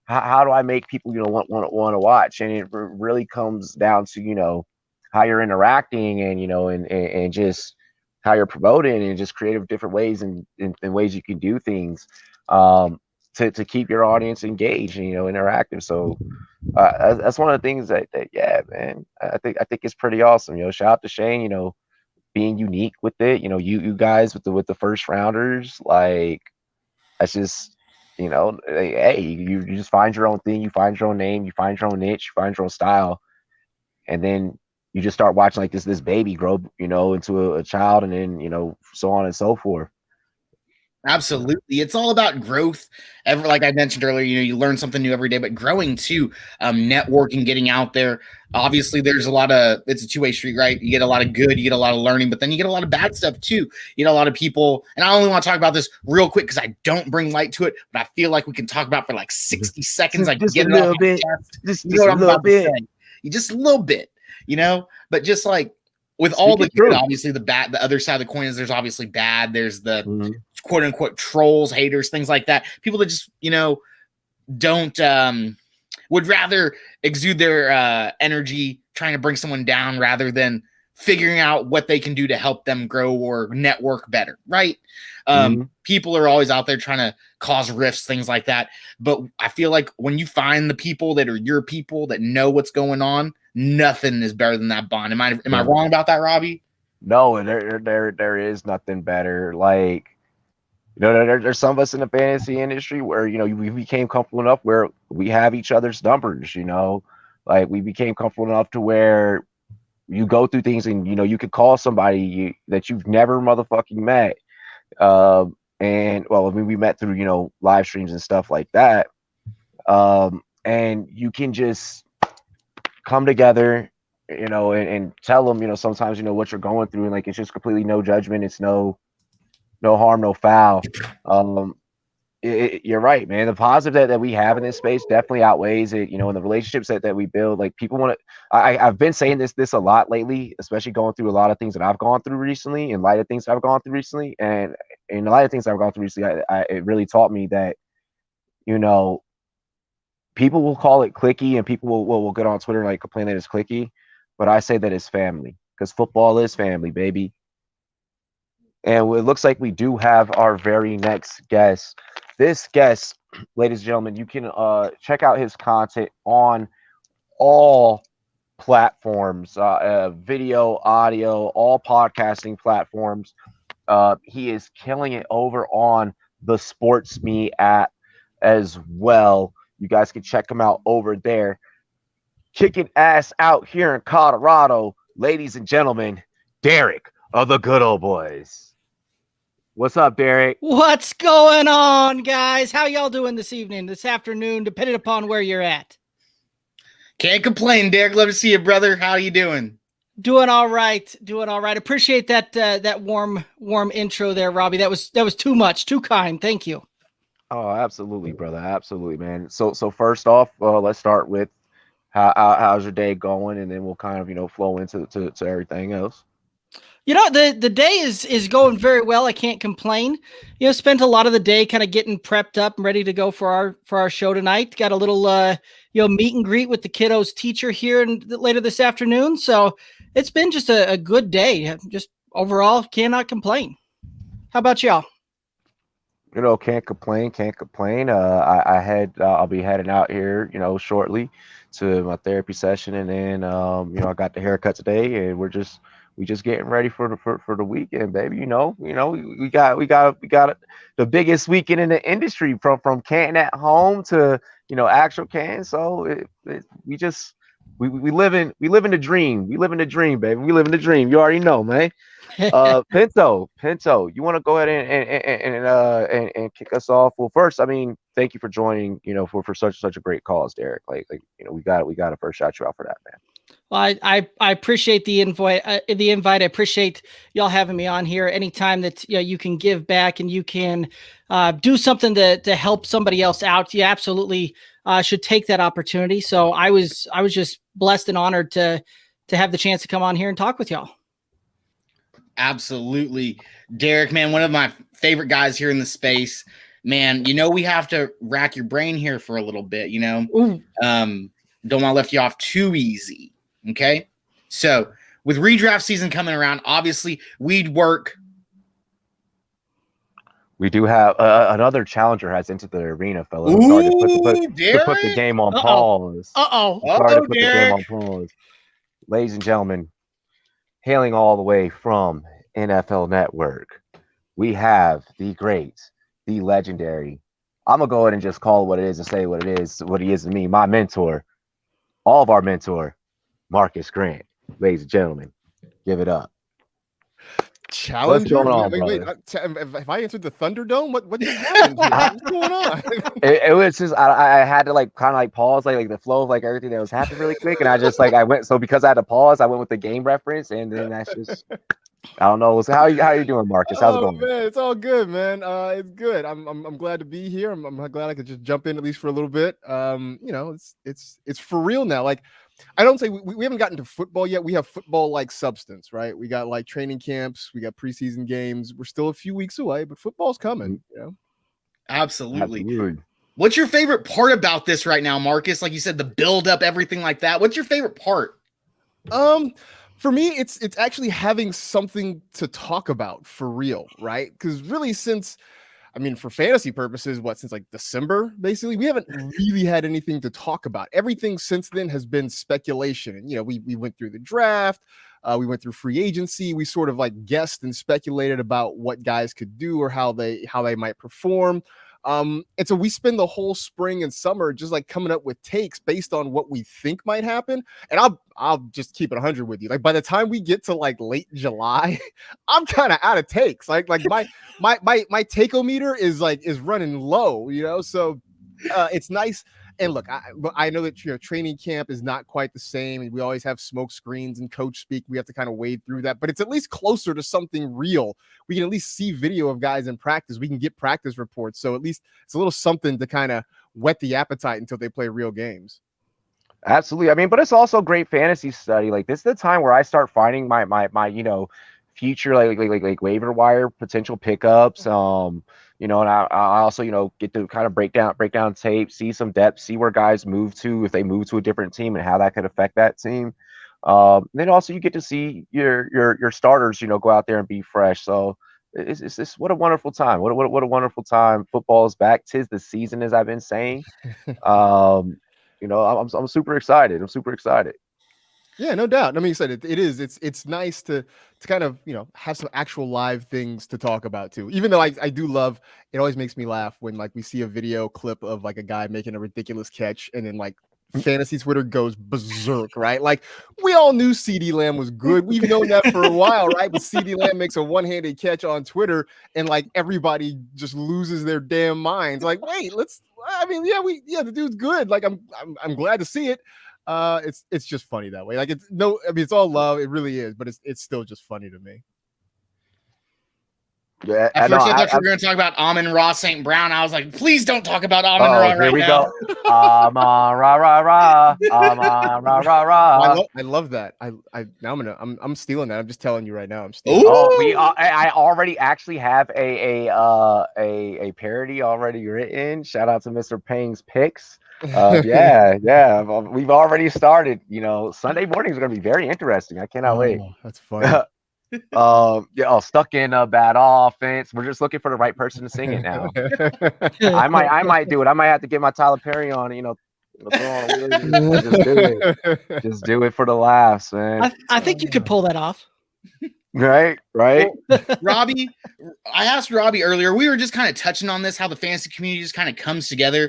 How do I make people, want to watch? And it really comes down to, how you're interacting and, and just how you're promoting and just creative different ways and ways you can do things to keep your audience engaged and, interactive. So that's one of the things that yeah, man, I think it's pretty awesome. Shout out to Shane, being unique with it. You guys with the first rounders, like that's just, hey, you just find your own thing, you find your own name, you find your own niche, you find your own style, and then you just start watching like this baby grow, into a child, and then so on and so forth. Absolutely. It's all about growth. Like I mentioned earlier, you learn something new every day, but growing too, networking, getting out there. Obviously, there's it's a two-way street, right? You get a lot of good, you get a lot of learning, but then you get a lot of bad stuff too. You know, a lot of people, and I only want to talk about this real quick because I don't bring light to it, but I feel like we can talk about for like 60 seconds. I can just get a it off little my bit, chest. just You know what a I'm little about to bit, say. Just a little bit, but just like with all the good, obviously the other side of the coin is there's obviously bad. There's the quote unquote trolls, haters, things like that. People that just, don't would rather exude their energy trying to bring someone down rather than figuring out what they can do to help them grow or network better, right? People are always out there trying to cause rifts, things like that. But I feel like when you find the people that are your people that know what's going on, nothing is better than that bond. Am I wrong about that, Robbie? No, there is nothing better. Like, there's some of us in the fantasy industry where, we became comfortable enough where we have each other's numbers, like we became comfortable enough to where you go through things and, you could call somebody that you've never motherfucking met. And well, I mean, we met through, live streams and stuff like that. And you can just come together, and tell them, sometimes, what you're going through, and like, it's just completely no judgment. It's no harm, no foul. You're right, man. The positive that we have in this space definitely outweighs it, and the relationships that we build. Like, people want to, I've been saying this a lot lately, especially going through a lot of things that I've gone through recently, in light of things I've gone through recently. And in light of things I've gone through recently, it really taught me that, people will call it clicky, and people will get on Twitter and like complain that it's clicky, but I say that it's family, because football is family, baby. And it looks like we do have our very next guest. This guest, ladies and gentlemen, you can check out his content on all platforms, video, audio, all podcasting platforms. He is killing it over on the Sports Me app as well. You guys can check him out over there. Kicking ass out here in Colorado, ladies and gentlemen, Derek of the Good Old Boys. What's up, Derek? What's going on, guys? How y'all doing this evening, this afternoon, depending upon where you're at? Can't complain, Derek. Love to see you, brother. How you doing? Doing all right. Appreciate that warm intro there, Robbie. That was too much, too kind. Thank you. Oh, absolutely, brother. Absolutely, man. So first off, let's start with how's your day going, and then we'll kind of flow into to everything else. The day is going very well. I can't complain. Spent a lot of the day kind of getting prepped up and ready to go for our show tonight. Got a little meet and greet with the kiddos' teacher here later this afternoon. So it's been just a good day. Just overall, cannot complain. How about y'all? Can't complain. I'll be heading out here, shortly to my therapy session, and then I got the haircut today, and we just getting ready for the weekend, baby. We got the biggest weekend in the industry, from canting at home to actual can. So we just We live in the dream. We live in the dream, baby. We live in the dream. You already know, man. Pinto, you want to go ahead and kick us off? Well, first, I mean, thank you for joining. For such a great cause, Derek. We got to first shout you out for that, man. Well, I appreciate the invite. I appreciate y'all having me on here. Anytime that you can give back and you can do something to help somebody else out, you absolutely should take that opportunity. So I was just blessed and honored to have the chance to come on here and talk with y'all. Absolutely, Derek, man, one of my favorite guys here in the space, man. We have to rack your brain here for a little bit. Don't want to lift you off too easy. Okay, so with redraft season coming around, obviously we'd work. We do have another challenger has entered the arena, fellas. I'm sorry to put the game on pause. Sorry to put the game on pause. Ladies and gentlemen, hailing all the way from NFL Network, we have the great, the legendary. I'm gonna go ahead and just call it what it is and say what it is, what he is to me, my mentor, all of our mentor, Marcus Grant. Ladies and gentlemen, give it up. Challenger? What's going on, wait, have I answered the Thunderdome? What just happened here? What's going on? It was just I had to kind of pause like the flow of everything that was happening really quick, and I just I went, so because I had to pause, I went with the game reference, and then that's just I don't know. So how you doing, Marcus? How's it going? Man, it's all good, man. It's good. I'm glad to be here. I'm glad I could just jump in at least for a little bit. It's for real now. I don't say we haven't gotten to football yet. We have football substance, right? We got training camps, we got preseason games. We're still a few weeks away, but football's coming. Absolutely. What's your favorite part about this right now, Marcus? Like you said, the build up, everything like that. What's your favorite part? For me, it's actually having something to talk about for real, right? Because really, for fantasy purposes, since December, basically, we haven't really had anything to talk about. Everything since then has been speculation. And, we went through the draft, we went through free agency, we sort of guessed and speculated about what guys could do or how they might perform. And so we spend the whole spring and summer just coming up with takes based on what we think might happen. And I'll just keep it 100 with you. By the time we get to late July, I'm kind of out of takes. My takeometer is running low, so it's nice. And look, I know that training camp is not quite the same, and we always have smoke screens and coach speak. We have to kind of wade through that, but it's at least closer to something real. We can at least see video of guys in practice. We can get practice reports, so at least it's a little something to kind of whet the appetite until they play real games. Absolutely. But it's also great fantasy study. This is the time where I start finding my future waiver wire potential pickups. And I also, get to kind of break down tape, see some depth, see where guys move to, if they move to a different team and how that could affect that team. Then also you get to see your starters, go out there and be fresh. So it's what a wonderful time. What a wonderful time. Football is back. 'Tis the season, as I've been saying. I'm super excited. I'm super excited. Yeah, no doubt. You said it is. It's nice to kind of, have some actual live things to talk about too. Even though I do love, it always makes me laugh when we see a video clip of a guy making a ridiculous catch and then fantasy Twitter goes berserk, right? We all knew CeeDee Lamb was good. We've known that for a while, right? But CeeDee Lamb makes a one-handed catch on Twitter and everybody just loses their damn minds. Wait, the dude's good. I'm glad to see it. It's just funny that way. It's all love. It really is, but it's still just funny to me. Yeah, At first, I thought you were going to talk about Amon-Ra St. Brown. I was like, please don't talk about Amon-Ra right now. Here we go. Amon-Ra. Amon-Ra. I love that. Now I'm stealing that. I'm just telling you right now. I'm stealing. I already actually have a parody already written. Shout out to Mr. Payne's Picks. Yeah. We've already started. Sunday morning is going to be very interesting. I cannot wait. That's funny. Stuck in a bad offense. We're just looking for the right person to sing it now. I might do it. I might have to get my Tyler Perry on. Just do it. Just do it for the laughs, man. I think you could pull that off. Right. Robbie, I asked Robbie earlier. We were just kind of touching on this, how the fantasy community just kind of comes together.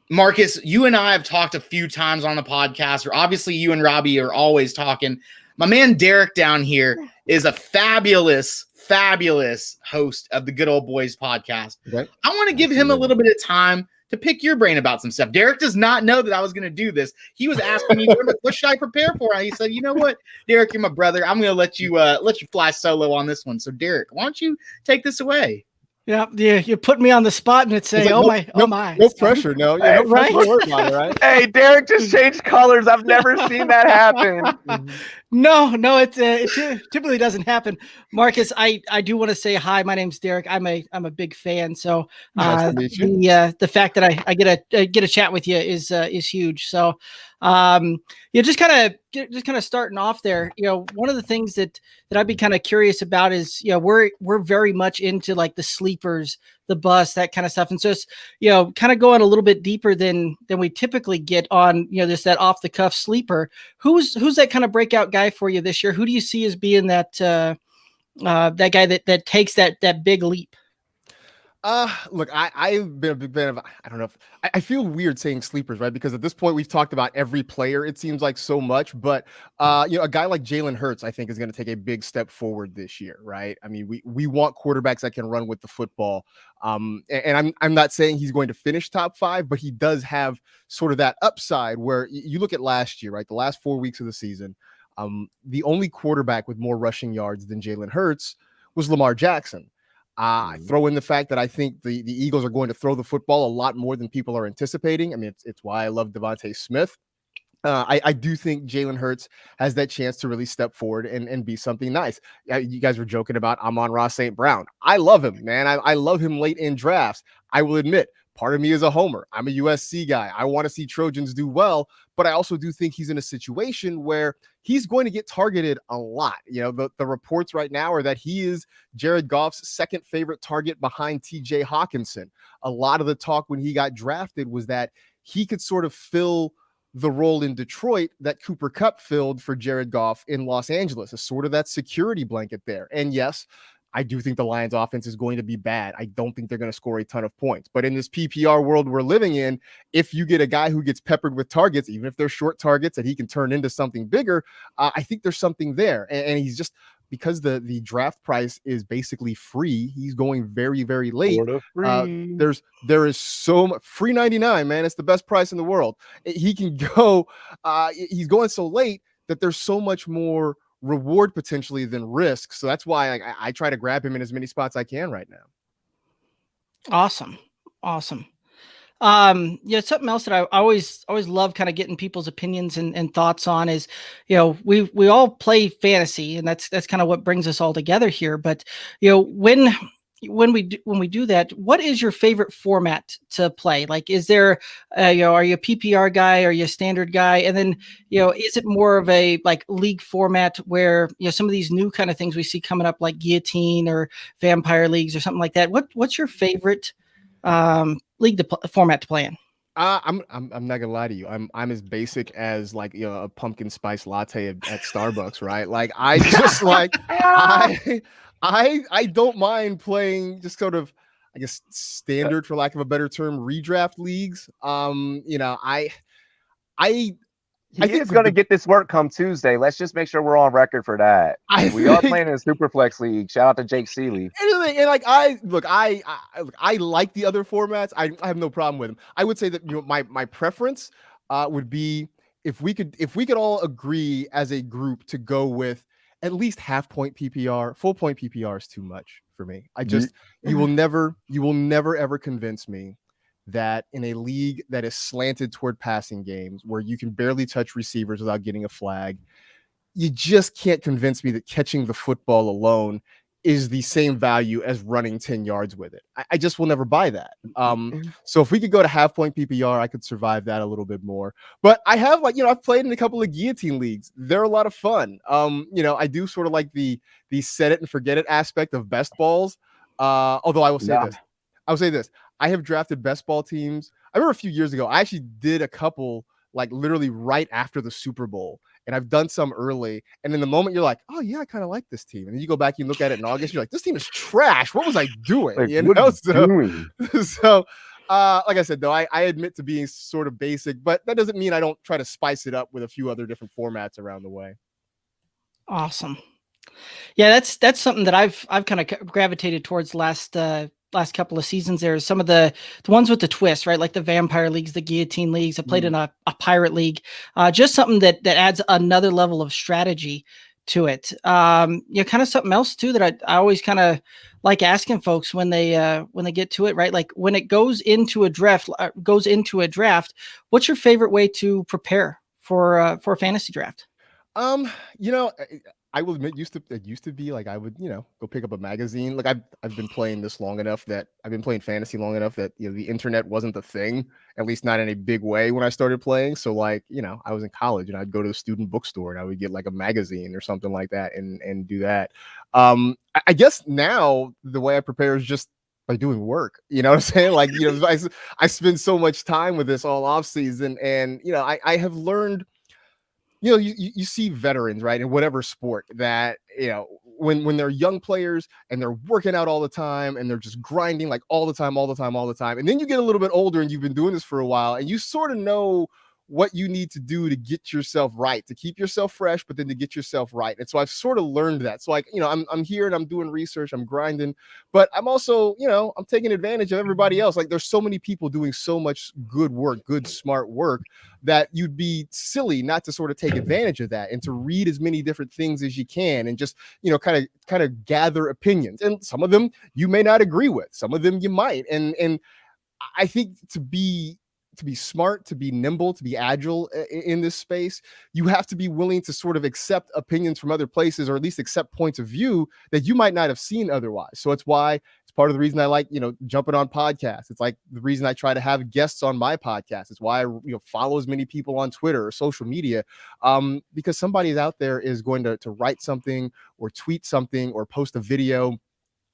Marcus, you and I have talked a few times on the podcast, or obviously you and Robbie are always talking. My man Derek down here is a fabulous host of the Good Old Boys podcast. Okay. I want to give him a little bit of time to pick your brain about some stuff. Derek does not know that I was going to do this. He was asking me, what should I prepare for? And he said, you know what, Derek, you're my brother. I'm going to let you fly solo on this one. So Derek, why don't you take this away? Yeah, you put me on the spot and it's say, like, oh my. No pressure, no. Yeah, no right? pressure, don't worry about it, right? Hey, Derek just changed colors. I've never seen that happen. No, it typically doesn't happen. Marcus, I do want to say hi. My name's Derek. I'm a big fan. So nice to meet you. The fact that I get a chat with you is huge. So just kind of starting off there. One of the things that I'd be kind of curious about is we're very much into like the sleepers, the bus, that kind of stuff, and so it's kind of going a little bit deeper than we typically get on that off the cuff sleeper. Who's that kind of breakout guy for you this year? Who do you see as being that that guy that takes that big leap? Look, I've been a big fan of, I don't know if I feel weird saying sleepers, right? Because at this point we've talked about every player, it seems like so much, but a guy like Jalen Hurts, I think is going to take a big step forward this year, right? I mean, we want quarterbacks that can run with the football. And I'm not saying he's going to finish top 5, but he does have sort of that upside where you look at last year, right? The last 4 weeks of the season, the only quarterback with more rushing yards than Jalen Hurts was Lamar Jackson. Throw in the fact that I think the Eagles are going to throw the football a lot more than people are anticipating. I mean, it's why I love Devontae Smith. I do think Jalen Hurts has that chance to really step forward and be something nice. You guys were joking about Amon-Ra St. Brown. I love him, man. I love him late in drafts. I will admit, part of me is a homer. I'm a USC guy. I want to see Trojans do well, but I also do think he's in a situation where he's going to get targeted a lot. The reports right now are that he is Jared Goff's second favorite target behind TJ Hawkinson. A lot of the talk when he got drafted was that he could sort of fill the role in Detroit that Cooper Kupp filled for Jared Goff in Los Angeles, a sort of that security blanket there. And yes, I do think the Lions offense is going to be bad. I don't think they're going to score a ton of points. But in this PPR world we're living in, if you get a guy who gets peppered with targets, even if they're short targets that he can turn into something bigger, I think there's something there. And he's just, because the draft price is basically free, he's going very, very late. There is so much free 99, man. It's the best price in the world. He can go, he's going so late that there's so much more reward potentially than risk. So that's why I try to grab him in as many spots I can right now. Awesome. Something else that I always love kind of getting people's opinions and thoughts on is, we all play fantasy, and that's kind of what brings us all together here. But, when we do that, what is your favorite format to play? Like, is there, are you a PPR guy? Are you a standard guy? And then, is it more of a like league format where, some of these new kind of things we see coming up, like guillotine or vampire leagues or something like that? What's your favorite league format to play in? I'm not gonna lie to you. I'm as basic as like a pumpkin spice latte at Starbucks, right? Like I just like I don't mind playing just sort of, I guess, standard, for lack of a better term, redraft leagues. I think it's going to get this work come Tuesday. Let's just make sure we're on record for that. We are playing in a Superflex league. Shout out to Jake Seeley. And like I like the other formats. I have no problem with them. I would say that my preference would be if we could all agree as a group to go with at least half point PPR. Full point PPR is too much for me. You will never ever convince me that in a league that is slanted toward passing games where you can barely touch receivers without getting a flag, you just can't convince me that catching the football alone is the same value as running 10 yards with it. I just will never buy that. So if we could go to half point PPR, I could survive that a little bit more. But I have I've played in a couple of guillotine leagues. They're a lot of fun. I do sort of like the set it and forget it aspect of best balls. Although I will say this. I have drafted best ball teams. I remember a few years ago, I actually did a couple like literally right after the Super Bowl. And I've done some early. And in the moment, you're like, oh, yeah, I kind of like this team. And then you go back, you look at it in August, you're like, this team is trash. What was I doing? Like, you know? So Like I said, though, I admit to being sort of basic, but that doesn't mean I don't try to spice it up with a few other different formats around the way. Awesome. Yeah, that's something that I've kind of gravitated towards last couple of seasons. There's some of the ones with the twist, right? Like the vampire leagues, the guillotine leagues. I played in a pirate league. Just something that adds another level of strategy to it. Kind of something else too that I always kind of like asking folks when they get to it, right? Like when it goes into a draft, what's your favorite way to prepare for a fantasy draft? I will admit, it used to be like I would, go pick up a magazine. Like I've been playing this long enough that I've been playing fantasy long enough that the internet wasn't the thing, at least not in a big way when I started playing. So like, I was in college and I'd go to the student bookstore and I would get like a magazine or something like that and do that. I guess now the way I prepare is just by doing work. You know what I'm saying? Like, I spend so much time with this all off season, and I have learned. You see veterans, right, in whatever sport that, when they're young players and they're working out all the time and they're just grinding like all the time. And then you get a little bit older and you've been doing this for a while and you sort of know what you need to do to get yourself right, to keep yourself fresh, but then to get yourself right. And so I've sort of learned that. So like, I'm here and I'm doing research, I'm grinding, but I'm also, I'm taking advantage of everybody else. Like there's so many people doing so much good work, good, smart work, that you'd be silly not to sort of take advantage of that and to read as many different things as you can and just, kind of gather opinions. And some of them you may not agree with, some of them you might. And I think to be smart, to be nimble, to be agile in this space, you have to be willing to sort of accept opinions from other places, or at least accept points of view that you might not have seen otherwise. So it's part of the reason I like, jumping on podcasts. It's like the reason I try to have guests on my podcast. It's why I, follow as many people on Twitter or social media, because somebody out there is going to write something or tweet something or post a video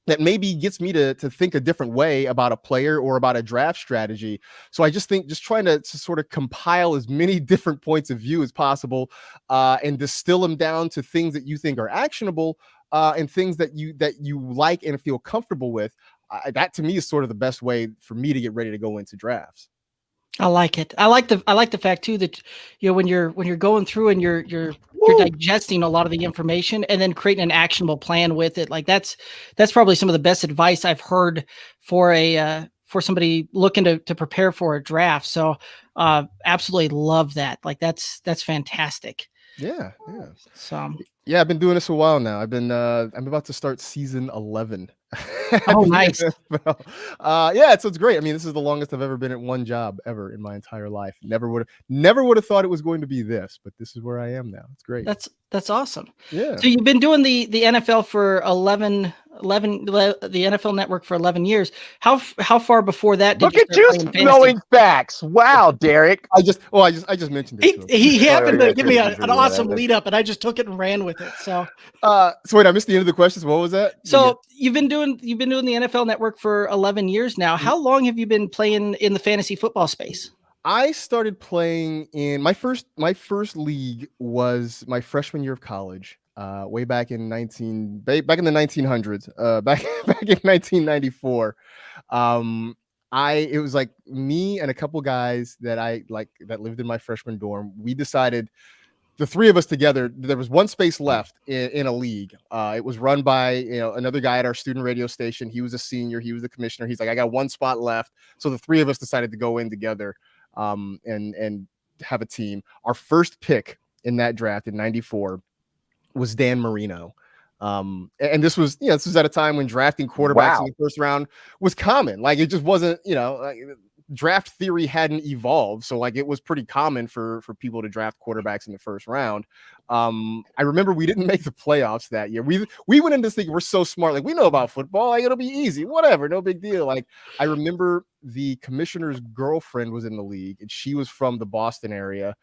that maybe gets me to think a different way about a player or about a draft strategy. So I just think just trying to sort of compile as many different points of view as possible, and distill them down to things that you think are actionable, and things that you like and feel comfortable with. That to me is sort of the best way for me to get ready to go into drafts. I like it. I like the fact too that when you're going through and you're digesting a lot of the information and then creating an actionable plan with it. Like that's probably some of the best advice I've heard for somebody looking to prepare for a draft. So absolutely love that. Like that's fantastic. Yeah. So yeah, I've been doing this a while now. I'm about to start season 11. Oh, nice. Yeah, so it's great. I mean, this is the longest I've ever been at one job ever in my entire life. Never would have thought it was going to be this, but this is where I am now. It's great. That's awesome. Yeah. So you've been doing the NFL for 11 the NFL Network for 11 years. How far before that did Look at you knowing facts? Wow, Derek. I just mentioned it. He happened to give me an awesome lead up, and I just took it and ran with it. So wait, I missed the end of the questions. What was that? So you've been doing the NFL Network for 11 years now. How long have you been playing in the fantasy football space? I started playing in my first league was my freshman year of college, way back in the 1900s, back in 1994. It was like me and a couple guys that lived in my freshman dorm. We decided, the three of us together, there was one space left in a league. It was run by another guy at our student radio station. He was a senior. He was the commissioner. He's like, I got one spot left. So the three of us decided to go in together, and have a team. Our first pick in that draft in '94 was Dan Marino. And this was at a time when drafting quarterbacks in the first round was common. Like it just wasn't, draft theory hadn't evolved. So like it was pretty common for people to draft quarterbacks in the first round. I remember we didn't make the playoffs that year. We went into this thinking we're so smart. Like we know about football. Like it'll be easy, whatever. No big deal. Like I remember the commissioner's girlfriend was in the league and she was from the Boston area.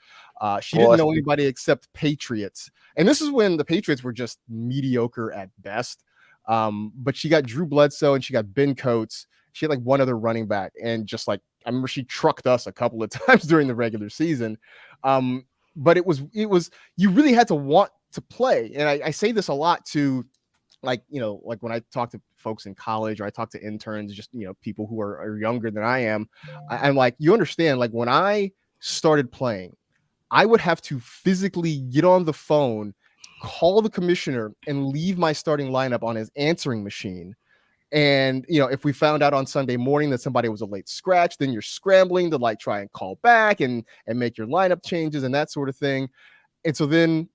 She didn't know anybody except Patriots. And this is when the Patriots were just mediocre at best. But she got Drew Bledsoe and she got Ben Coates. She had like one other running back, and just like I remember she trucked us a couple of times during the regular season. But it was you really had to want to play. And I say this a lot to like, like when I talk to folks in college or I talk to interns, just, people who are younger than I am, I'm like, you understand, like when I started playing, I would have to physically get on the phone, call the commissioner, and leave my starting lineup on his answering machine. And, if we found out on Sunday morning that somebody was a late scratch, then you're scrambling to like try and call back and make your lineup changes and that sort of thing. And so then,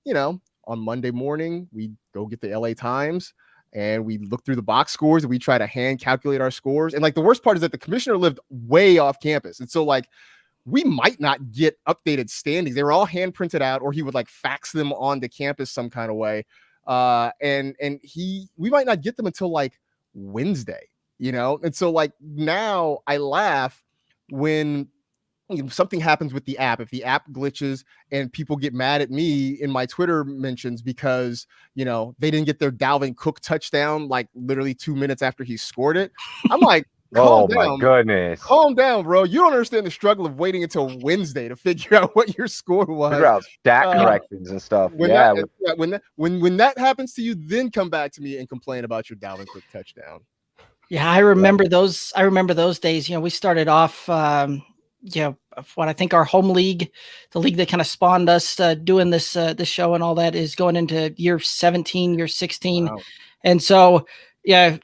on Monday morning, we go get the LA Times and we look through the box scores and we try to hand calculate our scores. And like the worst part is that the commissioner lived way off campus. And so like we might not get updated standings. They were all hand printed out, or he would like fax them onto campus some kind of way. And we might not get them until like Wednesday, And so like now I laugh when something happens with the app. If the app glitches and people get mad at me in my Twitter mentions because, they didn't get their Dalvin Cook touchdown, like literally 2 minutes after he scored it. I'm like, Oh calm my down. goodness. Calm down, bro. You don't understand the struggle of waiting until Wednesday to figure out what your score was. Figure out stat corrections and stuff. When that happens to you, then come back to me and complain about your Dalvin Cook touchdown. Yeah, I remember those. I remember those days. We started off, what I think our home league, the league that kind of spawned us doing this show and all that, is going into year 17, year 16, wow. And so. Yeah,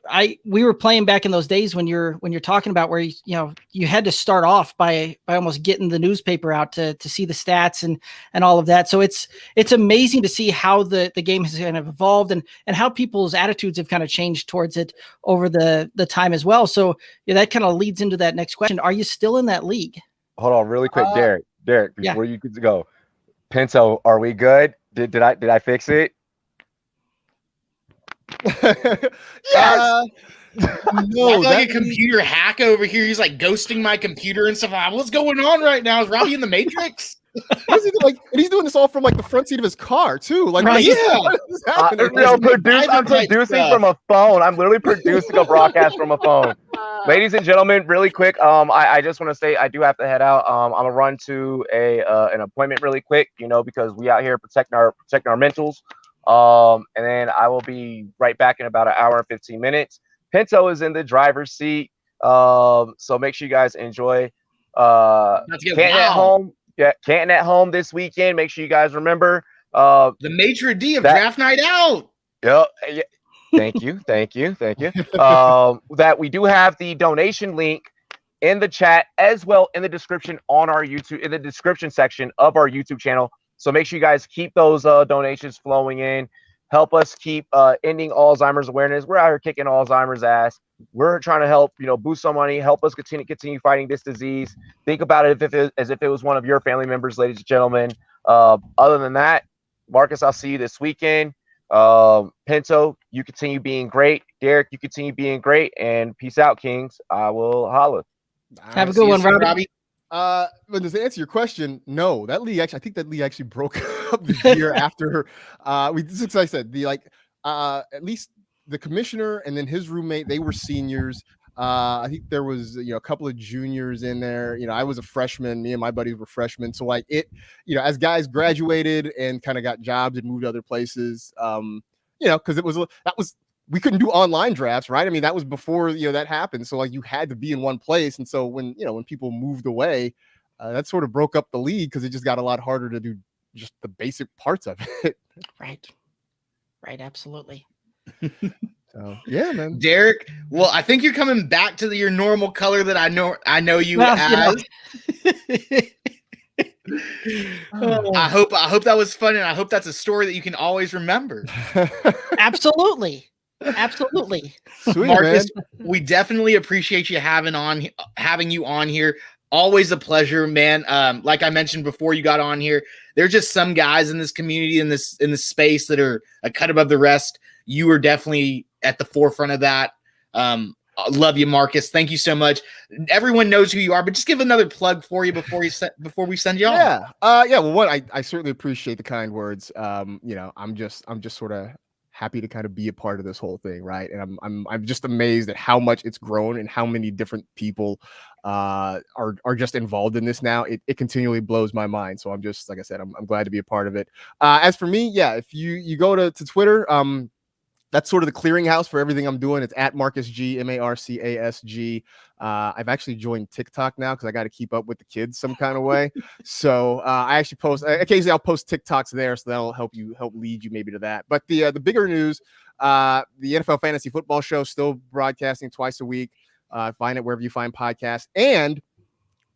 we were playing back in those days when you're talking about where you had to start off by almost getting the newspaper out to see the stats and all of that. So it's amazing to see how the game has kind of evolved and how people's attitudes have kind of changed towards it over the time as well. So that kind of leads into that next question. Are you still in that league? Hold on, really quick, Derek, before you could go, Pinto, are we good? Did I fix it? Yes. No, like a computer hack over here. He's like ghosting my computer and stuff. What's going on right now? Is Robbie in the Matrix? And he's doing this all from like the front seat of his car too. Like, right, I'm producing from a phone. I'm literally producing a broadcast from a phone. Ladies and gentlemen, really quick. I just want to say I do have to head out. I'm gonna run to an appointment really quick. Because we out here protecting our mentals. And then I will be right back in about an hour and 15 minutes. Pinto is in the driver's seat. So make sure you guys enjoy Canton at home. Yeah, Canton at home this weekend. Make sure you guys remember the maitre d' of draft night out. Yep. Yeah. Thank you. That we do have the donation link in the chat as well in the description on our YouTube, in the description section of our YouTube channel. So make sure you guys keep those donations flowing in. Help us keep ending Alzheimer's awareness. We're out here kicking Alzheimer's ass. We're trying to help, boost some money, help us continue fighting this disease. Think about it as if it was one of your family members, ladies and gentlemen. Other than that, Marcus, I'll see you this weekend. Pinto, you continue being great. Derek, you continue being great. And peace out, Kings. I will holla. Have a good one, Robbie. But to answer your question, no, that league actually, I think that league actually broke up the year after. As I said, at least the commissioner and then his roommate, they were seniors. I think there was a couple of juniors in there. I was a freshman. Me and my buddies were freshmen. So like as guys graduated and kind of got jobs and moved to other places, because we couldn't do online drafts, right? I mean, that was before that happened. So like you had to be in one place. And so when people moved away, that sort of broke up the league because it just got a lot harder to do just the basic parts of it. Right, absolutely. So yeah, man. Derek, well, I think you're coming back to your normal color that I know you as. I hope that was fun, and I hope that's a story that you can always remember. Absolutely. Sweet, Marcus, man. We definitely appreciate you having you on here. Always a pleasure, man. Like I mentioned before you got on here, there's just some guys in this community in this space that are a cut above the rest. You are definitely at the forefront of that. I love you, Marcus. Thank you so much. Everyone knows who you are, but just give another plug for you before we send you off. Well, one, I certainly appreciate the kind words. I'm just sort of happy to kind of be a part of this whole thing, right? And I'm just amazed at how much it's grown and how many different people are just involved in this now. It continually blows my mind. So I'm just, like I said, I'm glad to be a part of it. As for me, if you go to Twitter, that's sort of the clearinghouse for everything I'm doing. It's at Marcus G, MarCasG. I've actually joined TikTok now because I got to keep up with the kids some kind of way. So I actually post occasionally. I'll post TikToks there, so that'll help lead you maybe to that. But the bigger news, the NFL Fantasy Football Show still broadcasting twice a week. Find it wherever you find podcasts, and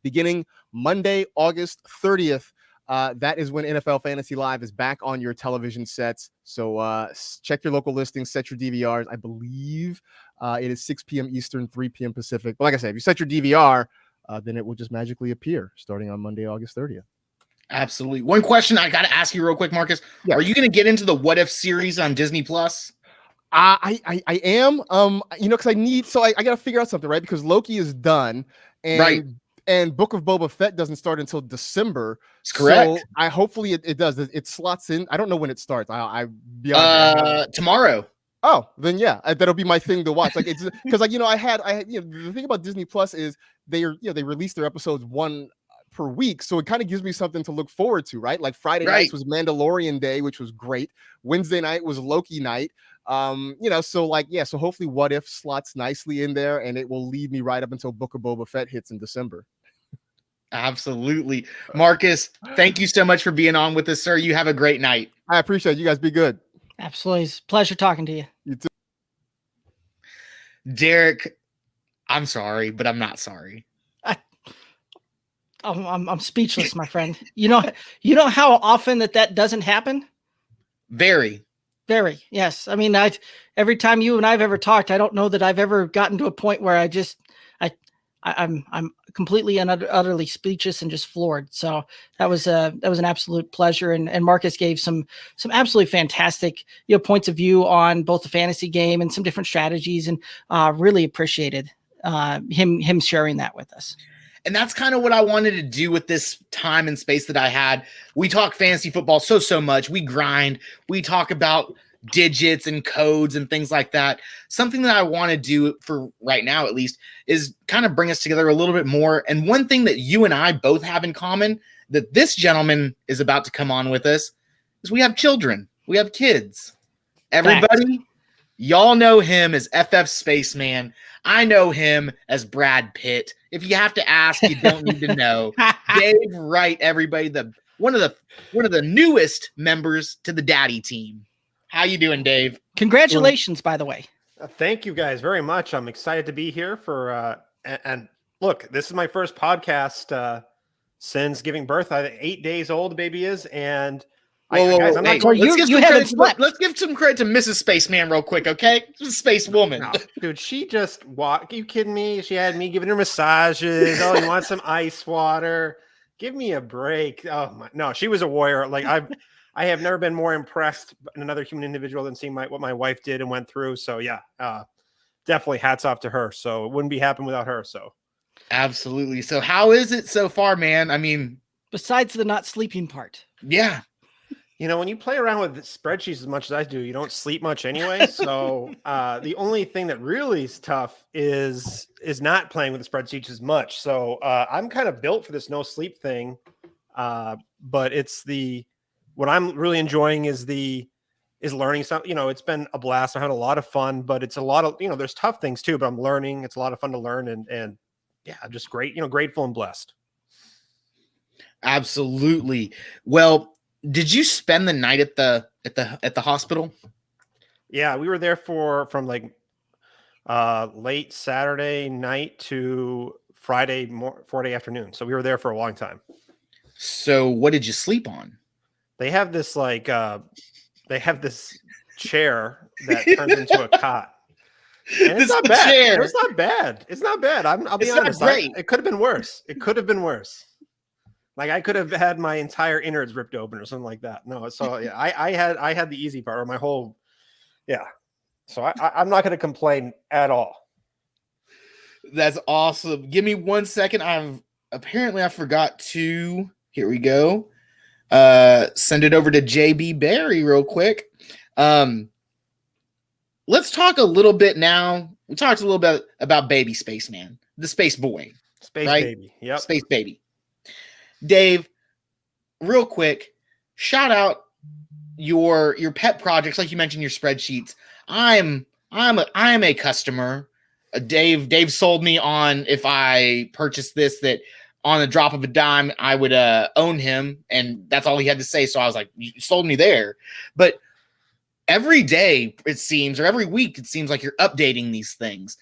beginning Monday, August 30th. That is when NFL Fantasy Live is back on your television sets. So check your local listings, set your DVRs. I believe it is 6 p.m. Eastern, 3 p.m. Pacific. But like I said, if you set your DVR, then it will just magically appear starting on Monday, August 30th. Absolutely. One question I got to ask you real quick, Marcus. Yeah. Are you going to get into the What If series on Disney Plus? I am. Because I got to figure out something, right? Because Loki is done, and right. And Book of Boba Fett doesn't start until December. That's correct. So hopefully it does. It slots in. I don't know when it starts. Tomorrow. Oh, then yeah, that'll be my thing to watch. Like it's because I had the thing about Disney Plus is they release their episodes one per week, so it kind of gives me something to look forward to, right? Like Friday nights was Mandalorian Day, which was great. Wednesday night was Loki night. So hopefully What If slots nicely in there, and it will lead me right up until Book of Boba Fett hits in December. Absolutely. Marcus, thank you so much for being on with us, sir. You have a great night. I appreciate it. You guys be good. Absolutely. It's a pleasure talking to you. You too. Derek, I'm sorry, but I'm not sorry. I'm speechless, my friend. You know how often that doesn't happen? Very. Yes. I mean, every time you and I've ever talked, I don't know that I've ever gotten to a point where I'm completely and utterly speechless and just floored. So that was an absolute pleasure. And Marcus gave some absolutely fantastic points of view on both the fantasy game and some different strategies, and really appreciated him sharing that with us. And that's kind of what I wanted to do with this time and space that I had. We talk fantasy football so much. We grind. We talk about digits and codes and things like that. Something that I want to do for right now, at least, is kind of bring us together a little bit more. And one thing that you and I both have in common that this gentleman is about to come on with us is we have children. We have kids. Everybody, y'all know him as FF Spaceman. I know him as Brad Pitt. If you have to ask, you don't need to know. Dave Wright, everybody, one of the newest members to the Daddy team. How you doing, Dave? Congratulations, by the way. Thank you guys very much. I'm excited to be here for and look, this is my first podcast since giving birth. 8 days old the baby is, and let's give some credit to Mrs. Spaceman real quick, okay? Space woman. No, dude, she just walked. Are you kidding me? She had me giving her massages. Oh, you want some ice water? Give me a break. Oh my, no, she was a warrior. Like I have never been more impressed in another human individual than seeing what my wife did and went through. So yeah, definitely hats off to her. So it wouldn't be happening without her. So absolutely. So how is it so far, man? I mean, besides the not sleeping part. Yeah. When you play around with spreadsheets as much as I do, you don't sleep much anyway. So the only thing that really is tough is not playing with the spreadsheets as much. So I'm kind of built for this no sleep thing. But what I'm really enjoying is learning something. It's been a blast. I had a lot of fun, but it's a lot of, there's tough things too, but I'm learning. It's a lot of fun to learn, and yeah, just great, grateful and blessed. Absolutely. Well, did you spend the night at the hospital? Yeah, we were there from late Saturday night to Friday afternoon. So we were there for a long time. So what did you sleep on? They have this chair that turns into a cot. And it's not bad. Chair. It's not bad. It's not bad. I'll be honest. It could have been worse. Like I could have had my entire innards ripped open or something like that. No, so yeah, I had the easy part, or my whole, yeah. So I'm not going to complain at all. That's awesome. Give me 1 second. I forgot to. Here we go. Send it over to JB Barry real quick. Let's talk a little bit now. We talked a little bit about Baby Spaceman, the space boy, baby. Yep, space baby. Dave, real quick, shout out your pet projects, like you mentioned, your spreadsheets. I'm a customer. Dave sold me on if I purchased this that on the drop of a dime I would own him, and that's all he had to say. So I was like, you sold me there. But every day it seems, or every week it seems like you're updating these things.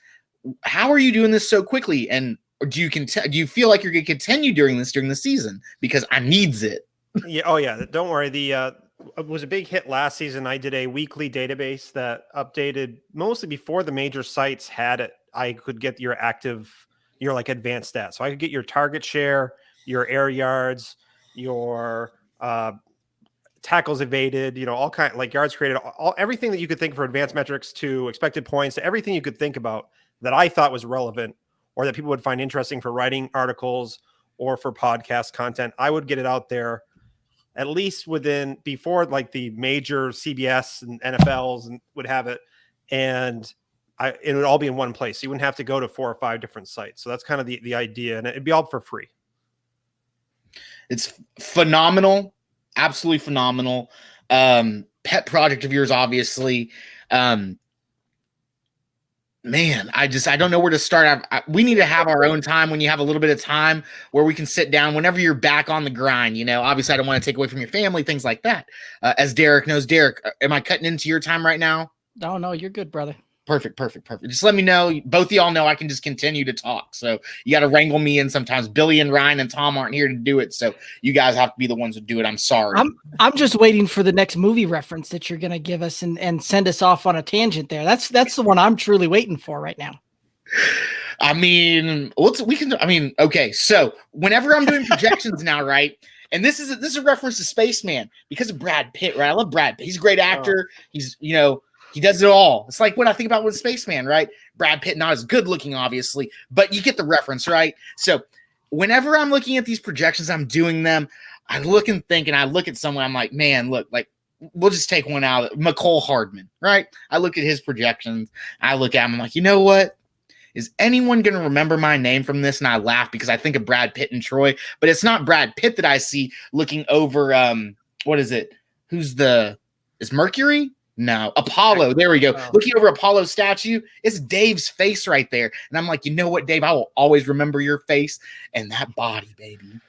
How are you doing this so quickly? And do you feel like you're going to continue doing this during the season? Because I needs it. Yeah. Oh yeah. Don't worry. It was a big hit last season. I did a weekly database that updated mostly before the major sites had it. I could get your like advanced stats. So I could get your target share, your air yards, your tackles evaded, all kind like yards created, everything that you could think for advanced metrics to expected points, to everything you could think about that I thought was relevant or that people would find interesting for writing articles or for podcast content. I would get it out there at least before like the major CBS and NFLs and would have it. And it would all be in one place. You wouldn't have to go to 4 or 5 different sites. So that's kind of the idea. And it'd be all for free. It's phenomenal. Absolutely phenomenal. Pet project of yours, obviously. Man, I don't know where to start. We need to have our own time when you have a little bit of time where we can sit down whenever you're back on the grind. Obviously I don't want to take away from your family, things like that. As Derek knows, Derek, am I cutting into your time right now? No, you're good, brother. Perfect. Just let me know. Both of y'all know I can just continue to talk. So you got to wrangle me in sometimes. Billy and Ryan and Tom aren't here to do it. So you guys have to be the ones who do it. I'm sorry. I'm just waiting for the next movie reference that you're going to give us and send us off on a tangent there. That's the one I'm truly waiting for right now. Okay. So whenever I'm doing projections now, right? And this is a reference to Spaceman because of Brad Pitt, right? I love Brad Pitt. He's a great actor. He's, he does it all. It's like what I think about with Spaceman, right? Brad Pitt, not as good looking, obviously, but you get the reference, right? So whenever I'm looking at these projections, I'm doing them. I look and think, and I look at someone, I'm like, man, look, like, we'll just take one out. McCole Hardman, right? I look at his projections. I look at him. I'm like, you know what? Is anyone going to remember my name from this? And I laugh because I think of Brad Pitt and Troy, but it's not Brad Pitt that I see looking over. What is it? Is Mercury? No, Apollo. There we go. Oh. Looking over Apollo's statue, it's Dave's face right there. And I'm like, you know what, Dave? I will always remember your face and that body, baby.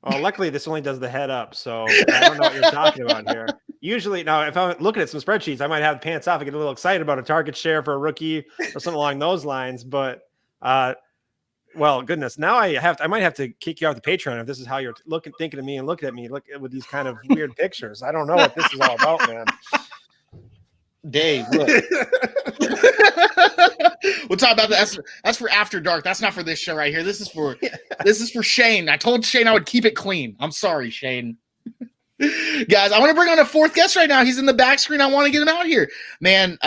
Well, luckily, this only does the head up. So I don't know what you're talking about here. Usually, now, if I'm looking at some spreadsheets, I might have the pants off. I get a little excited about a target share for a rookie or something along those lines. But, well, goodness, now I might have to kick you off the Patreon if this is how you're thinking of me and looking at me with these kind of weird pictures. I don't know what this is all about, man. Dave, look. We'll talk about that. That's for After Dark. That's not for this show right here. This is for Shane. I told Shane I would keep it clean. I'm sorry, Shane. Guys, I want to bring on a fourth guest right now. He's in the back screen. I want to get him out here. Man,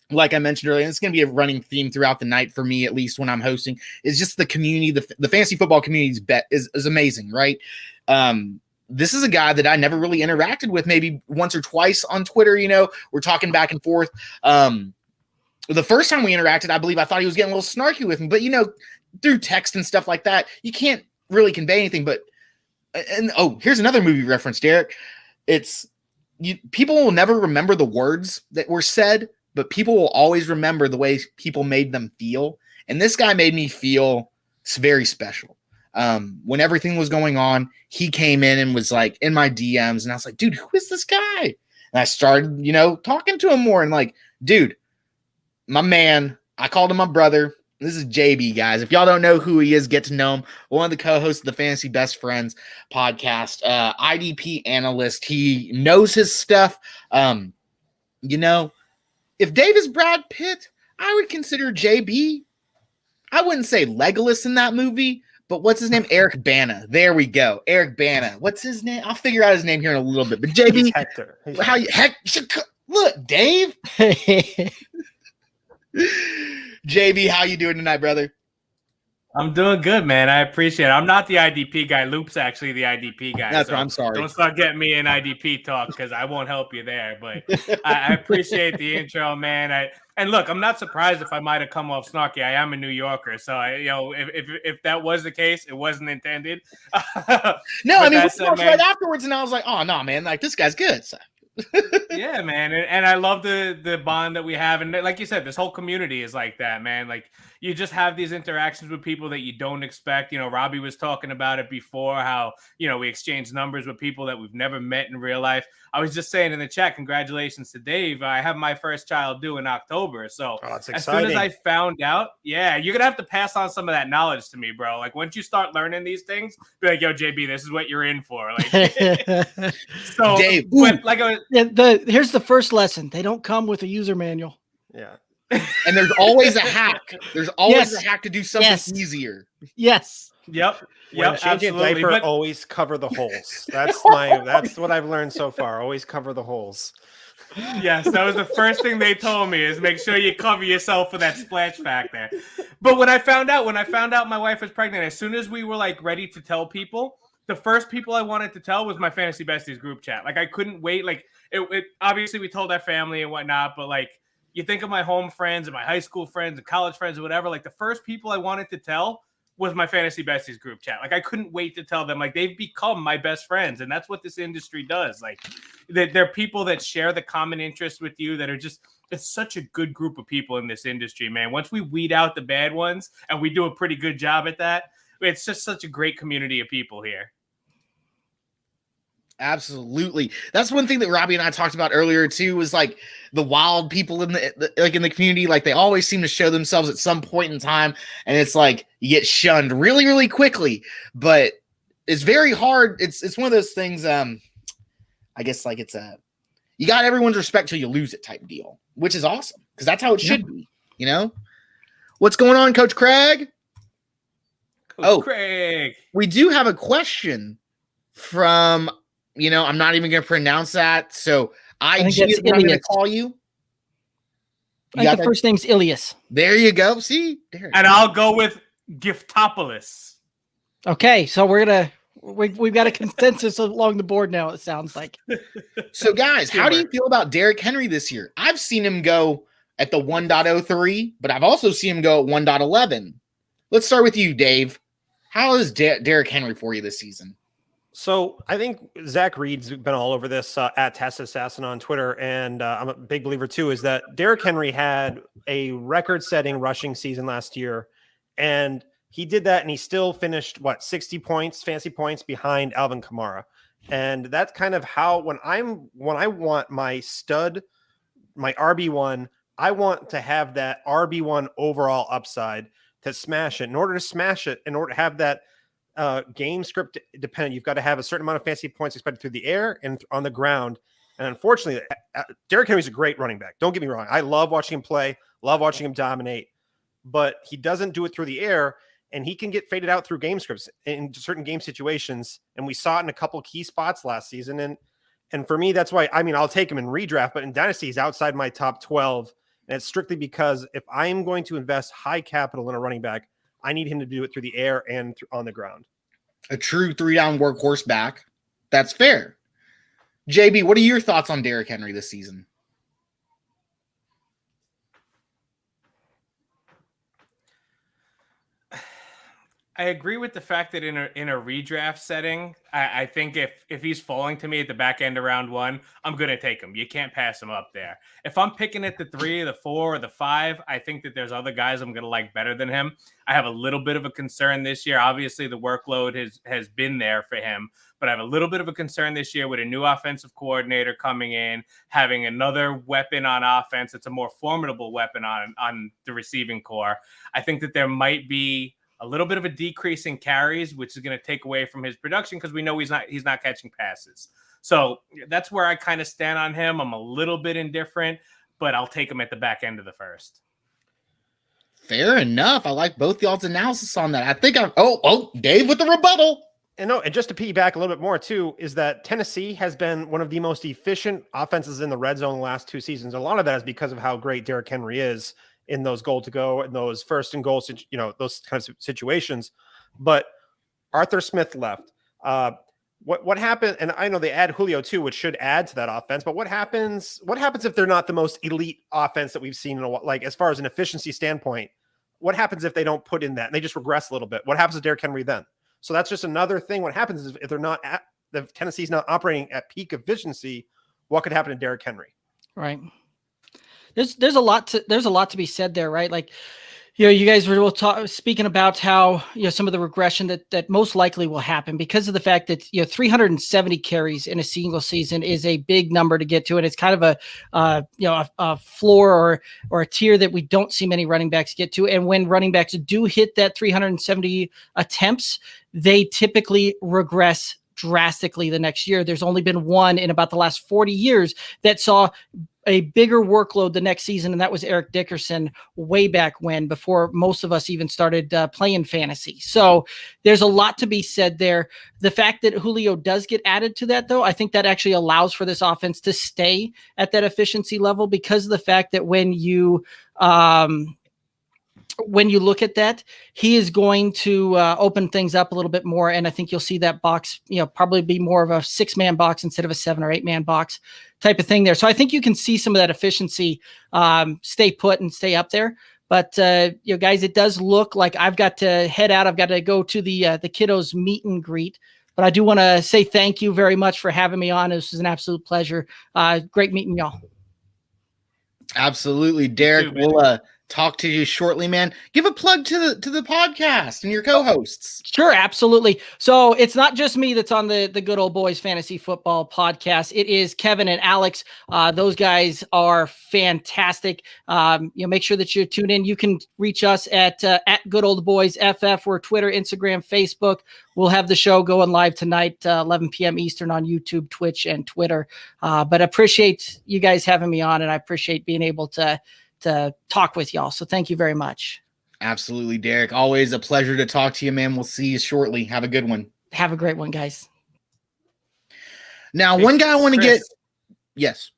like I mentioned earlier, it's going to be a running theme throughout the night for me, at least when I'm hosting. It's just the community, the fantasy football community is amazing, right? This is a guy that I never really interacted with, maybe once or twice on Twitter. We're talking back and forth. The first time we interacted, I believe I thought he was getting a little snarky with me, but through text and stuff like that, you can't really convey anything. Here's another movie reference, Derek. People will never remember the words that were said, but people will always remember the way people made them feel. And this guy made me feel very special. When everything was going on, he came in and was like in my DMs, and I was like, dude, who is this guy? And I started, talking to him more and like, dude, my man, I called him my brother. This is JB, guys. If y'all don't know who he is, get to know him. One of the co-hosts of the Fantasy Best Friends podcast, IDP analyst. He knows his stuff. If Dave is Brad Pitt, I would consider JB. I wouldn't say Legolas in that movie, but what's his name? Eric Bana. There we go. Eric Bana. What's his name? I'll figure out his name here in a little bit. But JB, he's Hector. Look, Dave. JB, how you doing tonight, brother? I'm doing good, man. I appreciate it. I'm not the IDP guy. Loop's actually the IDP guy. That's what I'm sorry. Don't start getting me in IDP talk because I won't help you there. But I appreciate the intro, man. And look, I'm not surprised if I might have come off snarky. I am a New Yorker, so if that was the case, it wasn't intended. No, I mean, we talked right afterwards, and I was like, oh no, man, like this guy's good. So. Yeah, man, and I love the bond that we have, and like you said, this whole community is like that, man. Like you just have these interactions with people that you don't expect. You know, Robbie was talking about it before, how we exchange numbers with people that we've never met in real life. I was just saying in the chat, congratulations to Dave. I have my first child due in October, so as soon as I found out, yeah, you're gonna have to pass on some of that knowledge to me, bro. Like once you start learning these things, be like, yo, JB, this is what you're in for. Like, so Dave, but like I was. Here's the first lesson. They don't come with a user manual. Yeah. And there's always a hack. There's always a hack to do something easier. Yes. Yep. When changing a diaper, always cover the holes. That's what I've learned so far. Always cover the holes. Yes, that was the first thing they told me is make sure you cover yourself for that splash factor. But when I found out my wife was pregnant, as soon as we were like ready to tell people, the first people I wanted to tell was my Fantasy Besties group chat. Like I couldn't wait. Like it obviously we told our family and whatnot, but like you think of my home friends and my high school friends and college friends or whatever, like the first people I wanted to tell was my Fantasy Besties group chat. Like I couldn't wait to tell them. Like they've become my best friends, and that's what this industry does. Like they're people that share the common interests with you that are just, it's such a good group of people in this industry, man. Once we weed out the bad ones, and we do a pretty good job at that, it's just such a great community of people here. Absolutely. That's one thing that Robbie and I talked about earlier too, was like the wild people in the community. Like they always seem to show themselves at some point in time, and it's like you get shunned really, really quickly. But it's very hard. It's one of those things. I guess like it's you got everyone's respect till you lose it type deal, which is awesome because that's how it should be. You know, what's going on, Coach Craig? Craig, we do have a question from. I'm not even going to pronounce that. So I'm going to call you. I think the first name's Ilias. There you go. See? And I'll go with Giftopoulos. Okay, so we've got a consensus along the board now, it sounds like. So guys, how do you feel about Derrick Henry this year? I've seen him go at the 1.03, but I've also seen him go at 1.11. Let's start with you, Dave. How is Derrick Henry for you this season? So I think Zach Reed's been all over this at Test Assassin on Twitter, and I'm a big believer too, is that Derrick Henry had a record-setting rushing season last year, and he did that, and he still finished 60 points, fancy points behind Alvin Kamara, and that's kind of how when I want my stud, my RB1, I want to have that RB1 overall upside to smash it. In order to smash it, in order to have that game script dependent, you've got to have a certain amount of fantasy points expected through the air and on the ground. And unfortunately, Derrick Henry's a great running back. Don't get me wrong. I love watching him play, love watching him dominate, but he doesn't do it through the air, and he can get faded out through game scripts in certain game situations. And we saw it in a couple key spots last season. And for me, that's why, I'll take him in redraft, but in Dynasty, he's outside my top 12. And it's strictly because if I am going to invest high capital in a running back, I need him to do it through the air and on the ground. A true 3-down workhorse back. That's fair. JB, what are your thoughts on Derrick Henry this season? I agree with the fact that in a redraft setting, I think if he's falling to me at the back end of round 1, I'm going to take him. You can't pass him up there. If I'm picking at the 3, the 4, or the 5, I think that there's other guys I'm going to like better than him. I have a little bit of a concern this year. Obviously, the workload has been there for him, but I have a little bit of a concern this year with a new offensive coordinator coming in, having another weapon on offense. It's a more formidable weapon on the receiving core. I think that there might be a little bit of a decrease in carries, which is going to take away from his production because we know he's not catching passes. So that's where I kind of stand on him. I'm a little bit indifferent, but I'll take him at the back end of the first. Fair enough. I like both y'all's analysis on that. I think Dave with the rebuttal. And just to piggyback a little bit more too, is that Tennessee has been one of the most efficient offenses in the red zone the last 2 seasons. A lot of that is because of how great Derrick Henry is in those goal to go and those first and goal, those kinds of situations. But Arthur Smith left. What happened? And I know they add Julio too, which should add to that offense. But what happens if they're not the most elite offense that we've seen in a while? Like as far as an efficiency standpoint, what happens if they don't put in that and they just regress a little bit? What happens to Derrick Henry then? So that's just another thing. What happens is if they're not if Tennessee's not operating at peak efficiency, what could happen to Derrick Henry. Right. There's a lot to be said there, right? Like, you guys were speaking about how, some of the regression that most likely will happen because of the fact that, 370 carries in a single season is a big number to get to. And it's kind of a floor or a tier that we don't see many running backs get to. And when running backs do hit that 370 attempts, they typically regress drastically the next year. There's only been one in about the last 40 years that saw a bigger workload the next season, and that was Eric Dickerson way back when, before most of us even started playing fantasy. So there's a lot to be said there. The fact that Julio does get added to that, though, I think that actually allows for this offense to stay at that efficiency level, because of the fact that when you look at that, he is going to open things up a little bit more. And I think you'll see that box, probably be more of a 6-man box instead of a 7 or 8-man box type of thing there. So I think you can see some of that efficiency stay put and stay up there. But, guys, it does look like I've got to head out. I've got to go to the kiddos meet and greet. But I do want to say thank you very much for having me on. This was an absolute pleasure. Great meeting y'all. Absolutely. Derek, we'll talk to you shortly, man. Give a plug to the podcast and your co-hosts. Sure, absolutely. So it's not just me that's on the Good Old Boys Fantasy Football podcast. It is Kevin and Alex. Those guys are fantastic. Make sure that you tune in. You can reach us at Good Old Boys FF. We're Twitter, Instagram, Facebook. We'll have the show going live tonight, 11 p.m. Eastern on YouTube, Twitch, and Twitter. But I appreciate you guys having me on, and I appreciate being able to talk with y'all. So thank you very much. Absolutely, Derek. Always a pleasure to talk to you, man. We'll see you shortly. Have a good one. Have a great one, guys. Now, one guy I want to get. Yes.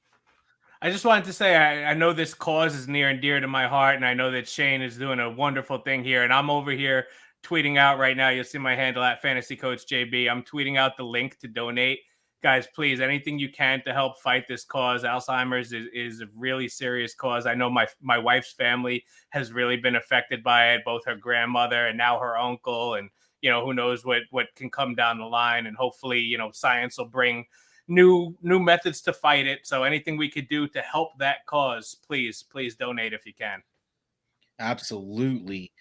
I just wanted to say, I know this cause is near and dear to my heart, and I know that Shane is doing a wonderful thing here. And I'm over here tweeting out right now. You'll see my handle at Fantasy Coach JB. I'm tweeting out the link to donate. Guys, please, anything you can to help fight this cause. Alzheimer's is a really serious cause. I know my wife's family has really been affected by it, both her grandmother and now her uncle. And, who knows what can come down the line. And hopefully, science will bring new methods to fight it. So anything we could do to help that cause, please donate if you can. Absolutely.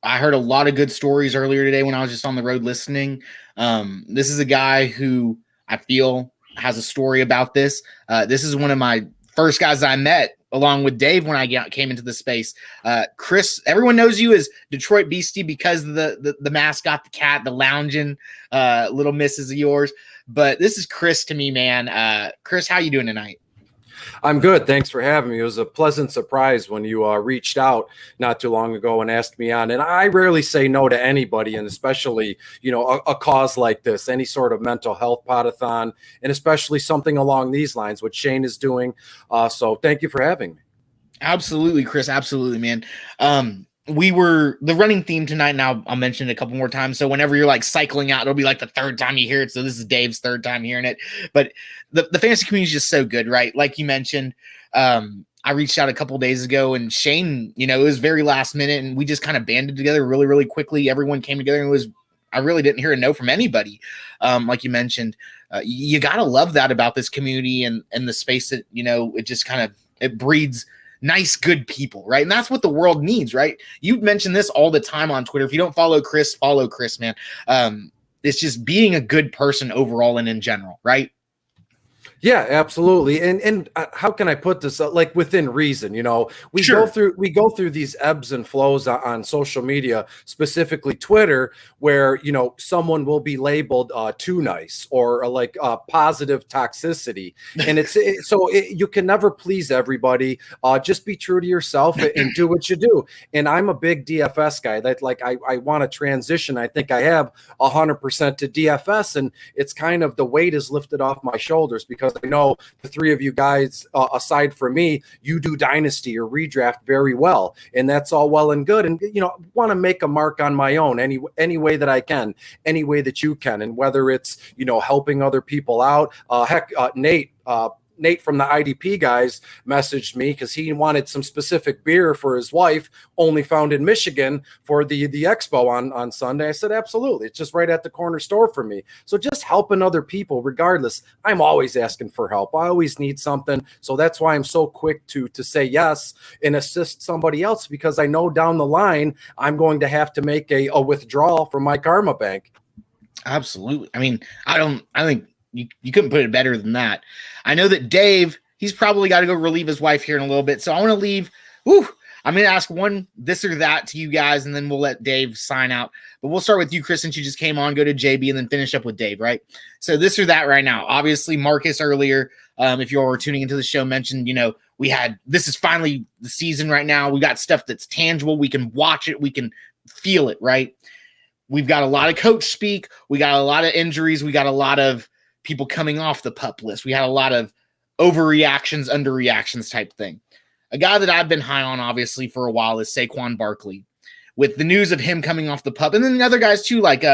I heard a lot of good stories earlier today when I was just on the road listening. This is a guy who I feel has a story about this. This is one of my first guys I met along with Dave when I came into the space. Chris, everyone knows you as Detroit Beastie because of the mascot, the cat, the lounging little misses of yours. But this is Chris to me, man. Chris, how you doing tonight? I'm good. Thanks for having me. It was a pleasant surprise when you reached out not too long ago and asked me on. And I rarely say no to anybody, and especially, a cause like this, any sort of mental health podathon, and especially something along these lines, what Shane is doing. So thank you for having me. Absolutely, Chris. Absolutely, man. The running theme tonight, now I'll mention it a couple more times. So whenever you're like cycling out, it'll be like the third time you hear it. So this is Dave's third time hearing it. But the fantasy community is just so good, right? Like you mentioned, I reached out a couple days ago, and Shane, it was very last minute, and we just kind of banded together really, really quickly. Everyone came together, and I really didn't hear a no from anybody. Like you mentioned, you got to love that about this community and the space that, it just kind of, it breeds nice, good people, right? And that's what the world needs, right? You mention this all the time on Twitter. If you don't follow Chris, man. It's just being a good person overall and in general, right? Yeah, absolutely. And how can I put this? Like within reason, we Sure. go through these ebbs and flows on social media, specifically Twitter, where someone will be labeled too nice or like positive toxicity, and you can never please everybody. Just be true to yourself and do what you do. And I'm a big DFS guy. That I want to transition. I think I have 100% to DFS, and it's kind of the weight is lifted off my shoulders because I know the three of you guys, aside from me, you do dynasty or redraft very well, and that's all well and good. And want to make a mark on my own any way that I can, any way that you can, and whether it's helping other people out. Nate. Nate from the IDP guys messaged me because he wanted some specific beer for his wife, only found in Michigan, for the expo on Sunday. I said, absolutely. It's just right at the corner store for me. So just helping other people, regardless. I'm always asking for help. I always need something. So that's why I'm so quick to say yes and assist somebody else, because I know down the line I'm going to have to make a withdrawal from my Karma Bank. Absolutely. I mean, I think you couldn't put it better than that. I know that Dave, he's probably got to go relieve his wife here in a little bit. So I want to leave. I'm going to ask one this or that to you guys, and then we'll let Dave sign out. But we'll start with you, Chris, since you just came on, go to JB, and then finish up with Dave, right? So this or that right now. Obviously, Marcus earlier, if you all were tuning into the show, mentioned, this is finally the season right now. We got stuff that's tangible. We can watch it. We can feel it, right? We've got a lot of coach speak. We got a lot of injuries. We got a lot of people coming off the PUP list. We had a lot of overreactions, underreactions type thing. A guy that I've been high on, obviously, for a while is Saquon Barkley. With the news of him coming off the PUP, and then the other guys too, like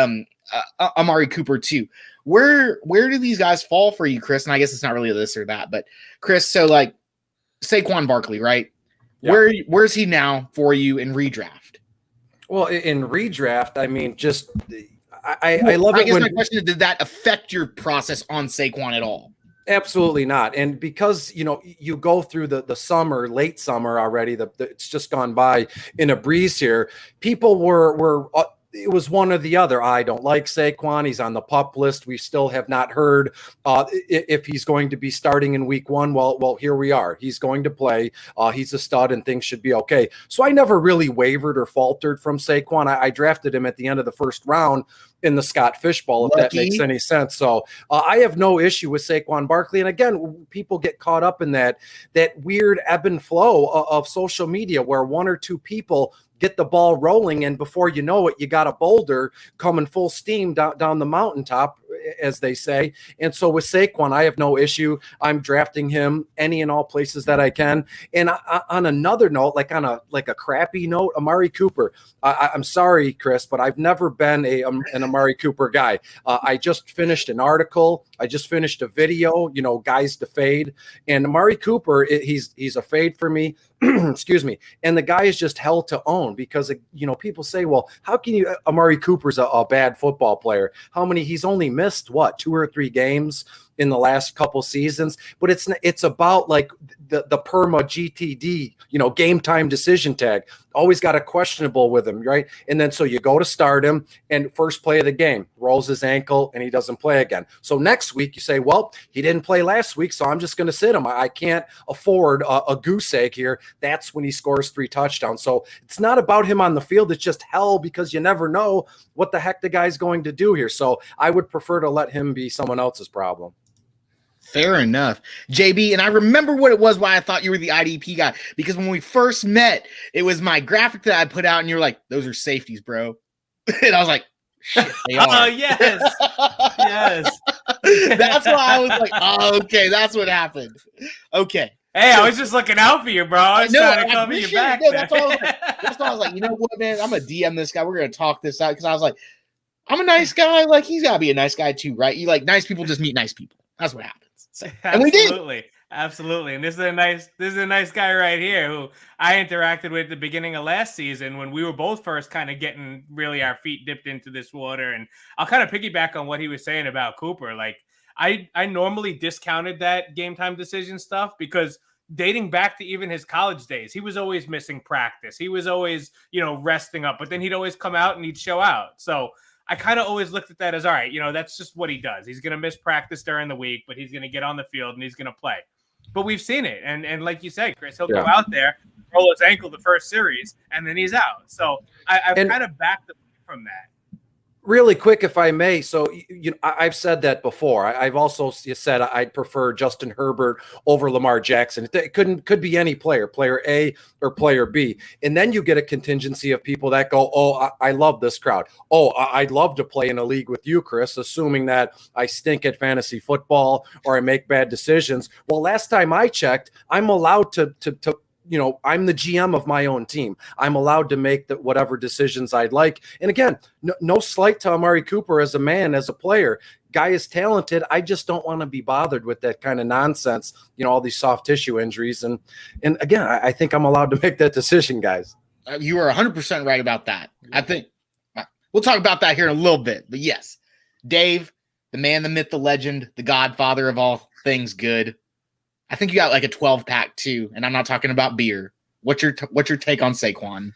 Amari Cooper too. Where do these guys fall for you, Chris? And I guess it's not really this or that, but Chris, so like Saquon Barkley, right? Yeah. Where's he now for you in redraft? Well, in redraft, I mean, just I love it. I guess my question is, did that affect your process on Saquon at all? Absolutely not. And because, you go through the summer, late summer already, it's just gone by in a breeze here. People were it was one or the other. I don't like Saquon. He's on the PUP list. We still have not heard if he's going to be starting in week 1. Well, here we are. He's going to play. He's a stud and things should be okay. So I never really wavered or faltered from Saquon. I drafted him at the end of the first round in the Scott Fishbowl, if that makes any sense. So I have no issue with Saquon Barkley. And again, people get caught up in that weird ebb and flow of social media where one or two people get the ball rolling, and before you know it, you got a boulder coming full steam down the mountaintop, as they say. And so with Saquon, I have no issue. I'm drafting him any and all places that I can. And on another note, like on a crappy note, Amari Cooper. I'm sorry, Chris, but I've never been an Amari Cooper guy. I just finished an article. I just finished a video, guys to fade. And Amari Cooper, he's a fade for me. Excuse me. And the guy is just hell to own because, people say, well, how can you, Amari Cooper's a bad football player. He's only missed 2 or 3 games in the last couple seasons, but it's about like the PERMA GTD, game time decision tag. Always got a questionable with him, right? And then so you go to start him, and first play of the game, rolls his ankle, and he doesn't play again. So next week you say, well, he didn't play last week, so I'm just going to sit him. I can't afford a goose egg here. That's when he scores 3 touchdowns. So it's not about him on the field. It's just hell because you never know what the heck the guy's going to do here. So I would prefer to let him be someone else's problem. Fair enough. JB, and I remember what it was why I thought you were the IDP guy, because when we first met, it was my graphic that I put out, and you were like, those are safeties, bro. And I was like, shit, they are. Oh, yes. Yes. That's why I was like, oh, okay, that's what happened. Okay. Hey, I was just looking out for you, bro. I was trying to cover you back. That's why I was like, you know what, man? I'm going to DM this guy. We're going to talk this out, because I was like, I'm a nice guy. Like, he's got to be a nice guy too, right? You like nice people just meet nice people. That's what happens. So, and we did. Absolutely. And this is a nice guy right here who I interacted with at the beginning of last season when we were both first kind of getting really our feet dipped into this water. And I'll kind of piggyback on what he was saying about Cooper. Like I normally discounted that game time decision stuff because dating back to even his college days, he was always missing practice. He was always, resting up, but then he'd always come out and he'd show out. So I kind of always looked at that as, all right, that's just what he does. He's going to miss practice during the week, but he's going to get on the field and he's going to play. But we've seen it. And like you said, Chris, he'll go out there, roll his ankle the first series, and then he's out. So I've kind of backed from that. Really quick, if I may. So, I've said that before. I've also said I'd prefer Justin Herbert over Lamar Jackson. It could be any player A or player B. And then you get a contingency of people that go, oh, I love this crowd. Oh, I'd love to play in a league with you, Chris, assuming that I stink at fantasy football or I make bad decisions. Well, last time I checked, I'm allowed to I'm the GM of my own team. I'm allowed to make whatever decisions I'd like. And again, no slight to Amari Cooper as a man, as a player. Guy is talented. I just don't want to be bothered with that kind of nonsense, all these soft tissue injuries. And again, I think I'm allowed to make that decision, guys. You are 100% right about that. I think we'll talk about that here in a little bit. But yes, Dave, the man, the myth, the legend, the godfather of all things good. I think you got like a 12-pack too, and I'm not talking about beer. What's your take on Saquon?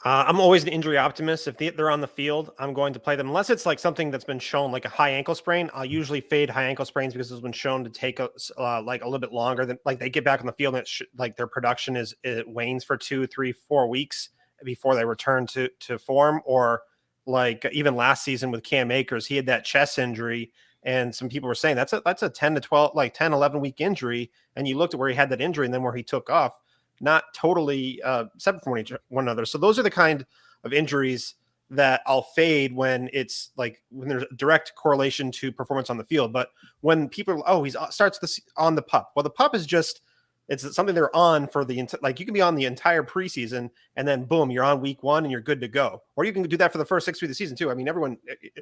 I'm always an injury optimist. If they're on the field, I'm going to play them. Unless it's like something that's been shown, like a high ankle sprain, I'll usually fade high ankle sprains because it's been shown to take like a little bit longer than like they get back on the field and like their production it wanes for 2, 3, 4 weeks before they return to form. Or like even last season with Cam Akers, he had that chest injury. And some people were saying that's a 10 to 12, like 10, 11 week injury. And you looked at where he had that injury and then where he took off. Not totally separate from one another. So those are the kind of injuries that I'll fade when it's like when there's a direct correlation to performance on the field. But when people he starts this on the pup. Well, the pup is just it's something they're on for like you can be on the entire preseason and then boom, you're on week 1 and you're good to go. Or you can do that for the first 6 weeks of the season too. I mean, everyone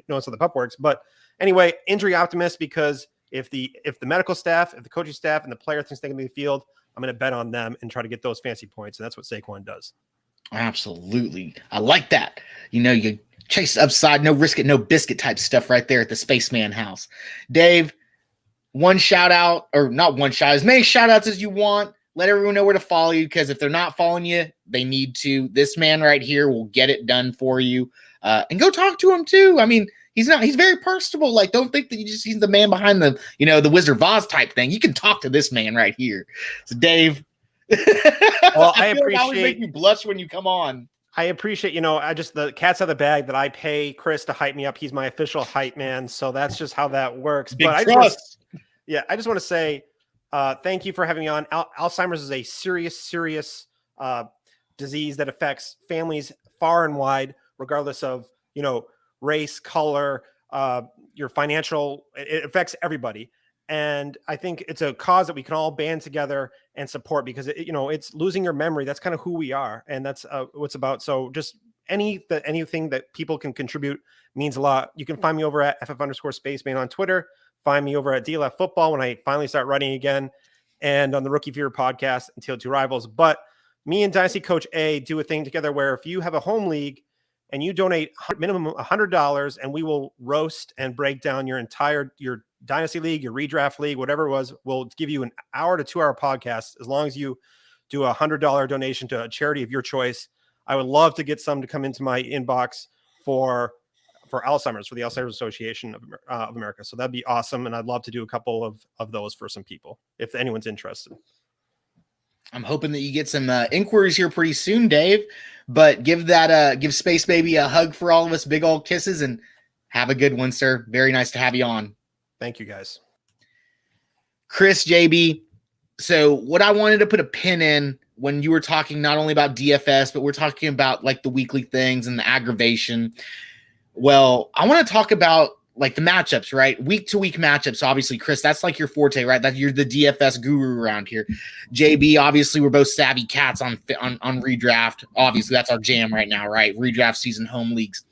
knows how the pup works. But anyway, injury optimist because if the medical staff, if the coaching staff and the player thinks they can be in the field, I'm going to bet on them and try to get those fancy points. And that's what Saquon does. Absolutely. I like that. You chase upside, no risk it, no biscuit type stuff right there at the Spaceman house. Dave, one shout out, or not one shout, as many shout outs as you want. Let everyone know where to follow you because if they're not following you, they need to. This man right here will get it done for you. And go talk to him too. I mean, he's very personable. Like, don't think that he's the man behind the, the Wizard of Oz type thing. You can talk to this man right here. So, Dave. Well, I appreciate. I always make you blush when you come on. I appreciate, the cat's out of the bag that I pay Chris to hype me up. He's my official hype man. So that's just how that works. Big but trust. I just want to say thank you for having me on. Alzheimer's is a serious disease that affects families far and wide, regardless of, race, color, your financial, it affects everybody. And I think it's a cause that we can all band together and support because it's losing your memory. That's kind of who we are. And that's what's about. So just anything that people can contribute means a lot. You can find me over at FF_Spaceman on Twitter. Find me over at DLF Football when I finally start writing again, and on the Rookie Fear podcast until Two Rivals. But me and Dynasty Coach A do a thing together where if you have a home league and you donate minimum $100, and we will roast and break down your Dynasty League, your redraft league, whatever it was, we'll give you an hour to 2 hour podcast as long as you do a $100 donation to a charity of your choice. I would love to get some to come into my inbox for Alzheimer's, for the Alzheimer's Association of America. So that'd be awesome. And I'd love to do a couple of those for some people if anyone's interested. I'm hoping that you get some inquiries here pretty soon, Dave. But give Space Baby a hug for all of us, big old kisses, and have a good one, sir. Very nice to have you on. Thank you, guys. Chris, JB. So what I wanted to put a pin in when you were talking not only about DFS, but we're talking about like the weekly things and the aggravation. Well, I want to talk about like the matchups, right? Week to week matchups. Obviously, Chris, that's like your forte, right? That you're the DFS guru around here. JB, obviously, we're both savvy cats on redraft. Obviously, that's our jam right now, right? Redraft season, home leagues.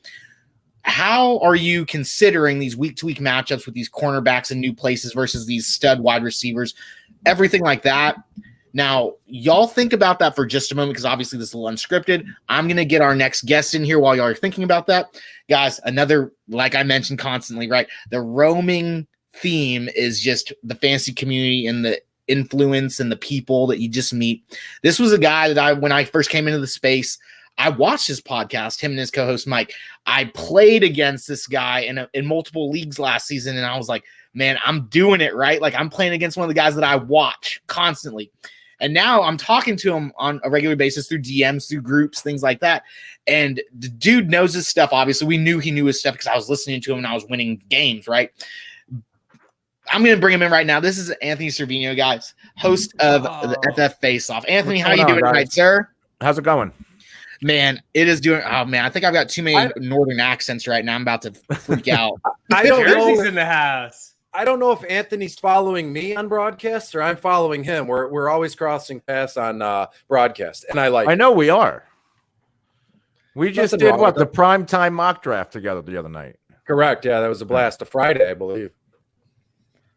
How are you considering these week to week matchups with these cornerbacks in new places versus these stud wide receivers, everything like that? Now, y'all think about that for just a moment because obviously this is a little unscripted. I'm going to get our next guest in here while y'all are thinking about that. Guys, another, like I mentioned constantly, right? The roaming theme is just the fantasy community and the influence and the people that you just meet. This was a guy that when I first came into the space, I watched his podcast, him and his co-host Mike. I played against this guy in multiple leagues last season, and I was like, man, I'm doing it, right? Like I'm playing against one of the guys that I watch constantly. And now I'm talking to him on a regular basis through DMs, through groups, things like that. And the dude knows his stuff. Obviously, we knew he knew his stuff because I was listening to him and I was winning games, right? I'm going to bring him in right now. This is Anthony Cervino, guys, host of the FF Face-Off. Anthony, how you doing tonight, sir? How's it going? Man, it is doing. Oh man, I think I've got too many northern accents right now. I'm about to freak out. I don't know. Jersey's in the house. I don't know if Anthony's following me on broadcast or I'm following him. We're always crossing paths on broadcast, and I know we are. We just Nothing did wrong what with the prime time mock draft together the other night. Correct. Yeah, that was a blast. A Friday, I believe.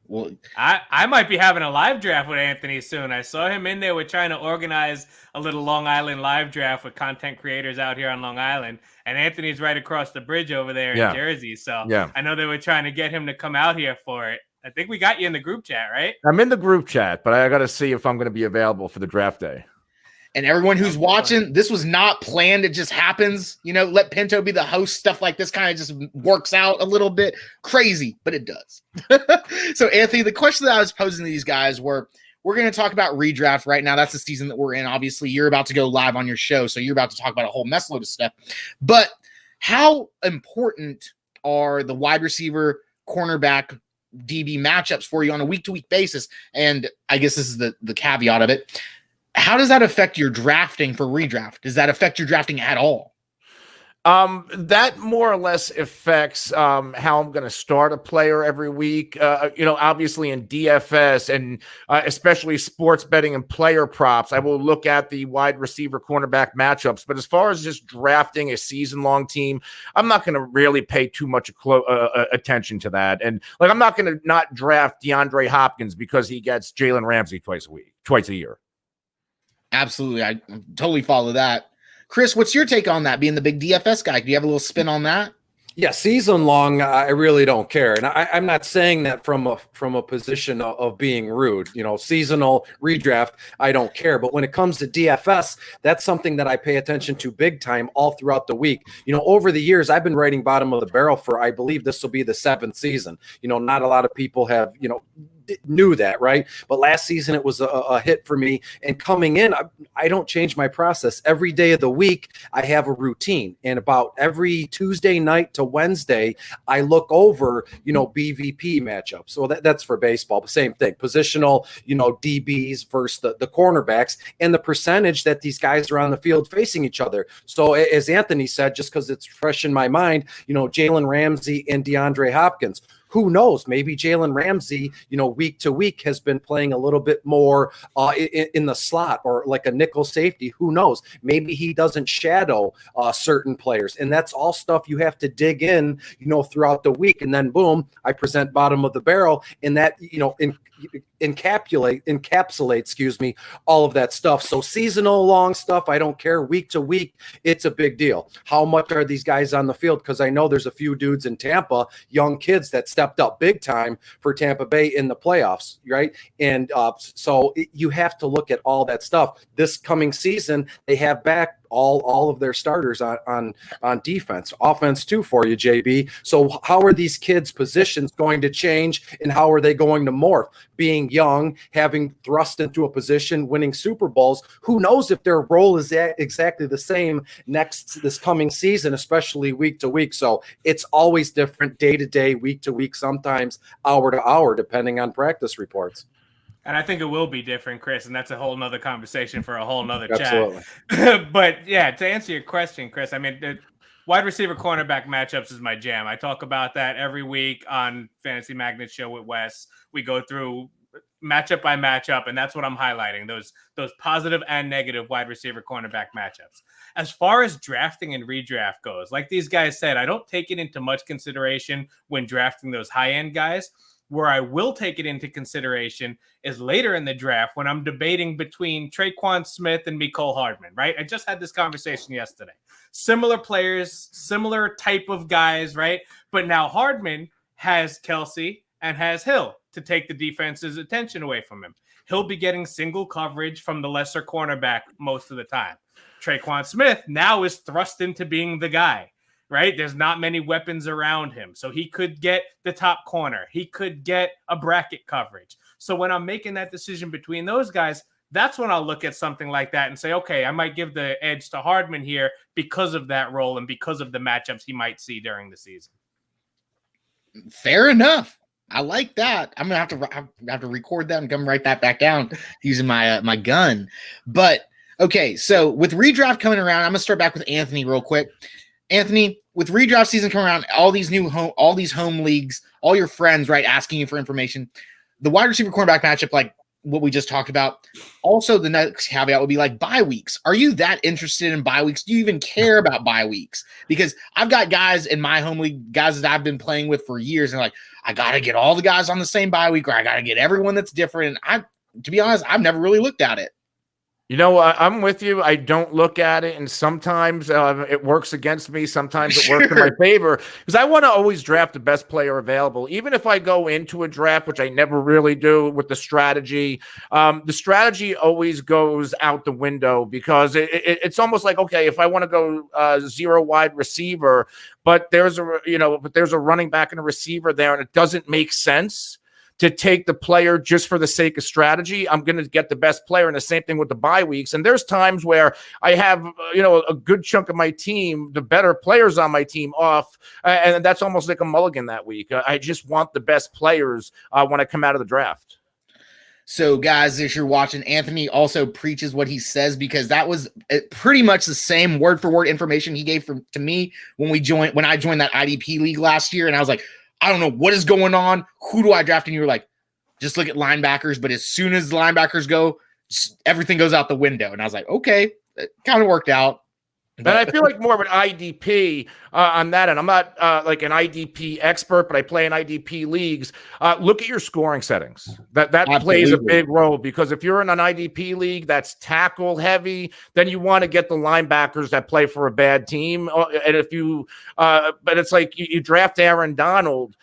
Well, I might be having a live draft with Anthony soon. I saw him in there. We're trying to organize a little Long Island live draft with content creators out here on Long Island. And Anthony's right across the bridge over there in Jersey. So I know they were trying to get him to come out here for it. I think we got you in the group chat, right? I'm in the group chat, but I got to see if I'm going to be available for the draft day. And everyone who's watching, this was not planned. It just happens. Let Pinto be the host. Stuff like this kind of just works out a little bit crazy, but it does. So, Anthony, the question that I was posing to these guys we're going to talk about redraft right now. That's the season that we're in. Obviously, you're about to go live on your show, so you're about to talk about a whole mess load of stuff. But how important are the wide receiver, cornerback, DB matchups for you on a week-to-week basis? And I guess this is the caveat of it. How does that affect your drafting for redraft? Does that affect your drafting at all? That more or less affects how I'm going to start a player every week. Obviously in DFS and especially sports betting and player props, I will look at the wide receiver cornerback matchups. But as far as just drafting a season-long team, I'm not going to really pay too much attention to that. And I'm not going to not draft DeAndre Hopkins because he gets Jalen Ramsey twice a year. Absolutely. I totally follow that. Chris, what's your take on that, being the big DFS guy? Do you have a little spin on that? Yeah, season long, I really don't care, and I'm not saying that from a position of being rude. Seasonal redraft, I don't care. But when it comes to DFS, that's something that I pay attention to big time all throughout the week. Over the years, I've been writing bottom of the barrel for, I believe this will be the 7th season. Not a lot of people have knew that, right? But last season it was a hit for me. And coming in, I don't change my process. Every day of the week, I have a routine. And about every Tuesday night to Wednesday, I look over, BVP matchups. So that's for baseball. The same thing. Positional, DBs versus the cornerbacks and the percentage that these guys are on the field facing each other. So as Anthony said, just because it's fresh in my mind, Jalen Ramsey and DeAndre Hopkins. Who knows? Maybe Jalen Ramsey, week to week has been playing a little bit more in the slot or like a nickel safety. Who knows? Maybe he doesn't shadow certain players. And that's all stuff you have to dig in, throughout the week. And then boom, I present bottom of the barrel and that, encapsulate, all of that stuff. So seasonal long stuff, I don't care. Week to week, it's a big deal. How much are these guys on the field? Because I know there's a few dudes in Tampa, young kids that stepped up big time for Tampa Bay in the playoffs, right? And so you have to look at all that stuff. This coming season, they have back all of their starters on defense, offense too for you, JB. So how are these kids' positions going to change and how are they going to morph? Being young, having thrust into a position, winning Super Bowls, who knows if their role is exactly the same this coming season, especially week to week. So it's always different day to day, week to week, sometimes hour to hour, depending on practice reports. And I think it will be different, Chris, and that's a whole nother conversation for a whole nother Absolutely. chat. But yeah, to answer your question, Chris, I mean, the wide receiver cornerback matchups is my jam. I talk about that every week on Fantasy Magnet Show with Wes. We go through matchup by matchup, and that's what I'm highlighting, those positive and negative wide receiver cornerback matchups. As far as drafting and redraft goes, like these guys said, I don't take it into much consideration when drafting those high-end guys. Where I will take it into consideration is later in the draft when I'm debating between Traquan Smith and Mecole Hardman, right? I just had this conversation yesterday. Similar players, similar type of guys, right? But now Hardman has Kelsey and has Hill to take the defense's attention away from him. He'll be getting single coverage from the lesser cornerback most of the time. Traquan Smith now is thrust into being the guy. Right? There's not many weapons around him. So he could get the top corner. He could get a bracket coverage. So when I'm making that decision between those guys, that's when I'll look at something like that and say, okay, I might give the edge to Hardman here because of that role and because of the matchups he might see during the season. Fair enough. I like that. I'm gonna have to record that and come write that back down using my my gun. But okay, so with redraft coming around, I'm gonna start back with Anthony real quick. Anthony, with redraft season coming around, all these home leagues, all your friends, right, asking you for information, the wide receiver cornerback matchup, like what we just talked about. Also, the next caveat would be like bye weeks. Are you that interested in bye weeks? Do you even care about bye weeks? Because I've got guys in my home league, guys that I've been playing with for years, and like, I got to get all the guys on the same bye week, or I got to get everyone that's different. To be honest, I've never really looked at it. You know, I'm with you. I don't look at it, and sometimes it works against me. Sometimes it works in my favor because I want to always draft the best player available. Even if I go into a draft, which I never really do with the strategy always goes out the window because it's almost like, okay, if I want to go 0 wide receiver, but there's a running back and a receiver there, and it doesn't make sense to take the player just for the sake of strategy, I'm going to get the best player. And the same thing with the bye weeks. And there's times where I have, a good chunk of my team, the better players on my team off. And that's almost like a mulligan that week. I just want the best players when I come out of the draft. So, guys, as you're watching, Anthony also preaches what he says because that was pretty much the same word-for-word information he gave to me when I joined that IDP league last year. And I was like, I don't know what is going on. Who do I draft? And you were like, just look at linebackers. But as soon as the linebackers go, everything goes out the window. And I was like, okay, it kind of worked out. And I feel like more of an IDP on that end. I'm not like an IDP expert, but I play in IDP leagues. Look at your scoring settings. That plays a big role because if you're in an IDP league that's tackle heavy, then you want to get the linebackers that play for a bad team. And if you, but it's like you draft Aaron Donald.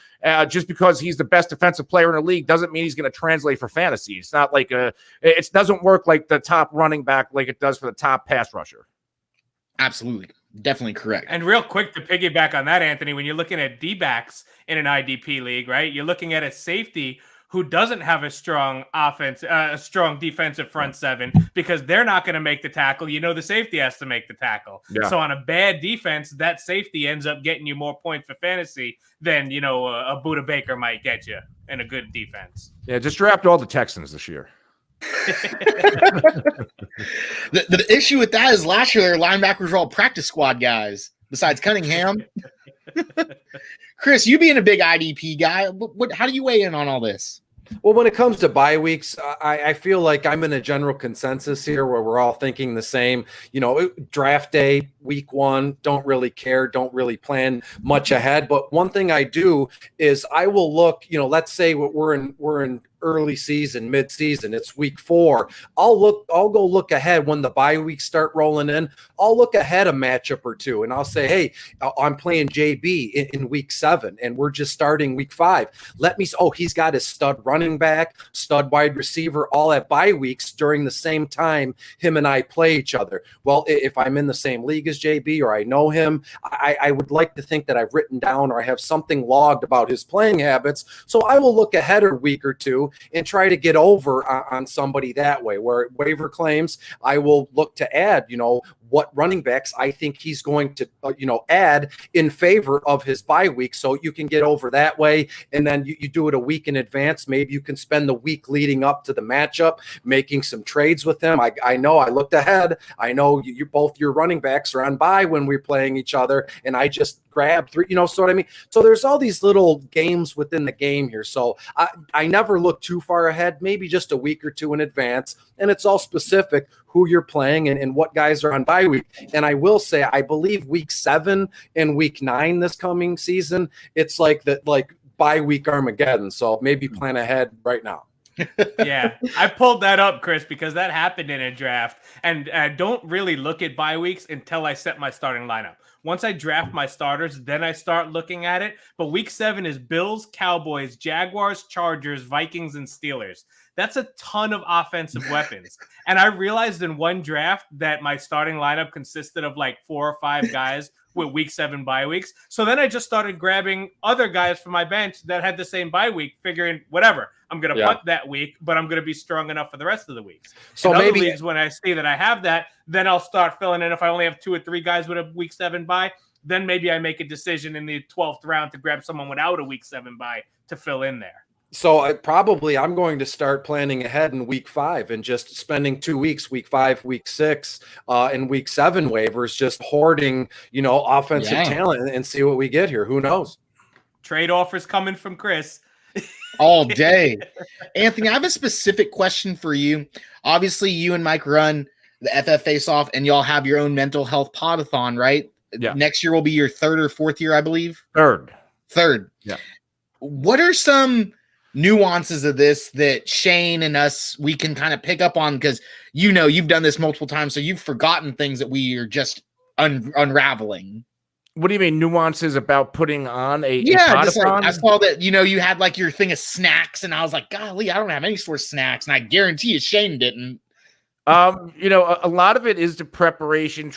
Just because he's the best defensive player in the league doesn't mean he's going to translate for fantasy. It's not like it doesn't work like the top running back like it does for the top pass rusher. Absolutely. Definitely correct. And real quick to piggyback on that, Anthony, when you're looking at D-backs in an IDP league, right, you're looking at a safety who doesn't have a strong a strong defensive front seven because they're not going to make the tackle. The safety has to make the tackle. Yeah. So on a bad defense, that safety ends up getting you more points for fantasy than, a Buda Baker might get you in a good defense. Yeah, just draft all the Texans this year. The issue with that is last year their linebackers were all practice squad guys besides Cunningham. Chris, you being a big IDP guy, how do you weigh in on all this? Well, when it comes to bye weeks, I feel like I'm in a general consensus here where we're all thinking the same. Draft day, week 1, don't really care, don't really plan much ahead. But one thing I do is I will look, let's say we're in early season, mid-season, it's week 4. I'll go look ahead when the bye weeks start rolling in. I'll look ahead a matchup or two and I'll say, hey, I'm playing JB in week 7 and we're just starting week 5. He's got his stud running back, stud wide receiver, all at bye weeks during the same time him and I play each other. Well, if I'm in the same league as JB or I know him, I would like to think that I've written down or I have something logged about his playing habits. So I will look ahead a week or two and try to get over on somebody that way. Where waiver claims, I will look to add, what running backs I think he's going to, add in favor of his bye week. So you can get over that way. And then you do it a week in advance. Maybe you can spend the week leading up to the matchup, making some trades with them. I know I looked ahead. I know both your running backs are on bye when we're playing each other. And I just grabbed 3, so what I mean? So there's all these little games within the game here. So I never look too far ahead, maybe just a week or two in advance. And it's all specific who you're playing and what guys are on bye week. And I will say, I believe week 7 and week 9 this coming season, it's like bye week Armageddon. So maybe plan ahead right now. Yeah, I pulled that up, Chris, because that happened in a draft. And I don't really look at bye weeks until I set my starting lineup. Once I draft my starters, then I start looking at it. But week 7 is Bills, Cowboys, Jaguars, Chargers, Vikings, and Steelers. That's a ton of offensive weapons. And I realized in one draft that my starting lineup consisted of like 4 or 5 guys with week 7 bye weeks. So then I just started grabbing other guys from my bench that had the same bye week, figuring whatever, I'm going to punt that week, but I'm going to be strong enough for the rest of the weeks. So in maybe other leagues, when I see that I have that, then I'll start filling in. If I only have 2 or 3 guys with a week 7 bye, then maybe I make a decision in the 12th round to grab someone without a week 7 bye to fill in there. So I'm going to start planning ahead in week 5 and just spending 2 weeks, week 5, week 6, and week 7 waivers, just hoarding, offensive talent and see what we get here. Who knows? Trade offers coming from Chris. All day. Anthony, I have a specific question for you. Obviously, you and Mike run the FF Face-Off, and y'all have your own mental health podathon, right? Yeah. Next year will be your 3rd or 4th year, I believe. Third. Yeah. What are some nuances of this that Shane and us, we can kind of pick up on? Because you've done this multiple times, so you've forgotten things that we are just unraveling. What do you mean nuances about putting on a just like, podathon? I saw that you had like your thing of snacks, and I was like, golly, I don't have any sort of snacks, and I guarantee you Shane didn't. A lot of it is the preparation,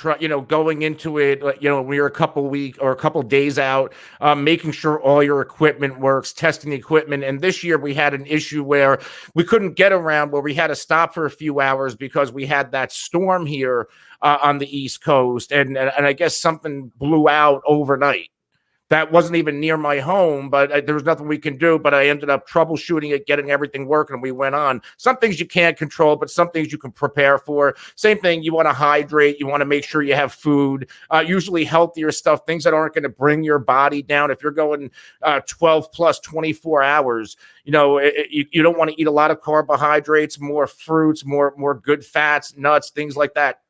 going into it, we were a couple days out, making sure all your equipment works, testing the equipment. And this year we had an issue where we couldn't get around, where we had to stop for a few hours because we had that storm here on the East Coast. And I guess something blew out overnight. That wasn't even near my home, but there was nothing we can do. But I ended up troubleshooting it, getting everything working, and we went on. Some things you can't control, but some things you can prepare for. Same thing, you want to hydrate. You want to make sure you have food, usually healthier stuff, things that aren't going to bring your body down. If you're going 12 plus 24 hours, you don't want to eat a lot of carbohydrates, more fruits, more good fats, nuts, things like that.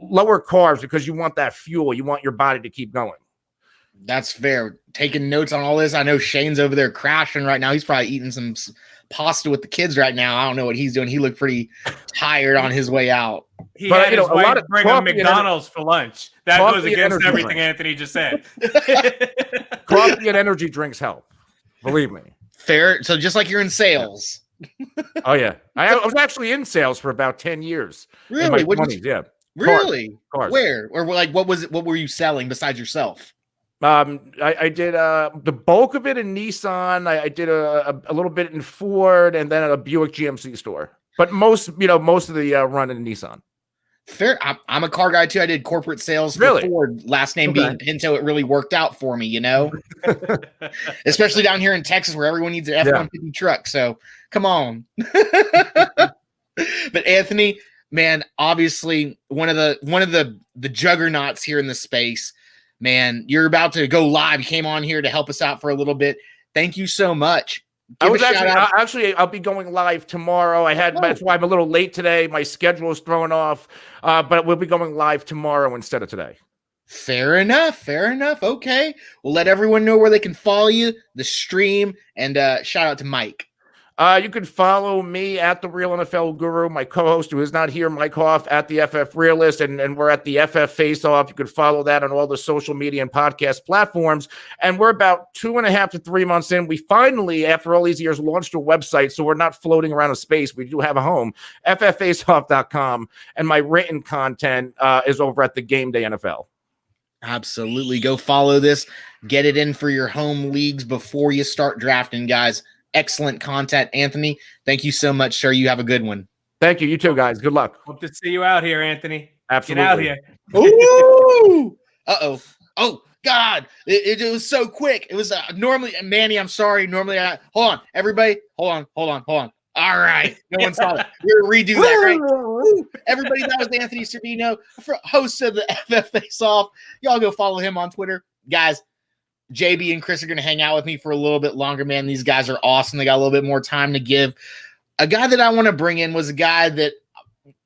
Lower carbs, because you want that fuel. You want your body to keep going. That's fair. Taking notes on all this. I know Shane's over there crashing right now. He's probably eating some pasta with the kids right now. I don't know what he's doing. He looked pretty tired on his way out. He had his wife bring him McDonald's for lunch. That goes against everything Anthony just said. Coffee and energy drinks help. Believe me. Fair. So just like you're in sales. Oh, yeah. I was actually in sales for about 10 years. Really? In my 20s, yeah. Really? Cars. Where? Or like, what were you selling besides yourself? I did the bulk of it in Nissan. I did a little bit in Ford, and then at a Buick GMC store. But most of the run in Nissan. Fair. I'm a car guy too. I did corporate sales for Ford. Last name being Pinto. It really worked out for me, especially down here in Texas where everyone needs an F-150 truck. So come on. But Anthony, man, obviously one of the juggernauts here in the space. Man, you're about to go live. You came on here to help us out for a little bit. Thank you so much. I'll be going live tomorrow. That's why I'm a little late today. My schedule is thrown off, but we'll be going live tomorrow instead of today. Fair enough. Okay. We'll let everyone know where they can follow you, the stream, and shout out to Mike. You can follow me at The Real NFL Guru, my co-host who is not here, Mike Hoff, at the FF Realist, and we're at the FF Face-Off. You can follow that on all the social media and podcast platforms. And we're about 2.5 to 3 months in. We finally, after all these years, launched a website, so we're not floating around in space. We do have a home, fffaceoff.com, and my written content is over at the Game Day NFL. Absolutely. Go follow this. Get it in for your home leagues before you start drafting, guys. Excellent content. Anthony, thank you so much, sir. You have a good one. Thank you. You too, guys. Good luck. Hope to see you out here, Anthony. Absolutely. Get out here. Ooh. Uh-oh. Oh, God. It was so quick. It was normally, Manny, I'm sorry. Normally, hold on. Everybody, hold on. All right. No one saw it. We're going to redo that, right? Everybody, that was Anthony Servino, host of the FF Face-Off. Y'all go follow him on Twitter. Guys, JB and Chris are going to hang out with me for a little bit longer, man. These guys are awesome. They got a little bit more time to give. A guy that I want to bring in was a guy that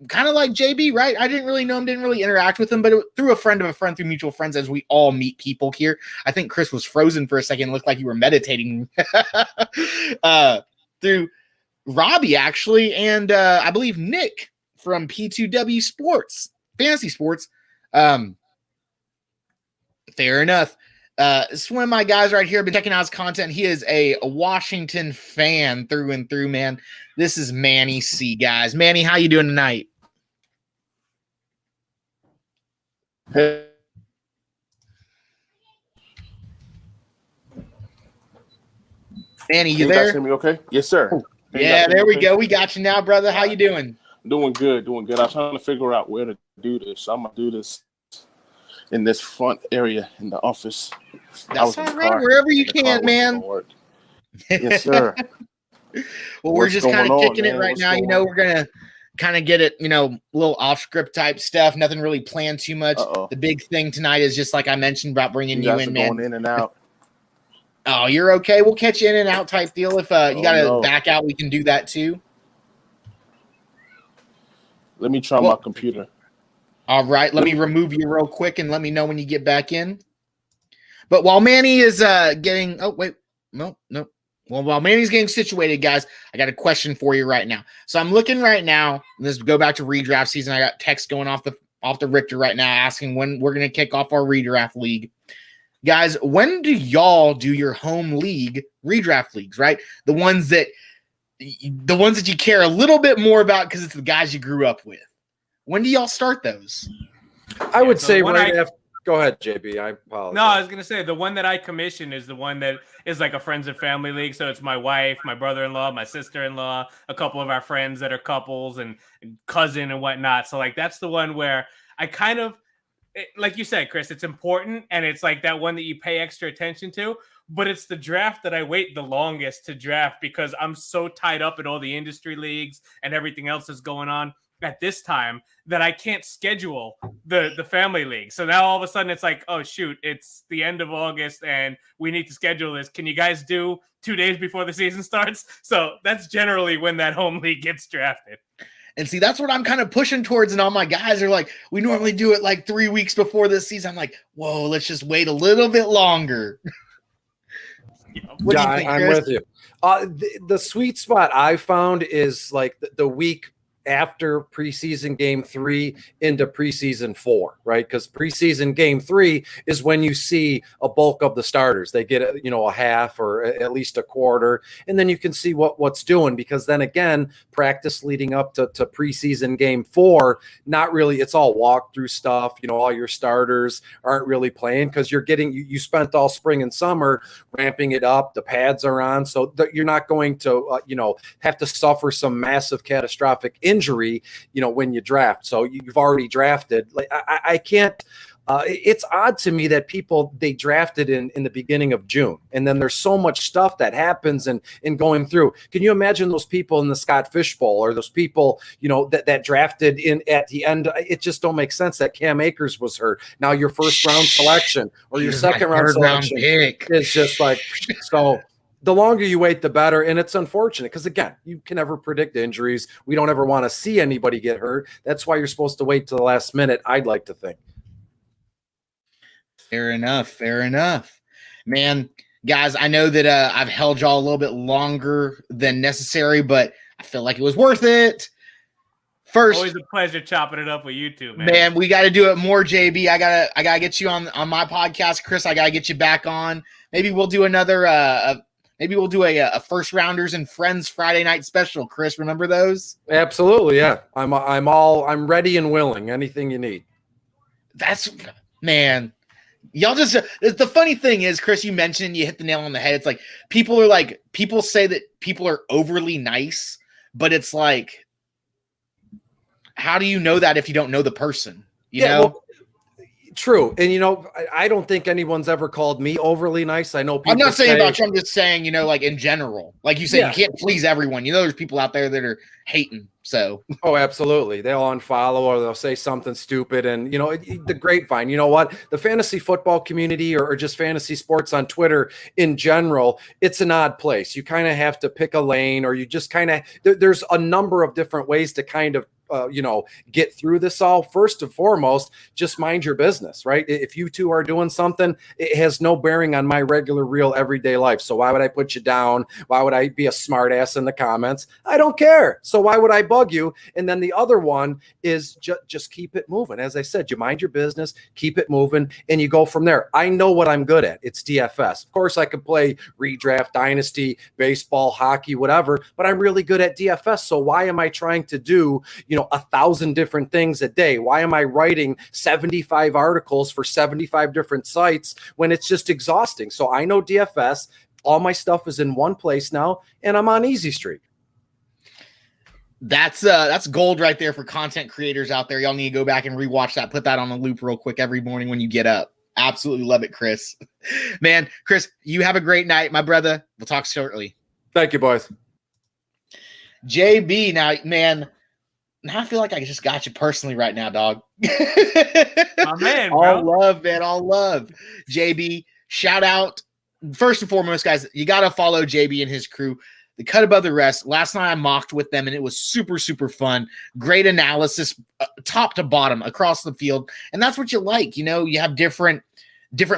kind of like JB, right? I didn't really know him, didn't really interact with him, but through a friend of a friend, through mutual friends, as we all meet people here. I think Chris was frozen for a second. It looked like you were meditating. Through Robbie, actually, and I believe Nick from P2W Sports, Fantasy Sports. Fair enough. This is one of my guys right here. I've been checking out his content. He is a Washington fan through and through, man. This is Manny C, guys. Manny, how you doing tonight? Hey. Manny, you Can there? guys hear me okay? Yes, sir. Yeah, there we go. We got you now, brother. How you doing? Doing good. I was trying to figure out where to do this. I'm going to do this in this front area in the office. That's all right. Wherever you can, man. Yes, sir. Well, we're What's just kind going of on, kicking it man? right What's now. going We're gonna kind of get it, a little off script type stuff. Nothing really planned too much. The big thing tonight is just like I mentioned about bringing You you guys in, are man. going in and out. Oh, you're okay. We'll catch you in and out type deal. If you got to no. back out, we can do that too. Let me try my computer. All right, let me remove you real quick and let me know when you get back in. But while Manny is getting, no. Well, while Manny's getting situated, guys, I got a question for you right now. So I'm looking right now. Let's go back to redraft season. I got text going off the Richter right now asking when we're going to kick off our redraft league. Guys, when do y'all do your home league redraft leagues, right? The ones that you care a little bit more about because it's the guys you grew up with. When do y'all start those? I would say right after. Go ahead, JB. I apologize. No, I was going to say the one that I commission is the one that is like a friends and family league. So it's my wife, my brother-in-law, my sister-in-law, a couple of our friends that are couples and cousin and whatnot. So like that's the one where I kind of, like you said, Chris, it's important. And it's like that one that you pay extra attention to. But it's the draft that I wait the longest to draft because I'm so tied up in all the industry leagues and everything else that's going on at this time that I can't schedule the family league. So now all of a sudden it's like, oh shoot, it's the end of August and we need to schedule this. Can you guys do 2 days before the season starts? So that's generally when that home league gets drafted. And see, that's what I'm kind of pushing towards. And all my guys are like, we normally do it like 3 weeks before this season. I'm like, whoa, let's just wait a little bit longer. What do you think, I'm Chris? with you. The sweet spot I found is like the week after preseason game 3 into preseason 4, right? Because preseason game 3 is when you see a bulk of the starters. They get a half or at least a quarter, and then you can see what's doing. Because then again, practice leading up to preseason game 4, not really. It's all walkthrough stuff. All your starters aren't really playing because you spent all spring and summer ramping it up. The pads are on, so you're not going to have to suffer some massive catastrophic injury, when you draft. So you've already drafted. Like I can't. It's odd to me that they drafted in the beginning of June, and then there's so much stuff that happens and going through. Can you imagine those people in the Scott Fish Bowl or those people that drafted in at the end? It just don't make sense that Cam Akers was hurt. Now your first round selection or your second round selection pick is just like so. The longer you wait, the better. And it's unfortunate because, again, you can never predict injuries. We don't ever want to see anybody get hurt. That's why you're supposed to wait till the last minute, I'd like to think. Fair enough. Man, guys, I know that I've held y'all a little bit longer than necessary, but I feel like it was worth it. First, always a pleasure chopping it up with you two, man. Man, we got to do it more, JB. I gotta get you on my podcast, Chris. I gotta get you back on. Maybe we'll do another Maybe we'll do a first rounders and friends Friday night special. Chris, remember those? Absolutely, yeah. I'm ready and willing. Anything you need. That's man. Y'all just the funny thing is, Chris, you mentioned you hit the nail on the head. It's like people say that people are overly nice, but it's like, how do you know that if you don't know the person? You know. Well, true. And, I don't think anyone's ever called me overly nice. I know people I'm not saying about you. I'm just saying, like in general, like you said, Yeah. You can't please everyone. There's people out there that are hating. So, oh, absolutely. They'll unfollow or they'll say something stupid. And, the grapevine, you know what? The fantasy football community or just fantasy sports on Twitter in general, it's an odd place. You kind of have to pick a lane or you just kind of, there's a number of different ways to kind of, get through this all. First and foremost, just mind your business, right? If you two are doing something, it has no bearing on my regular, real, everyday life. So why would I put you down? Why would I be a smart ass in the comments? I don't care. So why would I bug you? And then the other one is just keep it moving. As I said, you mind your business, keep it moving, and you go from there. I know what I'm good at. It's DFS. Of course, I could play redraft, dynasty, baseball, hockey, whatever, but I'm really good at DFS. So why am I trying to do, 1,000 different things a day? Why am I writing 75 articles for 75 different sites when it's just exhausting? So I know DFS. All my stuff is in one place now, and I'm on Easy Street. That's gold right there for content creators out there. Y'all need to go back and rewatch that. Put that on a loop real quick every morning when you get up. Absolutely love it, Chris. Man, Chris, you have a great night, my brother. We'll talk shortly. Thank you, boys. JB, now, man, now I feel like I just got you personally right now, dog. My man, bro. All love, man. All love. JB, shout out. First and foremost, guys, you got to follow JB and his crew. The cut above the rest. Last night I mocked with them, and it was super, super fun. Great analysis, top to bottom, across the field. And that's what you like. You know, you have different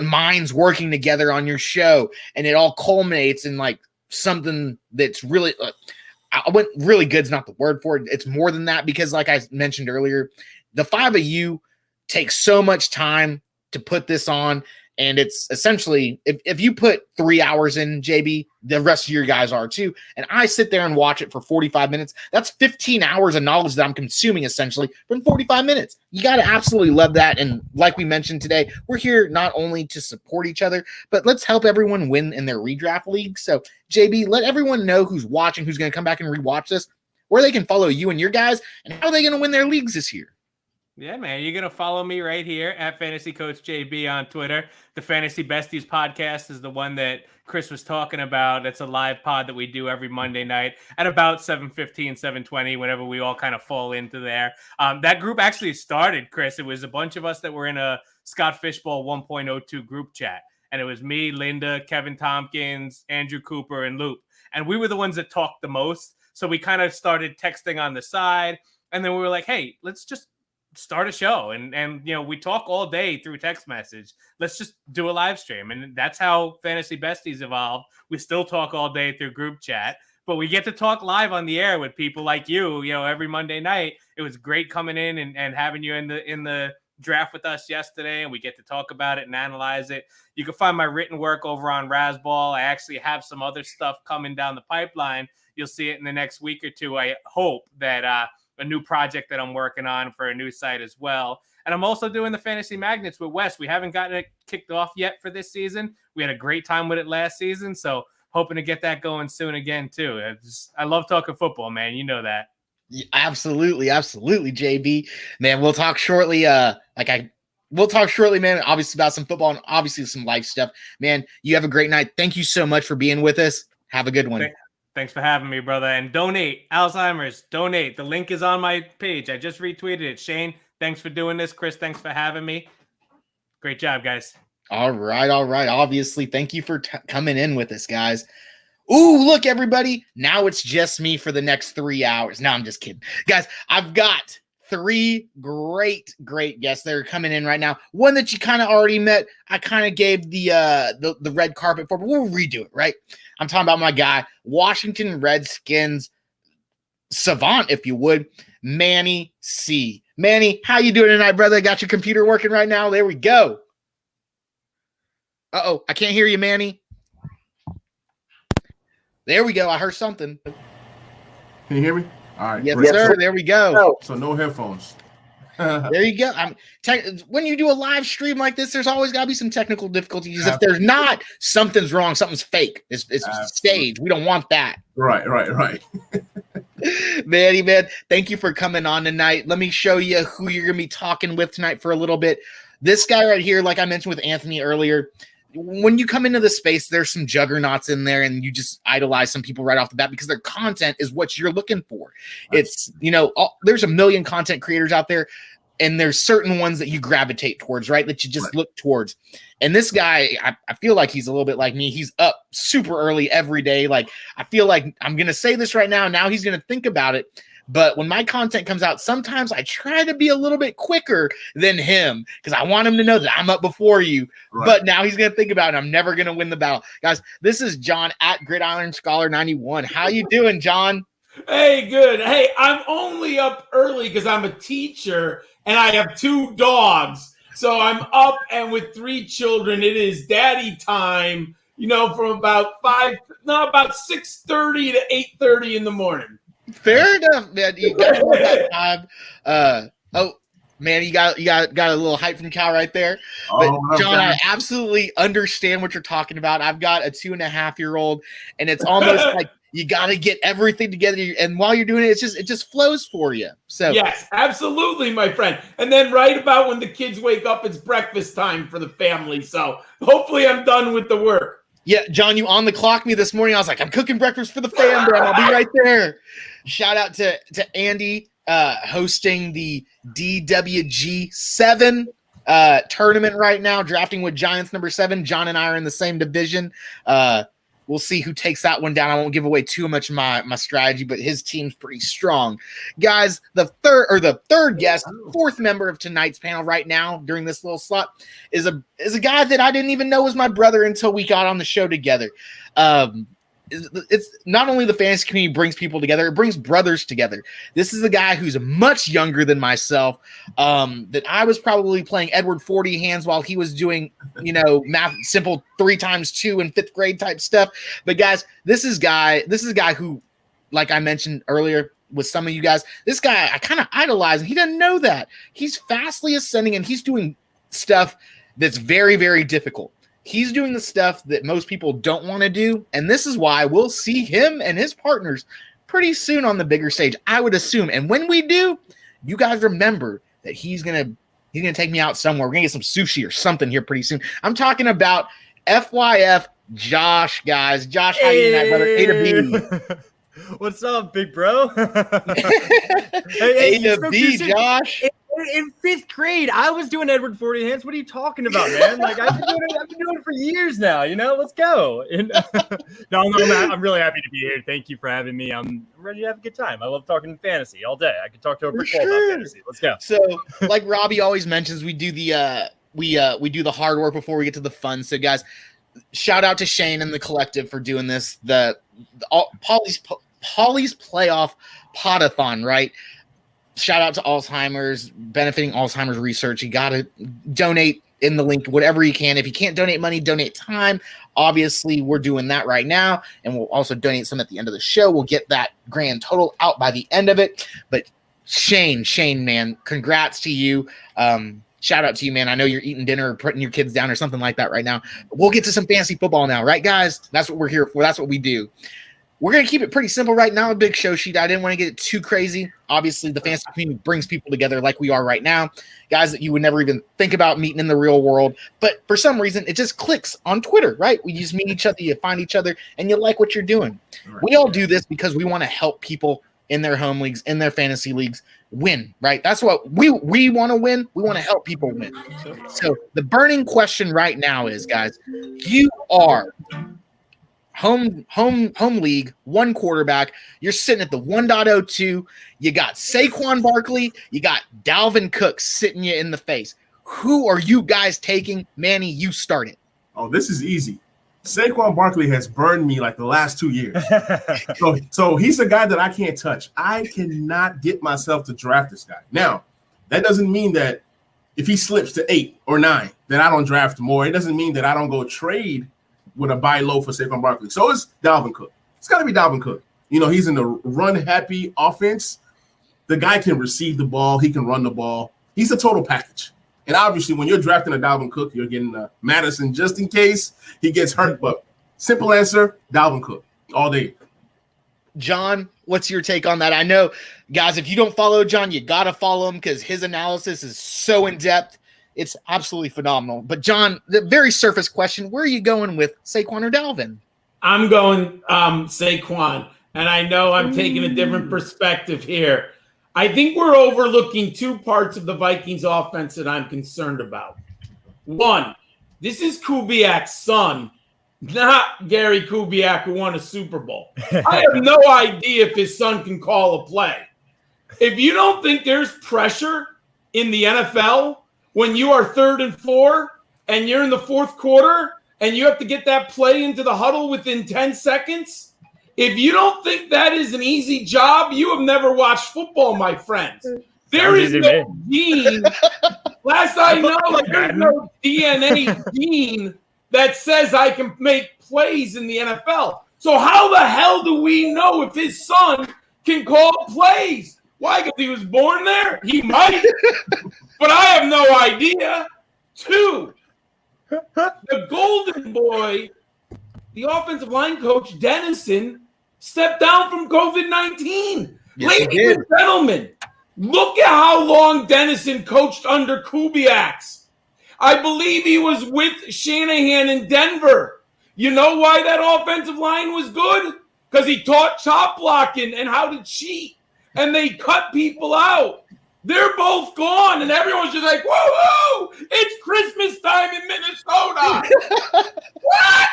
minds working together on your show, and it all culminates in like something that's really I went really good's not the word for it. It's more than that, because like I mentioned earlier, the five of you take so much time to put this on. And it's essentially, if you put 3 hours in, JB, the rest of your guys are too. And I sit there and watch it for 45 minutes. That's 15 hours of knowledge that I'm consuming essentially from 45 minutes. You got to absolutely love that. And like we mentioned today, we're here not only to support each other, but let's help everyone win in their redraft league. So JB, let everyone know who's watching, who's going to come back and rewatch this, where they can follow you and your guys, and how are they going to win their leagues this year. Yeah, man, you're going to follow me right here at Fantasy Coach JB on Twitter. The Fantasy Besties podcast is the one that Chris was talking about. It's a live pod that we do every Monday night at about 7:15, 7:20, whenever we all kind of fall into there. That group actually started, Chris. It was a bunch of us that were in a Scott Fishbowl 1.02 group chat. And it was me, Linda, Kevin Tompkins, Andrew Cooper, and Loop. And we were the ones that talked the most. So we kind of started texting on the side. And then we were like, hey, let's just start a show, and you know, we talk all day through text message. Let's just do a live stream. And that's how Fantasy Besties evolved. We still talk all day through group chat, but we get to talk live on the air with people like you know, every Monday night. It was great coming in and having you in the draft with us yesterday, and we get to talk about it and analyze it. You can find my written work over on Razzball. I actually have some other stuff coming down the pipeline. You'll see it in the next week or two. I hope that a new project that I'm working on for a new site as well. And I'm also doing the Fantasy Magnets with Wes. We haven't gotten it kicked off yet for this season. We had a great time with it last season, so hoping to get that going soon again too. I love talking football, man. You know that. Yeah, absolutely, JB. Man, we'll talk shortly. We'll talk shortly, man. Obviously about some football and obviously some life stuff. Man, you have a great night. Thank you so much for being with us. Have a good one. Thanks for having me, brother. And donate. Alzheimer's, donate. The link is on my page. I just retweeted it. Shane, thanks for doing this. Chris, thanks for having me. Great job, guys. All right. Obviously, thank you for coming in with us, guys. Ooh, look, everybody. Now it's just me for the next 3 hours. No, I'm just kidding. Guys, I've got 3 great guests that are coming in right now. One that you kind of already met. I kind of gave the red carpet for, but we'll redo it, right? I'm talking about my guy, Washington Redskins savant, if you would, Manny C. Manny, how you doing tonight, brother? Got your computer working right now? There we go. Uh-oh, I can't hear you, Manny. There we go. I heard something. Can you hear me? All right. Yes, sir. There we go. So no headphones. There you go. When you do a live stream like this, there's always got to be some technical difficulties. If there's not, something's wrong. Something's fake. It's staged. We don't want that. Right. Manny, man, thank you for coming on tonight. Let me show you who you're going to be talking with tonight for a little bit. This guy right here, like I mentioned with Anthony earlier, when you come into the space, there's some juggernauts in there, and you just idolize some people right off the bat because their content is what you're looking for. It's, there's a million content creators out there, and there's certain ones that you gravitate towards, right? That you just look towards. And this guy, I feel like he's a little bit like me. He's up super early every day. Like, I feel like I'm going to say this right now. Now he's going to think about it. But when my content comes out, sometimes I try to be a little bit quicker than him because I want him to know that I'm up before you. Right. But now he's going to think about it. I'm never going to win the battle. Guys, this is John at Gridiron Scholar 91. How you doing, John? Hey, good. Hey, I'm only up early because I'm a teacher and I have 2 dogs. So I'm up, and with 3 children, it is daddy time, from about 6:30 to 8:30 in the morning. Fair enough, man. You got that time. Man, you got a little hype from Cal right there. But John, I absolutely understand what you're talking about. I've got a 2.5-year-old, and it's almost like You got to get everything together, and while you're doing it, it just flows for you. So yes, absolutely, my friend. And then right about when the kids wake up, it's breakfast time for the family. So hopefully I'm done with the work. Yeah, John, you on the clock me this morning. I was like, I'm cooking breakfast for the fam, man. I'll be right there. Shout out to Andy hosting the DWG7 tournament right now, drafting with Giants number 7. John and I are in the same division. We'll see who takes that one down. I won't give away too much of my strategy, but his team's pretty strong. Guys, the third guest, fourth member of tonight's panel right now during this little slot is a guy that I didn't even know was my brother until we got on the show together. It's not only the fantasy community brings people together, it brings brothers together. This is a guy who's much younger than myself, that I was probably playing Edward 40 hands while he was doing, math, simple 3 times 2 in 5th grade type stuff. But guys, this is a guy who, like I mentioned earlier with some of you guys, this guy I kind of idolize, and he doesn't know that. He's fastly ascending, and he's doing stuff that's very, very difficult. He's doing the stuff that most people don't want to do, and this is why we'll see him and his partners pretty soon on the bigger stage, I would assume. And when we do, you guys remember that he's gonna take me out somewhere. We're gonna get some sushi or something here pretty soon. I'm talking about FYF Josh, guys. Josh, how you tonight, brother? A to B. What's up, big bro? A to B, Josh. In 5th grade, I was doing Edward 40 hands. What are you talking about, man? Like I've been doing it for years now. Let's go. And, no, I'm really happy to be here. Thank you for having me. I'm ready to have a good time. I love talking fantasy all day. I could talk to a brick wall about fantasy. Let's go. So, like Robbie always mentions, we do the we do the hard work before we get to the fun. So, guys, shout out to Shane and the collective for doing this. Polly's playoff Podathon, right? Shout out to Alzheimer's, benefiting Alzheimer's research. You got to donate in the link, whatever you can. If you can't donate money, donate time. Obviously, we're doing that right now, and we'll also donate some at the end of the show. We'll get that grand total out by the end of it. But Shane, man, congrats to you. Shout out to you, man. I know you're eating dinner or putting your kids down or something like that right now. We'll get to some fantasy football now, right, guys? That's what we're here for. That's what we do. We're going to keep it pretty simple right now, a big show sheet. I didn't want to get it too crazy. Obviously, the fantasy community brings people together like we are right now, guys that you would never even think about meeting in the real world. But for some reason, it just clicks on Twitter, right? We just meet each other, you find each other, and you like what you're doing. Right. We all do this because we want to help people in their home leagues, in their fantasy leagues, win, right? That's what we want to win. We want to help people win. So the burning question right now is, guys, you are home league, 1 quarterback. You're sitting at the 1.02. You got Saquon Barkley. You got Dalvin Cook sitting you in the face. Who are you guys taking? Manny, you start it. Oh, this is easy. Saquon Barkley has burned me like the last 2 years. so he's a guy that I can't touch. I cannot get myself to draft this guy. Now, that doesn't mean that if he slips to 8 or 9, that I don't draft more. It doesn't mean that I don't go trade with a buy low for Saquon Barkley. So it's Dalvin Cook. It's got to be Dalvin Cook. He's in the run-happy offense. The guy can receive the ball. He can run the ball. He's a total package. And obviously, when you're drafting a Dalvin Cook, you're getting Madison just in case he gets hurt. But simple answer, Dalvin Cook all day. John, what's your take on that? I know, guys, if you don't follow John, you got to follow him because his analysis is so in-depth. It's absolutely phenomenal. But, John, the very surface question, where are you going with Saquon or Dalvin? I'm going Saquon, and I know I'm taking a different perspective here. I think we're overlooking 2 parts of the Vikings offense that I'm concerned about. 1, this is Kubiak's son, not Gary Kubiak, who won a Super Bowl. I have no idea if his son can call a play. If you don't think there's pressure in the NFL when you are 3rd and 4 and you're in the 4th quarter and you have to get that play into the huddle within 10 seconds, if you don't think that is an easy job, you have never watched football, my friends. There is no gene. Last I know, there's no DNA gene that says I can make plays in the NFL. So how the hell do we know if his son can call plays? Why? Because he was born there? He might. But I have no idea. 2, the golden boy, the offensive line coach, Dennison, stepped down from COVID-19. Yes, he Ladies and gentlemen, look at how long Dennison coached under Kubiak's. I believe he was with Shanahan in Denver. You know why that offensive line was good? Because he taught chop blocking and how to cheat. And they cut people out. They're both gone, and everyone's just like, whoa, it's Christmas time in Minnesota. What?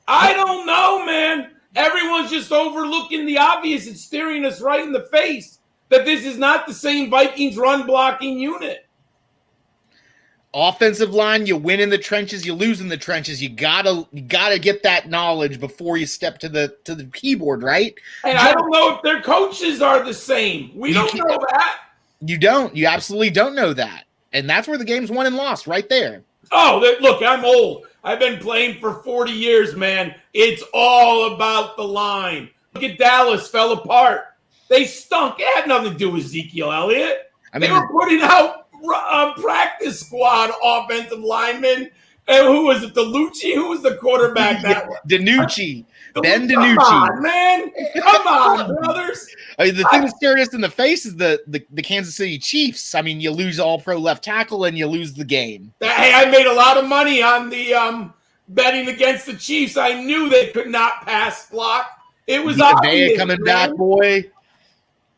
I don't know, man. Everyone's just overlooking the obvious and staring us right in the face that this is not the same Vikings run blocking unit. Offensive line, you win in the trenches, you lose in the trenches. You gotta get that knowledge before you step to the keyboard, right? And I don't know if their coaches are the same. We don't know that. You don't. You absolutely don't know that. And that's where the game's won and lost, right there. Oh, look, I'm old. I've been playing for 40 years, man. It's all about the line. Look at Dallas, fell apart. They stunk. It had nothing to do with Ezekiel Elliott. They were putting out practice squad offensive linemen. And who was it? DiNucci? Who was the quarterback? DiNucci. Ben DiNucci. Come on, man. Come on, brothers. I mean, the thing that stared us in the face is the Kansas City Chiefs. I mean, you lose all-pro left tackle and you lose the game. Hey, I made a lot of money on the betting against the Chiefs. I knew they could not pass block. It was obvious. Coming back, boy.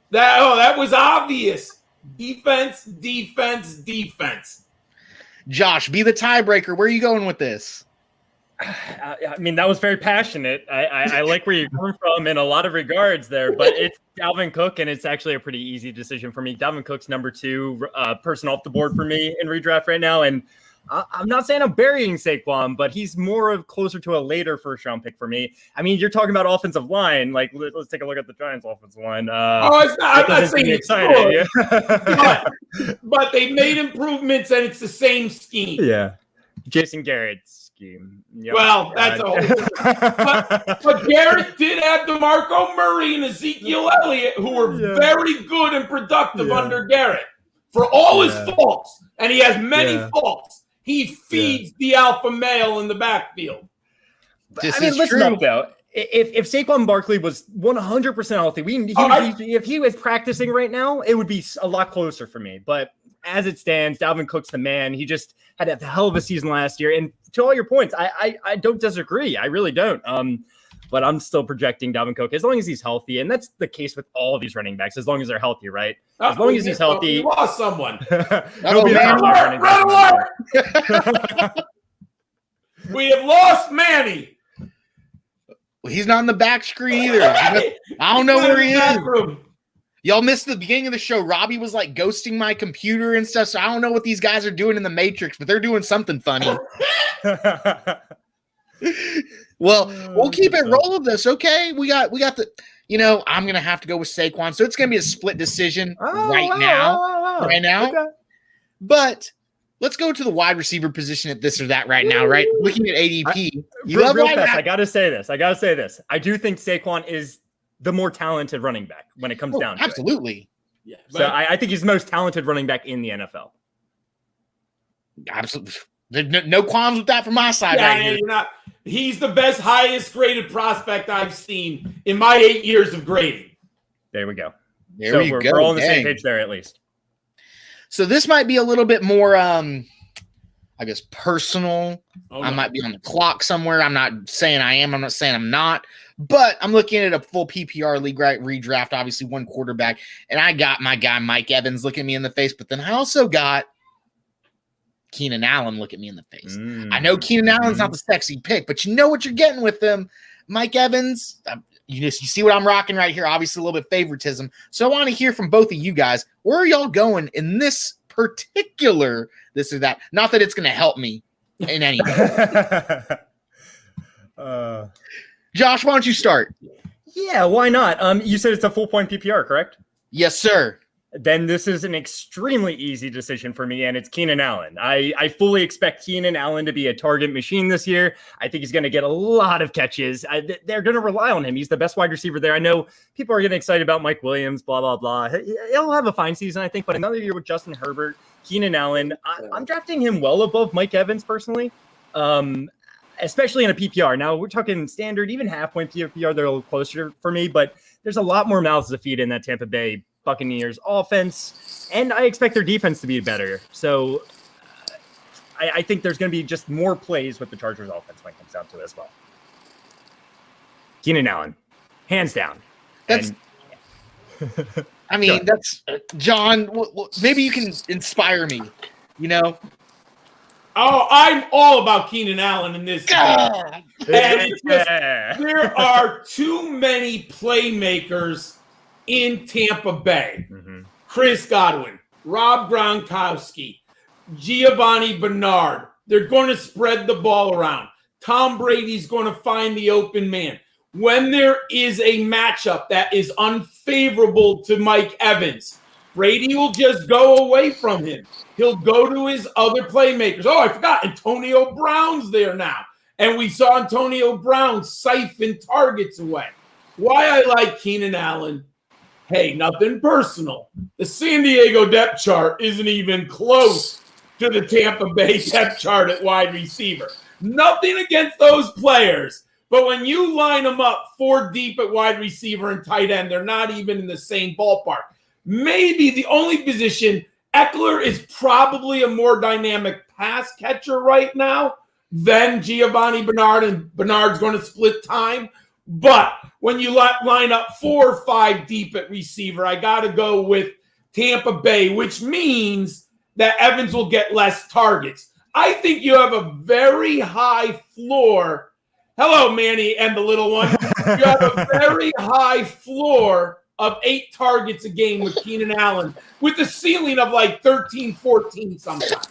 That was obvious. Defense, defense, defense. Josh, be the tiebreaker. Where are you going with this? I mean, that was very passionate. I like where you're coming from in a lot of regards there, but it's Dalvin Cook, and it's actually a pretty easy decision for me. Dalvin Cook's number 2 person off the board for me in redraft right now, and I'm not saying I'm burying Saquon, but he's closer to a later first-round pick for me. I mean, you're talking about offensive line. Like, let's take a look at the Giants' offensive line. It's not. I'm not saying it's exciting, but they made improvements, and it's the same scheme. Yeah, Jason Garrett's scheme. Yep. Well, that's all. But Garrett did have DeMarco Murray and Ezekiel Elliott, who were very good and productive under Garrett, for all his faults, and he has many faults. He feeds the alpha male in the backfield. I mean, listen up, though. If Saquon Barkley was 100% healthy, if he was practicing right now, it would be a lot closer for me. But as it stands, Dalvin Cook's the man. He just had a hell of a season last year. And to all your points, I don't disagree. I really don't. But I'm still projecting Dalvin Cook as long as he's healthy. And that's the case with all of these running backs, as long as they're healthy, right? As long as he's healthy. We lost someone. We have lost Manny. Well, he's not in the back screen either. I don't know where he is. Y'all missed the beginning of the show. Robbie was like ghosting my computer and stuff. So I don't know what these guys are doing in the Matrix, but they're doing something funny. Well, we'll keep it rolling this. Okay. We got the, I'm going to have to go with Saquon. So it's going to be a split decision right now. Okay. But let's go to the wide receiver position at this or that right now, right? Looking at ADP. Real fast, I got to say this. I do think Saquon is the more talented running back when it comes down to absolutely. It. Yeah. So I think he's the most talented running back in the NFL. Absolutely. There's no qualms with that from my side. He's the best, highest graded prospect I've seen in my 8 years of grading. There we go. We're all on the same page there, at least. So this might be a little bit more, I guess, personal. I might be on the clock somewhere. I'm not saying I am. I'm not saying I'm not. But I'm looking at a full PPR league redraft, obviously one quarterback. And I got my guy Mike Evans looking me in the face. But then I also got Keenan Allen look at me in the face. I know Keenan Allen's not the sexy pick, but you know what you're getting with them. Mike Evans, you see what I'm rocking right here. Obviously, a little bit of favoritism. So I want to hear from both of you guys. Where are y'all going in this particular this or that? Not that it's going to help me in any way. Josh, why don't you start? Yeah, why not? You said it's a full point PPR, correct? Yes, sir. Then this is an extremely easy decision for me, and it's Keenan Allen. I fully expect Keenan Allen to be a target machine this year. I think he's going to get a lot of catches. They're going to rely on him. He's the best wide receiver there. I know people are getting excited about Mike Williams, blah, blah, blah. He'll have a fine season, I think, but another year with Justin Herbert, Keenan Allen, I'm drafting him well above Mike Evans personally. especially in a PPR. Now we're talking standard, even half-point PPR. They're a little closer for me, but there's a lot more mouths to feed in that Tampa Bay Buccaneers offense, and I expect their defense to be better. So I think there's going to be just more plays with the Chargers offense when it comes down to it as well. Keenan Allen, hands down. That's. I mean, that's John. Maybe you can inspire me. You know. Oh, I'm all about Keenan Allen in this. And it's just, there are too many playmakers in Tampa Bay. Chris Godwin, Rob Gronkowski, Giovanni Bernard. They're going to spread the ball around. Tom Brady's going to find the open man. When there is a matchup that is unfavorable to Mike Evans, Brady will just go away from him. He'll go to his other playmakers. Oh, I forgot. Antonio Brown's there now. And we saw Antonio Brown siphon targets away. Why I like Keenan Allen? Hey, nothing personal. The San Diego depth chart isn't even close to the Tampa Bay depth chart at wide receiver. Nothing against those players. But when you line them up 4 deep at wide receiver and tight end, they're not even in the same ballpark. Maybe the only position, Eckler is probably a more dynamic pass catcher right now than Giovanni Bernard, and Bernard's going to split time. But when you line up 4 or 5 deep at receiver, I got to go with Tampa Bay, which means that Evans will get less targets. I think you have a very high floor. Hello, Manny and the little one. You have a very high floor of 8 targets a game with Keenan Allen, with a ceiling of like 13, 14 sometimes.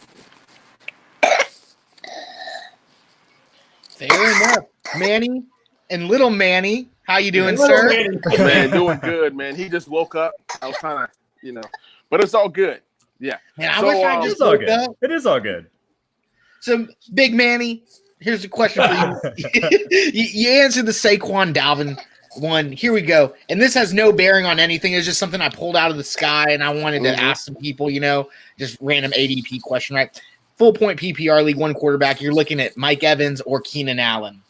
Fair enough. Manny and little Manny, how you doing, sir? Man, doing good, man. He just woke up. I was trying to, but it's all good. Yeah. Man, I wish I just woke up. It is all good. So, Big Manny, here's a question for you. You answered the Saquon Dalvin one. Here we go. And this has no bearing on anything. It's just something I pulled out of the sky, and I wanted to ask some people, just random ADP question, right? Full point PPR league, 1 quarterback. You're looking at Mike Evans or Keenan Allen.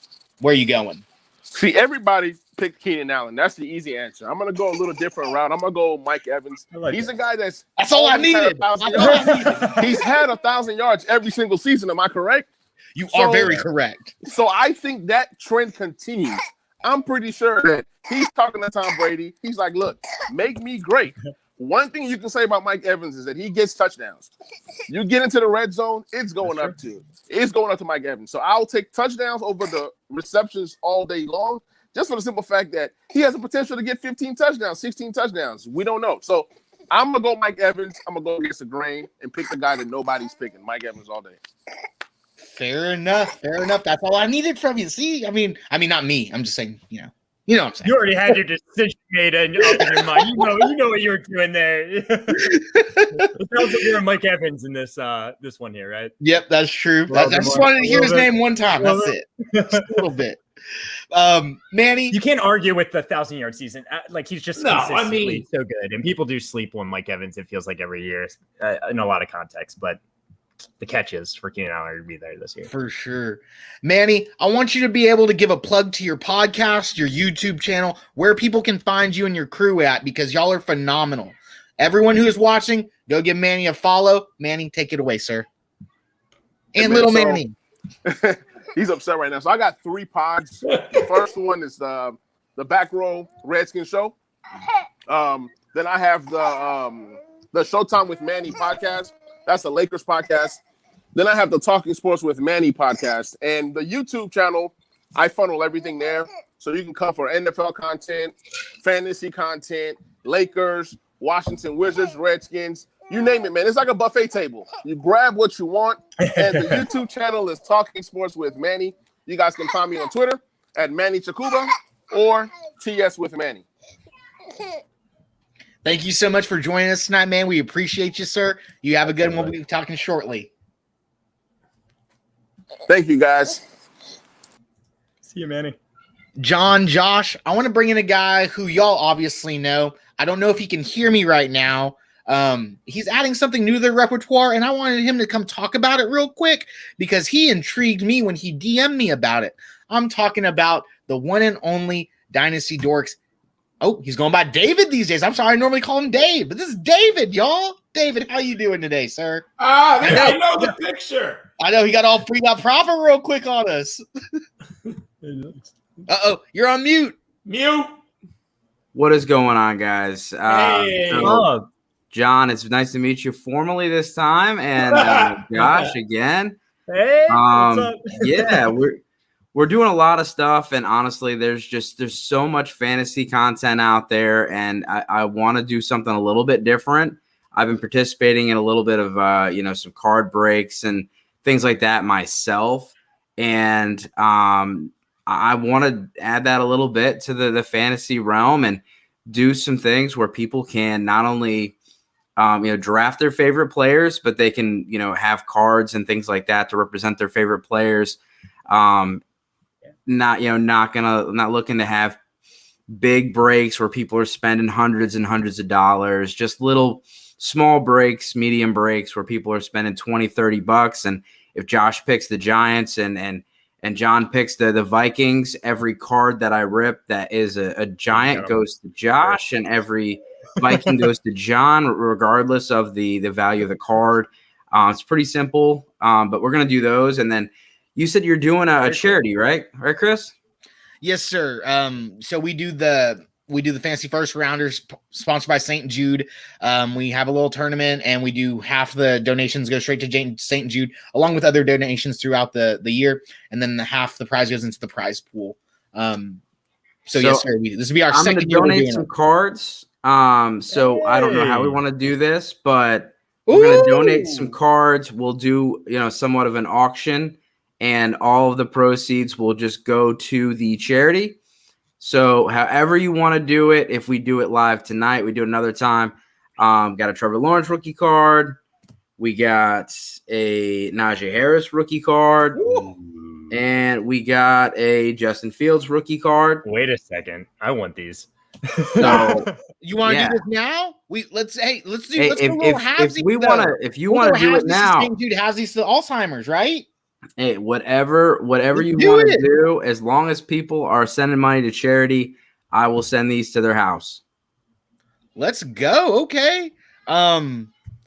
Where are you going? See, everybody picked Keenan Allen. That's the easy answer. I'm going to go a little different route. I'm going to go Mike Evans. He's a guy that's all I needed. He's had 1,000 yards every single season. Am I correct? You are very correct. So I think that trend continues. I'm pretty sure that he's talking to Tom Brady. He's like, look, make me great. One thing you can say about Mike Evans is that he gets touchdowns. You get into the red zone, it's going up to Mike Evans. So I'll take touchdowns over the receptions all day long, just for the simple fact that he has the potential to get 15 touchdowns, 16 touchdowns. We don't know. So I'm going to go Mike Evans. I'm going to go against the grain and pick the guy that nobody's picking, Mike Evans all day. Fair enough. That's all I needed from you. See, I mean, not me. I'm just saying, you know what I'm saying. You already had your decision made up in your mind. You know what you were doing there. It sounds like you're Mike Evans in this one here, right? Yep, that's true. I just wanted to hear his name one time. That's it. Just a little bit. Manny, you can't argue with the 1,000-yard season. Like, he's just consistently so good, and people do sleep on Mike Evans. It feels like every year in a lot of context, but the catches for Keenan Allen to be there this year. For sure. Manny, I want you to be able to give a plug to your podcast, your YouTube channel, where people can find you and your crew at, because y'all are phenomenal. Everyone who is watching, go give Manny a follow. Manny, take it away, sir. And little Manny. He's upset right now. So I got 3 pods. The first one is the Back Row Redskin Show. Then I have the Showtime with Manny podcast. That's the Lakers podcast. Then I have the Talking Sports with Manny podcast. And the YouTube channel, I funnel everything there. So you can come for NFL content, fantasy content, Lakers, Washington Wizards, Redskins, you name it, man. It's like a buffet table. You grab what you want. And the YouTube channel is Talking Sports with Manny. You guys can find me on Twitter at Manny Chakuba or TS with Manny. Thank you so much for joining us tonight, man. We appreciate you, sir. You have a good one. We'll be talking shortly. Thank you, guys. See you, Manny. John, Josh, I want to bring in a guy who y'all obviously know. I don't know if he can hear me right now, He's adding something new to their repertoire, and I wanted him to come talk about it real quick because he intrigued me when he DM'd me about it. I'm talking about the one and only Dynasty Dorks. Oh, he's going by David these days. I'm sorry, I normally call him Dave, but this is David, y'all. David, how you doing today, sir? I know the picture. I know he got proper real quick on us. Uh-oh, you're on mute. Mute. What is going on, guys? Hey. So, John, it's nice to meet you formally this time, and Josh again. Hey, what's up? Yeah, we're doing a lot of stuff, and honestly, there's so much fantasy content out there, and I want to do something a little bit different. I've been participating in a little bit of some card breaks and things like that myself, and I want to add that a little bit to the fantasy realm and do some things where people can not only draft their favorite players, but they can have cards and things like that to represent their favorite players. Not looking to have big breaks where people are spending hundreds and hundreds of dollars, just little small breaks, medium breaks where people are spending $20-$30. And if Josh picks the Giants and John picks the Vikings, every card that I rip that is a Giant goes to Josh, and every Viking goes to John, regardless of the value of the card. It's pretty simple, but we're going to do those. And then you said you're doing a charity, right? Right, Chris? Yes, sir. So we do the Fantasy First Rounders sponsored by St. Jude. We have a little tournament, and we do half the donations go straight to St. Jude, along with other donations throughout the year, and then half the prize goes into the prize pool. So yes, sir. This will be our second year. Donate some cards. So I don't know how we want to do this, but we're going to donate some cards. We'll do somewhat of an auction, and all of the proceeds will just go to the charity. So however you want to do it, if we do it live tonight, we do it another time. Got a Trevor Lawrence rookie card. We got a Najee Harris rookie card. And we got a Justin Fields rookie card. Wait a second. I want these. So you want to do this now? Let's go a little halvesies. If you want to do it now, dude, halvesies to Alzheimer's, right? Hey, whatever you want to do, as long as people are sending money to charity, I will send these to their house. Let's go. Okay. I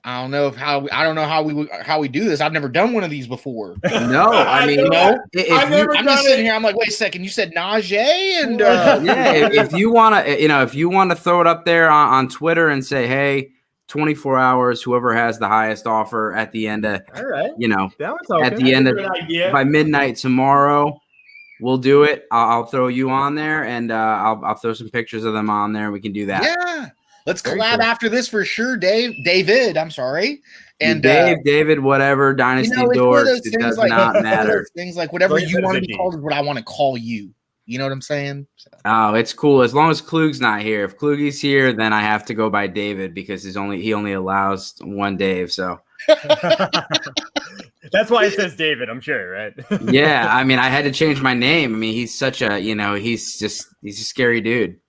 don't know how we do this. I've never done one of these before. No, I mean, I'm just sitting here. I'm like, wait a second. You said Najee and if you want to throw it up there on Twitter and say, hey, 24 hours, whoever has the highest offer at the end of, all right, at the end of by midnight tomorrow, we'll do it. I'll throw you on there, and I'll throw some pictures of them on there, and we can do that. Yeah, let's collab after this for sure, David. I'm sorry, and David, whatever, Dynasty Dorks, it does not matter. Things like whatever you want to be called is what I want to call you. You know what I'm saying? So. Oh, it's cool as long as Klug's not here. If Kluge's here, then I have to go by David because he only allows one Dave. So that's why it says David. I'm sure, right? Yeah, I mean, I had to change my name. I mean, he's such a he's a scary dude.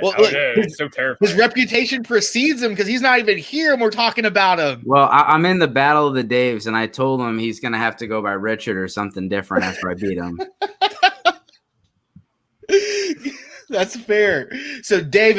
Well, it's so terrifying. His reputation precedes him because he's not even here, and we're talking about him. Well, I'm in the battle of the Daves, and I told him he's gonna have to go by Richard or something different after I beat him. That's fair. So Dave,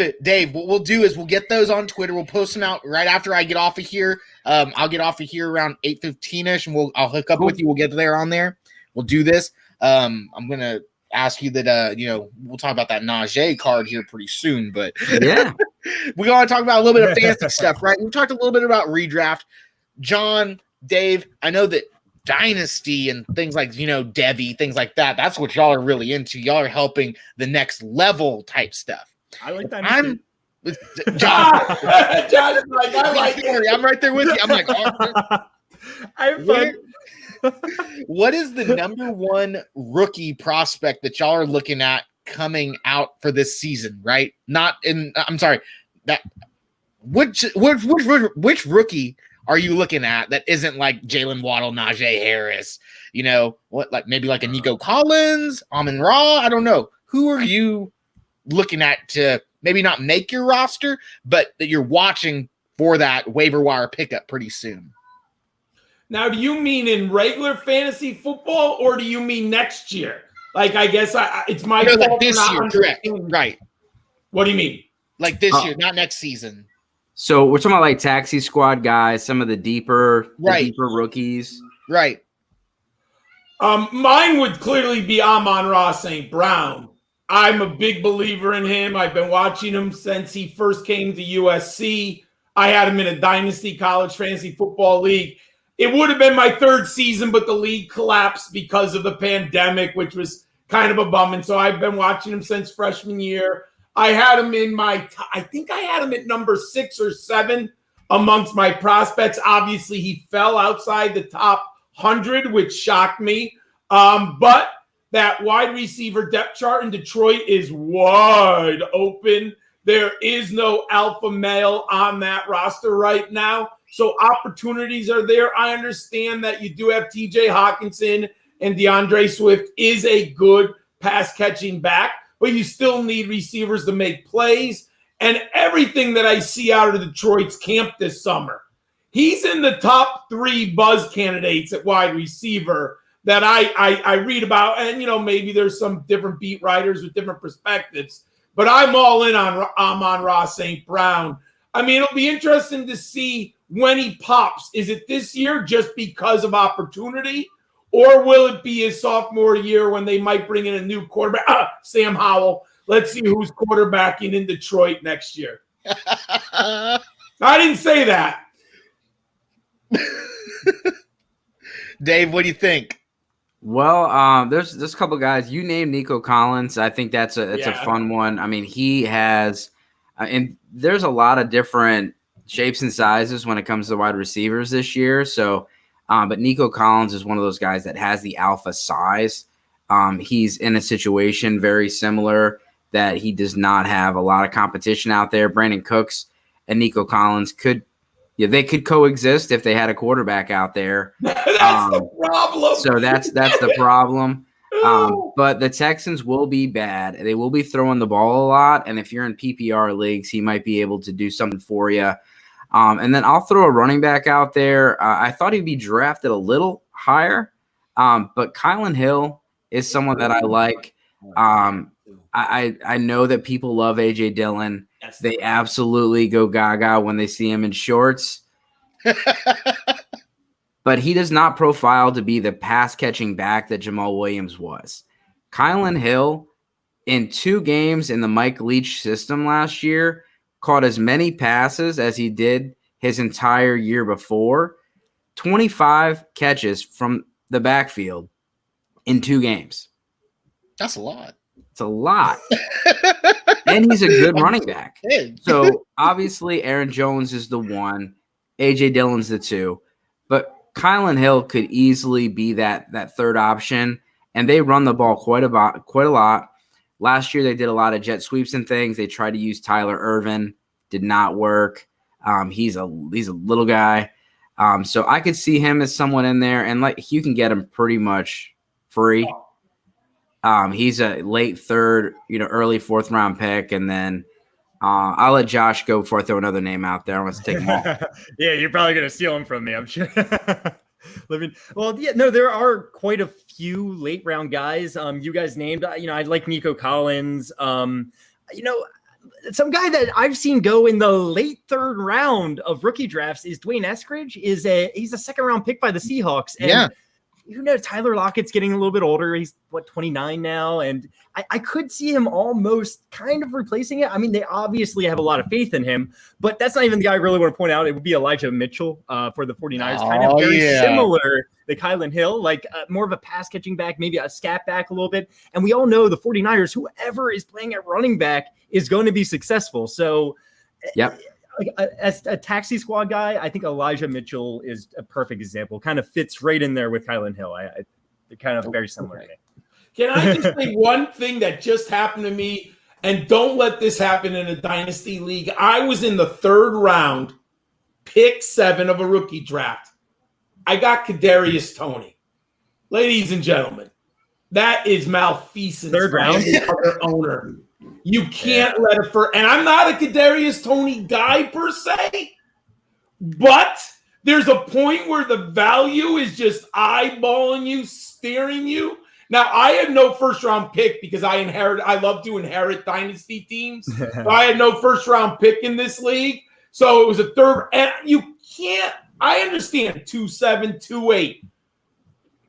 what we'll do is we'll get those on Twitter. We'll post them out right after I get off of here. I'll get off of here around 8:15ish, and I'll hook up with you. We'll get there on there. We'll do this. I'm gonna ask you that we'll talk about that Najee card here pretty soon, but yeah, we want to talk about a little bit of fantasy stuff, right? We talked a little bit about redraft. John, Dave, I know that Dynasty and things like Devi, things like that. That's what y'all are really into. Y'all are helping the next level type stuff. I like Dynasty. John's like, I'm right there with you. I'm like, I'm fun. What is the number one rookie prospect that y'all are looking at coming out for this season? Right? I'm sorry. Which rookie are you looking at that isn't like Jalen Waddle, Najee Harris? Maybe like a Nico Collins, Amon-Ra? I don't know. Who are you looking at to maybe not make your roster, but that you're watching for that waiver wire pickup pretty soon. Now, do you mean in regular fantasy football, or do you mean next year? Like, I guess it's my fault like this for not year, correct? understanding. Right. What do you mean? Like this year, not next season. So we're talking about like taxi squad guys, some of the deeper rookies. Right. Mine would clearly be Amon-Ra St. Brown. I'm a big believer in him. I've been watching him since he first came to USC. I had him in a dynasty college fantasy football league. It would have been my third season, but the league collapsed because of the pandemic, which was kind of a bum. And so I've been watching him since freshman year. I had him in I think I had him at number 6 or 7 amongst my prospects. Obviously, he fell outside the top 100, which shocked me. But that wide receiver depth chart in Detroit is wide open. There is no alpha male on that roster right now. So opportunities are there. I understand that you do have TJ Hawkinson, and DeAndre Swift is a good pass catching back, but you still need receivers to make plays. And everything that I see out of Detroit's camp this summer, he's in the top 3 buzz candidates at wide receiver that I read about. And, maybe there's some different beat writers with different perspectives, but I'm all in on Amon-Ra St. Brown. I mean, it'll be interesting to see when he pops. Is it this year just because of opportunity, or will it be his sophomore year when they might bring in a new quarterback? Sam Howell. Let's see who's quarterbacking in Detroit next year. I didn't say that. Dave, what do you think? Well, there's a couple guys. You named Nico Collins. I think that's a fun one. I mean, he has, and there's a lot of different shapes and sizes when it comes to wide receivers this year. So, but Nico Collins is one of those guys that has the alpha size. He's in a situation very similar that he does not have a lot of competition out there. Brandon Cooks and Nico Collins they could coexist if they had a quarterback out there. That's the problem. So that's the problem. But the Texans will be bad. They will be throwing the ball a lot. And if you're in PPR leagues, he might be able to do something for you. And then I'll throw a running back out there. I thought he'd be drafted a little higher. But Kylan Hill is someone that I like. I know that people love A.J. Dillon. They absolutely go gaga when they see him in shorts. But he does not profile to be the pass-catching back that Jamal Williams was. Kylan Hill, in 2 games in the Mike Leach system last year, caught as many passes as he did his entire year before. 25 catches from the backfield in 2 games. That's a lot. It's a lot. And he's a good running back. So, obviously, Aaron Jones is the 1. A.J. Dillon's the 2. But Kylan Hill could easily be that 3rd option, and they run the ball quite a lot. Last year, they did a lot of jet sweeps and things. They tried to use Tyler Ervin. Did not work. He's a little guy. So I could see him as someone in there, and like you can get him pretty much free. He's a late 3rd, early 4th round pick, and then I'll let Josh go before I throw another name out there. I want to take him all. Yeah, you're probably gonna steal him from me, I'm sure. There are quite a few late round guys. You guys named. I like Nico Collins. Some guy that I've seen go in the late 3rd round of rookie drafts is Dwayne Eskridge. He's a 2nd round pick by the Seahawks. And Tyler Lockett's getting a little bit older. He's 29 now. And I could see him almost kind of replacing it. I mean, they obviously have a lot of faith in him, but that's not even the guy I really want to point out. It would be Elijah Mitchell for the 49ers. Kind of very similar to Kylan Hill, like more of a pass catching back, maybe a scat back a little bit. And we all know the 49ers, whoever is playing at running back is going to be successful. So as a taxi squad guy, I think Elijah Mitchell is a perfect example. Kind of fits right in there with Kylan Hill. They're kind of very similar to me. Can I just say one thing that just happened to me? And don't let this happen in a dynasty league. I was in the 3rd round, pick 7 of a rookie draft. I got Kadarius Toney. Ladies and gentlemen, that is malfeasance. 3rd round other owner. You can't let it and I'm not a Kadarius Toney guy per se, But there's a point where the value is just eyeballing you, staring you. Now, I had no first-round pick because I love to inherit dynasty teams. So I had no first-round pick in this league. So it was a third. And you can't – I understand 2-7, 2-8.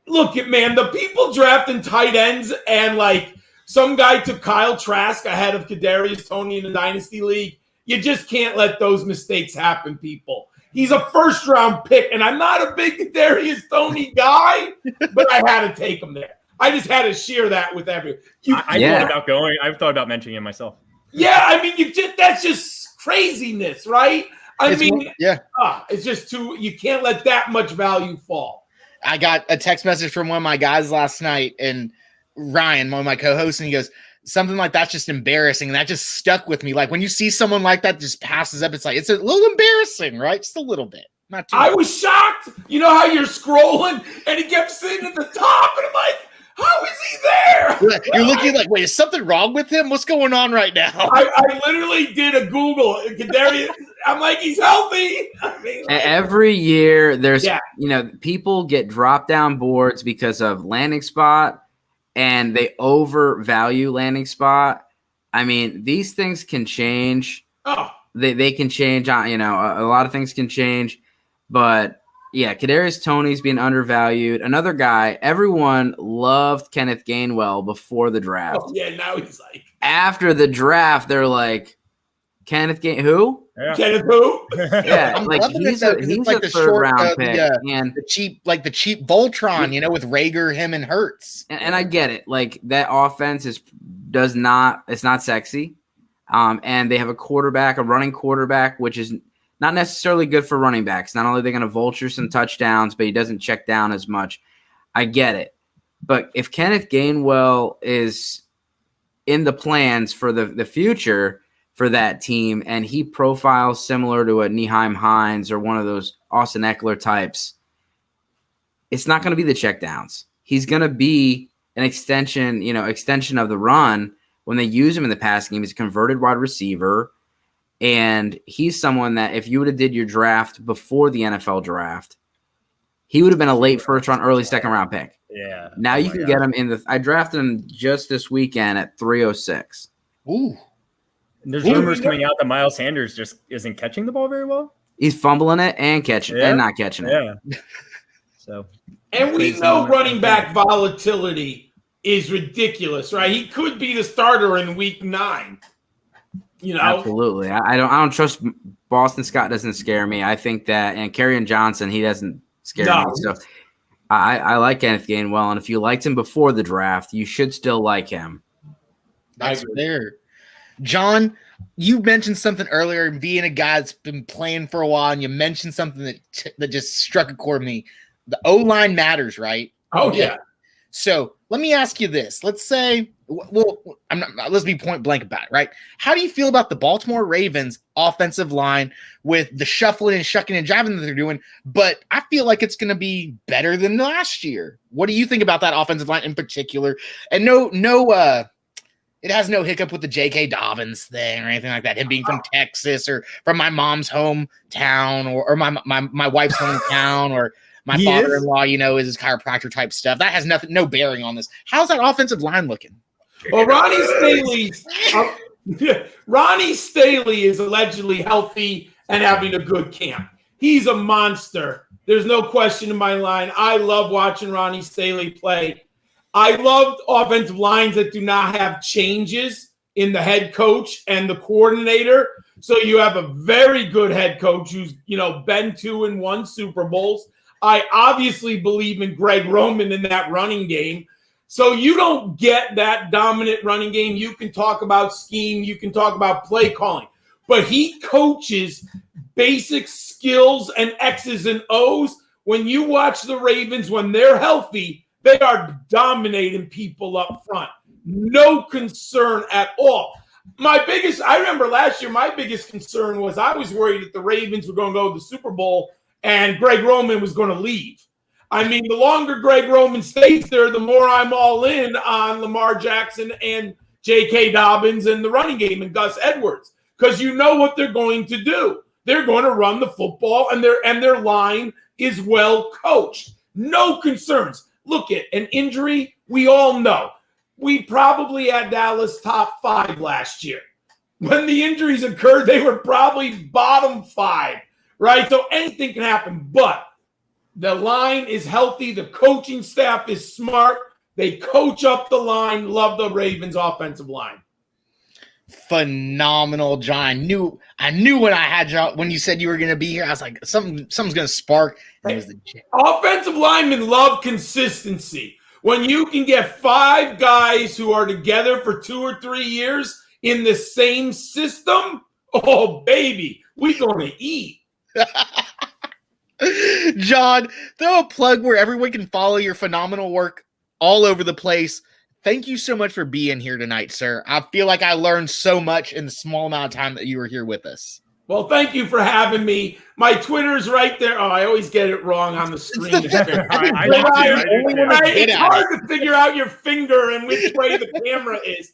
Look, man, the people drafting tight ends and, like, some guy took Kyle Trask ahead of Kadarius Toney in the dynasty league. You just can't let those mistakes happen, people. He's a first-round pick, and I'm not a big Kadarius Toney guy, but I had to take him there. I just had to share that with everyone. I've thought about mentioning him myself. Yeah, I mean, that's just craziness, right? It's just you can't let that much value fall. I got a text message from one of my guys last night, and Ryan, one of my co-hosts, and he goes, something like that's just embarrassing. And that just stuck with me. Like when you see someone like that just passes up, it's like, it's a little embarrassing, right? Just a little bit. Not too I much. was shocked. You know how you're scrolling and he kept sitting at the top, and I'm like, how is he there? You're looking like, wait, is something wrong with him? What's going on right now? I literally did a Google. Kadarius, I'm like, he's healthy. I mean, Every year there's, people get drop down boards because of landing spot and they overvalue landing spot. I mean, these things can change. Oh, they can change on, a lot of things can change, but yeah, Kadarius Toney's being undervalued. Another guy, everyone loved Kenneth Gainwell before the draft. oh yeah, now he's like, After the draft, they're like, who? Yeah. Kenneth who? Yeah, I'm like loving he's it, though, a 'cause he's it's like a the third short, round pick, and the cheap Voltron, with Rager, him, and Hurts. And I get it. Like that offense it's not sexy. And they have a running quarterback, which is not necessarily good for running backs. Not only are they going to vulture some touchdowns, but he doesn't check down as much. I get it. But if Kenneth Gainwell is in the plans for the future for that team, and he profiles similar to a Nyheim Hines or one of those Austin Eckler types, it's not going to be the checkdowns. He's going to be an extension of the run. When they use him in the passing game, he's a converted wide receiver, and he's someone that if you would have did your draft before the NFL draft, he would have been a late first round, early second round pick. Yeah. Now you can get him I drafted him just this weekend at 306. Ooh. There's rumors coming out that Miles Sanders just isn't catching the ball very well. He's fumbling it and catching and not catching it. Yeah. So, and we know running back volatility is ridiculous, right? He could be the starter in week 9. Absolutely. I don't trust Boston Scott. Doesn't scare me. I think that, and Kerryon Johnson, he doesn't scare me. So I like Kenneth Gainwell, and if you liked him before the draft, you should still like him. That's fair. John, you mentioned something earlier, being a guy that's been playing for a while, and you mentioned something that just struck a chord with me. The O-line matters, right? Oh, yeah. So let me ask you this. Let's say, let's be point blank about it, right? How do you feel about the Baltimore Ravens offensive line with the shuffling and shucking and jiving that they're doing? But I feel like it's going to be better than last year. What do you think about that offensive line in particular? And it has no hiccup with the J.K. Dobbins thing or anything like that. Him being from Texas or from my mom's hometown or my wife's hometown or my father-in-law, is his chiropractor type stuff. That has no bearing on this. How's that offensive line looking? Well, Ronnie Staley is allegedly healthy and having a good camp. He's a monster. There's no question in my line. I love watching Ronnie Staley play. I love offensive lines that do not have changes in the head coach and the coordinator. So you have a very good head coach who's, been 2 and 1 Super Bowls. I obviously believe in Greg Roman in that running game. So you don't get that dominant running game. You can talk about scheme. You can talk about play calling. But he coaches basic skills and X's and O's. When you watch the Ravens, when they're healthy, they are dominating people up front. No concern at all. I remember last year, my biggest concern was I was worried that the Ravens were going to go to the Super Bowl and Greg Roman was going to leave. I mean, the longer Greg Roman stays there, the more I'm all in on Lamar Jackson and J.K. Dobbins and the running game and Gus Edwards, because you know what they're going to do. they're going to run the football, and their line is well coached. No concerns. Look at an injury. We all know. We probably had Dallas top 5 last year. When the injuries occurred, they were probably bottom 5, right? So anything can happen, but the line is healthy. The coaching staff is smart. They coach up the line. Love the Ravens offensive line. Phenomenal, John. I knew when I had you when you said you were going to be here. I was like, something's going to spark. And it was the offensive linemen love consistency. When you can get 5 guys who are together for 2 or 3 years in the same system, oh baby, we going to eat. John, throw a plug where everyone can follow your phenomenal work all over the place. Thank you so much for being here tonight, sir. I feel like I learned so much in the small amount of time that you were here with us. Well, thank you for having me. My Twitter's right there. Oh, I always get it wrong on the screen. It's hard to figure out your finger and which way the camera is.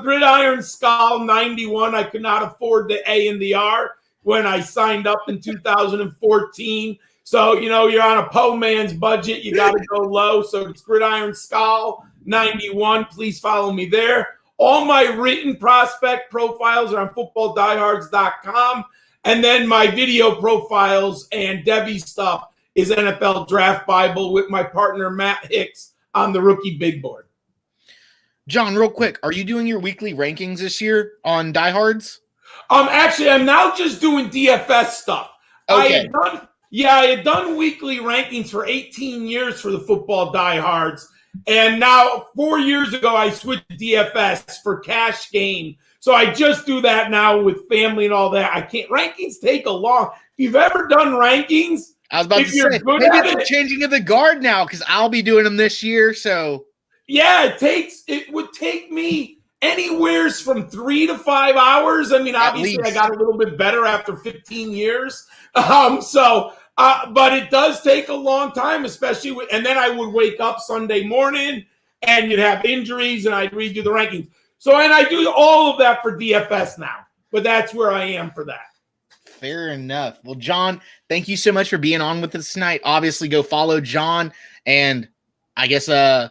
Gridiron Skull 91. I could not afford the A and the R when I signed up in 2014. So, you're on a po man's budget. You got to go low. So it's Gridiron Skull 91. Please follow me there. All my written prospect profiles are on footballdiehards.com. And then my video profiles and Debbie stuff is NFL Draft Bible with my partner, Matt Hicks, on the Rookie Big Board. John, real quick, are you doing your weekly rankings this year on Diehards? Actually, I'm now just doing DFS stuff. Okay. I had done weekly rankings for 18 years for the Football Diehards. And now 4 years ago, I switched to DFS for cash game. So I just do that now with family and all that. Rankings take a long. If you've ever done rankings, I was about to say, maybe it's changing of the guard now because I'll be doing them this year. So yeah, it would take me anywhere from 3 to 5 hours. I mean, obviously I got a little bit better after 15 years. But it does take a long time, especially and then I would wake up Sunday morning and you'd have injuries and I'd redo the rankings. So, and I do all of that for DFS now, but that's where I am for that. Fair enough. Well, John, thank you so much for being on with us tonight. Obviously, go follow John, and I guess I'll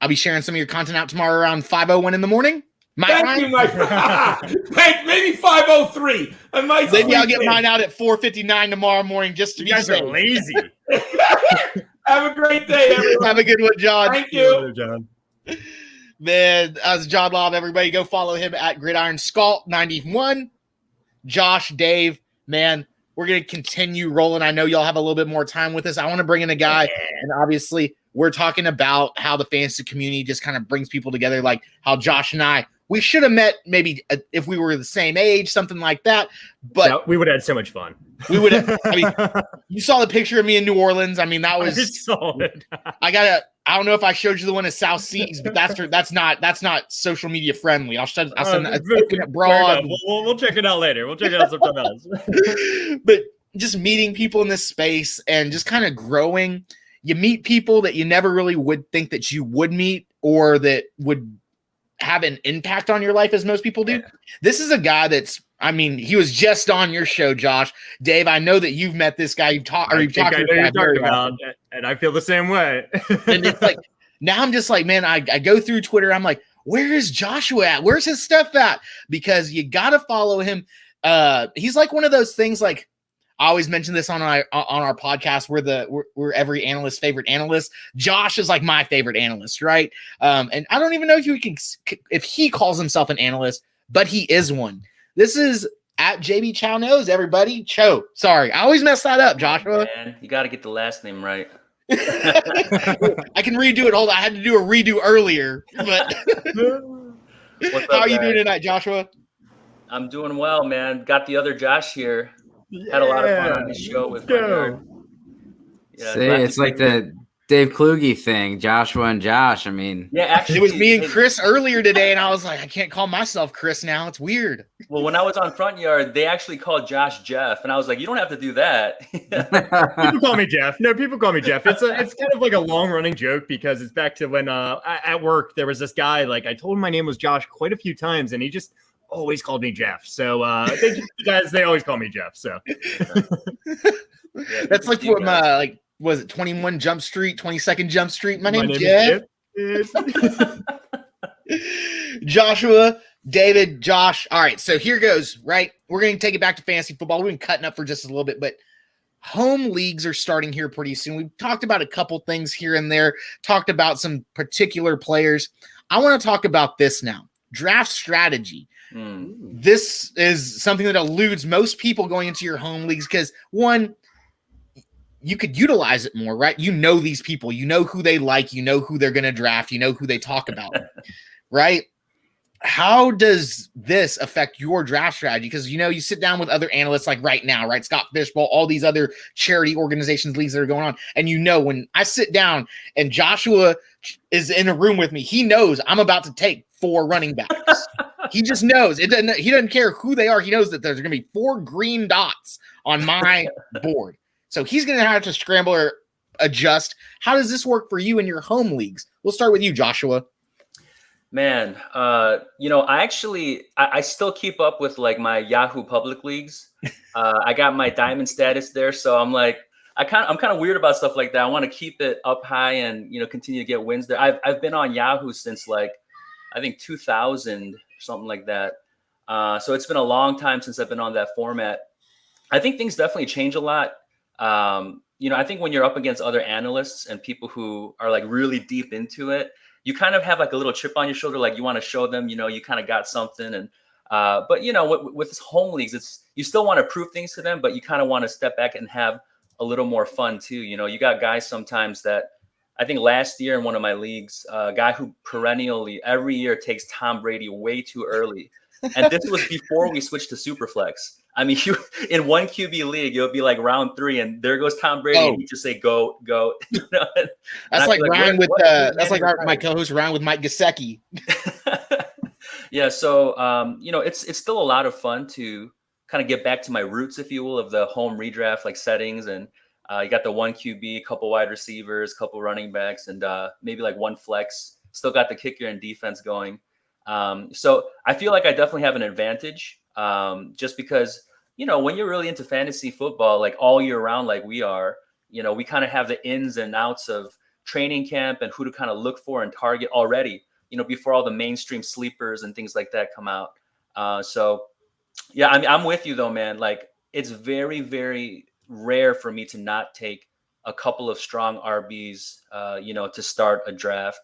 be sharing some of your content out tomorrow around 5:01 in the morning. Thank you, my friend. Maybe 5:03. Maybe I'll get mine out at 4:59 tomorrow morning just to be safe. You guys are lazy. Have a great day, everyone. Have a good one, John. Thank you. John. Man, as John Lobb, everybody go follow him at Gridiron Skull 91. Josh, Dave, man, we're going to continue rolling. I know y'all have a little bit more time with us. I want to bring in a guy, and obviously we're talking about how the fantasy community just kind of brings people together, like how Josh and I, we should have met maybe if we were the same age, something like that. But yeah, we would have had so much fun. We would have. I mean, you saw the picture of me in New Orleans. I mean, that was. I saw it. I don't know if I showed you the one at South Seas, but that's not social media friendly. I'll send that broad. We'll check it out later. We'll check it out sometime else. But just meeting people in this space and just kind of growing, you meet people that you never really would think that you would meet or that would have an impact on your life as most people do. Yeah. This is a guy he was just on your show, Josh. Dave, I know that you've met this guy. You've talked about, and I feel the same way. And it's like, now I'm just like, man, I go through Twitter. I'm like, where is Joshua at? Where's his stuff at? Because you got to follow him. He's like one of those things, like, I always mention this on our podcast. We're every analyst's favorite analyst. Josh is like my favorite analyst, right? And I don't even know if he calls himself an analyst, but he is one. This is at JB Chow Knows, everybody. Cho. Sorry, I always mess that up, Joshua. Man, you got to get the last name right. I can redo it. Hold on, I had to do a redo earlier. But how are you doing tonight, Joshua? I'm doing well, man. Got the other Josh here. Had a lot of fun on this show with my See, it's like the Dave Kluge thing, Joshua and Josh. I mean, yeah, actually, it was me and Chris earlier today, and I was like, I can't call myself Chris now. It's weird. Well, when I was on Front Yard, they actually called Josh Jeff, and I was like, you don't have to do that. People call me Jeff. No, people call me Jeff. It's kind of like a long running joke because it's back to when at work there was this guy. Like I told him my name was Josh quite a few times, and he just always called me Jeff. So thank you guys. They always call me Jeff. So That's like from like was it 21 Jump Street, 22nd Jump Street? My name's Jeff. Joshua, David, Josh. All right, so here goes, right? We're going to take it back to fantasy football. We've been cutting up for just a little bit, but home leagues are starting here pretty soon. We've talked about a couple things here and there, talked about some particular players. I want to talk about this now. Draft strategy. This is something that eludes most people going into your home leagues because, one, you could utilize it more, right? You know these people. You know who they like. You know who they're going to draft. You know who they talk about, right? How does this affect your draft strategy? Because, you sit down with other analysts like right now, right? Scott Fishbowl, all these other charity organizations, leagues that are going on. And when I sit down and Joshua is in a room with me, he knows I'm about to take 4 running backs. He just knows. He doesn't care who they are. He knows that there's going to be 4 green dots on my board. So he's going to have to scramble or adjust. How does this work for you in your home leagues? We'll start with you, Joshua. Man, I still keep up with like my Yahoo public leagues. I got my diamond status there, so I'm like, I'm kind of weird about stuff like that. I want to keep it up high and continue to get wins there. I've been on Yahoo since like I think 2000 or something like that. So it's been a long time since I've been on that format. I think things definitely change a lot. I think when you're up against other analysts and people who are like really deep into it, you kind of have like a little chip on your shoulder, like you want to show them, you kind of got something. And but with this home leagues, you still want to prove things to them, but you kind of want to step back and have a little more fun too. You got guys sometimes that I think last year in one of my leagues, a guy who perennially every year takes Tom Brady way too early. And this was before we switched to Superflex. I mean, in one QB league, you'll be like round 3, and there goes Tom Brady, and you just say go. That's like Ryan with my co-host Ryan with Mike Gesicki. Yeah, so it's still a lot of fun to kind of get back to my roots, if you will, of the home redraft like settings, and you got the 1 QB, couple wide receivers, couple running backs, and maybe like 1 flex. Still got the kicker and defense going. So I feel like I definitely have an advantage. Just because, when you're really into fantasy football, like all year round, like we are, we kind of have the ins and outs of training camp and who to kind of look for and target already, before all the mainstream sleepers and things like that come out. So yeah, I'm with you though, man. Like it's very, very rare for me to not take a couple of strong RBs, to start a draft.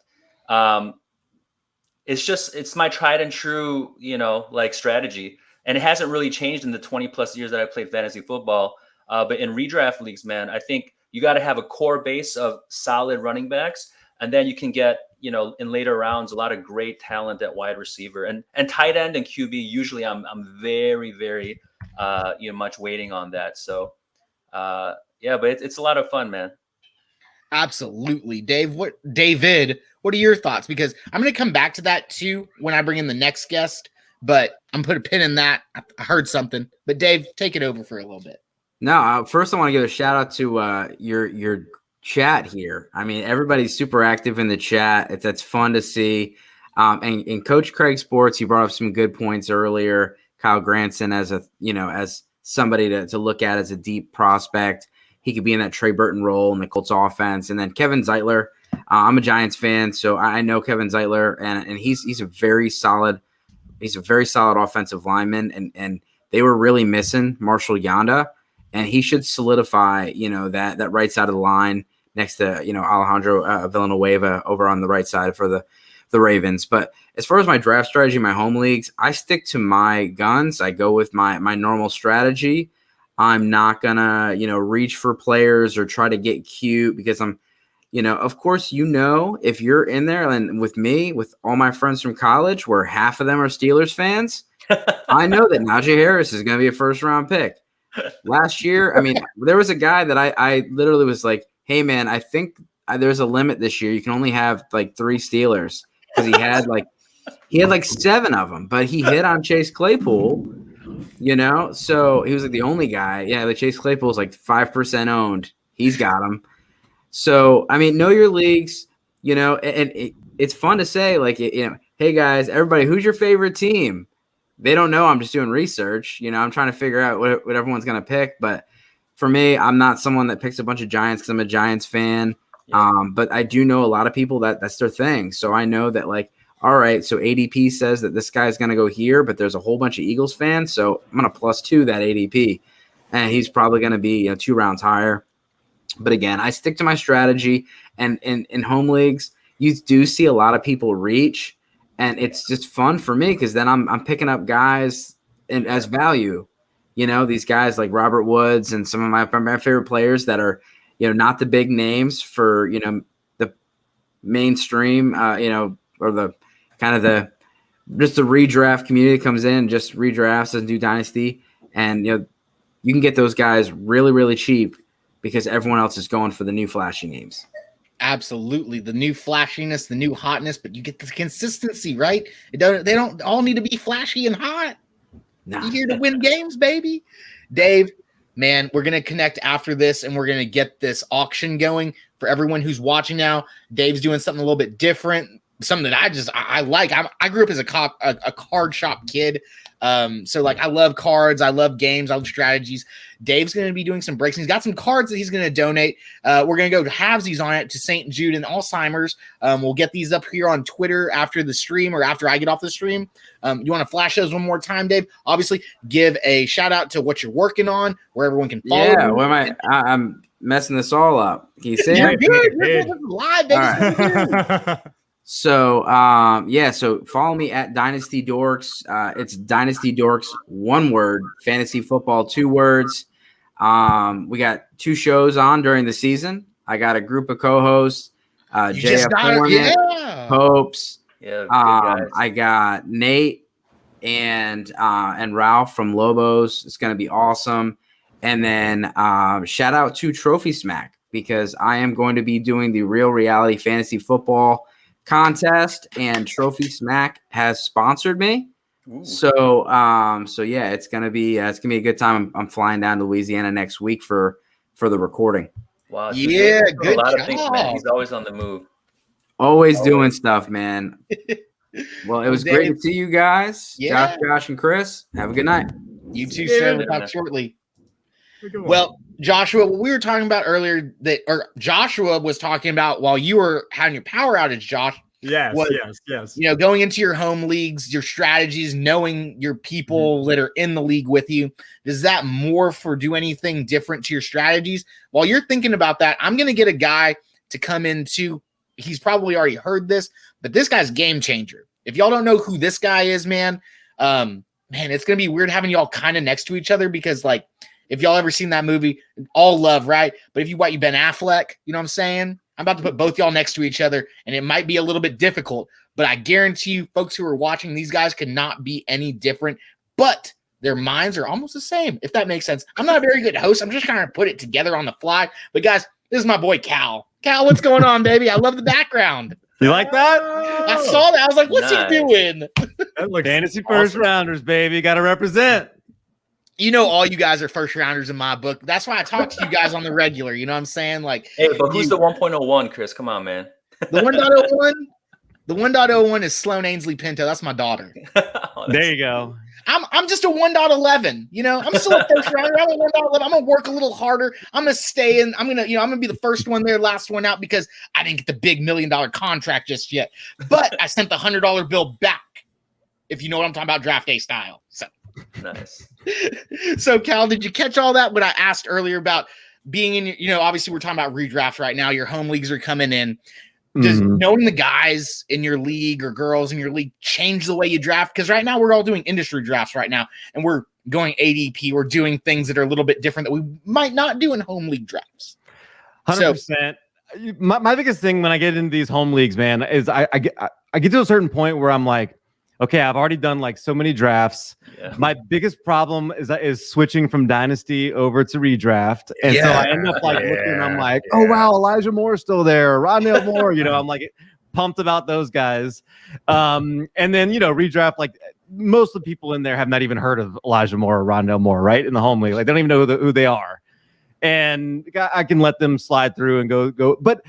It's my tried and true, like strategy. And it hasn't really changed in the 20 plus years that I played fantasy football. But in redraft leagues, man, I think you got to have a core base of solid running backs. And then you can get, in later rounds, a lot of great talent at wide receiver and tight end and QB. Usually I'm very, very, much waiting on that. So, yeah, but it's a lot of fun, man. Absolutely. David, what are your thoughts? Because I'm going to come back to that too when I bring in the next guest, but I'm put a pin in that. I heard something, but Dave, take it over for a little bit. No, first I want to give a shout out to your chat here. I mean, everybody's super active in the chat. That's fun to see. And Coach Craig Sports, he brought up some good points earlier. Kyle Granson as somebody to look at as a deep prospect. He could be in that Trey Burton role in the Colts offense. And then Kevin Zeitler. I'm a Giants fan, so I know Kevin Zeitler, and he's a very solid offensive lineman, and they were really missing Marshall Yanda, and he should solidify, that right side of the line next to, Alejandro Villanueva over on the right side for the Ravens. But as far as my draft strategy in my home leagues, I stick to my guns. I go with my normal strategy. I'm not gonna, reach for players or try to get cute because I'm, of course, if you're in there and with me, with all my friends from college, where half of them are Steelers fans, I know that Najee Harris is going to be a first-round pick. Last year, I mean, there was a guy that I literally was like, hey, man, I think there's a limit this year. You can only have like 3 Steelers because he had like 7 of them, but he hit on Chase Claypool, so he was like the only guy. Yeah, the Chase Claypool is like 5% owned. He's got him. So, I mean, know your leagues, and it's fun to say, like, hey, guys, everybody, who's your favorite team? they don't know I'm just doing research. You know, I'm trying to figure out what everyone's going to pick. But for me, I'm not someone that picks a bunch of Giants because I'm a Giants fan. But I do know a lot of people that's their thing. So I know that, like, all right, so ADP says that this guy's going to go here, but there's a whole bunch of Eagles fans. So I'm going to +2 that ADP. And he's probably going to be 2 rounds higher. But again, I stick to my strategy. And in home leagues, you do see a lot of people reach. And it's just fun for me because then I'm picking up guys as value. You know, these guys like Robert Woods and some of my favorite players that are, not the big names for, the mainstream, or the kind of just the redraft community comes in, just redrafts, doesn't do dynasty. And, you can get those guys really, really cheap because everyone else is going for the new flashy names. Absolutely. The new flashiness, the new hotness, but you get the consistency, right? They don't all need to be flashy and hot. Nah. You're here to win games, baby. Dave, man, we're going to connect after this and we're going to get this auction going for everyone who's watching now. Dave's doing something a little bit different, something that I like. I grew up as a card shop kid. So like I love cards, I love games, I love strategies. Dave's going to be doing some breaks. And he's got some cards that he's going to donate. We're going to go to halvesies on it to St. Jude and Alzheimer's. We'll get these up here on Twitter after the stream or after I get off the stream. You want to flash those one more time, Dave? Obviously, give a shout out to what you're working on, where everyone can follow you. What am I'm messing this all up. Can you see You're it? good. You're live, baby. So, so follow me at Dynasty Dorks. It's Dynasty Dorks, one word, fantasy football, 2 words. We got 2 shows on during the season. I got a group of co-hosts, JF Hornet, Hopes. Yeah, I got Nate and Ralph from Lobos. It's going to be awesome. And then shout out to Trophy Smack because I am going to be doing the Real Reality Fantasy Football contest, and Trophy Smack has sponsored me. Ooh. So yeah, it's gonna be a good time. I'm flying down to Louisiana next week for the recording. Wow, yeah, good a lot job. of things, man. He's always on the move. Always doing stuff, man. Well, it was great to see you guys, Josh and Chris. Have a good night. You too, sir. We'll talk shortly. Well, Joshua, what we were talking about earlier, Joshua was talking about while you were having your power outage, Josh. Yes. Going into your home leagues, your strategies, knowing your people that are in the league with you. Does that morph or do anything different to your strategies? While you're thinking about that, I'm going to get a guy to come into. He's probably already heard this, but this guy's game changer. If y'all don't know who this guy is, man, it's going to be weird having y'all kind of next to each other because, like, if y'all ever seen that movie, All Love, right? But if you watch Ben Affleck, you know what I'm saying? I'm about to put both y'all next to each other, and it might be a little bit difficult, but I guarantee you, folks who are watching, these guys could not be any different, but their minds are almost the same, if that makes sense. I'm not a very good host. I'm just trying to put it together on the fly. But guys, this is my boy Cal. Cal, what's going on, baby? I love the background. You like that? I saw that. I was like, what's he doing? Fantasy first rounders, baby. Got to represent. You know, all you guys are first rounders in my book. That's why I talk to you guys on the regular. You know what I'm saying? Like, hey, but who's the 1.01, Chris? Come on, man. The 1.01, the 1.01 is Sloan Ainsley Pinto. That's my daughter. There you go. I'm just a 1.11. You know, I'm still a first rounder. I'm a 1.11. I'm gonna work a little harder. I'm gonna stay in. I'm gonna be the first one there, last one out because I didn't get the big $1 million contract just yet. But I sent the $100 bill back. If you know what I'm talking about, draft day style. So. Nice. So, Cal, did you catch all that? What I asked earlier about being in your, obviously we're talking about redraft right now. Your home leagues are coming in. Does knowing the guys in your league or girls in your league change the way you draft? Because right now we're all doing industry drafts right now, and we're going ADP. We're doing things that are a little bit different that we might not do in home league drafts. 100%. My biggest thing when I get into these home leagues, man, is I get to a certain point where I'm like, okay, I've already done like so many drafts. Yeah. My biggest problem is switching from dynasty over to redraft. And so I end up like looking, I'm like, oh wow, Elijah Moore's still there. Rondale Moore, I'm like pumped about those guys. And then, redraft, like most of the people in there have not even heard of Elijah Moore or Rondale Moore, right? In the home league. Like they don't even know who they are. And I can let them slide through and go. But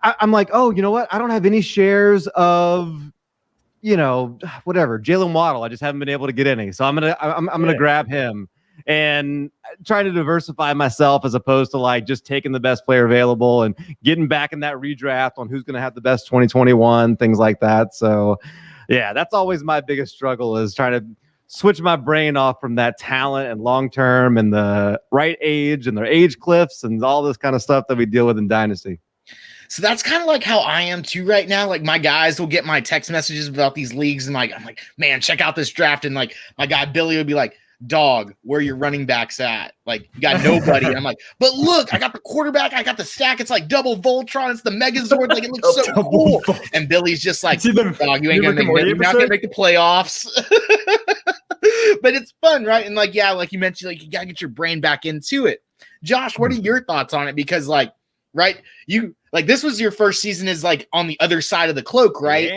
I'm like, oh, you know what? I don't have any shares of whatever, Jalen Waddle. I just haven't been able to get any, so I'm gonna grab him and try to diversify myself as opposed to like just taking the best player available and getting back in that redraft on who's gonna have the best 2021 things like that. So, yeah, that's always my biggest struggle is trying to switch my brain off from that talent and long term and the right age and their age cliffs and all this kind of stuff that we deal with in Dynasty. So that's kind of like how I am too right now. Like my guys will get my text messages about these leagues, and like I'm like, man, check out this draft. And like my guy Billy would be like, dog, where are your running backs at? Like you got nobody. And I'm like, but look, I got the quarterback, I got the stack. It's like double Voltron. It's the Megazord. Like it looks so cool. And Billy's just like, dog, you ain't gonna you're not gonna make the playoffs. But it's fun, right? And like, yeah, like you mentioned, like you gotta get your brain back into it. Josh, what are your thoughts on it? Because like, right, you like this was your first season is like on the other side of the cloak, right?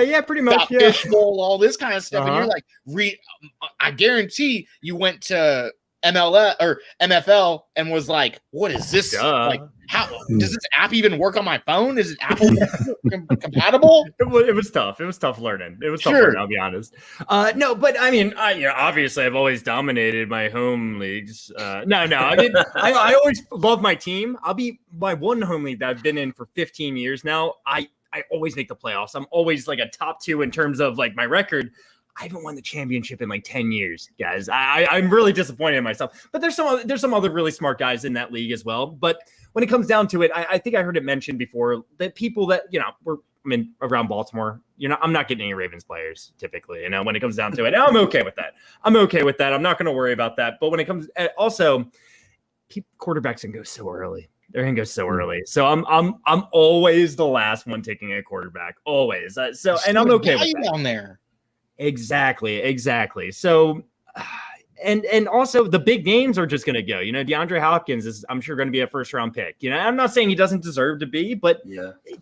Yeah, pretty much. Yeah. Fishbowl, all this kind of stuff, and you're like, I guarantee you went to MLS or MFL and was like, what is this? Like, how does this app even work on my phone? Is it Apple compatible? It was tough. It was tough learning. It was tough learning, I'll be honest. No, but I mean, obviously I've always dominated my home leagues. I mean, I always love my team. I'll be my one home league that I've been in for 15 years now. I always make the playoffs. I'm always like a top 2 in terms of like my record. I haven't won the championship in like 10 years, guys. I'm really disappointed in myself. But there's some other really smart guys in that league as well. But when it comes down to it, I think I heard it mentioned before that people that, around Baltimore, I'm not getting any Ravens players typically, when it comes down to it. And I'm okay with that. I'm not going to worry about that. But when it comes also, quarterbacks can go so early. They're going to go so early. So I'm always the last one taking a quarterback. Always. And I'm okay with that. Down there. Exactly. So, and also the big names are just going to go. DeAndre Hopkins is, I'm sure, going to be a first round pick. I'm not saying he doesn't deserve to be, but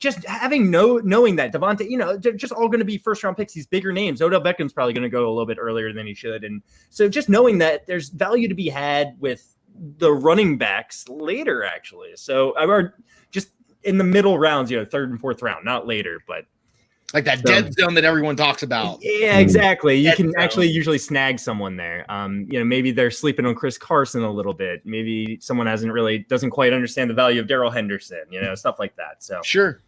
just knowing that Devontae, they're just all going to be first round picks. These bigger names. Odell Beckham's probably going to go a little bit earlier than he should, and so just knowing that there's value to be had with the running backs later, actually. So I'm just in the middle rounds, 3rd and 4th round, not later, but. Like that dead zone that everyone talks about. Yeah, exactly. You can actually usually snag someone there. Maybe they're sleeping on Chris Carson a little bit. Maybe someone doesn't quite understand the value of Darrell Henderson, stuff like that. So sure.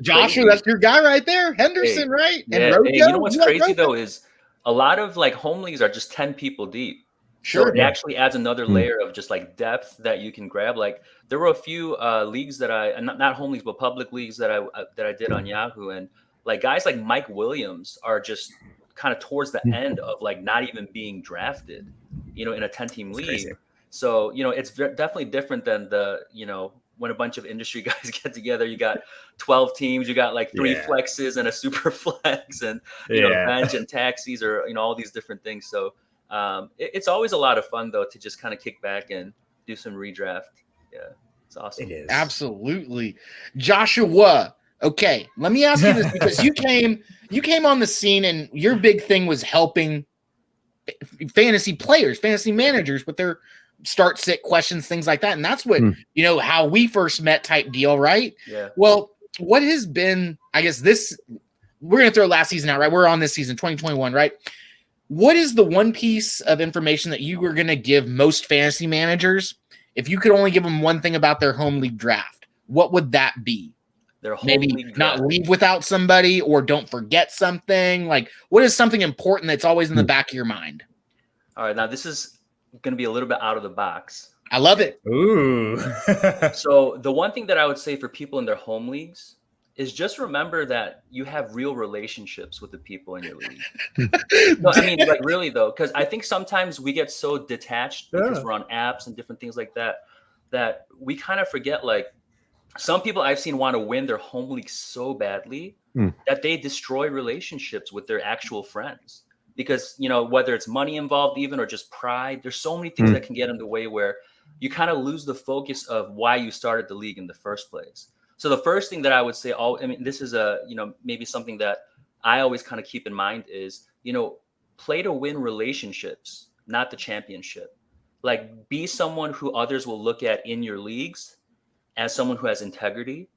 Joshua, that's your guy right there. Henderson, right? Yeah. And you know what's crazy though is a lot of like home leagues are just 10 people deep. Sure. So it actually adds another layer of just like depth that you can grab. Like there were a few leagues that not home leagues, but public leagues that I did on Yahoo, and like guys like Mike Williams are just kind of towards the end of like not even being drafted, in a 10-team league. Crazy. So, it's definitely different than when a bunch of industry guys get together, you got 12 teams, you got like 3 flexes and a super flex and, bench and taxis or, all these different things. So it's always a lot of fun though, to just kind of kick back and do some redraft. Yeah, it's awesome. It is. Absolutely. Joshua. Okay, let me ask you this because you came on the scene and your big thing was helping fantasy players, fantasy managers with their start sit questions, things like that. And that's what, how we first met type deal, right? Yeah. Well, what has been, I guess we're going to throw last season out, right? We're on this season, 2021, right? What is the one piece of information that you were going to give most fantasy managers if you could only give them one thing about their home league draft? What would that be? Maybe not leave without somebody or don't forget something. Like, what is something important that's always in the back of your mind? All right, now this is going to be a little bit out of the box. I love it. Ooh. So the one thing that I would say for people in their home leagues is just remember that you have real relationships with the people in your league. No, I mean, like really though, because I think sometimes we get so detached because we're on apps and different things like that, that we kind of forget like, some people I've seen want to win their home league so badly that they destroy relationships with their actual friends because, whether it's money involved even or just pride, there's so many things that can get in the way where you kind of lose the focus of why you started the league in the first place. So the first thing that I would say, this is maybe something that I always kind of keep in mind is, play to win relationships, not the championship. Like be someone who others will look at in your leagues as someone who has integrity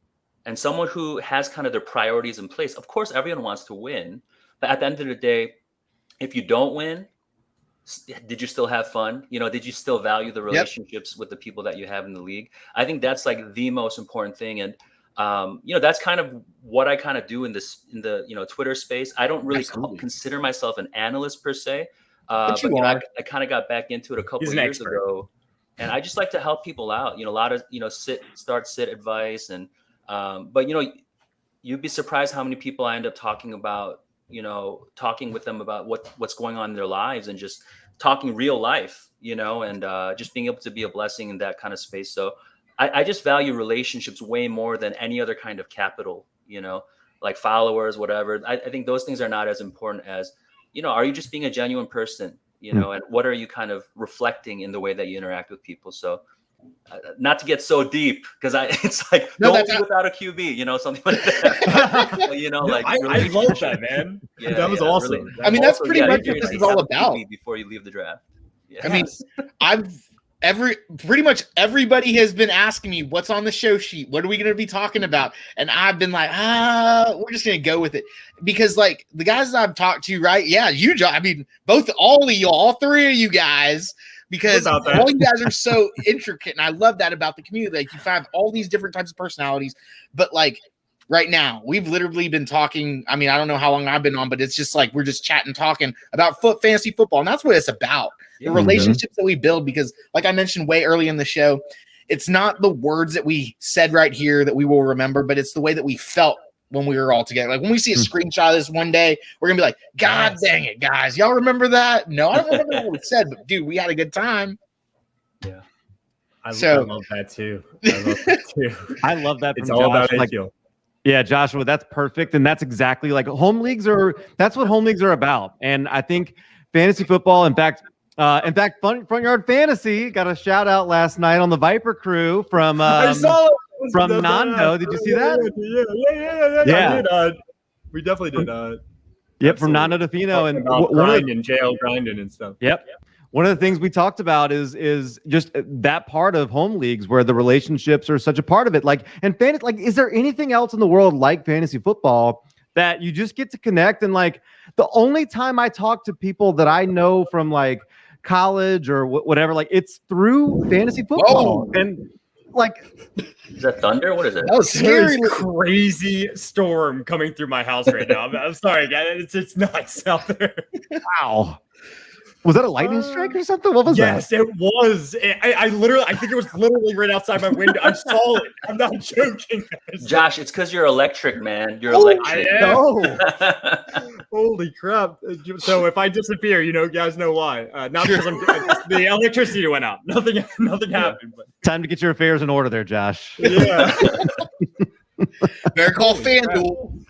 and someone who has kind of their priorities in place. Of course, everyone wants to win, But at the end of the day, if you don't win, did you still have fun? Did you still value the relationships with the people that you have in the league? I think that's like the most important thing. And, that's kind of what I kind of do in the Twitter space. I don't really consider myself an analyst per se. But you but are. I kind of got back into it a couple He's of an years expert. ago. And I just like to help people out, a lot of, sit advice. And, but, you'd be surprised how many people I end up talking about, talking with them about what's going on in their lives and just talking real life, and just being able to be a blessing in that kind of space. So I just value relationships way more than any other kind of capital, like followers, whatever. I think those things are not as important as, are you just being a genuine person, and what are you kind of reflecting in the way that you interact with people? So not to get so deep, because it's like don't leave without a QB, something like that. I love that, man. Yeah, that was awesome. Really. I mean, that's Also, pretty much what seriously, this is all have a about. QB before you leave the draft. Yeah. I mean, pretty much everybody has been asking me what's on the show sheet. What are we going to be talking about? And I've been like, we're just going to go with it because like the guys that I've talked to, right? Yeah, I mean, all of you, all three of you guys, because all you guys are so intricate. And I love that about the community. Like you have all these different types of personalities, but like right now we've literally been talking. I mean, I don't know how long I've been on, but it's just like, we're just chatting, talking about fantasy football. And that's what it's about. The relationships that we build, because like I mentioned way early in the show, it's not the words that we said right here that we will remember, but it's the way that we felt when we were all together. Like when we see a screenshot of this one day, we're gonna be like, God dang it, guys. Y'all remember that? No, I don't remember what we said, but dude, we had a good time. Yeah. I love that too. I love that. It's from all Josh. about like, Israel. yeah, Joshua, that's perfect. And that's exactly like that's what home leagues are about. And I think fantasy football, in fact, Front Yard Fantasy got a shout out last night on the Viper crew from I saw it. From Nando. Did you see that? Yeah. I did. We definitely did. Yep, from Nando DeFino and grinding, jail grinding and stuff. Yep. One of the things we talked about is just that part of home leagues where the relationships are such a part of it. Like, and fantasy, like, is there anything else in the world like fantasy football that you just get to connect? And like, the only time I talk to people that I know from like college or whatever, like it's through fantasy football. Whoa. And like, is that thunder? What is it? That was scary. Crazy storm coming through my house right now. I'm sorry, guys. It's nuts out there. Wow. Was that a lightning strike or something? What was that? Yes, it was. I think it was literally right outside my window. I saw it. I'm not joking. Josh, it's because you're electric, man. You're electric. I am. Holy crap. So if I disappear, you guys know why. Not because the electricity went out. Nothing happened. But. Time to get your affairs in order there, Josh. Yeah. Better call FanDuel.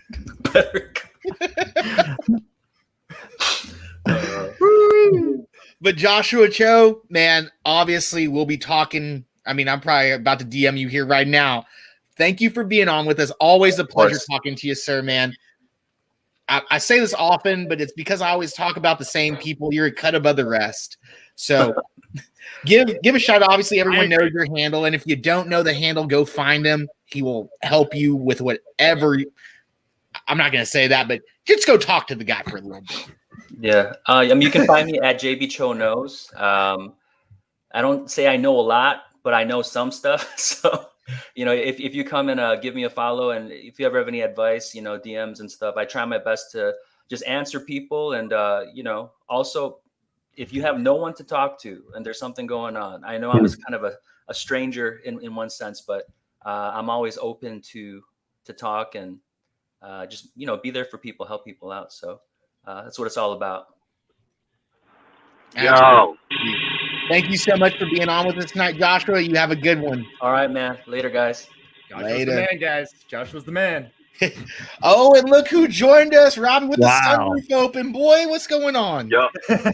But Joshua Cho, man, obviously we'll be talking. I mean, I'm probably about to DM you here right now. Thank you for being on with us. Always a pleasure talking to you, sir, man. I say this often, but it's because I always talk about the same people. You're a cut above the rest. So give a shout out. Obviously, everyone knows your handle. And if you don't know the handle, go find him. He will help you with whatever. I'm not going to say that, but just go talk to the guy for a little bit. Yeah. I mean, you can find me at JB Cho Knows. I don't say I know a lot, but I know some stuff. So, if you come and give me a follow, and if you ever have any advice, DMs and stuff, I try my best to just answer people. And, also if you have no one to talk to and there's something going on, I know I'm just kind of a stranger in one sense, but I'm always open to talk and just, be there for people, help people out. So that's what it's all about. Yo. Thank you so much for being on with us tonight, Joshua. You have a good one. All right, man. Later, guys. Josh was the man, guys. Josh was the man. Oh, and look who joined us, Robbie, with the sunroof open. Boy, what's going on? Yo,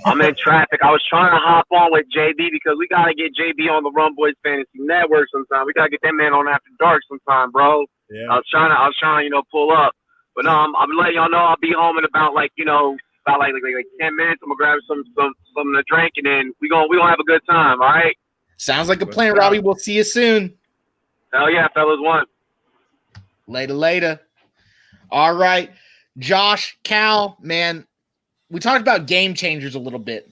I'm in traffic. I was trying to hop on with JB because we got to get JB on the Run Boys Fantasy Network sometime. We got to get that man on After Dark sometime, bro. Yeah. I was trying to, pull up. But no, I'm letting y'all know I'll be home in about like 10 minutes. I'm gonna grab something to drink, and then we gonna have a good time. All right. Sounds like a plan, Robbie. We'll see you soon. Hell yeah, fellas. One. Later. All right. Josh, Cal, man, we talked about game changers a little bit.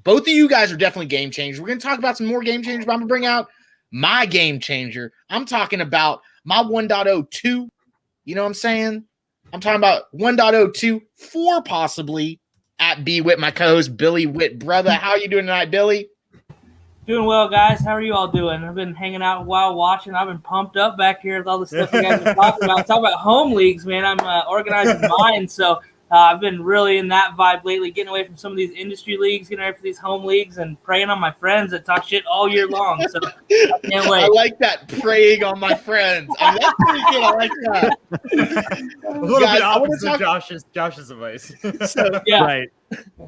Both of you guys are definitely game changers. We're going to talk about some more game changers, but I'm going to bring out my game changer. I'm talking about my 1.02. You know what I'm saying? I'm talking about 1.02 for possibly at B Witt, my co-host Billy Witt. Brother, how you doing tonight, Billy? Doing well, guys. How are you all doing? I've been hanging out while watching. I've been pumped up back here with all the stuff you guys are talking about. Talk about home leagues, man. I'm organizing mine, so I've been really in that vibe lately, getting away from some of these industry leagues, getting away from these home leagues, and preying on my friends that talk shit all year long. So I can't wait. I like that, preying on my friends. I mean, that's pretty good. I like that. A little Guys, bit I wanna opposite talk- of Josh's advice. So, Yeah. Right.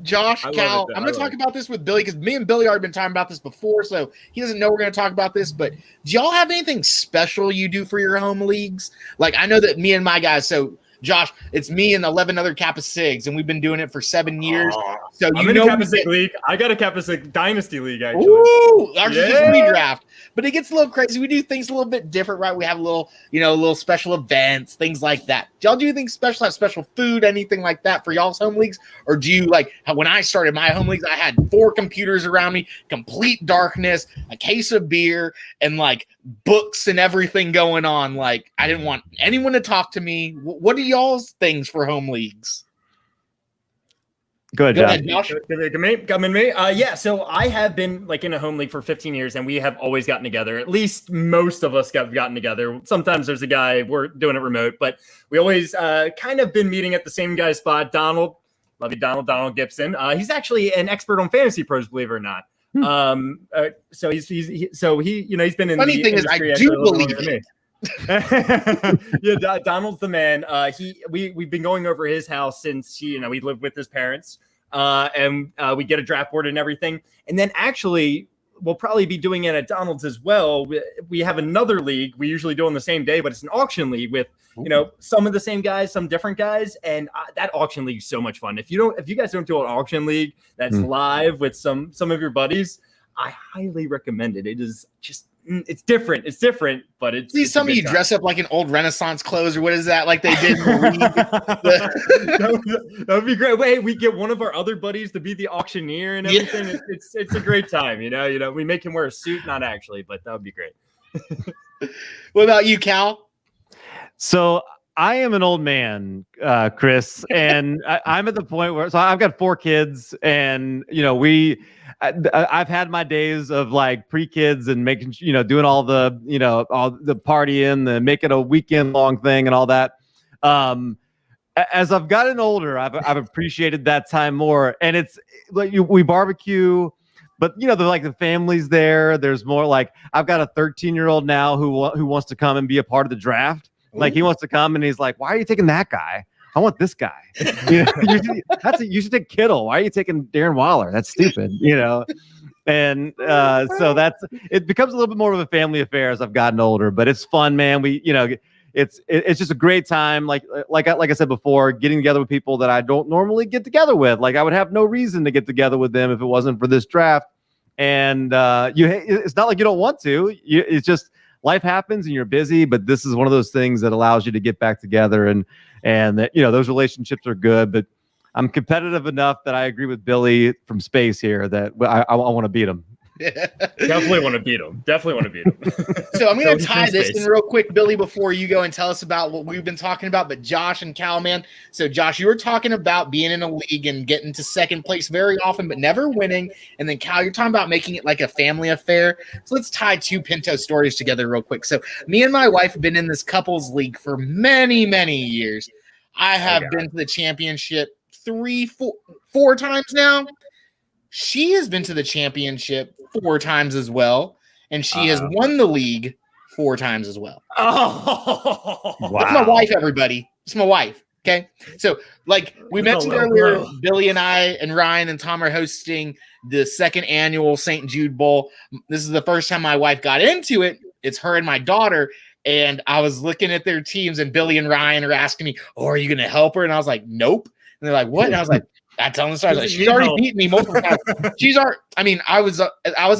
Josh, I love Cal, it, I'm though. going to talk about this with Billy because me and Billy already been talking about this before, so he doesn't know we're going to talk about this. But do y'all have anything special you do for your home leagues? Like, I know that me and my guys, so Josh, it's me and 11 other Kappa Sigs, and we've been doing it for 7 years. So I'm you in a know, Kappa Sig league. I got a Kappa Sig dynasty league actually. Ooh, ours is just Yeah. redraft, but it gets a little crazy. We do things a little bit different, right? We have little special events, things like that. Do y'all do anything special? Have special food, anything like that for y'all's home leagues? Or do you like how when I started my home leagues, I had 4 computers around me, complete darkness, a case of beer, and like books and everything going on. Like I didn't want anyone to talk to me. What are y'all's things for home leagues? Go ahead, Josh. Come in, me. Yeah, so I have been like in a home league for 15 years, and we have always gotten together. At least most of us have gotten together. Sometimes there's a guy, we're doing it remote, but we always kind of been meeting at the same guy's spot. Donald, love you, Donald Gibson. He's actually an expert on fantasy pros, believe it or not. So he's been in Funny the thing is, I industry do actually a little believe longer than me. it. Yeah, Donald's the man. We've been going over his house since he lived with his parents, and we get a draft board and everything. And then actually, we'll probably be doing it at Donald's as well. We have another league we usually do on the same day, but it's an auction league with some of the same guys, some different guys, and that auction league is so much fun. If you guys don't do an auction league that's live with some of your buddies, I highly recommend it. It is just. It's different, but it's. Please tell me you dress up like an old Renaissance clothes, or what is that? Like they did in the league. That would be great. Wait, we get one of our other buddies to be the auctioneer and everything. Yeah. It's a great time, we make him wear a suit, not actually, but that would be great. What about you, Cal? So I am an old man, Chris, and I'm at the point where I've got 4 kids, and I've had my days of like pre-kids and making doing all the partying, make it a weekend long thing and all that. As I've gotten older, I've appreciated that time more, and it's like we barbecue. But the family's there. There's more like I've got a 13-year-old now who wants to come and be a part of the draft. Like he wants to come and he's like, "Why are you taking that guy? I want this guy." You should take Kittle. Why are you taking Darren Waller? That's stupid. And so it becomes a little bit more of a family affair as I've gotten older. But it's fun, man. It's just a great time. Like I said before, getting together with people that I don't normally get together with. Like I would have no reason to get together with them if it wasn't for this draft. And it's not like you don't want to. It's just life happens and you're busy. But this is one of those things that allows you to get back together and that those relationships are good. But I'm competitive enough that I agree with Billy from Space here that I want to beat him. Definitely want to beat him. So I'm going to tie this in real quick, Billy, before you go and tell us about what we've been talking about. But Josh and Cal, man. So Josh, you were talking about being in a league and getting to second place very often, but never winning. And then Cal, you're talking about making it like a family affair. So let's tie 2 Pinto stories together real quick. So me and my wife have been in this couples league for many, many years. I have been to the championship 4 times now. She has been to the championship 4 times as well, and she has won the league 4 times as well. Oh, wow. That's my wife, everybody. It's my wife. Okay. So, like we mentioned earlier, Billy and I and Ryan and Tom are hosting the 2nd annual St. Jude Bowl. This is the first time my wife got into it. It's her and my daughter. And I was looking at their teams, and Billy and Ryan are asking me, "Oh, are you going to help her?" And I was like, "Nope." And they're like, "What?" And I was like, I tell them the story. I was like, she's already beat me multiple times. I was at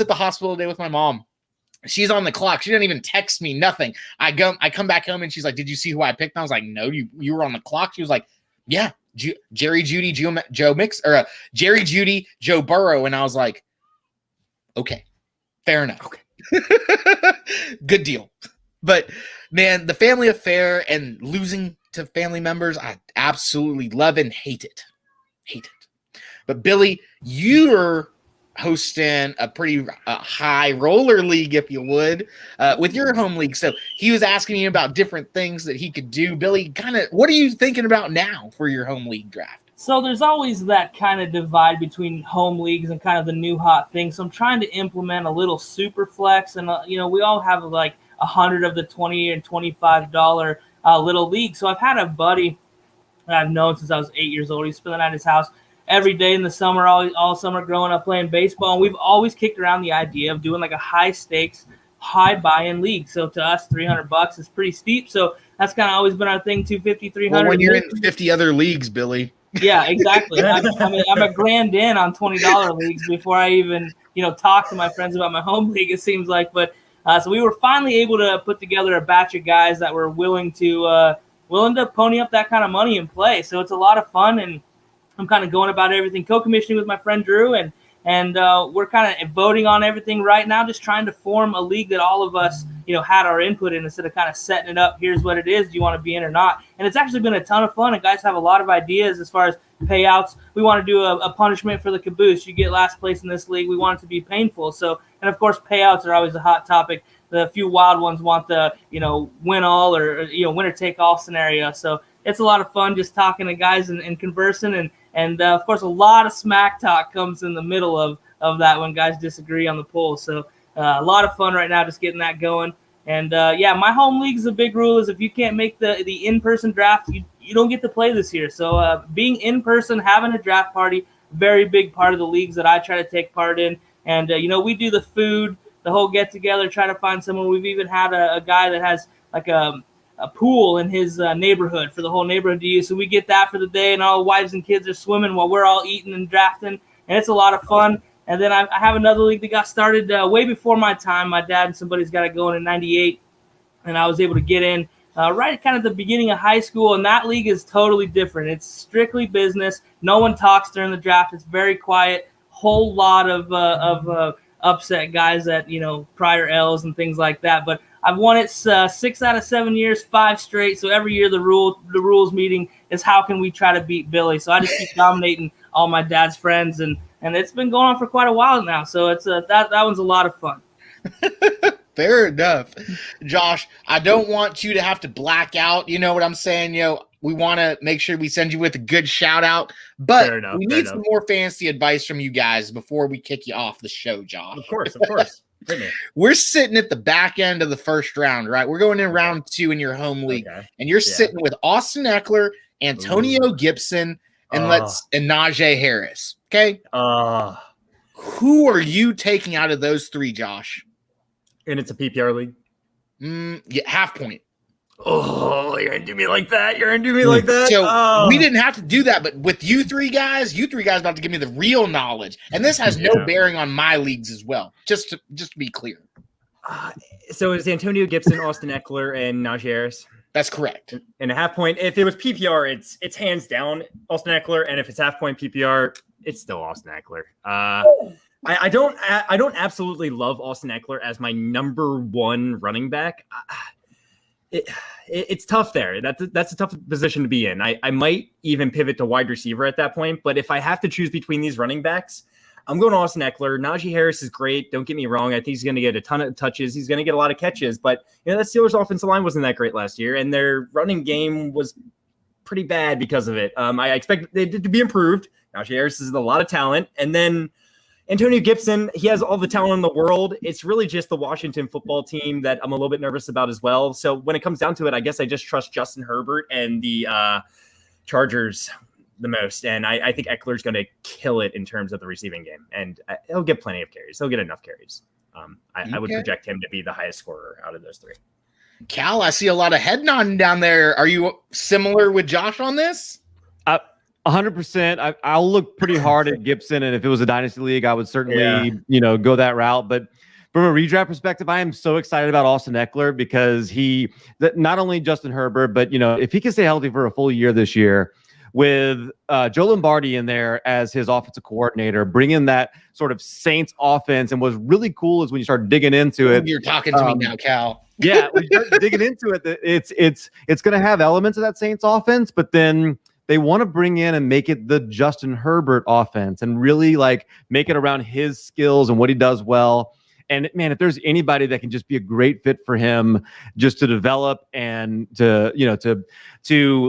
the hospital today with my mom, She's on the clock. She didn't even text me, nothing. I come back home and she's like, "Did you see who I picked?" And I was like, "No, you were on the clock." She was like, "Yeah, Jerry Judy, Joe Mix, or Jerry Judy, Joe Burrow." And I was like, "Okay, fair enough. Okay. Good deal." But man, the family affair and losing to family members, I absolutely love and hate it. Hate it. But Billy, you're hosting a pretty high roller league, if you would, with your home league. So he was asking me about different things that he could do. Billy, what are you thinking about now for your home league draft? So there's always that kind of divide between home leagues and kind of the new hot thing. So I'm trying to implement a little super flex, and we all have like 100 of the $20 and $25 little league. So I've had a buddy that I've known since I was 8 years old. He spent the night at his house every day in the summer, all summer growing up playing baseball. And we've always kicked around the idea of doing like a high stakes, high buy-in league. So to us, $300 is pretty steep. So that's kind of always been our thing, $250, $300. Well, when you're in 50 other leagues, Billy. Yeah, exactly. I'm a grand in on $20 leagues before I even, talk to my friends about my home league, it seems like. But so we were finally able to put together a batch of guys that were willing to pony up that kind of money and play. So it's a lot of fun, and I'm kind of going about everything, co-commissioning with my friend Drew, and we're kind of voting on everything right now, just trying to form a league that all of us, had our input in, instead of kind of setting it up. Here's what it is. Do you want to be in or not? And it's actually been a ton of fun, and guys have a lot of ideas as far as payouts. We want to do a punishment for the caboose. You get last place in this league. We want it to be painful. So, and of course, payouts are always a hot topic. The few wild ones want the, win all or winner take all scenario. So it's a lot of fun just talking to guys and conversing. And of course, a lot of smack talk comes in the middle of that when guys disagree on the poll. So a lot of fun right now just getting that going. And my home league is a big rule is if you can't make the in-person draft, you don't get to play this year. So being in person, having a draft party, very big part of the leagues that I try to take part in. And, we do the food, the whole get-together, try to find someone. We've even had a guy that has like a pool in his neighborhood for the whole neighborhood to use. So we get that for the day, and all the wives and kids are swimming while we're all eating and drafting. And it's a lot of fun. And then I have another league that got started way before my time. My dad and somebody's got it going in '98, and I was able to get in right at kind of the beginning of high school. And that league is totally different. It's strictly business. No one talks during the draft. It's very quiet. Whole lot of upset guys at prior L's and things like that. But I've won it 6 out of 7 years, 5 straight. So every year the rules meeting is how can we try to beat Billy. So I just keep dominating all my dad's friends, and it's been going on for quite a while now. So it's that one's a lot of fun. Fair enough. Josh, I don't want you to have to black out. You know what I'm saying? We want to make sure we send you with a good shout out, but we need some more fantasy advice from you guys before we kick you off the show, Josh. Of course. We're sitting at the back end of the first round, right? We're going in round 2 in your home league, and you're sitting with Austin Eckler, Antonio Gibson, and Najee Harris. Okay. Who are you taking out of those 3, Josh? And it's a PPR league. Yeah, half point. Oh, you're gonna do me like that. So we didn't have to do that, but with you three guys about to give me the real knowledge, and this has no bearing on my leagues as well. Just to be clear. So it's Antonio Gibson, Austin Eckler, and Najee Harris. That's correct. And a half point. If it was PPR, it's hands down Austin Eckler, and if it's half point PPR, it's still Austin Eckler. I don't absolutely love Austin Eckler as my number 1 running back. It's tough there. That's a tough position to be in. I might even pivot to wide receiver at that point. But if I have to choose between these running backs, I'm going Austin Eckler. Najee Harris is great. Don't get me wrong. I think he's going to get a ton of touches. He's going to get a lot of catches. But that Steelers offensive line wasn't that great last year, and their running game was pretty bad because of it. I expect it to be improved. Najee Harris is a lot of talent, and then Antonio Gibson, he has all the talent in the world. It's really just the Washington football team that I'm a little bit nervous about as well. So when it comes down to it, I guess I just trust Justin Herbert and the Chargers the most. And I think Eckler's going to kill it in terms of the receiving game. And he'll get plenty of carries. He'll get enough carries. I would project him to be the highest scorer out of those 3. Cal, I see a lot of head nodding down there. Are you similar with Josh on this? 100%. I'll look pretty hard at Gibson, and if it was a dynasty league, I would certainly, go that route. But from a redraft perspective, I am so excited about Austin Eckler because not only Justin Herbert, but if he can stay healthy for a full year this year, with Joe Lombardi in there as his offensive coordinator, bringing that sort of Saints offense, and what's really cool is when you start digging into it. You're talking to me now, Cal. Yeah, when you start digging into it, it's going to have elements of that Saints offense, but then they want to bring in and make it the Justin Herbert offense and really like make it around his skills and what he does well. And man, if there's anybody that can just be a great fit for him, just to develop and to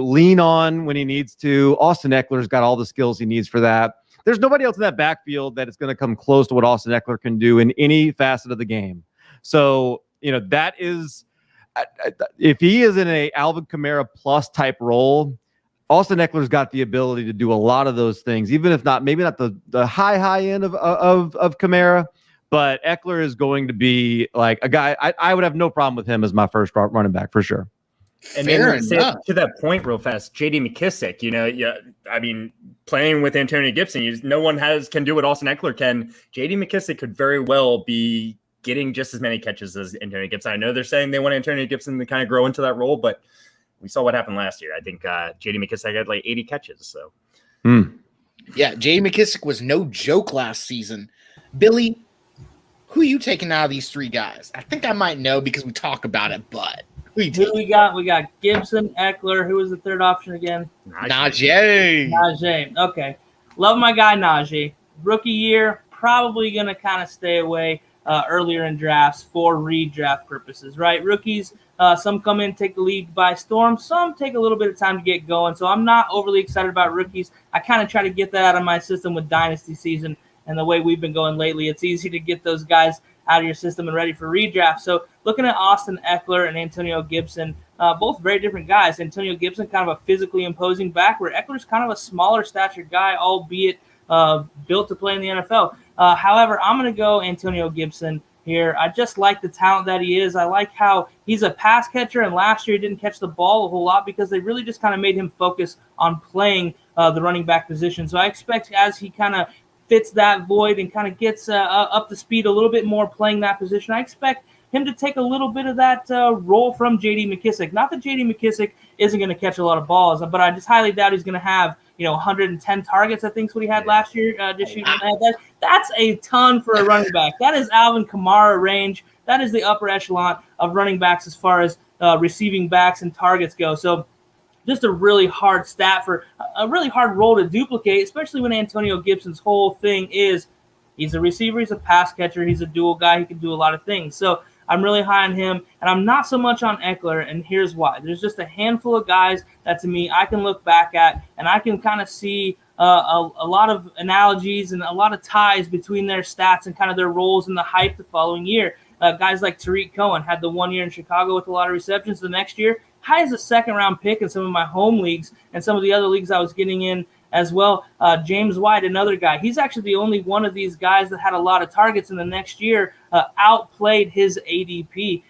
lean on when he needs to, Austin Eckler's got all the skills he needs for that. There's nobody else in that backfield that is going to come close to what Austin Eckler can do in any facet of the game. So, that is, if he is in a Alvin Kamara plus type role, Austin Eckler's got the ability to do a lot of those things, even if maybe not the high end of Kamara. But Eckler is going to be like a guy. I would have no problem with him as my first running back for sure. And then to that point, real fast, J.D. McKissic. I mean, playing with Antonio Gibson, no one can do what Austin Eckler can. J.D. McKissic could very well be getting just as many catches as Antonio Gibson. I know they're saying they want Antonio Gibson to kind of grow into that role, but we saw what happened last year. I think J.D. McKissic had like 80 catches. So, yeah, J.D. McKissic was no joke last season. Billy, who are you taking out of these three guys? I think I might know because we talk about it, but who we got? We got Gibson, Eckler. Who was the third option again? Najee. Okay. Love my guy Najee. Rookie year, probably going to kind of stay away earlier in drafts for redraft purposes, right? Rookies, some come in, take the league by storm. Some take a little bit of time to get going. So I'm not overly excited about rookies. I kind of try to get that out of my system with dynasty season. And the way we've been going lately, it's easy to get those guys out of your system and ready for redraft. So looking at Austin Eckler and Antonio Gibson, both very different guys. Antonio Gibson, kind of a physically imposing back, where Eckler's kind of a smaller stature guy, albeit built to play in the NFL. However, I'm going to go Antonio Gibson here. I just like the talent that he is. I like how he's a pass catcher, and last year he didn't catch the ball a whole lot because they really just kind of made him focus on playing the running back position. So I expect as he kind of fits that void and kind of gets up to speed a little bit more playing that position, I expect him to take a little bit of that role from J.D. McKissic. Not that J.D. McKissic isn't going to catch a lot of balls, but I just highly doubt he's going to have 110 targets, I think is what he had last year. That's a ton for a running back. That is Alvin Kamara range. That is the upper echelon of running backs as far as receiving backs and targets go. So just a really hard stat for a really hard role to duplicate, especially when Antonio Gibson's whole thing is he's a receiver, he's a pass catcher, he's a dual guy, he can do a lot of things. So I'm really high on him, and I'm not so much on Eckler, and here's why. There's just a handful of guys that, to me, I can look back at, and I can kind of see a lot of analogies and a lot of ties between their stats and kind of their roles in the hype the following year. Guys like Tariq Cohen had the 1 year in Chicago with a lot of receptions. The next year, high as a second-round pick in some of my home leagues and some of the other leagues I was getting in as well. James White, another guy. He's actually the only one of these guys that had a lot of targets in the next year, outplayed his ADP.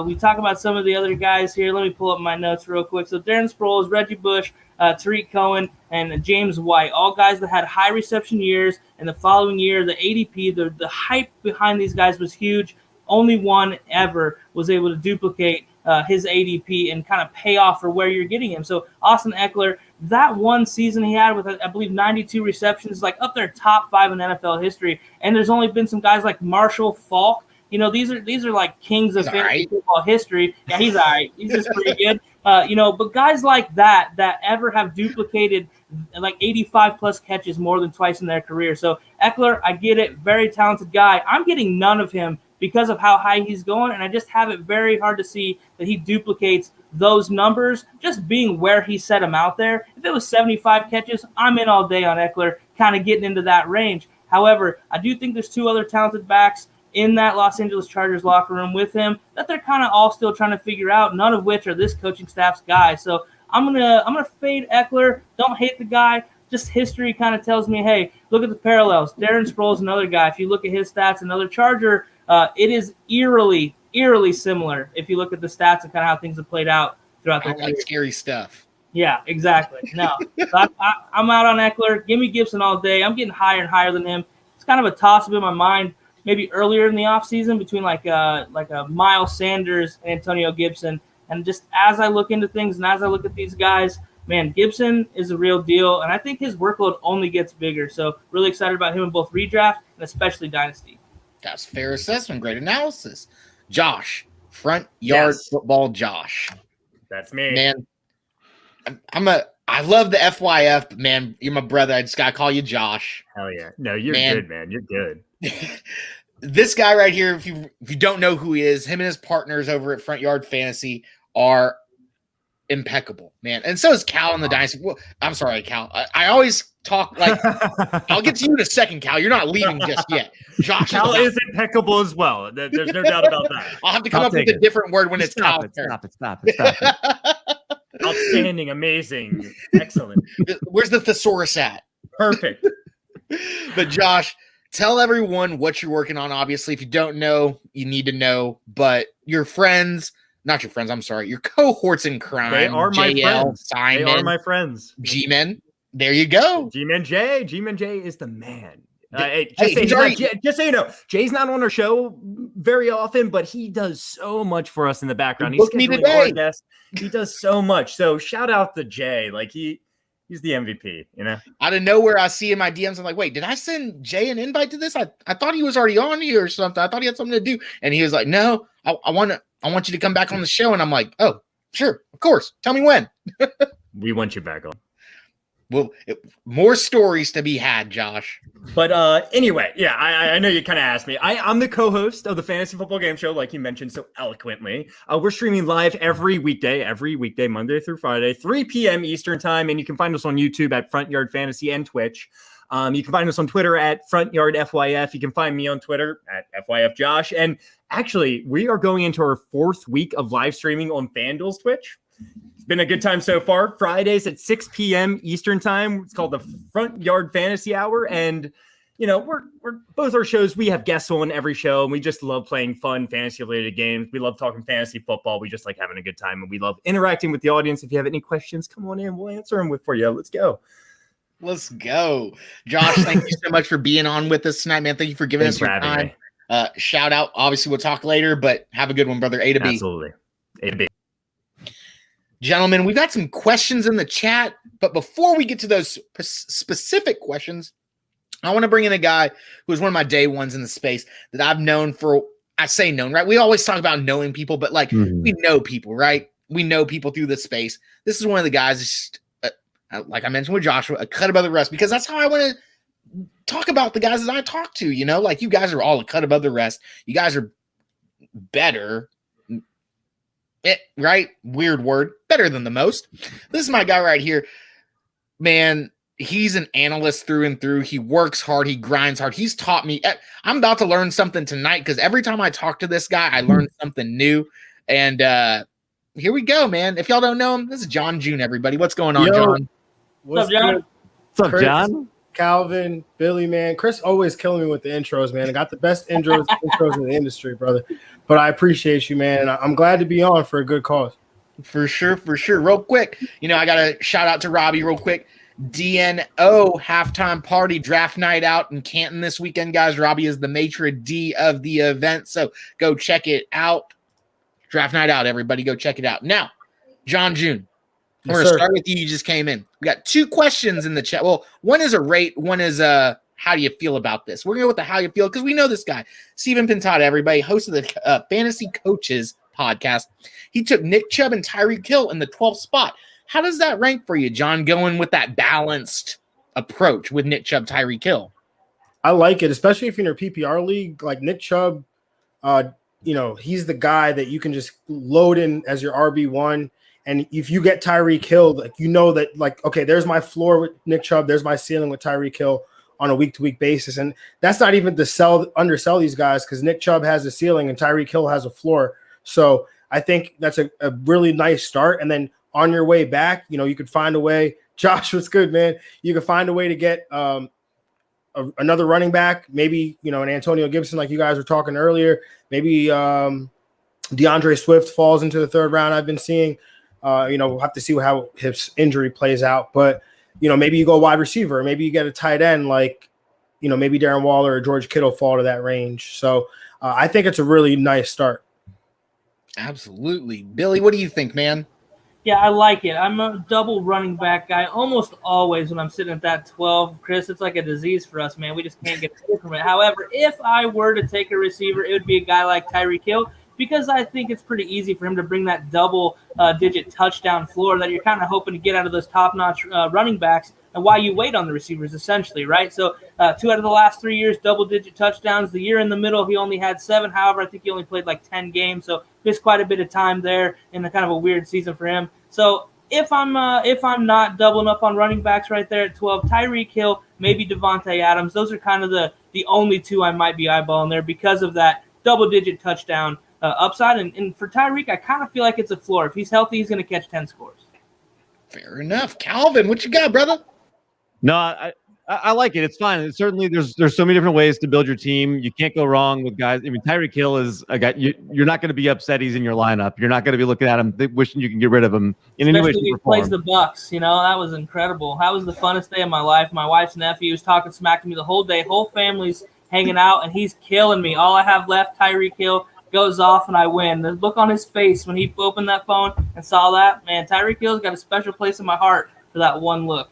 We talk about some of the other guys here. Let me pull up my notes real quick. So Darren Sproles, Reggie Bush, Tariq Cohen, and James White, all guys that had high reception years. And the following year, the ADP, the hype behind these guys was huge. Only one ever was able to duplicate his ADP and kind of pay off for where you're getting him. So Austin Eckler, that one season he had with, I believe, 92 receptions, like up there top 5 in NFL history. And there's only been some guys like Marshall Faulk. These are like kings of fantasy football history. Yeah, he's all right. He's just pretty good. But guys like that ever have duplicated like 85 plus catches more than twice in their career. So Eckler, I get it. Very talented guy. I'm getting none of him because of how high he's going, and I just have it very hard to see that he duplicates those numbers just being where he set him out there. If it was 75 catches, I'm in all day on Eckler, kind of getting into that range. However, I do think there's two other talented backs in that Los Angeles Chargers locker room with him that they're kind of all still trying to figure out, none of which are this coaching staff's guys. So I'm gonna fade Eckler. Don't hate the guy. Just history kind of tells me, hey, look at the parallels. Darren Sproles, another guy. If you look at his stats, another Charger, it is eerily similar if you look at the stats and kind of how things have played out throughout the like scary stuff. Yeah, exactly. No, I'm out on Eckler. Give me Gibson all day. I'm getting higher and higher than him. It's kind of a toss-up in my mind maybe earlier in the offseason between like a Miles Sanders and Antonio Gibson. And just as I look into things and as I look at these guys, man, Gibson is a real deal, and I think his workload only gets bigger. So really excited about him in both redraft and especially Dynasty. That's fair assessment. Great analysis. Josh, front yard football Josh. That's me. Man, I love the FYF, but man, you're my brother. I just gotta call you Josh. Hell yeah. No, you're good, man. You're good. This guy right here, if you don't know who he is, him and his partners over at Front Yard Fantasy are impeccable, man. And so is Cal in the Dynasty. Well, I'm sorry, Cal. I always talk like I'll get to you in a second, Cal. You're not leaving just yet. Josh Cal is impeccable as well. There's no doubt about that. I'll have to come up with a different word when it's Cal's turn. Stop it. Outstanding, amazing, excellent. Where's the thesaurus at? Perfect. But Josh, tell everyone what you're working on. Obviously, if you don't know, you need to know. But your friends, not your friends, I'm sorry, your cohorts in crime. They are my friends. Simon, they are my friends. G-Men. There you go. G-Man J. G-Man J is the man. Just so you know, Jay's not on our show very often, but he does so much for us in the background. He's scheduling our guests. He does so much. So shout out to Jay. Like he's the MVP, you know? Out of nowhere, I see in my DMs. I'm like, wait, did I send Jay an invite to this? I thought he was already on here or something. I thought he had something to do. And he was like, no, I want you to come back on the show. And I'm like, oh, sure, of course. Tell me when. We want you back on. Well, more stories to be had, Josh. But anyway, yeah, I know you kind of asked me. I'm the co-host of the Fantasy Football Game Show, like you mentioned so eloquently. We're streaming live every weekday, Monday through Friday, 3 p.m. Eastern time. And you can find us on YouTube at Front Yard Fantasy and Twitch. You can find us on Twitter at Front Yard FYF. You can find me on Twitter at FYF Josh. And actually, we are going into our 4th week of live streaming on FanDuel's Twitch. It's been a good time so far. Fridays at 6 p.m. Eastern time. It's called the Front Yard Fantasy Hour. And, you know, we're both our shows. We have guests on every show, and we just love playing fun fantasy-related games. We love talking fantasy football. We just like having a good time, and we love interacting with the audience. If you have any questions, come on in. We'll answer them for you. Let's go. Let's go. Josh, thank you so much for being on with us tonight, man. Thank you for giving us your time. Shout out. Obviously, we'll talk later, but have a good one, brother. A to B. Absolutely. A to B. Gentlemen, we've got some questions in the chat, but before we get to those specific questions, I want to bring in a guy who was one of my day ones in the space that I've known for, I say known, right? We always talk about knowing people, but like we know people, right? We know people through the space. This is one of the guys, like I mentioned with Joshua, a cut above the rest, because that's how I want to talk about the guys that I talk to, you know? Like you guys are all a cut above the rest. You guys are better. Right? Weird word. Better than the most. This is my guy right here. Man, he's an analyst through and through. He works hard. He grinds hard. He's taught me. I'm about to learn something tonight because every time I talk to this guy, I learn something new. And here we go, man. If y'all don't know him, this is John June, everybody. What's going on, John? What's up, John? What's up, John? Calvin, Billy, man. Chris always killing me with the intros, man. I got the best intros in the industry, brother. But I appreciate you, man. And I'm glad to be on for a good cause. For sure. Real quick, you know, I got to shout out to Robbie real quick. DNO halftime party draft night out in Canton this weekend, guys. Robbie is the maitre d' of the event, so go check it out. Draft night out, everybody. Go check it out. Now, John June. Yes, We're going to start with you. You just came in. We got 2 questions in the chat. Well, one is a rate. One is how do you feel about this? We're going to go with the how you feel because we know this guy. Steven Pintada, everybody, host of the Fantasy Coaches podcast. He took Nick Chubb and Tyreek Hill in the 12th spot. How does that rank for you, John, going with that balanced approach with Nick Chubb, Tyreek Hill? I like it, especially if you're in a PPR league. Like Nick Chubb, you know, he's the guy that you can just load in as your RB1. And if you get Tyreek Hill, like you know that, like, okay, there's my floor with Nick Chubb, there's my ceiling with Tyreek Hill on a week-to-week basis. And that's not even to undersell these guys because Nick Chubb has a ceiling and Tyreek Hill has a floor. So I think that's a really nice start. And then on your way back, you know, you could find a way. Josh, what's good, man? You could find a way to get another running back, maybe, you know, an Antonio Gibson, like you guys were talking earlier. Maybe DeAndre Swift falls into the 3rd round. I've been seeing. You know, we'll have to see how his injury plays out. But, you know, maybe you go wide receiver. Maybe you get a tight end like maybe Darren Waller or George Kittle fall to that range. So I think it's a really nice start. Absolutely. Billy, what do you think, man? Yeah, I like it. I'm a double running back guy almost always when I'm sitting at that 12. Chris, it's like a disease for us, man. We just can't get away from it. However, if I were to take a receiver, it would be a guy like Tyreek Hill, because I think it's pretty easy for him to bring that double-digit touchdown floor that you're kind of hoping to get out of those top-notch running backs, and while you wait on the receivers, essentially, right? So 2 out of the last 3 years, double-digit touchdowns. The year in the middle, he only had 7. However, I think he only played like 10 games, so missed quite a bit of time there in a kind of a weird season for him. So if I'm not doubling up on running backs right there at 12, Tyreek Hill, maybe Devontae Adams. Those are kind of the only 2 I might be eyeballing there because of that double-digit touchdown upside. And for Tyreek, I kind of feel like it's a floor. If he's healthy, he's going to catch 10 scores. Fair enough. Calvin, what you got, brother? No, I like it. It's fine. It's certainly, there's so many different ways to build your team. You can't go wrong with guys. I mean, Tyreek Hill is a guy. You're not going to be upset he's in your lineup. You're not going to be looking at him wishing you can get rid of him in any way. Especially if he plays the Bucks. That was incredible. That was the funnest day of my life. My wife's nephew was talking smack to me the whole day. Whole family's hanging out, and he's killing me. All I have left, Tyreek Hill goes off, and I win. The look on his face when he opened that phone and saw that, man, Tyreek Hill's got a special place in my heart for that one look.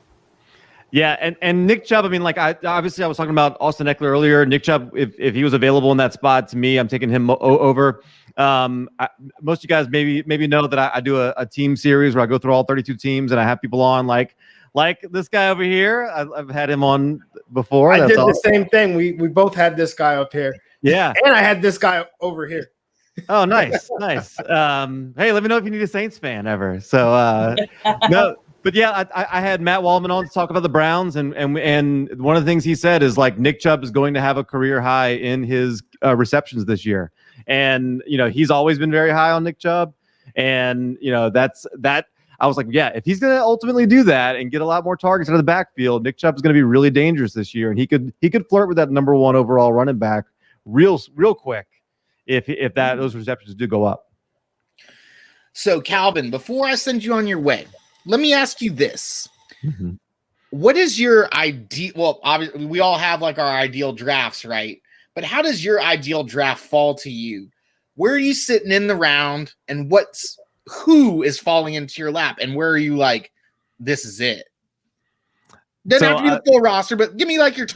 Yeah, and Nick Chubb, I mean, like, I was talking about Austin Eckler earlier. Nick Chubb, if he was available in that spot, to me, I'm taking him over. Most of you guys maybe know that I do a team series where I go through all 32 teams, and I have people on like this guy over here. I've had him on before. I did the same thing. We both had this guy up here. Yeah. And I had this guy over here. Oh, nice. Hey, let me know if you need a Saints fan ever. So, no. But yeah, I had Matt Wallman on to talk about the Browns, and one of the things he said is like Nick Chubb is going to have a career high in his receptions this year, and he's always been very high on Nick Chubb, and that's that. I was like, yeah, if he's going to ultimately do that and get a lot more targets out of the backfield, Nick Chubb is going to be really dangerous this year, and he could flirt with that number 1 overall running back real quick if those receptions do go up. So Calvin, before I send you on your way, let me ask you this. Mm-hmm. What is your ideal? Well, obviously, we all have like our ideal drafts, right? But how does your ideal draft fall to you? Where are you sitting in the round, and who is falling into your lap, and where are you like, this is it? Doesn't have to be the full roster, but give me like your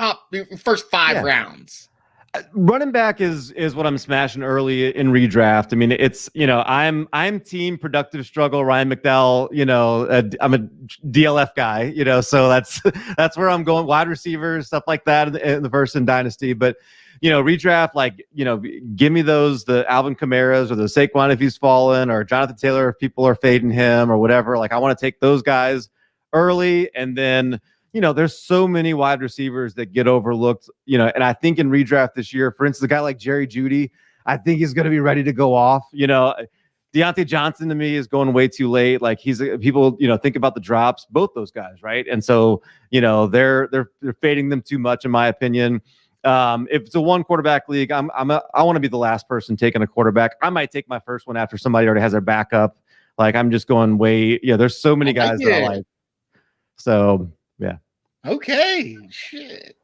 first 5 rounds. Running back is what I'm smashing early in redraft. I mean, it's I'm team productive struggle Ryan McDowell. I'm a DLF guy. So that's where I'm going. Wide receivers, stuff like that in the first in dynasty. But redraft, give me the Alvin Kamaras or the Saquon if he's fallen, or Jonathan Taylor if people are fading him or whatever. Like I want to take those guys early, and then. There's so many wide receivers that get overlooked, and I think in redraft this year, for instance, a guy like Jerry Jeudy, I think he's going to be ready to go off. Deontay Johnson to me is going way too late. Like people, think about the drops, both those guys, right? And so, they're fading them too much, in my opinion. If it's a 1 quarterback league, I want to be the last person taking a quarterback. I might take my first one after somebody already has their backup. Like I'm just going way, there's so many guys that I like. So. Yeah. Okay. Shit.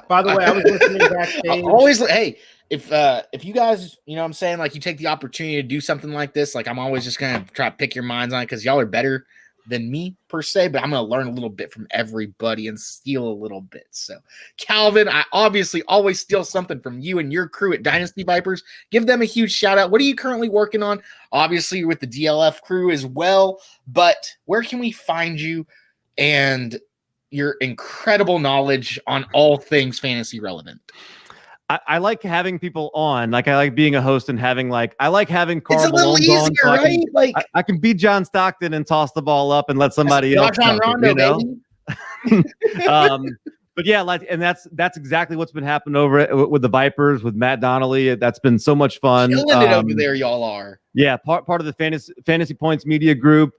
By the way, I was listening backstage. Always, hey, if you guys, what I'm saying, like you take the opportunity to do something like this, like I'm always just gonna try to pick your minds on it because y'all are better than me per se, but I'm gonna learn a little bit from everybody and steal a little bit. So, Calvin, I obviously always steal something from you and your crew at Dynasty Vipers. Give them a huge shout out. What are you currently working on? Obviously, with the DLF crew as well, but where can we find you? And your incredible knowledge on all things fantasy relevant. I like having people on. Like I like being a host and having I like having Carl It's a little easier, on, so right? I can beat John Stockton and toss the ball up and let somebody else. John Rondo, baby. But yeah, and that's exactly what's been happening over with the Vipers with Matt Donnelly. That's been so much fun. Killing it over there, y'all are. Yeah, part of the Fantasy Points Media Group,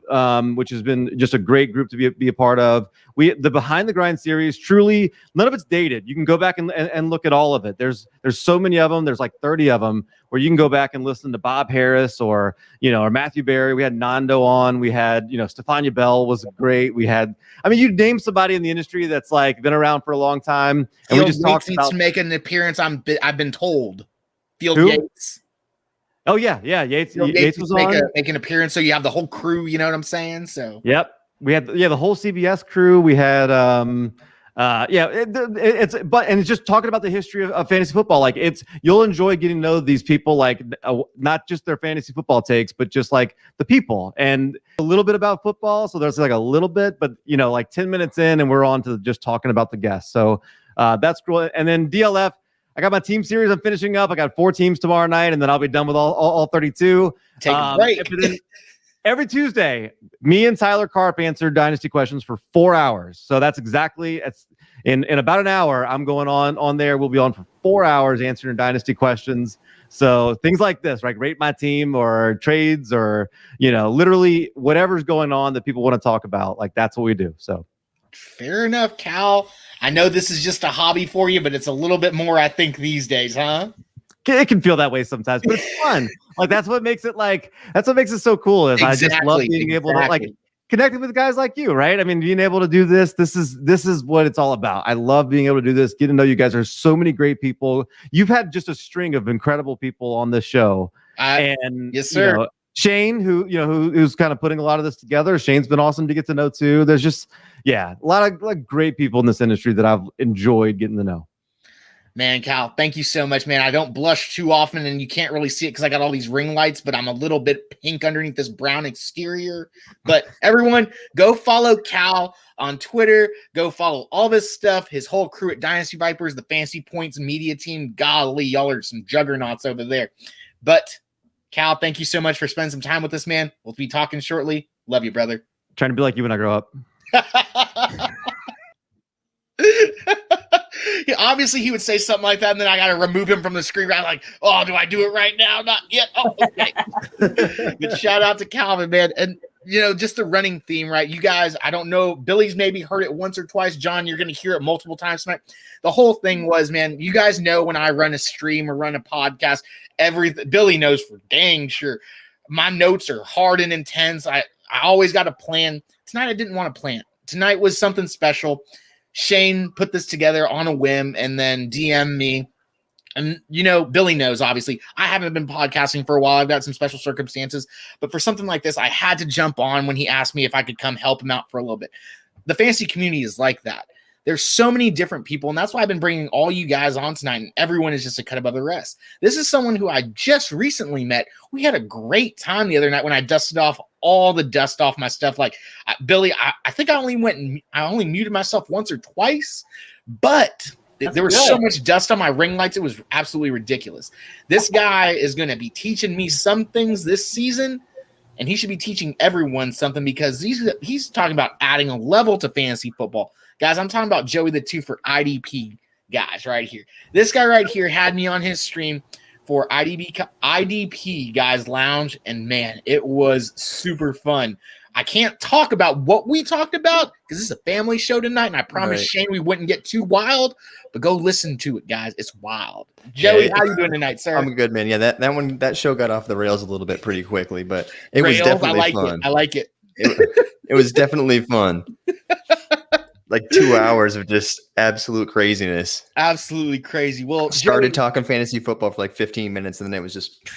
which has been just a great group to be a part of. The Behind the Grind series, truly none of it's dated. You can go back and look at all of it. There's so many of them. There's like 30 of them where you can go back and listen to Bob Harris or Matthew Berry. We had Nando on. We had Stefania Bell was great. We had you name somebody in the industry that's like been around for a long time, and we just talked about to make an appearance. I've been told. Field Who? Yates. Oh yeah, Yates was on. Make an appearance, so you have the whole crew. You know what I'm saying? So yep, we had the whole CBS crew. We had it's just talking about the history of fantasy football. Like you'll enjoy getting to know these people, like not just their fantasy football takes, but just like the people and a little bit about football. So there's like a little bit, but like 10 minutes in, and we're on to just talking about the guests. So that's cool. And then DLF. I got my team series I'm finishing up. I got 4 teams tomorrow night, and then I'll be done with all 32. Take a break. Every Tuesday, me and Tyler Karp answer Dynasty questions for 4 hours. So that's exactly in about an hour. I'm going on there. We'll be on for 4 hours answering Dynasty questions. So things like this, like rate my team or trades or literally whatever's going on that people want to talk about. Like that's what we do. So fair enough, Cal. I know this is just a hobby for you, but it's a little bit more, I think, these days, huh? It can feel that way sometimes, but it's fun. Like that's what makes it so cool. Is exactly, I just love being able to like connecting with guys like you, right? I mean, being able to do this is what it's all about. I love being able to do this. Get to know you guys. There's so many great people. You've had just a string of incredible people on this show, and yes, sir. Shane, who's kind of putting a lot of this together. Shane's been awesome to get to know too. There's just a lot of like great people in this industry that I've enjoyed getting to know. Man, Cal, thank you so much, man. I don't blush too often, and you can't really see it because I got all these ring lights, but I'm a little bit pink underneath this brown exterior. But everyone, go follow Cal on Twitter. Go follow all this stuff. His whole crew at Dynasty Vipers, the Fantasy Points media team. Golly, y'all are some juggernauts over there. But Cal, thank you so much for spending some time with us, man. We'll be talking shortly. Love you, brother. Trying to be like you when I grow up. Obviously, he would say something like that, and then I got to remove him from the screen. I'm like, oh, do I do it right now? Not yet. Oh, okay. But shout out to Calvin, man. And, just the running theme, right? You guys, I don't know. Billy's maybe heard it once or twice. John, you're going to hear it multiple times tonight. The whole thing was, man, you guys know when I run a stream or run a podcast, everything. Billy knows for dang sure. My notes are hard and intense. I always got a plan. Tonight, I didn't want to plan. Tonight was something special. Shane put this together on a whim and then DM me. And, Billy knows, obviously, I haven't been podcasting for a while. I've got some special circumstances. But for something like this, I had to jump on when he asked me if I could come help him out for a little bit. The fantasy community is like that. There's so many different people, and that's why I've been bringing all you guys on tonight, and everyone is just a cut above the rest. This is someone who I just recently met. We had a great time the other night when I dusted off all the dust off my stuff. Like, Billy, I think I only muted myself once or twice, but there was so much dust on my ring lights. It was absolutely ridiculous. This guy is going to be teaching me some things this season, and he should be teaching everyone something because he's talking about adding a level to fantasy football. Guys, I'm talking about Joey the Two for IDP guys right here. This guy right here had me on his stream for IDP Guys Lounge, and man, it was super fun. I can't talk about what we talked about because this is a family show tonight, and I promised Shane we wouldn't get too wild, but go listen to it, guys. It's wild. Joey, how you doing tonight, sir? I'm good, man. Yeah, that show got off the rails a little bit pretty quickly, but it was definitely fun. I like it. It was definitely fun. Like 2 hours of just absolute craziness. Absolutely crazy. Well, started talking fantasy football for like 15 minutes, and then it was just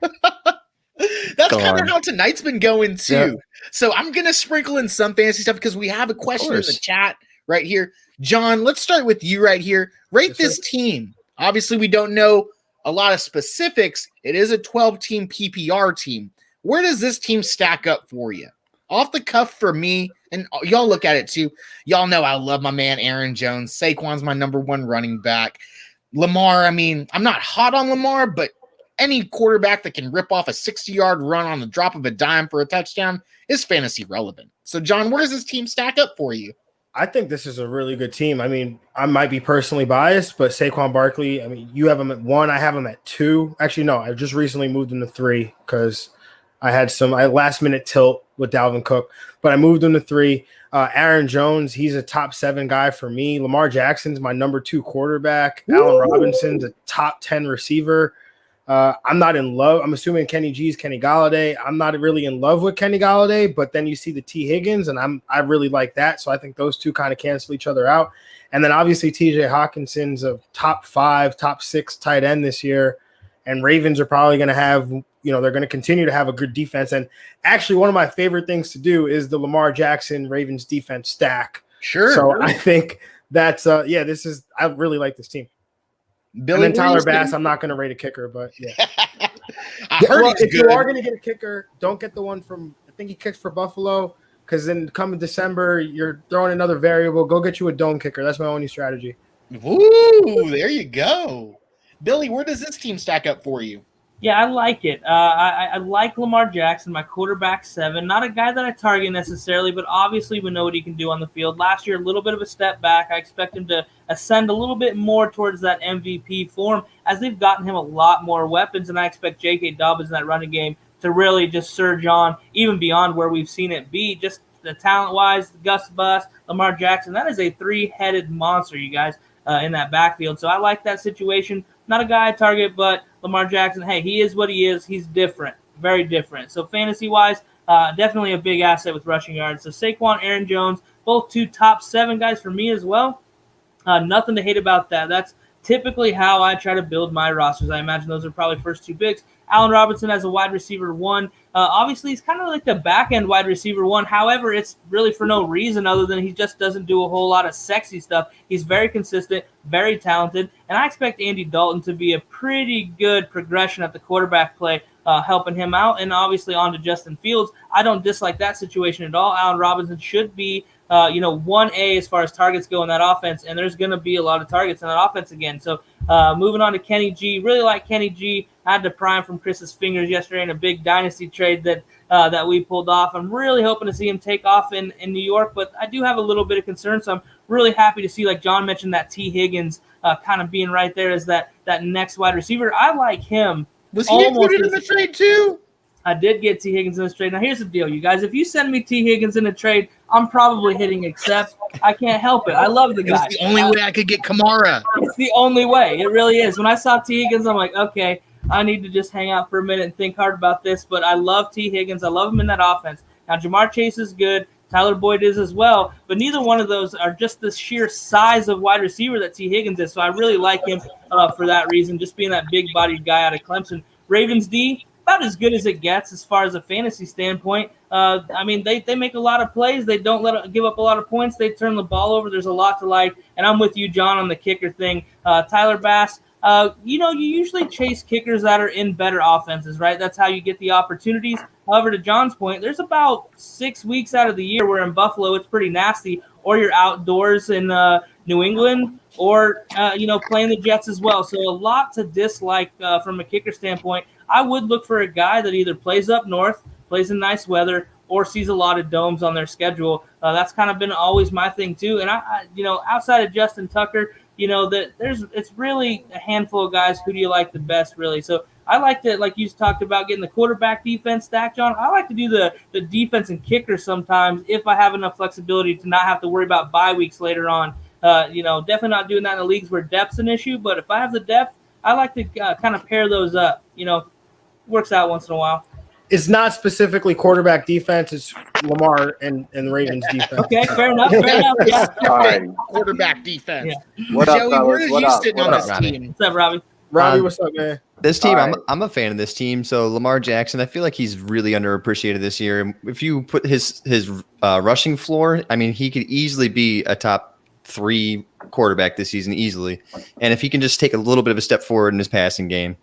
that's kind of how tonight's been going too. Yeah. So I'm gonna sprinkle in some fantasy stuff because we have a question in the chat right here. John, let's start with you right here. Rate this team. Obviously, we don't know a lot of specifics. It is a 12-team PPR team. Where does this team stack up for you? Off the cuff for me, and y'all look at it too. Y'all know I love my man Aaron Jones. Saquon's my number one running back. Lamar, I mean, I'm not hot on Lamar, but any quarterback that can rip off a 60-yard run on the drop of a dime for a touchdown is fantasy relevant. So, John, where does this team stack up for you? I think this is a really good team. I mean, I might be personally biased, but Saquon Barkley, I mean, you have him at 1. I have him at 2. Actually, no, I just recently moved him to 3 because I had last minute tilt with Dalvin Cook, but I moved him to 3. Aaron Jones, he's a top 7 guy for me. Lamar Jackson's my number 2 quarterback. Allen Robinson's a top 10 receiver. I'm not in love. I'm assuming Kenny G's Kenny Galladay. I'm not really in love with Kenny Galladay, but then you see the T. Higgins, and I really like that. So I think those two kind of cancel each other out. And then obviously TJ Hawkinson's a top 5, top 6 tight end this year. And Ravens are probably going to have, they're going to continue to have a good defense. And actually, one of my favorite things to do is the Lamar Jackson Ravens defense stack. Sure. So I think that's, I really like this team. Billy, and then Tyler Bass, I'm not going to rate a kicker, but yeah. If you are going to get a kicker, don't get the one from, I think he kicks for Buffalo, because then coming December, you're throwing another variable. Go get you a dome kicker. That's my only strategy. Ooh, there you go. Billy, where does this team stack up for you? Yeah, I like it. I like Lamar Jackson, my quarterback 7. Not a guy that I target necessarily, but obviously we know what he can do on the field. Last year, a little bit of a step back. I expect him to ascend a little bit more towards that MVP form as they've gotten him a lot more weapons, and I expect J.K. Dobbins in that running game to really just surge on, even beyond where we've seen it be. Just the talent-wise, Gus Bus, Lamar Jackson, that is a 3-headed monster, you guys, in that backfield. So I like that situation. Not a guy I target, but Lamar Jackson, hey, he is what he is. He's different, very different. So fantasy-wise, definitely a big asset with rushing yards. So Saquon, Aaron Jones, both 2 top 7 guys for me as well. Nothing to hate about that. That's typically how I try to build my rosters. I imagine those are probably first 2 picks. Allen Robinson as a wide receiver 1. Obviously, he's kind of like the back-end wide receiver 1. However, it's really for no reason other than he just doesn't do a whole lot of sexy stuff. He's very consistent, very talented, and I expect Andy Dalton to be a pretty good progression at the quarterback play, helping him out, and obviously on to Justin Fields. I don't dislike that situation at all. Allen Robinson should be 1A as far as targets go in that offense, and there's going to be a lot of targets in that offense again. So moving on to Kenny G. Really like Kenny G. I had to pry him from Chris's fingers yesterday in a big dynasty trade that we pulled off. I'm really hoping to see him take off in New York, but I do have a little bit of concern, so I'm really happy to see, like John mentioned, that T. Higgins kind of being right there as that next wide receiver. I like him. Was he included in the trade too? I did get T. Higgins in this trade. Now, here's the deal, you guys. If you send me T. Higgins in a trade, I'm probably hitting accept. I can't help it. I love the guy. It's the only way I could get Kamara. It's the only way. It really is. When I saw T. Higgins, I'm like, okay, I need to just hang out for a minute and think hard about this. But I love T. Higgins. I love him in that offense. Now, Jamar Chase is good. Tyler Boyd is as well. But neither one of those are just the sheer size of wide receiver that T. Higgins is. So I really like him for that reason, just being that big-bodied guy out of Clemson. Ravens D, about as good as it gets as far as a fantasy standpoint. I mean, they make a lot of plays. They don't give up a lot of points. They turn the ball over. There's a lot to like. And I'm with you, John, on the kicker thing. Tyler Bass, you usually chase kickers that are in better offenses, right? That's how you get the opportunities. However, to John's point, there's about 6 weeks out of the year where in Buffalo it's pretty nasty, or you're outdoors in New England, or playing the Jets as well. So a lot to dislike from a kicker standpoint. I would look for a guy that either plays up north, plays in nice weather, or sees a lot of domes on their schedule. That's kind of been always my thing too. And I outside of Justin Tucker, it's really a handful of guys. Who do you like the best, really? So I like to, like you talked about, getting the quarterback defense stacked, John. I like to do the defense and kicker sometimes if I have enough flexibility to not have to worry about bye weeks later on. Definitely not doing that in the leagues where depth's an issue, but if I have the depth, I like to kind of pair those up. Works out once in a while. It's not specifically quarterback defense. It's Lamar and the Ravens defense. Okay, fair enough. Yeah. All right. Quarterback defense. Yeah. What up, Joey, fellas? where are What you up? sitting What on up, this Robbie? team? What's up, Robbie? Robbie, what's up, man? This team, All right. I'm a fan of this team. So Lamar Jackson, I feel like he's really underappreciated this year. If you put his rushing floor, I mean, he could easily be a top 3 quarterback this season, easily. And if he can just take a little bit of a step forward in his passing game.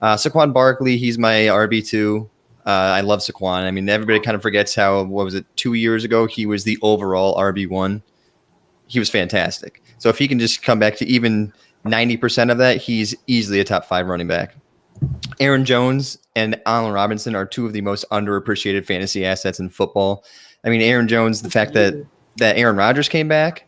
Saquon Barkley, he's my RB2. I love Saquon. I mean, everybody kind of forgets how, 2 years ago, he was the overall RB1. He was fantastic. So if he can just come back to even 90% of that, he's easily a top 5 running back. Aaron Jones and Allen Robinson are 2 of the most underappreciated fantasy assets in football. I mean, Aaron Jones, the fact that Aaron Rodgers came back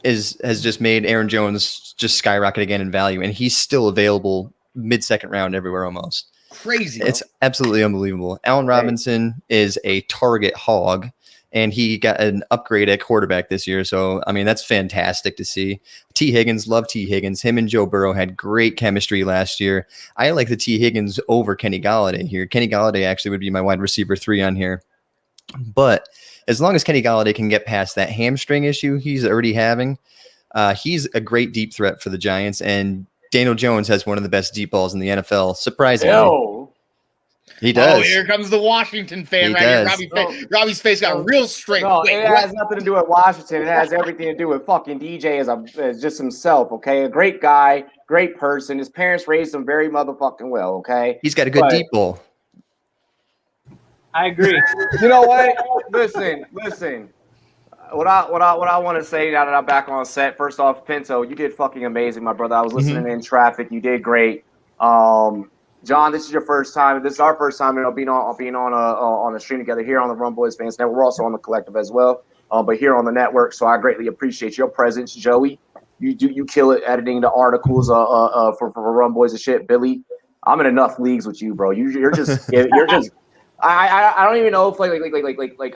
has just made Aaron Jones just skyrocket again in value, and he's still available mid-second round everywhere almost. Crazy. It's absolutely unbelievable. Allen Robinson is a target hog, and he got an upgrade at quarterback this year. So, I mean, that's fantastic to see. T. Higgins, love T. Higgins. Him and Joe Burrow had great chemistry last year. I like the T. Higgins over Kenny Golladay here. Kenny Golladay actually would be my wide receiver 3 on here. But as long as Kenny Golladay can get past that hamstring issue he's already having, he's a great deep threat for the Giants. And Daniel Jones has one of the best deep balls in the NFL, surprisingly. He does. Oh, here comes the Washington fan He right does. here. Robbie's face got real straight. No, Wait, it has nothing to do with Washington. It has everything to do with fucking DJ as just himself, okay? A great guy, great person. His parents raised him very motherfucking well, okay? He's got a good deep ball. I agree. You know what? Listen. What I want to say now that I'm back on set. First off, Pinto, you did fucking amazing, my brother. I was listening in traffic. You did great. John, this is your first time. This is our first time, being on a stream together here on the Run Boys Fans Network. We're also on the collective as well, but here on the network. So I greatly appreciate your presence, Joey. You kill it editing the articles for Run Boys and shit. Billy, I'm in enough leagues with you, bro. You're just I don't even know if like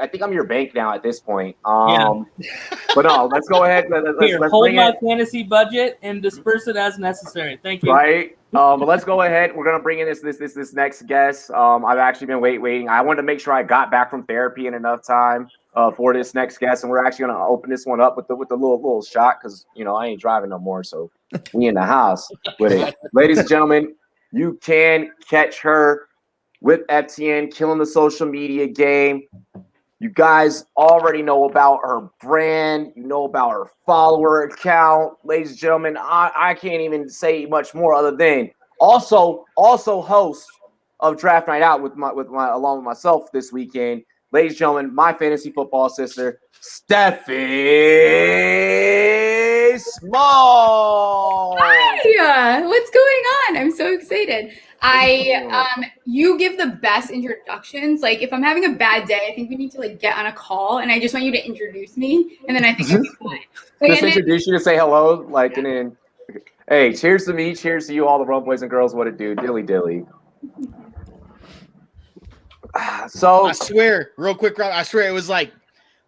I think I'm your bank now at this point. But no, let's go ahead. Let's hold bring my it. fantasy budget and disperse it as necessary. Thank you. Right. But let's go ahead. We're gonna bring in this next guest. I've actually been waiting. I wanted to make sure I got back from therapy in enough time for this next guest, and we're actually gonna open this one up with the little shot because I ain't driving no more, so we in the house with it. Ladies and gentlemen, you can catch her with Etienne killing the social media game. You guys already know about her brand. You know about her follower account. Ladies and gentlemen, I can't even say much more other than also host of Draft Night Out along with myself this weekend. Ladies and gentlemen, my fantasy football sister, Steffi Small. Hi, what's going on? I'm so excited. You give the best introductions. Like if I'm having a bad day, I think we need to get on a call, and I just want you to introduce me, and then I think I'll be fine. Just introduce you to say hello, and then, hey, cheers to me, cheers to you, all the Run Boys and girls. What it do, dilly. So I swear, real quick, Rob, I swear it was like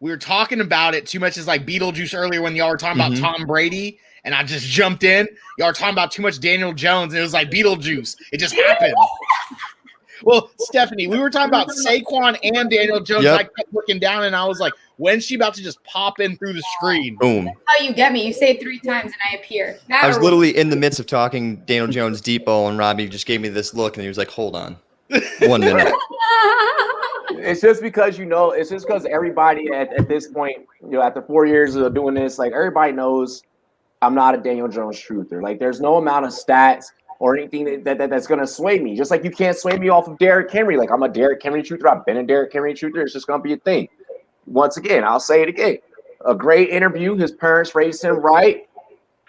we were talking about it too much as like Beetlejuice earlier when y'all were talking about Tom Brady, and I just jumped in. Y'all were talking about too much Daniel Jones, and it was like Beetlejuice. It just happened. Well, Stephanie, we were talking about Saquon and Daniel Jones. Yep. I kept looking down, and I was like, when's she about to just pop in through the screen? Boom. How you get me? You say it 3 times and I appear. I was literally in the midst of talking Daniel Jones deep ball, and Robbie just gave me this look, and he was like, hold on 1 minute. It's just because it's just because everybody at this point, after 4 years of doing this, everybody knows I'm not a Daniel Jones truther. There's no amount of stats or anything that's gonna sway me. Just like you can't sway me off of Derrick Henry. I'm a Derrick Henry truther. I've been a Derrick Henry truther. It's just gonna be a thing. Once again, I'll say it again. A great interview. His parents raised him right.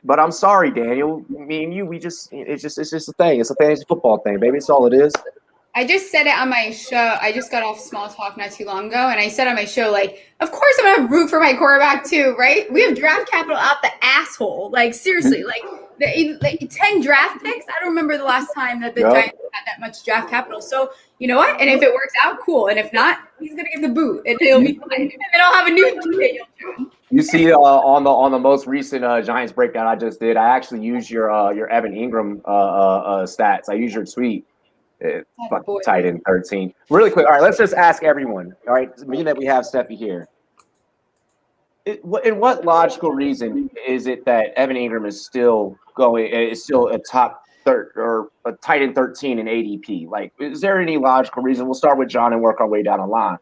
But I'm sorry, Daniel. Me and you, it's just a thing. It's a fantasy football thing, baby. It's all it is. I just said it on my show. I just got off Small Talk not too long ago, and I said on my show, of course I'm gonna root for my quarterback too, right? We have draft capital out the asshole. Seriously, the 10 draft picks. I don't remember the last time that the Giants had that much draft capital. So you know what? And if it works out, cool. And if not, he's gonna get the boot, and it'll be fine. And then I'll have a new Daniel Jones. You see, on the most recent Giants breakdown I just did, I actually used your Evan Ingram stats. I used your tweet. Tight end 13. Really quick. All right, let's just ask everyone. All right, being that we have Steffi here. In what logical reason is it that Evan Ingram is still a top third or a tight end 13 in ADP? Is there any logical reason? We'll start with John and work our way down the line.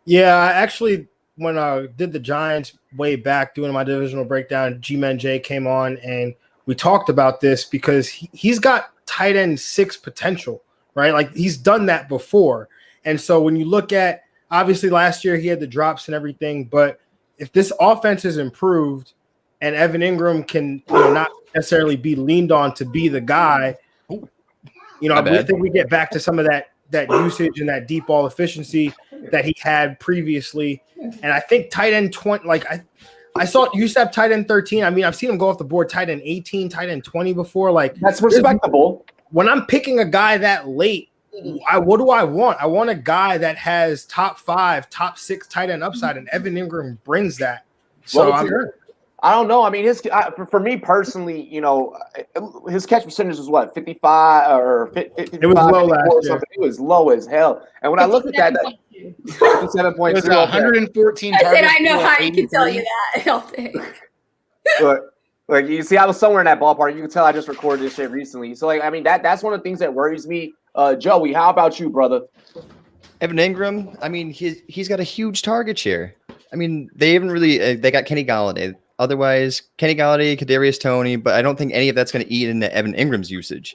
Yeah, actually, when I did the Giants way back doing my divisional breakdown, G-Man J came on and we talked about this because he's got tight end 6 potential, right? He's done that before. And so when you look at, obviously last year he had the drops and everything, but if this offense is improved and Evan Ingram can not necessarily be leaned on to be the guy, I think we get back to some of that usage and that deep ball efficiency that he had previously. And I think tight end 20, I saw it used to have tight end 13. I mean, I've seen him go off the board tight end 18, tight end 20 before. That's respectable. When I'm picking a guy that late, what do I want? I want a guy that has top 5, top 6 tight end upside, and Evan Ingram brings that. So I don't know. I mean, for me personally, his catch percentage was what, 55 or 55? It was low last or year. something. It was low as hell. And when I look at that 57.2, It was 114 I said, targets. I know for how I can tell 83. you that all day. Like you see, I was somewhere in that ballpark. You can tell I just recorded this shit recently. So I mean, that's one of the things that worries me. Joey, how about you, brother? Evan Ingram, I mean, he's got a huge target share. I mean, they haven't really they got Kenny Galladay. Otherwise, Kenny Galladay, Kadarius Toney, but I don't think any of that's going to eat into Evan Ingram's usage.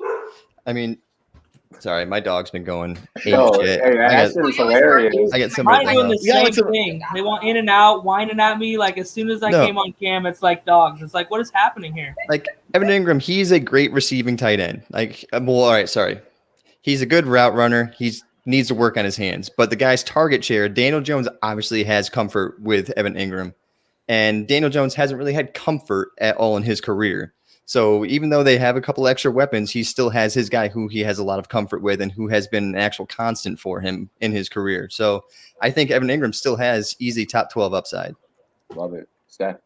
I mean, sorry, my dog's been going ape shit. Hey, that shit is hilarious. I get some Mine doing the Yeah, same it's a- thing. They want in and out, whining at me. Like as soon as I No. came on cam, it's like dogs. It's like, what is happening here? Like Evan Ingram, he's a great receiving tight end. Like, well, all right, sorry. He's a good route runner. He needs to work on his hands. But the guy's target share, Daniel Jones obviously has comfort with Evan Ingram. And Daniel Jones hasn't really had comfort at all in his career. So even though they have a couple extra weapons, he still has his guy who he has a lot of comfort with and who has been an actual constant for him in his career. So I think Evan Ingram still has easy top 12 upside. Love it. Steph.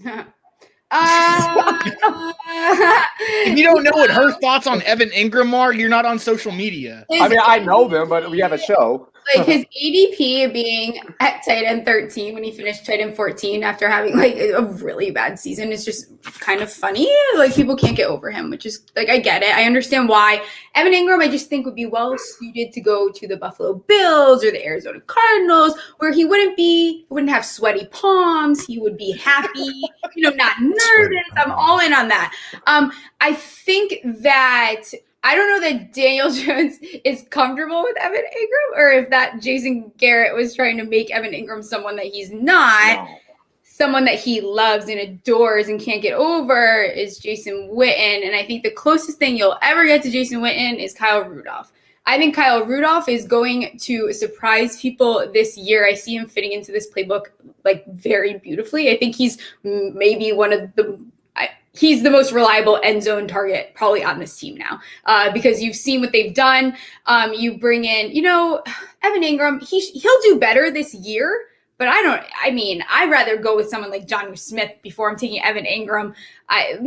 If you don't know what her thoughts on Evan Ingram are, you're not on social media. I mean, I know them, but we have a show. Like his ADP being at tight end 13 when he finished tight end 14 after having like a really bad season is just kind of funny. Like people can't get over him, which is like, I get it. I understand why. Evan Ingram, I just think would be well suited to go to the Buffalo Bills or the Arizona Cardinals, where he wouldn't have sweaty palms. He would be happy, not nervous. I'm all in on that. I think that I don't know that Daniel Jones is comfortable with Evan Ingram, or if that Jason Garrett was trying to make Evan Ingram someone that he's not. No. Someone that he loves and adores and can't get over is Jason Witten. And I think the closest thing you'll ever get to Jason Witten is Kyle Rudolph. I think Kyle Rudolph is going to surprise people this year. I see him fitting into this playbook like very beautifully. I think he's maybe he's the most reliable end zone target probably on this team now because you've seen what they've done. You bring in, Evan Ingram, he'll do better this year, but I'd rather go with someone like Jonnu Smith before I'm taking Evan Ingram. I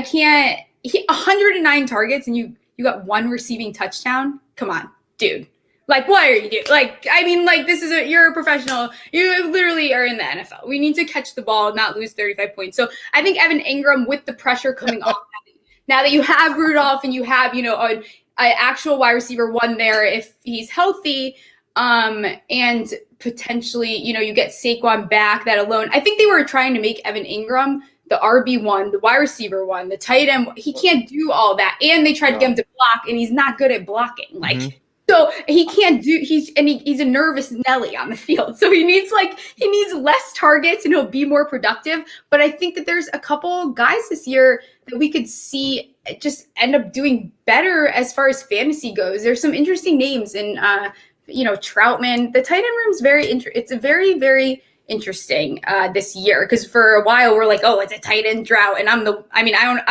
can't. 109 targets and you got one receiving touchdown. Come on, dude. Like, what are you doing? You're a professional. You literally are in the NFL. We need to catch the ball, not lose 35 points. So I think Evan Ingram, with the pressure coming off, now that you have Rudolph and you have, an actual wide receiver one there, if he's healthy, and potentially, you get Saquon back, that alone. I think they were trying to make Evan Ingram the RB1, the wide receiver one, the tight end. He can't do all that. And they tried to get him to block, and he's not good at blocking. So he can't do. He's a nervous Nelly on the field. So he needs less targets and he'll be more productive. But I think that there's a couple guys this year that we could see just end up doing better as far as fantasy goes. There's some interesting names, and Troutman. The tight end room's it's a very, very interesting this year, because for a while we're like, oh, it's a tight end drought, and I'm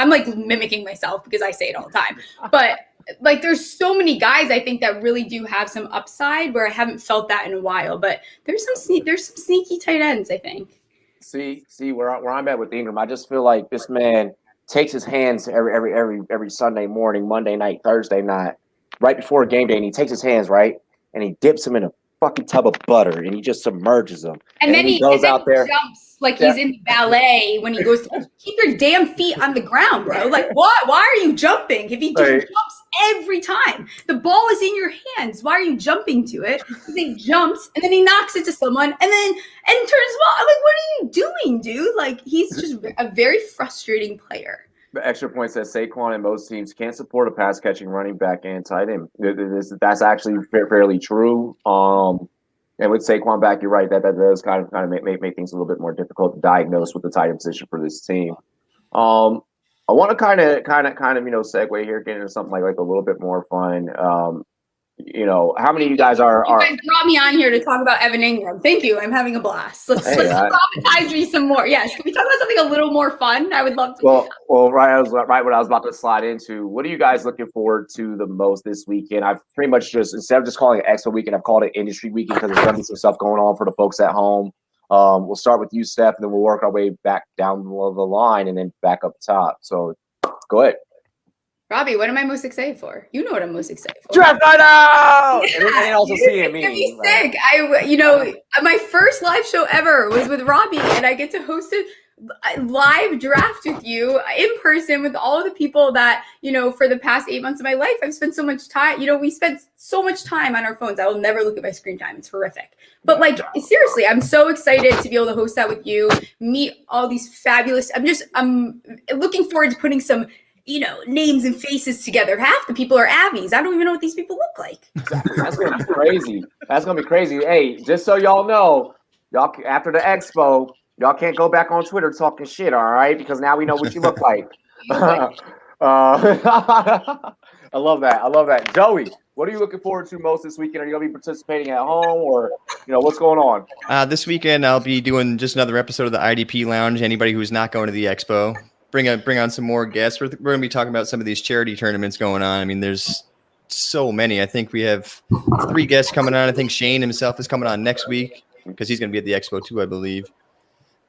like mimicking myself because I say it all the time, but. Like there's so many guys I think that really do have some upside where I haven't felt that in a while, but there's some sneaky tight ends, I think. See where I'm at with Ingram. I just feel like this man takes his hands every Sunday morning, Monday night, Thursday night, right before a game day, and he takes his hands right and he dips them in a fucking tub of butter and he just submerges them. And then he goes out there, jumps like he's in the ballet when he goes to keep your damn feet on the ground, bro. Like, what? Why are you jumping? If he just jumps every time, the ball is in your hands. Why are you jumping to it? Because he jumps and then he knocks it to someone and turns the ball. Like, what are you doing, dude? Like, he's just a very frustrating player. The extra point says Saquon and most teams can't support a pass catching running back and tight end. That's actually fairly true. And with Saquon back, you're right. That does kind of make things a little bit more difficult to diagnose with the tight end position for this team. I want to kind of segue here, get into something like a little bit more fun. you know, how many of you guys are? You guys brought me on here to talk about Evan Ingram. Thank you. I'm having a blast. Let's traumatize me some more. Yes, can we talk about something a little more fun? I would love to. Well, right what I was about to slide into. What are you guys looking forward to the most this weekend? I've pretty much just, instead of just calling it Expo Weekend, I've called it Industry Weekend because there's going to be some stuff going on for the folks at home. We'll start with you, Steph, and then we'll work our way back down the line and then back up top. So go ahead. Robbie, what am I most excited for? You know what I'm most excited for. Draft night out! And also seeing me. It's gonna be sick. My first live show ever was with Robbie, and I get to host a live draft with you in person with all of the people that, for the past 8 months of my life, I've spent so much time. We spent so much time on our phones. I will never look at my screen time. It's horrific. But seriously, I'm so excited to be able to host that with you, meet all these fabulous. I'm looking forward to putting some names and faces together. Half the people are Abbies. I don't even know what these people look like. Exactly. That's gonna be crazy. That's gonna be crazy. Hey, just so y'all know, y'all after the expo, y'all can't go back on Twitter talking shit, all right? Because now we know what you look like. I love that. I love that. Joey, what are you looking forward to most this weekend? Are you gonna be participating at home, or what's going on? This weekend I'll be doing just another episode of the IDP Lounge. Anybody who's not going to the expo, bring on some more guests. We're going to be talking about some of these charity tournaments going on. I mean, there's so many. I think we have 3 guests coming on. I think Shane himself is coming on next week because he's going to be at the expo too, I believe.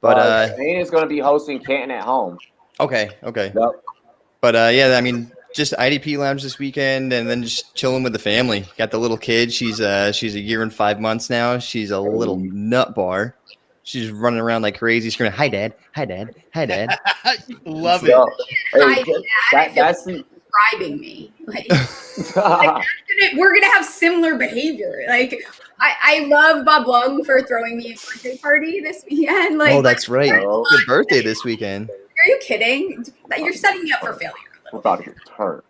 But Shane is going to be hosting Canton at home. Okay. Yep. But just IDP Lounge this weekend, and then just chilling with the family. Got the little kid. She's a year and 5 months now. She's a little nut bar. She's running around like crazy, screaming, "Hi, Dad! Hi, Dad! Hi, Dad!" Love it. That's describing me. We're gonna have similar behavior. I love Bob Lung for throwing me a birthday party this weekend. That's right. Good birthday this weekend. Are you kidding? You're setting me up for failure. We're about to get hurt.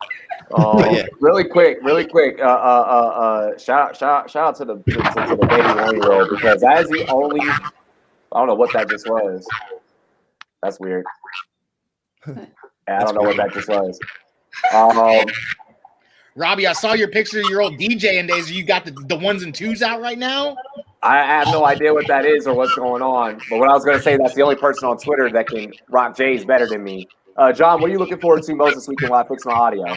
Really quick. Shout out to the baby 1-year-old, because that is the only. I don't know what that just was. That's weird. I don't know what that just was. Robbie, I saw your picture of your old DJing days. You got the ones and twos out right now? I have no idea what that is or what's going on. But what I was going to say, that's the only person on Twitter that can rock J's better than me. John, what are you looking forward to most this weekend while I fix my audio?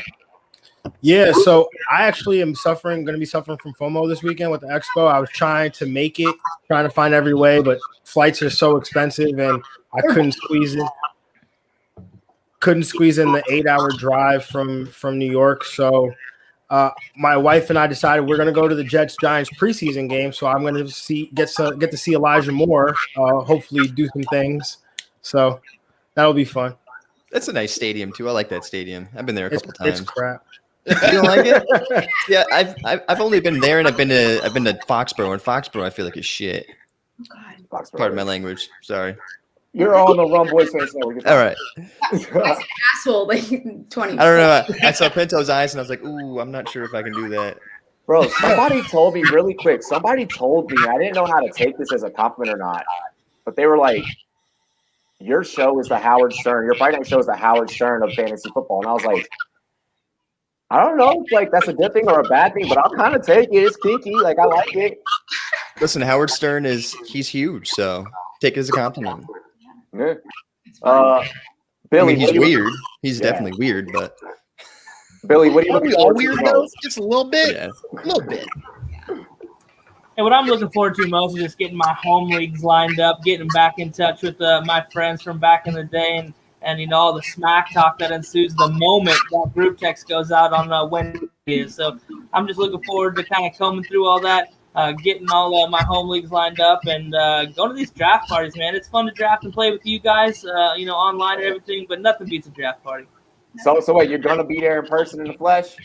Yeah, so I actually am going to be suffering from FOMO this weekend with the expo. I was trying to make it, trying to find every way, but flights are so expensive, and I couldn't squeeze in the 8-hour drive from New York. So my wife and I decided we're going to go to the Jets-Giants preseason game. So I'm going to get to see Elijah Moore, hopefully do some things. So that'll be fun. That's a nice stadium too. I like that stadium. I've been there a couple times. It's crap. You don't like it? Yeah, I've only been there, and I've been to Foxborough, and Foxborough I feel like is shit. Pardon my language. Sorry. You're all on the Rum Boys fans now. All right. That's an asshole. 20. I don't know. I saw Pinto's eyes, and I was like, "Ooh, I'm not sure if I can do that." Bro, somebody told me really quick. Somebody told me, I didn't know how to take this as a compliment or not, but they were like, "Your show is the Howard Stern. Your Friday night show is the Howard Stern of fantasy football." And I was like, I don't know if that's a good thing or a bad thing, but I'll kind of take it. It's kinky. I like it. Listen, Howard Stern he's huge, so take it as a compliment. Yeah. I Billy, mean, he's weird. He's definitely weird, but Billy, what are you Are we looking all forward to weird most? though? Just a little bit. Yeah. A little bit. Hey, what I'm looking forward to most is just getting my home leagues lined up, getting back in touch with my friends from back in the day, and all the smack talk that ensues the moment that group text goes out on Wednesday. So I'm just looking forward to kind of combing through all that, getting all my home leagues lined up, and going to these draft parties, man. It's fun to draft and play with you guys, online and everything, but nothing beats a draft party. So wait, you're going to be there in person in the flesh?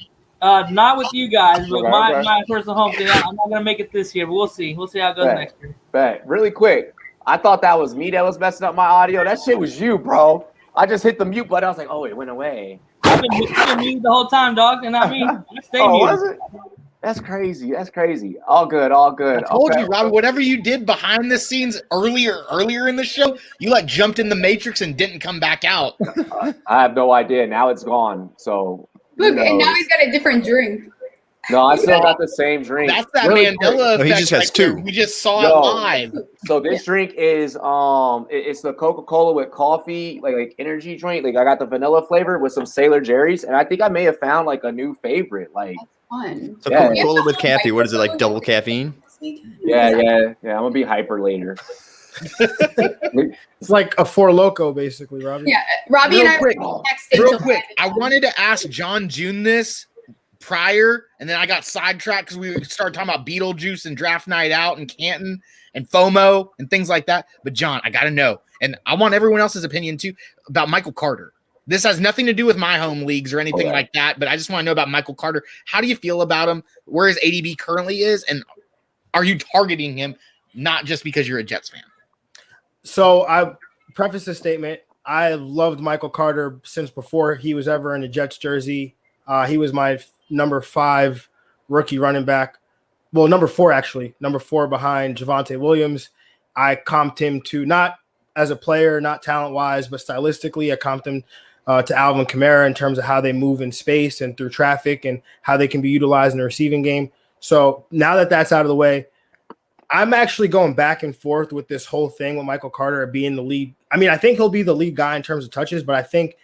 Not with you guys, but Okay, my personal home team. I'm not going to make it this year, but we'll see. We'll see how it goes next year. Bet. Really quick, I thought that was me that was messing up my audio. That shit was you, bro. I just hit the mute button. I was like, oh, it went away. I've been muted the whole time, dog, and I mean, I stay Oh, muted. was it? That's crazy. That's crazy. All good. All good. I told Okay. you, Robbie, whatever you did behind the scenes earlier in the show, you jumped in the Matrix and didn't come back out. I have no idea. Now it's gone. So Look, and now he's got a different drink. No, I still got the same drink. That's that Really quick. Mandela No, he effect just has right there. two. We just saw Yo. it live. So this drink is it's the Coca-Cola with coffee, like energy drink. Like I got the vanilla flavor with some Sailor Jerry's, and I think I may have found like a new favorite. Like Fun. So Yeah. Coca-Cola with caffeine. What is it, like double caffeine? yeah. I'm gonna be hyper later. It's like a Four Loco, basically, Robbie. Yeah, Robbie Real and I quick, were texting real till quick. I wanted to ask John June this prior, and then I got sidetracked because we started talking about Beetlejuice and draft night out in Canton and FOMO and things like that. But John, I got to know, and I want everyone else's opinion too, about Michael Carter. This has nothing to do with my home leagues or anything like that, but I just want to know about Michael Carter. How do you feel about him? Where his ADB currently is, and are you targeting him not just because you're a Jets fan? So I preface this statement. I loved Michael Carter since before he was ever in a Jets jersey. He was my number 5 rookie running back. Well, number 4, actually. Number 4 behind Javonte Williams. I comped him to, not as a player, not talent-wise, but stylistically, I comped him to Alvin Kamara in terms of how they move in space and through traffic and how they can be utilized in the receiving game. So now that that's out of the way, I'm actually going back and forth with this whole thing with Michael Carter being the lead. I mean, I think he'll be the lead guy in terms of touches, but I think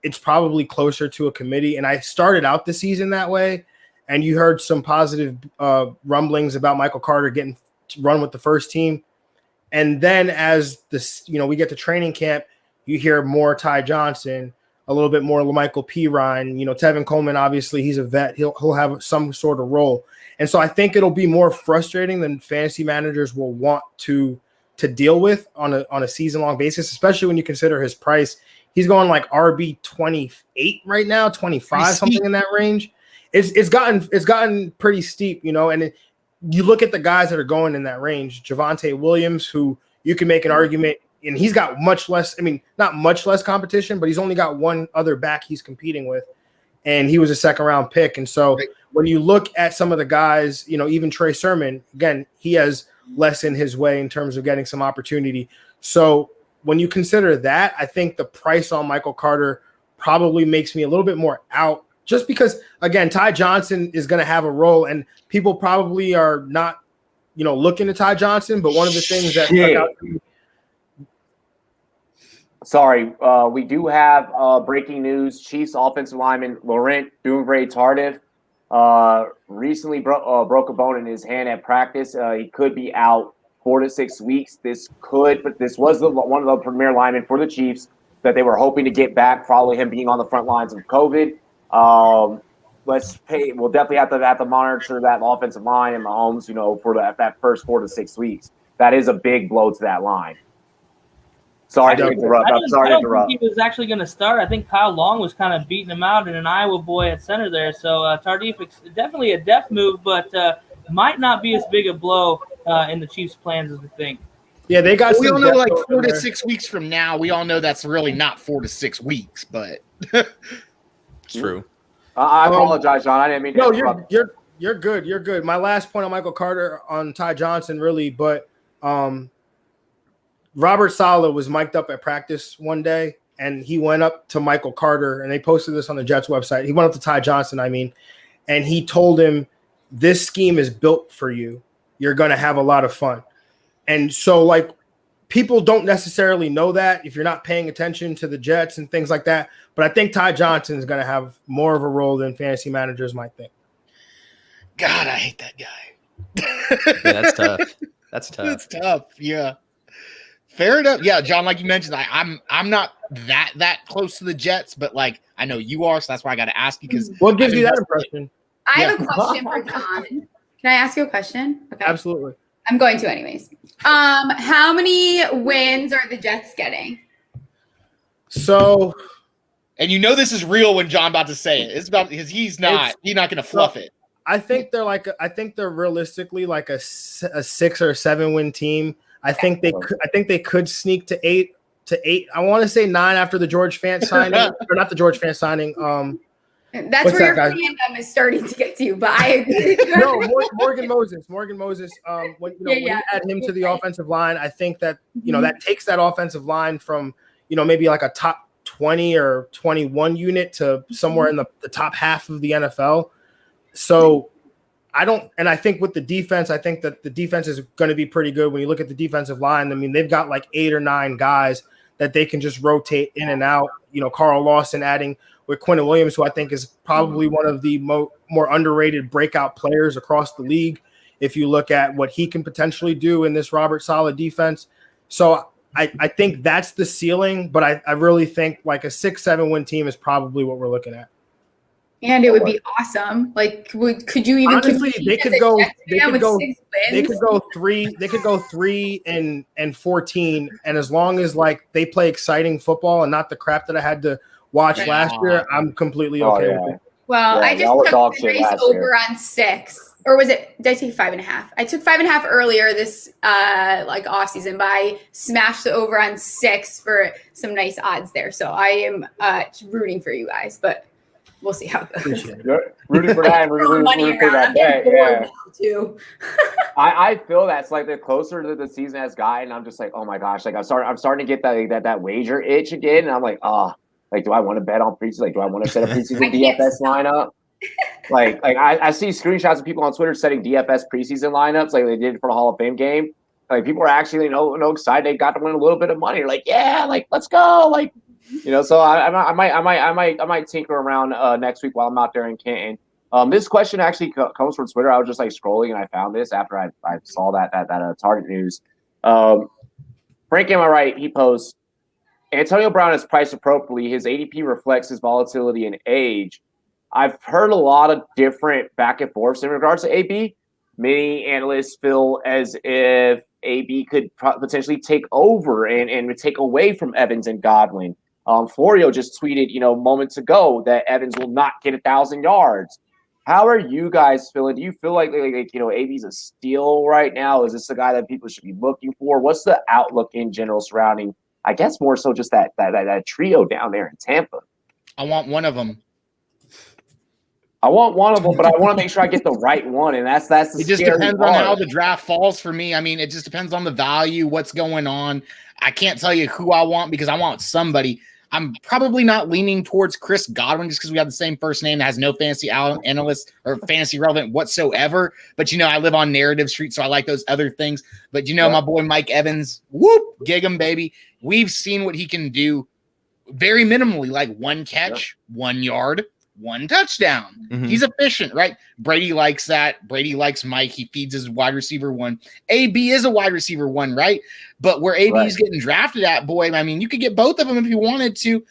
it's probably closer to a committee. And I started out the season that way, and you heard some positive rumblings about Michael Carter getting run with the first team. And then as this, we get to training camp, you hear more Ty Johnson, a little bit more LaMichael Pirine. Tevin Coleman, obviously, he's a vet. He'll have some sort of role. And so I think it'll be more frustrating than fantasy managers will want to deal with on a season-long basis, especially when you consider his price. He's going like RB 28 right now, 25, something in that range. It's gotten pretty steep, and you look at the guys that are going in that range. Javonte Williams, who you can make an argument, and he's got not much less competition, but he's only got one other back he's competing with, and he was a second-round pick. And so when you look at some of the guys, even Trey Sermon, again, he has less in his way in terms of getting some opportunity. So when you consider that, I think the price on Michael Carter probably makes me a little bit more out, just because, again, Ty Johnson is going to have a role, and people probably are not, looking at Ty Johnson. But one of the things that stuck out to me. Sorry, we do have breaking news. Chiefs offensive lineman Laurent Duvernay-Tardif recently broke a bone in his hand at practice. He could be out 4 to 6 weeks. This was one of the premier linemen for the Chiefs that they were hoping to get back following him being on the front lines of COVID. We'll definitely have to monitor that offensive line and Mahomes, for that first 4 to 6 weeks. That is a big blow to that line. Sorry to interrupt. I don't think he was actually going to start. I think Kyle Long was kind of beating him out and an Iowa boy at center there. So Tardif, definitely a depth move, but might not be as big a blow in the Chiefs' plans as we think. Yeah, they got. We all know, like 4 to 6 weeks from now, we all know that's really not 4 to 6 weeks, but it's true. I apologize, John. I didn't mean to interrupt. You're good. You're good. My last point on Michael Carter on Ty Johnson, really, but Robert Saleh was mic'd up at practice one day, and he went up to Michael Carter, and they posted this on the Jets website. He went up to Ty Johnson, and he told him, "This scheme is built for you. You're going to have a lot of fun." And so, people don't necessarily know that if you're not paying attention to the Jets and things like that. But I think Ty Johnson is going to have more of a role than fantasy managers might think. God, I hate that guy. Yeah, that's tough. That's tough. That's tough. Yeah. Fair enough. Yeah, John, like you mentioned, I'm not that close to the Jets, but I know you are, so that's why I got to ask you. Because what gives you that impression? I have a question for John. Can I ask you a question? Okay. Absolutely. I'm going to anyways. How many wins are the Jets getting? So, and this is real when John about to say it. It's about because he's not going to fluff it. I think they're realistically like a 6 or 7 win team. I think they could sneak to 8. I want to say 9 after the George Fant signing, or not the George Fant signing. That's where your fandom is starting to get to, but I agree. No, Morgan Moses. When you add him to the offensive line, I think that that takes that offensive line from maybe like a top 20 or 21 unit to somewhere in the top half of the NFL. So I think with the defense, I think that the defense is going to be pretty good. When you look at the defensive line, I mean, they've got like 8 or 9 guys that they can just rotate in and out. Carl Lawson adding with Quentin Williams, who I think is probably one of the more underrated breakout players across the league. If you look at what he can potentially do in this Robert Saleh defense. So I think that's the ceiling, but I really think like a 6-7 win team is probably what we're looking at. And it would be awesome. Like, could you even honestly? They could go 3 and 14, and as long as like they play exciting football and not the crap that I had to watch last year, I'm completely okay with it. Well, I just took the nice over on 6. Or was it? Did I take 5.5? I took 5.5 earlier this like off season, but I smashed the over on 6 for some nice odds there. So I am rooting for you guys, but we'll see how it goes. Rooting for that and rooting for that bet. Yeah. Too. I feel that's like the closer that the season has gotten, I'm just like, oh my gosh, like I'm starting to get that wager itch again, and I'm like, like, do I want to bet on preseason? Like, do I want to set a preseason DFS lineup? Like I see screenshots of people on Twitter setting DFS preseason lineups like they did for the Hall of Fame game. Like people are actually excited they got to win a little bit of money. Like, yeah, like let's go. Like, so I might tinker around next week while I'm out there in Canton. This question actually comes from Twitter. I was just like scrolling and I found this after I saw that Target news. Frank, am I right? He posts, Antonio Brown is priced appropriately. His ADP reflects his volatility and age. I've heard a lot of different back and forths in regards to AB. Many analysts feel as if AB could potentially take over and take away from Evans and Godwin. Florio just tweeted, moments ago that Evans will not get 1,000 yards. How are you guys feeling? Do you feel like AB's a steal right now? Is this a guy that people should be looking for? What's the outlook in general surrounding, I guess, more so just that trio down there in Tampa? I want one of them. I want one of them, but I want to make sure I get the right one, and that's the It just depends on how the draft falls for me. I mean, it just depends on the value, what's going on. I can't tell you who I want because I want somebody. I'm probably not leaning towards Chris Godwin just because we have the same first name that has no fantasy analyst or fantasy relevant whatsoever. But, I live on Narrative Street, so I like those other things. But, my boy Mike Evans, whoop, gig him, baby. We've seen what he can do very minimally, like 1 catch, 1 yard, 1 touchdown. Mm-hmm. He's efficient, right? Brady likes that. Brady likes Mike. He feeds his wide receiver 1. AB is a wide receiver 1, right? But where AB is getting drafted at, boy, I mean, you could get both of them if you wanted to.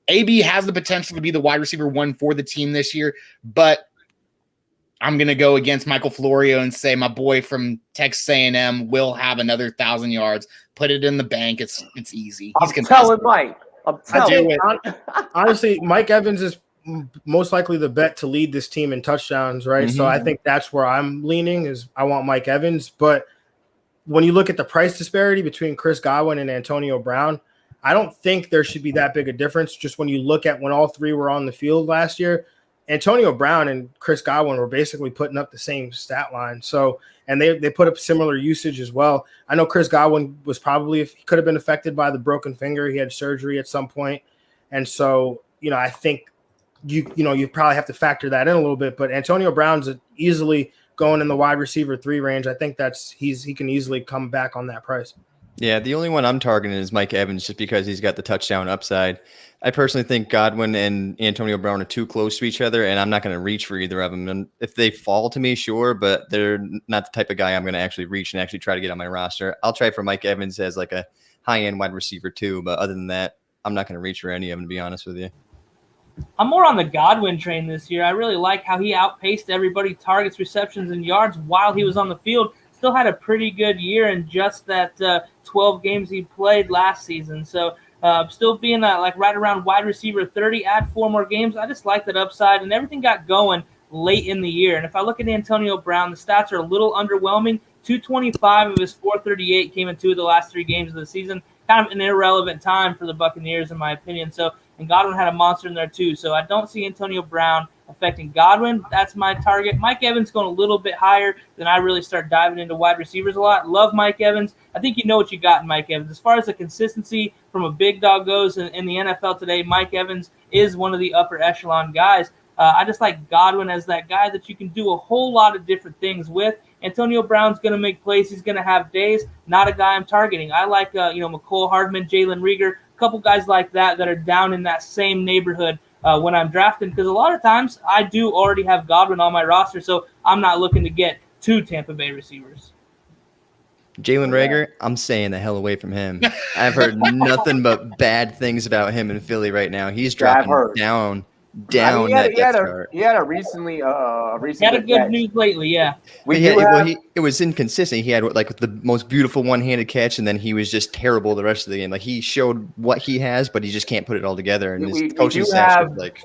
AB has the potential to be the wide receiver 1 for the team this year, but I'm going to go against Michael Florio and say my boy from Texas A&M will have another 1,000 yards. Put it in the bank. It's easy. I'm telling Mike. Honestly, Mike Evans is most likely the bet to lead this team in touchdowns, right? Mm-hmm. So I think that's where I'm leaning is I want Mike Evans. But when you look at the price disparity between Chris Godwin and Antonio Brown, I don't think there should be that big a difference. Just when you look at when all three were on the field last year, Antonio Brown and Chris Godwin were basically putting up the same stat line. So, and they put up similar usage as well. I know Chris Godwin was probably, if he could have been affected by the broken finger, he had surgery at some point. And so, I think you probably have to factor that in a little bit, but Antonio Brown's easily going in the wide receiver 3 range. I think he can easily come back on that price. Yeah, the only one I'm targeting is Mike Evans just because he's got the touchdown upside. I personally think Godwin and Antonio Brown are too close to each other, and I'm not going to reach for either of them. And if they fall to me, sure, but they're not the type of guy I'm going to actually reach and actually try to get on my roster. I'll try for Mike Evans as like a high-end wide receiver too, but other than that, I'm not going to reach for any of them, to be honest with you. I'm more on the Godwin train this year. I really like how he outpaced everybody, targets, receptions, and yards while he was on the field. Still had a pretty good year in just that 12 games he played last season. So still being like right around wide receiver 30, add 4 more games. I just like that upside, and everything got going late in the year. And if I look at Antonio Brown, the stats are a little underwhelming. 225 of his 438 came in 2 of the last 3 games of the season. Kind of an irrelevant time for the Buccaneers, in my opinion. So, and Godwin had a monster in there too. So I don't see Antonio Brown affecting Godwin. That's my target. Mike Evans going a little bit higher than I really start diving into wide receivers a lot. Love Mike Evans. I think you know what you got in Mike Evans. As far as the consistency from a big dog goes in the NFL today, Mike Evans is one of the upper echelon guys. I just like Godwin as that guy that you can do a whole lot of different things with. Antonio Brown's going to make plays. He's going to have days. Not a guy I'm targeting. I like, McCole Hardman, Jalen Rieger, a couple guys like that are down in that same neighborhood when I'm drafting, because a lot of times I do already have Godwin on my roster, so I'm not looking to get 2 Tampa Bay receivers. Jalen Reagor, I'm staying the hell away from him. I've heard nothing but bad things about him in Philly right now. He's dropping down I mean, that he depth had chart. a recently He had a good news lately, yeah. It was inconsistent. He had like the most beautiful one-handed catch, and then he was just terrible the rest of the game. Like he showed what he has, but he just can't put it all together. And his coaching staff was like,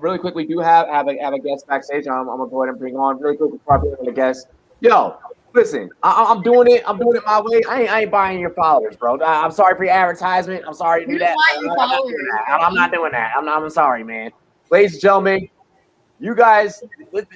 really quick, we do have a guest backstage. I'm gonna go ahead and bring on really quick before I bring on the guest. Yo, listen, I'm doing it. I'm doing it my way. I ain't buying your followers, bro. I'm sorry for your advertisement. I'm sorry to do that. I'm not doing that. I'm sorry, man. Ladies and gentlemen, you guys,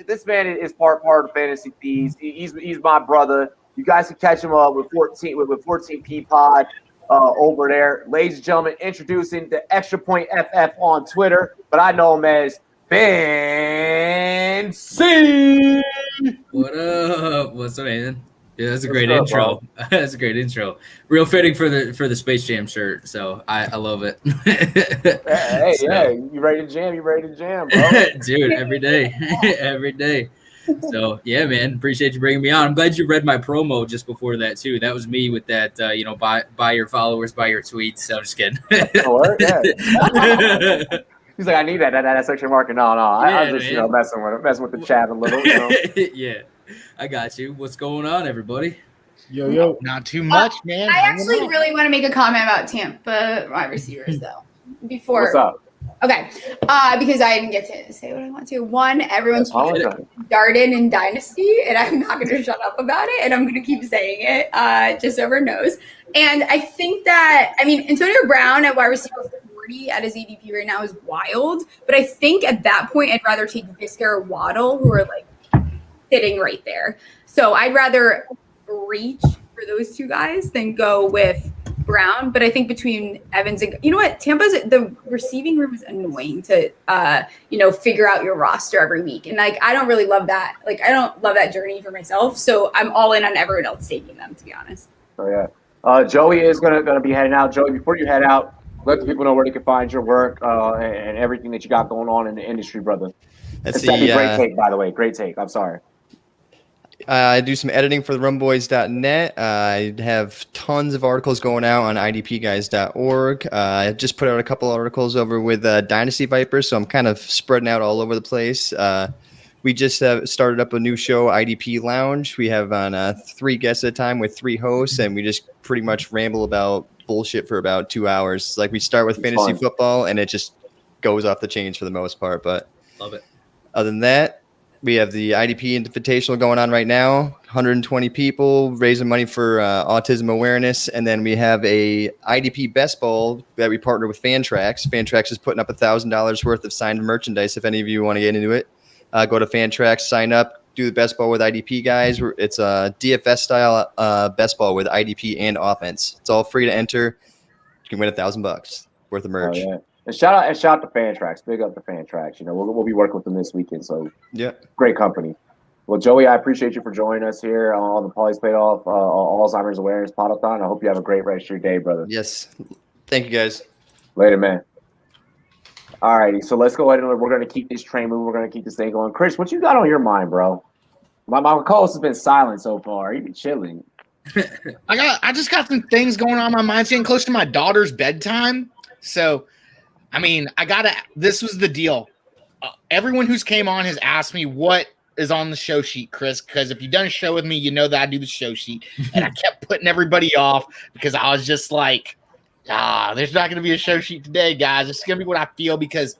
this man is part of the Fantasy Thieves. He's my brother. You guys can catch him up with 14P Pod over there. Ladies and gentlemen, introducing the Extra Point FF on Twitter, but I know him as Ben C. What up? What's up, man? Yeah, that's a great What's up, intro. That's a great intro. Real fitting for the Space Jam shirt. So I love it. Hey, So- yeah, you ready to jam? You ready to jam, bro? Dude, every day. Every day. So yeah, man, appreciate you bringing me on. I'm glad you read my promo just before that too. That was me with that buy your followers, buy your tweets. So I'm just kidding. Yeah. He's like, I need that section market. No, I was just man. messing with the chat a little. Yeah, I got you. What's going on, everybody? Yo. Not too much, man. I actually really want to make a comment about Tampa wide receivers, though. Before, What's up? Okay, because I didn't get to say what I want to. One, everyone's Darden in Dynasty, and I'm not going to shut up about it, and I'm going to keep saying it just so everyone knows. And I think that, Antonio Brown at wide receiver 40 at his ADP right now is wild, but I think at that point, I'd rather take Visca or Waddle, who are like sitting right there. So I'd rather reach for those two guys than go with Brown. But I think between Evans and the receiving room is annoying to figure out your roster every week, and I don't really love that. I don't love that journey for myself, so I'm all in on everyone else taking them, to be honest. Oh yeah, Joey is gonna be heading out. Joey, before you head out, let the people know where they can find your work and everything that you got going on in the industry, brother. That's great take, by the way. Great take. I'm sorry. I do some editing for the rumboys.net. I have tons of articles going out on idpguys.org. I just put out a couple articles over with Dynasty Vipers, so I'm kind of spreading out all over the place. We just started up a new show, IDP Lounge. We have on 3 guests at a time with 3 hosts, and we just pretty much ramble about bullshit for about 2 hours. Like we start with fantasy football, and it just goes off the chains for the most part. But love it. Other than that, we have the IDP Invitational going on right now. 120 people raising money for autism awareness. And then we have a IDP Best Ball that we partner with Fantrax. Fantrax is putting up $1,000 worth of signed merchandise. If any of you want to get into it, go to Fantrax, sign up, do the Best Ball with IDP guys. It's a DFS style Best Ball with IDP and offense. It's all free to enter. You can win $1,000 worth of merch. Oh, yeah. And shout out to Fantrax. Big up to Fantrax. We'll be working with them this weekend. So yeah, great company. Well, Joey, I appreciate you for joining us here on the Polly's Played Off Alzheimer's Awareness Podathon. I hope you have a great rest of your day, brother. Yes. Thank you, guys. Later, man. All righty. So let's go ahead and we're going to keep this train moving. We're going to keep this thing going. Chris, what you got on your mind, bro? My co-host has been silent so far. He been chilling. I just got some things going on in my mind. It's getting close to my daughter's bedtime. So, this was the deal. Everyone who's came on has asked me what is on the show sheet, Chris, because if you've done a show with me, you know that I do the show sheet. And I kept putting everybody off because I was just like, there's not going to be a show sheet today, guys. It's going to be what I feel, because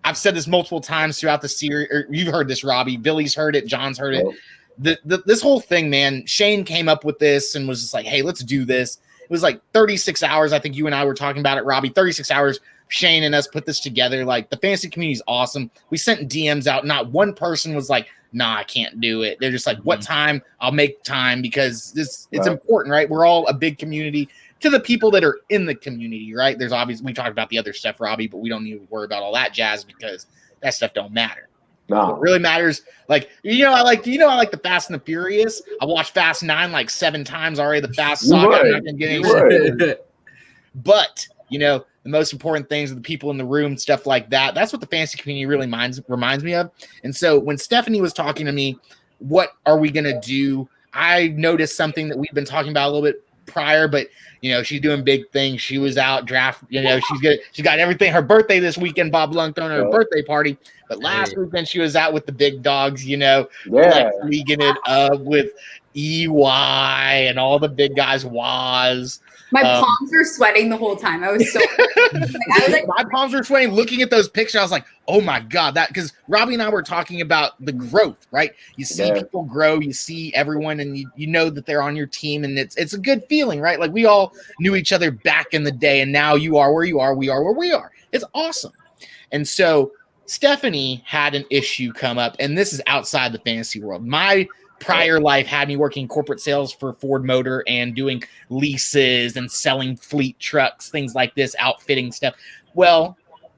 I've said this multiple times throughout the series. Or you've heard this, Robbie. Billy's heard it. John's heard it. This whole thing, man, Shane came up with this and was just like, hey, let's do this. It was like 36 hours. I think you and I were talking about it, Robbie. 36 hours. Shane and us put this together. Like, the fantasy community is awesome. We sent DMs out. Not one person was like, nah, I can't do it. They're just like, what time? I'll make time, because it's important, right? We're all a big community to the people that are in the community, right? There's obviously, we talked about the other stuff, Robbie, but we don't need to worry about all that jazz because that stuff don't matter. No. What really matters, I like the Fast and the Furious. I watched Fast 9 like 7 times already. The Fast saga. I'm not gonna get any. But the most important things are the people in the room, stuff like that. That's what the fantasy community really reminds me of. And so when Stephanie was talking to me, what are we gonna do? I noticed something that we've been talking about a little bit prior, but she's doing big things. She was out draft. She got everything. Her birthday this weekend. Bob Lung throwing her birthday party. But last weekend she was out with the big dogs. Leaguing it up with EY and all the big guys. My palms were sweating the whole time. I was so my palms were sweating looking at those pictures. I was like, oh my God, that because Robbie and I were talking about the growth, right? You see people grow, you see everyone, and you know that they're on your team, and it's a good feeling, right? Like we all knew each other back in the day, and now you are where you are, we are where we are. It's awesome. And so Stephanie had an issue come up, and this is outside the fantasy world. My prior life had me working corporate sales for Ford Motor and doing leases and selling fleet trucks, things like this, outfitting stuff. Well,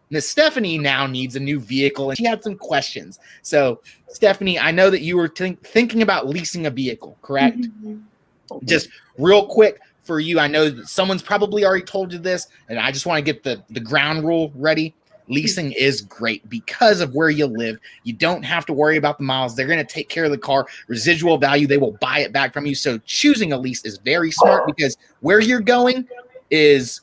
Miss Stephanie now needs a new vehicle, and she had some questions. So, Stephanie, I know that you were thinking about leasing a vehicle, correct? Mm-hmm. Just real quick for you, I know that someone's probably already told you this, and I just want to get the ground rule ready. Leasing is great because of where you live. You don't have to worry about the miles. They're going to take care of the car. Residual value, they will buy it back from you. So choosing a lease is very smart because where you're going is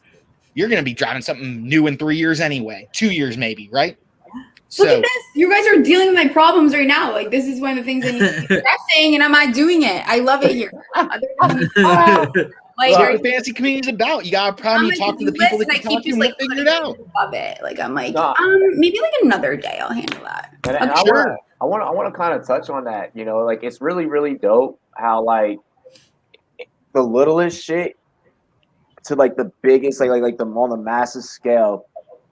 you're going to be driving something new in 3 years anyway, 2 years maybe, right? Look at this. You guys are dealing with my problems right now. Like, this is one of the things I need to be addressing, and I'm not doing it. I love it here. Like, what the fantasy community is about. You got a problem, you talk to the people that can talk to you, and we'll figure it out. Love it. Like, I'm like, maybe like another day I'll handle that. And I want to kind of touch on that. Like, it's really, really dope how like the littlest shit to like the biggest, like the on the massive scale.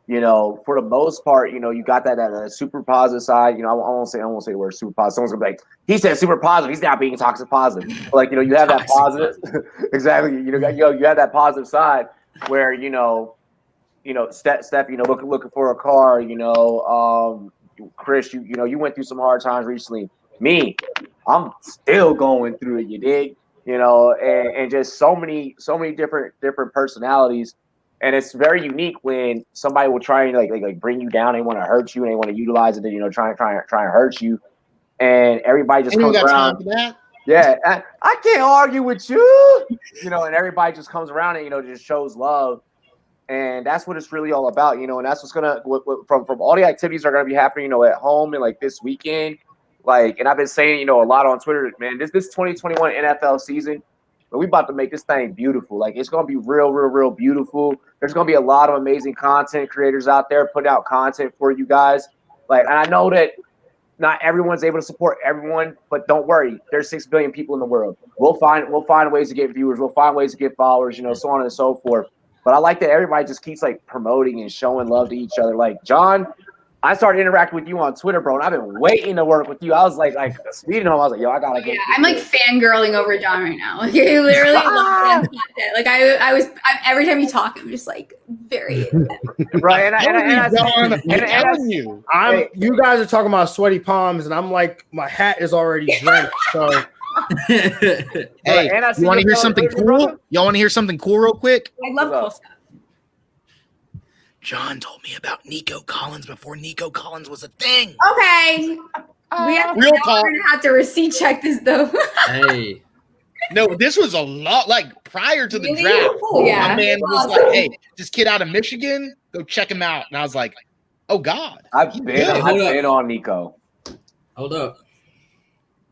For the most part, you got that super positive side. I won't say the word super positive. Someone's gonna be like, he said super positive. He's not being toxic positive. But like, you have that positive. Exactly. You have that positive side where Steph, looking for a car. Chris, you went through some hard times recently. Me, I'm still going through it. You dig? And just so many different personalities. And it's very unique when somebody will try and like bring you down. They want to hurt you and they want to utilize it to try and hurt you. And everybody just comes around. Yeah, I can't argue with you. And everybody just comes around and just shows love. And that's what it's really all about. And that's what's gonna from all the activities that are gonna be happening. At home and like this weekend. And I've been saying a lot on Twitter, man. This 2021 NFL season. But we about to make this thing beautiful. Like, it's going to be real beautiful. There's going to be a lot of amazing content creators out there putting out content for you guys. And I know that not everyone's able to support everyone, but don't worry. There's 6 billion people in the world. We'll find ways to get viewers. We'll find ways to get followers, so on and so forth. But I like that everybody just keeps promoting and showing love to each other. Like, John, I started interacting with you on Twitter, bro, and I've been waiting to work with you. I was like speeding home. I was like, yo, I gotta get. Yeah, I'm like fangirling over John right now. Like, I literally love his content. Like, I every time you talk, I'm just like very. Right, you guys are talking about sweaty palms, and I'm like, my hat is already drenched. So. Hey, you want to hear something cool? Y'all want to hear something cool real quick? I love cool stuff. John told me about Nico Collins before Nico Collins was a thing. Okay. We're gonna have to receipt check this though. Hey. No, this was a lot prior to the really? draft. Yeah. My man was like, hey, this kid out of Michigan, go check him out. And I was like, oh God. I've been on Nico. Hold up.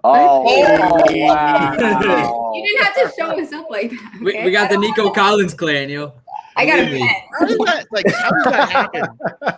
Oh, wow. You didn't have to show us up like that. We got the Nico Collins clan, yo. I got a bet. How did that happen?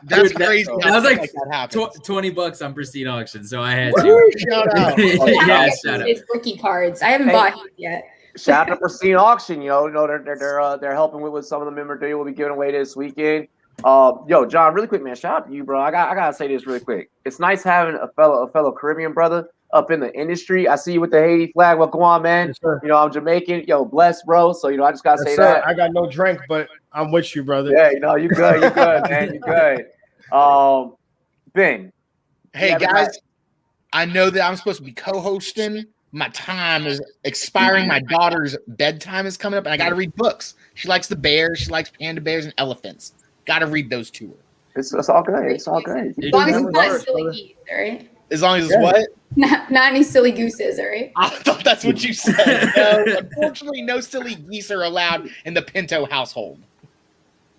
That's crazy. That was like that $20 on Pristine Auction, so I had to. Shout out. Yeah, shout out. It's rookie cards. I haven't bought him yet. Shout out to Pristine Auction. They're helping with some of the memorabilia we'll be giving away this weekend. Yo, John, really quick, man. Shout out to you, bro. I gotta say this really quick. It's nice having a fellow Caribbean brother up in the industry. I see you with the Haiti flag. What's going on, man? Yes, I'm Jamaican. Yo, bless, bro. So I just gotta say that. I got no drink, but I'm with you, brother. Yeah, you good. You good, man. You good. Ben, Hey Yeah, but guys, I know that I'm supposed to be co-hosting. My time is expiring. My daughter's bedtime is coming up, and I got to read books. She likes the bears. She likes panda bears and elephants. Got to read those to her. It's all good. It's all good. As long as it's not silly geese, all right? As long as it's what? Not any silly gooses, all right? I thought that's what you said. No, unfortunately, no silly geese are allowed in the Pinto household.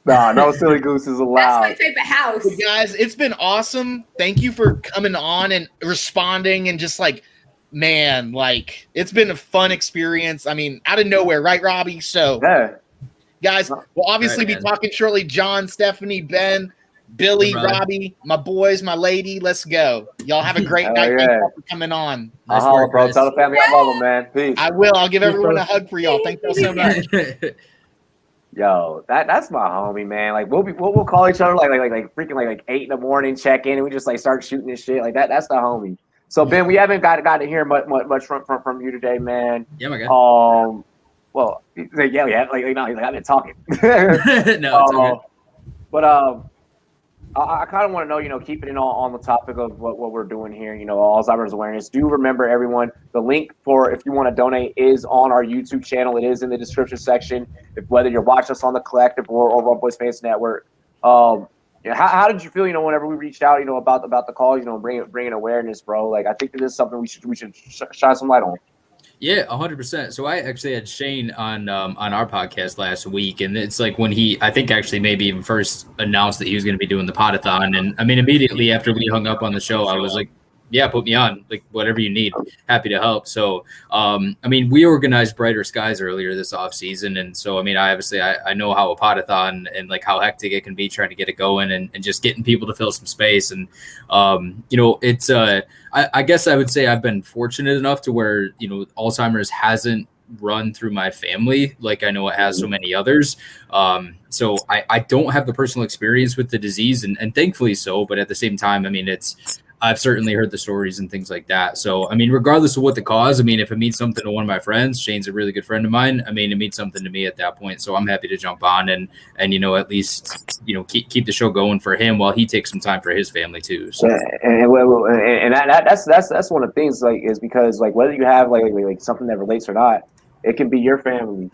Nah, no silly gooses allowed. That's my type of house. But guys, it's been awesome. Thank you for coming on and responding and just like, man, like it's been a fun experience. I mean, out of nowhere, right, Robbie? So, guys, we'll obviously be talking shortly. John, Stephanie, Ben, Billy, Robbie, my boys, my lady. Let's go. Y'all have a great night. Thank you for coming on. I'll holler, bro. Tell the family I love them, man. Peace. I will. I'll give everyone a hug for y'all. Thank y'all so much. Yo, that's my homie, man. Like we'll call each other like freaking like 8 in the morning, check in, and we just like start shooting this shit. Like that's the homie. So Ben, we haven't got to hear much from you today, man. Yeah, my guy. Well, yeah, we have like I've been talking. No, but I kind of want to know, keeping it on the topic of what we're doing here, Alzheimer's awareness. Do remember, everyone, the link for if you want to donate is on our YouTube channel. It is in the description section. Whether you're watching us on the Collective or Run Boys Fans Network. How did you feel, whenever we reached out, about the call, bringing awareness, bro? Like, I think that this is something we should shine some light on. Yeah, 100%. So I actually had Shane on our podcast last week, and it's like when I think actually maybe even first announced that he was going to be doing the Podathon, and I mean immediately after we hung up on the show, I was like, yeah, put me on, like whatever you need, happy to help. So I mean, we organized Brighter Skies earlier this off season, and so I mean, I know how a Podathon and like how hectic it can be trying to get it going and just getting people to fill some space, and it's I guess I would say I've been fortunate enough to where Alzheimer's hasn't run through my family like I know it has so many others. So I don't have the personal experience with the disease, and thankfully so, but at the same time, I mean, I've certainly heard the stories and things like that. So, I mean, regardless of what the cause, I mean, if it means something to one of my friends, Shane's a really good friend of mine. I mean, it means something to me at that point. So I'm happy to jump on and at least, keep the show going for him while he takes some time for his family too. So. And that's one of the things, like, is because like whether you have like something that relates or not, it can be your family.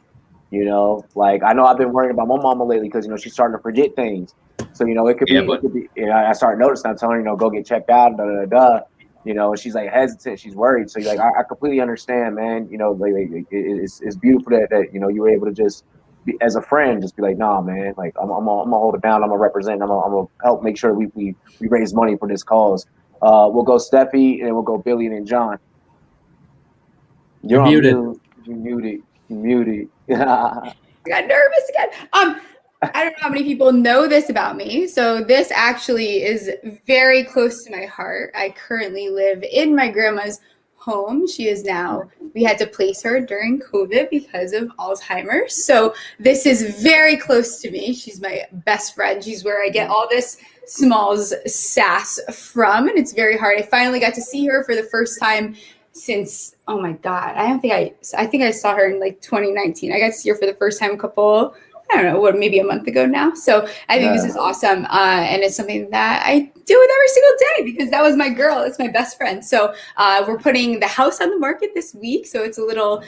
Like I know I've been worrying about my mama lately because she's starting to forget things. So it could be. I started noticing. I'm telling her, go get checked out. And she's like hesitant. She's worried. So I completely understand, man. It's beautiful that you were able to just be, as a friend, just be like, nah, man. Like I'm gonna hold it down. I'm gonna represent. I'm gonna help make sure we raise money for this cause. We'll go Steffi, and then we'll go Billy, and then John. You're muted. You're muted. I got nervous again. I don't know how many people know this about me. So this actually is very close to my heart. I currently live in my grandma's home. We had to place her during COVID because of Alzheimer's. So this is very close to me. She's my best friend. She's where I get all this Smalls sass from. And it's very hard. I finally got to see her for the first time since, oh my God, I think I saw her in like 2019. I got to see her for the first time I don't know, maybe a month ago now. So I think this is awesome. And it's something that I do it every single day because that was my girl. It's my best friend. So we're putting the house on the market this week. So it's a little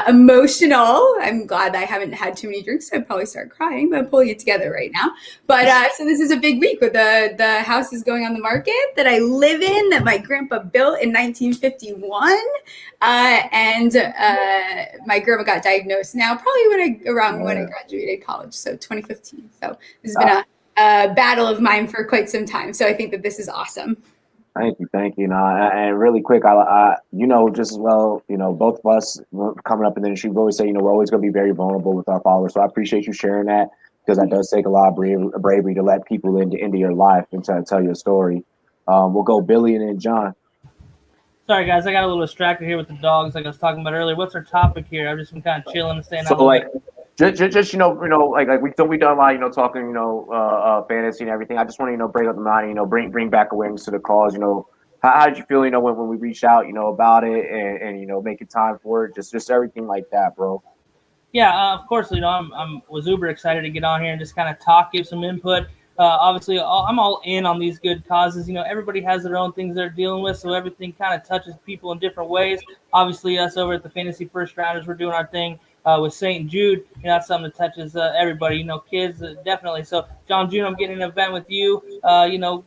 emotional. I'm glad that I haven't had too many drinks. So I'd probably start crying, but I'm pulling it together right now. But so this is a big week where the house is going on the market that I live in, that my grandpa built in 1951. And my grandma got diagnosed now, probably around when I graduated college, so 2015. So this has been a battle of mine for quite some time. So I think that this is awesome. Thank you. And really quick, I just as well, both of us coming up in the industry, we always say, we're always going to be very vulnerable with our followers. So I appreciate you sharing that because that does take a lot of bravery to let people into your life and to tell your story. We'll go Billy and then John. Sorry, guys, I got a little distracted here with the dogs, like I was talking about earlier. What's our topic here? I've just been kind of chilling and staying out. So, like, just like we done a lot, talking, fantasy and everything. I just want to, bring up the mind, bring back awareness to the cause. How did you feel, when we reached out, about it and making time for it, just everything like that, bro. Yeah, of course, I was uber excited to get on here and just kind of talk, give some input. Obviously, I'm all in on these good causes. Everybody has their own things they're dealing with, so everything kind of touches people in different ways. Obviously, us over at the Fantasy First Rounders, we're doing our thing with St. Jude. That's something that touches everybody, kids, definitely. So, John June, I'm getting an event with you, so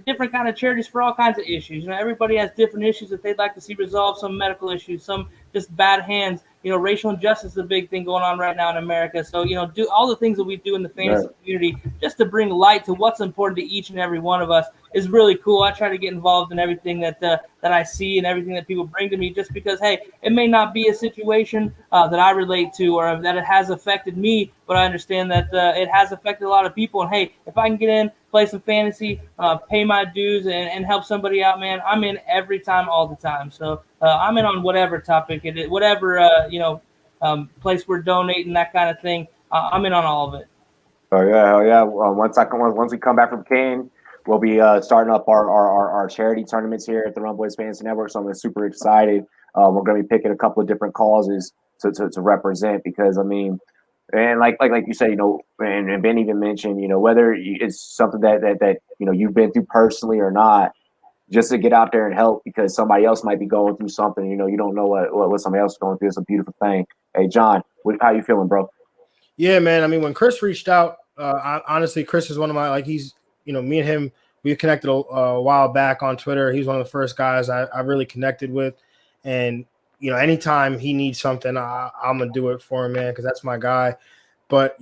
different kind of charities for all kinds of issues. Everybody has different issues that they'd like to see resolved, some medical issues, some just bad hands. Racial injustice is a big thing going on right now in America. So, do all the things that we do in the fantasy community just to bring light to what's important to each and every one of us is really cool. I try to get involved in everything that I see and everything that people bring to me, just because, hey, it may not be a situation that I relate to or that it has affected me, but I understand that it has affected a lot of people. And hey, if I can get in, play some fantasy, pay my dues, and help somebody out, man, I'm in every time, all the time. So I'm in on whatever topic it is, whatever place we're donating, that kind of thing. I'm in on all of it. Oh yeah, hell yeah! Once we come back from Kane, we'll be starting up our charity tournaments here at the Run Boys Fantasy Network. So I'm super excited. We're going to be picking a couple of different causes to represent, because I mean, and like you said, and Ben even mentioned, whether it's something that you've been through personally or not, just to get out there and help, because somebody else might be going through something. You don't know what somebody else is going through. It's a beautiful thing. Hey, John, how you feeling, bro? Yeah, man. I mean, when Chris reached out, honestly, Chris is one of my, he's, me and him, we connected a while back on Twitter. He's one of the first guys I really connected with. And, anytime he needs something, I'm going to do it for him, man, because that's my guy. But,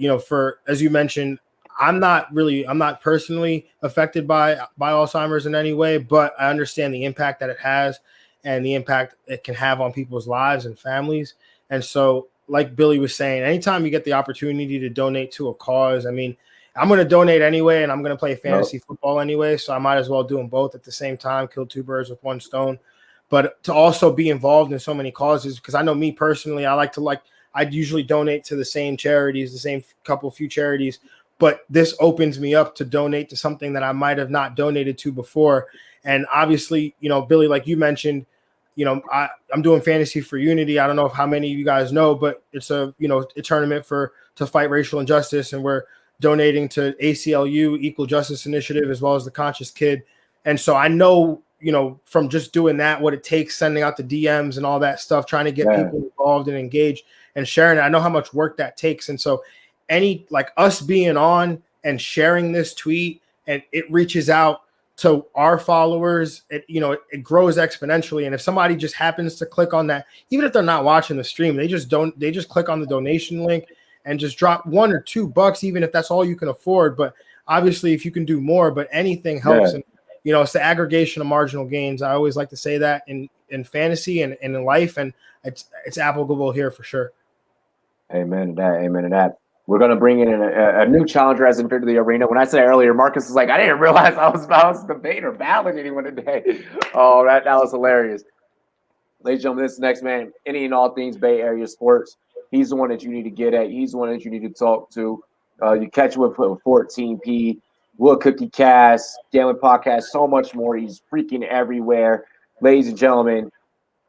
as you mentioned, I'm not personally affected by Alzheimer's in any way, but I understand the impact that it has and the impact it can have on people's lives and families. And so, like Billy was saying, anytime you get the opportunity to donate to a cause, I mean, I'm going to donate anyway, and I'm going to play fantasy football anyway, so I might as well do them both at the same time, kill two birds with one stone. But to also be involved in so many causes, because I know me personally, I'd usually donate to the same charities, the same few charities, but this opens me up to donate to something that I might have not donated to before. And obviously, Billy, like you mentioned, I'm doing Fantasy for Unity. I don't know how many of you guys know, but it's a tournament to fight racial injustice, and we're donating to ACLU, Equal Justice Initiative, as well as the Conscious Kid. And so I know, from just doing that, what it takes, sending out the DMs and all that stuff, trying to get people involved and engaged and sharing it. I know how much work that takes. And so us being on and sharing this tweet, and it reaches out to our followers, it grows exponentially. And if somebody just happens to click on that, even if they're not watching the stream, they just click on the donation link and just drop $1 or $2, even if that's all you can afford. But obviously, if you can do more, but anything helps. And it's the aggregation of marginal gains. I always like to say that in fantasy and in life, and it's applicable here for sure. Amen to that. Amen to that. We're going to bring in a new challenger as entered the arena. When I said earlier, Marcus was like, I didn't realize I was debating or battling anyone today. Oh, that was hilarious. Ladies and gentlemen, this next man, any and all things Bay Area sports, he's the one that you need to get at. He's the one that you need to talk to. You catch him with 14P, Wood Cookie Cast, Gambling Podcast, so much more. He's freaking everywhere. Ladies and gentlemen,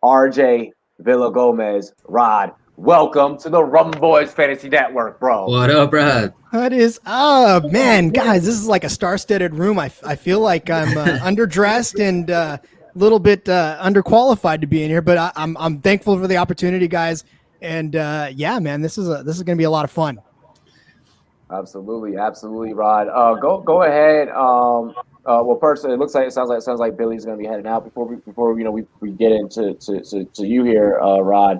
RJ Villagomez, Rod. Welcome to the Rum Boys Fantasy Network, bro. What up, bro? What is up, man? Guys, this is like a star-studded room. I feel like I'm underdressed and a little bit underqualified to be in here, but I'm thankful for the opportunity, guys. And yeah, man, this is going to be a lot of fun. Absolutely, Rod. Go ahead. Well, first, it sounds like Billy's going to be heading out before we get into you here, Rod.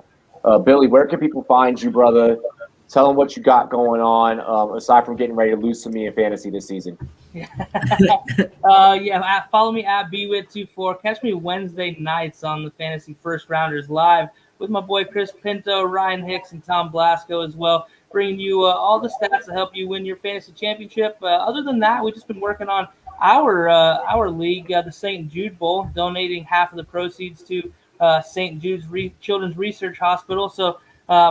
Billy, where can people find you, brother? Tell them what you got going on, aside from getting ready to lose to me in fantasy this season. Follow me at BWIT24. Catch me Wednesday nights on the Fantasy First Rounders live with my boy Chris Pinto, Ryan Hicks, and Tom Blasco as well, bringing you all the stats to help you win your fantasy championship. Other than that, we've just been working on our league, the St. Jude Bowl, donating half of the proceeds to St. Jude's Children's Research Hospital. So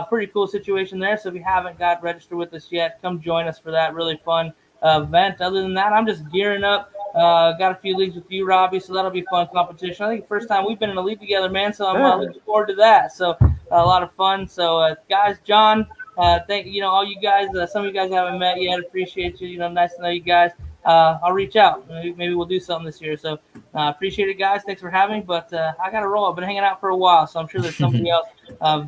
pretty cool situation there. So if you haven't got registered with us yet, come join us for that really fun event. Other than that, I'm just gearing up. Got a few leagues with you, Robbie, so that'll be fun competition. I think the first time we've been in a league together, man, so I'm looking forward to that. So a lot of fun. So guys, John, thank all you guys. Some of you guys I haven't met yet. Appreciate you. Nice to know you guys. I'll reach out. Maybe we'll do something this year. So appreciate it, guys. Thanks for having me. But I got to roll. I've been hanging out for a while, so I'm sure there's somebody else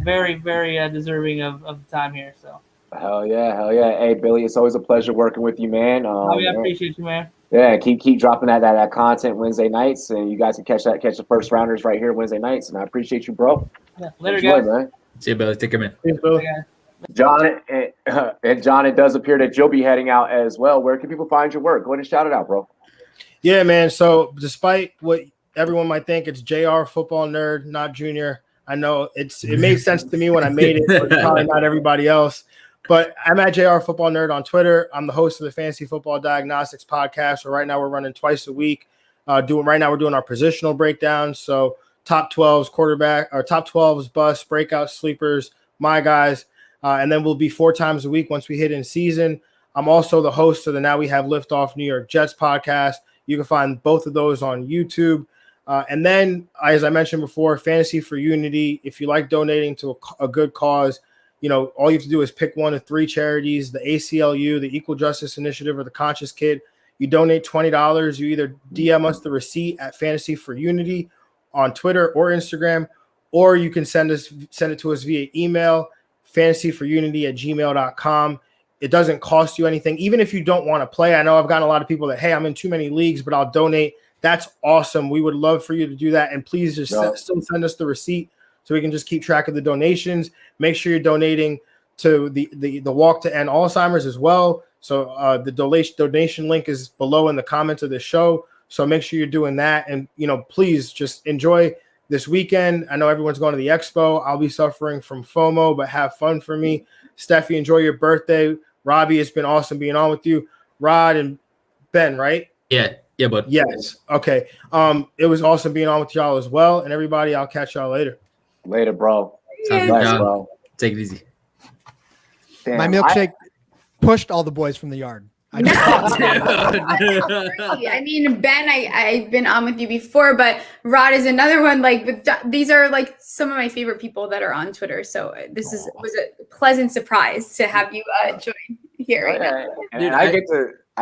very, very deserving of the time here. So. Hell yeah, hell yeah. Hey, Billy, it's always a pleasure working with you, man. I appreciate you, man. Yeah, keep dropping that content Wednesday nights, and you guys can catch the first rounders right here Wednesday nights. And I appreciate you, bro. Yeah, later, Enjoy, guys. man. See you, Billy. Take care, man. John, and John, it does appear that you'll be heading out as well. Where can people find your work? Go ahead and shout it out, bro. Yeah, man. So despite what everyone might think, it's JR Football Nerd, not Junior. I know it made sense to me when I made it, but probably not everybody else. But I'm at JR Football Nerd on Twitter. I'm the host of the Fantasy Football Diagnostics podcast. So right now we're running twice a week. We're doing our positional breakdowns. So top 12s quarterback, or top 12s bust, breakout sleepers, my guys. And then we'll be 4 times a week once we hit in season. I'm also the host of the Now We Have Liftoff New York Jets podcast. You can find both of those on YouTube. And then, as I mentioned before, Fantasy for Unity. If you like donating to a good cause, all you have to do is pick one of 3 charities: the ACLU, the Equal Justice Initiative, or the Conscious Kid. You donate $20. You either DM us the receipt at Fantasy for Unity on Twitter or Instagram, or you can send it to us via email, fantasyforunity@gmail.com. It doesn't cost you anything, even if you don't want to play. I know I've gotten a lot of people that, hey, I'm in too many leagues, but I'll donate. That's awesome. We would love for you to do that. And please just still send us the receipt so we can just keep track of the donations. Make sure you're donating to the Walk to End Alzheimer's as well. So the donation link is below in the comments of the show. So make sure you're doing that. And, please just enjoy this weekend. I know everyone's going to the expo. I'll be suffering from FOMO, but have fun for me. Steffi, enjoy your birthday. Robbie, it's been awesome being on with you. Rod and Ben, right? Yeah, bud. Yes. Okay. It was awesome being on with y'all as well. And everybody, I'll catch y'all later. Later, bro. Sounds Bless, good, bro. Take it easy. My Damn, milkshake pushed all the boys from the yard. I mean, Ben, I've been on with you before, but Rod is another one. These are some of my favorite people that are on Twitter. So this was a pleasant surprise to have you join here right now. And I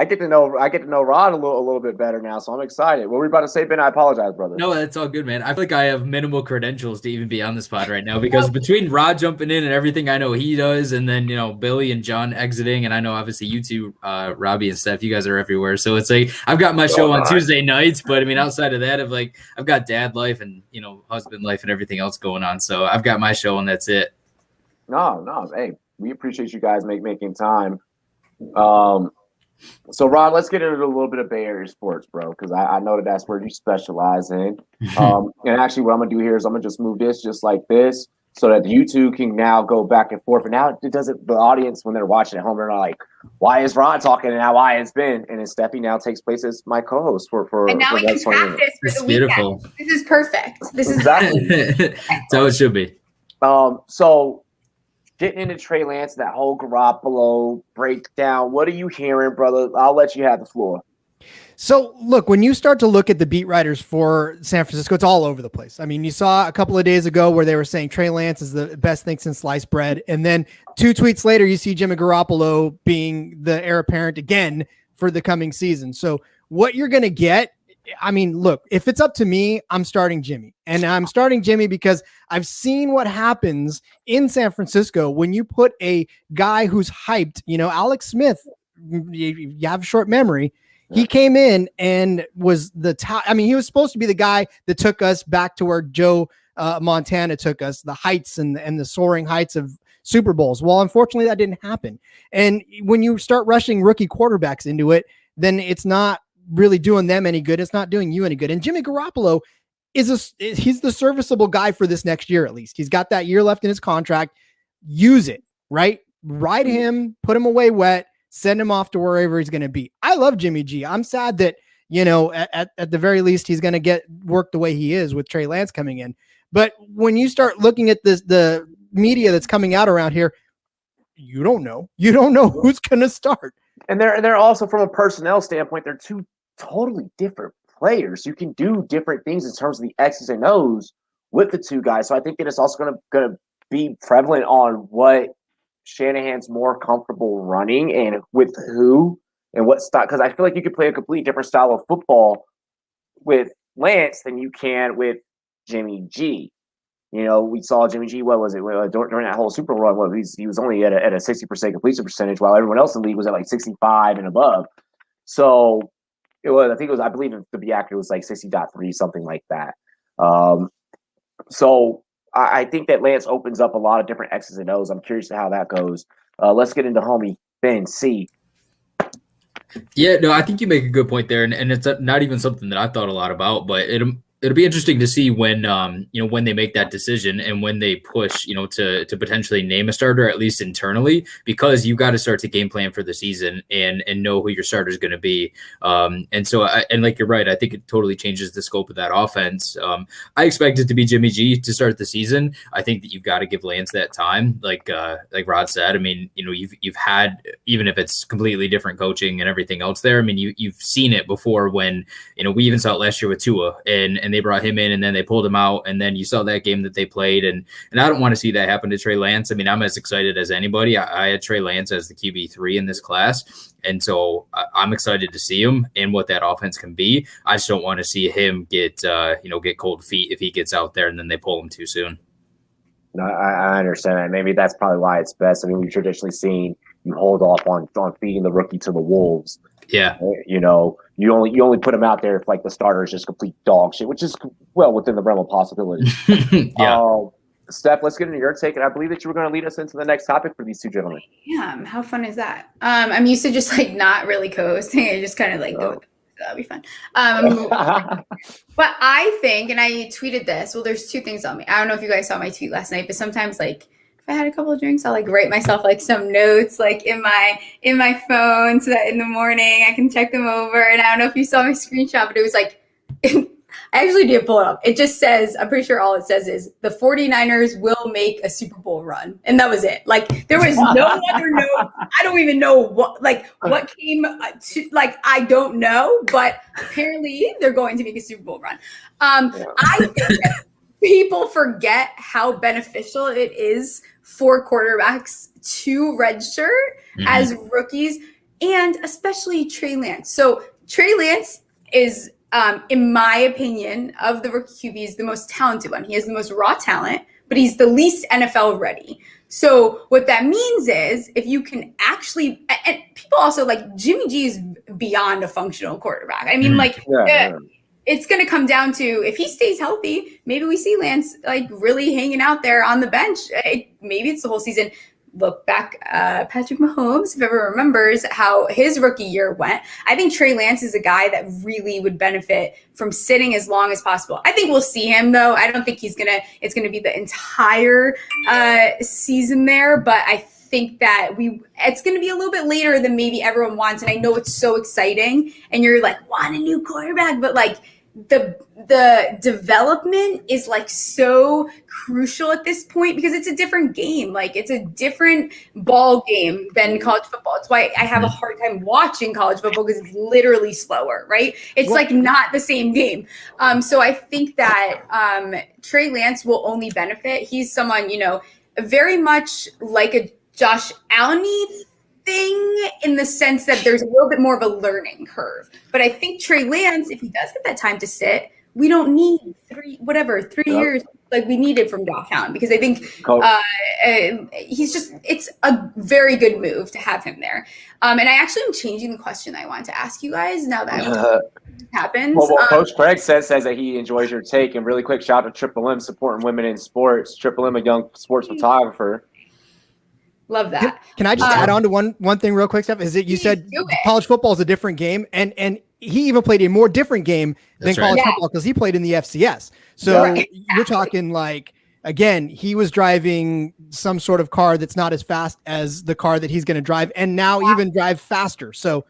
get to know Rod a little bit better now, so I'm excited. What were you about to say, Ben? I apologize, brother. No, that's all good, man. I feel like I have minimal credentials to even be on the spot right now because between Rod jumping in and everything I know he does, and then Billy and John exiting, and I know obviously you two, Robbie and Steph, you guys are everywhere. So it's like I've got my show on Tuesday nights, but I mean outside of that, I've got dad life and husband life and everything else going on. So I've got my show and that's it. No, hey, we appreciate you guys making time. So, Rod, let's get into a little bit of Bay Area sports, bro, because I know that's where you specialize in. And actually, what I'm going to do here is I'm going to just move this just like this so that you two can now go back and forth. And now it doesn't, the audience, when they're watching at home, they're not like, why is Rod talking and now why it's Ben? And then Steffi now takes place as my co-host for and now we can practice for the beautiful. Weekend. This is perfect. This is exactly. That's how it should be. So getting into Trey Lance, that whole Garoppolo breakdown, what are you hearing, brother? I'll let you have the floor. So, look, when you start to look at the beat writers for San Francisco, it's all over the place. I mean, you saw a couple of days ago where they were saying Trey Lance is the best thing since sliced bread. And then 2 tweets later, you see Jimmy Garoppolo being the heir apparent again for the coming season. So what you're going to get, I mean, look, if it's up to me, I'm starting Jimmy. And I'm starting Jimmy because I've seen what happens in San Francisco when you put a guy who's hyped, Alex Smith, you have a short memory. He came in and was the top. I mean, he was supposed to be the guy that took us back to where Joe Montana took us, the heights and the soaring heights of Super Bowls. Well, unfortunately, that didn't happen. And when you start rushing rookie quarterbacks into it, then it's not really doing them any good. It's not doing you any good. And Jimmy Garoppolo he's the serviceable guy for this next year, at least. He's got that year left in his contract. Use it, right? Ride him, put him away wet, send him off to wherever he's going to be. I love Jimmy G. I'm sad that, at the very least, he's going to get work the way he is with Trey Lance coming in. But when you start looking at the media that's coming out around here, you don't know. You don't know who's going to start. And they're also, from a personnel standpoint, they're 2 totally different players. You can do different things in terms of the X's and O's with the 2 guys. So I think that it's also going to be prevalent on what Shanahan's more comfortable running and with who. and what style. Because I feel like you could play a completely different style of football with Lance than you can with Jimmy G. You know, we saw Jimmy G. What was it during that whole Super Bowl? Well, he was only at a 60% completion percentage, while everyone else in the league was at like 65 and above. So it was. I think it was. I believe to be accurate, it was like 60.3, something like that. So I think that Lance opens up a lot of different X's and O's. I'm curious to how that goes. Let's get into homie Ben C. Yeah, no, I think you make a good point there, and it's not even something that I thought a lot about, but it'll be interesting to see when when they make that decision and when they push to potentially name a starter, at least internally, because you got to start to game plan for the season and know who your starter is going to be. And so and like you're right, I think it totally changes the scope of that offense. I expect it to be Jimmy G to start the season. I think that you've got to give Lance that time, like Rod said. I mean, you've had, even if it's completely different coaching and everything else there. I mean, you've seen it before when we even saw it last year with Tua and they brought him in and then they pulled him out, and then you saw that game that they played, and I don't want to see that happen to Trey Lance. I mean, I'm as excited as anybody. I had Trey Lance as the QB3 in this class, and so I'm excited to see him and what that offense can be. I just don't want to see him get cold feet if he gets out there and then they pull him too soon. No, I understand that. Maybe that's probably why it's best. I mean, we've traditionally seen you hold off on feeding the rookie to the wolves. Yeah. You only put him out there if like the starter is just complete dog shit, which is well within the realm of possibility. Yeah. Steph, let's get into your take, and I believe that you were going to lead us into the next topic for these two gentlemen. Yeah, how fun is that? I'm used to just like not really co-hosting. I just kind of like go with it. So that'll be fun. But I think, and I tweeted this. Well, there's two things on me. I don't know if you guys saw my tweet last night, but sometimes like if I had a couple of drinks, I'll like write myself like some notes like in my phone so that in the morning I can check them over. And I don't know if you saw my screenshot, but it was like I actually did pull it up. It just says, I'm pretty sure all it says is the 49ers will make a Super Bowl run. And that was it. Like there was no other note. I don't even know what came to, like, I don't know, but apparently they're going to make a Super Bowl run. I think that people forget how beneficial it is for quarterbacks to redshirt as rookies, and especially Trey Lance. So Trey Lance is, in my opinion, of the rookie QBs, the most talented one. He has the most raw talent, but he's the least NFL ready. So what that means is if you can actually, and people also like Jimmy G is beyond a functional quarterback. I mean, it's going to come down to if he stays healthy, maybe we see Lance like really hanging out there on the bench. Maybe it's the whole season. Look back, Patrick Mahomes, if ever remembers how his rookie year went. I think Trey Lance is a guy that really would benefit from sitting as long as possible. I think we'll see him though. I don't think it's gonna be the entire season there, but I think that it's going to be a little bit later than maybe everyone wants. And I know it's so exciting and you're like, want a new quarterback, but like the development is like so crucial at this point because it's a different game. Like it's a different ball game than college football. It's why I have a hard time watching college football because it's literally slower, right? It's like not the same game. So I think that Trey Lance will only benefit. He's someone, very much like a Josh Allen thing in the sense that there's a little bit more of a learning curve. But I think Trey Lance, if he does get that time to sit, we don't need 3 years like we needed from Josh Allen because I think it's a very good move to have him there. And I actually am changing the question I wanted to ask you guys now that happens. Well, Coach Craig says that he enjoys your take. And really quick, shout out to Triple M supporting women in sports. Triple M, a young sports photographer. Love that. Can I just add on to one thing real quick, Steph? Is that you said college football is a different game, and he even played a more different game than college football because he played in the FCS. So you're talking like, again, he was driving some sort of car that's not as fast as the car that he's going to drive, and now even drive faster. So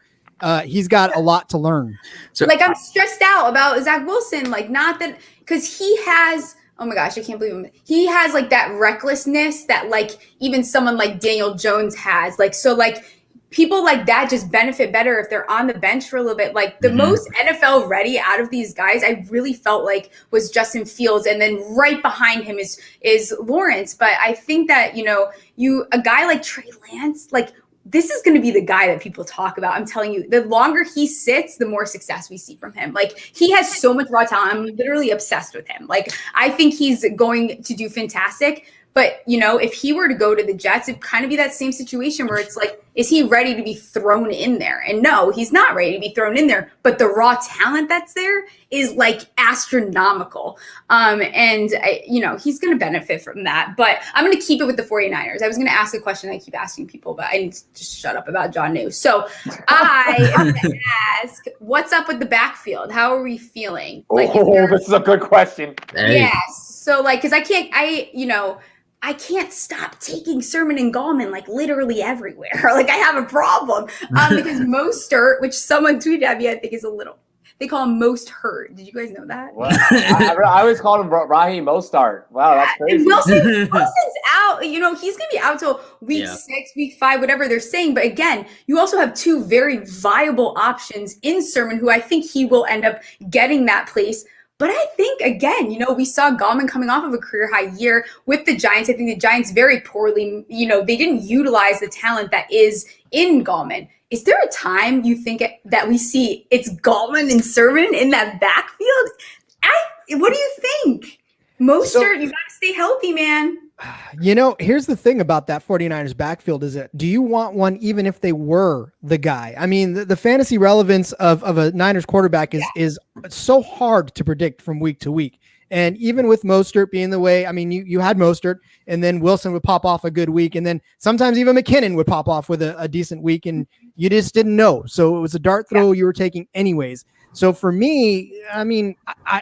he's got a lot to learn. So like I'm stressed out about Zach Wilson, like not that because he has. Oh my gosh, I can't believe him. He has like that recklessness that like even someone like Daniel Jones has. Like, so like people like that just benefit better if they're on the bench for a little bit. Like the most NFL ready out of these guys, I really felt like was Justin Fields. And then right behind him is Lawrence. But I think that, a guy like Trey Lance, like this is going to be the guy that people talk about. I'm telling you, the longer he sits, the more success we see from him. Like, he has so much raw talent. I'm literally obsessed with him. Like, I think he's going to do fantastic. But, you know, if he were to go to the Jets, it'd kind of be that same situation where it's like, is he ready to be thrown in there? And no, he's not ready to be thrown in there. But the raw talent that's there is like astronomical. You know, he's going to benefit from that. But I'm going to keep it with the 49ers. I was going to ask a question I keep asking people, but I need to just shut up about John New. So I am going to ask, what's up with the backfield? How are we feeling? Like, This is a good question. Yes. So, like, because I can't stop taking Sermon and Gallman like literally everywhere. Like, I have a problem because Mostert, which someone tweeted at me, I think is a little. They call him Most Hurt. Did you guys know that? Well, I always called him Raheem Mostart. Wow, that's crazy. Wilson's out. You know, he's going to be out till week 6, week 5, whatever they're saying. But again, you also have 2 very viable options in Sermon, who I think he will end up getting that place. But I think, again, you know, we saw Gallman coming off of a career high year with the Giants. I think the Giants very poorly, you know, they didn't utilize the talent that is in Gallman. Is there a time you think that we see it's Gallman and Sermon in that backfield? What do you think? Mostert, you got to stay healthy, man. You know, here's the thing about that 49ers backfield is do you want one even if they were the guy? I mean, the fantasy relevance of a Niners quarterback is so hard to predict from week to week. And even with Mostert being the way, I mean, you had Mostert, and then Wilson would pop off a good week, and then sometimes even McKinnon would pop off with a decent week, and you just didn't know. So it was a dart throw you were taking anyways. So for me, I mean,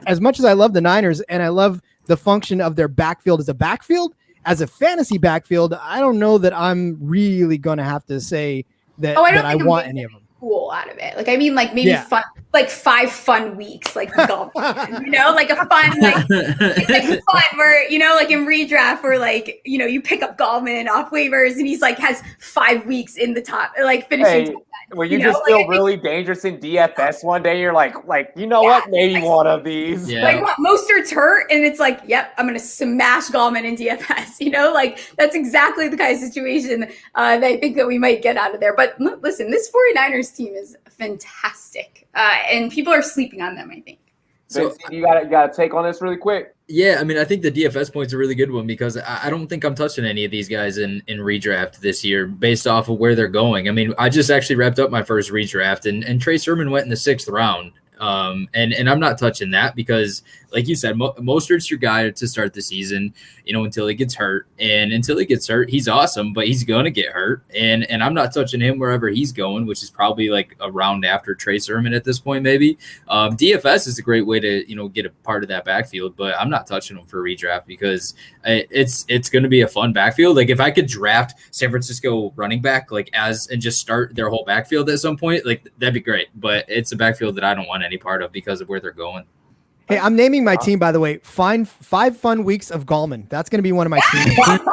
as much as I love the Niners and I love the function of their backfield as a backfield, as a fantasy backfield, I don't know that I'm really going to have to say that I want any of them. Cool out of it. Like, I mean, like maybe fun, like 5 fun weeks, like golf, you know, like a fun, like fun where, you know, like in redraft where like, you know, you pick up Gallman off waivers and he's like has 5 weeks in the top, like finishing. Hey, when you just feel really dangerous in DFS one day, you're like, you know what? Maybe one of these. Yeah. Like what, Mostert's hurt, and it's like, yep, I'm gonna smash Gallman in DFS. You know, like that's exactly the kind of situation that I think that we might get out of there. But listen, this 49ers team is fantastic, and people are sleeping on them, I think. So you got to take on this really quick. Yeah, I mean, I think the DFS point's a really good one because I don't think I'm touching any of these guys in redraft this year based off of where they're going. I mean, I just actually wrapped up my first redraft, and Trey Sermon went in the 6th round. And I'm not touching that because, like you said, Mostert's your guy to start the season, you know, until he gets hurt. And until he gets hurt, he's awesome, but he's going to get hurt. And I'm not touching him wherever he's going, which is probably like a round after Trey Sermon at this point, maybe. DFS is a great way to, you know, get a part of that backfield, but I'm not touching him for redraft because it's going to be a fun backfield. Like if I could draft San Francisco running back, like and just start their whole backfield at some point, like that'd be great. But it's a backfield that I don't want any part of because of where they're going. Hey, I'm naming my team, by the way. 5 fun weeks of Gallman. That's going to be one of my teams. That's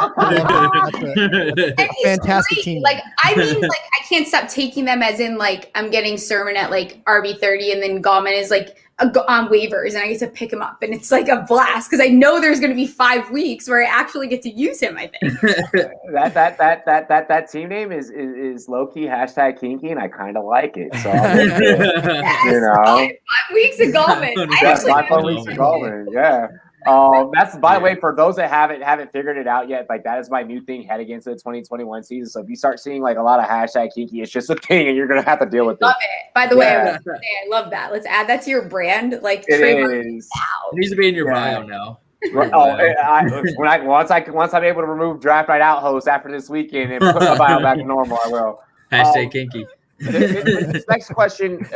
a fantastic team. Like, I mean, like, I can't stop taking them as in, like, I'm getting Sermon at, like, RB30, and then Gallman is, like, on waivers, and I get to pick him up. And it's, like, a blast, because I know there's going to be 5 weeks where I actually get to use him, I think. that team name is low-key # kinky, and I kind of like it. So, you know. 5 weeks of Gallman. 5 weeks of Gallman, yeah. That's, by the way, for those that haven't figured it out yet, like that is my new thing heading into the 2021 season. So if you start seeing like a lot of # kinky, it's just a thing, and you're gonna have to deal with it. Love it. By the way, I love that. Let's add that to your brand. Like it is. It needs to be in your bio now. Once I'm able to remove Draft Night Out host after this weekend and put my bio back to normal, I will. # kinky. This next question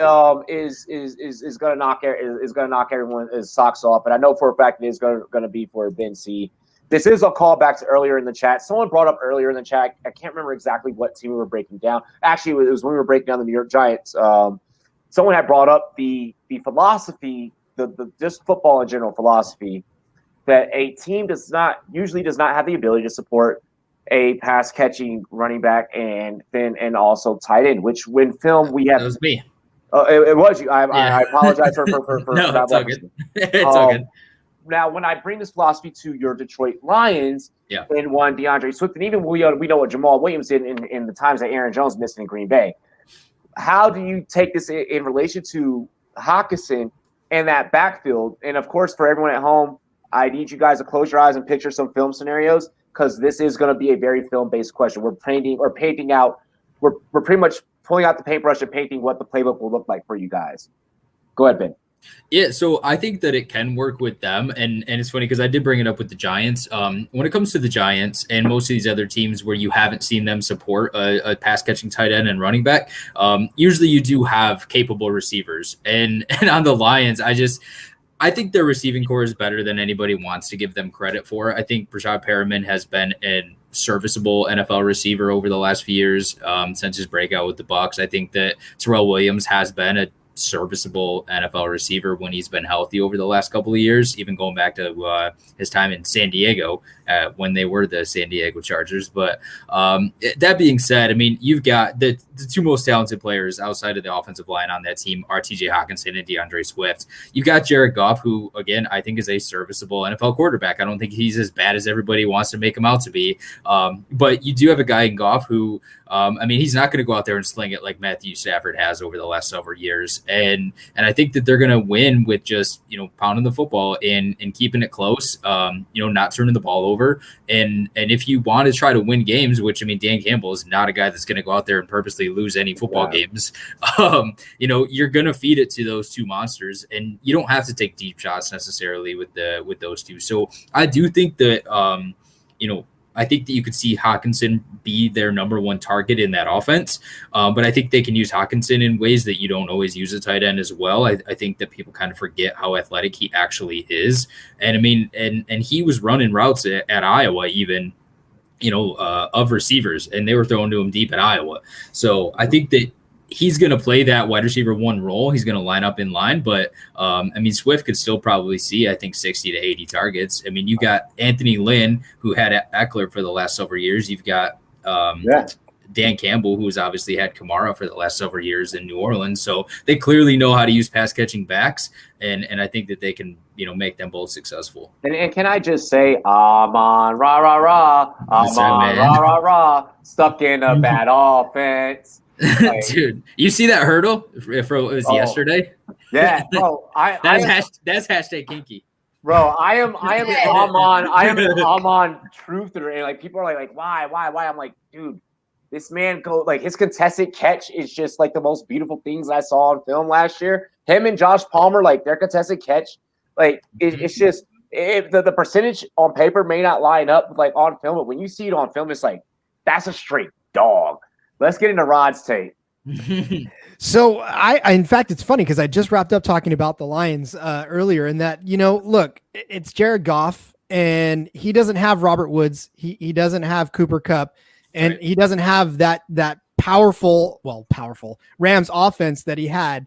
is gonna knock everyone's socks off, but I know for a fact it is gonna be for Ben C. This is a callback to earlier in the chat. Someone brought up earlier in the chat. I can't remember exactly what team we were breaking down. Actually, it was when we were breaking down the New York Giants. Someone had brought up the philosophy, the just football in general philosophy, that a team does not have the ability to support a pass catching running back and also tight end, which when film we have. That was me. It was you. I apologize for no, that. It's all good. It's all good. Now, when I bring this philosophy to your Detroit Lions, Yeah. in one DeAndre Swift, and even we know what Jamal Williams did in the times that Aaron Jones missed in Green Bay. How do you take this in relation to Hawkinson and that backfield? And of course, for everyone at home, I need you guys to close your eyes and picture some film scenarios, because this is going to be a very film-based question. We're painting out. We're pretty much pulling out the paintbrush and painting what the playbook will look like for you guys. Go ahead, Ben. Yeah, so I think that it can work with them, and it's funny because I did bring it up with the Giants. When it comes to the Giants and most of these other teams where you haven't seen them support a pass catching tight end and running back, usually you do have capable receivers. And on the Lions, I think their receiving core is better than anybody wants to give them credit for. I think Brashad Perriman has been an serviceable NFL receiver over the last few years since his breakout with the Bucs. I think that Terrell Williams has been a serviceable NFL receiver when he's been healthy over the last couple of years, even going back to his time in San Diego when they were the San Diego Chargers. But that being said, I mean, you've got the two most talented players outside of the offensive line on that team are TJ Hawkinson and DeAndre Swift. You've got Jared Goff, who, again, I think is a serviceable NFL quarterback. I don't think he's as bad as everybody wants to make him out to be. But you do have a guy in Goff who, I mean, he's not going to go out there and sling it like Matthew Stafford has over the last several years. And I think that they're going to win with just, pounding the football and keeping it close, not turning the ball over. And if you want to try to win games, which, I mean, Dan Campbell is not a guy that's going to go out there and purposely lose any football games. You're going to feed it to those two monsters, and you don't have to take deep shots necessarily with those two. So I do think that, I think that you could see Hawkinson be their number one target in that offense. But I think they can use Hawkinson in ways that you don't always use a tight end as well. I think that people kind of forget how athletic he actually is. And I mean, and he was running routes at Iowa even, of receivers, and they were throwing to him deep at Iowa. So I think that he's going to play that wide receiver one role. He's going to line up in line, but Swift could still probably see, I think, 60 to 80 targets. I mean, you got Anthony Lynn, who had Eckler for the last several years. You've got Dan Campbell, who's obviously had Kamara for the last several years in New Orleans. So they clearly know how to use pass catching backs. And I think that they can, make them both successful. And can I just say, Amon, rah, rah, rah, Amon, rah, rah, rah, stuck in a bad offense. Like, dude, you see that hurdle? If it was yesterday? Yeah, bro. That's hashtag kinky. Bro, I am an Amon truther, and like people are like why? I'm like, dude, this man his contested catch is just like the most beautiful things I saw on film last year. Him and Josh Palmer, like their contested catch, it's just the percentage on paper may not line up with like on film, but when you see it on film, it's like that's a straight dog. Let's get into Rod's tape. So I in fact, it's funny because I just wrapped up talking about the Lions earlier, and that, look, it's Jared Goff, and he doesn't have Robert Woods. He doesn't have Cooper Kupp, and he doesn't have that powerful Rams offense that he had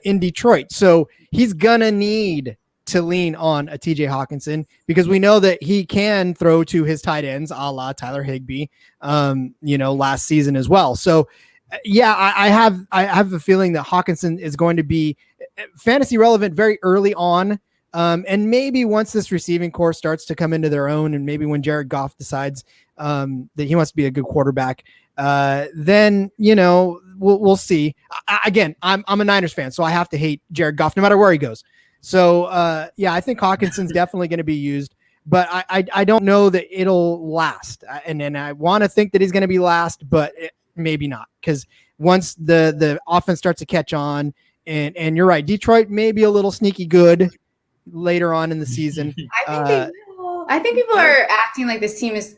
in Detroit. So he's gonna need to lean on a TJ Hawkinson because we know that he can throw to his tight ends, a la Tyler Higbee, last season as well. So yeah, I have a feeling that Hawkinson is going to be fantasy relevant very early on. And maybe once this receiving core starts to come into their own, and maybe when Jared Goff decides that he wants to be a good quarterback, then, we'll see. Again, I'm a Niners fan, so I have to hate Jared Goff no matter where he goes. So, I think Hawkinson's definitely going to be used, but I don't know that it'll last. And I want to think that he's going to be last, but maybe not, because once the offense starts to catch on, and you're right, Detroit may be a little sneaky good later on in the season. I think people are acting like this team is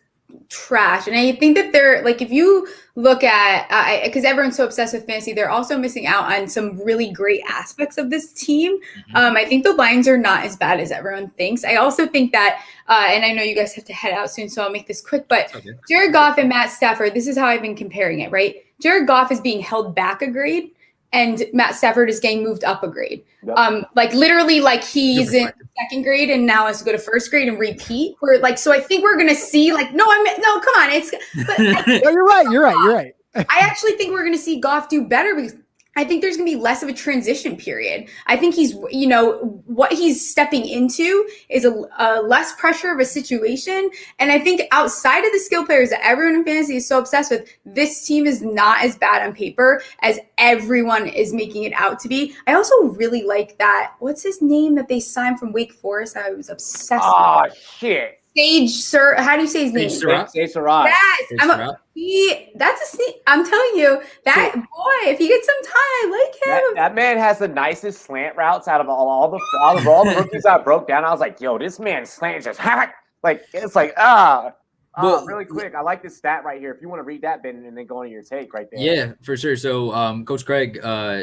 trash, and I think that they're like, if you look at because everyone's so obsessed with fantasy, they're also missing out on some really great aspects of this team. I think the Lions are not as bad as everyone thinks. I also think that and I know you guys have to head out soon, so I'll make this quick, but Jared Goff and Matt Stafford, this is how I've been comparing it, right? Jared Goff is being held back a grade, and Matt Stafford is getting moved up a grade. Yep. Literally, he's in second grade and now has to go to first grade and repeat. So I think we're gonna see no, come on, you're right. I actually think we're gonna see Goff do better because I think there's going to be less of a transition period. I think he's, you know, what he's stepping into is a less pressure of a situation. And I think outside of the skill players that everyone in fantasy is so obsessed with, this team is not as bad on paper as everyone is making it out to be. I also really like that. What's his name that they signed from Wake Forest? I was obsessed with. Oh, shit. Sage, sir. How do you say his name? Sage Surratt. Yes, that's a sneak. I'm telling you, that boy. If he gets some time, I like him. That man has the nicest slant routes out of all the rookies I broke down. I was like, yo, this man's slant is just like it's like really quick. I like this stat right here. If you want to read that, Ben, and then go into your take right there. Yeah, for sure. So, Coach Craig,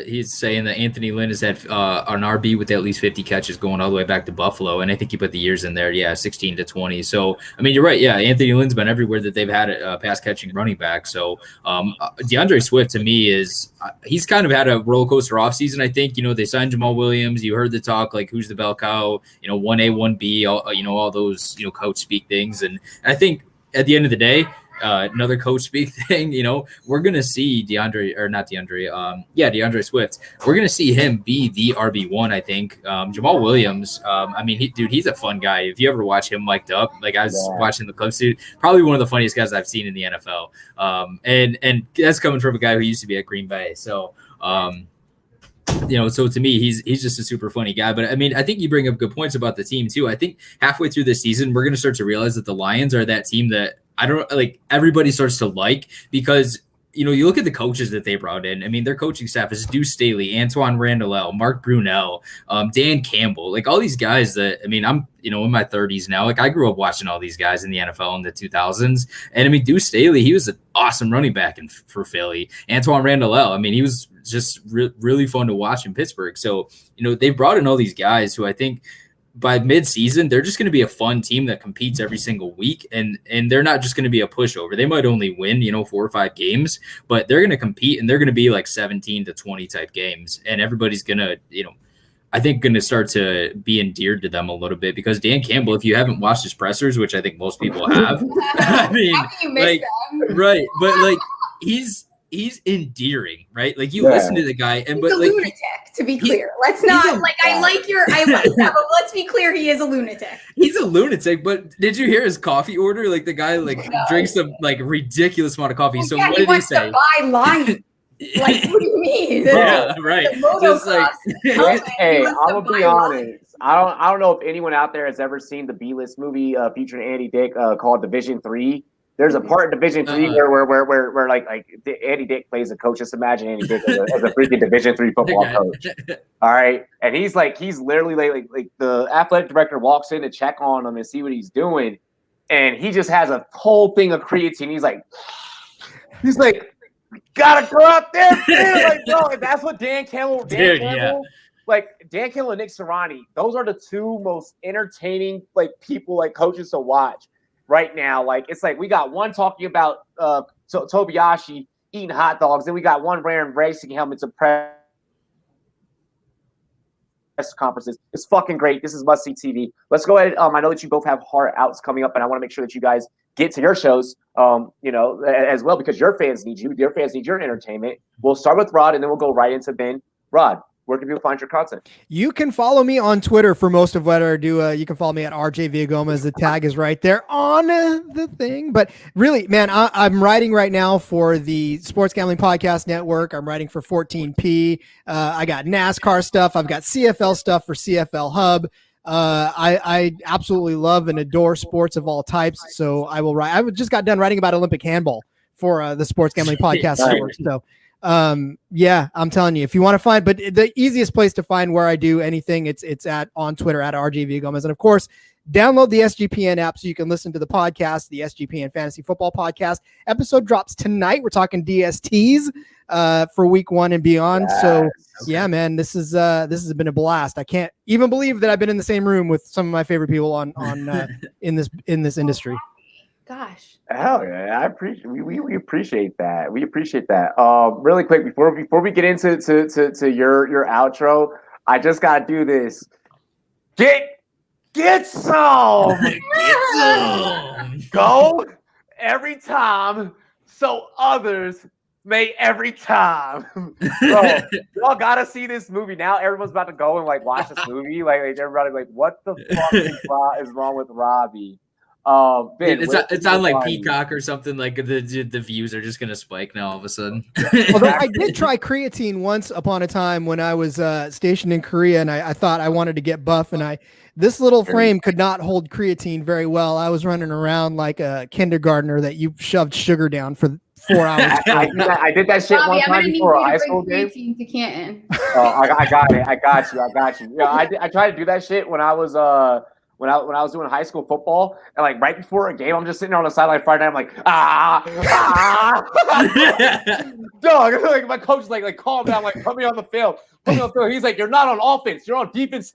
he's saying that Anthony Lynn has had an RB with at least 50 catches going all the way back to Buffalo, and I think he put the years in there. Yeah, 16 to 20. So, I mean, you're right. Yeah, Anthony Lynn's been everywhere that they've had a pass catching running back. So, DeAndre Swift to me is he's kind of had a roller coaster offseason. I think they signed Jamal Williams. You heard the talk like who's the bell cow? 1A, 1B. All those coach speak things, and I think. At the end of the day, another coach speak thing, we're going to see DeAndre Swift. We're going to see him be the RB1, I think. Jamal Williams, he's a fun guy. If you ever watch him mic'd up, like I was watching the clips, dude, probably one of the funniest guys I've seen in the NFL. And that's coming from a guy who used to be at Green Bay. So, so to me, he's just a super funny guy. But I mean, I think you bring up good points about the team too. I think halfway through this season, we're going to start to realize that the Lions are that team that everybody starts to like because you look at the coaches that they brought in. I mean, their coaching staff is Deuce Staley, Antoine Randall, Mark Brunell, Dan Campbell, like all these guys that, I mean, I'm, in my 30s now. Like I grew up watching all these guys in the NFL in the 2000s. And I mean, Deuce Staley, he was an awesome running back for Philly. Antoine Randall, I mean, he was just really fun to watch in Pittsburgh. So, they've brought in all these guys who I think by mid-season, they're just going to be a fun team that competes every single week, and they're not just going to be a pushover. They might only win, 4 or 5 games, but they're going to compete, and they're going to be like 17 to 20 type games, and everybody's going to, I think going to start to be endeared to them a little bit because Dan Campbell, if you haven't watched his pressers, which I think most people have, I mean, how can you miss them? Right, but like he's endearing, right? Like you listen to the guy, and he's a lunatic. To be clear, let's not I like that, but let's be clear, he is a lunatic. He's a lunatic. But did you hear his coffee order? Like the guy drinks a ridiculous amount of coffee. So what he did he wants say? to buy line. Like, what do you mean? Yeah, right. Just Hey, I'm gonna be honest. I don't know if anyone out there has ever seen the B-list movie featuring Andy Dick called Division 3. There's a part in Division 3 where like Andy Dick plays a coach. Just imagine Andy Dick as a freaking Division 3 football coach. All right, and he's literally like the athletic director walks in to check on him and see what he's doing, and he just has a whole thing of creatine. He's like, gotta go out there, dude. Like, bro, that's what Dan Campbell. Like Dan Campbell and Nick Sirianni, those are the two most entertaining people coaches to watch right now. Like it's like we got one talking about Tobiyashi eating hot dogs, then we got one wearing racing helmets and press conferences. It's fucking great. This is must see TV. Let's go ahead. I know that you both have hard outs coming up, and I want to make sure that you guys get to your shows, as well, because your fans need you. Your fans need your entertainment. We'll start with Rod, and then we'll go right into Ben. Rod, where can people find your content? You can follow me on Twitter for most of what I do. You can follow me at RJ Villagomez. The tag is right there on the thing. But really, man, I'm writing right now for the Sports Gambling Podcast Network. I'm writing for 14P. I got NASCAR stuff. I've got CFL stuff for CFL Hub. I absolutely love and adore sports of all types. So I will write. I just got done writing about Olympic handball for the Sports Gambling Podcast Network. So yeah, I'm telling you, if you want to find, but the easiest place to find where I do anything, it's on Twitter at RJ Villagomez. And of course, download the SGPN app so you can listen to the podcast, the SGPN Fantasy Football Podcast. Episode drops tonight. We're talking DSTs for week 1 and beyond. Yes. So yeah, man, this has been a blast. I can't even believe that I've been in the same room with some of my favorite people on in this industry. Gosh. Hell yeah, I appreciate we appreciate that. We appreciate that. Really quick before we get into your outro, I just gotta do this. Get some. Get some. Go every time so others Mate, every time. Bro, y'all gotta see this movie now. Everyone's about to go and like watch this movie. Like everybody, like, what the fuck is wrong with Robbie? Ben, It's on like Peacock or something. Like the views are just gonna spike now all of a sudden. Although I did try creatine once upon a time when I was stationed in Korea, and I thought I wanted to get buff, and this little frame could not hold creatine very well. I was running around like a kindergartner that you shoved sugar down for 4 hours. I did that shit Bobby, one I'm time gonna need before a you high to school bring game. creatine to Canton. Oh, I got it. I got you. Yeah, I tried to do that shit when I was when I was doing high school football, and like right before a game, I'm just sitting there on the sideline Friday night. I'm like, dog. Like my coach is like calm down, like put me on the field. He's like, you're not on offense, you're on defense.